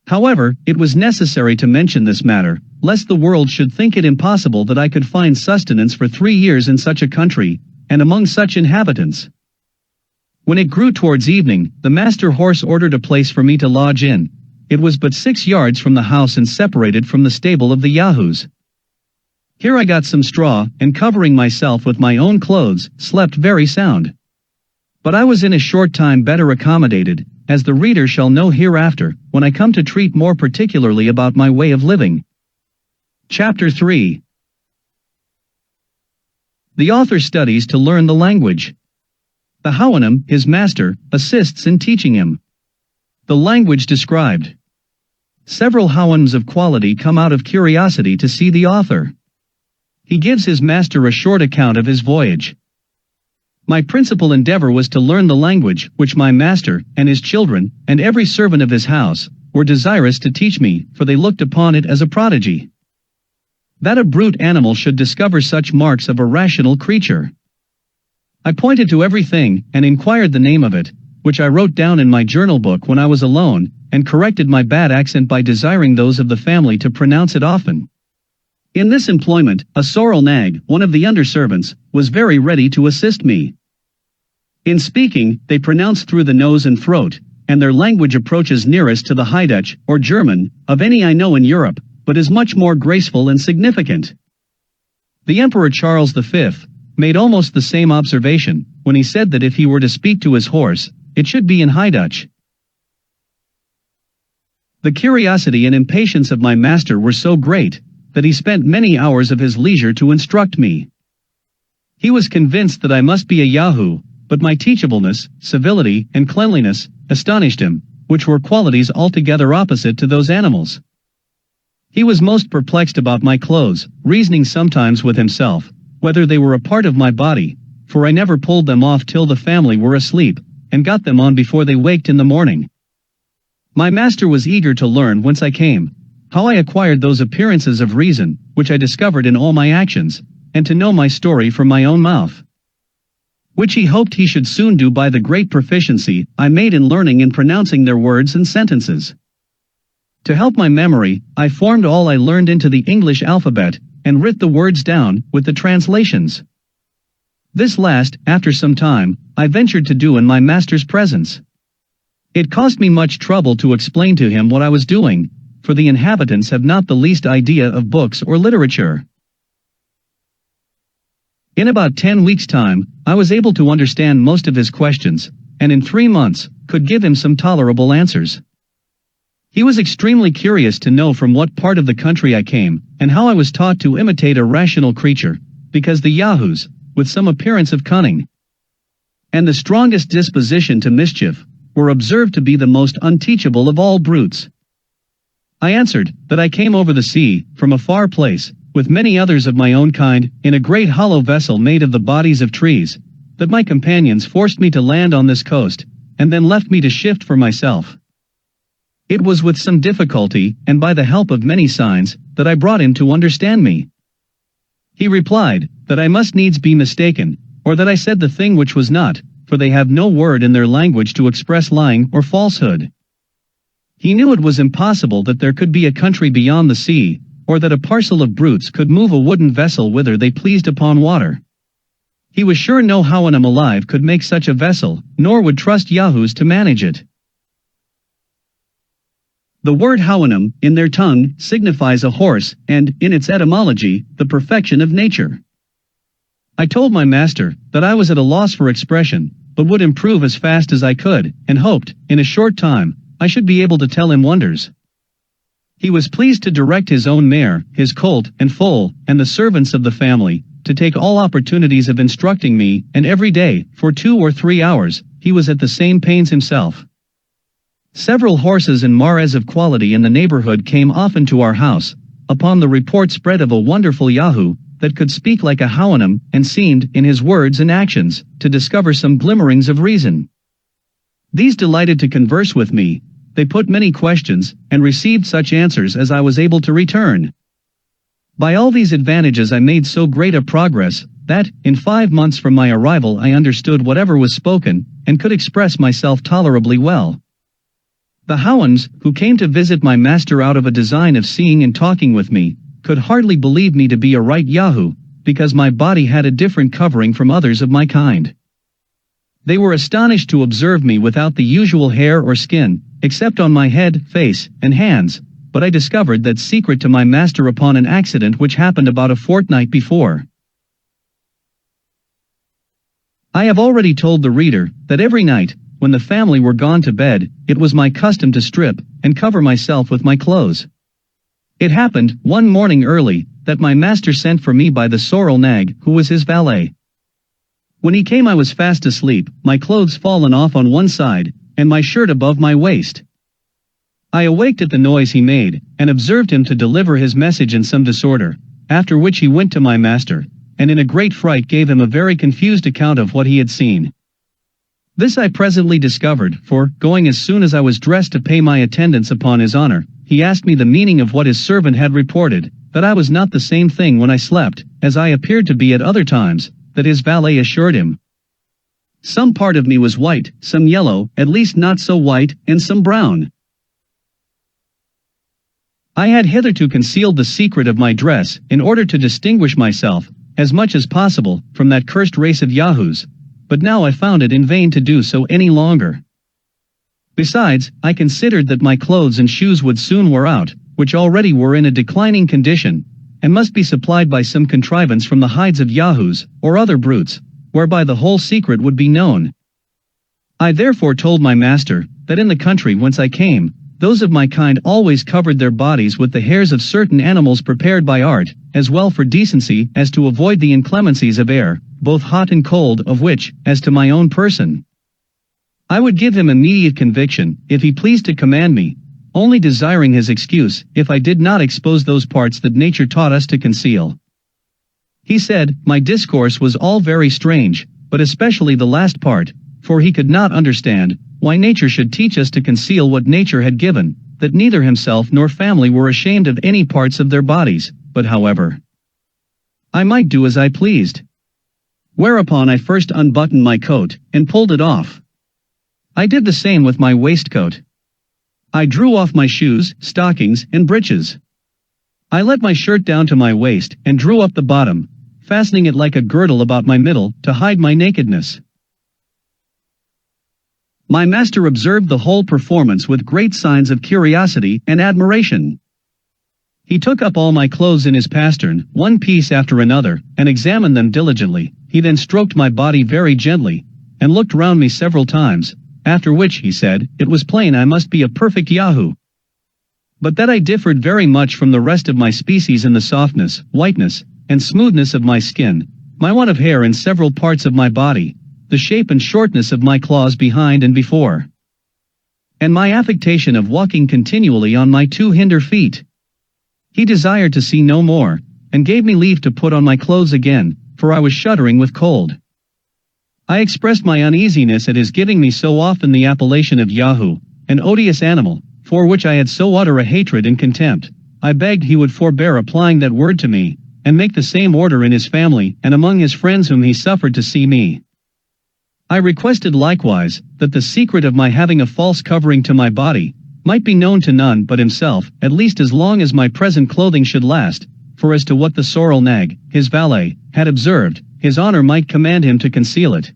However, it was necessary to mention this matter, lest the world should think it impossible that I could find sustenance for 3 years in such a country, and among such inhabitants. When it grew towards evening, the master horse ordered a place for me to lodge in. It was but 6 yards from the house and separated from the stable of the Yahoos. Here I got some straw, and covering myself with my own clothes, slept very sound. But I was in a short time better accommodated, as the reader shall know hereafter, when I come to treat more particularly about my way of living. Chapter 3. The author studies to learn the language. The HOUYHNHNM, his master, assists in teaching him. The language described. Several HOUYHNHNMS of quality come out of curiosity to see the author. He gives his master a short account of his voyage. My principal endeavor was to learn the language which my master, and his children, and every servant of his house, were desirous to teach me, for they looked upon it as a prodigy. That a brute animal should discover such marks of a rational creature. I pointed to everything, and inquired the name of it, which I wrote down in my journal book when I was alone, and corrected my bad accent by desiring those of the family to pronounce it often. In this employment, a sorrel nag, one of the under-servants, was very ready to assist me. In speaking, they pronounce through the nose and throat, and their language approaches nearest to the High Dutch, or German, of any I know in Europe, but is much more graceful and significant. The Emperor Charles V made almost the same observation, when he said that if he were to speak to his horse, it should be in High Dutch. The curiosity and impatience of my master were so great, that he spent many hours of his leisure to instruct me. He was convinced that I must be a Yahoo, but my teachableness, civility, and cleanliness astonished him, which were qualities altogether opposite to those animals. He was most perplexed about my clothes, reasoning sometimes with himself, whether they were a part of my body, for I never pulled them off till the family were asleep, and got them on before they waked in the morning. My master was eager to learn whence I came, how I acquired those appearances of reason, which I discovered in all my actions, and to know my story from my own mouth. which he hoped he should soon do by the great proficiency I made in learning and pronouncing their words and sentences. To help my memory, I formed all I learned into the English alphabet, and writ the words down, with the translations. This last, after some time, I ventured to do in my master's presence. It cost me much trouble to explain to him what I was doing, for the inhabitants have not the least idea of books or literature. In about 10 weeks' time, I was able to understand most of his questions, and in 3 months, could give him some tolerable answers. He was extremely curious to know from what part of the country I came, and how I was taught to imitate a rational creature, because the Yahoos, with some appearance of cunning, and the strongest disposition to mischief, were observed to be the most unteachable of all brutes. I answered, that I came over the sea, from a far place, with many others of my own kind, in a great hollow vessel made of the bodies of trees, that my companions forced me to land on this coast, and then left me to shift for myself. It was with some difficulty, and by the help of many signs, that I brought him to understand me. He replied, that I must needs be mistaken, or that I said the thing which was not, for they have no word in their language to express lying or falsehood. He knew it was impossible that there could be a country beyond the sea, or that a parcel of brutes could move a wooden vessel whither they pleased upon water. He was sure no HOUYHNHNM alive could make such a vessel, nor would trust Yahoos to manage it. The word HOUYHNHNM, in their tongue, signifies a horse, and, in its etymology, the perfection of nature. I told my master, that I was at a loss for expression, but would improve as fast as I could, and hoped, in a short time, I should be able to tell him wonders. He was pleased to direct his own mare, his colt and foal, and the servants of the family, to take all opportunities of instructing me, and every day, for 2 or 3 hours, he was at the same pains himself. Several horses and mares of quality in the neighborhood came often to our house, upon the report spread of a wonderful Yahoo, that could speak like a HOUYHNHNM, and seemed, in his words and actions, to discover some glimmerings of reason. These delighted to converse with me. They put many questions, and received such answers as I was able to return. By all these advantages I made so great a progress, that, in 5 months from my arrival I understood whatever was spoken, and could express myself tolerably well. The HOUYHNHNMS, who came to visit my master out of a design of seeing and talking with me, could hardly believe me to be a right Yahoo, because my body had a different covering from others of my kind. They were astonished to observe me without the usual hair or skin, except on my head, face, and hands, but I discovered that secret to my master upon an accident which happened about a fortnight before. I have already told the reader, that every night, when the family were gone to bed, it was my custom to strip, and cover myself with my clothes. It happened, one morning early, that my master sent for me by the sorrel nag, who was his valet. When he came I was fast asleep, my clothes fallen off on one side, and my shirt above my waist. I awaked at the noise he made, and observed him to deliver his message in some disorder, after which he went to my master, and in a great fright gave him a very confused account of what he had seen. This I presently discovered, for, going as soon as I was dressed to pay my attendance upon his honor, he asked me the meaning of what his servant had reported, that I was not the same thing when I slept, as I appeared to be at other times, that his valet assured him. Some part of me was white, some yellow, at least not so white, and some brown. I had hitherto concealed the secret of my dress, in order to distinguish myself, as much as possible, from that cursed race of Yahoos, but now I found it in vain to do so any longer. Besides, I considered that my clothes and shoes would soon wear out, which already were in a declining condition, and must be supplied by some contrivance from the hides of Yahoos, or other brutes, whereby the whole secret would be known. I therefore told my master, that in the country whence I came, those of my kind always covered their bodies with the hairs of certain animals prepared by art, as well for decency as to avoid the inclemencies of air, both hot and cold, of which, as to my own person, I would give him immediate conviction, if he pleased to command me, only desiring his excuse, if I did not expose those parts that nature taught us to conceal. He said, my discourse was all very strange, but especially the last part, for he could not understand, why nature should teach us to conceal what nature had given, that neither himself nor family were ashamed of any parts of their bodies, but however I might do as I pleased. Whereupon I first unbuttoned my coat, and pulled it off. I did the same with my waistcoat. I drew off my shoes, stockings, and breeches. I let my shirt down to my waist, and drew up the bottom, fastening it like a girdle about my middle, to hide my nakedness. My master observed the whole performance with great signs of curiosity and admiration. He took up all my clothes in his pastern, one piece after another, and examined them diligently. He then stroked my body very gently, and looked round me several times, after which he said, it was plain I must be a perfect Yahoo. But that I differed very much from the rest of my species in the softness, whiteness, and smoothness of my skin, my want of hair in several parts of my body, the shape and shortness of my claws behind and before, and my affectation of walking continually on my 2 hinder feet. He desired to see no more, and gave me leave to put on my clothes again, for I was shuddering with cold. I expressed my uneasiness at his giving me so often the appellation of Yahoo, an odious animal, for which I had so utter a hatred and contempt. I begged he would forbear applying that word to me, and make the same order in his family and among his friends whom he suffered to see me. I requested likewise, that the secret of my having a false covering to my body, might be known to none but himself, at least as long as my present clothing should last, for as to what the sorrel nag, his valet, had observed, his honor might command him to conceal it.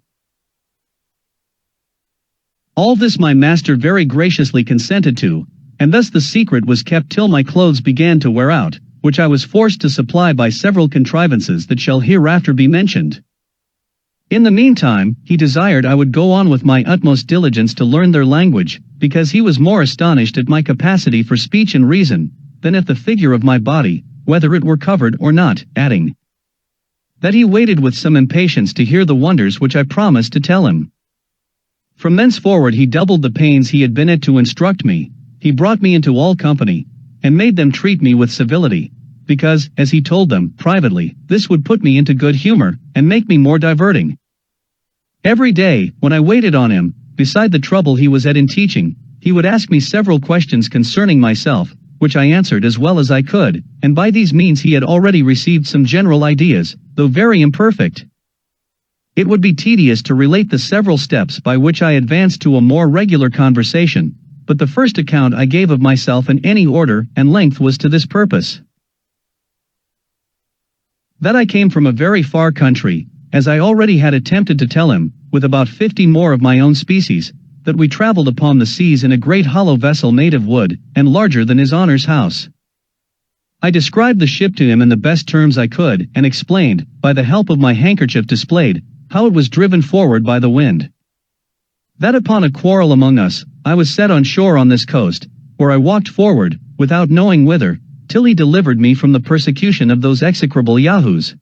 All this my master very graciously consented to, and thus the secret was kept till my clothes began to wear out, which I was forced to supply by several contrivances that shall hereafter be mentioned. In the meantime, he desired I would go on with my utmost diligence to learn their language, because he was more astonished at my capacity for speech and reason, than at the figure of my body, whether it were covered or not, adding, that he waited with some impatience to hear the wonders which I promised to tell him. From thenceforward he doubled the pains he had been at to instruct me. He brought me into all company, and made them treat me with civility, because, as he told them, privately, this would put me into good humor, and make me more diverting. Every day, when I waited on him, beside the trouble he was at in teaching, he would ask me several questions concerning myself, which I answered as well as I could, and by these means he had already received some general ideas, though very imperfect. It would be tedious to relate the several steps by which I advanced to a more regular conversation, but the first account I gave of myself in any order and length was to this purpose. That I came from a very far country, as I already had attempted to tell him, with about 50 more of my own species, that we traveled upon the seas in a great hollow vessel made of wood, and larger than his honor's house. I described the ship to him in the best terms I could, and explained, by the help of my handkerchief displayed, how it was driven forward by the wind. That upon a quarrel among us, I was set on shore on this coast, where I walked forward, without knowing whither, till he delivered me from the persecution of those execrable Yahoos.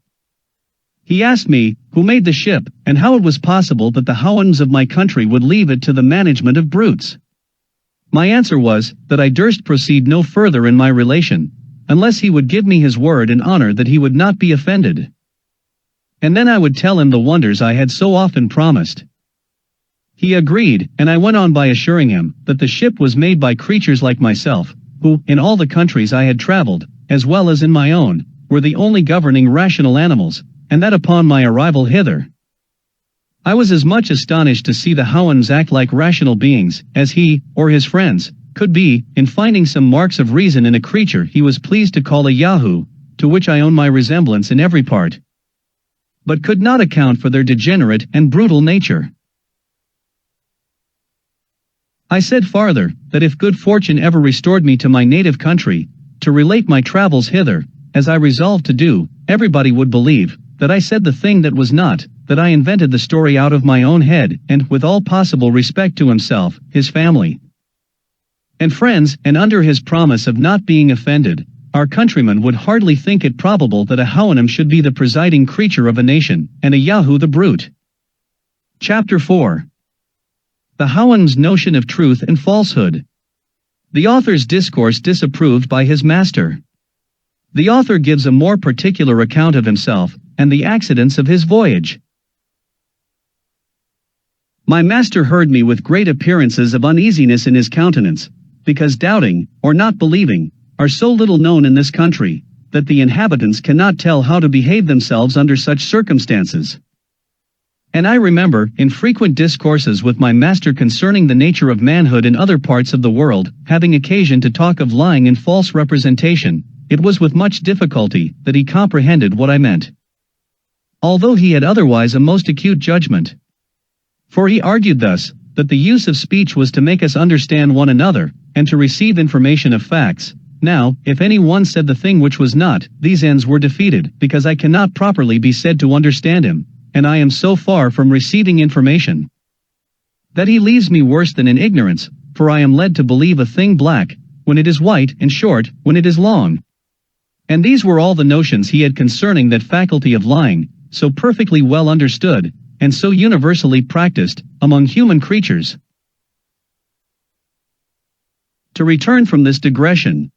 He asked me, who made the ship, and how it was possible that the HOUYHNHNMS of my country would leave it to the management of brutes. My answer was, that I durst proceed no further in my relation, unless he would give me his word and honor that he would not be offended. And then I would tell him the wonders I had so often promised. He agreed, and I went on by assuring him, that the ship was made by creatures like myself, who, in all the countries I had traveled, as well as in my own, were the only governing rational animals, and that upon my arrival hither, I was as much astonished to see the HOUYHNHNMS act like rational beings, as he, or his friends, could be, in finding some marks of reason in a creature he was pleased to call a Yahoo, to which I own my resemblance in every part, but could not account for their degenerate and brutal nature. I said farther, that if good fortune ever restored me to my native country, to relate my travels hither, as I resolved to do, everybody would believe, that I said the thing that was not, that I invented the story out of my own head, and, with all possible respect to himself, his family, and friends, and under his promise of not being offended, our countrymen would hardly think it probable that a HOUYHNHNM should be the presiding creature of a nation, and a Yahoo the brute. Chapter 4. The HOUYHNHNM's notion of truth and falsehood. The author's discourse disapproved by his master. The author gives a more particular account of himself, and the accidents of his voyage. My master heard me with great appearances of uneasiness in his countenance, because doubting, or not believing, are so little known in this country, that the inhabitants cannot tell how to behave themselves under such circumstances. And I remember, in frequent discourses with my master concerning the nature of manhood in other parts of the world, having occasion to talk of lying and false representation, it was with much difficulty that he comprehended what I meant, although he had otherwise a most acute judgment. For he argued thus, that the use of speech was to make us understand one another, and to receive information of facts. Now, if any one said the thing which was not, these ends were defeated, because I cannot properly be said to understand him, and I am so far from receiving information, that he leaves me worse than in ignorance, for I am led to believe a thing black, when it is white, and short, when it is long. And these were all the notions he had concerning that faculty of lying, so perfectly well understood, and so universally practiced, among human creatures. To return from this digression.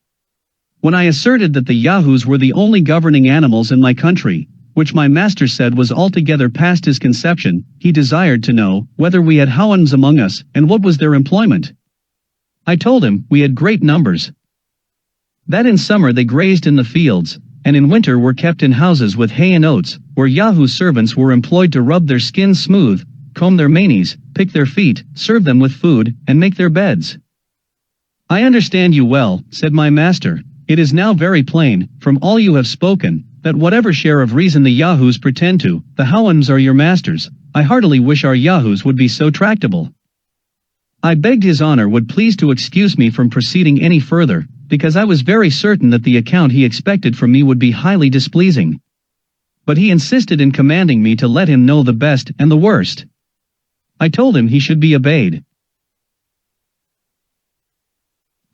When I asserted that the Yahoos were the only governing animals in my country, which my master said was altogether past his conception, he desired to know whether we had HOUYHNHNMS among us, and what was their employment. I told him we had great numbers, that in summer they grazed in the fields, and in winter were kept in houses with hay and oats, where Yahoo servants were employed to rub their skins smooth, comb their manes, pick their feet, serve them with food, and make their beds. I understand you well, said my master. It is now very plain, from all you have spoken, that whatever share of reason the Yahoos pretend to, the HOUYHNHNMS are your masters. I heartily wish our Yahoos would be so tractable. I begged his honor would please to excuse me from proceeding any further, because I was very certain that the account he expected from me would be highly displeasing. But he insisted in commanding me to let him know the best and the worst. I told him he should be obeyed.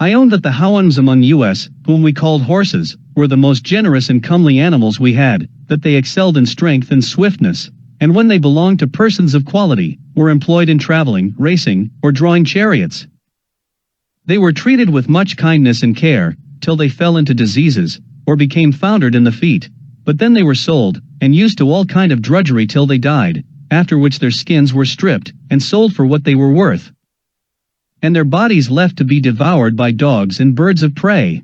I owned that the HOUYHNHNMS among us, whom we called horses, were the most generous and comely animals we had, that they excelled in strength and swiftness, and when they belonged to persons of quality, were employed in traveling, racing, or drawing chariots. They were treated with much kindness and care, till they fell into diseases, or became foundered in the feet, but then they were sold, and used to all kind of drudgery till they died, after which their skins were stripped, and sold for what they were worth, and their bodies left to be devoured by dogs and birds of prey.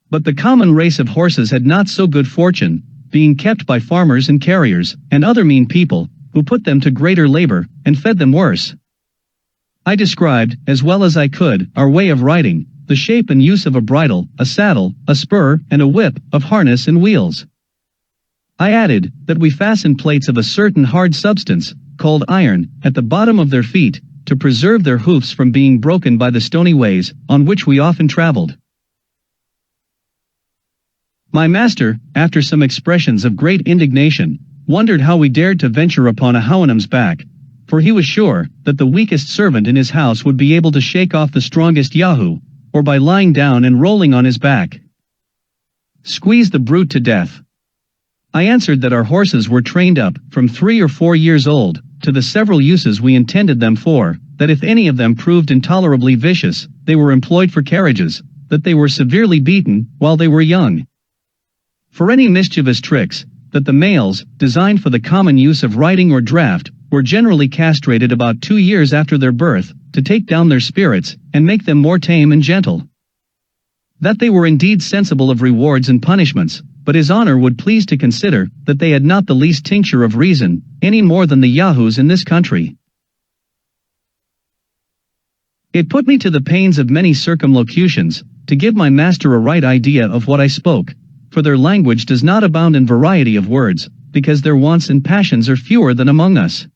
But the common race of horses had not so good fortune, being kept by farmers and carriers, and other mean people, who put them to greater labor, and fed them worse. I described, as well as I could, our way of riding, the shape and use of a bridle, a saddle, a spur, and a whip, of harness and wheels. I added, that we fastened plates of a certain hard substance, called iron, at the bottom of their feet, to preserve their hoofs from being broken by the stony ways, on which we often traveled. My master, after some expressions of great indignation, wondered how we dared to venture upon a HOUYHNHNM's back, for he was sure that the weakest servant in his house would be able to shake off the strongest Yahoo, or by lying down and rolling on his back, squeeze the brute to death. I answered that our horses were trained up, from 3 or 4 years old, to the several uses we intended them for, that if any of them proved intolerably vicious, they were employed for carriages, that they were severely beaten, while they were young, for any mischievous tricks, that the males, designed for the common use of riding or draught, were generally castrated about 2 years after their birth, to take down their spirits, and make them more tame and gentle. That they were indeed sensible of rewards and punishments, but his honor would please to consider, that they had not the least tincture of reason, any more than the Yahoos in this country. It put me to the pains of many circumlocutions, to give my master a right idea of what I spoke, for their language does not abound in variety of words, because their wants and passions are fewer than among us.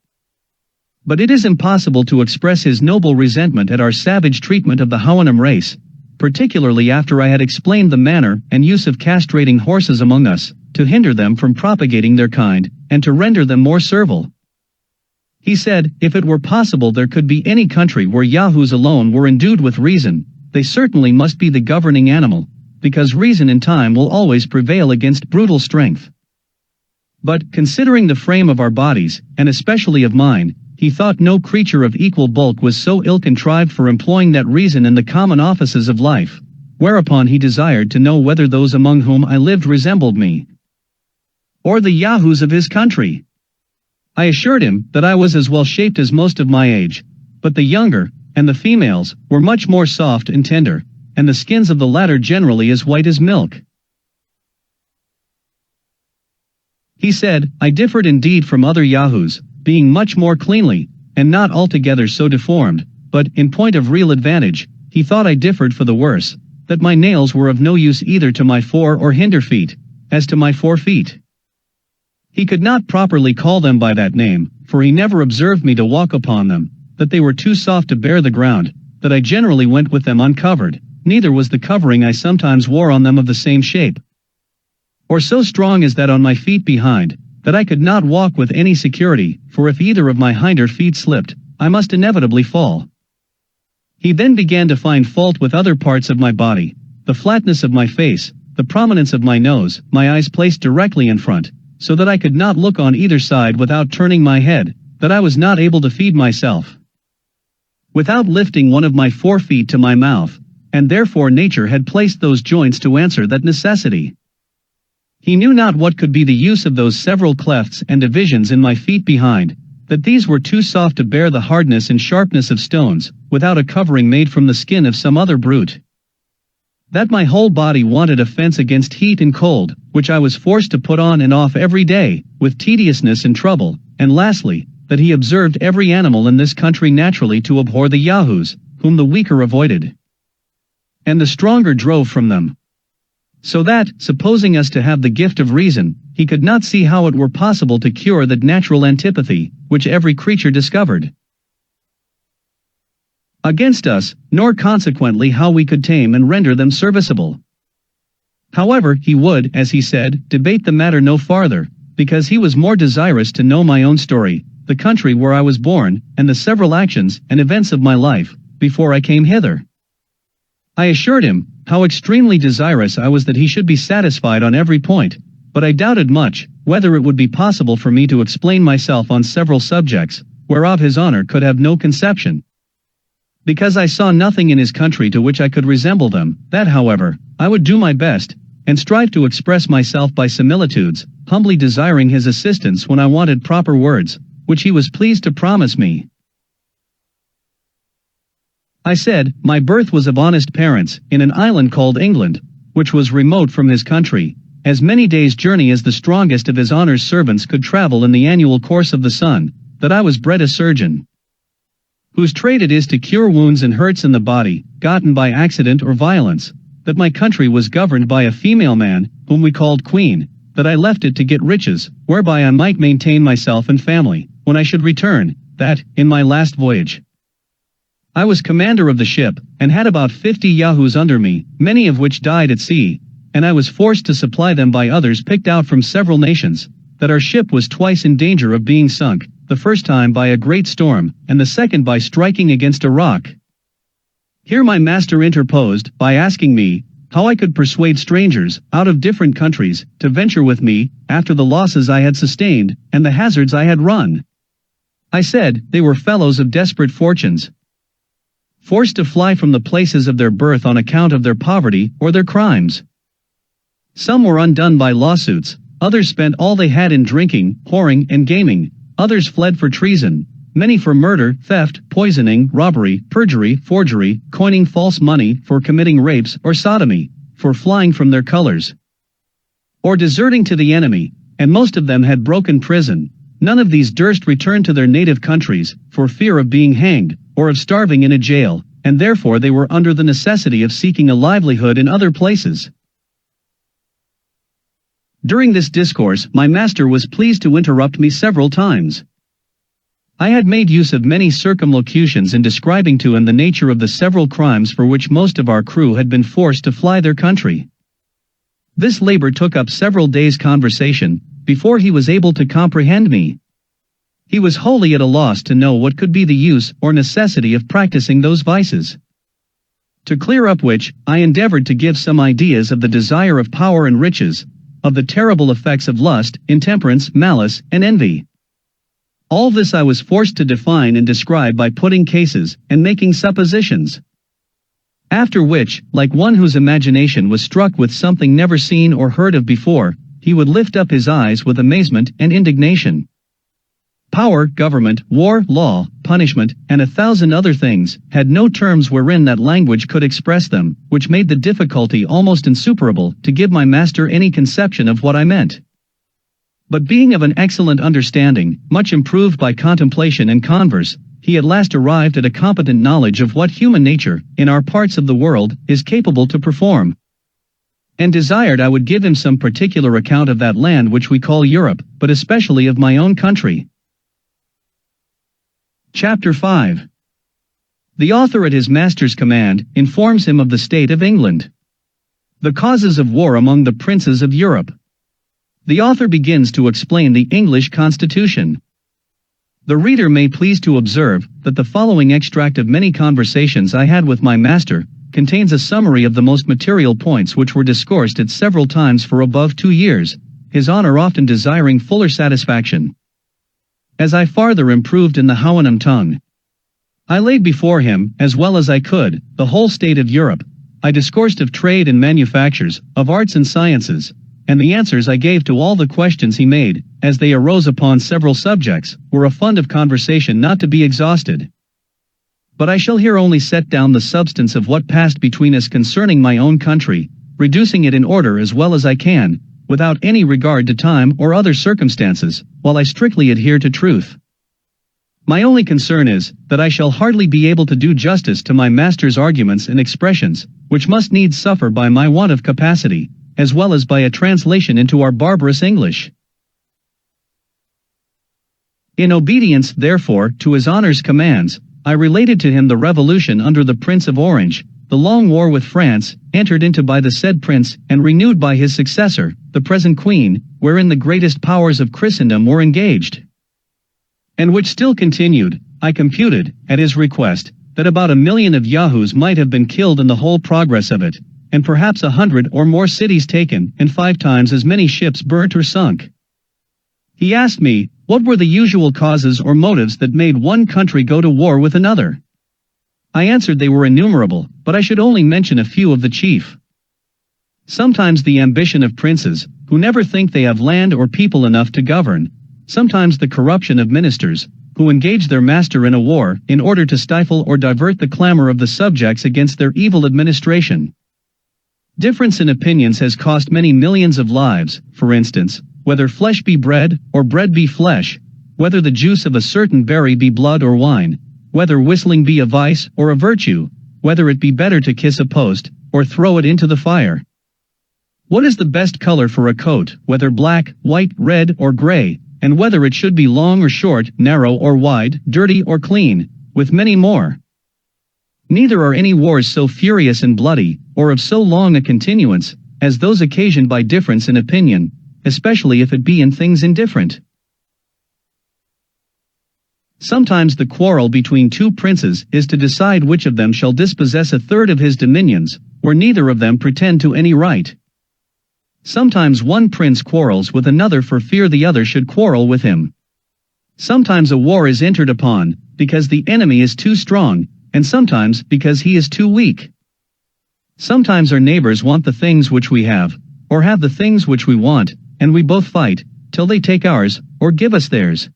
But it is impossible to express his noble resentment at our savage treatment of the HOUYHNHNM race, particularly after I had explained the manner and use of castrating horses among us, to hinder them from propagating their kind, and to render them more servile. He said, if it were possible there could be any country where Yahoos alone were endued with reason, they certainly must be the governing animal, because reason in time will always prevail against brutal strength. But, considering the frame of our bodies, and especially of mine, he thought no creature of equal bulk was so ill contrived for employing that reason in the common offices of life, whereupon he desired to know whether those among whom I lived resembled me, or the Yahoos of his country. I assured him that I was as well shaped as most of my age, but the younger, and the females, were much more soft and tender, and the skins of the latter generally as white as milk. He said, I differed indeed from other Yahoos, being much more cleanly, and not altogether so deformed, but, in point of real advantage, he thought I differed for the worse, that my nails were of no use either to my fore or hinder feet, as to my fore feet. He could not properly call them by that name, for he never observed me to walk upon them, that they were too soft to bear the ground, that I generally went with them uncovered, neither was the covering I sometimes wore on them of the same shape, or so strong as that on my feet behind, that I could not walk with any security, for if either of my hinder feet slipped, I must inevitably fall. He then began to find fault with other parts of my body, the flatness of my face, the prominence of my nose, my eyes placed directly in front, so that I could not look on either side without turning my head, that I was not able to feed myself without lifting one of my forefeet to my mouth, and therefore nature had placed those joints to answer that necessity. He knew not what could be the use of those several clefts and divisions in my feet behind, that these were too soft to bear the hardness and sharpness of stones, without a covering made from the skin of some other brute. That my whole body wanted a fence against heat and cold, which I was forced to put on and off every day, with tediousness and trouble, and lastly, that he observed every animal in this country naturally to abhor the Yahoos, whom the weaker avoided, and the stronger drove from them. So that, supposing us to have the gift of reason, he could not see how it were possible to cure that natural antipathy, which every creature discovered against us, nor consequently how we could tame and render them serviceable. However, he would, as he said, debate the matter no farther, because he was more desirous to know my own story, the country where I was born, and the several actions and events of my life, before I came hither. I assured him how extremely desirous I was that he should be satisfied on every point, but I doubted much whether it would be possible for me to explain myself on several subjects, whereof his honor could have no conception, because I saw nothing in his country to which I could resemble them. That, however, I would do my best, and strive to express myself by similitudes, humbly desiring his assistance when I wanted proper words, which he was pleased to promise me. I said, my birth was of honest parents, in an island called England, which was remote from his country, as many days' journey as the strongest of his honor's servants could travel in the annual course of the sun, that I was bred a surgeon, whose trade it is to cure wounds and hurts in the body, gotten by accident or violence, that my country was governed by a female man, whom we called Queen, that I left it to get riches, whereby I might maintain myself and family, when I should return, that, in my last voyage, I was commander of the ship, and had about 50 Yahoos under me, many of which died at sea, and I was forced to supply them by others picked out from several nations, that our ship was twice in danger of being sunk, the first time by a great storm, and the second by striking against a rock. Here my master interposed, by asking me, how I could persuade strangers, out of different countries, to venture with me, after the losses I had sustained, and the hazards I had run. I said, they were fellows of desperate fortunes, forced to fly from the places of their birth on account of their poverty or their crimes. Some were undone by lawsuits, others spent all they had in drinking, whoring, and gaming, others fled for treason, many for murder, theft, poisoning, robbery, perjury, forgery, coining false money, for committing rapes or sodomy, for flying from their colors, or deserting to the enemy, and most of them had broken prison. None of these durst return to their native countries, for fear of being hanged, or of starving in a jail, and therefore they were under the necessity of seeking a livelihood in other places. During this discourse my master was pleased to interrupt me several times. I had made use of many circumlocutions in describing to him the nature of the several crimes for which most of our crew had been forced to fly their country. This labor took up several days' conversation, before he was able to comprehend me. He was wholly at a loss to know what could be the use or necessity of practicing those vices, to clear up which, I endeavored to give some ideas of the desire of power and riches, of the terrible effects of lust, intemperance, malice, and envy. All this I was forced to define and describe by putting cases, and making suppositions. After which, like one whose imagination was struck with something never seen or heard of before, he would lift up his eyes with amazement and indignation. Power, government, war, law, punishment, and 1,000 other things, had no terms wherein that language could express them, which made the difficulty almost insuperable to give my master any conception of what I meant. But being of an excellent understanding, much improved by contemplation and converse, he at last arrived at a competent knowledge of what human nature, in our parts of the world, is capable to perform, and desired I would give him some particular account of that land which we call Europe, but especially of my own country. Chapter 5. The author at his master's command informs him of the state of England. The causes of war among the princes of Europe. The author begins to explain the English Constitution. The reader may please to observe that the following extract of many conversations I had with my master contains a summary of the most material points which were discoursed at several times for above 2 years, his honor often desiring fuller satisfaction. As I farther improved in the HOUYHNHNM tongue, I laid before him, as well as I could, the whole state of Europe. I discoursed of trade and manufactures, of arts and sciences, and the answers I gave to all the questions he made, as they arose upon several subjects, were a fund of conversation not to be exhausted. But I shall here only set down the substance of what passed between us concerning my own country, reducing it in order as well as I can, without any regard to time or other circumstances, while I strictly adhere to truth. My only concern is, that I shall hardly be able to do justice to my master's arguments and expressions, which must needs suffer by my want of capacity, as well as by a translation into our barbarous English. In obedience, therefore, to his honor's commands, I related to him the revolution under the Prince of Orange, the long war with France, entered into by the said prince, and renewed by his successor, the present queen, wherein the greatest powers of Christendom were engaged, and which still continued. I computed, at his request, that about 1 million of Yahoos might have been killed in the whole progress of it, and perhaps 100 or more cities taken, and 5 times as many ships burnt or sunk. He asked me, what were the usual causes or motives that made one country go to war with another? I answered they were innumerable, but I should only mention a few of the chief. Sometimes the ambition of princes, who never think they have land or people enough to govern. Sometimes the corruption of ministers, who engage their master in a war, in order to stifle or divert the clamor of the subjects against their evil administration. Difference in opinions has cost many millions of lives, for instance, whether flesh be bread, or bread be flesh, whether the juice of a certain berry be blood or wine, whether whistling be a vice or a virtue, whether it be better to kiss a post, or throw it into the fire. What is the best color for a coat, whether black, white, red, or gray, and whether it should be long or short, narrow or wide, dirty or clean, with many more. Neither are any wars so furious and bloody, or of so long a continuance, as those occasioned by difference in opinion, especially if it be in things indifferent. Sometimes the quarrel between 2 princes is to decide which of them shall dispossess 1/3 of his dominions, where neither of them pretend to any right. Sometimes one prince quarrels with another for fear the other should quarrel with him. Sometimes a war is entered upon, because the enemy is too strong, and sometimes because he is too weak. Sometimes our neighbors want the things which we have, or have the things which we want, and we both fight, till they take ours, or give us theirs.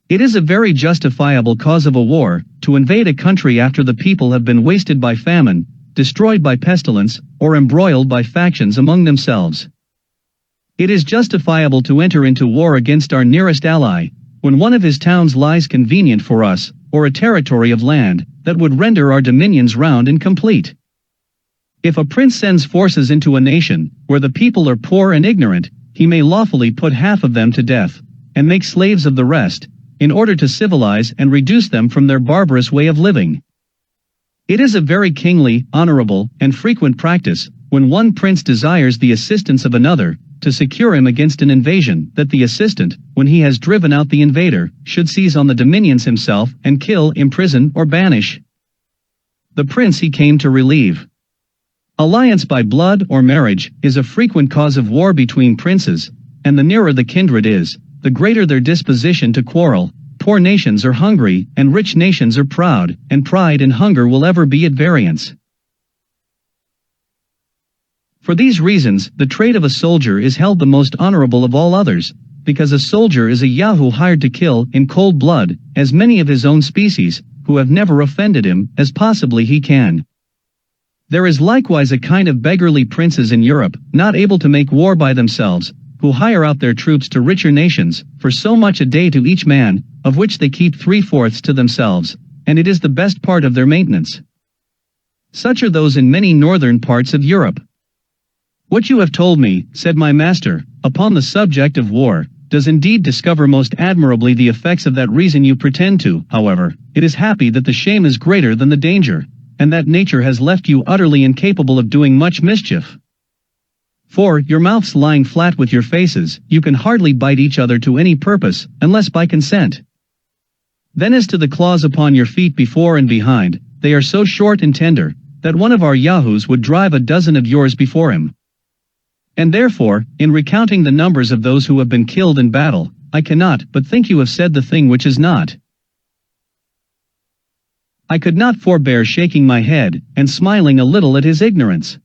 It is a very justifiable cause of a war, to invade a country after the people have been wasted by famine, destroyed by pestilence, or embroiled by factions among themselves. It is justifiable to enter into war against our nearest ally, when one of his towns lies convenient for us, or a territory of land, that would render our dominions round and complete. If a prince sends forces into a nation, where the people are poor and ignorant, he may lawfully put half of them to death, and make slaves of the rest, in order to civilize and reduce them from their barbarous way of living. It is a very kingly, honorable, and frequent practice, when one prince desires the assistance of another, to secure him against an invasion, that the assistant, when he has driven out the invader, should seize on the dominions himself, and kill, imprison, or banish the prince he came to relieve. Alliance by blood or marriage is a frequent cause of war between princes, and the nearer the kindred is, the greater their disposition to quarrel. Poor nations are hungry, and rich nations are proud, and pride and hunger will ever be at variance. For these reasons, the trade of a soldier is held the most honorable of all others, because a soldier is a Yahoo hired to kill, in cold blood, as many of his own species, who have never offended him, as possibly he can. There is likewise a kind of beggarly princes in Europe, not able to make war by themselves, who hire out their troops to richer nations, for so much a day to each man, of which they keep 3/4 to themselves, and it is the best part of their maintenance. Such are those in many northern parts of Europe. What you have told me, said my master, upon the subject of war, does indeed discover most admirably the effects of that reason you pretend to. However, it is happy that the shame is greater than the danger, and that nature has left you utterly incapable of doing much mischief. For, your mouths lying flat with your faces, you can hardly bite each other to any purpose, unless by consent. Then as to the claws upon your feet before and behind, they are so short and tender, that one of our yahoos would drive a dozen of yours before him. And therefore, in recounting the numbers of those who have been killed in battle, I cannot but think you have said the thing which is not. I could not forbear shaking my head, and smiling a little at his ignorance.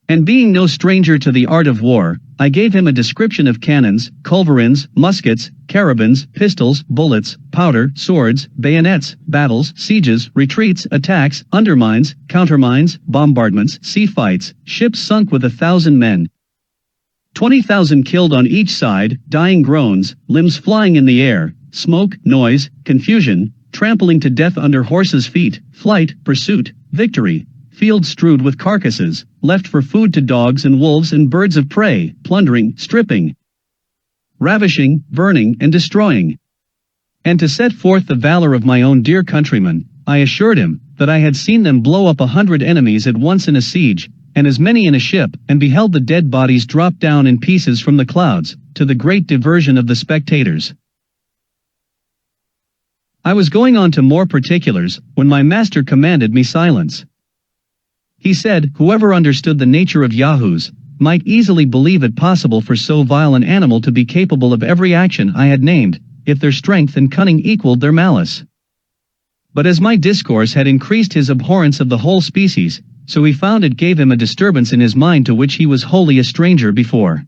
And being no stranger to the art of war, I gave him a description of cannons, culverins, muskets, carabines, pistols, bullets, powder, swords, bayonets, battles, sieges, retreats, attacks, undermines, countermines, bombardments, sea fights, ships sunk with 1,000 men. 20,000 killed on each side, dying groans, limbs flying in the air, smoke, noise, confusion, trampling to death under horses' feet, flight, pursuit, victory, fields strewed with carcasses, left for food to dogs and wolves and birds of prey, plundering, stripping, ravishing, burning, and destroying. And to set forth the valor of my own dear countrymen, I assured him that I had seen them blow up 100 enemies at once in a siege, and as many in a ship, and beheld the dead bodies drop down in pieces from the clouds, to the great diversion of the spectators. I was going on to more particulars, when my master commanded me silence. He said, whoever understood the nature of yahoos, might easily believe it possible for so vile an animal to be capable of every action I had named, if their strength and cunning equaled their malice. But as my discourse had increased his abhorrence of the whole species, so he found it gave him a disturbance in his mind to which he was wholly a stranger before.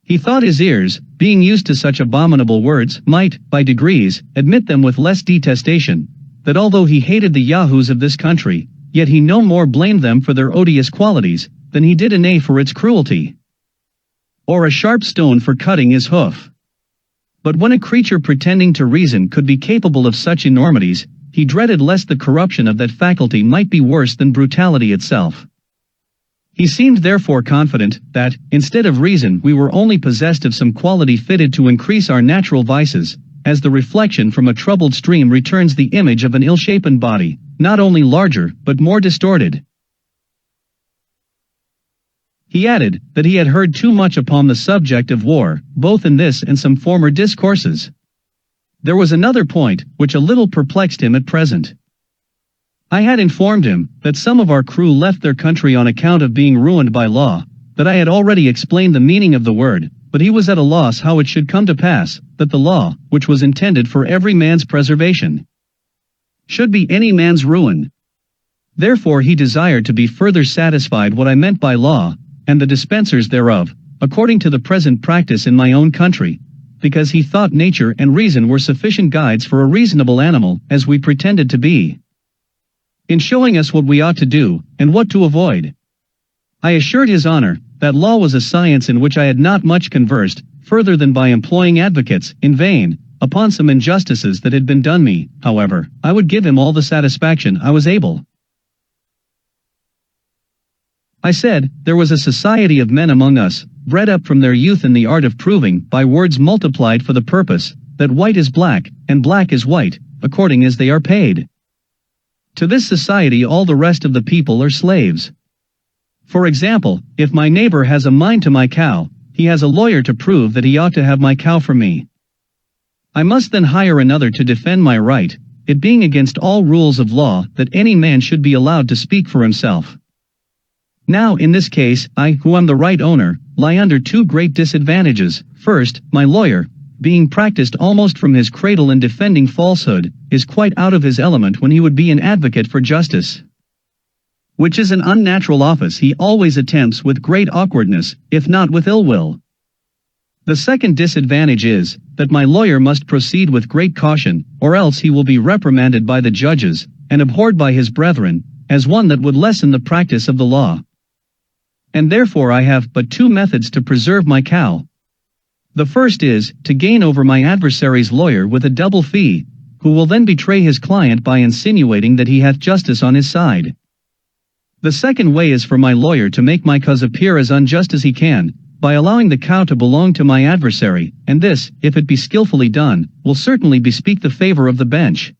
He thought his ears, being used to such abominable words, might, by degrees, admit them with less detestation, that although he hated the yahoos of this country, yet he no more blamed them for their odious qualities, than he did an ass for its cruelty, or a sharp stone for cutting his hoof. But when a creature pretending to reason could be capable of such enormities, he dreaded lest the corruption of that faculty might be worse than brutality itself. He seemed therefore confident, that, instead of reason we were only possessed of some quality fitted to increase our natural vices, as the reflection from a troubled stream returns the image of an ill-shapen body, not only larger, but more distorted. He added, that he had heard too much upon the subject of war, both in this and some former discourses. There was another point, which a little perplexed him at present. I had informed him, that some of our crew left their country on account of being ruined by law, that I had already explained the meaning of the word, but he was at a loss how it should come to pass, that the law, which was intended for every man's preservation, should be any man's ruin. Therefore he desired to be further satisfied what I meant by law, and the dispensers thereof, according to the present practice in my own country, because he thought nature and reason were sufficient guides for a reasonable animal, as we pretended to be, in showing us what we ought to do, and what to avoid. I assured his honor, that law was a science in which I had not much conversed, further than by employing advocates, in vain, upon some injustices that had been done me. However, I would give him all the satisfaction I was able. I said, there was a society of men among us, bred up from their youth in the art of proving, by words multiplied for the purpose, that white is black, and black is white, according as they are paid. To this society all the rest of the people are slaves. For example, if my neighbor has a mind to my cow, he has a lawyer to prove that he ought to have my cow from me. I must then hire another to defend my right, it being against all rules of law that any man should be allowed to speak for himself. Now in this case, I, who am the right owner, lie under two great disadvantages. First, my lawyer, being practiced almost from his cradle in defending falsehood, is quite out of his element when he would be an advocate for justice, which is an unnatural office he always attempts with great awkwardness, if not with ill will. The second disadvantage is, that my lawyer must proceed with great caution, or else he will be reprimanded by the judges, and abhorred by his brethren, as one that would lessen the practice of the law. and therefore I have but two methods to preserve my cow. The first is, to gain over my adversary's lawyer with a double fee, who will then betray his client by insinuating that he hath justice on his side. The second way is for my lawyer to make my cause appear as unjust as he can, by allowing the cow to belong to my adversary, and this, if it be skillfully done, will certainly bespeak the favor of the bench.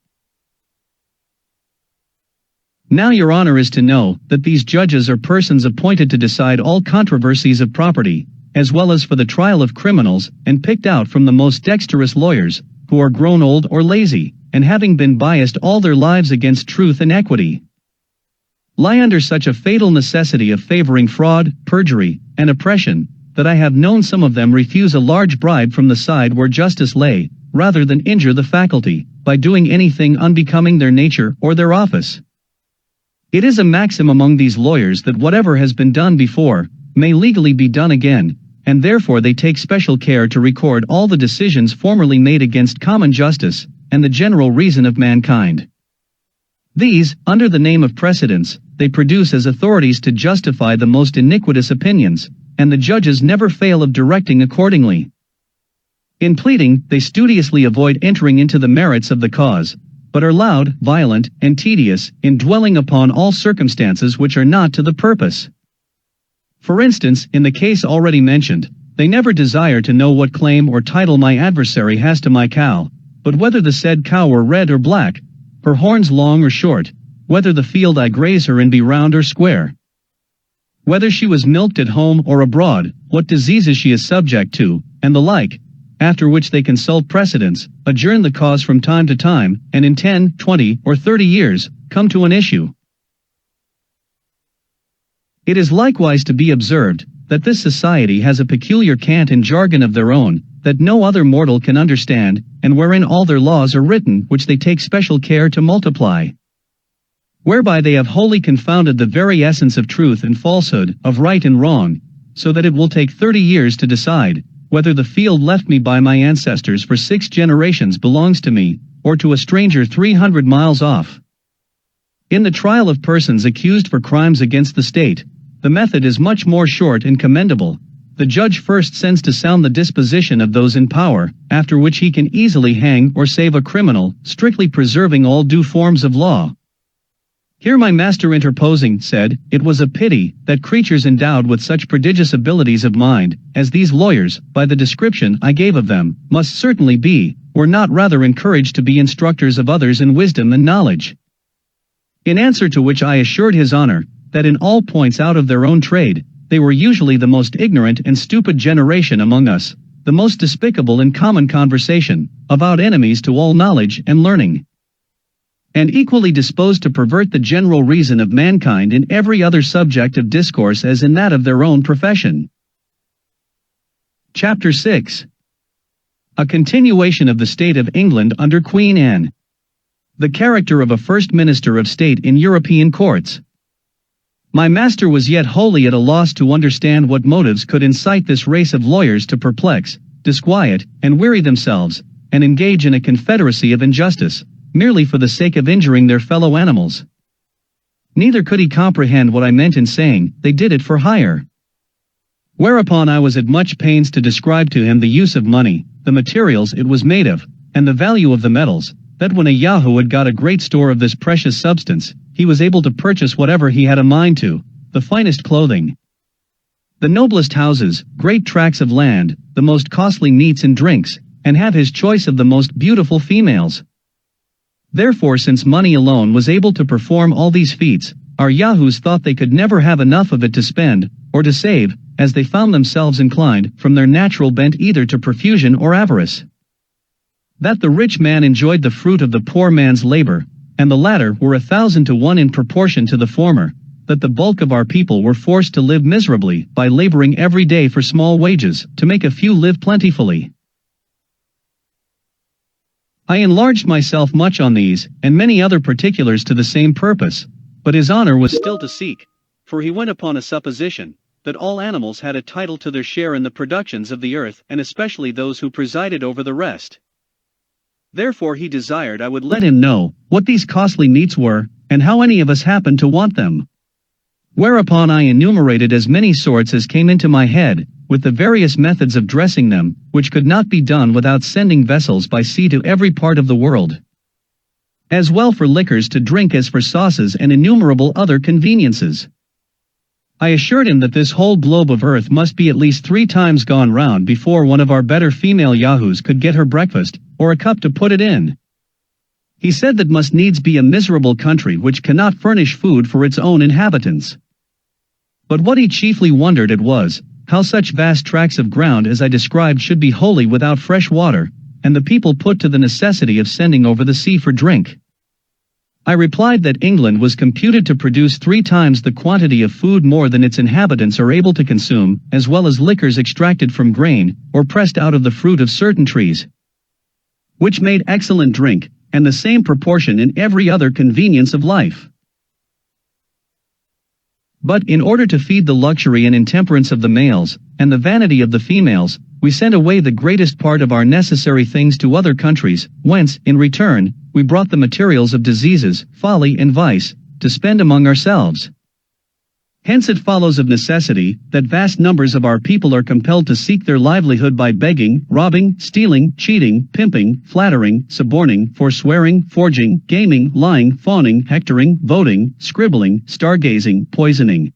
Now your honor is to know, that these judges are persons appointed to decide all controversies of property, as well as for the trial of criminals, and picked out from the most dexterous lawyers, who are grown old or lazy, and having been biased all their lives against truth and equity, lie under such a fatal necessity of favoring fraud, perjury, and oppression, that I have known some of them refuse a large bribe from the side where justice lay, rather than injure the faculty, by doing anything unbecoming their nature or their office. It is a maxim among these lawyers that whatever has been done before, may legally be done again, and therefore they take special care to record all the decisions formerly made against common justice, and the general reason of mankind. These, under the name of precedents, they produce as authorities to justify the most iniquitous opinions, and the judges never fail of directing accordingly. In pleading, they studiously avoid entering into the merits of the cause, but are loud, violent, and tedious, in dwelling upon all circumstances which are not to the purpose. For instance, in the case already mentioned, they never desire to know what claim or title my adversary has to my cow, but whether the said cow were red or black, her horns long or short, whether the field I graze her in be round or square, whether she was milked at home or abroad, what diseases she is subject to, and the like, after which they consult precedents, adjourn the cause from time to time, and in 10, 20, or 30 years, come to an issue. It is likewise to be observed, that this society has a peculiar cant and jargon of their own, that no other mortal can understand, and wherein all their laws are written which they take special care to multiply, whereby they have wholly confounded the very essence of truth and falsehood, of right and wrong, so that it will take 30 years to decide, whether the field left me by my ancestors for 6 generations belongs to me, or to a stranger 300 miles off. In the trial of persons accused for crimes against the state, the method is much more short and commendable. The judge first sends to sound the disposition of those in power, after which he can easily hang or save a criminal, strictly preserving all due forms of law. Here my master interposing, said, it was a pity, that creatures endowed with such prodigious abilities of mind, as these lawyers, by the description I gave of them, must certainly be, were not rather encouraged to be instructors of others in wisdom and knowledge. In answer to which I assured his honor, that in all points out of their own trade, they were usually the most ignorant and stupid generation among us, the most despicable in common conversation, avowed enemies to all knowledge and learning, and equally disposed to pervert the general reason of mankind in every other subject of discourse as in that of their own profession. Chapter 6. A continuation of the state of England under Queen Anne. The character of a first minister of state in European courts. My master was yet wholly at a loss to understand what motives could incite this race of lawyers to perplex, disquiet, and weary themselves, and engage in a confederacy of injustice, merely for the sake of injuring their fellow animals. Neither could he comprehend what I meant in saying, they did it for hire. Whereupon I was at much pains to describe to him the use of money, the materials it was made of, and the value of the metals, that when a Yahoo had got a great store of this precious substance, he was able to purchase whatever he had a mind to, the finest clothing, the noblest houses, great tracts of land, the most costly meats and drinks, and have his choice of the most beautiful females. Therefore, since money alone was able to perform all these feats, our Yahoos thought they could never have enough of it to spend, or to save, as they found themselves inclined, from their natural bent either to profusion or avarice. That the rich man enjoyed the fruit of the poor man's labor, and the latter were 1,000 to 1 in proportion to the former, that the bulk of our people were forced to live miserably by laboring every day for small wages, to make a few live plentifully. I enlarged myself much on these, and many other particulars to the same purpose, but his honor was still to seek, for he went upon a supposition, that all animals had a title to their share in the productions of the earth, and especially those who presided over the rest. Therefore he desired I would let him know what these costly meats were, and how any of us happened to want them. Whereupon I enumerated as many sorts as came into my head, with the various methods of dressing them, which could not be done without sending vessels by sea to every part of the world. As well for liquors to drink as for sauces and innumerable other conveniences. I assured him that this whole globe of earth must be at least 3 times gone round before one of our better female yahoos could get her breakfast, or a cup to put it in. He said that must needs be a miserable country which cannot furnish food for its own inhabitants. But what he chiefly wondered at was, how such vast tracts of ground as I described should be wholly without fresh water, and the people put to the necessity of sending over the sea for drink. I replied that England was computed to produce 3 times the quantity of food more than its inhabitants are able to consume, as well as liquors extracted from grain, or pressed out of the fruit of certain trees, which made excellent drink, and the same proportion in every other convenience of life. But in order to feed the luxury and intemperance of the males, and the vanity of the females, we sent away the greatest part of our necessary things to other countries, whence, in return, we brought the materials of diseases, folly and vice, to spend among ourselves. Hence it follows of necessity, that vast numbers of our people are compelled to seek their livelihood by begging, robbing, stealing, cheating, pimping, flattering, suborning, forswearing, forging, gaming, lying, fawning, hectoring, voting, scribbling, stargazing, poisoning,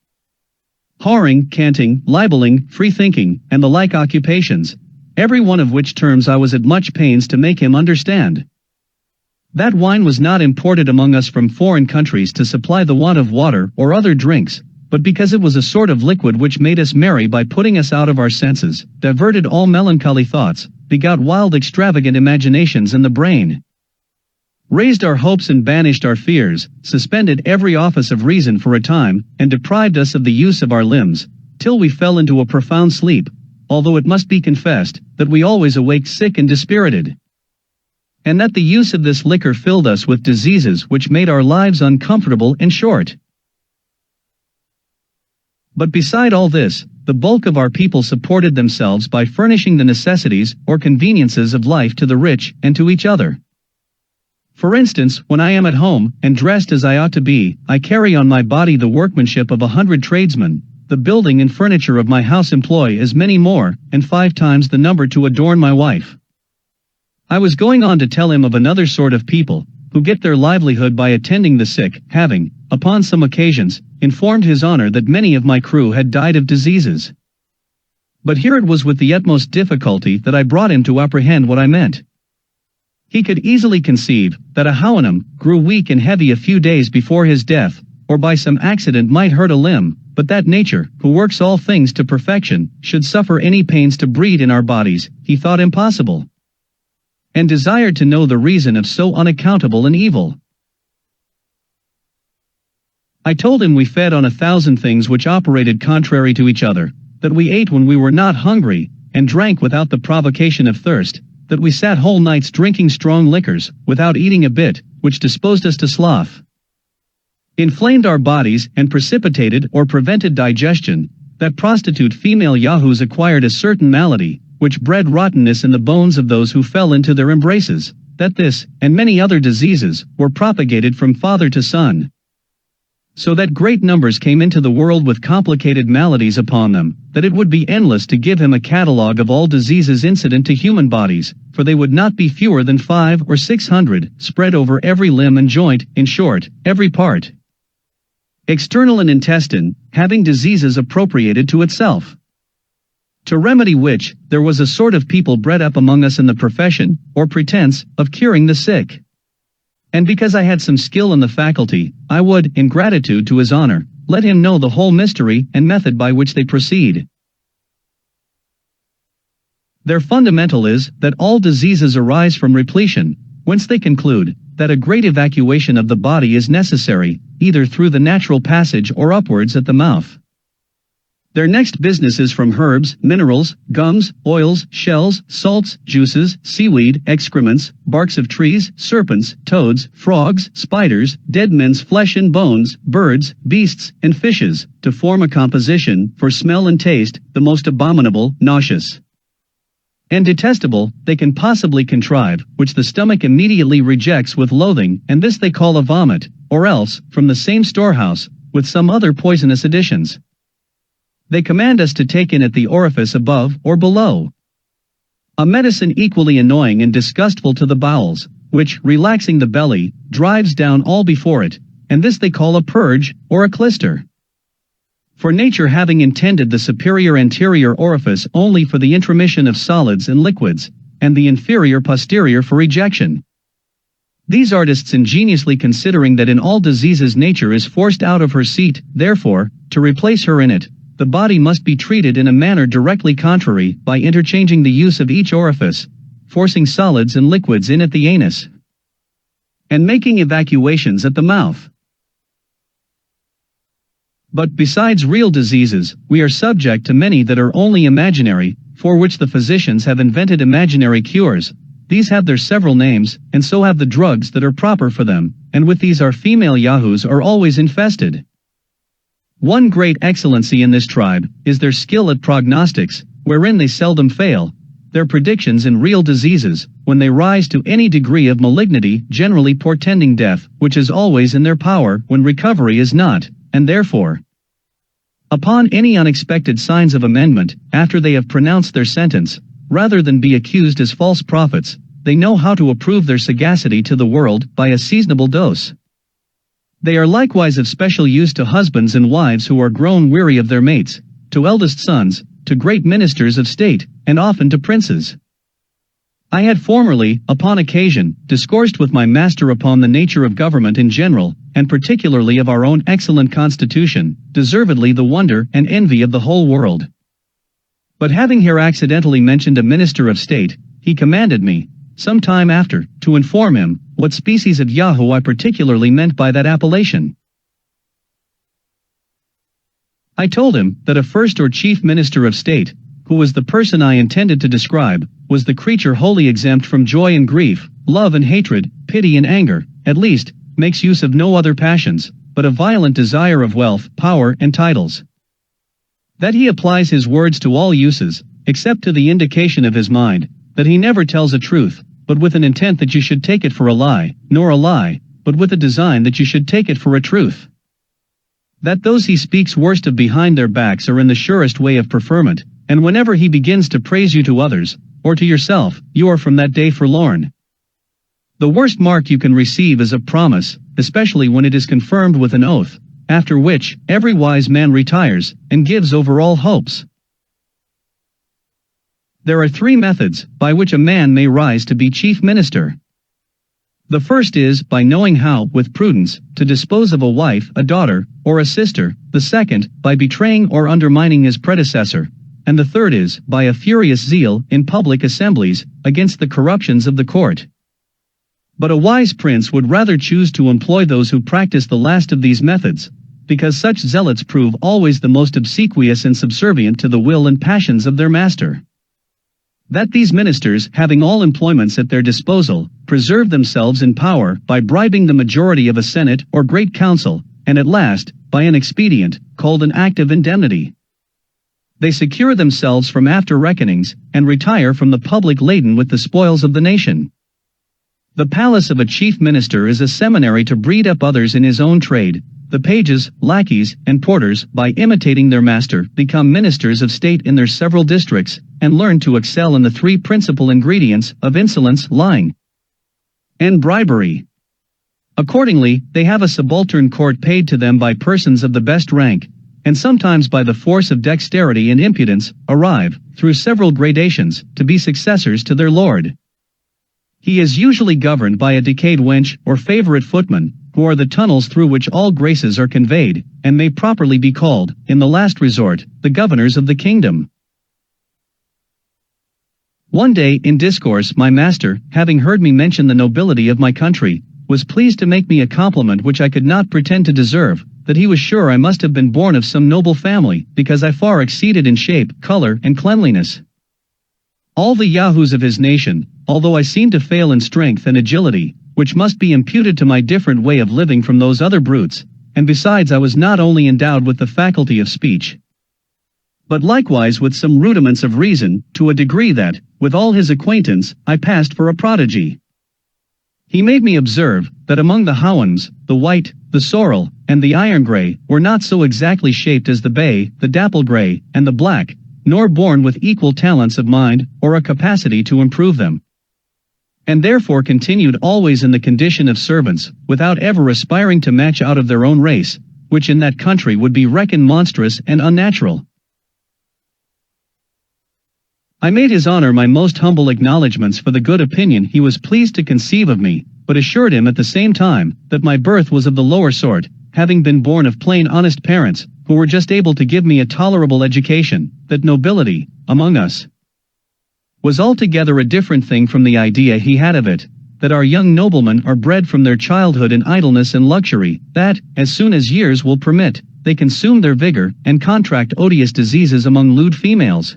whoring, canting, libeling, freethinking, and the like occupations, every one of which terms I was at much pains to make him understand. That wine was not imported among us from foreign countries to supply the want of water or other drinks, but because it was a sort of liquid which made us merry by putting us out of our senses, diverted all melancholy thoughts, begot wild extravagant imaginations in the brain, raised our hopes and banished our fears, suspended every office of reason for a time, and deprived us of the use of our limbs, till we fell into a profound sleep, although it must be confessed, that we always awake sick and dispirited, and that the use of this liquor filled us with diseases which made our lives uncomfortable and short. But beside all this, the bulk of our people supported themselves by furnishing the necessities or conveniences of life to the rich and to each other. For instance, when I am at home, and dressed as I ought to be, I carry on my body the workmanship of 100 tradesmen, the building and furniture of my house employ as many more, and 5 times the number to adorn my wife. I was going on to tell him of another sort of people, who get their livelihood by attending the sick, having, upon some occasions, informed his honor that many of my crew had died of diseases. But here it was with the utmost difficulty that I brought him to apprehend what I meant. He could easily conceive that a HOUYHNHNM grew weak and heavy a few days before his death, or by some accident might hurt a limb, but that nature, who works all things to perfection, should suffer any pains to breed in our bodies, he thought impossible, and desired to know the reason of so unaccountable an evil. I told him we fed on 1,000 things which operated contrary to each other, that we ate when we were not hungry, and drank without the provocation of thirst, that we sat whole nights drinking strong liquors, without eating a bit, which disposed us to sloth, inflamed our bodies, and precipitated or prevented digestion, that prostitute female yahoos acquired a certain malady, which bred rottenness in the bones of those who fell into their embraces, that this, and many other diseases, were propagated from father to son, so that great numbers came into the world with complicated maladies upon them, that it would be endless to give him a catalogue of all diseases incident to human bodies, for they would not be fewer than 500 or 600, spread over every limb and joint, in short, every part, external and intestine, having diseases appropriated to itself. To remedy which, there was a sort of people bred up among us in the profession, or pretense, of curing the sick. And because I had some skill in the faculty, I would, in gratitude to his honor, let him know the whole mystery and method by which they proceed. Their fundamental is, that all diseases arise from repletion, whence they conclude, that a great evacuation of the body is necessary, either through the natural passage or upwards at the mouth. Their next business is from herbs, minerals, gums, oils, shells, salts, juices, seaweed, excrements, barks of trees, serpents, toads, frogs, spiders, dead men's flesh and bones, birds, beasts, and fishes, to form a composition, for smell and taste, the most abominable, nauseous, and detestable they can possibly contrive, which the stomach immediately rejects with loathing, and this they call a vomit, or else, from the same storehouse, with some other poisonous additions. They command us to take in at the orifice above or below. A medicine equally annoying and disgustful to the bowels, which, relaxing the belly, drives down all before it, and this they call a purge, or a clyster. For nature having intended the superior anterior orifice only for the intromission of solids and liquids, and the inferior posterior for ejection. These artists ingeniously considering that in all diseases nature is forced out of her seat, therefore, to replace her in it, the body must be treated in a manner directly contrary by interchanging the use of each orifice, forcing solids and liquids in at the anus, and making evacuations at the mouth. But besides real diseases, we are subject to many that are only imaginary, for which the physicians have invented imaginary cures. These have their several names, and so have the drugs that are proper for them, and with these our female yahoos are always infested. One great excellency in this tribe is their skill at prognostics, wherein they seldom fail. Their predictions in real diseases, when they rise to any degree of malignity, generally portending death, which is always in their power when recovery is not, and therefore, upon any unexpected signs of amendment, after they have pronounced their sentence, rather than be accused as false prophets, they know how to approve their sagacity to the world by a seasonable dose. They are likewise of special use to husbands and wives who are grown weary of their mates, to eldest sons, to great ministers of state, and often to princes. I had formerly, upon occasion, discoursed with my master upon the nature of government in general, and particularly of our own excellent constitution, deservedly the wonder and envy of the whole world. But having here accidentally mentioned a minister of state, he commanded me, some time after, to inform him what species of Yahoo I particularly meant by that appellation. I told him that a first or chief minister of state, who was the person I intended to describe, was the creature wholly exempt from joy and grief, love and hatred, pity and anger, at least, makes use of no other passions, but a violent desire of wealth, power and titles. That he applies his words to all uses, except to the indication of his mind, that he never tells a truth, but with an intent that you should take it for a lie, nor a lie, but with a design that you should take it for a truth. That those he speaks worst of behind their backs are in the surest way of preferment, and whenever he begins to praise you to others, or to yourself, you are from that day forlorn. The worst mark you can receive is a promise, especially when it is confirmed with an oath, after which every wise man retires, and gives over all hopes. There are three methods by which a man may rise to be chief minister. The first is by knowing how, with prudence, to dispose of a wife, a daughter, or a sister, the second, by betraying or undermining his predecessor, and the third is, by a furious zeal, in public assemblies, against the corruptions of the court. But a wise prince would rather choose to employ those who practice the last of these methods, because such zealots prove always the most obsequious and subservient to the will and passions of their master. That these ministers, having all employments at their disposal, preserve themselves in power by bribing the majority of a senate or great council, and at last, by an expedient, called an act of indemnity. They secure themselves from after reckonings, and retire from the public laden with the spoils of the nation. The palace of a chief minister is a seminary to breed up others in his own trade. The pages, lackeys, and porters, by imitating their master, become ministers of state in their several districts, and learn to excel in the three principal ingredients of insolence, lying, and bribery. Accordingly, they have a subaltern court paid to them by persons of the best rank, and sometimes by the force of dexterity and impudence, arrive, through several gradations, to be successors to their lord. He is usually governed by a decayed wench or favorite footman, who are the tunnels through which all graces are conveyed, and may properly be called, in the last resort, the governors of the kingdom. One day in discourse my master, having heard me mention the nobility of my country, was pleased to make me a compliment which I could not pretend to deserve, that he was sure I must have been born of some noble family, because I far exceeded in shape, color, and cleanliness all the yahoos of his nation, although I seemed to fail in strength and agility, which must be imputed to my different way of living from those other brutes, and besides I was not only endowed with the faculty of speech, but likewise with some rudiments of reason, to a degree that, with all his acquaintance, I passed for a prodigy. He made me observe, that among the HOUYHNHNMS, the white, the sorrel, and the iron grey were not so exactly shaped as the bay, the dapple grey, and the black, nor born with equal talents of mind or a capacity to improve them, and therefore continued always in the condition of servants, without ever aspiring to match out of their own race, which in that country would be reckoned monstrous and unnatural. I made his honor my most humble acknowledgments for the good opinion he was pleased to conceive of me, but assured him at the same time that my birth was of the lower sort, having been born of plain honest parents, who were just able to give me a tolerable education, that nobility, among us, was altogether a different thing from the idea he had of it, that our young noblemen are bred from their childhood in idleness and luxury, that, as soon as years will permit, they consume their vigor and contract odious diseases among lewd females.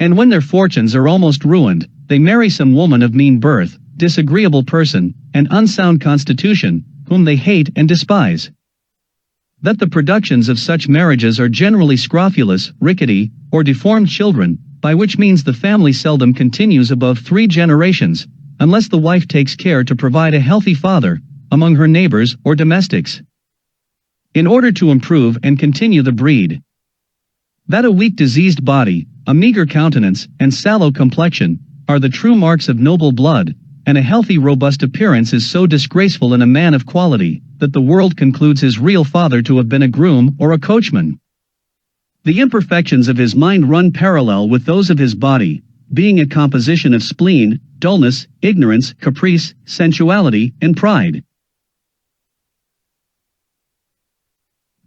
And when their fortunes are almost ruined, they marry some woman of mean birth, disagreeable person, and unsound constitution, whom they hate and despise. That the productions of such marriages are generally scrofulous, rickety, or deformed children, by which means the family seldom continues above 3 generations, unless the wife takes care to provide a healthy father, among her neighbors or domestics, in order to improve and continue the breed. That a weak diseased body, a meager countenance, and sallow complexion, are the true marks of noble blood, and a healthy robust appearance is so disgraceful in a man of quality, that the world concludes his real father to have been a groom or a coachman. The imperfections of his mind run parallel with those of his body, being a composition of spleen, dullness, ignorance, caprice, sensuality, and pride.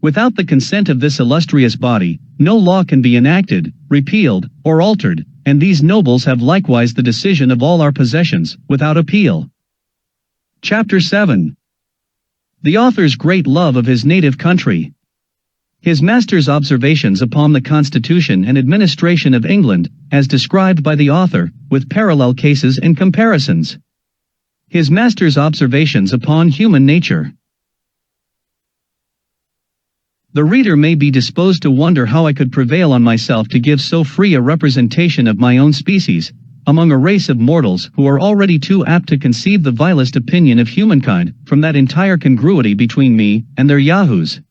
Without the consent of this illustrious body, no law can be enacted, repealed, or altered, and these nobles have likewise the decision of all our possessions, without appeal. Chapter 7. The author's great love of his native country. His master's observations upon the constitution and administration of England, as described by the author, with parallel cases and comparisons. His master's observations upon human nature. The reader may be disposed to wonder how I could prevail on myself to give so free a representation of my own species, among a race of mortals who are already too apt to conceive the vilest opinion of humankind, from that entire congruity between me and their yahoos.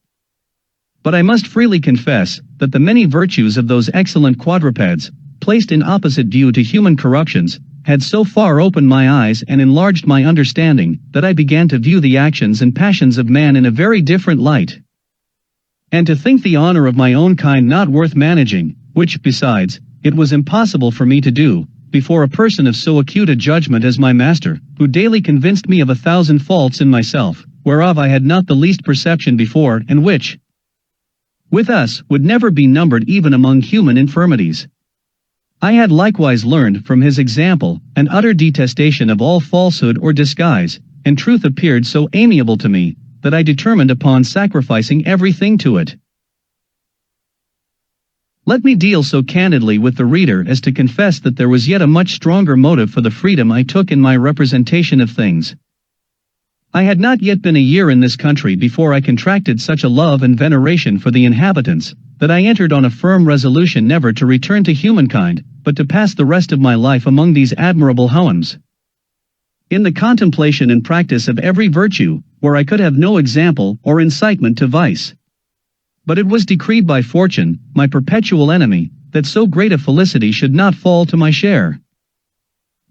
But I must freely confess that the many virtues of those excellent quadrupeds, placed in opposite view to human corruptions, had so far opened my eyes and enlarged my understanding, that I began to view the actions and passions of man in a very different light, and to think the honor of my own kind not worth managing, which, besides, it was impossible for me to do, before a person of so acute a judgment as my master, who daily convinced me of 1,000 faults in myself, whereof I had not the least perception before, and which, with us, would never be numbered even among human infirmities. I had likewise learned from his example an utter detestation of all falsehood or disguise, and truth appeared so amiable to me, that I determined upon sacrificing everything to it. Let me deal so candidly with the reader as to confess that there was yet a much stronger motive for the freedom I took in my representation of things. I had not yet been a year in this country before I contracted such a love and veneration for the inhabitants, that I entered on a firm resolution never to return to humankind, but to pass the rest of my life among these admirable HOUYHNHNMS, in the contemplation and practice of every virtue, where I could have no example or incitement to vice. But it was decreed by fortune, my perpetual enemy, that so great a felicity should not fall to my share.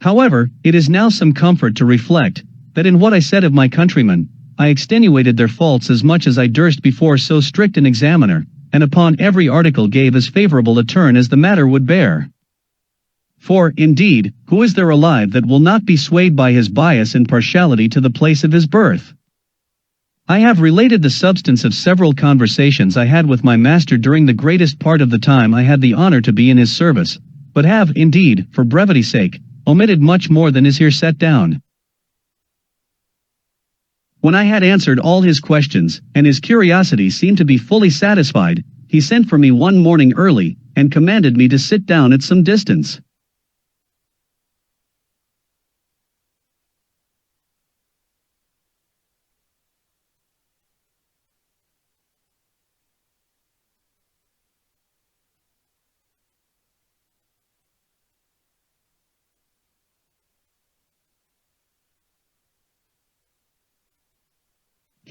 However, it is now some comfort to reflect, that in what I said of my countrymen, I extenuated their faults as much as I durst before so strict an examiner, and upon every article gave as favorable a turn as the matter would bear. For, indeed, who is there alive that will not be swayed by his bias and partiality to the place of his birth? I have related the substance of several conversations I had with my master during the greatest part of the time I had the honor to be in his service, but have, indeed, for brevity's sake, omitted much more than is here set down. When I had answered all his questions, and his curiosity seemed to be fully satisfied, he sent for me one morning early, and commanded me to sit down at some distance.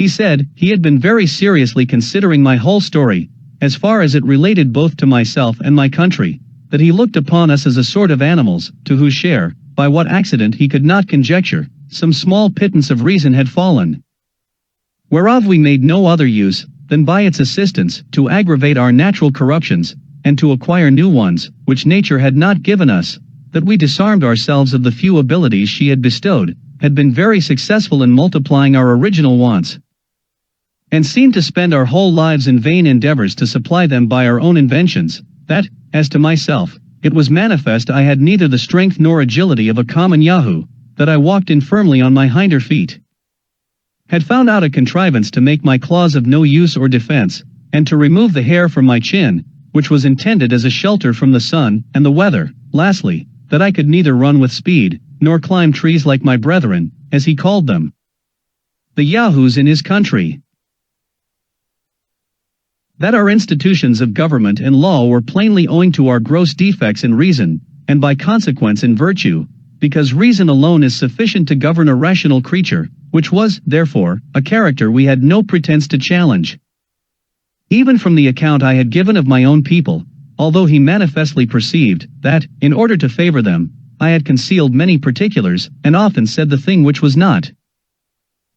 He said he had been very seriously considering my whole story, as far as it related both to myself and my country, that he looked upon us as a sort of animals, to whose share, by what accident he could not conjecture, some small pittance of reason had fallen, whereof we made no other use, than by its assistance, to aggravate our natural corruptions, and to acquire new ones, which nature had not given us, that we disarmed ourselves of the few abilities she had bestowed, had been very successful in multiplying our original wants, and seemed to spend our whole lives in vain endeavors to supply them by our own inventions, that, as to myself, it was manifest I had neither the strength nor agility of a common Yahoo, that I walked infirmly on my hinder feet, had found out a contrivance to make my claws of no use or defense, and to remove the hair from my chin, which was intended as a shelter from the sun and the weather, lastly, that I could neither run with speed, nor climb trees like my brethren, as he called them, the Yahoos in his country. That our institutions of government and law were plainly owing to our gross defects in reason, and by consequence in virtue, because reason alone is sufficient to govern a rational creature, which was, therefore, a character we had no pretense to challenge. Even from the account I had given of my own people, although he manifestly perceived that, in order to favor them, I had concealed many particulars, and often said the thing which was not.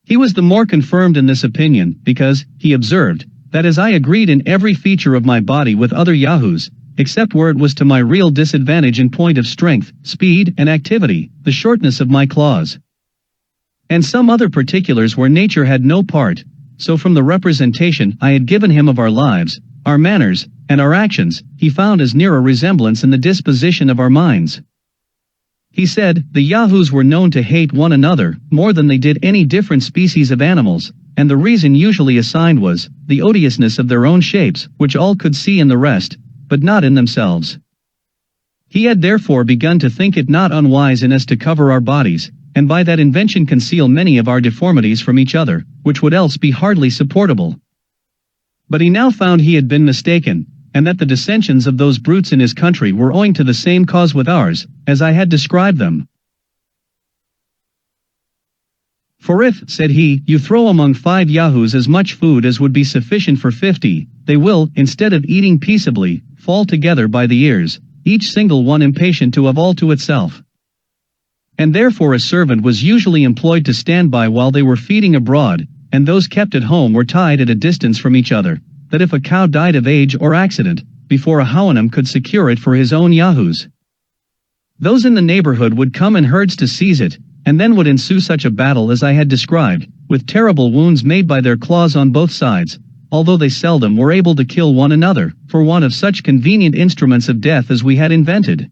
He was the more confirmed in this opinion, because, he observed, that as I agreed in every feature of my body with other Yahoos, except where it was to my real disadvantage in point of strength, speed, and activity, the shortness of my claws, and some other particulars where nature had no part, so from the representation I had given him of our lives, our manners, and our actions, he found as near a resemblance in the disposition of our minds. He said, the Yahoos were known to hate one another more than they did any different species of animals, and the reason usually assigned was, the odiousness of their own shapes, which all could see in the rest, but not in themselves. He had therefore begun to think it not unwise in us to cover our bodies, and by that invention conceal many of our deformities from each other, which would else be hardly supportable. But he now found he had been mistaken, and that the dissensions of those brutes in his country were owing to the same cause with ours, as I had described them. For if, said he, you throw among 5 Yahoos as much food as would be sufficient for 50, they will, instead of eating peaceably, fall together by the ears, each single one impatient to have all to itself. And therefore a servant was usually employed to stand by while they were feeding abroad, and those kept at home were tied at a distance from each other, that if a cow died of age or accident, before a HOUYHNHNM could secure it for his own Yahoos, those in the neighborhood would come in herds to seize it, and then would ensue such a battle as I had described, with terrible wounds made by their claws on both sides, although they seldom were able to kill one another, for want of such convenient instruments of death as we had invented.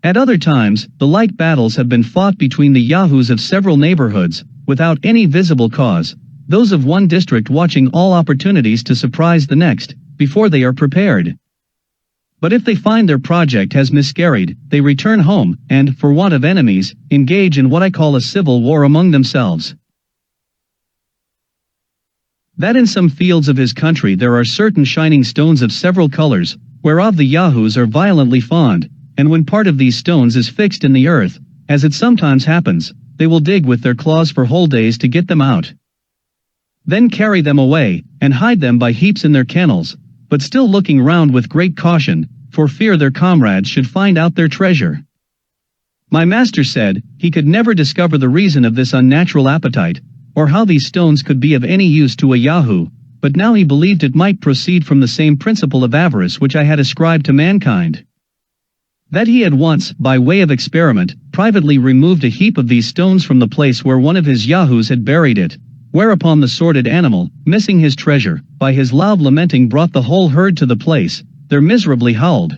At other times, the like battles have been fought between the Yahoos of several neighborhoods, without any visible cause, those of one district watching all opportunities to surprise the next, before they are prepared. But if they find their project has miscarried, they return home, and, for want of enemies, engage in what I call a civil war among themselves. That in some fields of his country there are certain shining stones of several colors, whereof the Yahoos are violently fond, and when part of these stones is fixed in the earth, as it sometimes happens, they will dig with their claws for whole days to get them out, then carry them away, and hide them by heaps in their kennels, but still looking round with great caution, for fear their comrades should find out their treasure. My master said, he could never discover the reason of this unnatural appetite, or how these stones could be of any use to a Yahoo, but now he believed it might proceed from the same principle of avarice which I had ascribed to mankind. That he had once, by way of experiment, privately removed a heap of these stones from the place where one of his Yahoos had buried it, whereupon the sordid animal, missing his treasure, by his loud lamenting brought the whole herd to the place, there miserably howled,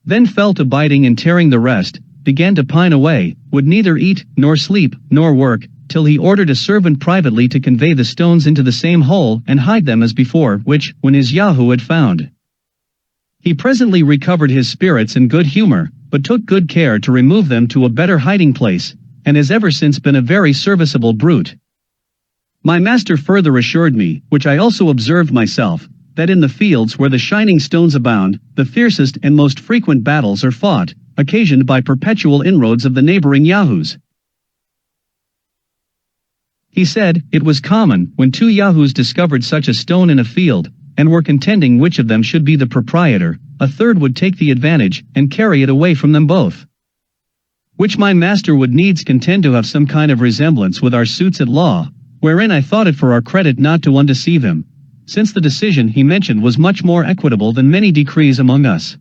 then fell to biting and tearing the rest, began to pine away, would neither eat, nor sleep, nor work, till he ordered a servant privately to convey the stones into the same hole and hide them as before, which, when his Yahoo had found, he presently recovered his spirits and good humor, but took good care to remove them to a better hiding place, and has ever since been a very serviceable brute. My master further assured me, which I also observed myself, that in the fields where the shining stones abound, the fiercest and most frequent battles are fought, occasioned by perpetual inroads of the neighboring Yahoos. He said, it was common, when two yahoos discovered such a stone in a field, and were contending which of them should be the proprietor, a third would take the advantage, and carry it away from them both. Which my master would needs contend to have some kind of resemblance with our suits at law, wherein I thought it for our credit not to undeceive him, since the decision he mentioned was much more equitable than many decrees among us.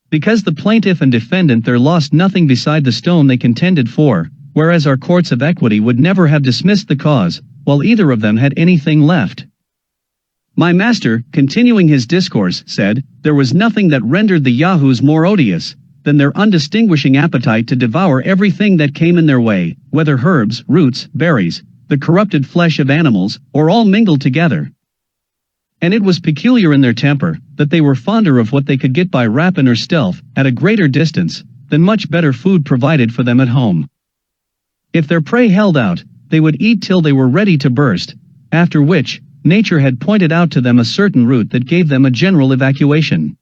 Because the plaintiff and defendant there lost nothing beside the stone they contended for, whereas our courts of equity would never have dismissed the cause, while either of them had anything left. My master, continuing his discourse, said, there was nothing that rendered the yahoos more odious than their undistinguishing appetite to devour everything that came in their way, whether herbs, roots, berries, the corrupted flesh of animals, or all mingled together. And it was peculiar in their temper, that they were fonder of what they could get by rapine or stealth, at a greater distance, than much better food provided for them at home. If their prey held out, they would eat till they were ready to burst, after which, nature had pointed out to them a certain route that gave them a general evacuation.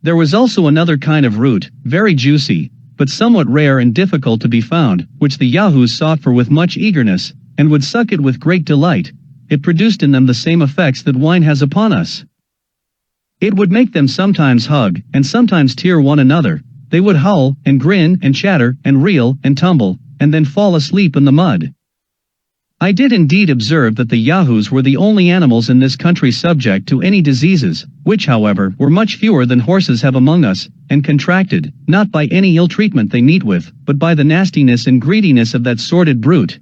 There was also another kind of root, very juicy, but somewhat rare and difficult to be found, which the yahoos sought for with much eagerness, and would suck it with great delight. It produced in them the same effects that wine has upon us. It would make them sometimes hug, and sometimes tear one another. They would howl, and grin, and chatter, and reel, and tumble, and then fall asleep in the mud. I did indeed observe that the yahoos were the only animals in this country subject to any diseases, which however were much fewer than horses have among us, and contracted, not by any ill treatment they meet with, but by the nastiness and greediness of that sordid brute.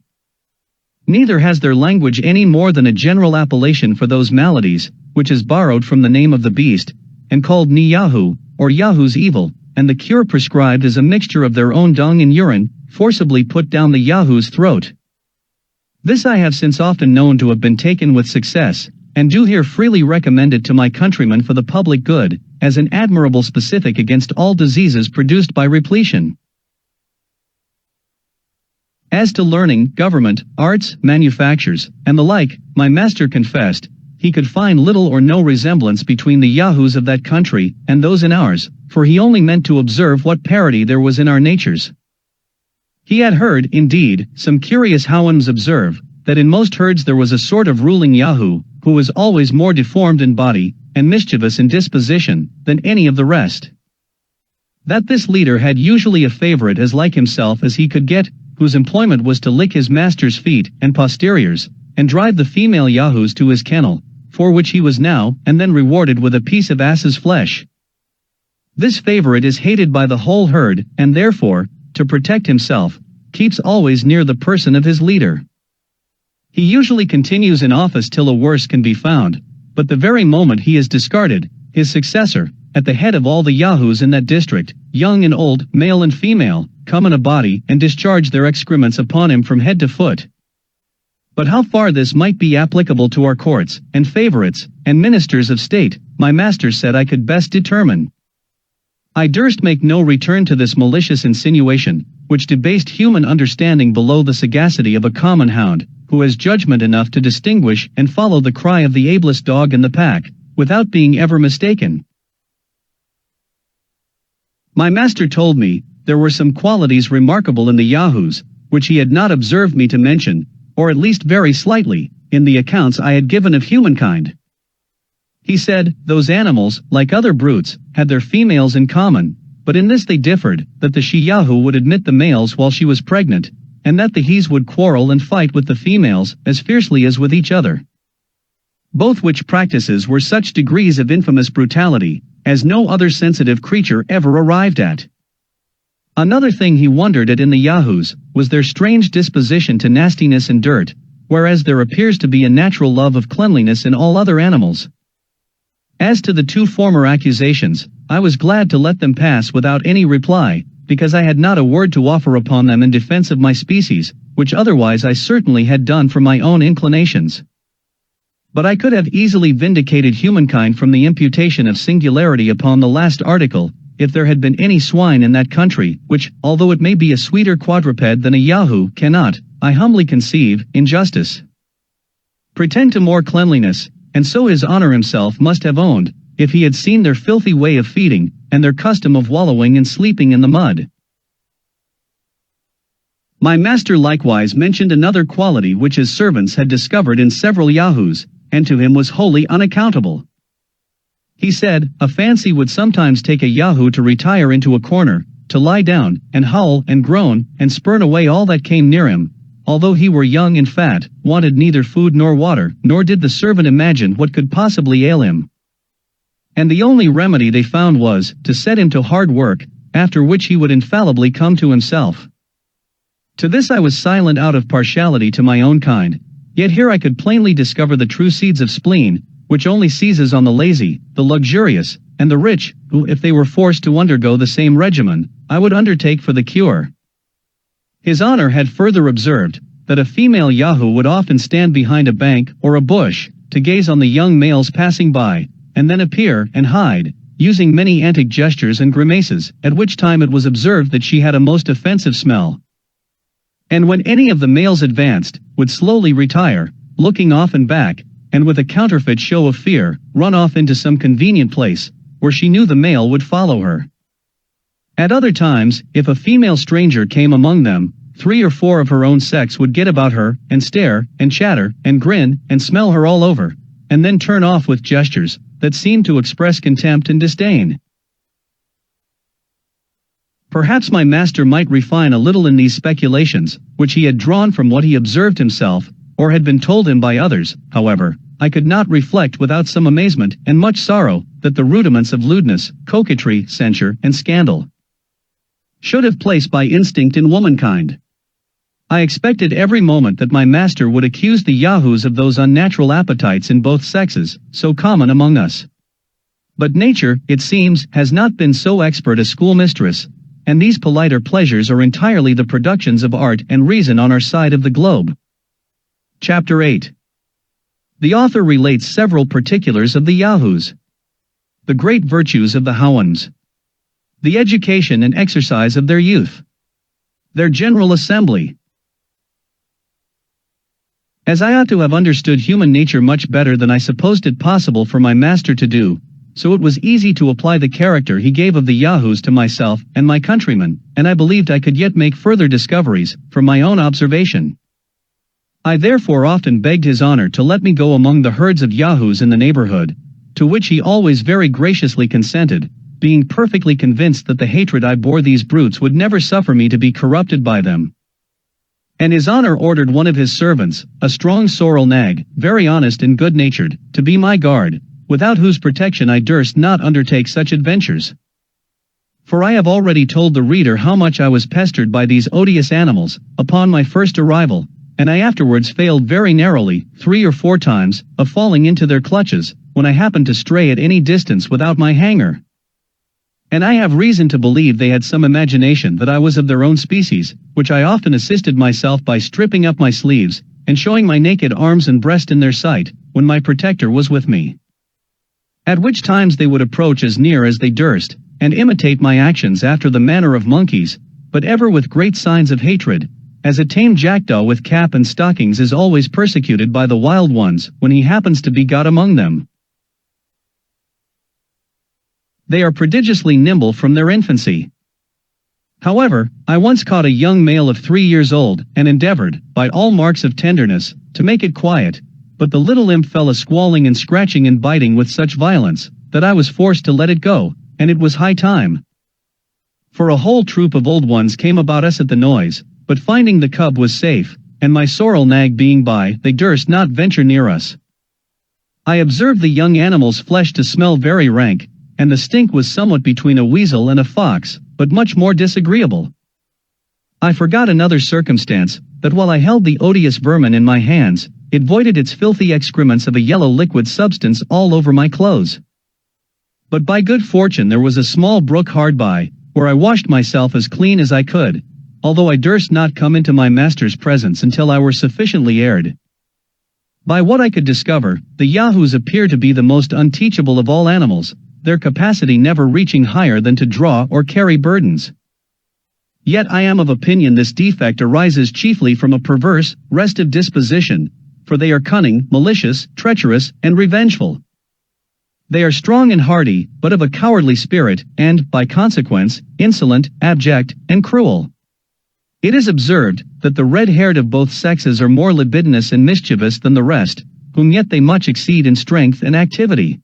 Neither has their language any more than a general appellation for those maladies, which is borrowed from the name of the beast, and called ni-yahoo, or Yahoo's evil, and the cure prescribed is a mixture of their own dung and urine, forcibly put down the Yahoo's throat. This I have since often known to have been taken with success, and do here freely recommend it to my countrymen for the public good, as an admirable specific against all diseases produced by repletion. As to learning, government, arts, manufactures, and the like, my master confessed, he could find little or no resemblance between the Yahoos of that country and those in ours, for he only meant to observe what parity there was in our natures. He had heard, indeed, some curious HOUYHNHNMS observe, that in most herds there was a sort of ruling Yahoo, who was always more deformed in body, and mischievous in disposition, than any of the rest. That this leader had usually a favorite as like himself as he could get, whose employment was to lick his master's feet and posteriors, and drive the female Yahoos to his kennel, for which he was now and then rewarded with a piece of ass's flesh. This favorite is hated by the whole herd, and therefore, to protect himself, keeps always near the person of his leader. He usually continues in office till a worse can be found, but the very moment he is discarded, his successor, at the head of all the Yahoos in that district, young and old, male and female, come in a body and discharge their excrements upon him from head to foot. But how far this might be applicable to our courts, and favorites, and ministers of state, my master said I could best determine. I durst make no return to this malicious insinuation, which debased human understanding below the sagacity of a common hound, who has judgment enough to distinguish and follow the cry of the ablest dog in the pack, without being ever mistaken. My master told me, there were some qualities remarkable in the Yahoos, which he had not observed me to mention, or at least very slightly, in the accounts I had given of humankind. He said, those animals, like other brutes, had their females in common, but in this they differed, that the she-Yahoo would admit the males while she was pregnant, and that the he's would quarrel and fight with the females as fiercely as with each other. Both which practices were such degrees of infamous brutality, as no other sensitive creature ever arrived at. Another thing he wondered at in the Yahoos, was their strange disposition to nastiness and dirt, whereas there appears to be a natural love of cleanliness in all other animals. As to the two former accusations, I was glad to let them pass without any reply, because I had not a word to offer upon them in defense of my species, which otherwise I certainly had done for my own inclinations. But I could have easily vindicated humankind from the imputation of singularity upon the last article, if there had been any swine in that country, which, although it may be a sweeter quadruped than a Yahoo, cannot, I humbly conceive, in justice, pretend to more cleanliness, and so his honor himself must have owned, if he had seen their filthy way of feeding, and their custom of wallowing and sleeping in the mud. My master likewise mentioned another quality which his servants had discovered in several Yahoos, and to him was wholly unaccountable. He said, a fancy would sometimes take a Yahoo to retire into a corner, to lie down, and howl and groan, and spurn away all that came near him, although he were young and fat, wanted neither food nor water, nor did the servant imagine what could possibly ail him. And the only remedy they found was, to set him to hard work, after which he would infallibly come to himself. To this I was silent out of partiality to my own kind, yet here I could plainly discover the true seeds of spleen, which only seizes on the lazy, the luxurious, and the rich, who, if they were forced to undergo the same regimen, I would undertake for the cure. His Honor had further observed, that a female Yahoo would often stand behind a bank or a bush, to gaze on the young males passing by, and then appear and hide, using many antic gestures and grimaces, at which time it was observed that she had a most offensive smell. And when any of the males advanced, would slowly retire, looking off and back, and with a counterfeit show of fear, run off into some convenient place, where she knew the male would follow her. At other times, if a female stranger came among them, 3 or 4 of her own sex would get about her, and stare, and chatter, and grin, and smell her all over, and then turn off with gestures, that seemed to express contempt and disdain. Perhaps my master might refine a little in these speculations, which he had drawn from what he observed himself, or had been told him by others. However, I could not reflect without some amazement and much sorrow, that the rudiments of lewdness, coquetry, censure, and scandal should have place by instinct in womankind. I expected every moment that my master would accuse the Yahoos of those unnatural appetites in both sexes, so common among us. But nature, it seems, has not been so expert a schoolmistress, and these politer pleasures are entirely the productions of art and reason on our side of the globe. Chapter 8. The author relates several particulars of the Yahoos, the great virtues of the HOUYHNHNMS, the education and exercise of their youth, their general assembly. As I ought to have understood human nature much better than I supposed it possible for my master to do, so it was easy to apply the character he gave of the Yahoos to myself and my countrymen, and I believed I could yet make further discoveries, from my own observation. I therefore often begged his Honor to let me go among the herds of Yahoos in the neighborhood, to which he always very graciously consented, being perfectly convinced that the hatred I bore these brutes would never suffer me to be corrupted by them. And his Honor ordered one of his servants, a strong sorrel nag, very honest and good-natured, to be my guard, without whose protection I durst not undertake such adventures. For I have already told the reader how much I was pestered by these odious animals, upon my first arrival, and I afterwards failed very narrowly, 3 or 4 times, of falling into their clutches, when I happened to stray at any distance without my hanger. And I have reason to believe they had some imagination that I was of their own species, which I often assisted myself by stripping up my sleeves, and showing my naked arms and breast in their sight, when my protector was with me. At which times they would approach as near as they durst, and imitate my actions after the manner of monkeys, but ever with great signs of hatred, as a tame jackdaw with cap and stockings is always persecuted by the wild ones, when he happens to be got among them. They are prodigiously nimble from their infancy. However, I once caught a young male of 3 years old, and endeavored, by all marks of tenderness, to make it quiet, but the little imp fell a-squalling and scratching and biting with such violence, that I was forced to let it go, and it was high time. For a whole troop of old ones came about us at the noise, but finding the cub was safe, and my sorrel nag being by, they durst not venture near us. I observed the young animal's flesh to smell very rank, and the stink was somewhat between a weasel and a fox, but much more disagreeable. I forgot another circumstance, that while I held the odious vermin in my hands, it voided its filthy excrements of a yellow liquid substance all over my clothes. But by good fortune there was a small brook hard by, where I washed myself as clean as I could, although I durst not come into my master's presence until I were sufficiently aired. By what I could discover, the Yahoos appear to be the most unteachable of all animals, their capacity never reaching higher than to draw or carry burdens. Yet I am of opinion this defect arises chiefly from a perverse, restive disposition, for they are cunning, malicious, treacherous, and revengeful. They are strong and hardy, but of a cowardly spirit, and, by consequence, insolent, abject, and cruel. It is observed that the red-haired of both sexes are more libidinous and mischievous than the rest, whom yet they much exceed in strength and activity.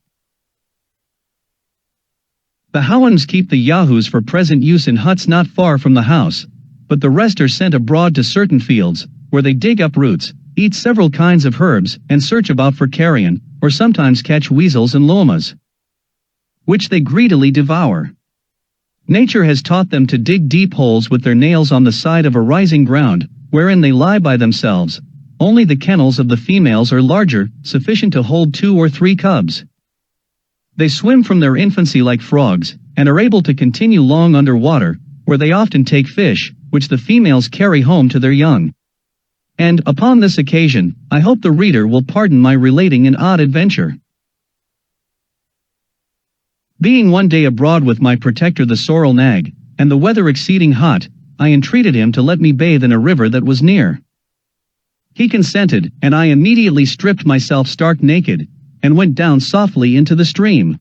The HOUYHNHNMS keep the yahoos for present use in huts not far from the house, but the rest are sent abroad to certain fields, where they dig up roots, eat several kinds of herbs, and search about for carrion, or sometimes catch weasels and llamas, which they greedily devour. Nature has taught them to dig deep holes with their nails on the side of a rising ground, wherein they lie by themselves. Only the kennels of the females are larger, sufficient to hold 2 or 3 cubs. They swim from their infancy like frogs, and are able to continue long under water, where they often take fish, which the females carry home to their young. And, upon this occasion, I hope the reader will pardon my relating an odd adventure. Being one day abroad with my protector the sorrel nag, and the weather exceeding hot, I entreated him to let me bathe in a river that was near. He consented, and I immediately stripped myself stark naked, and went down softly into the stream.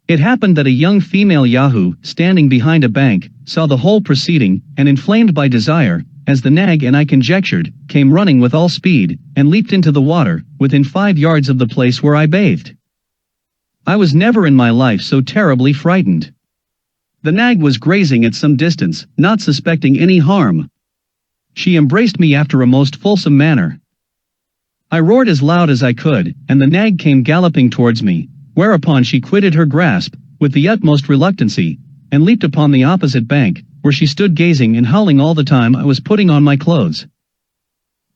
It happened that a young female yahoo, standing behind a bank, saw the whole proceeding, and inflamed by desire, as the nag and I conjectured, came running with all speed, and leaped into the water, within 5 yards of the place where I bathed. I was never in my life so terribly frightened. The nag was grazing at some distance, not suspecting any harm. She embraced me after a most fulsome manner. I roared as loud as I could, and the nag came galloping towards me, whereupon she quitted her grasp, with the utmost reluctancy, and leaped upon the opposite bank, where she stood gazing and howling all the time I was putting on my clothes.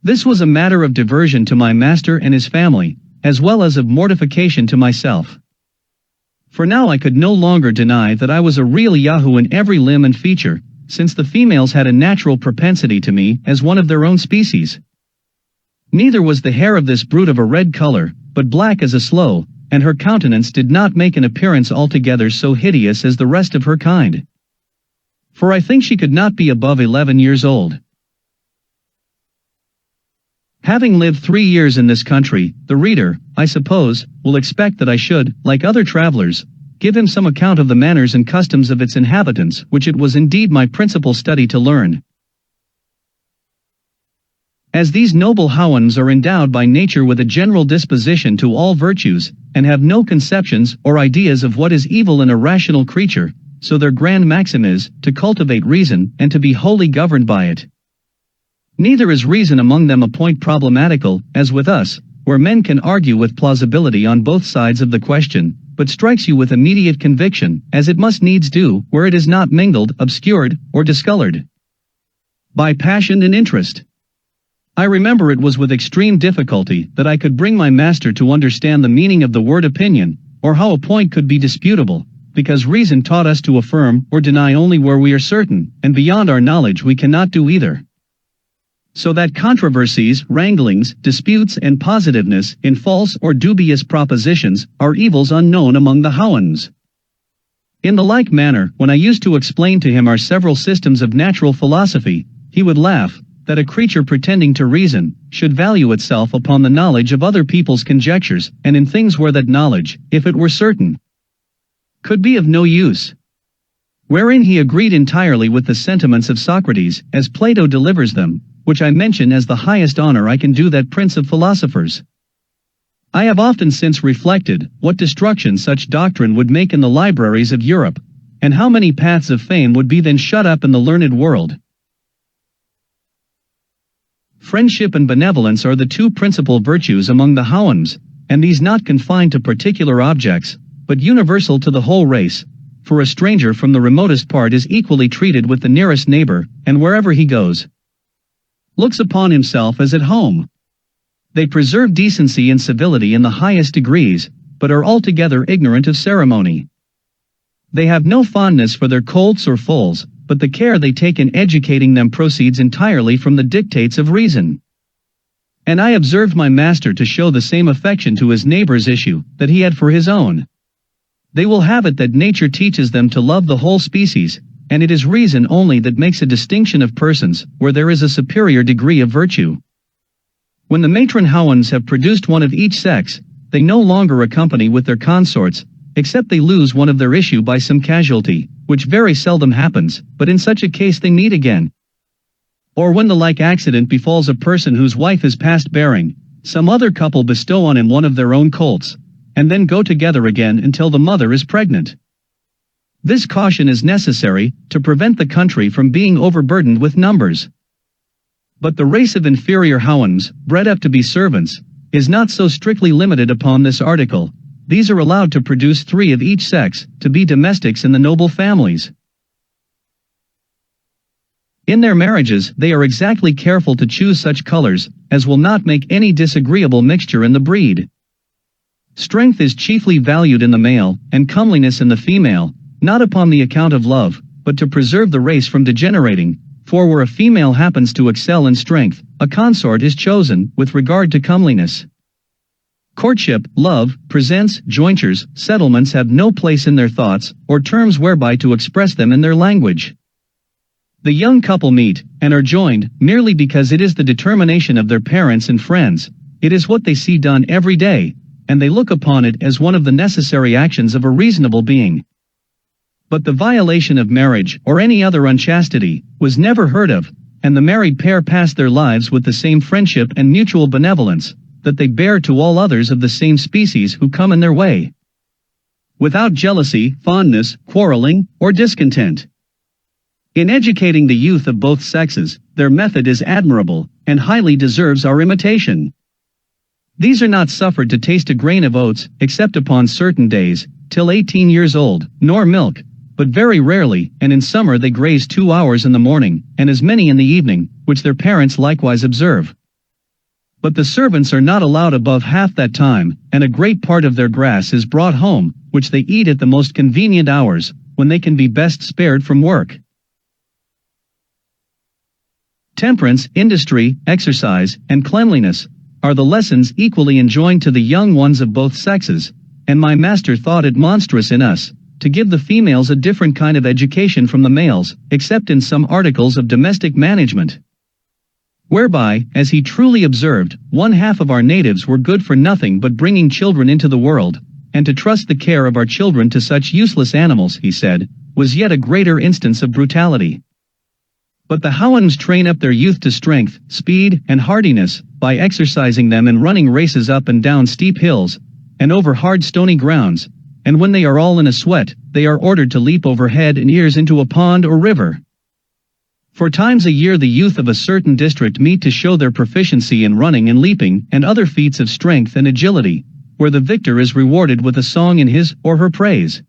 This was a matter of diversion to my master and his family, as well as of mortification to myself. For now I could no longer deny that I was a real yahoo in every limb and feature, since the females had a natural propensity to me as one of their own species. Neither was the hair of this brute of a red color, but black as a sloe, and her countenance did not make an appearance altogether so hideous as the rest of her kind. For I think she could not be above 11 years old. Having lived 3 years in this country, the reader, I suppose, will expect that I should, like other travelers, give him some account of the manners and customs of its inhabitants, which it was indeed my principal study to learn. As these noble HOUYHNHNMS are endowed by nature with a general disposition to all virtues, and have no conceptions or ideas of what is evil in a rational creature, so their grand maxim is, to cultivate reason, and to be wholly governed by it. Neither is reason among them a point problematical, as with us, where men can argue with plausibility on both sides of the question, but strikes you with immediate conviction, as it must needs do, where it is not mingled, obscured, or discolored by passion and interest. I remember it was with extreme difficulty that I could bring my master to understand the meaning of the word opinion, or how a point could be disputable, because reason taught us to affirm or deny only where we are certain, and beyond our knowledge we cannot do either. So that controversies, wranglings, disputes and positiveness in false or dubious propositions are evils unknown among the HOUYHNHNMS. In the like manner, when I used to explain to him our several systems of natural philosophy, he would laugh, that a creature pretending to reason, should value itself upon the knowledge of other people's conjectures, and in things where that knowledge, if it were certain, could be of no use. Wherein he agreed entirely with the sentiments of Socrates, as Plato delivers them, which I mention as the highest honor I can do that prince of philosophers. I have often since reflected, what destruction such doctrine would make in the libraries of Europe, and how many paths of fame would be then shut up in the learned world. Friendship and benevolence are the 2 principal virtues among the HOUYHNHNMS, and these not confined to particular objects, but universal to the whole race, for a stranger from the remotest part is equally treated with the nearest neighbor, and wherever he goes, looks upon himself as at home. They preserve decency and civility in the highest degrees, but are altogether ignorant of ceremony. They have no fondness for their colts or foals, but the care they take in educating them proceeds entirely from the dictates of reason. And I observed my master to show the same affection to his neighbor's issue that he had for his own. They will have it that nature teaches them to love the whole species, and it is reason only that makes a distinction of persons, where there is a superior degree of virtue. When the matron HOUYHNHNMS have produced one of each sex, they no longer accompany with their consorts, except they lose one of their issue by some casualty, which very seldom happens, but in such a case they meet again. Or when the like accident befalls a person whose wife is past bearing, some other couple bestow on him one of their own colts, and then go together again until the mother is pregnant. This caution is necessary to prevent the country from being overburdened with numbers. But the race of inferior HOUYHNHNMS, bred up to be servants, is not so strictly limited upon this article. These are allowed to produce 3 of each sex, to be domestics in the noble families. In their marriages they are exactly careful to choose such colors as will not make any disagreeable mixture in the breed. Strength is chiefly valued in the male, and comeliness in the female, not upon the account of love, but to preserve the race from degenerating, for where a female happens to excel in strength, a consort is chosen with regard to comeliness. Courtship, love, presents, jointures, settlements have no place in their thoughts, or terms whereby to express them in their language. The young couple meet, and are joined, merely because it is the determination of their parents and friends. It is what they see done every day, and they look upon it as one of the necessary actions of a reasonable being. But the violation of marriage, or any other unchastity, was never heard of, and the married pair pass their lives with the same friendship and mutual benevolence that they bear to all others of the same species who come in their way, without jealousy, fondness, quarreling, or discontent. In educating the youth of both sexes, their method is admirable, and highly deserves our imitation. These are not suffered to taste a grain of oats, except upon certain days, till 18 years old, nor milk, but very rarely, and in summer they graze 2 hours in the morning, and as many in the evening, which their parents likewise observe. But the servants are not allowed above half that time, and a great part of their grass is brought home, which they eat at the most convenient hours, when they can be best spared from work. Temperance, industry, exercise, and cleanliness are the lessons equally enjoined to the young ones of both sexes, and my master thought it monstrous in us to give the females a different kind of education from the males, except in some articles of domestic management, whereby, as he truly observed, 1/2 of our natives were good for nothing but bringing children into the world, and to trust the care of our children to such useless animals, he said, was yet a greater instance of brutality. But the HOUYHNHNMS train up their youth to strength, speed, and hardiness, by exercising them in running races up and down steep hills, and over hard stony grounds, and when they are all in a sweat, they are ordered to leap over head and ears into a pond or river. 4 times a year the youth of a certain district meet to show their proficiency in running and leaping and other feats of strength and agility, where the victor is rewarded with a song in his or her praise.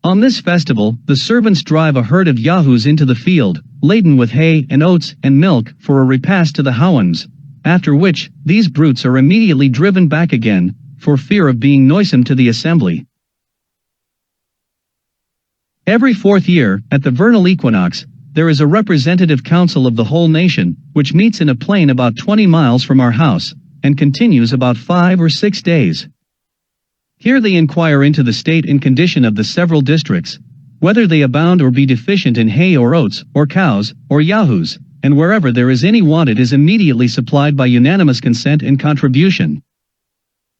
On this festival, the servants drive a herd of yahoos into the field, laden with hay and oats and milk for a repast to the HOUYHNHNMS, after which, these brutes are immediately driven back again, for fear of being noisome to the assembly. Every 4th year, at the vernal equinox, there is a representative council of the whole nation, which meets in a plain about 20 miles from our house, and continues about 5 or 6 days. Here they inquire into the state and condition of the several districts, whether they abound or be deficient in hay or oats, or cows, or yahoos, and wherever there is any want it is immediately supplied by unanimous consent and contribution.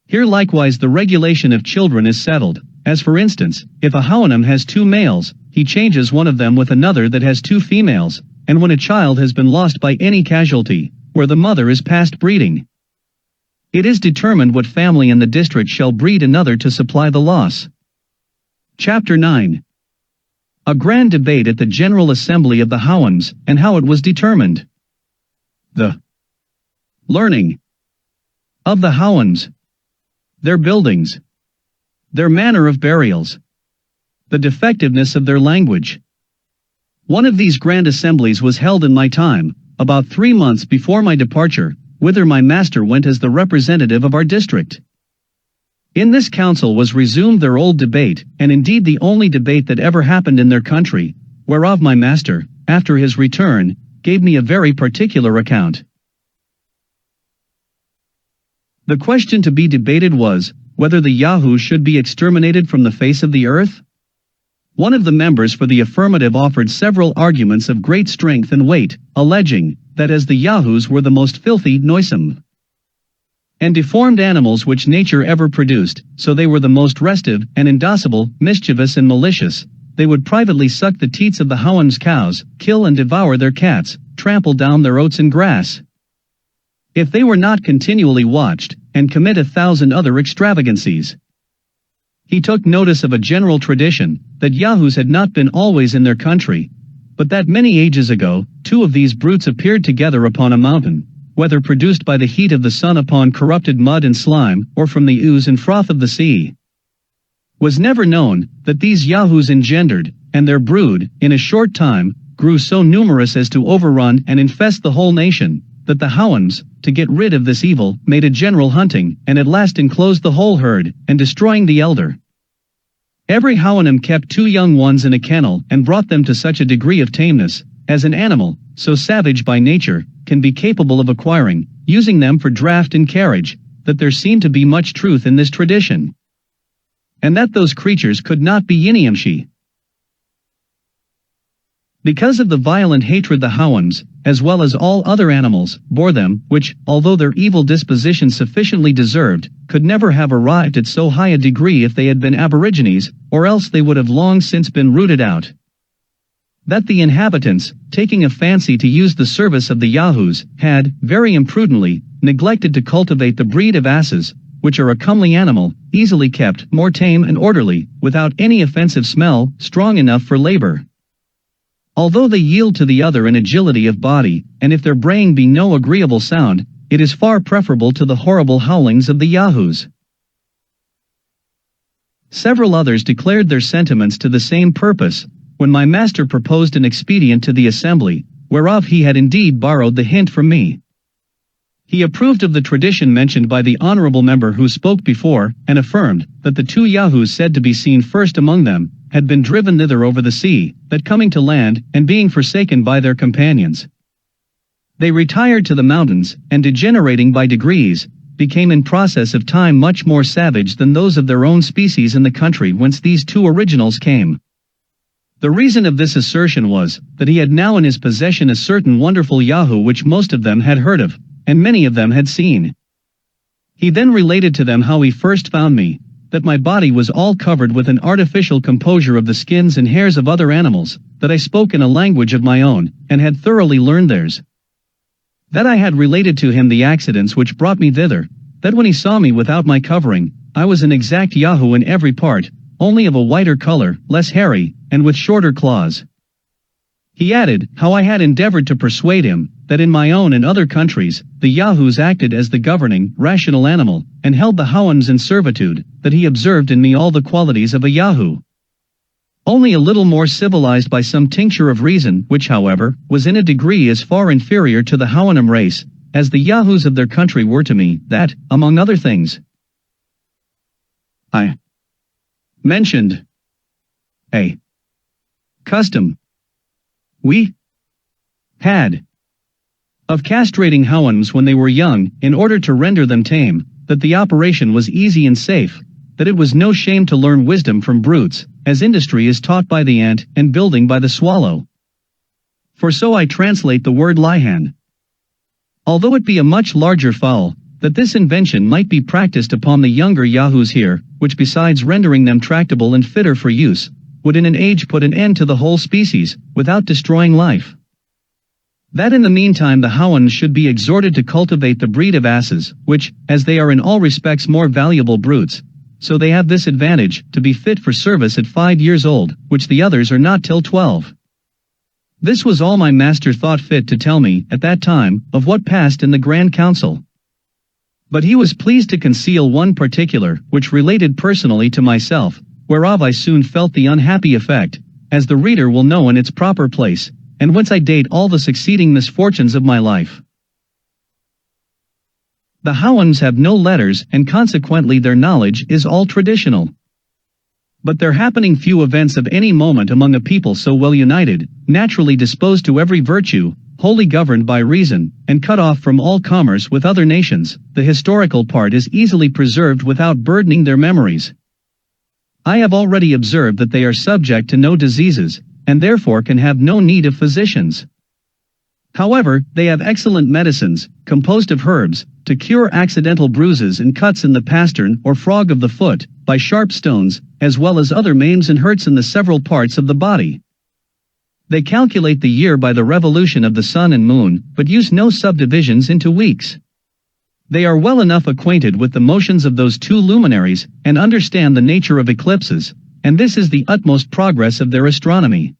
Here likewise the regulation of children is settled, as for instance, if a HOUYHNHNM has 2 males, he changes one of them with another that has 2 females, and when a child has been lost by any casualty, where the mother is past breeding, it is determined what family in the district shall breed another to supply the loss. Chapter 9. A grand debate at the General Assembly of the HOUYHNHNMS, and how it was determined. The learning of the HOUYHNHNMS, their buildings, their manner of burials, the defectiveness of their language. One of these grand assemblies was held in my time, about 3 months before my departure, whither my master went as the representative of our district. In this council was resumed their old debate, and indeed the only debate that ever happened in their country, whereof my master, after his return, gave me a very particular account. The question to be debated was, whether the Yahoos should be exterminated from the face of the earth? One of the members for the affirmative offered several arguments of great strength and weight, alleging, that as the Yahoos were the most filthy, noisome, and deformed animals which nature ever produced, so they were the most restive and indocible, mischievous and malicious, they would privately suck the teats of the HOUYHNHNMS cows, kill and devour their cats, trample down their oats and grass. If they were not continually watched, and commit 1,000 other extravagancies. He took notice of a general tradition, that yahoos had not been always in their country, but that many ages ago, 2 of these brutes appeared together upon a mountain, whether produced by the heat of the sun upon corrupted mud and slime, or from the ooze and froth of the sea. Was never known, that these yahoos engendered, and their brood, in a short time, grew so numerous as to overrun and infest the whole nation, that the HOUYHNHNMS, to get rid of this evil, made a general hunting, and at last enclosed the whole herd, and destroying the elder. Every HOUYHNHNM kept 2 young ones in a kennel, and brought them to such a degree of tameness, as an animal, so savage by nature, can be capable of acquiring, using them for draught and carriage, that there seemed to be much truth in this tradition. And that those creatures could not be WINNIE-THE-POOH. Because of the violent hatred the HOUYHNHNMS, as well as all other animals, bore them, which, although their evil disposition sufficiently deserved, could never have arrived at so high a degree if they had been aborigines, or else they would have long since been rooted out. That the inhabitants, taking a fancy to use the service of the yahoos, had, very imprudently, neglected to cultivate the breed of asses, which are a comely animal, easily kept, more tame and orderly, without any offensive smell, strong enough for labor. Although they yield to the other in agility of body, and if their braying be no agreeable sound, it is far preferable to the horrible howlings of the yahoos. Several others declared their sentiments to the same purpose, when my master proposed an expedient to the assembly, whereof he had indeed borrowed the hint from me. He approved of the tradition mentioned by the honorable member who spoke before, and affirmed, that the 2 yahoos said to be seen first among them, had been driven thither over the sea, that coming to land, and being forsaken by their companions, they retired to the mountains, and degenerating by degrees, became in process of time much more savage than those of their own species in the country whence these 2 originals came. The reason of this assertion was, that he had now in his possession a certain wonderful yahoo which most of them had heard of, and many of them had seen. He then related to them how he first found me, that my body was all covered with an artificial composure of the skins and hairs of other animals, that I spoke in a language of my own, and had thoroughly learned theirs. That I had related to him the accidents which brought me thither, that when he saw me without my covering, I was an exact yahoo in every part, only of a whiter color, less hairy, and with shorter claws. He added, how I had endeavored to persuade him, that in my own and other countries, the yahoos acted as the governing, rational animal, and held the HOUYHNHNMS in servitude, that he observed in me all the qualities of a yahoo, only a little more civilized by some tincture of reason, which however, was in a degree as far inferior to the HOUYHNHNM race, as the yahoos of their country were to me, that, among other things, I mentioned a custom we had of castrating HOUYHNHNMS when they were young, in order to render them tame, that the operation was easy and safe, that it was no shame to learn wisdom from brutes, as industry is taught by the ant, and building by the swallow. For so I translate the word lihan. Although it be a much larger fowl, that this invention might be practiced upon the younger yahoos here, which besides rendering them tractable and fitter for use, would in an age put an end to the whole species, without destroying life. That in the meantime the HOUYHNHNMS should be exhorted to cultivate the breed of asses, which, as they are in all respects more valuable brutes, so they have this advantage, to be fit for service at 5 years old, which the others are not till 12. This was all my master thought fit to tell me, at that time, of what passed in the Grand Council. But he was pleased to conceal one particular, which related personally to myself, whereof I soon felt the unhappy effect, as the reader will know in its proper place, and whence I date all the succeeding misfortunes of my life. The HOUYHNHNMS have no letters, and consequently their knowledge is all traditional. But there happening few events of any moment among a people so well united, naturally disposed to every virtue, wholly governed by reason, and cut off from all commerce with other nations, the historical part is easily preserved without burdening their memories. I have already observed that they are subject to no diseases, and therefore can have no need of physicians. However, they have excellent medicines, composed of herbs, to cure accidental bruises and cuts in the pastern or frog of the foot, by sharp stones, as well as other maims and hurts in the several parts of the body. They calculate the year by the revolution of the sun and moon, but use no subdivisions into weeks. They are well enough acquainted with the motions of those two luminaries, and understand the nature of eclipses, and this is the utmost progress of their astronomy.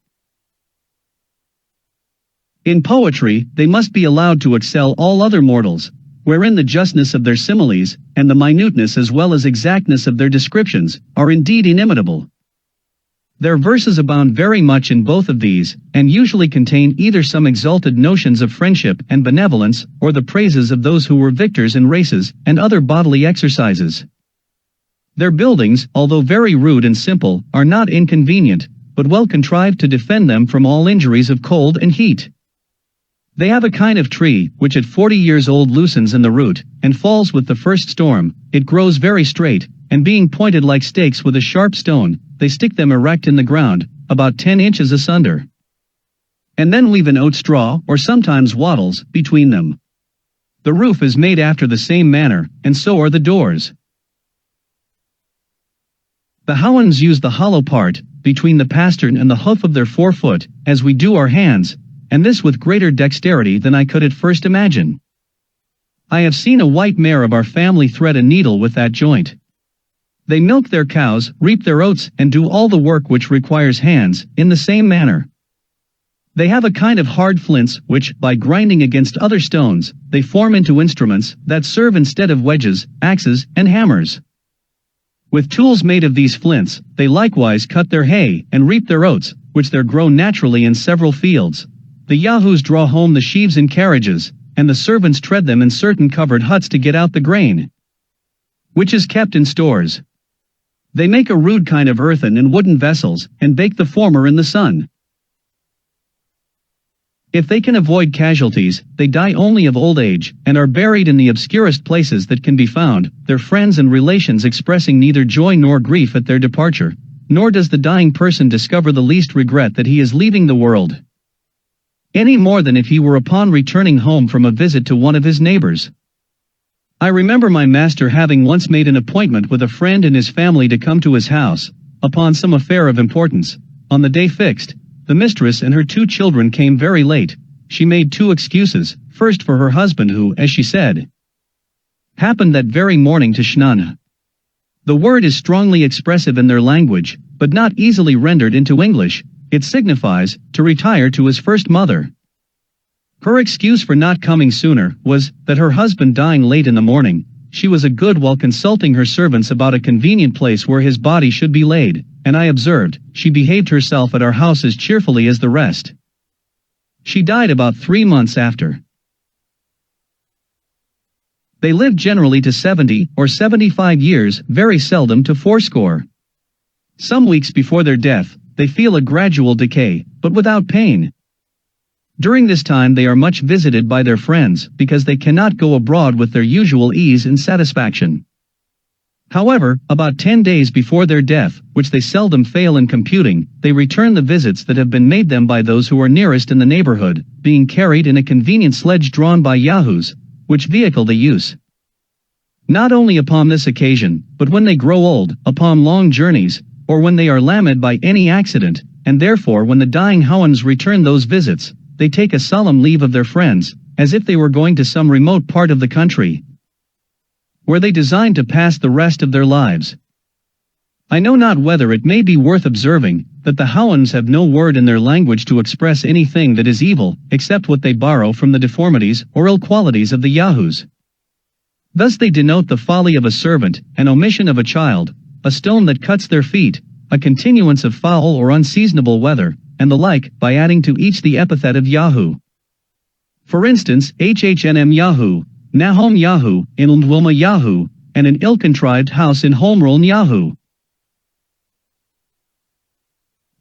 In poetry, they must be allowed to excel all other mortals, wherein the justness of their similes, and the minuteness as well as exactness of their descriptions, are indeed inimitable. Their verses abound very much in both of these, and usually contain either some exalted notions of friendship and benevolence, or the praises of those who were victors in races, and other bodily exercises. Their buildings, although very rude and simple, are not inconvenient, but well contrived to defend them from all injuries of cold and heat. They have a kind of tree, which at 40 years old loosens in the root, and falls with the first storm. It grows very straight, and being pointed like stakes with a sharp stone, they stick them erect in the ground, about 10 inches asunder. And then weave an oat straw, or sometimes wattles, between them. The roof is made after the same manner, and so are the doors. The HOUYHNHNMS use the hollow part, between the pastern and the hoof of their forefoot, as we do our hands, and this with greater dexterity than I could at first imagine. I have seen a white mare of our family thread a needle with that joint. They milk their cows, reap their oats, and do all the work which requires hands, in the same manner. They have a kind of hard flints, which, by grinding against other stones, they form into instruments, that serve instead of wedges, axes, and hammers. With tools made of these flints, they likewise cut their hay, and reap their oats, which there grow naturally in several fields. The Yahoos draw home the sheaves in carriages, and the servants tread them in certain covered huts to get out the grain, which is kept in stores. They make a rude kind of earthen and wooden vessels, and bake the former in the sun. If they can avoid casualties, they die only of old age, and are buried in the obscurest places that can be found, their friends and relations expressing neither joy nor grief at their departure, nor does the dying person discover the least regret that he is leaving the world, any more than if he were upon returning home from a visit to one of his neighbors. I remember my master having once made an appointment with a friend and his family to come to his house, upon some affair of importance. On the day fixed, the mistress and her 2 children came very late. She made 2 excuses, first for her husband who, as she said, happened that very morning to schnun. The word is strongly expressive in their language, but not easily rendered into English. It signifies, to retire to his first mother. Her excuse for not coming sooner was, that her husband dying late in the morning, she was a good while consulting her servants about a convenient place where his body should be laid, and I observed, she behaved herself at our house as cheerfully as the rest. She died about 3 months after. They live generally to 70 or 75 years, very seldom to 80. Some weeks before their death, they feel a gradual decay, but without pain. During this time they are much visited by their friends, because they cannot go abroad with their usual ease and satisfaction. However, about 10 days before their death, which they seldom fail in computing, they return the visits that have been made them by those who are nearest in the neighborhood, being carried in a convenient sledge drawn by Yahoos, which vehicle they use. Not only upon this occasion, but when they grow old, upon long journeys, or when they are lamed by any accident, and therefore when the dying HOUYHNHNMS return those visits, they take a solemn leave of their friends, as if they were going to some remote part of the country, where they design to pass the rest of their lives. I know not whether it may be worth observing, that the HOUYHNHNMS have no word in their language to express anything that is evil, except what they borrow from the deformities or ill qualities of the Yahoos. Thus they denote the folly of a servant, an omission of a child, a stone that cuts their feet, a continuance of foul or unseasonable weather, and the like, by adding to each the epithet of Yahoo. For instance, HHNM Yahoo, Nahom Yahoo, Inlandwilma Yahoo, and an ill-contrived house in Holmroln Yahoo.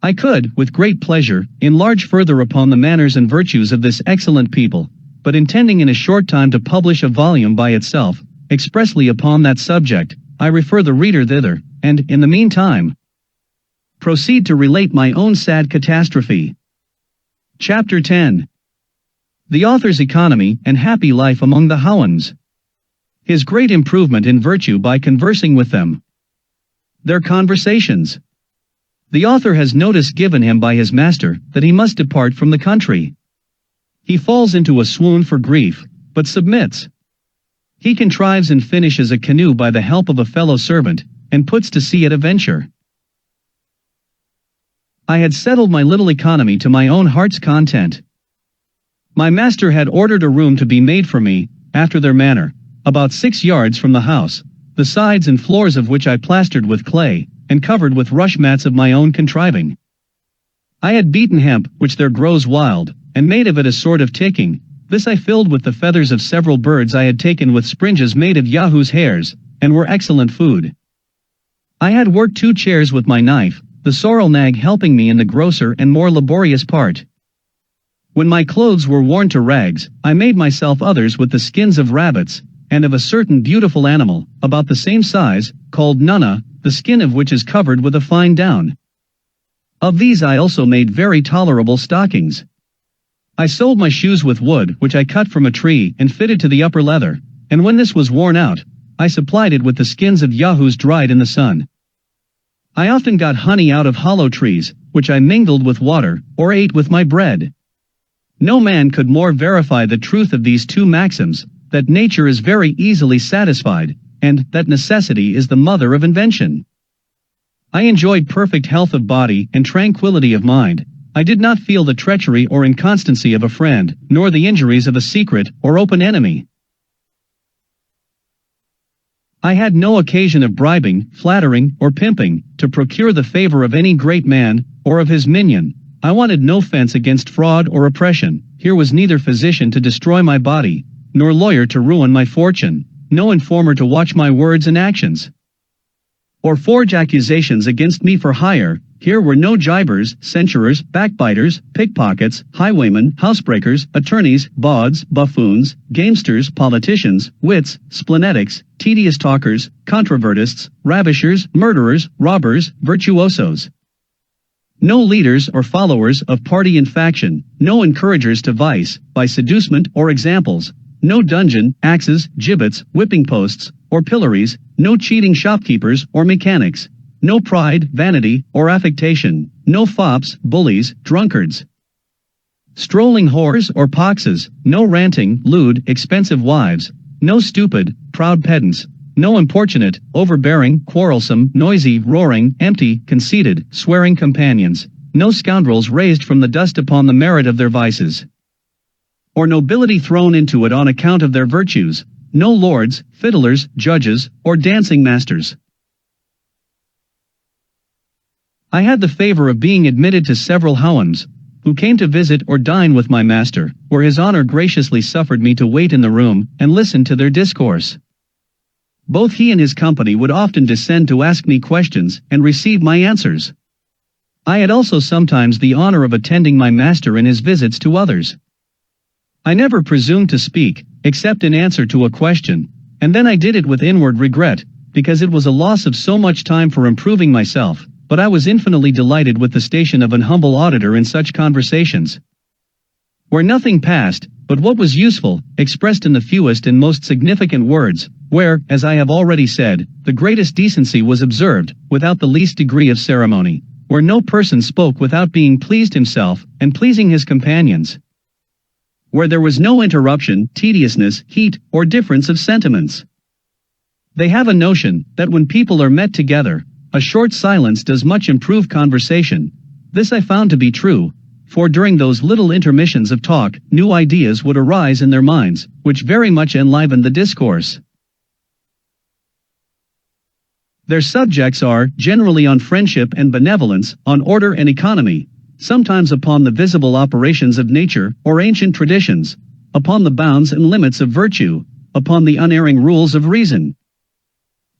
I could, with great pleasure, enlarge further upon the manners and virtues of this excellent people, but intending in a short time to publish a volume by itself, expressly upon that subject, I refer the reader thither, and, in the meantime, proceed to relate my own sad catastrophe. Chapter 10. The author's economy and happy life among the HOUYHNHNMS. His great improvement in virtue by conversing with them. Their conversations. The author has notice given him by his master that he must depart from the country. He falls into a swoon for grief, but submits. He contrives and finishes a canoe by the help of a fellow servant, and puts to sea at a venture. I had settled my little economy to my own heart's content. My master had ordered a room to be made for me, after their manner, about 6 yards from the house, the sides and floors of which I plastered with clay, and covered with rush mats of my own contriving. I had beaten hemp, which there grows wild, and made of it a sort of ticking. This I filled with the feathers of several birds I had taken with springes made of Yahoo's hairs, and were excellent food. I had worked 2 chairs with my knife, the sorrel nag helping me in the grosser and more laborious part. When my clothes were worn to rags, I made myself others with the skins of rabbits, and of a certain beautiful animal, about the same size, called nunna, the skin of which is covered with a fine down. Of these I also made very tolerable stockings. I soled my shoes with wood which I cut from a tree and fitted to the upper leather, and when this was worn out, I supplied it with the skins of yahoos dried in the sun. I often got honey out of hollow trees, which I mingled with water, or ate with my bread. No man could more verify the truth of these 2 maxims, that nature is very easily satisfied, and that necessity is the mother of invention. I enjoyed perfect health of body and tranquility of mind. I did not feel the treachery or inconstancy of a friend, nor the injuries of a secret or open enemy. I had no occasion of bribing, flattering, or pimping, to procure the favor of any great man, or of his minion. I wanted no fence against fraud or oppression. Here was neither physician to destroy my body, nor lawyer to ruin my fortune, no informer to watch my words and actions, or forge accusations against me for hire. Here were no gibers, censurers, backbiters, pickpockets, highwaymen, housebreakers, attorneys, bawds, buffoons, gamesters, politicians, wits, splenetics, tedious talkers, controvertists, ravishers, murderers, robbers, virtuosos. No leaders or followers of party and faction, no encouragers to vice, by seducement or examples, no dungeon, axes, gibbets, whipping posts, or pillories, no cheating shopkeepers or mechanics, no pride, vanity, or affectation, no fops, bullies, drunkards, strolling whores or poxes, no ranting, lewd, expensive wives, no stupid, proud pedants, no importunate, overbearing, quarrelsome, noisy, roaring, empty, conceited, swearing companions, no scoundrels raised from the dust upon the merit of their vices, or nobility thrown into it on account of their virtues, no lords, fiddlers, judges, or dancing masters. I had the favor of being admitted to several HOUYHNHNMS, who came to visit or dine with my master, where his honor graciously suffered me to wait in the room, and listen to their discourse. Both he and his company would often descend to ask me questions, and receive my answers. I had also sometimes the honor of attending my master in his visits to others. I never presumed to speak, except in answer to a question, and then I did it with inward regret, because it was a loss of so much time for improving myself, but I was infinitely delighted with the station of an humble auditor in such conversations, where nothing passed, but what was useful, expressed in the fewest and most significant words, where, as I have already said, the greatest decency was observed, without the least degree of ceremony, where no person spoke without being pleased himself, and pleasing his companions, where there was no interruption, tediousness, heat, or difference of sentiments. They have a notion, that when people are met together, a short silence does much improve conversation. This I found to be true, for during those little intermissions of talk, new ideas would arise in their minds, which very much enlivened the discourse. Their subjects are, generally on friendship and benevolence, on order and economy, sometimes upon the visible operations of nature, or ancient traditions, upon the bounds and limits of virtue, upon the unerring rules of reason,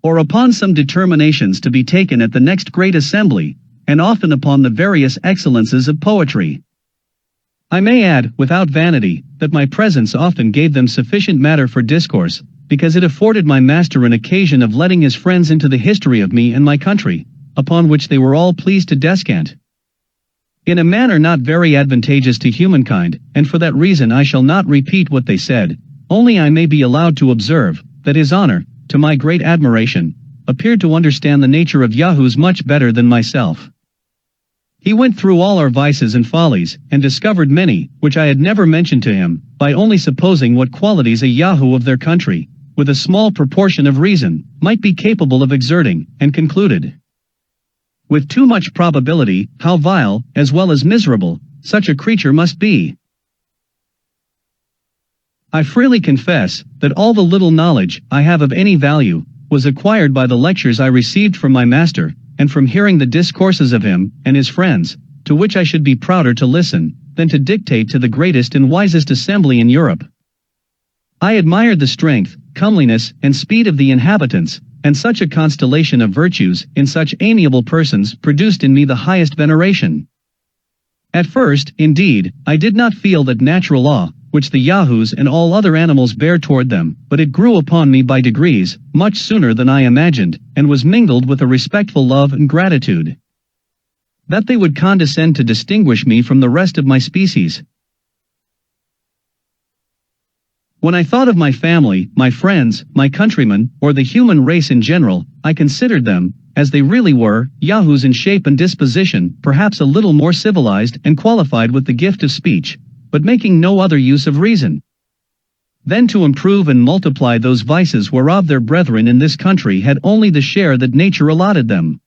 or upon some determinations to be taken at the next great assembly, and often upon the various excellences of poetry. I may add, without vanity, that my presence often gave them sufficient matter for discourse, because it afforded my master an occasion of letting his friends into the history of me and my country, upon which they were all pleased to descant, in a manner not very advantageous to humankind, and for that reason I shall not repeat what they said, only I may be allowed to observe, that his honor, to my great admiration, appeared to understand the nature of yahoos much better than myself. He went through all our vices and follies, and discovered many, which I had never mentioned to him, by only supposing what qualities a Yahoo of their country, with a small proportion of reason, might be capable of exerting, and concluded, with too much probability, how vile, as well as miserable, such a creature must be. I freely confess, that all the little knowledge I have of any value, was acquired by the lectures I received from my master, and from hearing the discourses of him, and his friends, to which I should be prouder to listen, than to dictate to the greatest and wisest assembly in Europe. I admired the strength, comeliness, and speed of the inhabitants, and such a constellation of virtues in such amiable persons produced in me the highest veneration. At first, indeed, I did not feel that natural awe, which the Yahoos and all other animals bear toward them, but it grew upon me by degrees, much sooner than I imagined, and was mingled with a respectful love and gratitude. That they would condescend to distinguish me from the rest of my species. When I thought of my family, my friends, my countrymen, or the human race in general, I considered them, as they really were, Yahoos in shape and disposition, perhaps a little more civilized and qualified with the gift of speech, but making no other use of reason. Then to improve and multiply those vices whereof their brethren in this country had only the share that nature allotted them.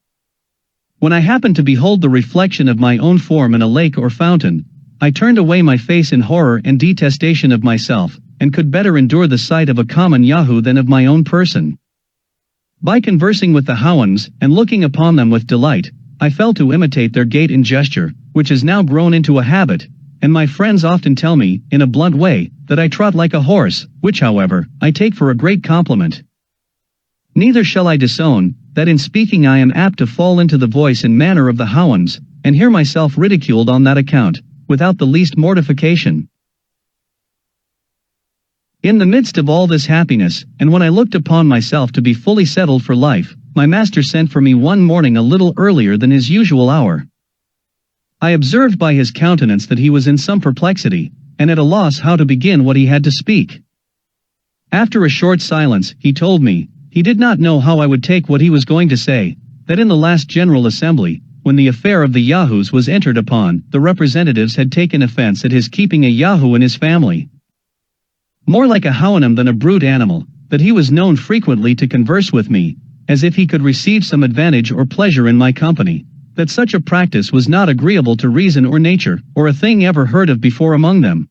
When I happened to behold the reflection of my own form in a lake or fountain, I turned away my face in horror and detestation of myself, and could better endure the sight of a common Yahoo than of my own person. By conversing with the HOUYHNHNMS, and looking upon them with delight, I fell to imitate their gait and gesture, which has now grown into a habit, and my friends often tell me, in a blunt way, that I trot like a horse, which however, I take for a great compliment. Neither shall I disown, that in speaking I am apt to fall into the voice and manner of the HOUYHNHNMS, and hear myself ridiculed on that account, without the least mortification. In the midst of all this happiness, and when I looked upon myself to be fully settled for life, my master sent for me one morning a little earlier than his usual hour. I observed by his countenance that he was in some perplexity, and at a loss how to begin what he had to speak. After a short silence, he told me, he did not know how I would take what he was going to say, that in the last General Assembly, when the affair of the Yahoos was entered upon, the representatives had taken offense at his keeping a Yahoo in his family. More like a HOUYHNHNM than a brute animal, that he was known frequently to converse with me, as if he could receive some advantage or pleasure in my company, that such a practice was not agreeable to reason or nature, or a thing ever heard of before among them.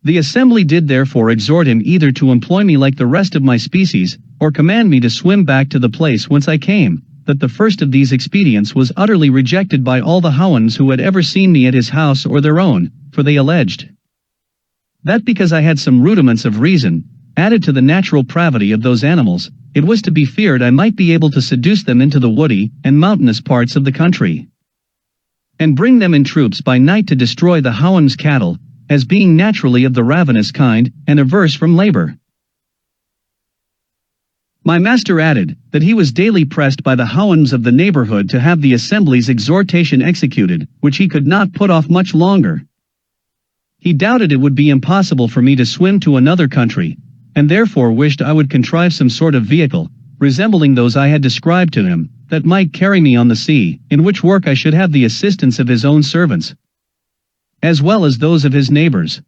The assembly did therefore exhort him either to employ me like the rest of my species, or command me to swim back to the place whence I came, that the first of these expedients was utterly rejected by all the HOUYHNHNMS who had ever seen me at his house or their own, for they alleged that because I had some rudiments of reason, added to the natural pravity of those animals, it was to be feared I might be able to seduce them into the woody and mountainous parts of the country, and bring them in troops by night to destroy the HOUYHNHNMS' cattle, as being naturally of the ravenous kind, and averse from labor. My master added, that he was daily pressed by the HOUYHNHNMS of the neighborhood to have the assembly's exhortation executed, which he could not put off much longer. He doubted it would be impossible for me to swim to another country, and therefore wished I would contrive some sort of vehicle, resembling those I had described to him, that might carry me on the sea, in which work I should have the assistance of his own servants, as well as those of his neighbors.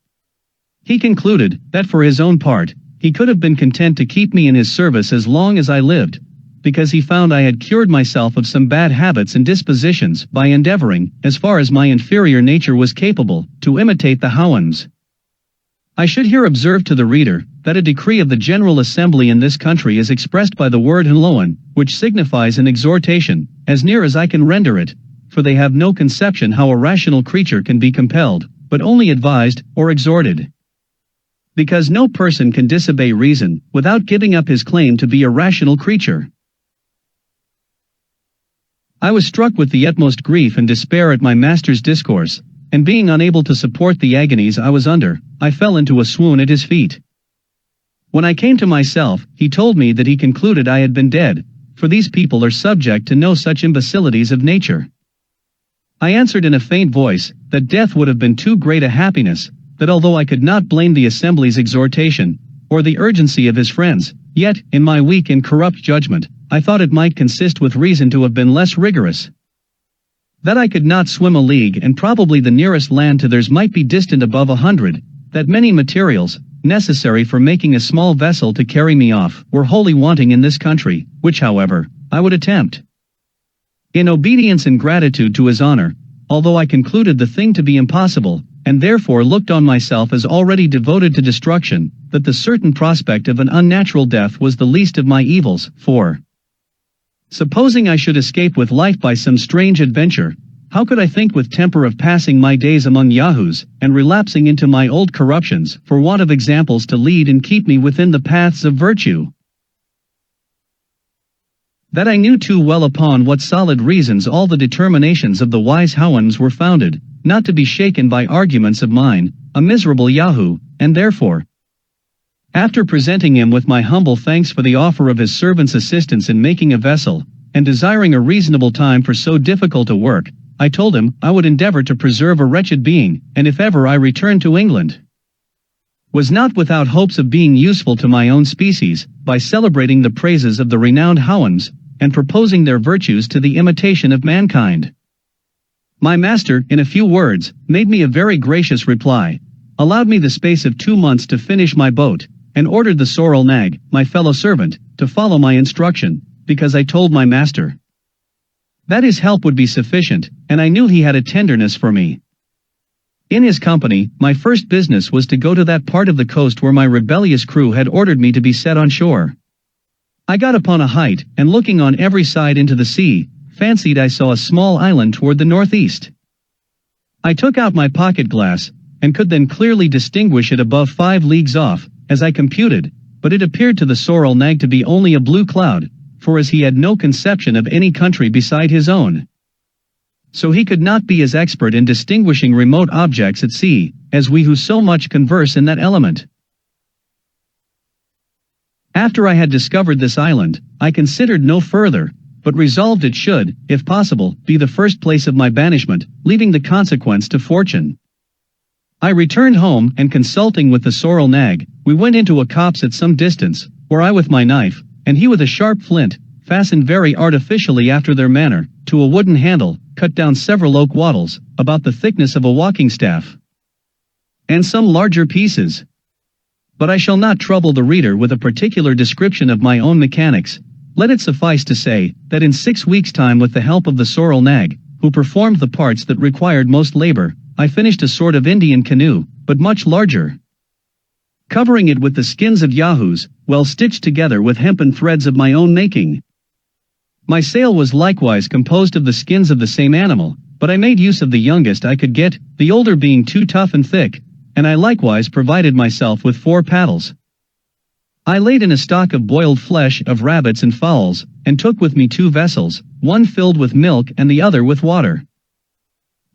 He concluded, that for his own part, he could have been content to keep me in his service as long as I lived, because he found I had cured myself of some bad habits and dispositions by endeavoring, as far as my inferior nature was capable, to imitate the HOUYHNHNMS. I should here observe to the reader, that a decree of the General Assembly in this country is expressed by the word HOUYHNHNM, which signifies an exhortation, as near as I can render it, for they have no conception how a rational creature can be compelled, but only advised, or exhorted. Because no person can disobey reason, without giving up his claim to be a rational creature. I was struck with the utmost grief and despair at my master's discourse, and being unable to support the agonies I was under, I fell into a swoon at his feet. When I came to myself, he told me that he concluded I had been dead, for these people are subject to no such imbecilities of nature. I answered in a faint voice, that death would have been too great a happiness, that although I could not blame the assembly's exhortation, or the urgency of his friends, yet, in my weak and corrupt judgment, I thought it might consist with reason to have been less rigorous. That I could not swim a league and probably the nearest land to theirs might be distant above 100, that many materials, necessary for making a small vessel to carry me off, were wholly wanting in this country, which however, I would attempt. In obedience and gratitude to his honor, although I concluded the thing to be impossible, and therefore looked on myself as already devoted to destruction, that the certain prospect of an unnatural death was the least of my evils, for supposing I should escape with life by some strange adventure, how could I think with temper of passing my days among yahoos, and relapsing into my old corruptions, for want of examples to lead and keep me within the paths of virtue? That I knew too well upon what solid reasons all the determinations of the wise HOUYHNHNMS were founded, not to be shaken by arguments of mine, a miserable yahoo, and therefore, after presenting him with my humble thanks for the offer of his servant's assistance in making a vessel, and desiring a reasonable time for so difficult a work, I told him I would endeavor to preserve a wretched being, and if ever I returned to England, was not without hopes of being useful to my own species, by celebrating the praises of the renowned HOUYHNHNMS, and proposing their virtues to the imitation of mankind. My master, in a few words, made me a very gracious reply, allowed me the space of 2 months to finish my boat, and ordered the sorrel nag, my fellow servant, to follow my instruction, because I told my master that his help would be sufficient, and I knew he had a tenderness for me. In his company, my first business was to go to that part of the coast where my rebellious crew had ordered me to be set on shore. I got upon a height, and looking on every side into the sea, fancied I saw a small island toward the northeast. I took out my pocket glass, and could then clearly distinguish it above 5 leagues off, as I computed, but it appeared to the sorrel nag to be only a blue cloud, for as he had no conception of any country beside his own, so he could not be as expert in distinguishing remote objects at sea, as we who so much converse in that element. After I had discovered this island, I considered no further, but resolved it should, if possible, be the first place of my banishment, leaving the consequence to fortune. I returned home, and consulting with the sorrel nag, we went into a copse at some distance, where I with my knife, and he with a sharp flint, fastened very artificially after their manner, to a wooden handle, cut down several oak wattles, about the thickness of a walking staff, and some larger pieces. But I shall not trouble the reader with a particular description of my own mechanics. Let it suffice to say, that in 6 weeks' time with the help of the sorrel nag, who performed the parts that required most labor, I finished a sort of Indian canoe, but much larger, covering it with the skins of yahoos, well stitched together with hempen threads of my own making. My sail was likewise composed of the skins of the same animal, but I made use of the youngest I could get, the older being too tough and thick, and I likewise provided myself with 4 paddles. I laid in a stock of boiled flesh of rabbits and fowls, and took with me 2 vessels, one filled with milk and the other with water.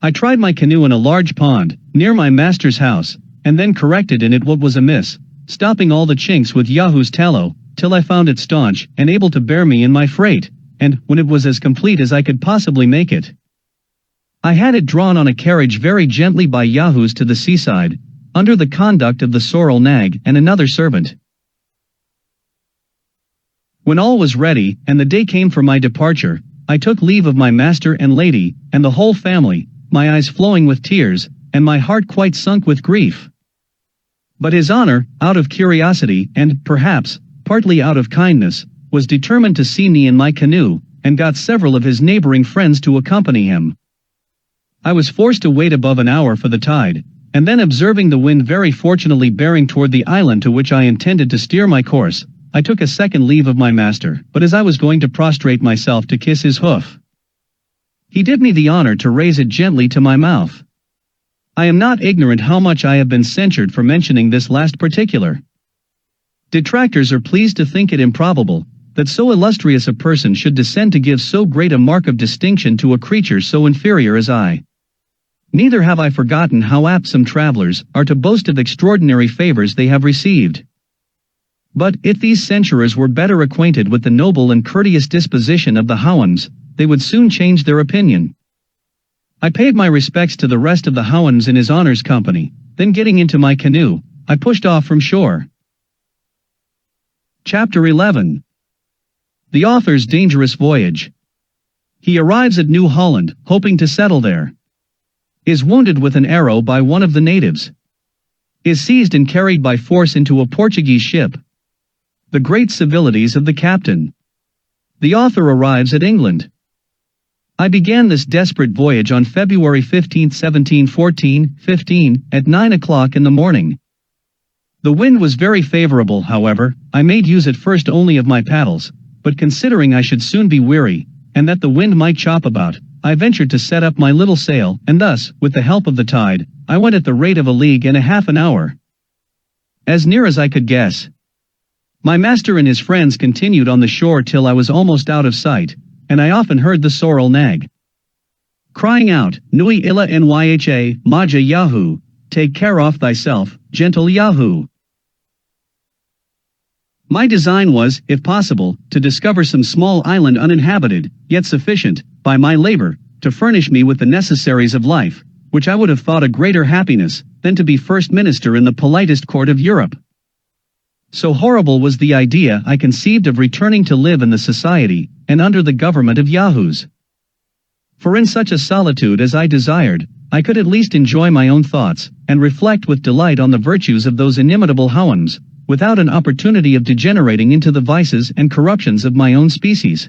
I tried my canoe in a large pond, near my master's house, and then corrected in it what was amiss, stopping all the chinks with Yahoo's tallow, till I found it staunch and able to bear me in my freight, and, when it was as complete as I could possibly make it, I had it drawn on a carriage very gently by Yahoos to the seaside, under the conduct of the sorrel nag and another servant. When all was ready, and the day came for my departure, I took leave of my master and lady, and the whole family, my eyes flowing with tears, and my heart quite sunk with grief. But his honor, out of curiosity, and, perhaps, partly out of kindness, was determined to see me in my canoe, and got several of his neighboring friends to accompany him. I was forced to wait above an hour for the tide, and then observing the wind very fortunately bearing toward the island to which I intended to steer my course, I took a second leave of my master, but as I was going to prostrate myself to kiss his hoof, he did me the honor to raise it gently to my mouth. I am not ignorant how much I have been censured for mentioning this last particular. Detractors are pleased to think it improbable, that so illustrious a person should descend to give so great a mark of distinction to a creature so inferior as I. Neither have I forgotten how apt some travelers are to boast of extraordinary favors they have received. But, if these censurers were better acquainted with the noble and courteous disposition of the HOUYHNHNMS, they would soon change their opinion. I paid my respects to the rest of the HOUYHNHNMS in his honor's company, then getting into my canoe, I pushed off from shore. Chapter 11. The Author's Dangerous Voyage. He arrives at New Holland, hoping to settle there. Is wounded with an arrow by one of the natives. Is seized and carried by force into a Portuguese ship. The great civilities of the captain. The author arrives at England. I began this desperate voyage on February 15, 1714, at 9 o'clock in the morning. The wind was very favorable, however. I made use at first only of my paddles, but considering I should soon be weary, and that the wind might chop about, I ventured to set up my little sail, and thus, with the help of the tide, I went at the rate of a league and a half an hour. As near as I could guess. My master and his friends continued on the shore till I was almost out of sight, and I often heard the sorrel nag, crying out, "Nui illa nyha, maja Yahoo, take care of thyself, gentle Yahoo." My design was, if possible, to discover some small island uninhabited, yet sufficient, by my labor, to furnish me with the necessaries of life, which I would have thought a greater happiness, than to be first minister in the politest court of Europe. So horrible was the idea I conceived of returning to live in the society, and under the government of Yahoos. For in such a solitude as I desired, I could at least enjoy my own thoughts, and reflect with delight on the virtues of those inimitable HOUYHNHNMS, without an opportunity of degenerating into the vices and corruptions of my own species.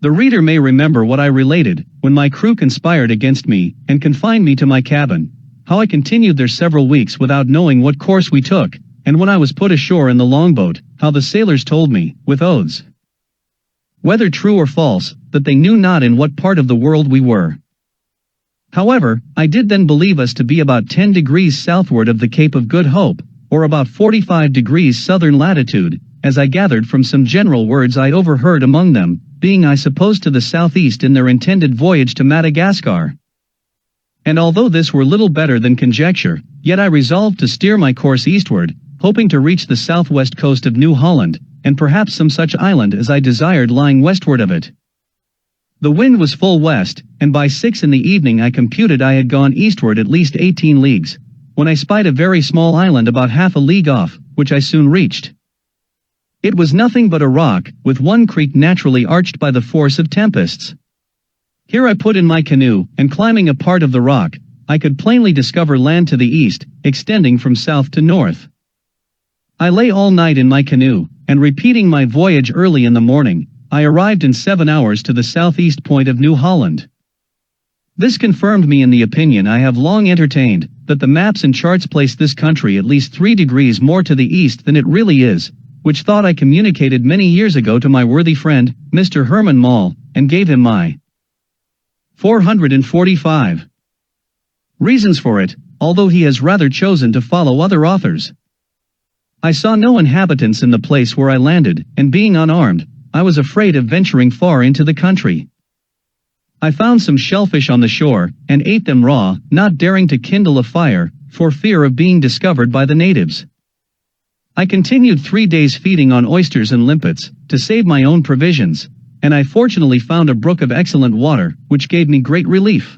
The reader may remember what I related, when my crew conspired against me, and confined me to my cabin, how I continued there several weeks without knowing what course we took, and when I was put ashore in the longboat, how the sailors told me, with oaths, whether true or false, that they knew not in what part of the world we were. However, I did then believe us to be about 10 degrees southward of the Cape of Good Hope, or about 45 degrees southern latitude, as I gathered from some general words I overheard among them, being I suppose to the southeast in their intended voyage to Madagascar. And although this were little better than conjecture, yet I resolved to steer my course eastward, hoping to reach the southwest coast of New Holland, and perhaps some such island as I desired lying westward of it. The wind was full west, and by 6 in the evening I computed I had gone eastward at least 18 leagues, when I spied a very small island about half a league off, which I soon reached. It was nothing but a rock, with one creek naturally arched by the force of tempests. Here I put in my canoe, and climbing a part of the rock, I could plainly discover land to the east, extending from south to north. I lay all night in my canoe, and repeating my voyage early in the morning, I arrived in 7 hours to the southeast point of New Holland. This confirmed me in the opinion I have long entertained, that the maps and charts place this country at least 3 degrees more to the east than it really is, which thought I communicated many years ago to my worthy friend, Mr. Herman Mall, and gave him my 445 reasons for it, although he has rather chosen to follow other authors. I saw no inhabitants in the place where I landed, and being unarmed, I was afraid of venturing far into the country. I found some shellfish on the shore, and ate them raw, not daring to kindle a fire, for fear of being discovered by the natives. I continued 3 days feeding on oysters and limpets, to save my own provisions, and I fortunately found a brook of excellent water, which gave me great relief.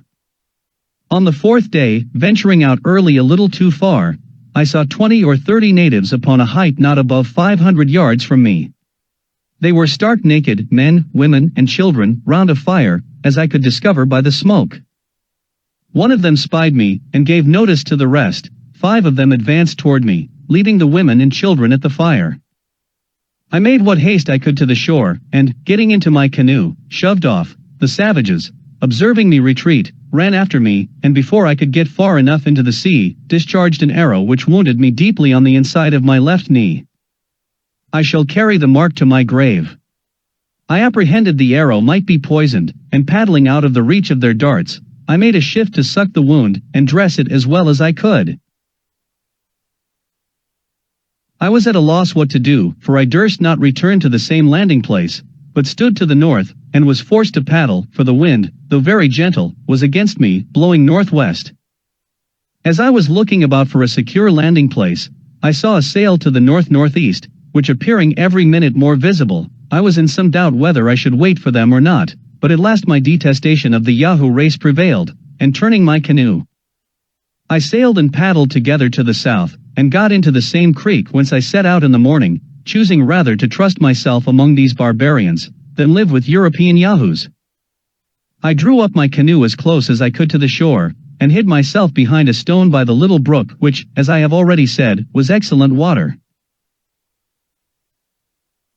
On the 4th day, venturing out early a little too far, I saw 20 or 30 natives upon a height not above 500 yards from me. They were stark naked, men, women, and children, round a fire, as I could discover by the smoke. One of them spied me, and gave notice to the rest. 5 of them advanced toward me, leaving the women and children at the fire. I made what haste I could to the shore, and, getting into my canoe, shoved off. The savages, observing me retreat, ran after me, and before I could get far enough into the sea, discharged an arrow which wounded me deeply on the inside of my left knee. I shall carry the mark to my grave. I apprehended the arrow might be poisoned, and paddling out of the reach of their darts, I made a shift to suck the wound, and dress it as well as I could. I was at a loss what to do, for I durst not return to the same landing place, but stood to the north, and was forced to paddle, for the wind, though very gentle, was against me, blowing northwest. As I was looking about for a secure landing place, I saw a sail to the north-northeast, which appearing every minute more visible, I was in some doubt whether I should wait for them or not, but at last my detestation of the Yahoo race prevailed, and turning my canoe, I sailed and paddled together to the south, and got into the same creek whence I set out in the morning, choosing rather to trust myself among these barbarians, than live with European yahoos. I drew up my canoe as close as I could to the shore, and hid myself behind a stone by the little brook which, as I have already said, was excellent water.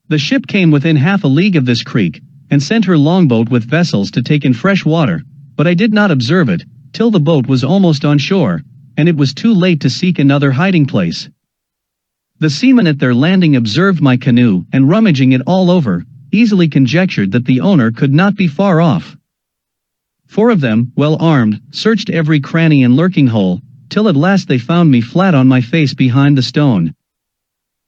The ship came within half a league of this creek, and sent her longboat with vessels to take in fresh water, but I did not observe it, till the boat was almost on shore, and it was too late to seek another hiding place. The seamen at their landing observed my canoe, and rummaging it all over, easily conjectured that the owner could not be far off. 4 of them, well armed, searched every cranny and lurking hole, till at last they found me flat on my face behind the stone.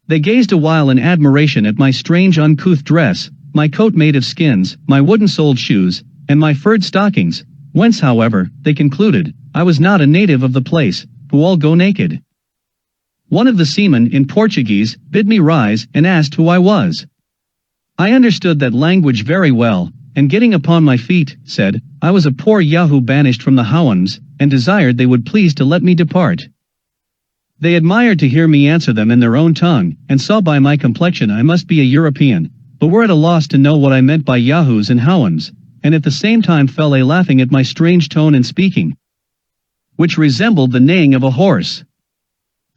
They gazed a while in admiration at my strange uncouth dress, my coat made of skins, my wooden-soled shoes, and my furred stockings, whence however, they concluded, I was not a native of the place, who all go naked. One of the seamen, in Portuguese, bid me rise, and asked who I was. I understood that language very well, and getting upon my feet, said, I was a poor Yahoo banished from the HOUYHNHNMS, and desired they would please to let me depart. They admired to hear me answer them in their own tongue, and saw by my complexion I must be a European, but were at a loss to know what I meant by Yahoos and HOUYHNHNMS, and at the same time fell a laughing at my strange tone in speaking, which resembled the neighing of a horse.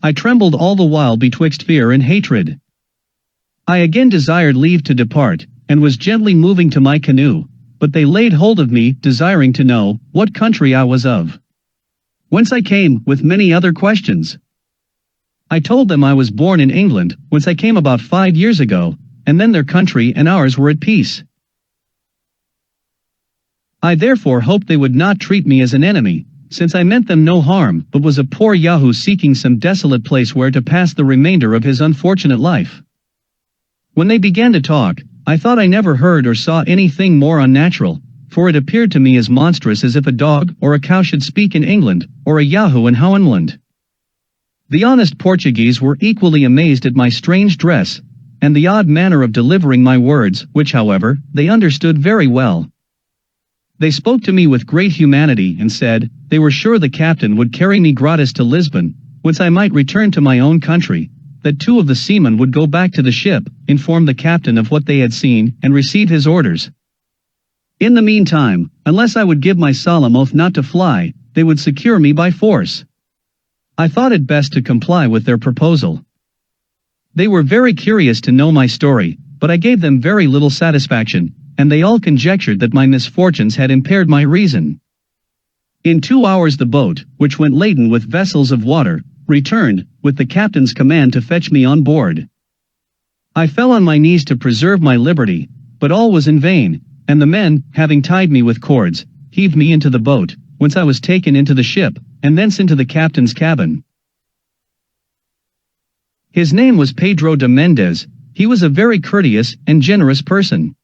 I trembled all the while betwixt fear and hatred. I again desired leave to depart, and was gently moving to my canoe, but they laid hold of me, desiring to know what country I was of, whence I came, with many other questions. I told them I was born in England, whence I came about 5 years ago, and then their country and ours were at peace. I therefore hoped they would not treat me as an enemy, since I meant them no harm, but was a poor Yahoo seeking some desolate place where to pass the remainder of his unfortunate life. When they began to talk, I thought I never heard or saw anything more unnatural, for it appeared to me as monstrous as if a dog or a cow should speak in England, or a Yahoo in HOUYHNHNMS. The honest Portuguese were equally amazed at my strange dress, and the odd manner of delivering my words, which however, they understood very well. They spoke to me with great humanity and said, they were sure the captain would carry me gratis to Lisbon, whence I might return to my own country, that 2 of the seamen would go back to the ship, inform the captain of what they had seen, and receive his orders. In the meantime, unless I would give my solemn oath not to fly, they would secure me by force. I thought it best to comply with their proposal. They were very curious to know my story, but I gave them very little satisfaction, and they all conjectured that my misfortunes had impaired my reason. In 2 hours the boat, which went laden with vessels of water, returned, with the captain's command to fetch me on board. I fell on my knees to preserve my liberty, but all was in vain, and the men, having tied me with cords, heaved me into the boat, whence I was taken into the ship, and thence into the captain's cabin. His name was Pedro de Mendez. He was a very courteous and generous person.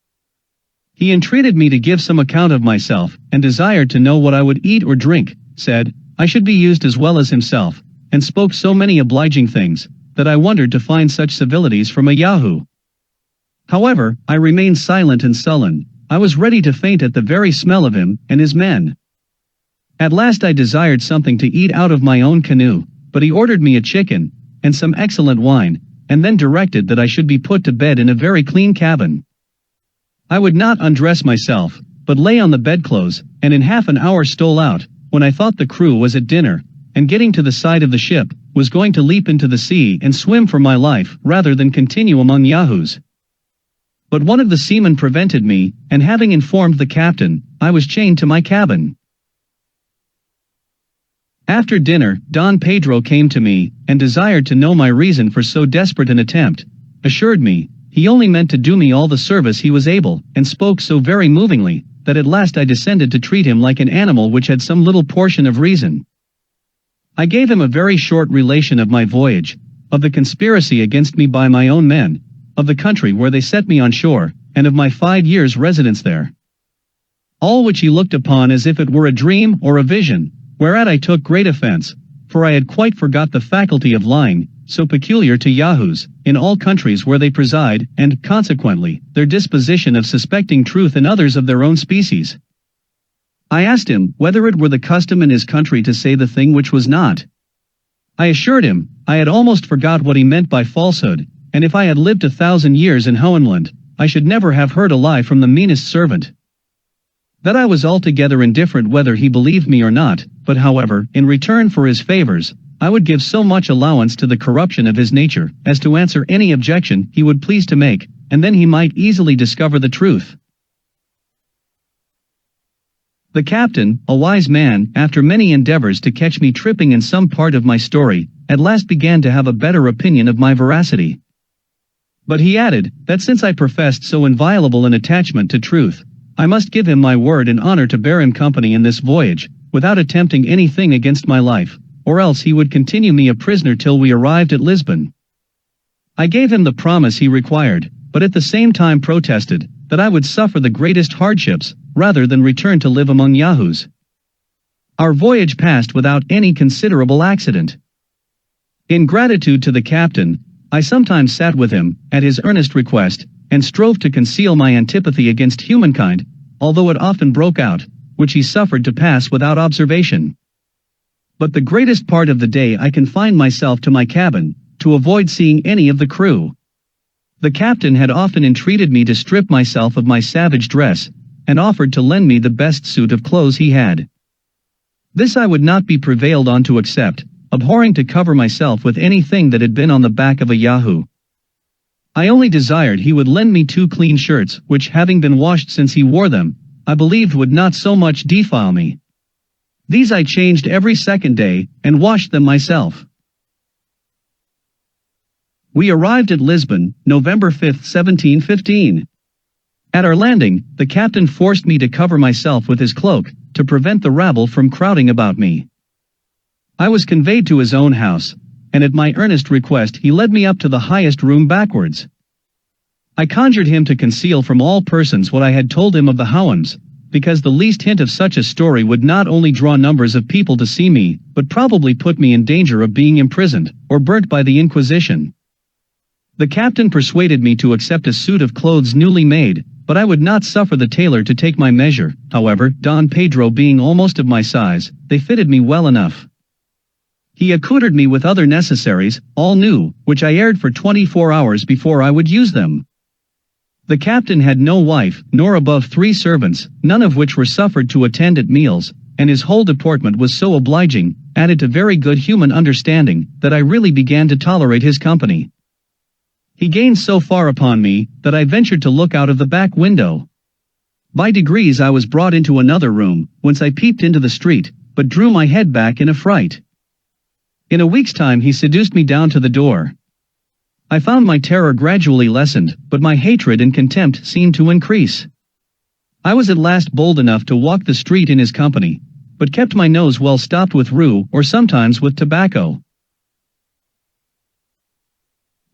He entreated me to give some account of myself, and desired to know what I would eat or drink, said, I should be used as well as himself, and spoke so many obliging things, that I wondered to find such civilities from a Yahoo. However, I remained silent and sullen. I was ready to faint at the very smell of him and his men. At last I desired something to eat out of my own canoe, but he ordered me a chicken, and some excellent wine, and then directed that I should be put to bed in a very clean cabin. I would not undress myself, but lay on the bedclothes, and in half an hour stole out, when I thought the crew was at dinner, and getting to the side of the ship, was going to leap into the sea and swim for my life rather than continue among Yahoos. But one of the seamen prevented me, and having informed the captain, I was chained to my cabin. After dinner, Don Pedro came to me, and desired to know my reason for so desperate an attempt, assured me, he only meant to do me all the service he was able, and spoke so very movingly, that at last I descended to treat him like an animal which had some little portion of reason. I gave him a very short relation of my voyage, of the conspiracy against me by my own men, of the country where they set me on shore, and of my 5 years' residence there. All which he looked upon as if it were a dream or a vision, whereat I took great offense, for I had quite forgot the faculty of lying, so peculiar to Yahoos, in all countries where they preside, and, consequently, their disposition of suspecting truth in others of their own species. I asked him whether it were the custom in his country to say the thing which was not. I assured him, I had almost forgot what he meant by falsehood, and if I had lived 1,000 years in Hohenland, I should never have heard a lie from the meanest servant. That I was altogether indifferent whether he believed me or not, but however, in return for his favors, I would give so much allowance to the corruption of his nature, as to answer any objection he would please to make, and then he might easily discover the truth. The captain, a wise man, after many endeavors to catch me tripping in some part of my story, at last began to have a better opinion of my veracity. But he added, that since I professed so inviolable an attachment to truth, I must give him my word and honor to bear him company in this voyage, without attempting anything against my life, or else he would continue me a prisoner till we arrived at Lisbon. I gave him the promise he required, but at the same time protested, that I would suffer the greatest hardships, rather than return to live among Yahoos. Our voyage passed without any considerable accident. In gratitude to the captain, I sometimes sat with him, at his earnest request, and strove to conceal my antipathy against humankind, although it often broke out, which he suffered to pass without observation. But the greatest part of the day I confined myself to my cabin, to avoid seeing any of the crew. The captain had often entreated me to strip myself of my savage dress, and offered to lend me the best suit of clothes he had. This I would not be prevailed on to accept, abhorring to cover myself with anything that had been on the back of a Yahoo. I only desired he would lend me 2 clean shirts, which having been washed since he wore them, I believed would not so much defile me. These I changed every second day, and washed them myself. We arrived at Lisbon, November 5, 1715. At our landing, the captain forced me to cover myself with his cloak, to prevent the rabble from crowding about me. I was conveyed to his own house, and at my earnest request he led me up to the highest room backwards. I conjured him to conceal from all persons what I had told him of the HOUYHNHNMS, because the least hint of such a story would not only draw numbers of people to see me, but probably put me in danger of being imprisoned, or burnt by the Inquisition. The captain persuaded me to accept a suit of clothes newly made, but I would not suffer the tailor to take my measure. However, Don Pedro being almost of my size, they fitted me well enough. He accoutred me with other necessaries, all new, which I aired for 24 hours before I would use them. The captain had no wife, nor above 3 servants, none of which were suffered to attend at meals, and his whole deportment was so obliging, added to very good human understanding, that I really began to tolerate his company. He gained so far upon me, that I ventured to look out of the back window. By degrees I was brought into another room, whence I peeped into the street, but drew my head back in a fright. In a week's time he seduced me down to the door. I found my terror gradually lessened, but my hatred and contempt seemed to increase. I was at last bold enough to walk the street in his company, but kept my nose well stopped with rue or sometimes with tobacco.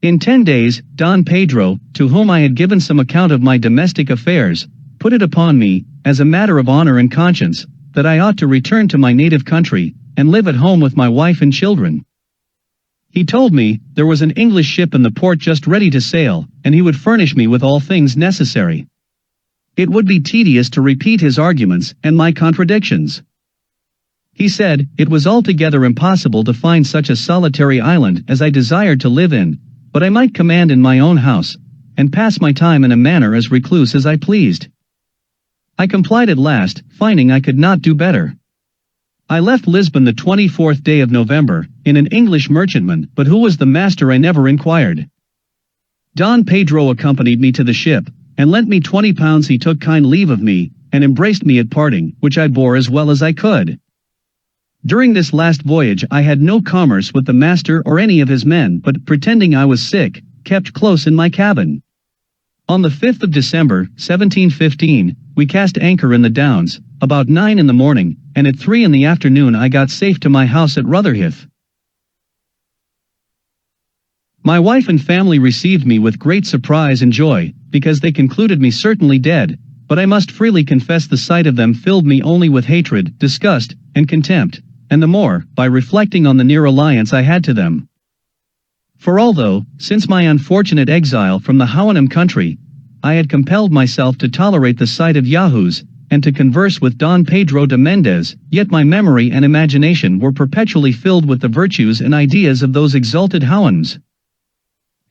In 10 days, Don Pedro, to whom I had given some account of my domestic affairs, put it upon me, as a matter of honor and conscience, that I ought to return to my native country, and live at home with my wife and children. He told me, there was an English ship in the port just ready to sail, and he would furnish me with all things necessary. It would be tedious to repeat his arguments and my contradictions. He said, it was altogether impossible to find such a solitary island as I desired to live in, but I might command in my own house, and pass my time in a manner as recluse as I pleased. I complied at last, finding I could not do better. I left Lisbon the 24th day of November, in an English merchantman, but who was the master I never inquired. Don Pedro accompanied me to the ship, and lent me £20. He took kind leave of me, and embraced me at parting, which I bore as well as I could. During this last voyage I had no commerce with the master or any of his men, but pretending I was sick, kept close in my cabin. On the 5th of December, 1715, we cast anchor in the Downs, about 9 in the morning, and at 3 in the afternoon I got safe to my house at Rotherhithe. My wife and family received me with great surprise and joy, because they concluded me certainly dead, but I must freely confess the sight of them filled me only with hatred, disgust, and contempt, and the more, by reflecting on the near alliance I had to them. For although, since my unfortunate exile from the Houyhnhnm country, I had compelled myself to tolerate the sight of Yahoos, and to converse with Don Pedro de Mendez, yet my memory and imagination were perpetually filled with the virtues and ideas of those exalted Houyhnhnms.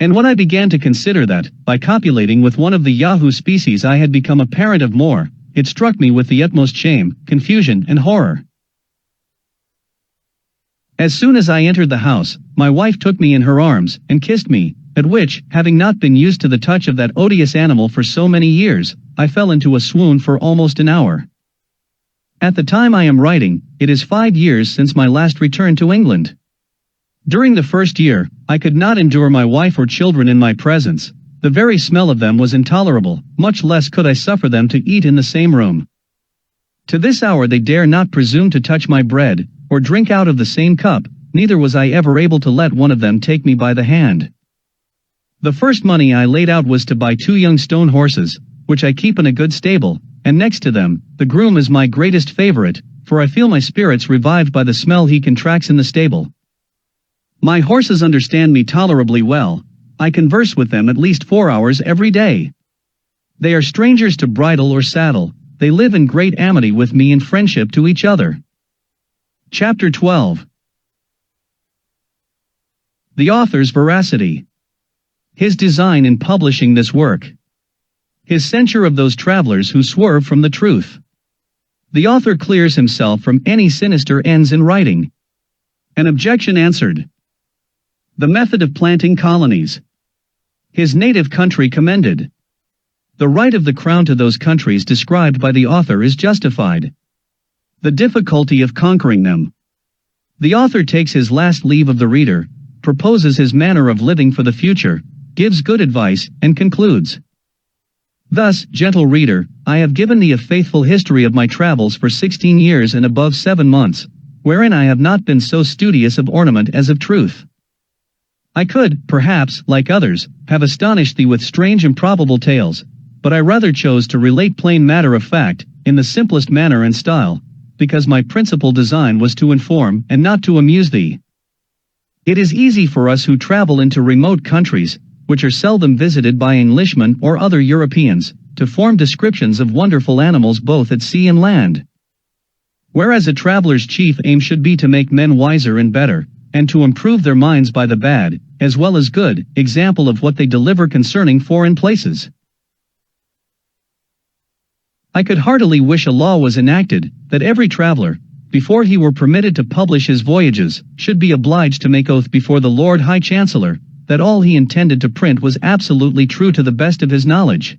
And when I began to consider that, by copulating with one of the Yahoo species I had become a parent of more, it struck me with the utmost shame, confusion and horror. As soon as I entered the house, my wife took me in her arms, and kissed me, at which, having not been used to the touch of that odious animal for so many years, I fell into a swoon for almost an hour. At the time I am writing, it is 5 years since my last return to England. During the first year, I could not endure my wife or children in my presence. The very smell of them was intolerable, much less could I suffer them to eat in the same room. To this hour they dare not presume to touch my bread, or drink out of the same cup, neither was I ever able to let one of them take me by the hand. The first money I laid out was to buy 2 young stone horses, which I keep in a good stable, and next to them, the groom is my greatest favorite, for I feel my spirits revived by the smell he contracts in the stable. My horses understand me tolerably well. I converse with them at least 4 hours every day. They are strangers to bridle or saddle. They live in great amity with me and friendship to each other. Chapter 12. The author's veracity. His design in publishing this work. His censure of those travelers who swerve from the truth. The author clears himself from any sinister ends in writing. An objection answered. The method of planting colonies. His native country commended. The right of the crown to those countries described by the author is justified. The difficulty of conquering them. The author takes his last leave of the reader, proposes his manner of living for the future, gives good advice, and concludes. Thus, gentle reader, I have given thee a faithful history of my travels for 16 years and above 7 months, wherein I have not been so studious of ornament as of truth. I could, perhaps, like others, have astonished thee with strange improbable tales, but I rather chose to relate plain matter of fact, in the simplest manner and style, because my principal design was to inform and not to amuse thee. It is easy for us who travel into remote countries, which are seldom visited by Englishmen or other Europeans, to form descriptions of wonderful animals both at sea and land. Whereas a traveler's chief aim should be to make men wiser and better, and to improve their minds by the bad, as well as good, example of what they deliver concerning foreign places. I could heartily wish a law was enacted, that every traveler, before he were permitted to publish his voyages, should be obliged to make oath before the Lord High Chancellor, that all he intended to print was absolutely true to the best of his knowledge.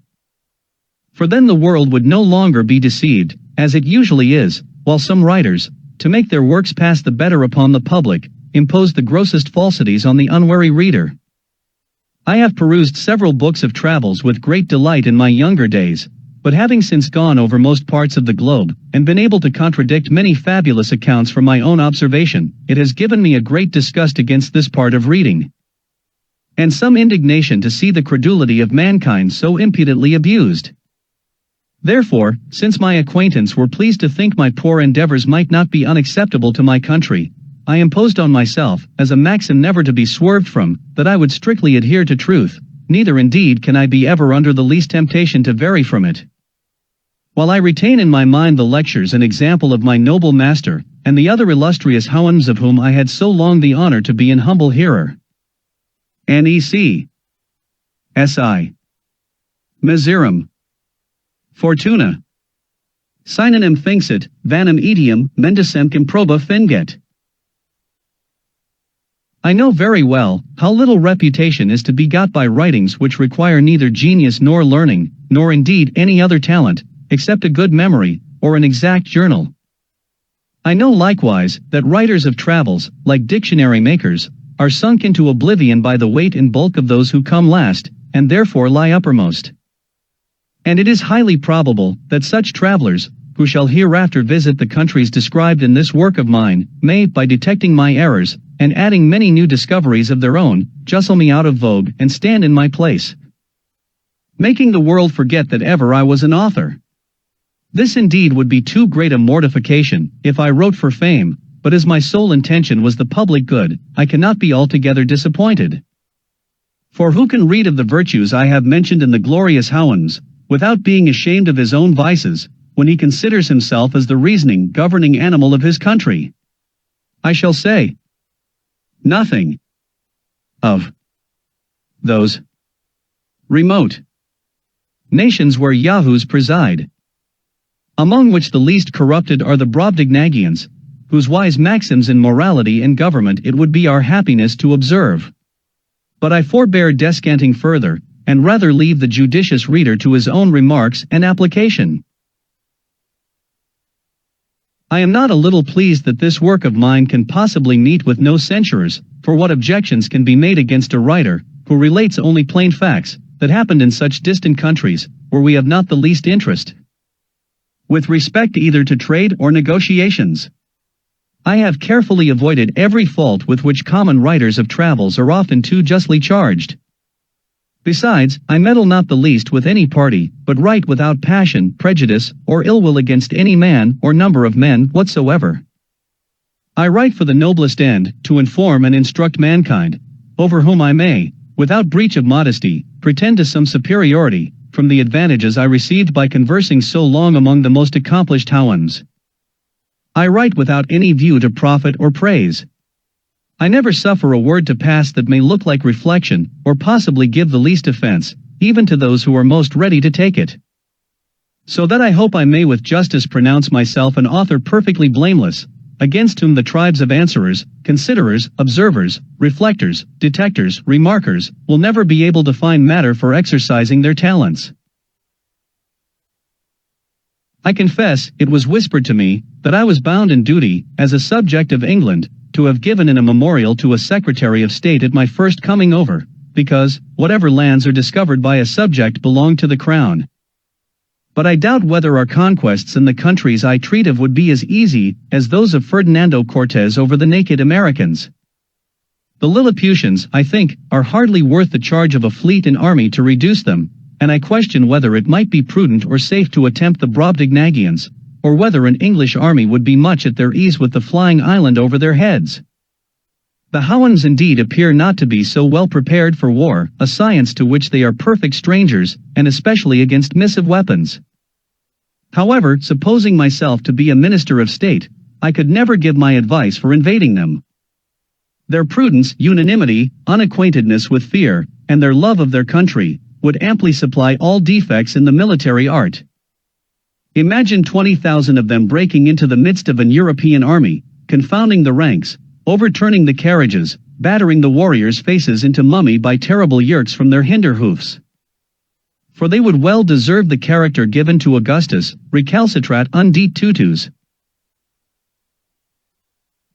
For then the world would no longer be deceived, as it usually is, while some writers, to make their works pass the better upon the public, impose the grossest falsities on the unwary reader. I have perused several books of travels with great delight in my younger days, but having since gone over most parts of the globe, and been able to contradict many fabulous accounts from my own observation, it has given me a great disgust against this part of reading, and some indignation to see the credulity of mankind so impudently abused. Therefore, since my acquaintance were pleased to think my poor endeavors might not be unacceptable to my country, I imposed on myself, as a maxim never to be swerved from, that I would strictly adhere to truth, neither indeed can I be ever under the least temptation to vary from it. While I retain in my mind the lectures and example of my noble master, and the other illustrious HOUYHNHNMS of whom I had so long the honor to be an humble hearer. NEC. SI. Miserum. Fortuna. Synonym finxit, vanum etium, mendicem improba finget. I know very well how little reputation is to be got by writings which require neither genius nor learning, nor indeed any other talent, except a good memory, or an exact journal. I know likewise that writers of travels, like dictionary makers, are sunk into oblivion by the weight and bulk of those who come last, and therefore lie uppermost. And it is highly probable that such travelers, who shall hereafter visit the countries described in this work of mine, may, by detecting my errors, and adding many new discoveries of their own, justle me out of vogue and stand in my place, making the world forget that ever I was an author. This indeed would be too great a mortification, if I wrote for fame, but as my sole intention was the public good, I cannot be altogether disappointed. For who can read of the virtues I have mentioned in the glorious HOUYHNHNMS, without being ashamed of his own vices, when he considers himself as the reasoning, governing animal of his country? I shall say nothing of those remote nations where yahoos preside, among which the least corrupted are the Brobdingnagians, whose wise maxims in morality and government it would be our happiness to observe. But I forbear descanting further, and rather leave the judicious reader to his own remarks and application. I am not a little pleased that this work of mine can possibly meet with no censurers, for what objections can be made against a writer, who relates only plain facts, that happened in such distant countries, where we have not the least interest, with respect either to trade or negotiations. I have carefully avoided every fault with which common writers of travels are often too justly charged. Besides, I meddle not the least with any party, but write without passion, prejudice, or ill will against any man or number of men whatsoever. I write for the noblest end, to inform and instruct mankind, over whom I may, without breach of modesty, pretend to some superiority, from the advantages I received by conversing so long among the most accomplished HOUYHNHNMS. I write without any view to profit or praise. I never suffer a word to pass that may look like reflection, or possibly give the least offense, even to those who are most ready to take it. So that I hope I may with justice pronounce myself an author perfectly blameless, against whom the tribes of answerers, considerers, observers, reflectors, detectors, remarkers, will never be able to find matter for exercising their talents. I confess, it was whispered to me, that I was bound in duty, as a subject of England, to have given in a memorial to a Secretary of State at my first coming over, because, whatever lands are discovered by a subject belong to the Crown. But I doubt whether our conquests in the countries I treat of would be as easy as those of Ferdinando Cortez over the naked Americans. The Lilliputians, I think, are hardly worth the charge of a fleet and army to reduce them, and I question whether it might be prudent or safe to attempt the Brobdingnagians, or whether an English army would be much at their ease with the flying island over their heads. The HOUYHNHNMS indeed appear not to be so well prepared for war, a science to which they are perfect strangers, and especially against missive weapons. However, supposing myself to be a minister of state, I could never give my advice for invading them. Their prudence, unanimity, unacquaintedness with fear, and their love of their country, would amply supply all defects in the military art. Imagine 20,000 of them breaking into the midst of an European army, confounding the ranks, overturning the carriages, battering the warriors' faces into mummy by terrible yerks from their hinder hoofs. For they would well deserve the character given to Augustus, recalcitrat undit tutus.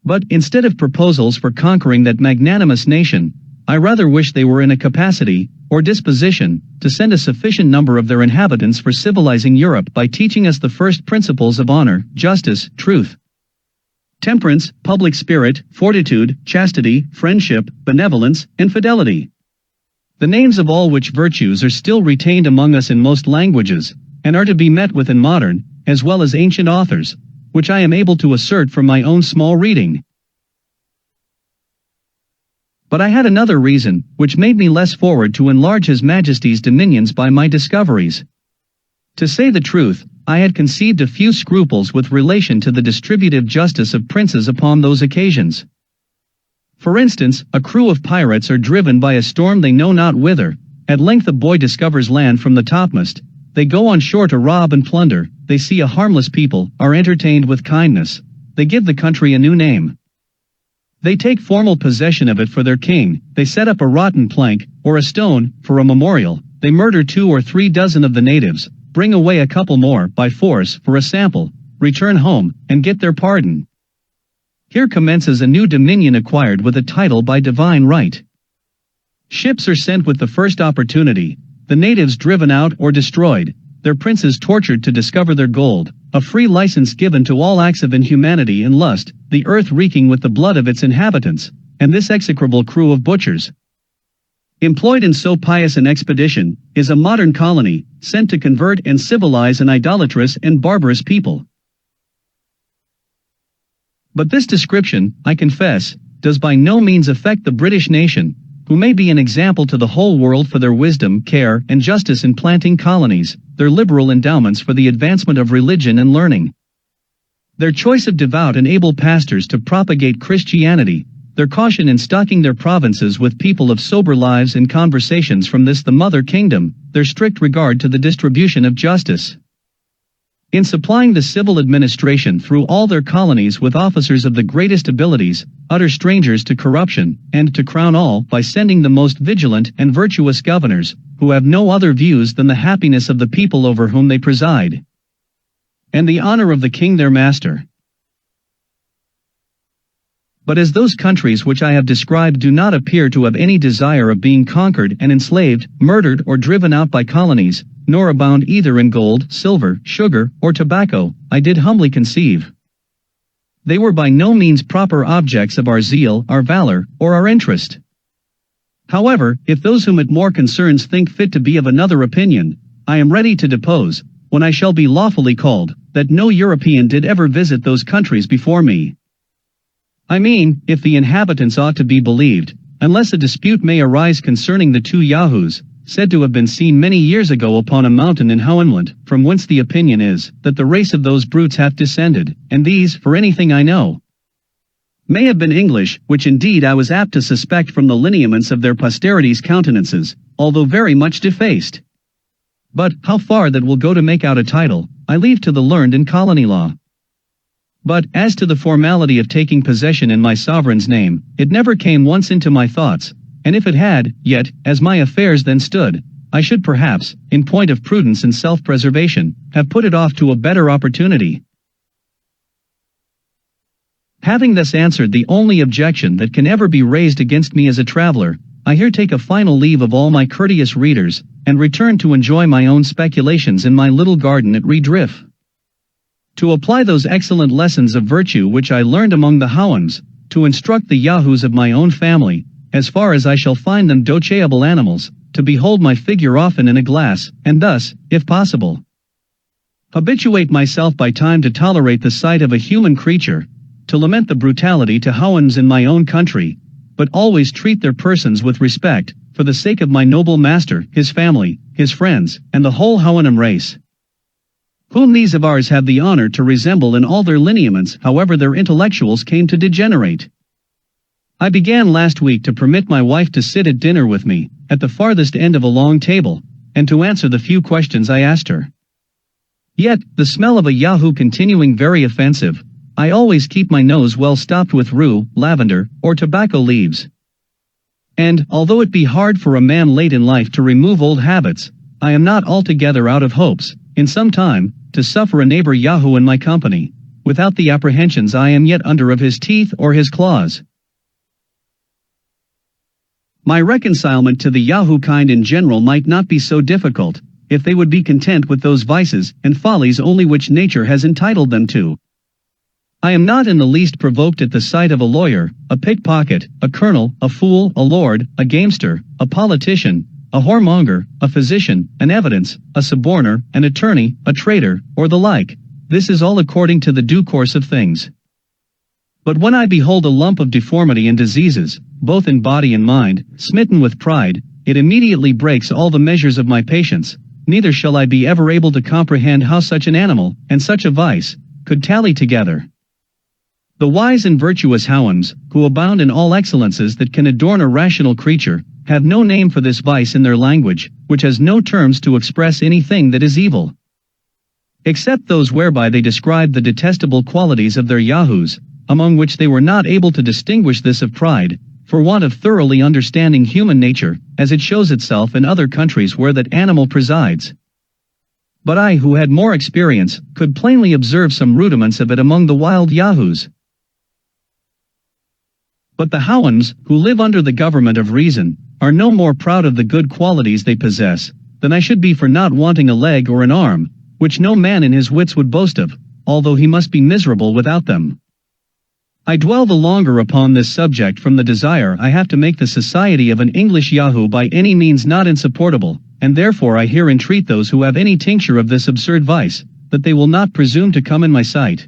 But, instead of proposals for conquering that magnanimous nation, I rather wish they were in a capacity, or disposition, to send a sufficient number of their inhabitants for civilizing Europe by teaching us the first principles of honor, justice, truth, temperance, public spirit, fortitude, chastity, friendship, benevolence, and fidelity. The names of all which virtues are still retained among us in most languages, and are to be met with in modern, as well as ancient authors, which I am able to assert from my own small reading. But I had another reason, which made me less forward to enlarge His Majesty's dominions by my discoveries. To say the truth, I had conceived a few scruples with relation to the distributive justice of princes upon those occasions. For instance, a crew of pirates are driven by a storm they know not whither, at length a boy discovers land from the topmast, they go on shore to rob and plunder, they see a harmless people, are entertained with kindness, they give the country a new name. They take formal possession of it for their king, they set up a rotten plank, or a stone, for a memorial, they murder 2 or 3 dozen of the natives, bring away a couple more, by force, for a sample, return home, and get their pardon. Here commences a new dominion acquired with a title by divine right. Ships are sent with the first opportunity, the natives driven out or destroyed, their princes tortured to discover their gold, a free license given to all acts of inhumanity and lust, the earth reeking with the blood of its inhabitants, and this execrable crew of butchers, employed in so pious an expedition, is a modern colony, sent to convert and civilize an idolatrous and barbarous people. But this description, I confess, does by no means affect the British nation, who may be an example to the whole world for their wisdom, care, and justice in planting colonies, their liberal endowments for the advancement of religion and learning, their choice of devout and able pastors to propagate Christianity, their caution in stocking their provinces with people of sober lives and conversations from this the mother kingdom, their strict regard to the distribution of justice. In supplying the civil administration through all their colonies with officers of the greatest abilities, utter strangers to corruption, and to crown all, by sending the most vigilant and virtuous governors, who have no other views than the happiness of the people over whom they preside, and the honor of the king their master. But as those countries which I have described do not appear to have any desire of being conquered and enslaved, murdered or driven out by colonies, nor abound either in gold, silver, sugar, or tobacco, I did humbly conceive they were by no means proper objects of our zeal, our valor, or our interest. However, if those whom it more concerns think fit to be of another opinion, I am ready to depose, when I shall be lawfully called, that no European did ever visit those countries before me. I mean, if the inhabitants ought to be believed, unless a dispute may arise concerning the two Yahoos, said to have been seen many years ago upon a mountain in HOUYHNHNMS, from whence the opinion is, that the race of those brutes hath descended, and these, for anything I know, may have been English, which indeed I was apt to suspect from the lineaments of their posterity's countenances, although very much defaced. But, how far that will go to make out a title, I leave to the learned in colony law. But, as to the formality of taking possession in my sovereign's name, it never came once into my thoughts, and if it had, yet, as my affairs then stood, I should perhaps, in point of prudence and self-preservation, have put it off to a better opportunity. Having thus answered the only objection that can ever be raised against me as a traveler, I here take a final leave of all my courteous readers, and return to enjoy my own speculations in my little garden at Redriff. To apply those excellent lessons of virtue which I learned among the HOUYHNHNMS, to instruct the Yahoos of my own family, as far as I shall find them docheable animals, to behold my figure often in a glass, and thus, if possible, habituate myself by time to tolerate the sight of a human creature, to lament the brutality to HOUYHNHNMS in my own country, but always treat their persons with respect, for the sake of my noble master, his family, his friends, and the whole HOUYHNHNM race, whom these of ours have the honor to resemble in all their lineaments, however their intellectuals came to degenerate. I began last week to permit my wife to sit at dinner with me, at the farthest end of a long table, and to answer the few questions I asked her. Yet, the smell of a Yahoo continuing very offensive, I always keep my nose well stopped with rue, lavender, or tobacco leaves. And, although it be hard for a man late in life to remove old habits, I am not altogether out of hopes, in some time, to suffer a neighbor Yahoo in my company, without the apprehensions I am yet under of his teeth or his claws. My reconcilement to the Yahoo kind in general might not be so difficult, if they would be content with those vices and follies only which nature has entitled them to. I am not in the least provoked at the sight of a lawyer, a pickpocket, a colonel, a fool, a lord, a gamester, a politician, a whoremonger, a physician, an evidence, a suborner, an attorney, a traitor, or the like. This is all according to the due course of things. But when I behold a lump of deformity and diseases, both in body and mind, smitten with pride, it immediately breaks all the measures of my patience, neither shall I be ever able to comprehend how such an animal, and such a vice, could tally together. The wise and virtuous HOUYHNHNMS, who abound in all excellences that can adorn a rational creature, have no name for this vice in their language, which has no terms to express anything that is evil, except those whereby they describe the detestable qualities of their Yahoos, among which they were not able to distinguish this of pride, for want of thoroughly understanding human nature, as it shows itself in other countries where that animal presides. But I, who had more experience, could plainly observe some rudiments of it among the wild Yahoos. But the HOUYHNHNMS, who live under the government of reason, are no more proud of the good qualities they possess, than I should be for not wanting a leg or an arm, which no man in his wits would boast of, although he must be miserable without them. I dwell the longer upon this subject from the desire I have to make the society of an English Yahoo by any means not insupportable, and therefore I here entreat those who have any tincture of this absurd vice, that they will not presume to come in my sight.